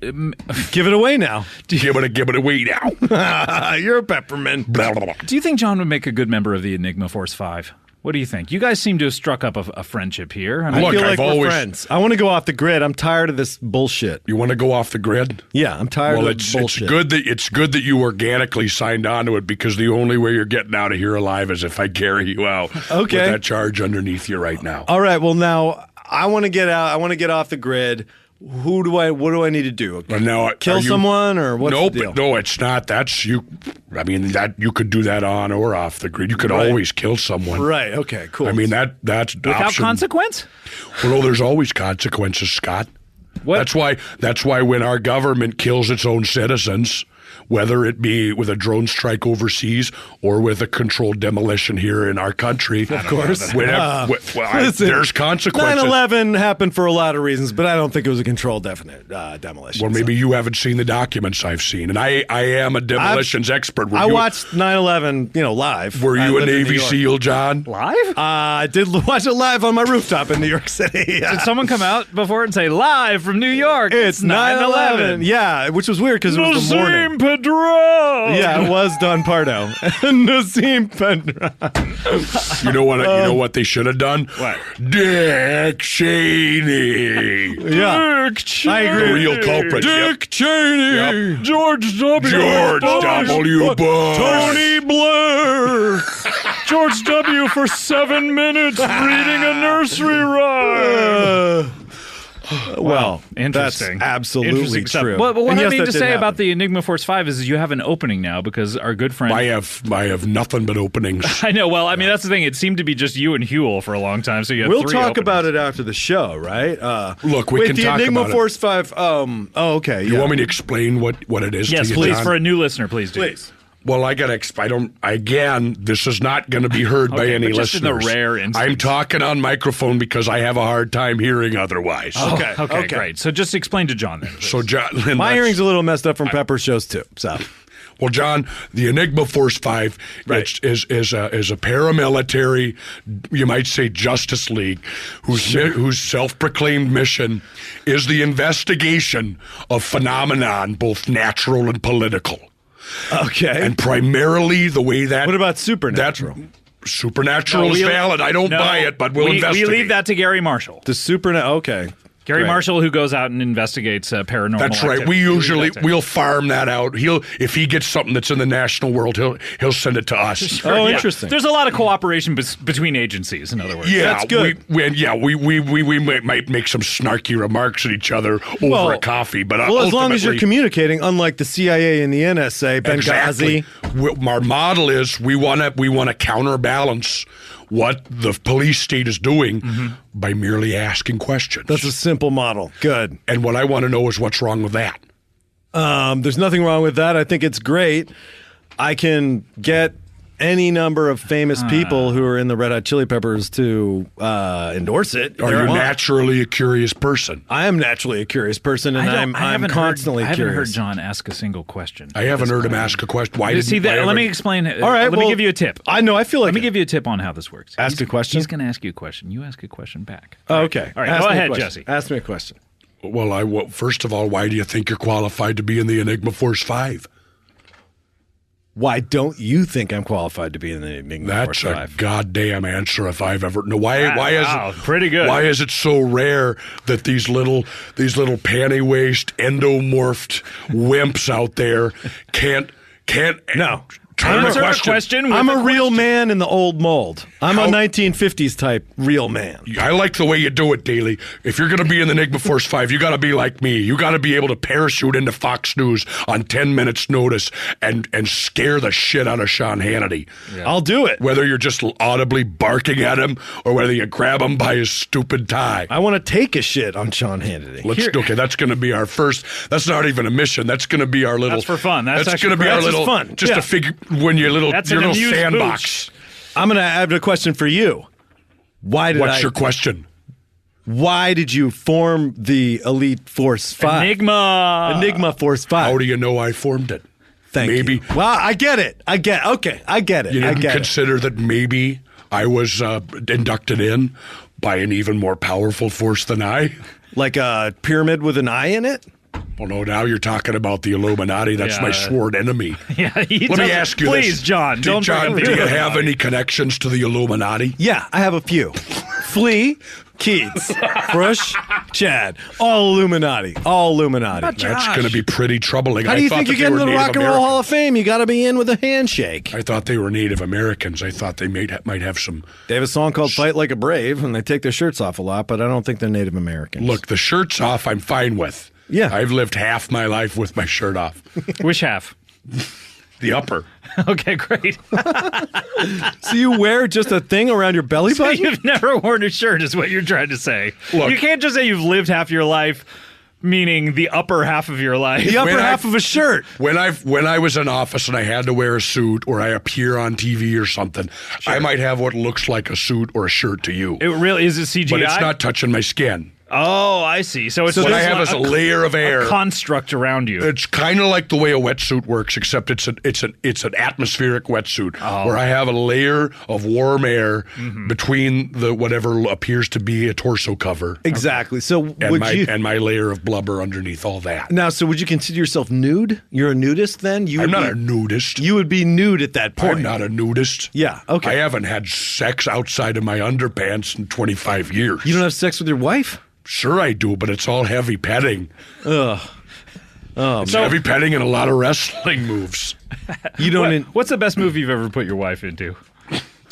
Give it away now. Give it away now. You're a peppermint. Blah, blah, blah. Do you think John would make a good member of the Enigma Force 5? What do you think? You guys seem to have struck up a friendship here. I feel like we're friends. I want to go off the grid. I'm tired of this bullshit. You want to go off the grid? Yeah, I'm tired of bullshit. It's good that you organically signed on to it, because the only way you're getting out of here alive is if I carry you out. Okay. With that charge underneath you right now. All right. Well, now I want to get out. I want to get off the grid. What do I need to do? Now, kill someone, or what's the deal? No, it's not. That's you. I mean, that you could do that on or off the grid. You could always kill someone. Right. Okay. Cool. I mean, that's without option. consequence. Well, no, there's always consequences, Scott. What? That's why when our government kills its own citizens, whether it be with a drone strike overseas or with a controlled demolition here in our country. Of course. Listen, there's consequences. 9/11 happened for a lot of reasons, but I don't think it was a controlled demolition. Well, maybe you haven't seen the documents I've seen, and I am a demolitions expert. I watched 9/11, live. Were you a Navy SEAL, John? Live? I did watch it live on my rooftop in New York City. Did someone come out before and say, live from New York? It's 9/11. Yeah, which was weird because it was the morning. Pedro. Yeah, it was Don Pardo. Nazim Pedro. You know what they should have done? What? Dick Cheney. Yeah. Dick Cheney. I agree. The real culprit. Dick Cheney. Yep. George W. George W. Bush. Tony Blair. George W. for 7 minutes reading a nursery rhyme. Well, interesting. That's absolutely Interesting stuff. true. But what And I yes, mean that to did say happen. about the Enigma Force 5 is you have an opening now because our good friend... I have nothing but openings. I know. Well, I mean, that's the thing. It seemed to be just you and Huell for a long time, so you have We'll three talk openings. about it after the show, right? Look, we wait, can the talk Enigma about Force 5. Okay. You want me to explain what it is Yes, to you, please. John? For a new listener, please do. Please. Well, I gotta. Again, this is not going to be heard by Okay, any but just in listeners. the rare instance. I'm talking on microphone because I have a hard time hearing otherwise. Okay, great. So just explain to John then. please. So, John, My hearing's a little messed up from Pepper shows too. So, well, John, the Enigma Force 5 is a paramilitary, you might say Justice League, whose self-proclaimed mission is the investigation of phenomenon, both natural and political. okay. And primarily the way that... What about supernatural? Supernatural is valid. I don't buy it, but we'll investigate. We leave that to Gary Marshall. The supernatural. Okay. Gary Great. Marshall, who goes out and investigates paranormal. That's right. activity. We'll farm that out. If he gets something that's in the national world, he'll send it to us. Sure, yeah. Interesting. There's a lot of cooperation between agencies. In other words, Yeah, That's good. We might make some snarky remarks at each other over a coffee, but well, as long as you're ultimately- communicating, unlike the CIA and the NSA, Benghazi. Exactly. Our model is we want to counterbalance what the police state is doing by merely asking questions. That's a simple model. Good. And what I want to know is what's wrong with that. There's nothing wrong with that. I think it's great. I can get any number of famous people who are in the Red Hot Chili Peppers to endorse it. Are you naturally a curious person? I am naturally a curious person, and I'm constantly I haven't heard curious. John ask a single question. I haven't heard him ask a question. Why didn't See that? Let me explain. All right, let me give you a tip. I know. I feel like Let me give you a tip on how this works. Ask a question? He's going to ask you a question. You ask a question back. Oh, okay. All right. Ask Go me a ahead, question. Jesse. Ask me a question. Well, first of all, why do you think you're qualified to be in the Enigma Force 5? Why don't you think I'm qualified to be in the Enigma Force That's 5? a goddamn answer if I've ever. No, why is Wow, it pretty good. Why is it so rare that these little panty waist endomorphed wimps out there can't? No. Answer a question. I'm a real man in the old mold. I'm a 1950s type real man. I like the way you do it, Daly. If you're going to be in the Enigma Force 5, you got to be like me. You got to be able to parachute into Fox News on 10 minutes notice and scare the shit out of Sean Hannity. Yeah. I'll do it. Whether you're just audibly barking at him or whether you grab him by his stupid tie. I want to take a shit on Sean Hannity. Okay, that's going to be our first. That's not even a mission. That's going to be our little. That's for fun. That's going to be our little fun. Just Yeah. to figure when your little That's your an little amused sandbox. booch. I'm going to have a question for you. What's your question? Why did you form the Elite Force 5? Enigma Force 5. How do you know I formed it? Maybe. You. Well, I get it. I get it. You I didn't get consider that maybe I was inducted in by an even more powerful force than I? Like a pyramid with an eye in it? Well, no, now you're talking about the Illuminati. That's my sworn enemy. Yeah, Let me ask you please, this. John, don't bring up the do you Illuminati. have any connections to the Illuminati? Yeah, I have a few. Flea, Keats, Brush, Chad. All Illuminati. All Illuminati. That's going to be pretty troubling. How do you think you get into the Rock and Roll Hall of Fame? You got to be in with a handshake. I thought they were Native Americans. I thought they might have some... They have a song called Fight Like a Brave, and they take their shirts off a lot, but I don't think they're Native Americans. Look, the shirts off I'm fine with. Yeah. I've lived half my life with my shirt off. Which half? The upper. Okay, great. So you wear just a thing around your belly So button? you've never worn a shirt is what you're trying to say. Look. You can't just say you've lived half your life, meaning the upper half of your life. The upper half of a shirt. When I was in office and I had to wear a suit or I appear on TV or something, I might have what looks like a suit or a shirt to you. It really is a CGI? But it's not touching my skin. Oh, I see. So it's what just I have like is a layer of air, a construct around you. It's kind of like the way a wetsuit works, except it's an atmospheric wetsuit where I have a layer of warm air between the whatever appears to be a torso cover. Exactly. So and my layer of blubber underneath all that. Now, so would you consider yourself nude? You're a nudist then? I'm not a nudist. You would be nude at that point. I'm not a nudist. Yeah, okay. I haven't had sex outside of my underpants in 25 years. You don't have sex with your wife? Sure I do, but it's all heavy petting. Ugh. Oh, it's heavy petting and a lot of wrestling moves. You don't. What's the best movie you've ever put your wife into?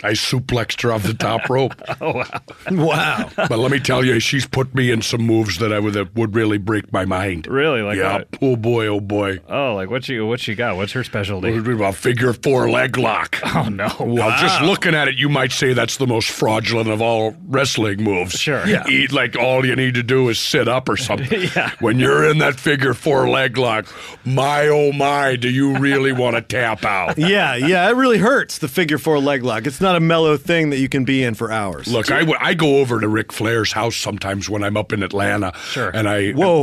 I suplexed her off the top rope. Oh, wow. Wow. But let me tell you, she's put me in some moves that would really break my mind. Really? Like what? Oh, boy, oh, boy. Oh, like what she got? What's her specialty? A figure 4 leg lock. Oh, no. Wow. Now, just looking at it, you might say that's the most fraudulent of all wrestling moves. Sure. Yeah. Like all you need to do is sit up or something. Yeah. When you're in that figure 4 leg lock, my, oh, my, do you really want to tap out? Yeah, it really hurts, the figure 4 leg lock. It's not a mellow thing that you can be in for hours. Look, I go over to Ric Flair's house sometimes when I'm up in Atlanta. Sure. And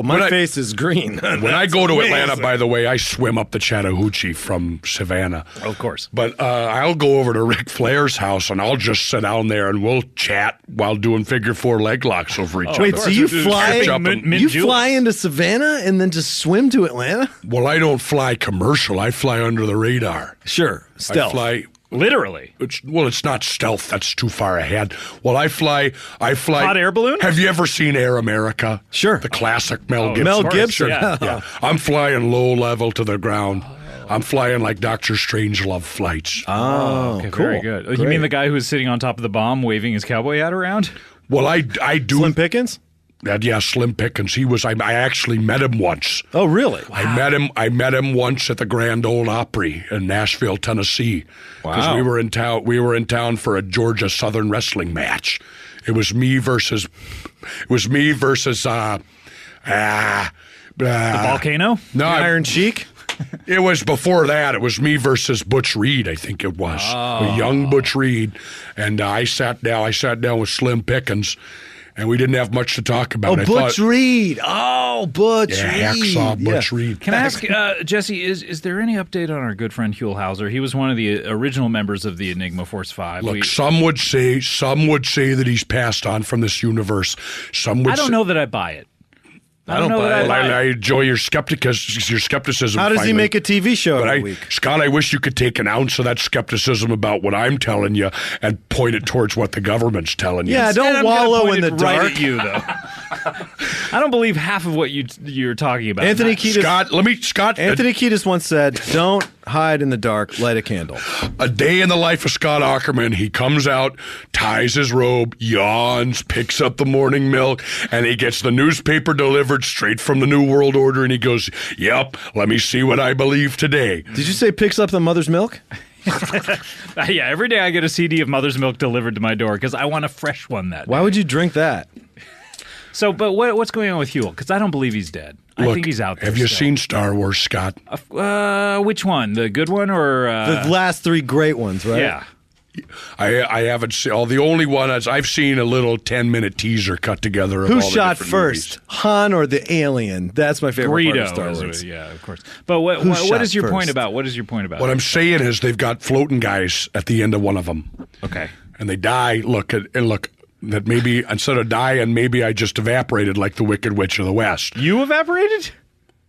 my face is green. When I go to Atlanta, by the way, I swim up the Chattahoochee from Savannah. Of course. But I'll go over to Ric Flair's house and I'll just sit down there and we'll chat while doing figure 4 leg locks over each other. Wait, so you fly into Savannah and then just swim to Atlanta? Well, I don't fly commercial. I fly under the radar. Sure, stealth. I fly. Literally. It's not stealth. That's too far ahead. Well, I fly. Hot air balloon? Have you ever seen Air America? Sure. The classic Mel Gibson. Mel Gibson. Yeah. I'm flying low level to the ground. I'm flying like Dr. Strangelove flights. Oh, okay, cool. Very good. Great. You mean the guy who's sitting on top of the bomb waving his cowboy hat around? Well, I do. Slim Pickens? Yeah, Slim Pickens. I actually met him once. Oh, really? Wow. I met him once at the Grand Ole Opry in Nashville, Tennessee. Because Wow. we were in town for a Georgia Southern wrestling match. It was me versus The volcano? No, Iron Sheik? It was before that. It was me versus Butch Reed, I think it was. A young Butch Reed. And I sat down with Slim Pickens. And we didn't have much to talk about. Butch Reed. Oh, Butch Reed. Hacksaw Butch Reed. Can I ask, Jesse, is there any update on our good friend Huell Howser? He was one of the original members of the Enigma Force Five. Look, some would say that he's passed on from this universe. I don't know that I buy it. I don't know that I enjoy your skepticism. How does he make a TV show every week? Scott, I wish you could take an ounce of that skepticism about what I'm telling you and point it towards what the government's telling you. Yeah, don't wallow in the dark. Right at you, though. I don't believe half of what you're talking about. Anthony Kiedis once said, "Don't hide in the dark. Light a candle." A day in the life of Scott Aukerman. He comes out, ties his robe, yawns, picks up the morning milk, and he gets the newspaper delivered straight from the New World Order, and he goes, "Yep, let me see what I believe today." Did you say picks up the mother's milk? Yeah, every day I get a CD of Mother's Milk delivered to my door because I want a fresh one that day. Why would you drink that? So, but what's going on with Huell? Because I don't believe he's dead. I think he's out there. Have you still. seen Star Wars, Scott? Which one? The good one or the last 3 great ones, right? Yeah. I haven't seen the only one is I've seen a little 10-minute teaser cut together of Who all the shot different first, movies. Han or the alien? That's my favorite part of Star Wars. Yeah, of course. But what is your point about? What is your point about? What I'm saying is they've got floating guys at the end of one of them. Okay. And they die. Look. That maybe instead of dying, maybe I just evaporated like the Wicked Witch of the West. You evaporated?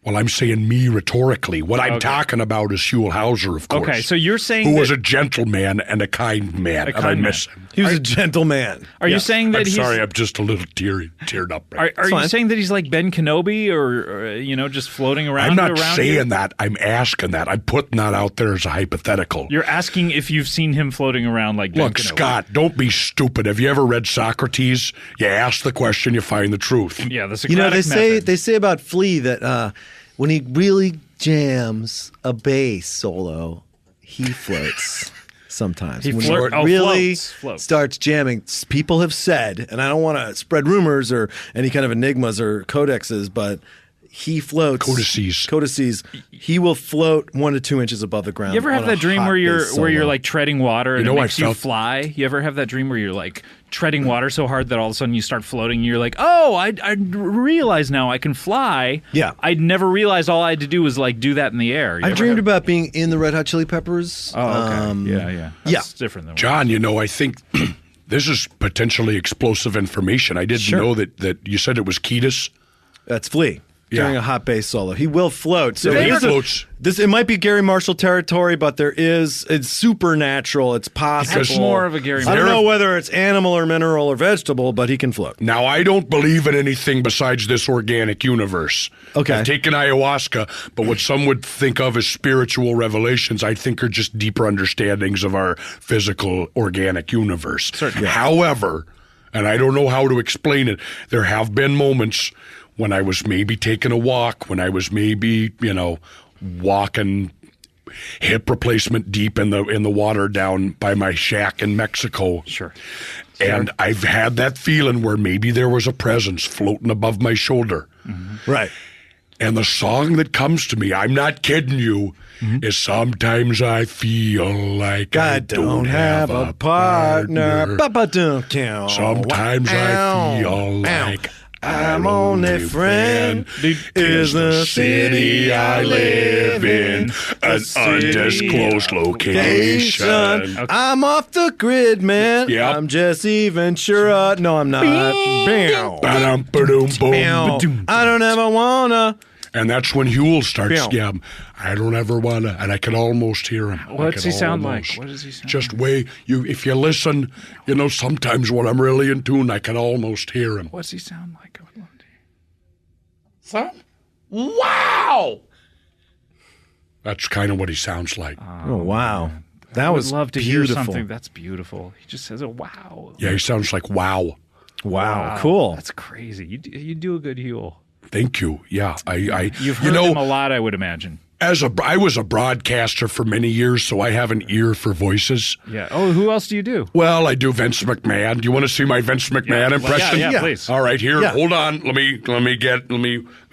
Well, I'm saying me rhetorically. What I'm talking about is Huell Howser, of course. Okay, so you're saying who was a gentleman and a kind man, and I miss him. He was a gentleman. Are you saying that I'm sorry, I'm just a little teared up. Are you saying that he's like Ben Kenobi or just floating around? I'm not saying that. I'm asking that. I'm putting that out there as a hypothetical. You're asking if you've seen him floating around like Ben Look, Kenobi. Scott, don't be stupid. Have you ever read Socrates? You ask the question, you find the truth. Yeah, the Socratic they say about Flea that when he really jams a bass solo, he floats sometimes. When he floats. starts jamming, people have said, and I don't want to spread rumors or any kind of enigmas or codexes, but he floats. Codices. He will float 1 to 2 inches above the ground. You ever have on a that dream hot where you're bass solo. like treading water and You it know, makes I you felt- fly? You ever have that dream where you're like treading water so hard that all of a sudden you start floating and you're like, oh, I realize now I can fly. Yeah. I'd never realized all I had to do was like do that in the air. I dreamed about being in the Red Hot Chili Peppers. Oh, okay. Yeah. That's different than John, you know, I think this is potentially explosive information. I didn't know that you said it was Ketis. That's Flea. During a hot bass solo, he will float. So He here's floats. It might be Gary Marshall territory, but it's supernatural. It's possible. That's more of a Gary I don't Marshall. know whether it's animal or mineral or vegetable, but he can float. Now, I don't believe in anything besides this organic universe. Okay. I've taken ayahuasca, but what some would think of as spiritual revelations, I think are just deeper understandings of our physical organic universe. Certainly. However, and I don't know how to explain it, there have been moments when I was maybe taking a walk, when I was maybe, walking hip replacement deep in the water down by my shack in Mexico. Sure. And I've had that feeling where maybe there was a presence floating above my shoulder. Mm-hmm. Right. And the song that comes to me, I'm not kidding you, is sometimes I feel like I don't have a partner. Sometimes I feel like I'm only friend is the city I live in, an undisclosed location. I'm off the grid, man. Yep. I'm Jesse Ventura. No, I'm not. Bow. Ba-dum-ba-dum-bum. I don't ever wanna. And that's when Huell starts. Bow. Yeah, I don't ever wanna, and I can almost hear him. What's he sound like? What does he sound Just if you listen, sometimes when I'm really in tune, I can almost hear him. What's he sound like? Son? Wow! That's kind of what he sounds like. Oh, wow. That was love to beautiful. hear something that's beautiful. He just says a wow. Yeah, he sounds like wow. Wow, cool. That's crazy. You do a good Huell. Thank you. Yeah, You've heard him a lot, I would imagine. I was a broadcaster for many years, so I have an ear for voices. Yeah. Oh, who else do you do? Well, I do Vince McMahon. Do you want to see my Vince McMahon impression? Yeah, please. All right, here. Yeah. Hold on. Let me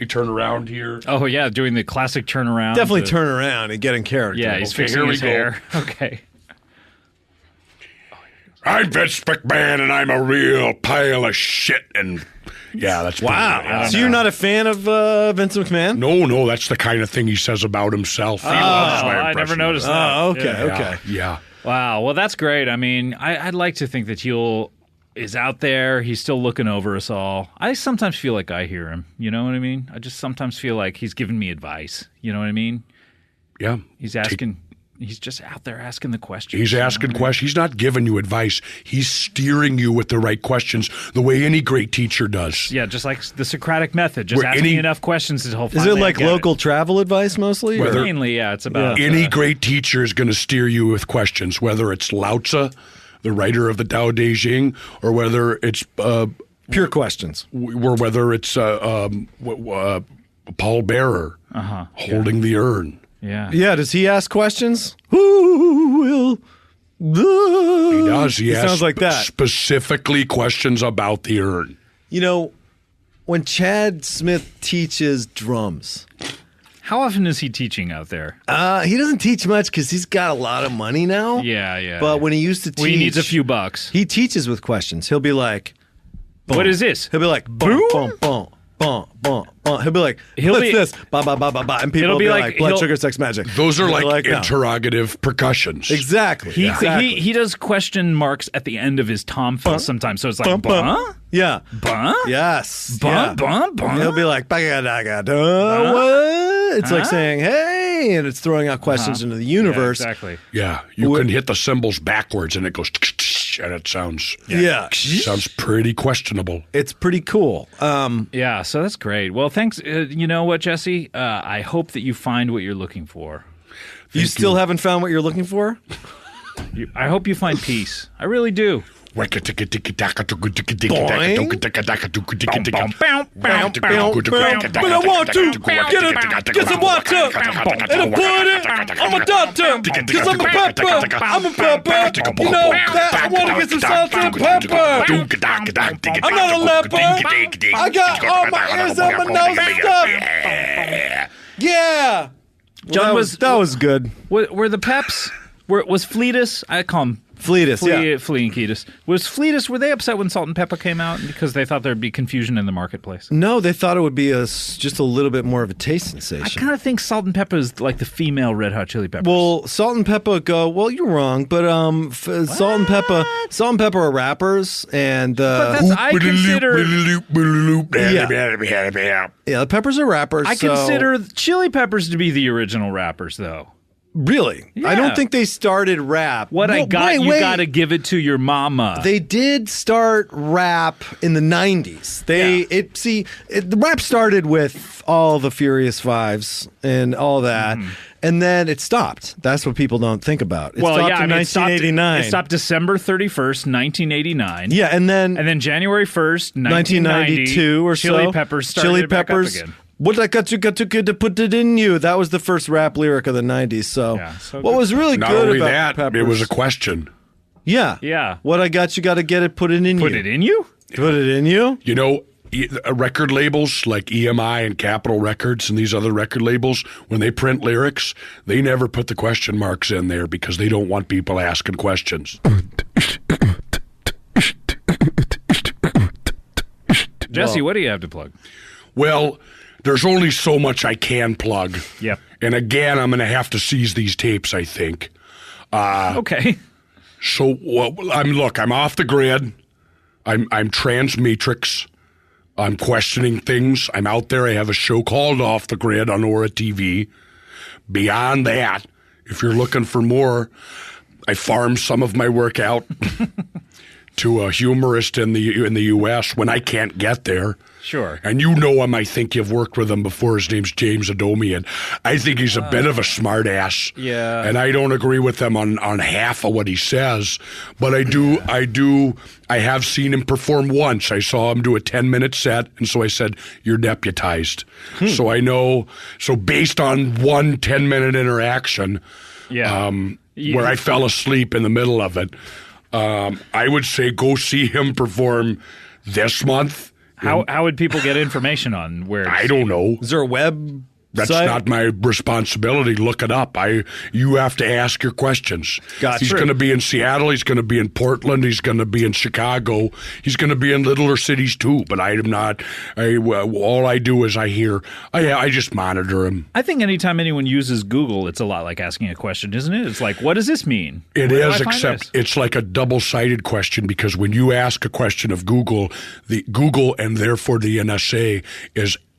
turn around here. Oh yeah, doing the classic turnaround. Definitely turn around and get in character. Yeah, he's Okay, fixing here we his go. hair. Okay. I'm Vince McMahon, and I'm a real pile of shit. And yeah, that's Wow. So you're not a fan of Vince McMahon? No, that's the kind of thing he says about himself. He loves my I impression never of noticed it. that. Oh, okay, Yeah. okay. Yeah. Wow. Well, that's great. I mean, I'd like to think that Huell is out there. He's still looking over us all. I sometimes feel like I hear him. You know what I mean? I just sometimes feel like he's giving me advice. You know what I mean? Yeah. He's asking. He's just out there asking the questions. He's asking questions. He's not giving you advice. He's steering you with the right questions, the way any great teacher does. Yeah, just like the Socratic method. Just Where ask me any- enough questions and he'll Is it finally like get local travel advice mostly? or- Mainly, yeah. It's about Any great teacher is going to steer you with questions, whether it's Lao Tzu, the writer of the Tao Te Ching, or whether it's pure questions, or whether it's Paul Bearer holding the urn. Yeah. Yeah, does he ask questions? Who will? He does. He asks sounds like that. specifically questions about the urn. You know, when Chad Smith teaches drums, How often is he teaching out there? he doesn't teach much because he's got a lot of money now. Yeah. But when he used to teach, Well, he needs a few bucks. He teaches with questions. He'll be like, What is this? He'll be like, boom, boom, boom. Bum, bum, bum. He'll be like, what's this? Ba, ba, ba, ba, ba. And people will be like, blood, sugar, sex, magic. Those are They're like no. interrogative percussions. Exactly. He does question marks at the end of his tom fills sometimes. So it's like, buh? Yeah. Buh? Yes. Buh, yeah. buh, buh? He'll be like, what? It's like saying, hey, and it's throwing out questions into the universe. Yeah, exactly. Yeah, you can hit the cymbals backwards and it goes, and it sounds sounds pretty questionable. It's pretty cool. Yeah, so that's great. Well, thanks. You know what, Jesse? I hope that you find what you're looking for. You still haven't found what you're looking for? I hope you find peace. I really do. But I want to get some water and I put it on my daughter. Cause I'm a pepper. I'm a pepper. You know that I want to get some salt and pepper. I'm not a leper. I got all my ears and my nose stuff. Yeah. John, that was good. Were the Peps? Was Fleetus? I call him Fleetus. Yeah. Flea and Ketus. Was Fleetus? Were they upset when Salt and Pepper came out because they thought there'd be confusion in the marketplace? No, they thought it would be just a little bit more of a taste sensation. I kind of think Salt and Pepper is like the female Red Hot Chili Peppers. Well, Salt and Pepper go. Well, you're wrong, but Salt and Pepper are rappers, and but that's, I consider. Yeah, the Peppers are rappers. I consider Chili Peppers to be the original rappers, though. Really? Yeah. I don't think they started rap. You got to give it to your mama. They did start rap in the 90s. The rap started with all the Furious Fives and all that, and then it stopped. That's what people don't think about. It stopped in 1989. It stopped December 31st, 1989. Yeah, and then January 1st, 1992 or Chili so. Peppers started back up again. What I got to put it in you. That was the first rap lyric of the 90s. So, what was really Not good only about that, Peppers, it was a question. Yeah. Yeah. What I got, you got to get it, put it in you. Put it in you? Put it in you? You know, record labels like EMI and Capitol Records and these other record labels, when they print lyrics, they never put the question marks in there because they don't want people asking questions. Jesse, what do you have to plug? Well, there's only so much I can plug. Yep. And again, I'm going to have to seize these tapes, I think. Okay. So, I'm off the grid. I'm transmatrix. I'm questioning things. I'm out there. I have a show called Off the Grid on Aura TV. Beyond that, if you're looking for more, I farm some of my work out to a humorist in the U.S. when I can't get there. Sure. And you know him. I think you've worked with him before. His name's James Adomian. I think he's a bit of a smart ass. Yeah. And I don't agree with him on half of what he says. But I have seen him perform once. I saw him do a 10-minute set. And so I said, you're deputized. So I know. So based on one 10-minute interaction, where I fell asleep in the middle of it, I would say go see him perform this month. How would people get information on where? I don't know. Is there a web? That's not my responsibility. Look it up. You have to ask your questions. Gotcha. He's going to be in Seattle. He's going to be in Portland. He's going to be in Chicago. He's going to be in littler cities too. But I am not. All I do is I hear. I just monitor him. I think anytime anyone uses Google, it's a lot like asking a question, isn't it? It's like, what does this mean? It is, except it's like a double-sided question because when you ask a question of Google, the Google and therefore the NSA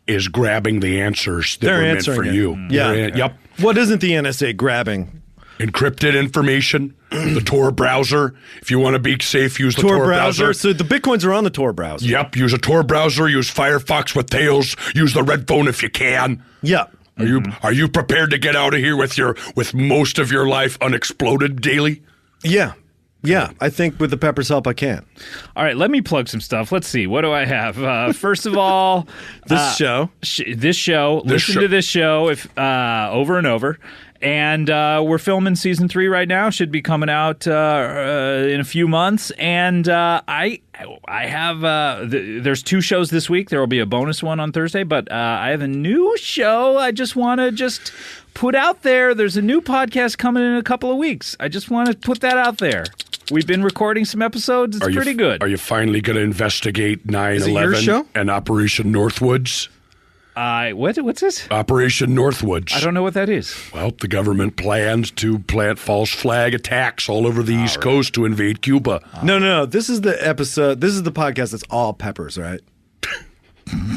is grabbing the answers that were meant for you. Yeah. Yep. What isn't the NSA grabbing? Encrypted information, the Tor browser. If you want to be safe, use the Tor browser. So the Bitcoins are on the Tor browser. Yep. Use a Tor browser. Use Firefox with tails. Use the red phone if you can. Yeah. Are you prepared to get out of here with most of your life unexploded daily? Yeah. Yeah, I think with the Pepper's help, I can. All right, let me plug some stuff. Let's see. What do I have? First of all, this show. Listen to this show over and over. And we're filming season 3 right now. Should be coming out in a few months. And I have there's 2 shows this week. There will be a bonus one on Thursday. But I have a new show I just want to put out there. There's a new podcast coming in a couple of weeks. I just want to put that out there. We've been recording some episodes. It's pretty good. Are you finally going to investigate 9/11 Is it your show? and Operation Northwoods? What's this? Operation Northwoods. I don't know what that is. Well, the government plans to plant false flag attacks all over the East Coast to invade Cuba. No. This is the episode. This is the podcast that's all peppers, right?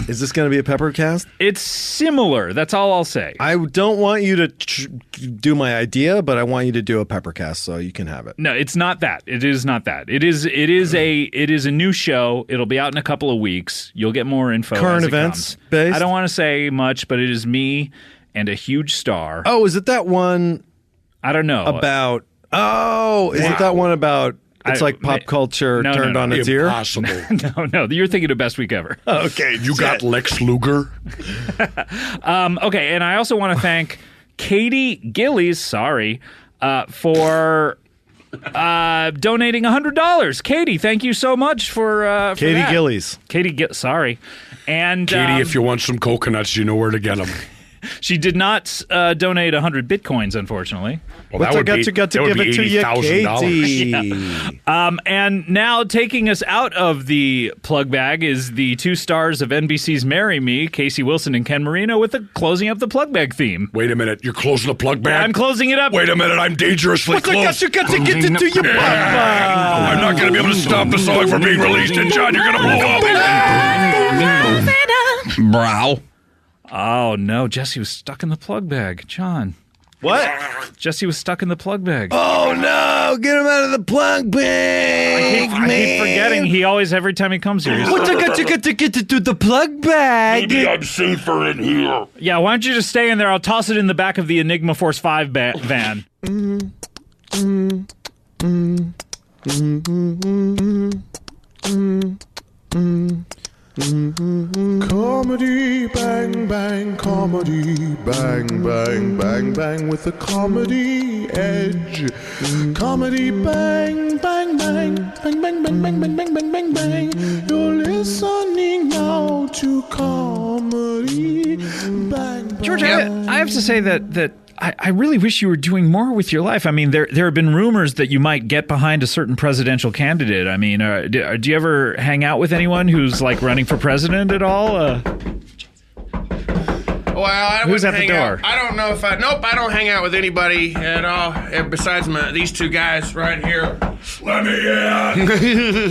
Is this going to be a pepper cast? It's similar. That's all I'll say. I don't want you to do my idea, but I want you to do a pepper cast so you can have it. No, it's not that. It is not that. It is a new show. It'll be out in a couple of weeks. You'll get more info. Current as it events comes. based? I don't want to say much, but it is me and a huge star. Oh, is it that one? I don't know. Is it that one about It's like pop culture turned on its ear. Impossible. No, you're thinking of Best Week Ever. Okay, you got Lex Luger. Okay, and I also want to thank Katie Gillies, for donating $100. Katie, thank you so much for Katie that. Gillies. Sorry. And Katie, if you want some coconuts, you know where to get them. she did not donate 100 bitcoins, unfortunately. Well, that would be $80,000. Yeah. And now taking us out of the plug bag is the two stars of NBC's Marry Me, Casey Wilson and Ken Marino, with the closing up the plug bag theme. Wait a minute, you're closing the plug bag? I'm closing it up. Wait a minute, I'm dangerously close. You got to get into your plug bag. I'm not going to be able to stop the song from being released, and John, you're going to blow up. Brow. Oh, no. Jesse was stuck in the plug bag. John. What? Jesse was stuck in the plug bag. Oh, no. Get him out of the plug bag, I keep forgetting. He always, every time he comes here. What you got to get into the plug bag? Maybe I'm safer in here. Yeah, why don't you just stay in there? I'll toss it in the back of the Enigma Force 5 van. Comedy, bang, bang, comedy, bang, bang, bang, bang, with a comedy edge. Comedy, bang, bang, bang, bang, bang, bang, bang, bang, bang, bang, bang, bang. You're listening now to comedy, bang, bang. George, I have to say that I really wish you were doing more with your life. I mean, there have been rumors that you might get behind a certain presidential candidate. I mean, do you ever hang out with anyone who's like running for president at all? Well, I Who's wouldn't at the hang door? out. I don't know if I. Nope, I don't hang out with anybody at all besides these two guys right here. Let me in!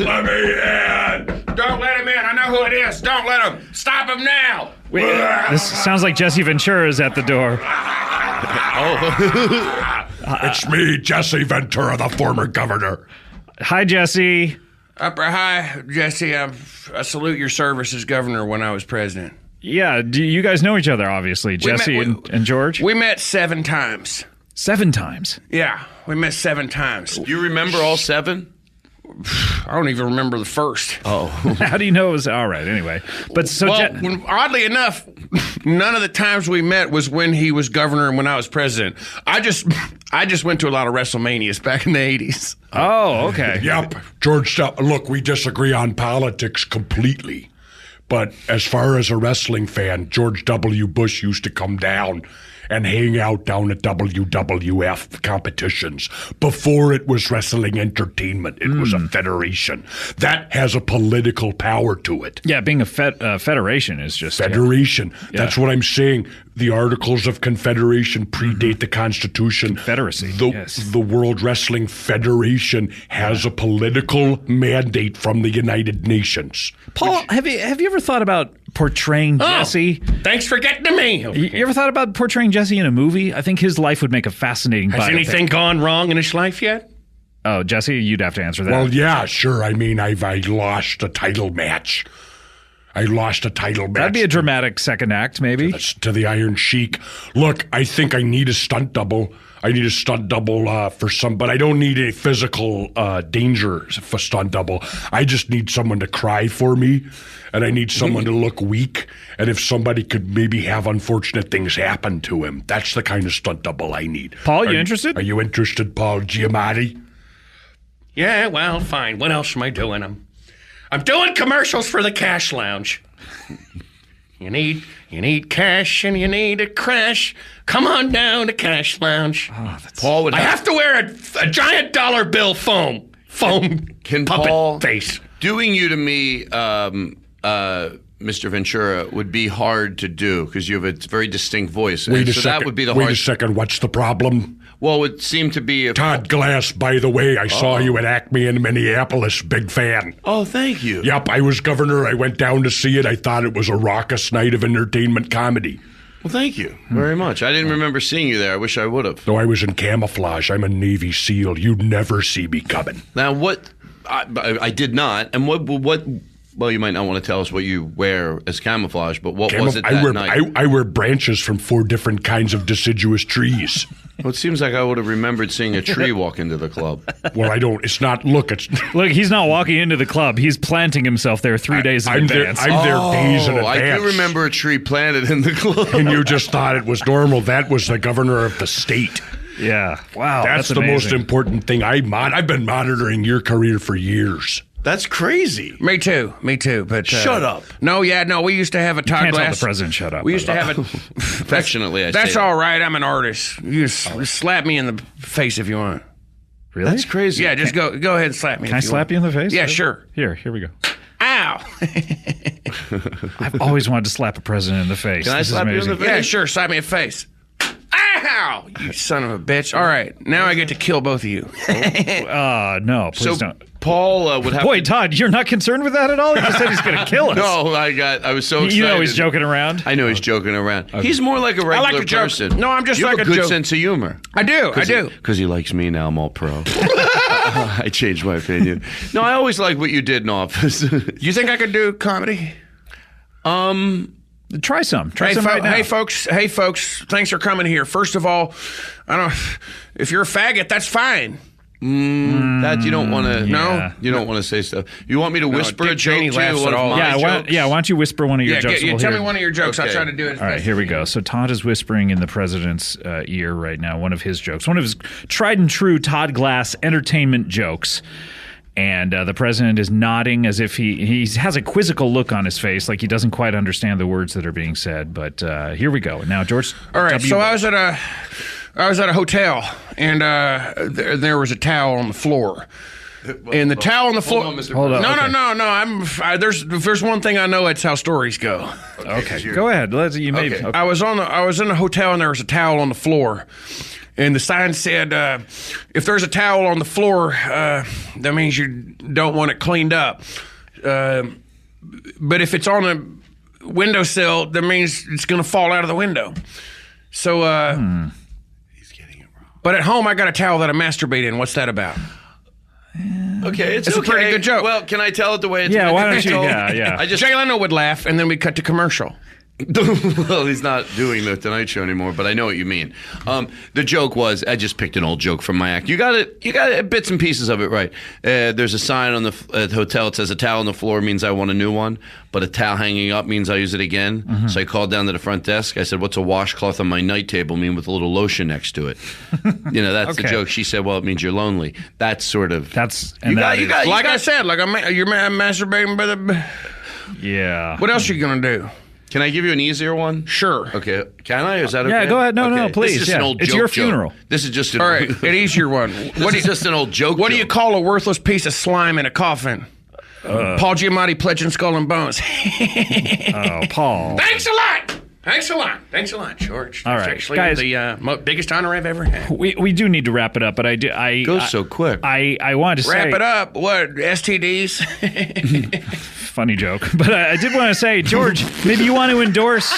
Let me in! Don't let him in. I know who it is. Don't let him. Stop him now. Wait, this sounds like Jesse Ventura is at the door. It's me, Jesse Ventura, the former governor. Hi, Jesse. Hi, Jesse. I salute your service as governor when I was president. Yeah, you guys know each other, obviously, Jesse and George? We met 7 times. 7 times? Yeah, we met 7 times. You remember all 7? I don't even remember the first. Oh. How do you know it was all right? Anyway, but so oddly enough, none of the times we met was when he was governor and when I was president. I just went to a lot of WrestleManias back in the 80s. Oh, okay. Yep, George. Look, we disagree on politics completely, but as far as a wrestling fan, George W. Bush used to come down and hang out down at WWF competitions. Before it was wrestling entertainment, it was a federation. That has a political power to it. Yeah, being a federation is just... Federation. That's what I'm saying. The Articles of Confederation predate the Constitution. Confederacy, The World Wrestling Federation has a political mandate from the United Nations. Paul, have you ever thought about portraying Jesse? Thanks for getting to me. You ever thought about portraying Jesse in a movie? I think his life would make a fascinating biopic. Has anything gone wrong in his life yet? Oh, Jesse, you'd have to answer that. Well, yeah, sure. I mean, I lost a title match. That'd be a dramatic second act, maybe. To the Iron Sheik. Look, I think I need a stunt double. For some, but I don't need a physical danger for stunt double. I just need someone to cry for me, and I need someone to look weak. And if somebody could maybe have unfortunate things happen to him, that's the kind of stunt double I need. Paul, you interested? Are you interested, Paul Giamatti? Yeah, well, fine. What else am I doing? I'm doing commercials for the Cash Lounge. You need cash and you need a crash. Come on down to Cash Lounge. Paul would I have to wear a giant dollar bill foam Can puppet Paul, face. Doing you to me, Mr. Ventura, would be hard to do because you have a very distinct voice. That would be the hard. Wait a second. What's the problem? Well, it would seem to be Todd Glass, by the way, I saw you at Acme in Minneapolis. Big fan. Oh, thank you. Yep, I was governor. I went down to see it. I thought it was a raucous night of entertainment comedy. Well, thank you very much. I didn't remember seeing you there. I wish I would have. No, I was in camouflage. I'm a Navy SEAL. You'd never see me coming. Now, what... I did not. And what Well, you might not want to tell us what you wear as camouflage, but what was it that night? I wear branches from 4 different kinds of deciduous trees. Well, it seems like I would have remembered seeing a tree walk into the club. Well, I don't. It's not. Look, he's not walking into the club. He's planting himself there 3 days in advance. I'm there days in advance. I do remember a tree planted in the club. And you just thought it was normal. That was the governor of the state. Yeah. Wow. That's the most important thing. I've been monitoring your career for years. That's crazy. Me too. But shut up. No, we used to have a Todd Glass. Glass. Tell the president shut up. We used to have it. Affectionately, that's all right. I'm an artist. You just slap me in the face if you want. Really? That's crazy. Yeah, just go ahead and slap me. Can I slap you in the face? Yeah, sure. Here we go. Ow! I've always wanted to slap a president in the face. Can I slap you in the face? Yeah, sure. Slap me in the face. Ow! You son of a bitch. All right, now I get to kill both of you. No, please don't. Paul would have. Boy, Todd, you're not concerned with that at all? He just said he's going to kill us. No, I was so excited. You know he's joking around. I know he's joking around. Okay. He's more like a regular person. No, I'm just you like have a good joke. sense of humor. I do. Because he likes me now. I'm all pro. I changed my opinion. No, I always liked what you did in office. You think I could do comedy? Try some. Try some right now. Hey, folks. Thanks for coming here. First of all, if you're a faggot, that's fine. That you don't want to. No, you don't want to say stuff. You want me to whisper a joke Janie to laughs you? at all. Why don't you whisper one of your jokes? Tell me one of your jokes. Okay. I'll try to do it. All right, here we go. So Todd is whispering in the president's ear right now one of his jokes, one of his tried and true Todd Glass entertainment jokes. And the president is nodding as if he has a quizzical look on his face, like he doesn't quite understand the words that are being said. But here we go. Now, George. All right. So I was at a hotel, and there was a towel on the floor. And the towel on the floor. Hold on, No. There's one thing I know. It's how stories go. Okay. Go ahead. Okay. I was in a hotel, and there was a towel on the floor. And the sign said, if there's a towel on the floor, that means you don't want it cleaned up. But if it's on a windowsill, that means it's going to fall out of the window. So, he's getting it wrong. But at home, I got a towel that I masturbate in. What's that about? Okay, it's a pretty good joke. Well, can I tell it the way it's Yeah, meant why to don't be you? told? Yeah. Jay Leno would laugh, and then we cut to commercial. Well, he's not doing the Tonight Show anymore, but I know what you mean. The joke was, I just picked an old joke from my act. You got it, bits and pieces of it right. There's a sign on the hotel. It says a towel on the floor means I want a new one, but a towel hanging up means I use it again. Mm-hmm. So I called down to the front desk. I said, what's a washcloth on my night table mean with a little lotion next to it? That's the joke. She said, well, it means you're lonely. That's sort of... I said, you're masturbating by the... Yeah. What else are you going to do? Can I give you an easier one? Sure. Okay. Can I? Is that okay? Yeah, go ahead. No, please. This is just an old it's joke your funeral. This is just an All right, an easier one. Just an old joke. What do you call a worthless piece of slime in a coffin? Paul Giamatti pledging Skull and Bones. Oh, Paul. Thanks a lot, George. All right, actually guys, the biggest honor I've ever had. We do need to wrap it up, but I goes so quick. I wanted to wrap it up. What STDs? Funny joke, but I did want to say, George, maybe you want to endorse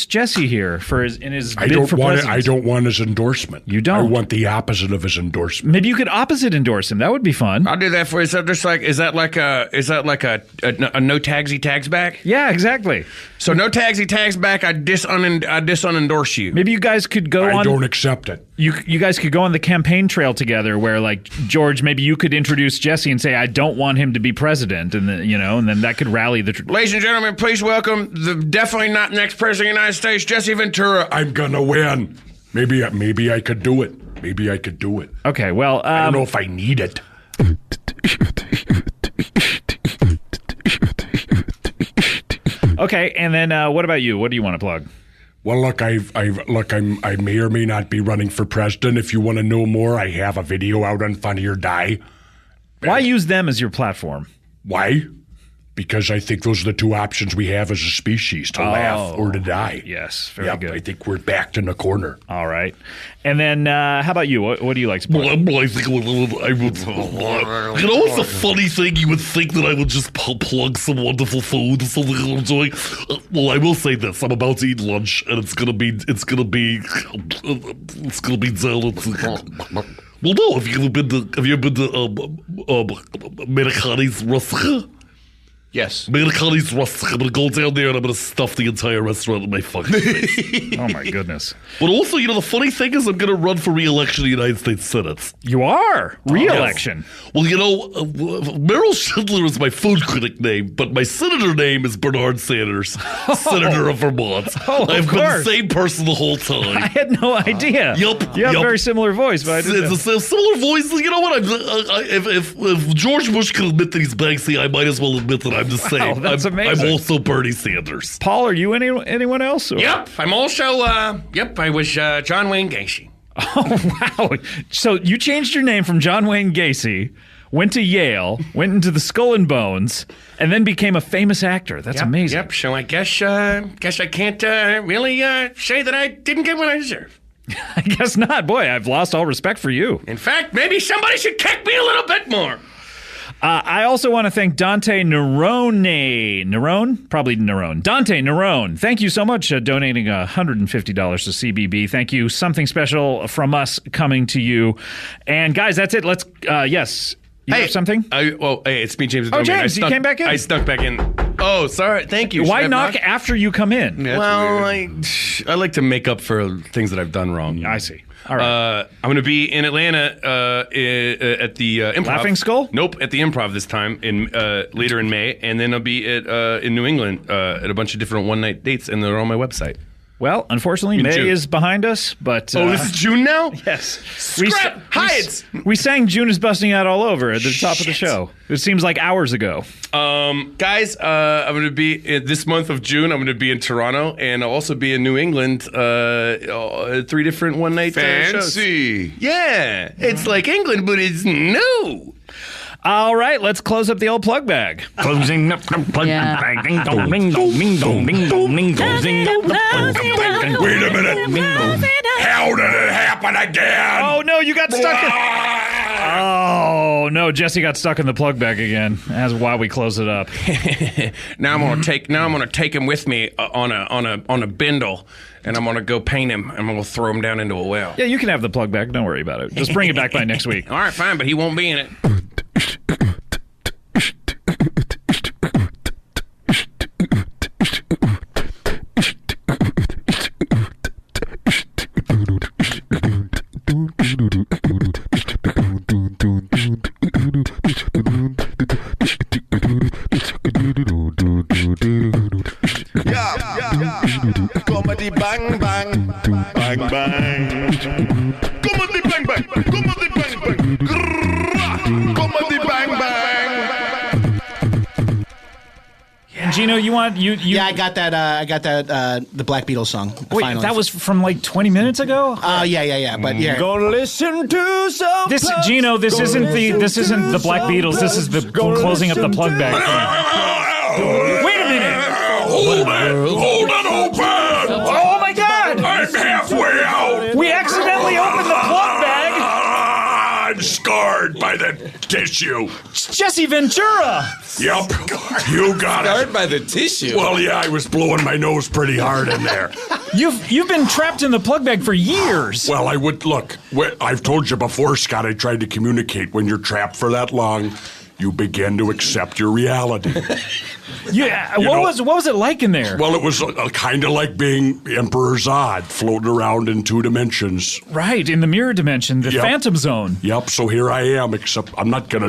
Jesse here in his bid for presidency. I don't want his endorsement. You don't? I want the opposite of his endorsement. Maybe you could opposite endorse him. That would be fun. I'll do that for you. Is that like a no tagsy tags back? Yeah, exactly. So no tagsy tags back. I unendorse you. Maybe you guys could go on. I don't accept it. You guys could go on the campaign trail together, where like George, maybe you could introduce Jesse and say, I don't want him to be president, and then that could rally the. Ladies and gentlemen, please welcome the definitely not next president of the United States, Jesse Ventura. I'm gonna win. Maybe I could do it. Maybe I could do it. Okay, well, I don't know if I need it. Okay, and then what about you? What do you want to plug? Well, look, I may or may not be running for president. If you want to know more, I have a video out on Funny or Die. Why use them as your platform? Why? Because I think those are the two options we have as a species, to laugh or to die. Yes, very good. I think we're backed in the corner. All right. And then how about you? What do you like to plug? Well, I think I would it's a funny thing. You would think that I would just plug some wonderful food or something I'm enjoying. Well, I will say this. I'm about to eat lunch, and it's gonna be down. Well, no. Have you ever been to Americani's Rustica. Yes. Americani's Rustica. I'm going to go down there and I'm going to stuff the entire restaurant in my fucking face. Oh, my goodness. But also, the funny thing is I'm going to run for re-election in the United States Senate. You are? Re-election? Yes. Well, Meryl Schindler is my food critic name, but my senator name is Bernard Sanders, Senator of Vermont. I've been the same person the whole time. I had no idea. Yup. You have a very similar voice, but I didn't know. It's a similar voice. You know what? If George Bush can admit that he's Banksy, I might as well admit that I'm the same. Wow, that's amazing. I'm also Bernie Sanders. Paul, are you anyone else? Or? Yep, I'm also, I was John Wayne Gacy. Oh, wow. So you changed your name from John Wayne Gacy, went to Yale, went into the Skull and Bones, and then became a famous actor. That's amazing. Yep, so I guess I can't really say that I didn't get what I deserve. I guess not. Boy, I've lost all respect for you. In fact, maybe somebody should kick me a little bit more. I also want to thank Dante Nerone. Probably Nerone. Dante Nerone. Thank you so much donating $150 to CBB. Thank you. Something special from us coming to you. And guys, that's it. Let's, yes. You have something? Hey, it's me, James Adomian. Oh, James, you came back in? I snuck back in. Oh, sorry. Thank you. Why knock after you come in? Yeah, well, I like to make up for things that I've done wrong. I see. All right. I'm going to be in Atlanta at the Improv. Laughing Skull? Nope, at the Improv this time later in May, and then I'll be in New England at a bunch of different one-night dates, and they're on my website. Well, unfortunately, May is behind us, but... this is June now? Yes. Scrap! Hides! We sang June is Busting Out all over at the top of the show. It seems like hours ago. Guys, I'm going to be, this month of June, I'm going to be in Toronto, and I'll also be in New England, 3 different one-night shows. Fancy! Yeah! It's like England, but it's new! All right, let's close up the old plug bag. Closing up the plug bag. Ding dong, ding dong, ding dong, ding dong, ding dong, closing up the plug bag. Wait a minute. How did it happen again? Oh, no, you got stuck in... Oh, no, Jesse got stuck in the plug bag again. That's why we close it up. Now I'm gonna take him with me on a bindle, and I'm gonna go paint him, and I'm gonna throw him down into a well. Yeah, you can have the plug bag. Don't worry about it. Just bring it back by next week. All right, fine, but he won't be in it. Comedy bang bang, bang bang. Comedy bang bang, comedy bang bang. Comedy bang bang. Yeah. Gino, you want you? Yeah, I got that. The Black Beatles song. Wait, finally. that was from like 20 minutes ago. Yeah. But yeah, Gonna listen to some. Gino, this isn't the Black Beatles. This is the closing up the plug bag. Wait a minute. Hold it open. Oh my God! I'm halfway out. We accidentally opened the plug bag. I'm scarred by the tissue. It's Jesse Ventura. Yep, you got it. Scarred by the tissue. Well, yeah, I was blowing my nose pretty hard in there. You've been trapped in the plug bag for years. Well, I would look. I've told you before, Scott. I tried to communicate. When you're trapped for that long, you begin to accept your reality. Yeah, what was it like in there? Well, it was kind of like being Emperor Zod, floating around in 2 dimensions. Right, in the mirror dimension, the Phantom Zone. Yep. So here I am. Except I'm not gonna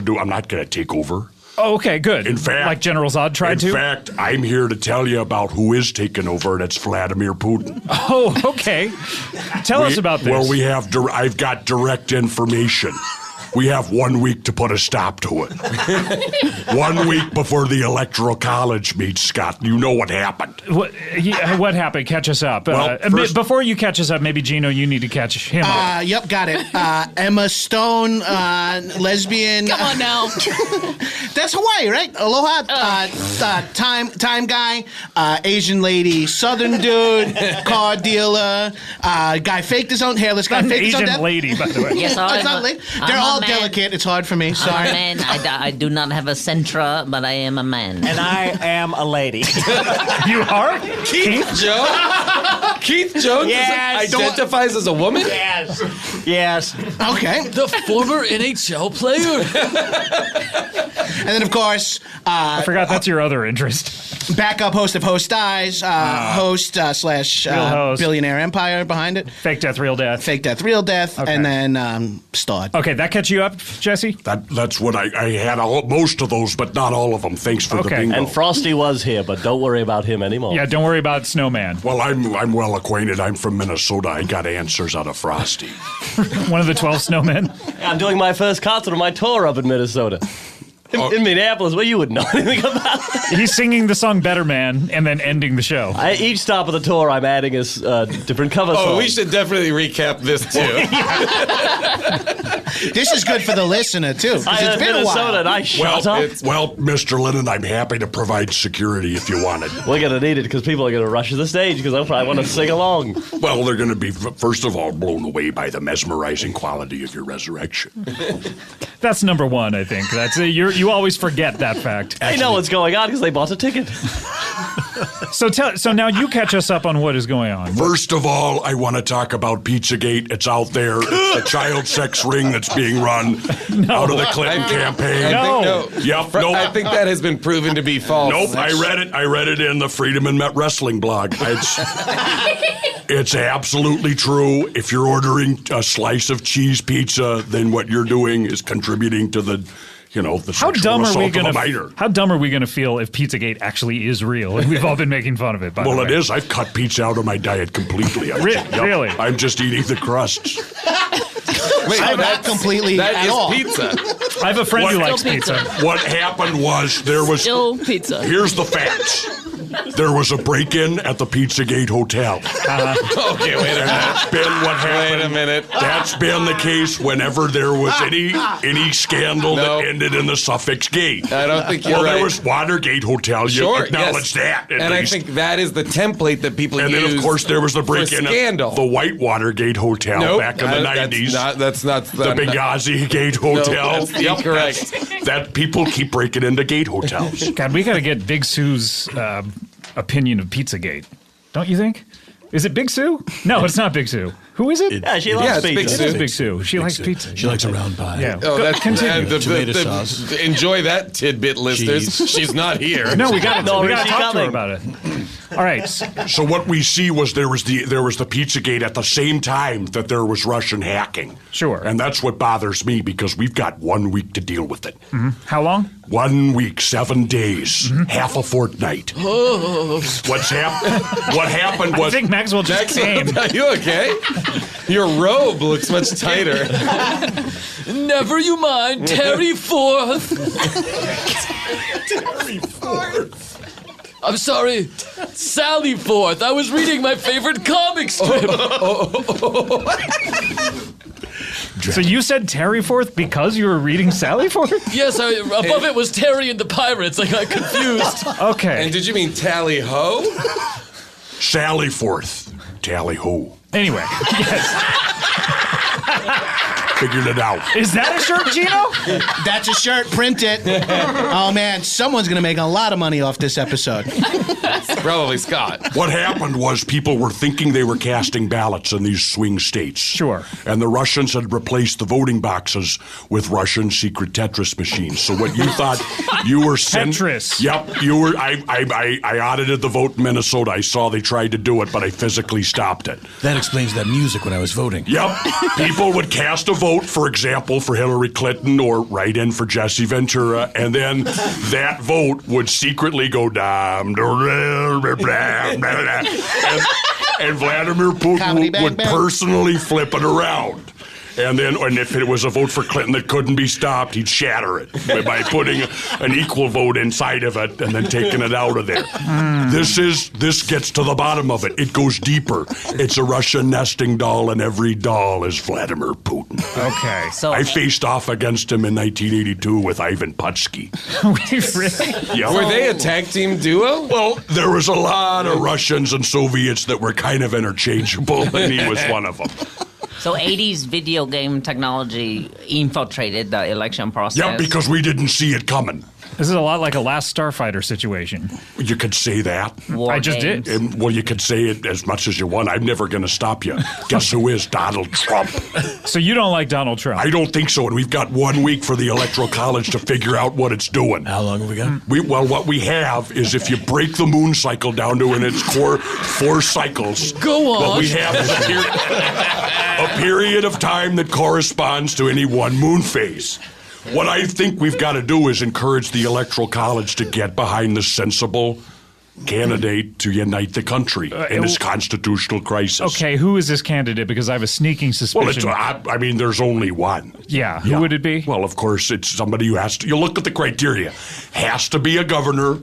take over. Oh, okay, good. In fact, like General Zod tried to. In fact, I'm here to tell you about who is taking over. That's Vladimir Putin. Oh, okay. Tell us about this. Well, I've got direct information. We have 1 week to put a stop to it. 1 week before the Electoral College meets, Scott. You know what happened. What happened? Catch us up. Well, before you catch us up, maybe, Gino, you need to catch him up. Yep, got it. Emma Stone, lesbian. Come on now. That's Hawaii, right? Aloha. Time guy, Asian lady, Southern dude, car dealer, guy faked his own hairless guy. Not an faked his own Asian death. lady, by the way. Yes, It's not a lady. They're all little delicate. It's hard for me. I'm Sorry. a man. I do not have a centra, but I am a man. And I am a lady. You are? Keith Jones? Keith Jones Yes. identifies as a woman? Yes. Yes. Okay. The former NHL player. And then, of course, I forgot that's your other interest. Backup host of Host Dies, host slash Real host. billionaire empire behind it. Fake Death, Real Death. Fake Death, Real Death, Okay. and then starred. Okay, that catch you up, Jesse? That's what I had most of those, but not all of them. Thanks for the bingo. And Frosty was here, but don't worry about him anymore. Yeah, don't worry about Snowman. Well, I'm well acquainted. I'm from Minnesota. I got answers out of Frosty. One of the 12 snowmen. I'm doing my first concert of my tour up in Minnesota. In Minneapolis, where you wouldn't know anything about it. He's singing the song Better Man and then ending the show. Each stop of the tour, I'm adding a different cover song. Oh, we should definitely recap this, too. This is good for the listener, too, because it's been a while. And I shut up. Well, Mr. Lennon, I'm happy to provide security if you want it. We're going to need it because people are going to rush to the stage because they'll probably want to sing along. Well, they're going to be, first of all, blown away by the mesmerizing quality of your resurrection. That's number one, I think. That's you always forget that fact. They know what's going on because they bought a ticket. So now you catch us up on what is going on. First of all, I want to talk about Pizzagate. It's out there. It's a child sex ring that's being run out of the Clinton campaign. I think that has been proven to be false. Nope, I read it. I read it in the Freedom and Met Wrestling blog. It's absolutely true. If you're ordering a slice of cheese pizza, then what you're doing is contributing to the How dumb are we assault of a minor. How dumb are we gonna feel if Pizzagate actually is real? And we've all been making fun of it. By the way. It is. I've cut pizza out of my diet completely. Really? I'm just eating the crusts. Wait, not completely at all. Pizza. I have a friend who likes pizza. What happened was there was Still pizza. Here's the facts. There was a break-in at the Pizzagate Hotel. Okay, wait a minute. That's been what happened. Wait a minute. That's been the case whenever there was any scandal that ended in the suffix gate. I don't think you're right. There was Watergate Hotel. You acknowledge that. And I think that is the template that people use. And then, of course, there was the break-in at the White Watergate Hotel back in the 90s. That's not the Benghazi Gate Hotel. That's incorrect. That people keep breaking into gate hotels. God, we got to get Big Sue's opinion of Pizzagate. Don't you think? Is it Big Sue? No, it's not Big Sue. Who is it? Yeah, she loves pizza. Big Sue. It is Big Sue. She likes pizza. She likes a round pie. Yeah. Oh, that's continue. Tomato sauce. Enjoy that tidbit, listeners. She's not here. No, we got to talk to her coming? about it. All right. So what we see was there was the Pizzagate at the same time that there was Russian hacking. Sure. And that's what bothers me because we've got 1 week to deal with it. Mm-hmm. How long? 1 week, 7 days, half a fortnight. What happened was... I think Maxwell just came. Are you okay? Your robe looks much tighter. Never you mind, Terry Forth. Terry Forth. I'm sorry, Sally Forth. I was reading my favorite comic strip. So you said Terry Forth because you were reading Sally Forth? Yes, above it was Terry and the Pirates. I got confused. Okay. And did you mean Tally Ho? Sally Forth. Tally ho. Anyway, yes. Figured it out. Is that a shirt, Gino? That's a shirt. Print it. Oh, man. Someone's going to make a lot of money off this episode. Probably Scott. What happened was people were thinking they were casting ballots in these swing states. Sure. And the Russians had replaced the voting boxes with Russian secret Tetris machines. So what you thought you were... Tetris. Yep. You were... I audited the vote in Minnesota. I saw they tried to do it, but I physically stopped it. That explains that music when I was voting. Yep. People would cast a vote, for example, for Hillary Clinton or write in for Jesse Ventura, and then that vote would secretly go down. And Vladimir Putin would personally flip it around. And if it was a vote for Clinton that couldn't be stopped, he'd shatter it by putting an equal vote inside of it and then taking it out of there. This gets to the bottom of it. It goes deeper. It's a Russian nesting doll, and every doll is Vladimir Putin. Okay. So I faced off against him in 1982 with Ivan Putski. Really? Yeah. Were they a tag team duo? Well, there was a lot of Russians and Soviets that were kind of interchangeable, and he was one of them. So 80s video game technology infiltrated the election process. Yeah, because we didn't see it coming. This is a lot like a Last Starfighter situation. You could say that. I just did. And, well, you could say it as much as you want. I'm never going to stop you. Guess who is Donald Trump? So you don't like Donald Trump? I don't think so. And we've got 1 week for the Electoral College to figure out what it's doing. How long have we got? Well, what we have is if you break the moon cycle down to in its core 4 cycles, Go on. what we have is a period of time that corresponds to any one moon phase. What I think we've got to do is encourage the Electoral College to get behind the sensible candidate to unite the country in this constitutional crisis. Okay, who is this candidate? Because I have a sneaking suspicion. Well, I mean, there's only one. Yeah, who would it be? Well, of course, it's somebody who has to. You look at the criteria. Has to be a governor.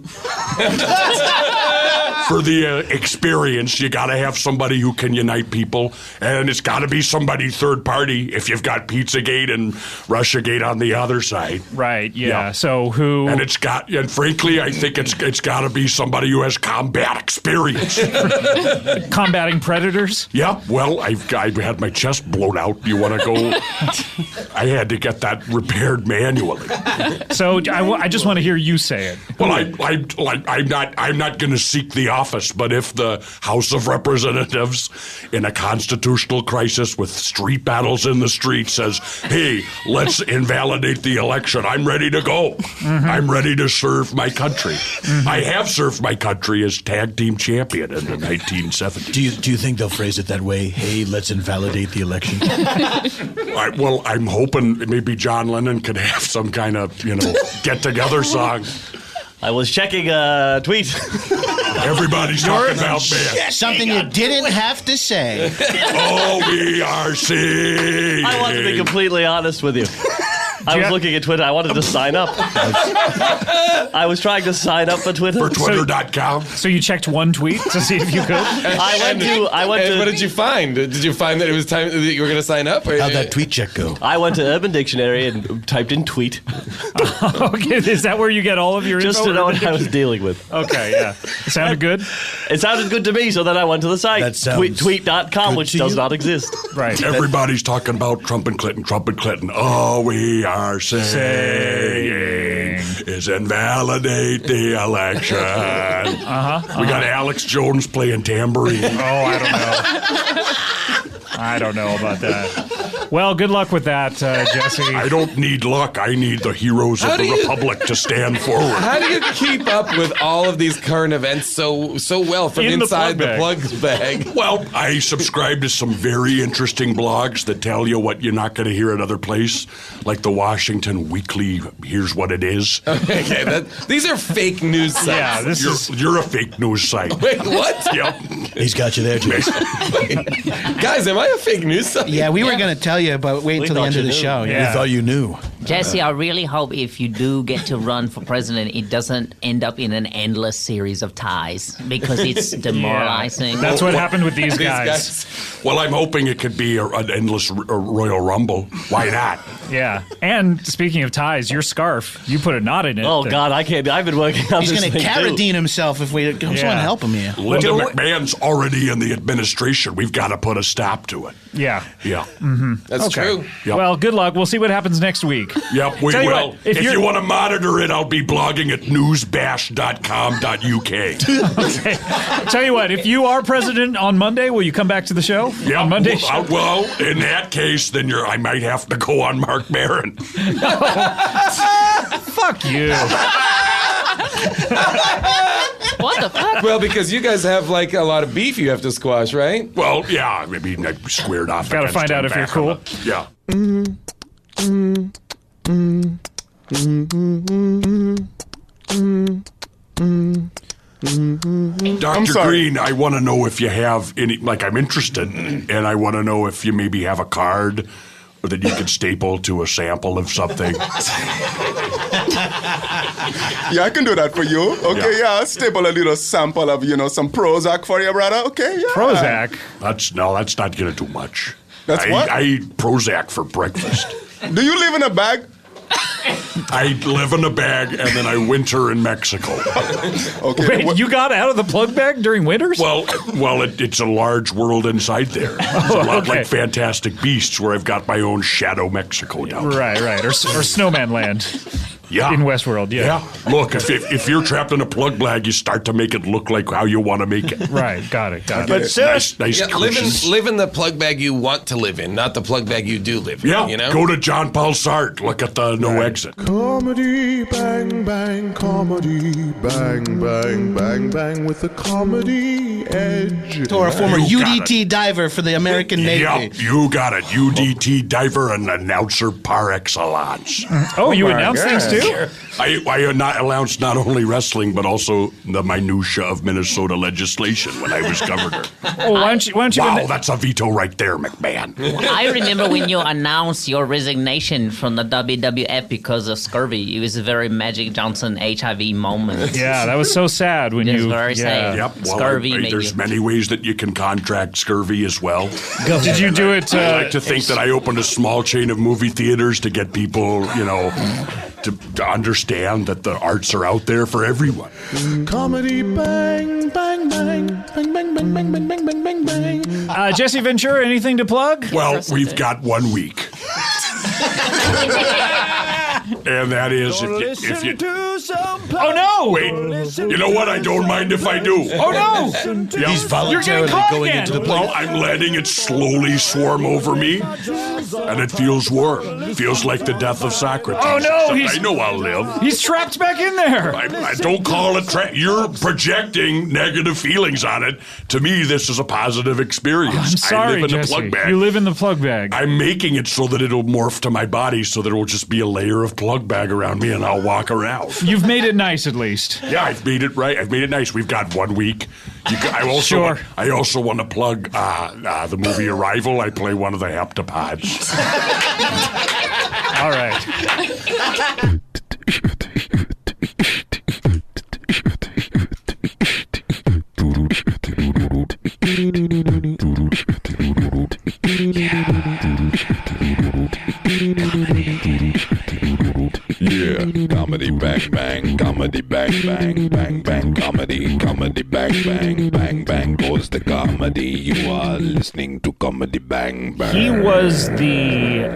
For the experience, you got to have somebody who can unite people, and it's got to be somebody third party if you've got Pizzagate and Russiagate on the other side. Right, yeah. So who... And frankly, I think it's got to be somebody who has combat experience. Combating predators? Yeah, well, I've had my chest blown out. You want to go... I had to get that repaired manually. So I just want to hear you say it. Well, I'm not going to seek the office, but if the House of Representatives in a constitutional crisis with street battles in the street says, hey, let's invalidate the election, I'm ready to go. Mm-hmm. I'm ready to serve my country. Mm-hmm. I have served my country as tag team champion in the 1970s. Do you think they'll phrase it that way? Hey, let's invalidate the election. Well, I'm hoping maybe John Lennon could have some kind of, get-together song. I was checking a tweet. Everybody's talking about me. Yeah, something you didn't have to say. Oh, we are seeing. I want to be completely honest with you. I was looking at Twitter. I wanted to sign up. I was trying to sign up for Twitter. For Twitter.com. So you checked one tweet to see if you could? I went to. What did you find? Did you find that it was time that you were going to sign up? How'd that tweet check go? I went to Urban Dictionary and typed in tweet. Okay, is that where you get all of your info? Just to know what I was dealing with. Okay, yeah. It sounded good? It sounded good to me, so then I went to the site. That sounds tweet.com, which does not exist. Right. Everybody's talking about Trump and Clinton, Trump and Clinton. Oh, we are saying is invalidate the election. We got Alex Jones playing tambourine. Oh, I don't know. I don't know about that. Well, good luck with that, Jesse. I don't need luck. I need the heroes of the Republic to stand forward. How do you keep up with all of these current events so well from inside the plug bag? Well, I subscribe to some very interesting blogs that tell you what you're not going to hear at other place, like the Washington Weekly, Here's What It Is. Okay, these are fake news sites. Yeah, you're a fake news site. Wait, what? Yep. He's got you there, Jason. Guys, am I a fake news site? Yeah, we were going to tell you, but wait until the end of the show. We thought you knew. Jesse, I really hope if you do get to run for president, it doesn't end up in an endless series of ties because it's demoralizing. Yeah. That's what happened with these guys. Well, I'm hoping it could be an endless Royal Rumble. Why not? Yeah. And speaking of ties, your scarf, you put a knot in it. Oh, God, I can't. I've been working on He's this going to thing, carradine himself if we someone help him here. Linda McMahon's already in the administration. We've got to put a stop to it. Yeah. Yeah. Mm-hmm. That's true. Yep. Well, good luck. We'll see what happens next week. Yep, we Tell you will. what, if you want to monitor it, I'll be blogging at newsbash.com.uk. Okay. Tell you what, if you are president on Monday, will you come back to the show? Yeah. On Monday? Well, in that case, then I might have to go on Mark Maron. Fuck you. What the fuck? Well, because you guys have like a lot of beef you have to squash, right? Well, yeah, maybe I squared off. Got to find out if you're cool. Yeah. Dr. Green, I want to know if you have any, I'm interested, and I want to know if you maybe have a card that you could staple to a sample of something. Yeah, I can do that for you. Okay, yeah, I'll staple a little sample of, some Prozac for you, brother. Okay, yeah. Prozac? That's not going to do much. That's what? I eat Prozac for breakfast. Do you live in a bag? I live in a bag, and then I winter in Mexico. Okay. Wait, you got out of the plug bag during winters? Well, it's a large world inside there. It's a lot like Fantastic Beasts, where I've got my own Shadow Mexico down there. Right. Or Snowman Land. Yeah. In Westworld, yeah. Look, if you're trapped in a plug bag, you start to make it look like how you want to make it. Right, got it. But nice cushions. live in the plug bag you want to live in, not the plug bag you do live in. Yeah, you know? go to John Paul Sartre. Look at the no exit. Comedy, bang, bang, comedy, bang, bang, bang, bang, with a comedy edge. Or a former UDT diver for the American Navy. Yep, you got it. UDT diver and announcer par excellence. Oh, you announce things too? I announced not only wrestling, but also the minutia of Minnesota legislation when I was governor. Oh, why don't you? Wow, that's a veto right there, McMahon. I remember when you announced your resignation from the WWF because of scurvy. It was a very Magic Johnson HIV moment. Yeah, that was so sad when you. Very sad. Yep. Well, Scurvy. there's many ways that you can contract scurvy as well. Did you do it? I like to think that I opened a small chain of movie theaters to get people, to understand that the arts are out there for everyone. Comedy, bang, bang, bang, bang, bang, bang, bang, bang, bang, bang, bang, bang. Jesse Ventura, anything to plug? Well, we've got 1 week. And that is if you Oh no! Wait, you know what? I don't mind if I do. Oh no! He's voluntarily going into the plug. Well, I'm letting it slowly swarm over me, and it feels warm. It feels like the death of Socrates. Oh no! I know I'll live. He's trapped back in there. I don't call it You're projecting negative feelings on it. To me, this is a positive experience. I'm sorry, I live in Jesse. the plug bag. You live in the plug bag. I'm making it so that it'll morph to my body, so that it will just be a layer of plug bag around me, and I'll walk around. You've made it nice, at least. Yeah, I've made it right. I've made it nice. We've got 1 week. I also want to plug the movie Arrival. I play one of the heptapods. All right. Yeah, comedy bang bang, comedy bang bang, bang bang, comedy bang bang, bang bang goes the comedy. You are listening to Comedy Bang Bang. He was the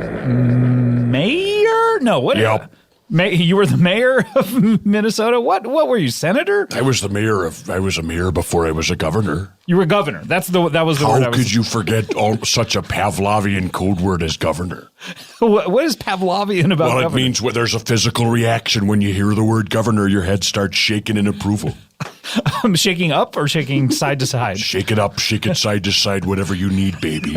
mayor? No, what? Yep. You were the mayor of Minnesota? What were you, senator? I was a mayor before I was a governor. You were governor. That was the word I was... How could you forget such a Pavlovian code word as governor? What is Pavlovian about governor? It means there's a physical reaction when you hear the word governor. Your head starts shaking in approval. Shaking up or shaking side to side? Shake it up, shake it side to side, whatever you need, baby.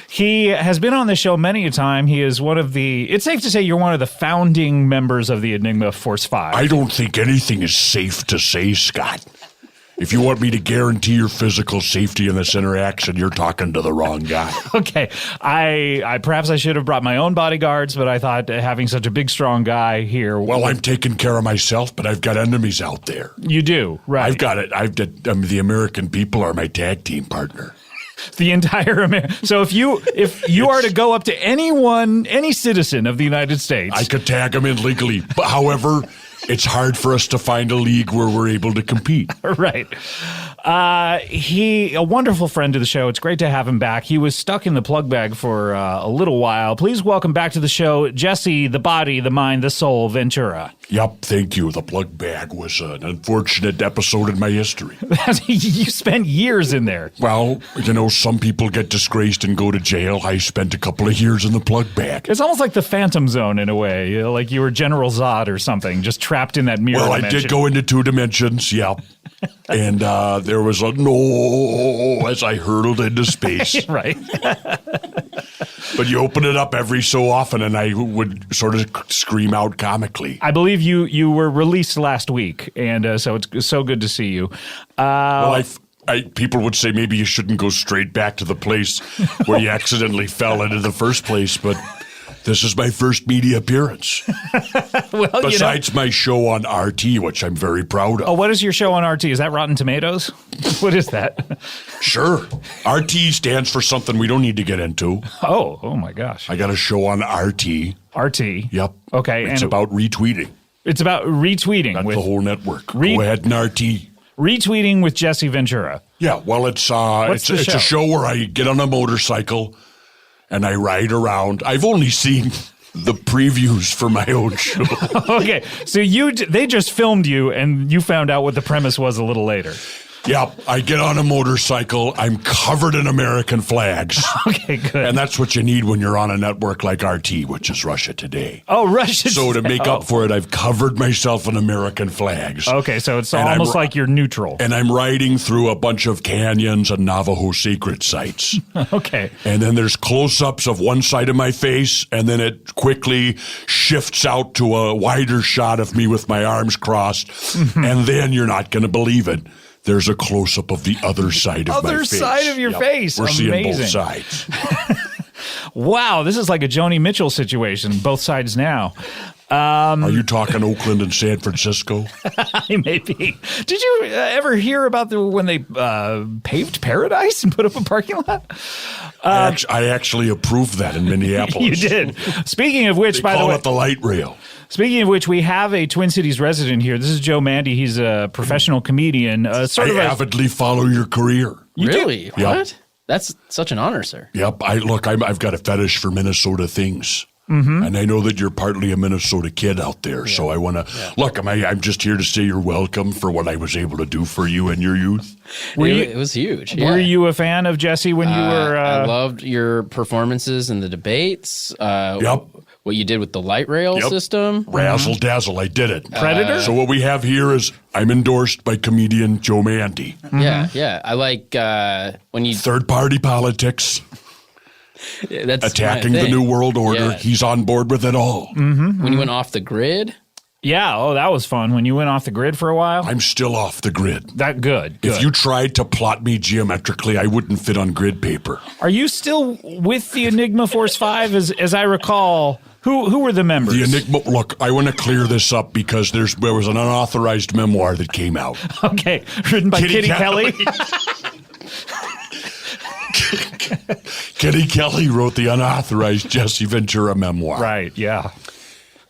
He has been on the show many a time. He is it's safe to say you're one of the founding members of the Enigma Force Five. I don't think anything is safe to say, Scott. If you want me to guarantee your physical safety in this interaction, you're talking to the wrong guy. Okay. I perhaps I should have brought my own bodyguards, but I thought having such a big, strong guy here... Well, I'm taking care of myself, but I've got enemies out there. You do, right. I've got it. The American people are my tag team partner. The entire So if you are to go up to any citizen of the United States... I could tag them in legally. But however... It's hard for us to find a league where we're able to compete. Right. A wonderful friend to the show. It's great to have him back. He was stuck in the plug bag for a little while. Please welcome back to the show, Jesse, the body, the mind, the soul, Ventura. Yep, thank you. The plug bag was an unfortunate episode in my history. You spent years in there. Well, some people get disgraced and go to jail. I spent a couple of years in the plug bag. It's almost like the Phantom Zone in a way, like you were General Zod or something, just trapped in that mirror dimension. I did go into 2 dimensions, yep. And there was a no as I hurtled into space. Right. But you open it up every so often, and I would sort of scream out comically. I believe you were released last week, and so it's so good to see you. People would say maybe you shouldn't go straight back to the place where you accidentally fell into the first place, but This is my first media appearance. Well, Besides my show on RT, which I'm very proud of. Oh, what is your show on RT? Is that Rotten Tomatoes? What is that? Sure. RT stands for something we don't need to get into. Oh my gosh. I got a show on RT. RT. Yep. Okay. It's about retweeting. It's about retweeting. That's with the whole network. Go ahead and RT. Retweeting with Jesse Ventura. Yeah, well, it's a show where I get on a motorcycle and I ride around. I've only seen the previews for my own show. Okay, so they just filmed you and you found out what the premise was a little later. Yeah, I get on a motorcycle. I'm covered in American flags. Okay, good. And that's what you need when you're on a network like RT, which is Russia Today. Oh, Russia So to Today. make up for it, I've covered myself in American flags. Okay, so it's almost like you're neutral. And I'm riding through a bunch of canyons and Navajo sacred sites. Okay. And then there's close-ups of one side of my face, and then it quickly shifts out to a wider shot of me with my arms crossed. And then you're not going to believe it. There's a close-up of the other side of my face. Other side of your face. We're seeing both Amazing. sides. Wow, this is like a Joni Mitchell situation, both sides now. Are you talking Oakland and San Francisco? Maybe. Did you ever hear about when they paved Paradise and put up a parking lot? I actually approved that in Minneapolis. You did. Speaking of which, They by the call way, it the light rail. Speaking of which, we have a Twin Cities resident here. This is Joe Mandy. He's a professional comedian. I avidly follow your career. Really? do? Yep. What? That's such an honor, sir. Yep. I've got a fetish for Minnesota things. And I know that you're partly a Minnesota kid out there, so I want to look. I'm just here to say you're welcome for what I was able to do for you in your youth. It was huge. Yeah. Were you a fan of Jesse when you were? I loved your performances in the debates. Yep. What you did with the light rail system. Razzle dazzle, I did it. Predator? So what we have here is I'm endorsed by comedian Joe Mandy. Yeah. I like when you third party politics. That's attacking my the thing. New World Order. Yeah. He's on board with it all. When you went off the grid. Yeah. Oh, that was fun. When you went off the grid for a while. I'm still off the grid. That good. If you tried to plot me geometrically, I wouldn't fit on grid paper. Are you still with the Enigma Force Five? As I recall, who were the members? The Enigma. Look, I want to clear this up because there was an unauthorized memoir that came out. Okay, written by Kitty Kelly. Kitty Kelly wrote the unauthorized Jesse Ventura memoir. Right, yeah.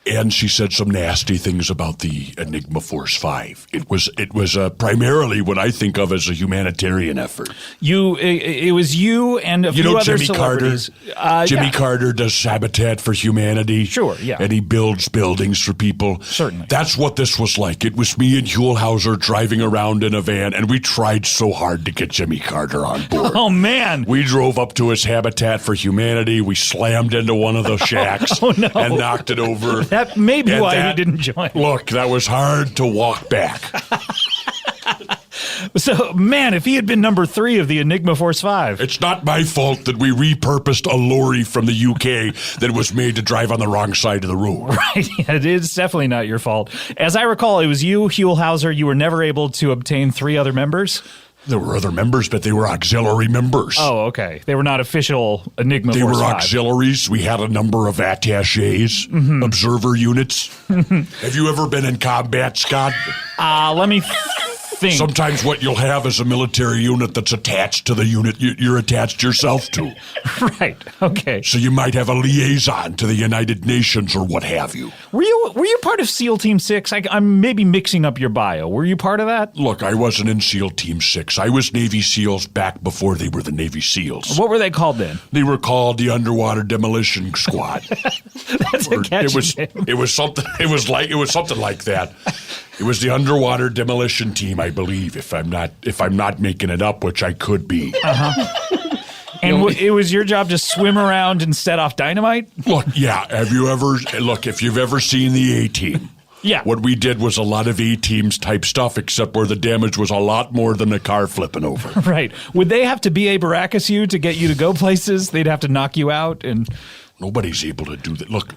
And she said some nasty things about the Enigma Force 5. It was primarily what I think of as a humanitarian effort. It was you and a few other Jimmy Carter. celebrities. Jimmy Carter does Habitat for Humanity. Sure, yeah. And he builds buildings for people. Certainly. That's what this was like. It was me and Huell Howser driving around in a van, and we tried so hard to get Jimmy Carter on board. Oh, man. We drove up to his Habitat for Humanity. We slammed into one of the shacks and knocked it over. That may be why he didn't join. Look, that was hard to walk back. So, man, if he had been number 3 of the Enigma Force 5. It's not my fault that we repurposed a lorry from the UK that was made to drive on the wrong side of the road. Right, yeah, it is definitely not your fault. As I recall, it was you, Huell Howser. You were never able to obtain 3 other members? There were other members, but they were auxiliary members. Oh, okay. They were not official Enigma They Force were 5. auxiliaries. We had a number of attachés, observer units. Have you ever been in combat, Scott? Let me think. Sometimes what you'll have is a military unit that's attached to the unit you're attached yourself to. Right, okay. So you might have a liaison to the United Nations or what have you. Were you part of SEAL Team 6? I'm maybe mixing up your bio. Were you part of that? Look, I wasn't in SEAL Team 6. I was Navy SEALs back before they were the Navy SEAls. What were they called then? They were called the Underwater Demolition Squad. That's a catchy name. It was something like that. It was the Underwater Demolition Team, I believe, if I'm not making it up, which I could be. And it was your job to swim around and set off dynamite? Look, yeah. If you've ever seen the A-Team. Yeah. What we did was a lot of A-Teams type stuff, except where the damage was a lot more than a car flipping over. Right. Would they have to B.A. Baracus you to get you to go places? They'd have to knock you out and... Nobody's able to do that. Look,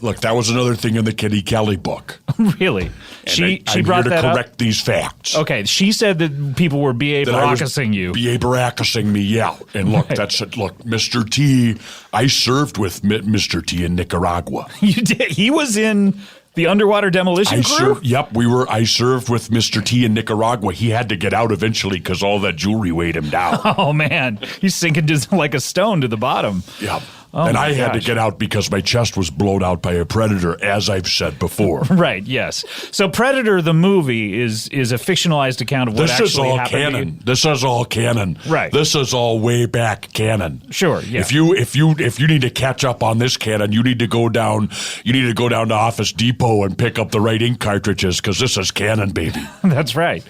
look, that was another thing in the Kitty Kelly book. Really? And She brought here that to up? correct these facts. Okay, she said that people were B.A. Baracusing you. B.A. Baracusing me, yeah. And look, that's it. Look, Mr. T, I served with Mr. T in Nicaragua. You did? He was in the underwater demolition crew? I served with Mr. T in Nicaragua. He had to get out eventually because all that jewelry weighed him down. Oh, man. He's sinking just like a stone to the bottom. Yeah. Oh, and my I had to gosh. get out because my chest was blown out by a predator, as I've said before. Right, yes. So Predator, the movie, is a fictionalized account of what This actually is all happened to canon. you. This is all canon. Right. This is all way back canon. Sure, yeah. If you need to catch up on this canon, you need to go down to Office Depot and pick up the right ink cartridges because this is canon, baby. That's right.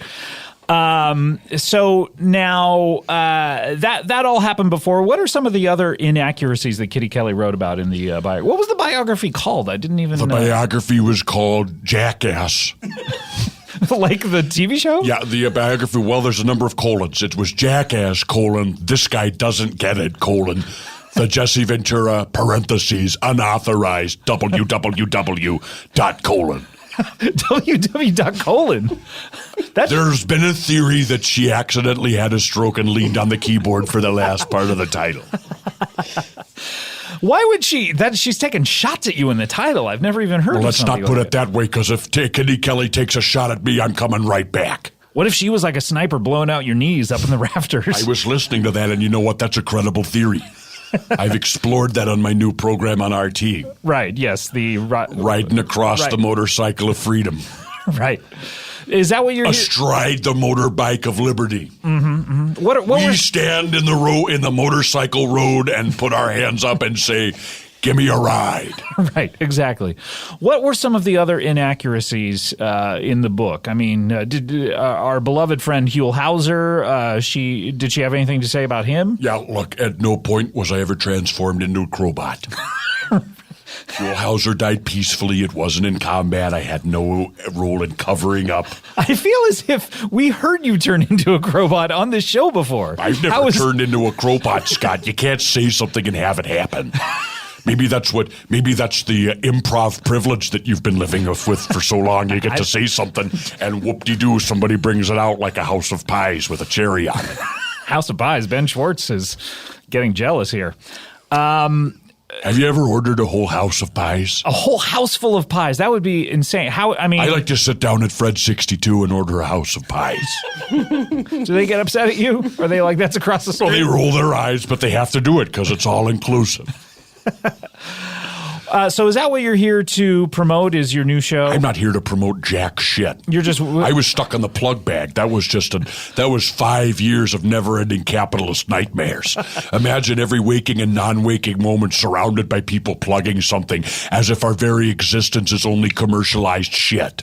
So now that all happened before. What are some of the other inaccuracies that Kitty Kelly wrote about in the biography? What was the biography called? I didn't even know. The biography was called Jackass. Like the TV show? Yeah, the biography. Well, there's a number of colons. It was Jackass, this guy doesn't get it, the Jesse Ventura, unauthorized, www. www.colon. There's been a theory that she accidentally had a stroke and leaned on the keyboard for the last part of the title. Why would she? She's taking shots at you in the title. I've never even heard Well, of let's something not put like it that way, because if Kitty Kelly takes a shot at me, I'm coming right back. What if she was like a sniper blowing out your knees up in the rafters? I was listening to that, and you know what? That's a credible theory. I've explored that on my new program on RT. Right, yes. Riding across the motorcycle of freedom. Right. Is that what you're... Astride the motorbike of liberty. Mm-hmm, mm-hmm. We stand in the motorcycle road and put our hands up and say, give me a ride. Right, exactly. What were some of the other inaccuracies in the book? I mean, did our beloved friend Huell Howser, did she have anything to say about him? Yeah, look, at no point was I ever transformed into a crowbot. Huell Howser died peacefully. It wasn't in combat. I had no role in covering up. I feel as if we heard you turn into a crowbot on this show before. I've never turned into a crowbot, Scott. You can't say something and have it happen. Maybe that's the improv privilege that you've been living with for so long. You get to say something, and whoop-de-doo, somebody brings it out like a house of pies with a cherry on it. House of Pies. Ben Schwartz is getting jealous here. Have you ever ordered a whole house of pies? A whole house full of pies? That would be insane. I like to sit down at Fred 62 and order a house of pies. Do they get upset at you? Are they like, that's across the street? Well, they roll their eyes, but they have to do it because it's all inclusive. So is that what you're here to promote, is your new show? I'm not here to promote jack shit. You're just... I was stuck in the plug bag. That was 5 years of never-ending capitalist nightmares. Imagine every waking and non-waking moment surrounded by people plugging something as if our very existence is only commercialized shit.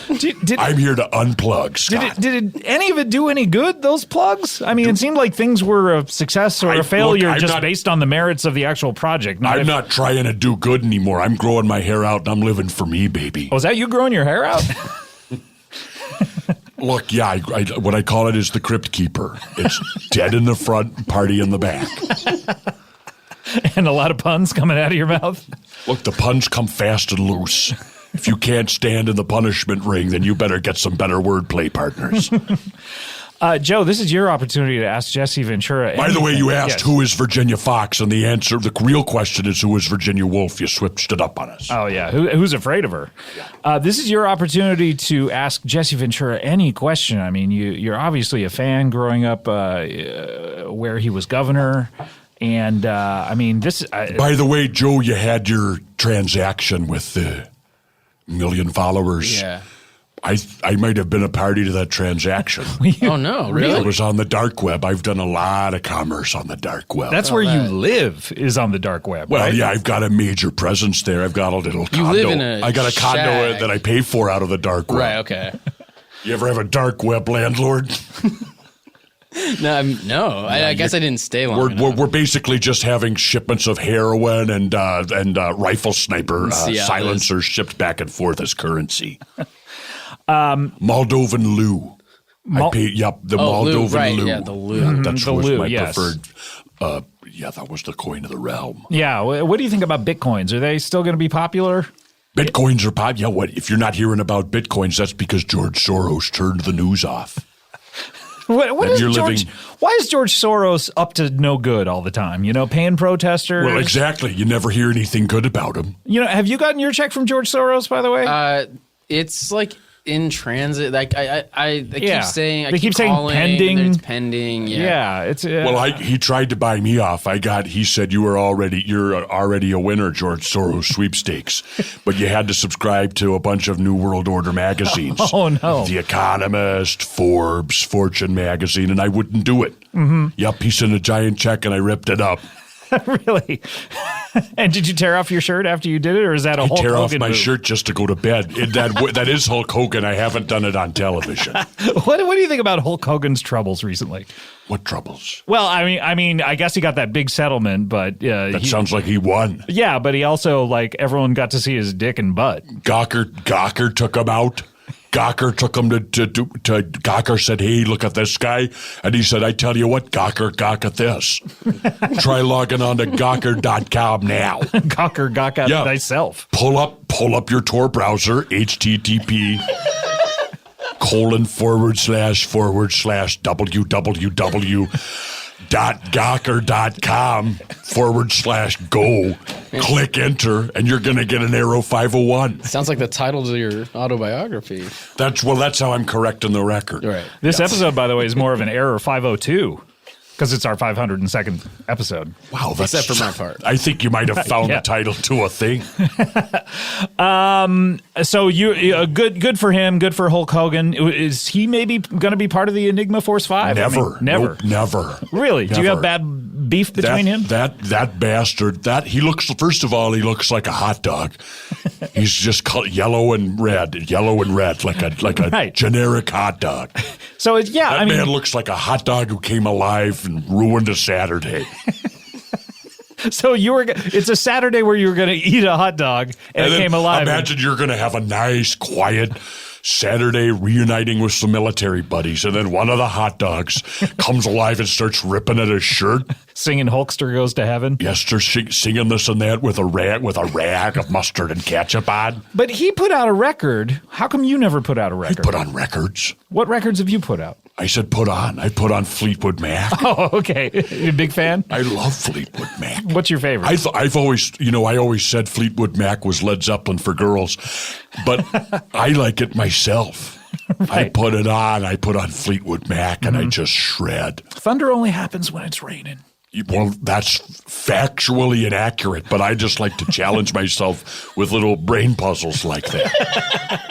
I'm here to unplug, Scott. Did any of it do any good, those plugs? I mean, it seemed like things were a success or a failure based on the merits of the actual project. I'm not trying to do good anymore. I'm growing my hair out and I'm living for me, baby. Oh, is that you growing your hair out? Look, yeah, what I call it is the crypt keeper. It's dead in the front, party in the back. And a lot of puns coming out of your mouth? Look, the puns come fast and loose. If you can't stand in the punishment ring, then you better get some better wordplay partners. Joe, this is your opportunity to ask Jesse Ventura. By the way, you asked who is Virginia Fox, and the real question is who is Virginia Woolf. You switched it up on us. Oh, yeah. Who's afraid of her? This is your opportunity to ask Jesse Ventura any question. I mean, you're obviously a fan growing up where he was governor. And, I mean, this... By the way, Joe, you had your transaction with the... million followers. Yeah. I might have been a party to that transaction. Oh, no, really? It was on the dark web. I've done a lot of commerce on the dark web. That's where you live, is on the dark web, Well, right? yeah, I've got a major presence there. I've got a little condo. You live in I got a condo shack. that I pay for out of the dark web. Right, okay. You ever have a dark web landlord? No, I guess I didn't stay long enough. We're basically just having shipments of heroin and rifle sniper silencers shipped back and forth as currency. Moldovan lou. The Moldovan lou, right, lou. yeah, the lou. That's The was lou, my yes. preferred. Yeah, that was the coin of the realm. Yeah. What do you think about Bitcoins? Are they still going to be popular? Bitcoins are popular. Yeah, what? If you're not hearing about Bitcoins, that's because George Soros turned the news off. What is George? Why is George Soros up to no good all the time? Paying protesters. Well, exactly. You never hear anything good about him. Have you gotten your check from George Soros, by the way? It's like in transit. Like I keep saying, I keep calling, saying pending. It's pending. Yeah. It's. Well, he tried to buy me off. He said you're already a winner, George Soros sweepstakes, but you had to subscribe to a bunch of New World Order magazines. Oh no, The Economist, Forbes, Fortune magazine, and I wouldn't do it. Mm-hmm. Yep, he sent a giant check and I ripped it up. Really? And did you tear off your shirt after you did it, or is that a Hulk Hogan tear off my move? shirt just to go to bed? That is Hulk Hogan. I haven't done it on television. What do you think about Hulk Hogan's troubles recently? What troubles? Well, I mean, I guess he got that big settlement, but that sounds like he won. Yeah, but he also everyone got to see his dick and butt. Gawker took him out. Gawker took him to Gawker said, "Hey, look at this guy," and he said, "I tell you what, Gawker, gawk at this. Try logging on to Gawker.com now. Gawker, gawk at thyself. Pull up your Tor browser, http://www.gawker.com/go. Click enter, and you're going to get an Arrow 501. Sounds like the title to your autobiography. That's how I'm correcting the record. Right. This episode, by the way, is more of an Error 502. Because it's our 502nd episode. Wow, except for my part. I think you might have found a title to a thing. So you good for him, good for Hulk Hogan. Is he maybe going to be part of the Enigma Force 5? Never. Never. Nope, never. Really? Never. Do you have bad beef between him? That bastard. He looks like a hot dog. He's just yellow and red, like a generic hot dog. So that man looks like a hot dog who came alive and ruined a Saturday. So it's a Saturday where you were going to eat a hot dog and it came alive. Imagine you're going to have a nice, quiet Saturday reuniting with some military buddies, and then one of the hot dogs comes alive and starts ripping at his shirt. Singing Hulkster Goes to Heaven? Yes, they're singing this and that with a rag of mustard and ketchup on. But he put out a record. How come you never put out a record? I put on records. What records have you put out? I said put on. I put on Fleetwood Mac. Oh, okay. You a big fan? I love Fleetwood Mac. What's your favorite? I've always, I always said Fleetwood Mac was Led Zeppelin for girls, but I like it myself. Right. I put it on. I put on Fleetwood Mac, and I just shred. Thunder only happens when it's raining. Well, that's factually inaccurate, but I just like to challenge myself with little brain puzzles like that.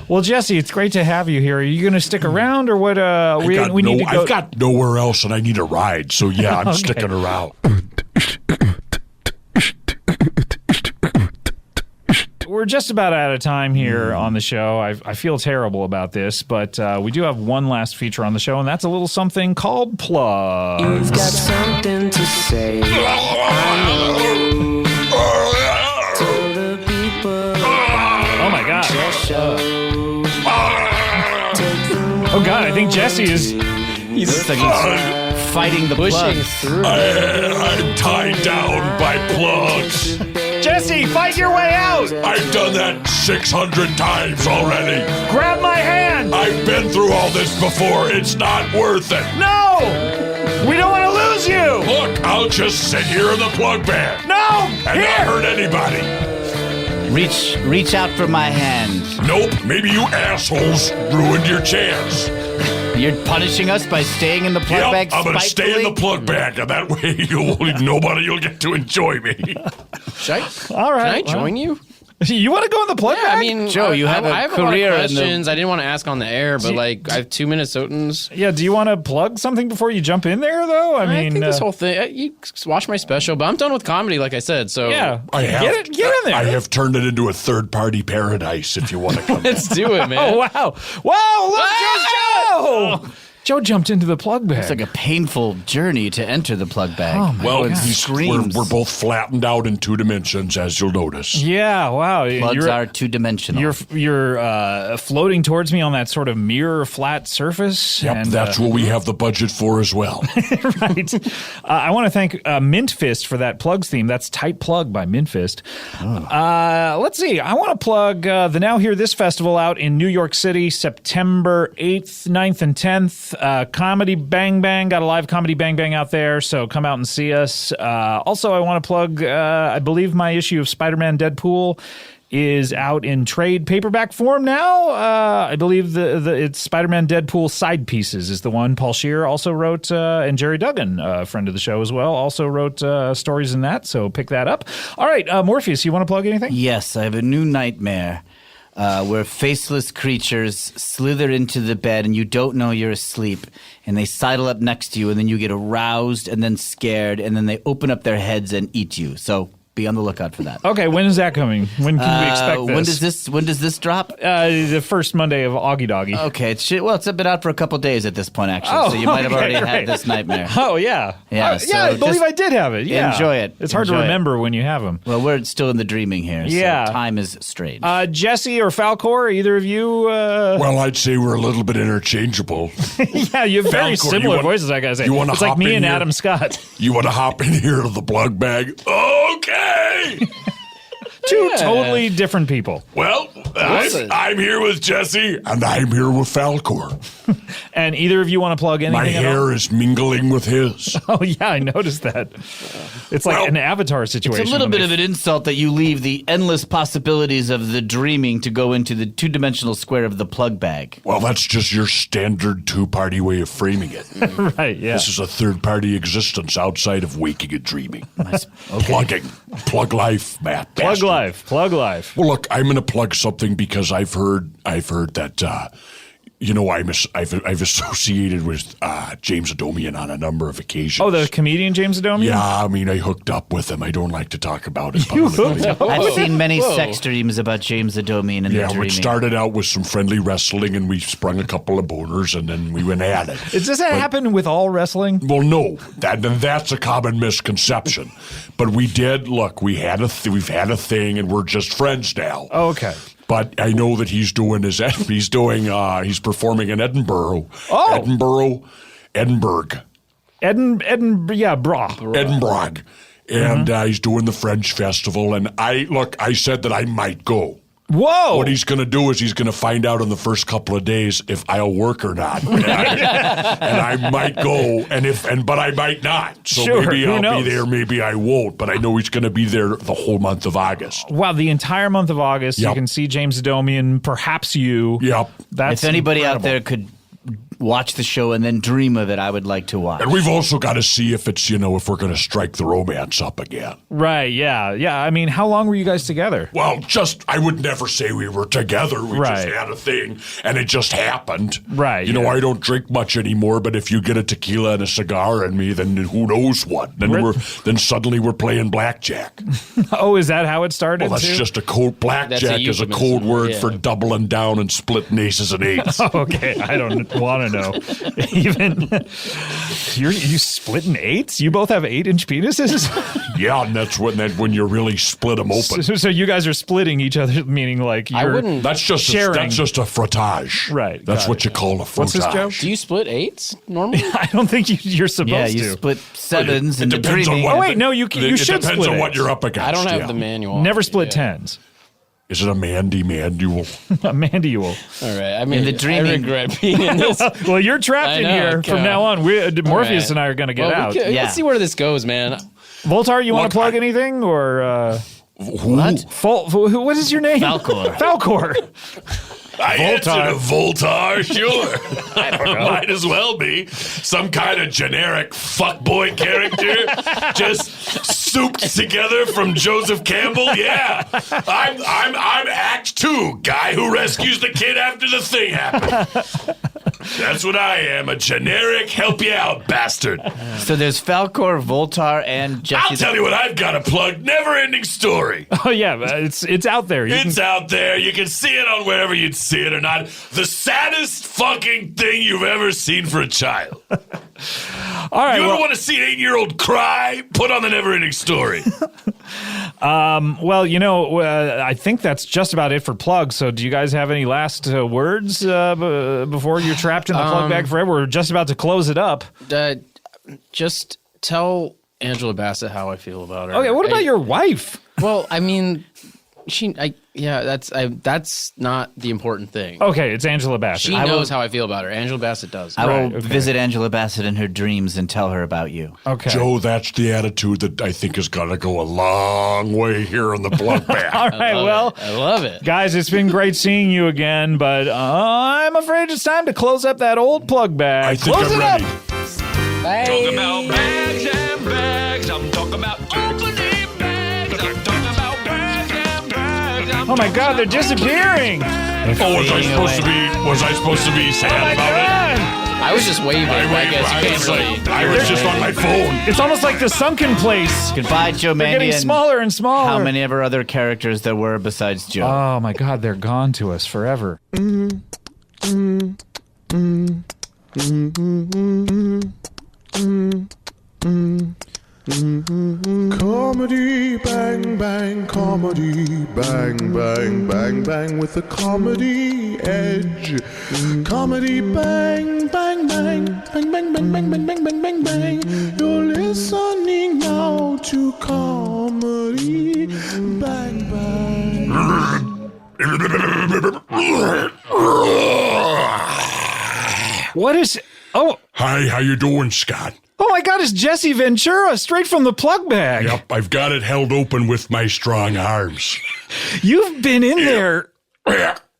Well, Jesse, it's great to have you here. Are you going to stick around, or what? We need to go. I've got nowhere else, and I need a ride. So yeah, I'm sticking around. We're just about out of time here on the show. I feel terrible about this, but we do have one last feature on the show, and that's a little something called Plugs. You've got something to say. Oh my God. Oh God, I think Jesse is... He's fighting the pushing through. I'm tied down by plugs. Jesse, fight your way out! I've done that 600 times already. Grab my hand! I've been through all this before. It's not worth it. No! We don't want to lose you! Look, I'll just sit here in the plug bag. No! And not hurt anybody. Reach out for my hand. Nope, maybe you assholes ruined your chance. You're punishing us by staying in the plug bag I'm going to stay in the plug Mm-hmm. bag, and that way nobody will get to enjoy me. All right. Can I join you? You want to go in the plug bag? I mean, Joe, you have I a have career a lot in of the... questions. I didn't want to ask on the air, but I have 2 Minnesotans. Yeah, do you want to plug something before you jump in there, though? I mean, think this whole thing. You watch my special, but I'm done with comedy, like I said. So yeah, get in there. I have turned it into a third-party paradise. If you want to come, let's do it, man. Oh wow! Wow! Look, Joe! Joe jumped into the plug bag. It's like a painful journey to enter the plug bag. Oh, my Well, God. we're both flattened out in 2 dimensions, as you'll notice. Yeah, wow. Plugs are 2-dimensional. You're floating towards me on that sort of mirror flat surface. Yep, and, that's what we have the budget for as well. Right. I want to thank Mint Fist for that plugs theme. That's Tight Plug by Mint Fist. Let's see. I want to plug the Now Hear This Festival out in New York City, September 8th, 9th, and 10th. Comedy Bang Bang. Got a live Comedy Bang Bang out there, so come out and see us. Also, I want to plug, I believe my issue of Spider-Man Deadpool is out in trade paperback form now. I believe it's Spider-Man Deadpool Side Pieces is the one. Paul Scheer also wrote, and Jerry Duggan, a friend of the show as well, also wrote stories in that, so pick that up. All right, Morpheus, you want to plug anything? Yes, I have a new nightmare where faceless creatures slither into the bed and you don't know you're asleep, and they sidle up next to you, and then you get aroused and then scared, and then they open up their heads and eat you. So be on the lookout for that. Okay, when is that coming? When can we expect this? When does this drop? The first Monday of Augie Doggy. Okay, it's been out for a couple days at this point, actually. So you might have already had this nightmare. Oh yeah, yeah. Yeah, I believe I did have it. Yeah, enjoy it. It's hard to remember when you have them. Well, we're still in the dreaming here. Yeah, so time is strange. Jesse or Falcor, either of you? Well, I'd say we're a little bit interchangeable. Yeah, you have very similar voices. I gotta say, it's like me and Adam Scott. You want to hop in here to the plug bag? Okay. Two totally different people. Well, I'm here with Jesse, and I'm here with Falcor. And either of you want to plug anything? My hair is mingling with his. Oh, yeah, I noticed that. It's like an Avatar situation. It's a little bit of an insult that you leave the endless possibilities of the dreaming to go into the 2-dimensional square of the plug bag. Well, that's just your standard two-party way of framing it. Right, yeah. This is a third-party existence outside of waking and dreaming. Plugging. Plug life, Matt. Plug life. Plug life. Well, look, I'm going to plug something because I've heard that, I've associated with James Adomian on a number of occasions. Oh, the comedian James Adomian? Yeah, I mean, I hooked up with him. I don't like to talk about it publicly. I've seen many sex dreams about James Adomian and the dreaming. Yeah, it started out with some friendly wrestling, and we sprung a couple of boners, and then we went at it. Does that happen with all wrestling? Well, no. That's a common misconception. But we did. Look, we've had a thing, and we're just friends now. Oh, okay. But I know that he's performing in Edinburgh. Oh. Edinburgh. Edinburgh. And he's doing the French festival. And I said that I might go. Whoa! What he's going to do is he's going to find out in the first couple of days if I'll work or not, and I might go, but I might not. So sure, maybe I'll be there, maybe I won't. But I know he's going to be there the whole month of August. Wow, the entire month of August, you can see James Adomian, perhaps you. Yep. If anybody out there could watch the show and then dream of it, I would like to watch. And we've also got to see if it's, if we're going to strike the romance up again. Right, yeah. Yeah, I mean, how long were you guys together? Well, I would never say we were together. We just had a thing, and it just happened. Right. I don't drink much anymore, but if you get a tequila and a cigar in me, then who knows what? Then suddenly we're playing blackjack. Oh, is that how it started? Well, that's just a code. Blackjack is a code word for doubling down and splitting aces and eights. Okay, I don't want to know. Even you splitting eights? You both have 8-inch penises? Yeah, and that's when you really split them open. So you guys are splitting each other, meaning like you're that's just sharing. That's just a frottage. Right. That's what you call a frottage. What's this, Joe? Do you split 8s normally? I don't think you're supposed to. Yeah, you split 7s and it depends on what. Oh wait, no, you should split. It depends on what you're up against. I don't have the manual. Never split 10s. Is it a manual? A manual. All right. I mean, I regret being in this. Well, you're trapped in here from now on. Morpheus and I are going to get out. Let's see where this goes, man. Voltar, you want to plug anything? Or what? What is your name? Falcor. I answered a Voltar, sure. I don't know. Might as well be. Some kind of generic fuckboy character just souped together from Joseph Campbell. Yeah. I'm Act 2, guy who rescues the kid after the thing happened. That's what I am, a generic help you out bastard. So there's Falcor, Voltar, and Jesse. I'll tell you what I've got to plug. Never-ending story. Oh, yeah, it's out there. It's out there. You can see it on wherever you'd see it or not. The saddest fucking thing you've ever seen for a child. All right. You ever want to see an 8-year-old cry? Put on the Never-ending story. Well, I think that's just about it for plugs. So do you guys have any last words before you're trapped in the plug bag forever? We're just about to close it up. Just tell Angela Bassett how I feel about her. Okay, what about your wife? Well, I mean, that's not the important thing. Okay, it's Angela Bassett. She knows how I feel about her. Angela Bassett does. I will visit Angela Bassett in her dreams and tell her about you. Okay. Joe, that's the attitude that I think is going to go a long way here in the plug bag. All right, I love it. Guys, it's been great seeing you again, but I'm afraid it's time to close up that old plug bag. I think close I'm it ready. up. Talk about bags and bags. I'm talking about company bags. I'm talking about bags and bags. Oh my God, they're disappearing. Was I supposed to be sad about it? I was just waving. I guess you can't really. I was just on my phone. It's almost like the sunken place. Goodbye, Joe They're Mandy. getting smaller and smaller. How many ever other characters there were besides Joe? Oh my God, they're gone to us forever. Comedy bang bang, comedy bang bang bang bang with a comedy edge. Comedy bang bang bang bang bang bang bang bang bang bang bang bang. You're listening now to comedy bang bang. What is? Oh, hi, how you doing, Scott? Oh my God, it's Jesse Ventura, straight from the plug bag. Yep, I've got it held open with my strong arms. You've been in there.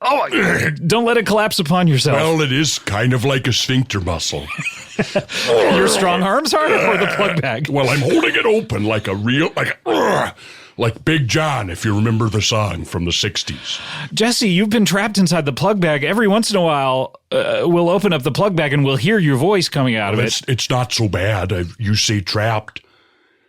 Oh, don't let it collapse upon yourself. Well, it is kind of like a sphincter muscle. Your strong arms are, or the plug bag? Well, I'm holding it open like a real, like Big John, if you remember the song from the 60s. Jesse, you've been trapped inside the plug bag. Every once in a while, we'll open up the plug bag and we'll hear your voice coming out of it. It's not so bad. You say trapped.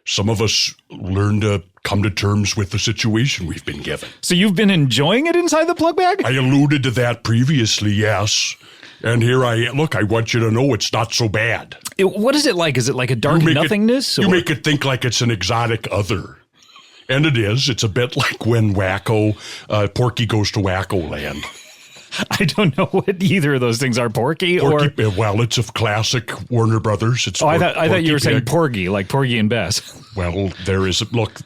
Some of us learn to come to terms with the situation we've been given. So you've been enjoying it inside the plug bag? I alluded to that previously, yes. And here I am. Look, I want you to know it's not so bad. What is it like? Is it like a dark nothingness? You make it think like it's an exotic other. And it is. It's a bit like when Porky goes to Wacko Land. I don't know what either of those things are. Porky or... Well, it's a classic Warner Brothers. It's I thought you were saying Porgy, like Porgy and Bess. Well, there is... Look...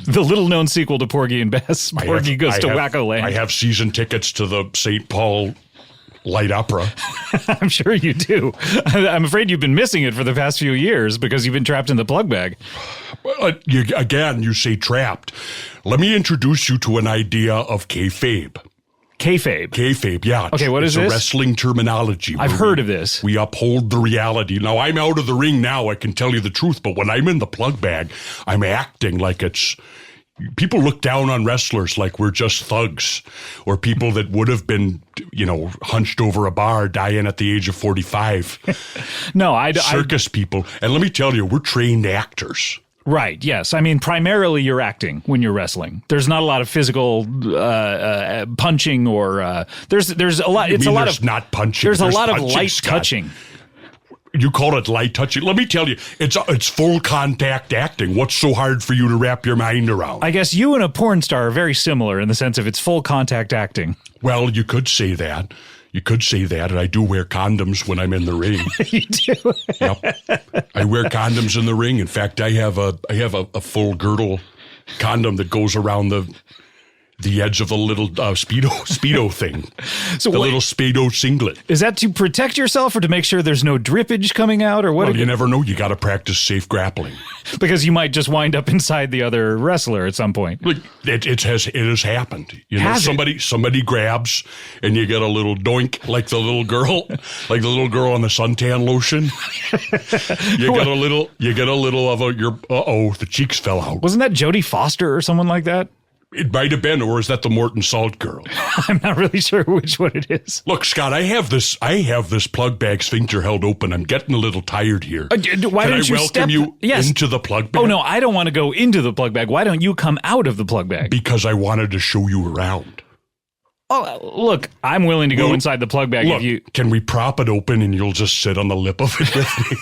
The little-known sequel to Porgy and Bess, Porgy Goes to Wacko Land. I have season tickets to the St. Paul Light Opera. I'm sure you do. I'm afraid you've been missing it for the past few years because you've been trapped in the plug bag. Well, you say trapped. Let me introduce you to an idea of kayfabe. Kayfabe? Kayfabe, yeah. Okay, what is this? It's a wrestling terminology. I've heard of this. We uphold the reality. Now, I'm out of the ring now, I can tell you the truth, but when I'm in the plug bag, I'm acting like it's... People look down on wrestlers like we're just thugs or people that would have been, hunched over a bar dying at the age of 45. No, Circus people. And let me tell you, we're trained actors. Right, yes. I mean, primarily you're acting when you're wrestling. There's not a lot of physical punching or there's a lot. It's a lot of not punching. There's a lot of light touching. You call it light touching. Let me tell you, it's full contact acting. What's so hard for you to wrap your mind around? I guess you and a porn star are very similar in the sense of it's full contact acting. Well, you could say that. And I do wear condoms when I'm in the ring. You do? Yep. I wear condoms in the ring. In fact, I have a full girdle condom that goes around the edge of the little Speedo thing. So little Speedo singlet. Is that to protect yourself or to make sure there's no drippage coming out or what? Well, you never know. You got to practice safe grappling. Because you might just wind up inside the other wrestler at some point. Look, it has happened. Somebody grabs and you get a little doink like the little girl on the suntan lotion. You get a little of the cheeks fell out. Wasn't that Jodie Foster or someone like that? It might have been, or is that the Morton Salt girl? I'm not really sure which one it is. Look, Scott, I have this plug bag sphincter held open. I'm getting a little tired here. Why Can don't I you welcome you into the plug bag? Oh, no, I don't want to go into the plug bag. Why don't you come out of the plug bag? Because I wanted to show you around. Oh, look, I'm willing to go inside the plug bag if you... Can we prop it open and you'll just sit on the lip of it with me?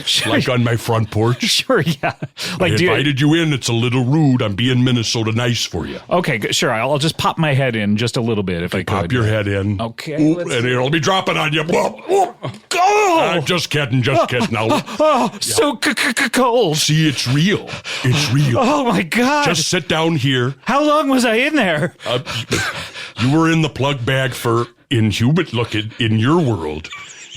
Sure. Like on my front porch? Sure, yeah. I invited you in. It's a little rude. I'm being Minnesota nice for you. Okay, sure. I'll just pop my head in just a little bit if I could. Pop your head in. Okay. Ooh, and it'll be dropping on you. Go! Just kidding. Now. So cold. See, it's real. It's real. Oh, my God. Just sit down here. How long was I in there? You were in the plug bag in your world,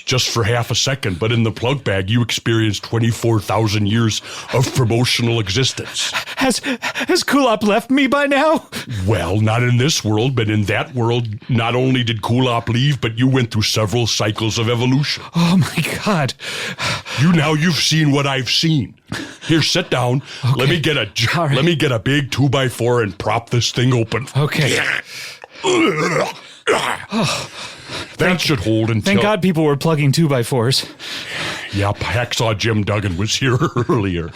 just for half a second, but in the plug bag, you experienced 24,000 years of promotional existence. Has Kulop left me by now? Well, not in this world, but in that world, not only did Kulop leave, but you went through several cycles of evolution. Oh my God. You've seen what I've seen. Here, sit down. Okay. Let me get a big 2x4 and prop this thing open. Okay. That should hold until... Thank God people were plugging 2x4s. Yep, Hacksaw Jim Duggan was here earlier.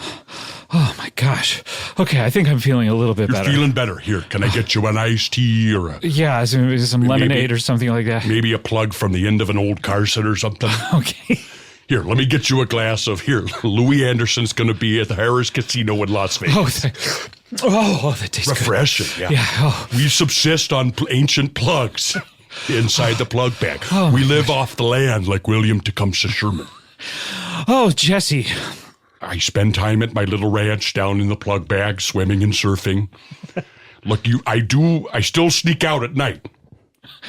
Oh, my gosh. Okay, I think I'm feeling a little bit better. You're feeling better. Here, can I get you an iced tea or Yeah, some lemonade or something like that. Maybe a plug from the end of an old car set or something. Okay. Here, let me get you a glass of... Here, Louis Anderson's going to be at the Harrah's Casino in Las Vegas. That tastes refreshing. Good. Yeah. We subsist on ancient plugs inside the plug bag. We live off the land like William Tecumseh Sherman. Oh, Jesse. I spend time at my little ranch down in the plug bag, swimming and surfing. Look, I still sneak out at night.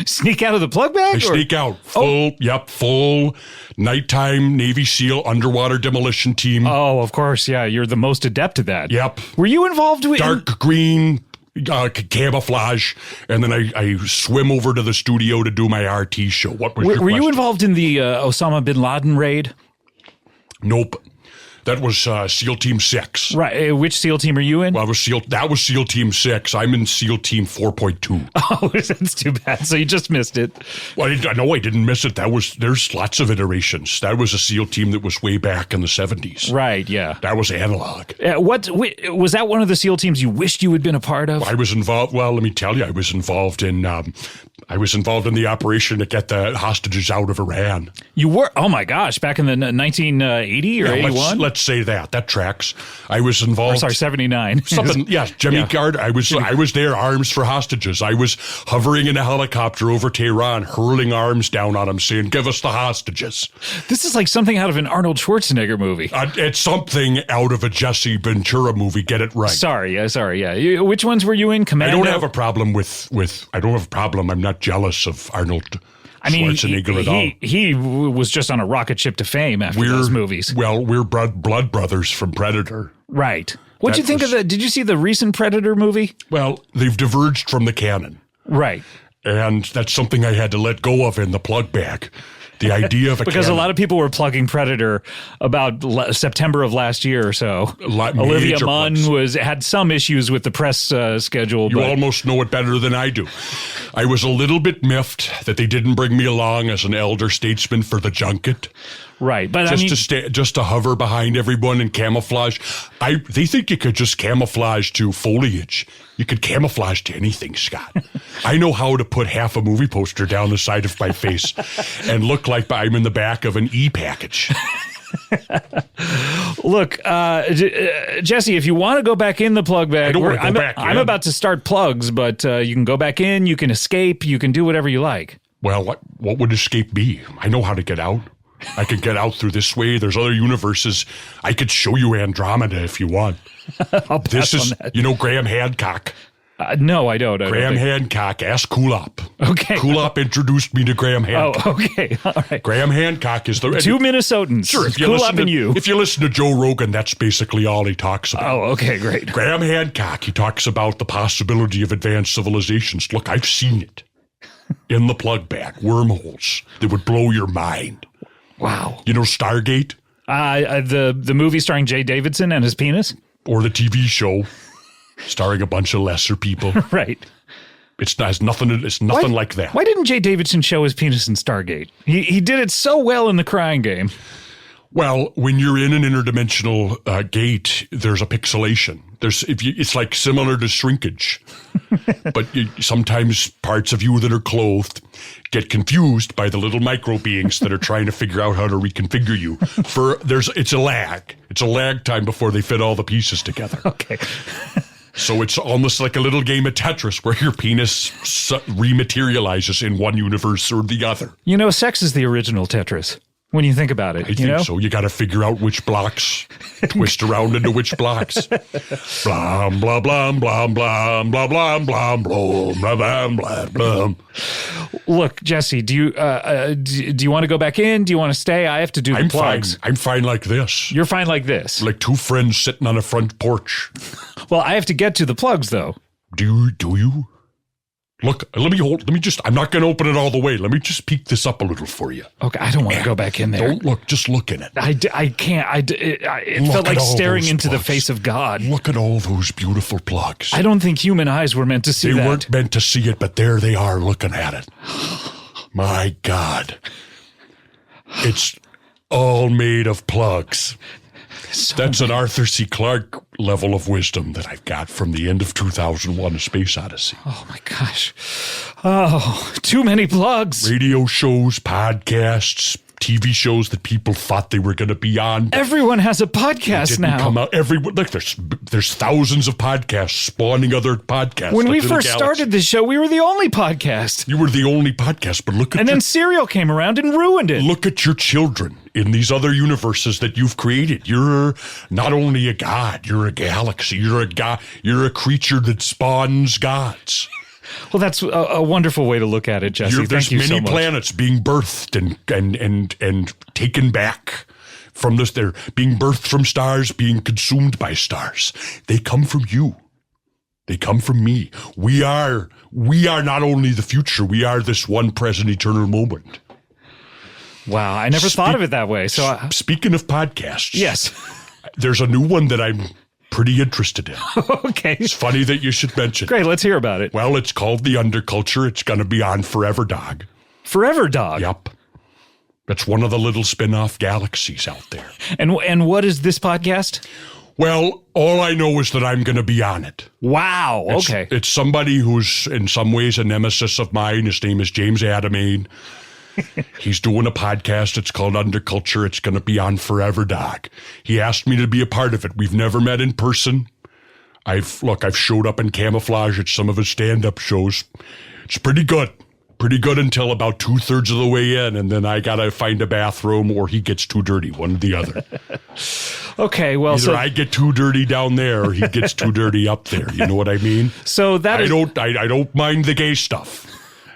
Sneak out of the plug bag? I sneak out. Full nighttime Navy SEAL underwater demolition team. Oh, of course, yeah. You're the most adept at that. Yep. Were you involved with... Dark green camouflage, and then I swim over to the studio to do my RT show. What was your question? Were you involved in the Osama bin Laden raid? Nope. That was SEAL Team 6. Right. Which SEAL team are you in? Well, that was SEAL Team 6. I'm in SEAL Team 4.2. Oh, that's too bad. So you just missed it. Well, I didn't miss it. There's lots of iterations. That was a SEAL team that was way back in the 70s. Right, yeah. That was analog. Was that one of the SEAL teams you wished you had been a part of? I was involved. Well, let me tell you, I was involved in the operation to get the hostages out of Iran. You were? Oh my gosh! Back in the 1980 or 81. Let's say that tracks. I was involved. 79. Something. Yeah, Jimmy Guard. I was there. Arms for hostages. I was hovering in a helicopter over Tehran, hurling arms down on them, saying, "Give us the hostages." This is like something out of an Arnold Schwarzenegger movie. It's something out of a Jesse Ventura movie. Get it right. Sorry. Yeah. Which ones were you in? Commando? I don't have a problem with. I don't have a problem. I'm not jealous of Arnold Schwarzenegger at all. He was just on a rocket ship to fame after those movies. Well, we're blood brothers from Predator. Right. What'd you think of did you see the recent Predator movie? Well, they've diverged from the canon. Right. And that's something I had to let go of in the plug bag. The idea of because a lot of people were plugging Predator about September of last year or so. Olivia Munn had some issues with the press schedule. You almost know it better than I do. I was a little bit miffed that they didn't bring me along as an elder statesman for the junket. Right, but just to hover behind everyone and camouflage. They think you could just camouflage to foliage. You could camouflage to anything, Scott. I know how to put half a movie poster down the side of my face and look like I'm in the back of an e-package. Look, Jesse, if you want to go back in the plug bag, I'm about to start plugs, but you can go back in, you can escape, you can do whatever you like. Well, what would escape be? I know how to get out. I could get out through this way. There's other universes. I could show you Andromeda if you want. I'll pass on that. You know Graham Hancock? No, I don't. Graham Hancock. Ask Kulop. Okay. Kulop introduced me to Graham Hancock. Oh, okay. All right. Graham Hancock is the... Two Minnesotans. Sure. If you listen to Joe Rogan, that's basically all he talks about. Oh, okay, great. Graham Hancock, he talks about the possibility of advanced civilizations. Look, I've seen it. In the plug bag. Wormholes that would blow your mind. Wow. You know Stargate? The movie starring Jay Davidson and his penis? Or the TV show. starring a bunch of lesser people. Right. It's nothing like that. Why didn't Jay Davidson show his penis in Stargate? He did it so well in the Crying Game. Well, when you're in an interdimensional gate, there's a pixelation. It's like similar to shrinkage, but sometimes parts of you that are clothed get confused by the little micro beings that are trying to figure out how to reconfigure you. It's a lag. It's a lag time before they fit all the pieces together. Okay. So it's almost like a little game of Tetris where your penis rematerializes in one universe or the other. You know, sex is the original Tetris. When you think about it, I think so. You got to figure out which blocks twist around into which blocks. Blah blah blah blah blah blah blah blah blah blah blah blah. Look, Jesse, do you want to go back in? Do you want to stay? I have to do the plugs. I'm fine like this. You're fine like this. Like two friends sitting on a front porch. Well, I have to get to the plugs though. Do you? Look, I'm not going to open it all the way. Let me just peek this up a little for you. Okay, I don't want to go back in there. Don't look, just look in it. I can't. It felt like staring into the face of God. Look at all those beautiful plugs. I don't think human eyes were meant to see that. They weren't meant to see it, but there they are looking at it. My God. It's all made of plugs. That's an Arthur C. Clarke level of wisdom that I've got from the end of 2001: A Space Odyssey. Oh, my gosh. Oh, too many plugs. Radio shows, podcasts, TV shows that people thought they were going to be on. Everyone has a podcast now. Come out. Look, there's thousands of podcasts spawning other podcasts. When we first started this show, we were the only podcast. You were the only podcast, but look at then Serial came around and ruined it. Look at your children in these other universes that you've created. You're not only a god, you're a galaxy. You're a creature that spawns gods. Well, that's a wonderful way to look at it, Jesse. There's Thank you so many much. planets being birthed and taken back from this. They're being birthed from stars, being consumed by stars. They come from you. They come from me. We are not only the future, we are this one present eternal moment. Wow, I never thought of it that way. So, speaking of podcasts, yes, there's a new one that I'm pretty interested in. Okay, it's funny that you should mention. Great, let's hear about it. Well, it's called The Underculture. It's going to be on Forever Dog. Forever Dog. Yep, that's one of the little spin-off galaxies out there. And what is this podcast? Well, all I know is that I'm going to be on it. Wow. Okay, it's somebody who's in some ways a nemesis of mine. His name is James Adomian. He's doing a podcast. It's called Underculture. It's going to be on Forever Dog. He asked me to be a part of it. We've never met in person. I've showed up in camouflage at some of his stand-up shows. It's pretty good. Pretty good until about 2/3 of the way in, and then I got to find a bathroom or he gets too dirty, one or the other. Okay, well, either I get too dirty down there or he gets too dirty up there. You know what I mean? So that I don't mind the gay stuff.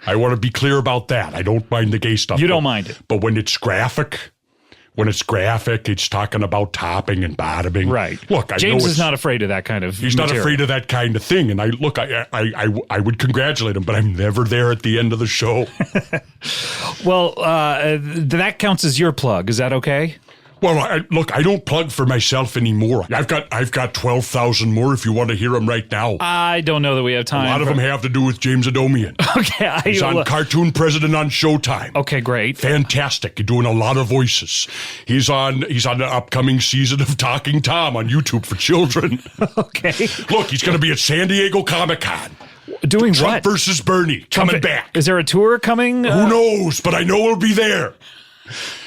I want to be clear about that. I don't mind the gay stuff. You don't mind it. But when it's graphic, it's talking about topping and bottoming. Right. Look, James is not afraid of that kind of He's material. not afraid of that kind of thing. And I would congratulate him, but I'm never there at the end of the show. Well, that counts as your plug. Is that okay? Well, I don't plug for myself anymore. I've got 12,000 more if you want to hear them right now. I don't know that we have time. A lot of them have to do with James Adomian. Okay. He's on Cartoon President on Showtime. Okay, great. Fantastic. You're doing a lot of voices. He's on the upcoming season of Talking Tom on YouTube for children. Okay. Look, he's going to be at San Diego Comic-Con. Doing Trump what? versus Bernie. Coming back. Is there a tour coming? Who knows? But I know he'll be there.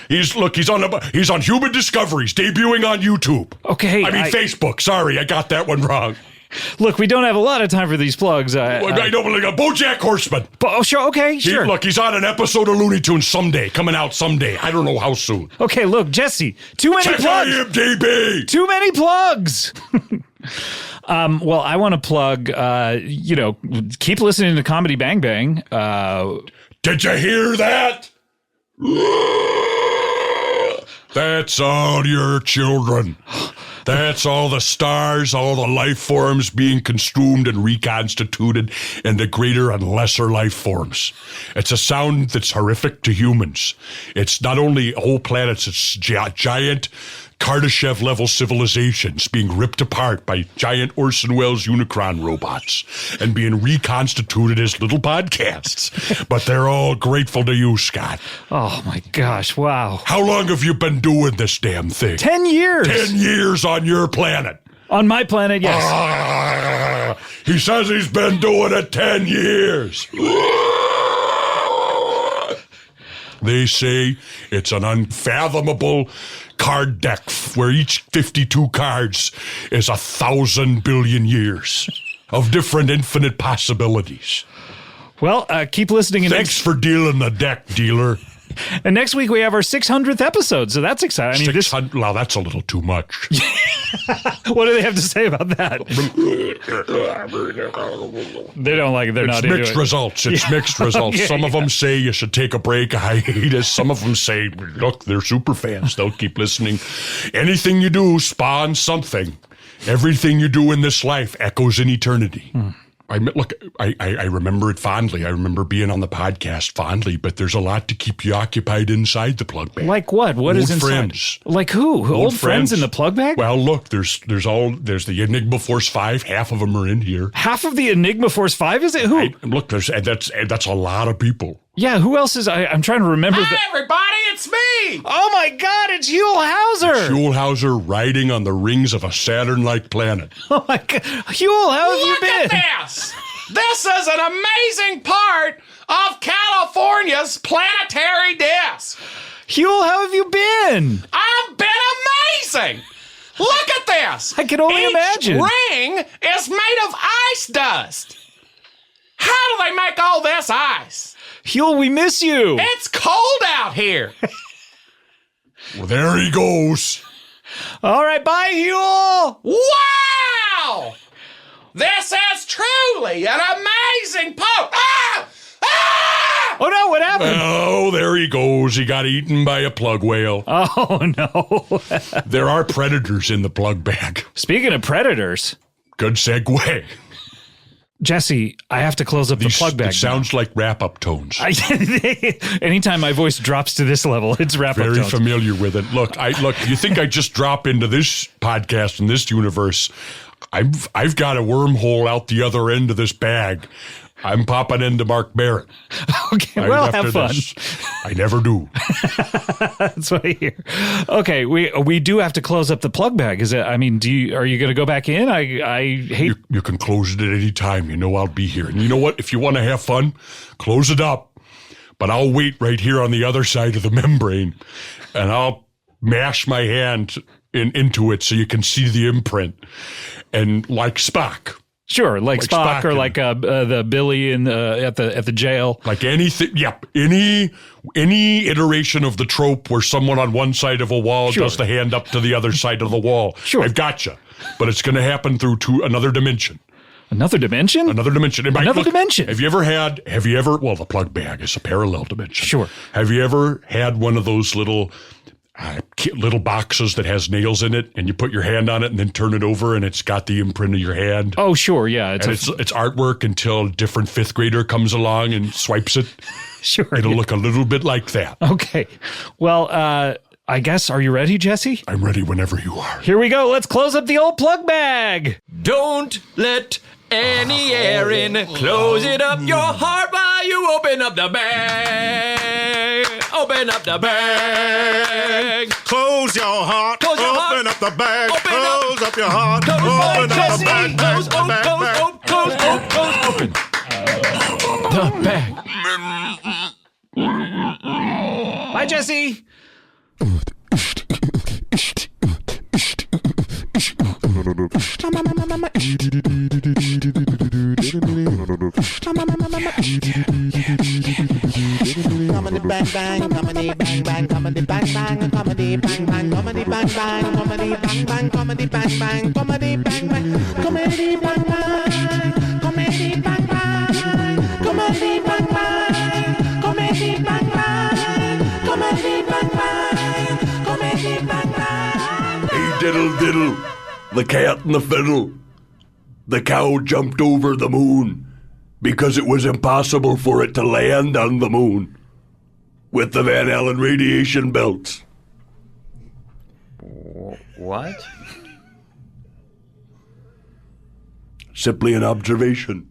He's on Human Discoveries, debuting on YouTube. Okay. Facebook. Sorry, I got that one wrong. Look, we don't have a lot of time for these plugs. I know, but like BoJack Horseman. Oh, sure. Okay, sure. He's on an episode of Looney Tunes coming out someday. I don't know how soon. Okay, look, Jesse, too many plugs. IMDb. Too many plugs. Well, I want to plug, keep listening to Comedy Bang Bang. Did you hear that? That's all your children. That's all the stars, all the life forms being consumed and reconstituted into greater and lesser life forms. It's a sound that's horrific to humans. It's not only whole planets, it's giant Kardashev-level civilizations being ripped apart by giant Orson Welles Unicron robots and being reconstituted as little podcasts. But they're all grateful to you, Scott. Oh, my gosh. Wow. How long have you been doing this damn thing? 10 years. 10 years on your planet. On my planet, yes. He says he's been doing it 10 years. They say it's an unfathomable card deck where each 52 cards is 1,000 billion years of different infinite possibilities. Well, keep listening. Thanks for dealing the deck, dealer. And next week we have our 600th episode, so that's exciting. I mean, well, that's a little too much. What do they have to say about that? They don't like it. They're not into it. It's mixed results. It's mixed results. Some of them say you should take a break, a hiatus. Some of them say, look, they're super fans. They'll keep listening. Anything you do spawns something. Everything you do in this life echoes in eternity. I remember it fondly. I remember being on the podcast fondly, but there's a lot to keep you occupied inside the plug bag. Like what? What is inside? Friends. Like who? Old friends in the plug bag? Well, look, there's the Enigma Force 5. Half of them are in here. Half of the Enigma Force 5? Is it who? Look, that's a lot of people. Yeah, who else is? I'm trying to remember. Hey, everybody, it's me. Oh my God, it's Huell Howser. Huell Howser riding on the rings of a Saturn-like planet. Oh my God, Huell, how have you been? Look at this. This is an amazing part of California's planetary disk. Huell, how have you been? I've been amazing. Look at this. I can only imagine. Each ring is made of ice dust. How do they make all this ice? Huell, we miss you. It's cold out here. Well, there he goes. All right, bye, Huell. Wow! This is truly an amazing poke. Ah! Ah! Oh, no, what happened? Oh, there he goes. He got eaten by a plug whale. Oh, no. There are predators in the plug bag. Speaking of predators. Good segue. Jesse, I have to close up the plug bag. It sounds like wrap-up tones. Anytime my voice drops to this level, it's wrap-up tones. Very familiar with it. Look, you think I just drop into this podcast in this universe? I've got a wormhole out the other end of this bag. I'm popping into Mark Barrett. Okay, well, have fun. I never do. That's what I hear. Okay, we do have to close up the plug bag. Is it? I mean, are you going to go back in? I hate. You can close it at any time. You know I'll be here. And you know what? If you want to have fun, close it up. But I'll wait right here on the other side of the membrane, and I'll mash my hand into it so you can see the imprint. And like Spock. Sure, like Spock or like the Billy at the jail. Like anything, yep. Any iteration of the trope where someone on one side of a wall does the hand up to the other side of the wall. Sure. I've got you. But it's going to happen through another dimension. Another dimension? Another dimension. Another dimension. Have you ever, well, the plug bag is a parallel dimension. Sure. Have you ever had one of those little boxes that has nails in it, and you put your hand on it and then turn it over and it's got the imprint of your hand? Oh, sure, yeah. It's artwork until a different fifth grader comes along and swipes it. Sure. It'll look a little bit like that. Okay. Well, I guess, are you ready, Jesse? I'm ready whenever you are. Here we go. Let's close up the old plug bag. Don't let any air in. Close it up your heart while you open up the bag. Open up the bag. Close your heart. Close your heart. Open up the bag. Close up your heart. Open up the bag. Close the bag. Bye, Jesse. Comedy bang bang, comedy bang bang, comedy bang bang, comedy bang bang, comedy bang bang, comedy bang bang, comedy bang bang, comedy bang bang, comedy bang bang, comedy bang bang, comedy bang bang, comedy bang bang, comedy bang bang, comedy bang bang. Hey diddle diddle, the cat and the fiddle. The cow jumped over the moon because it was impossible for it to land on the moon with the Van Allen radiation belts. What? Simply an observation.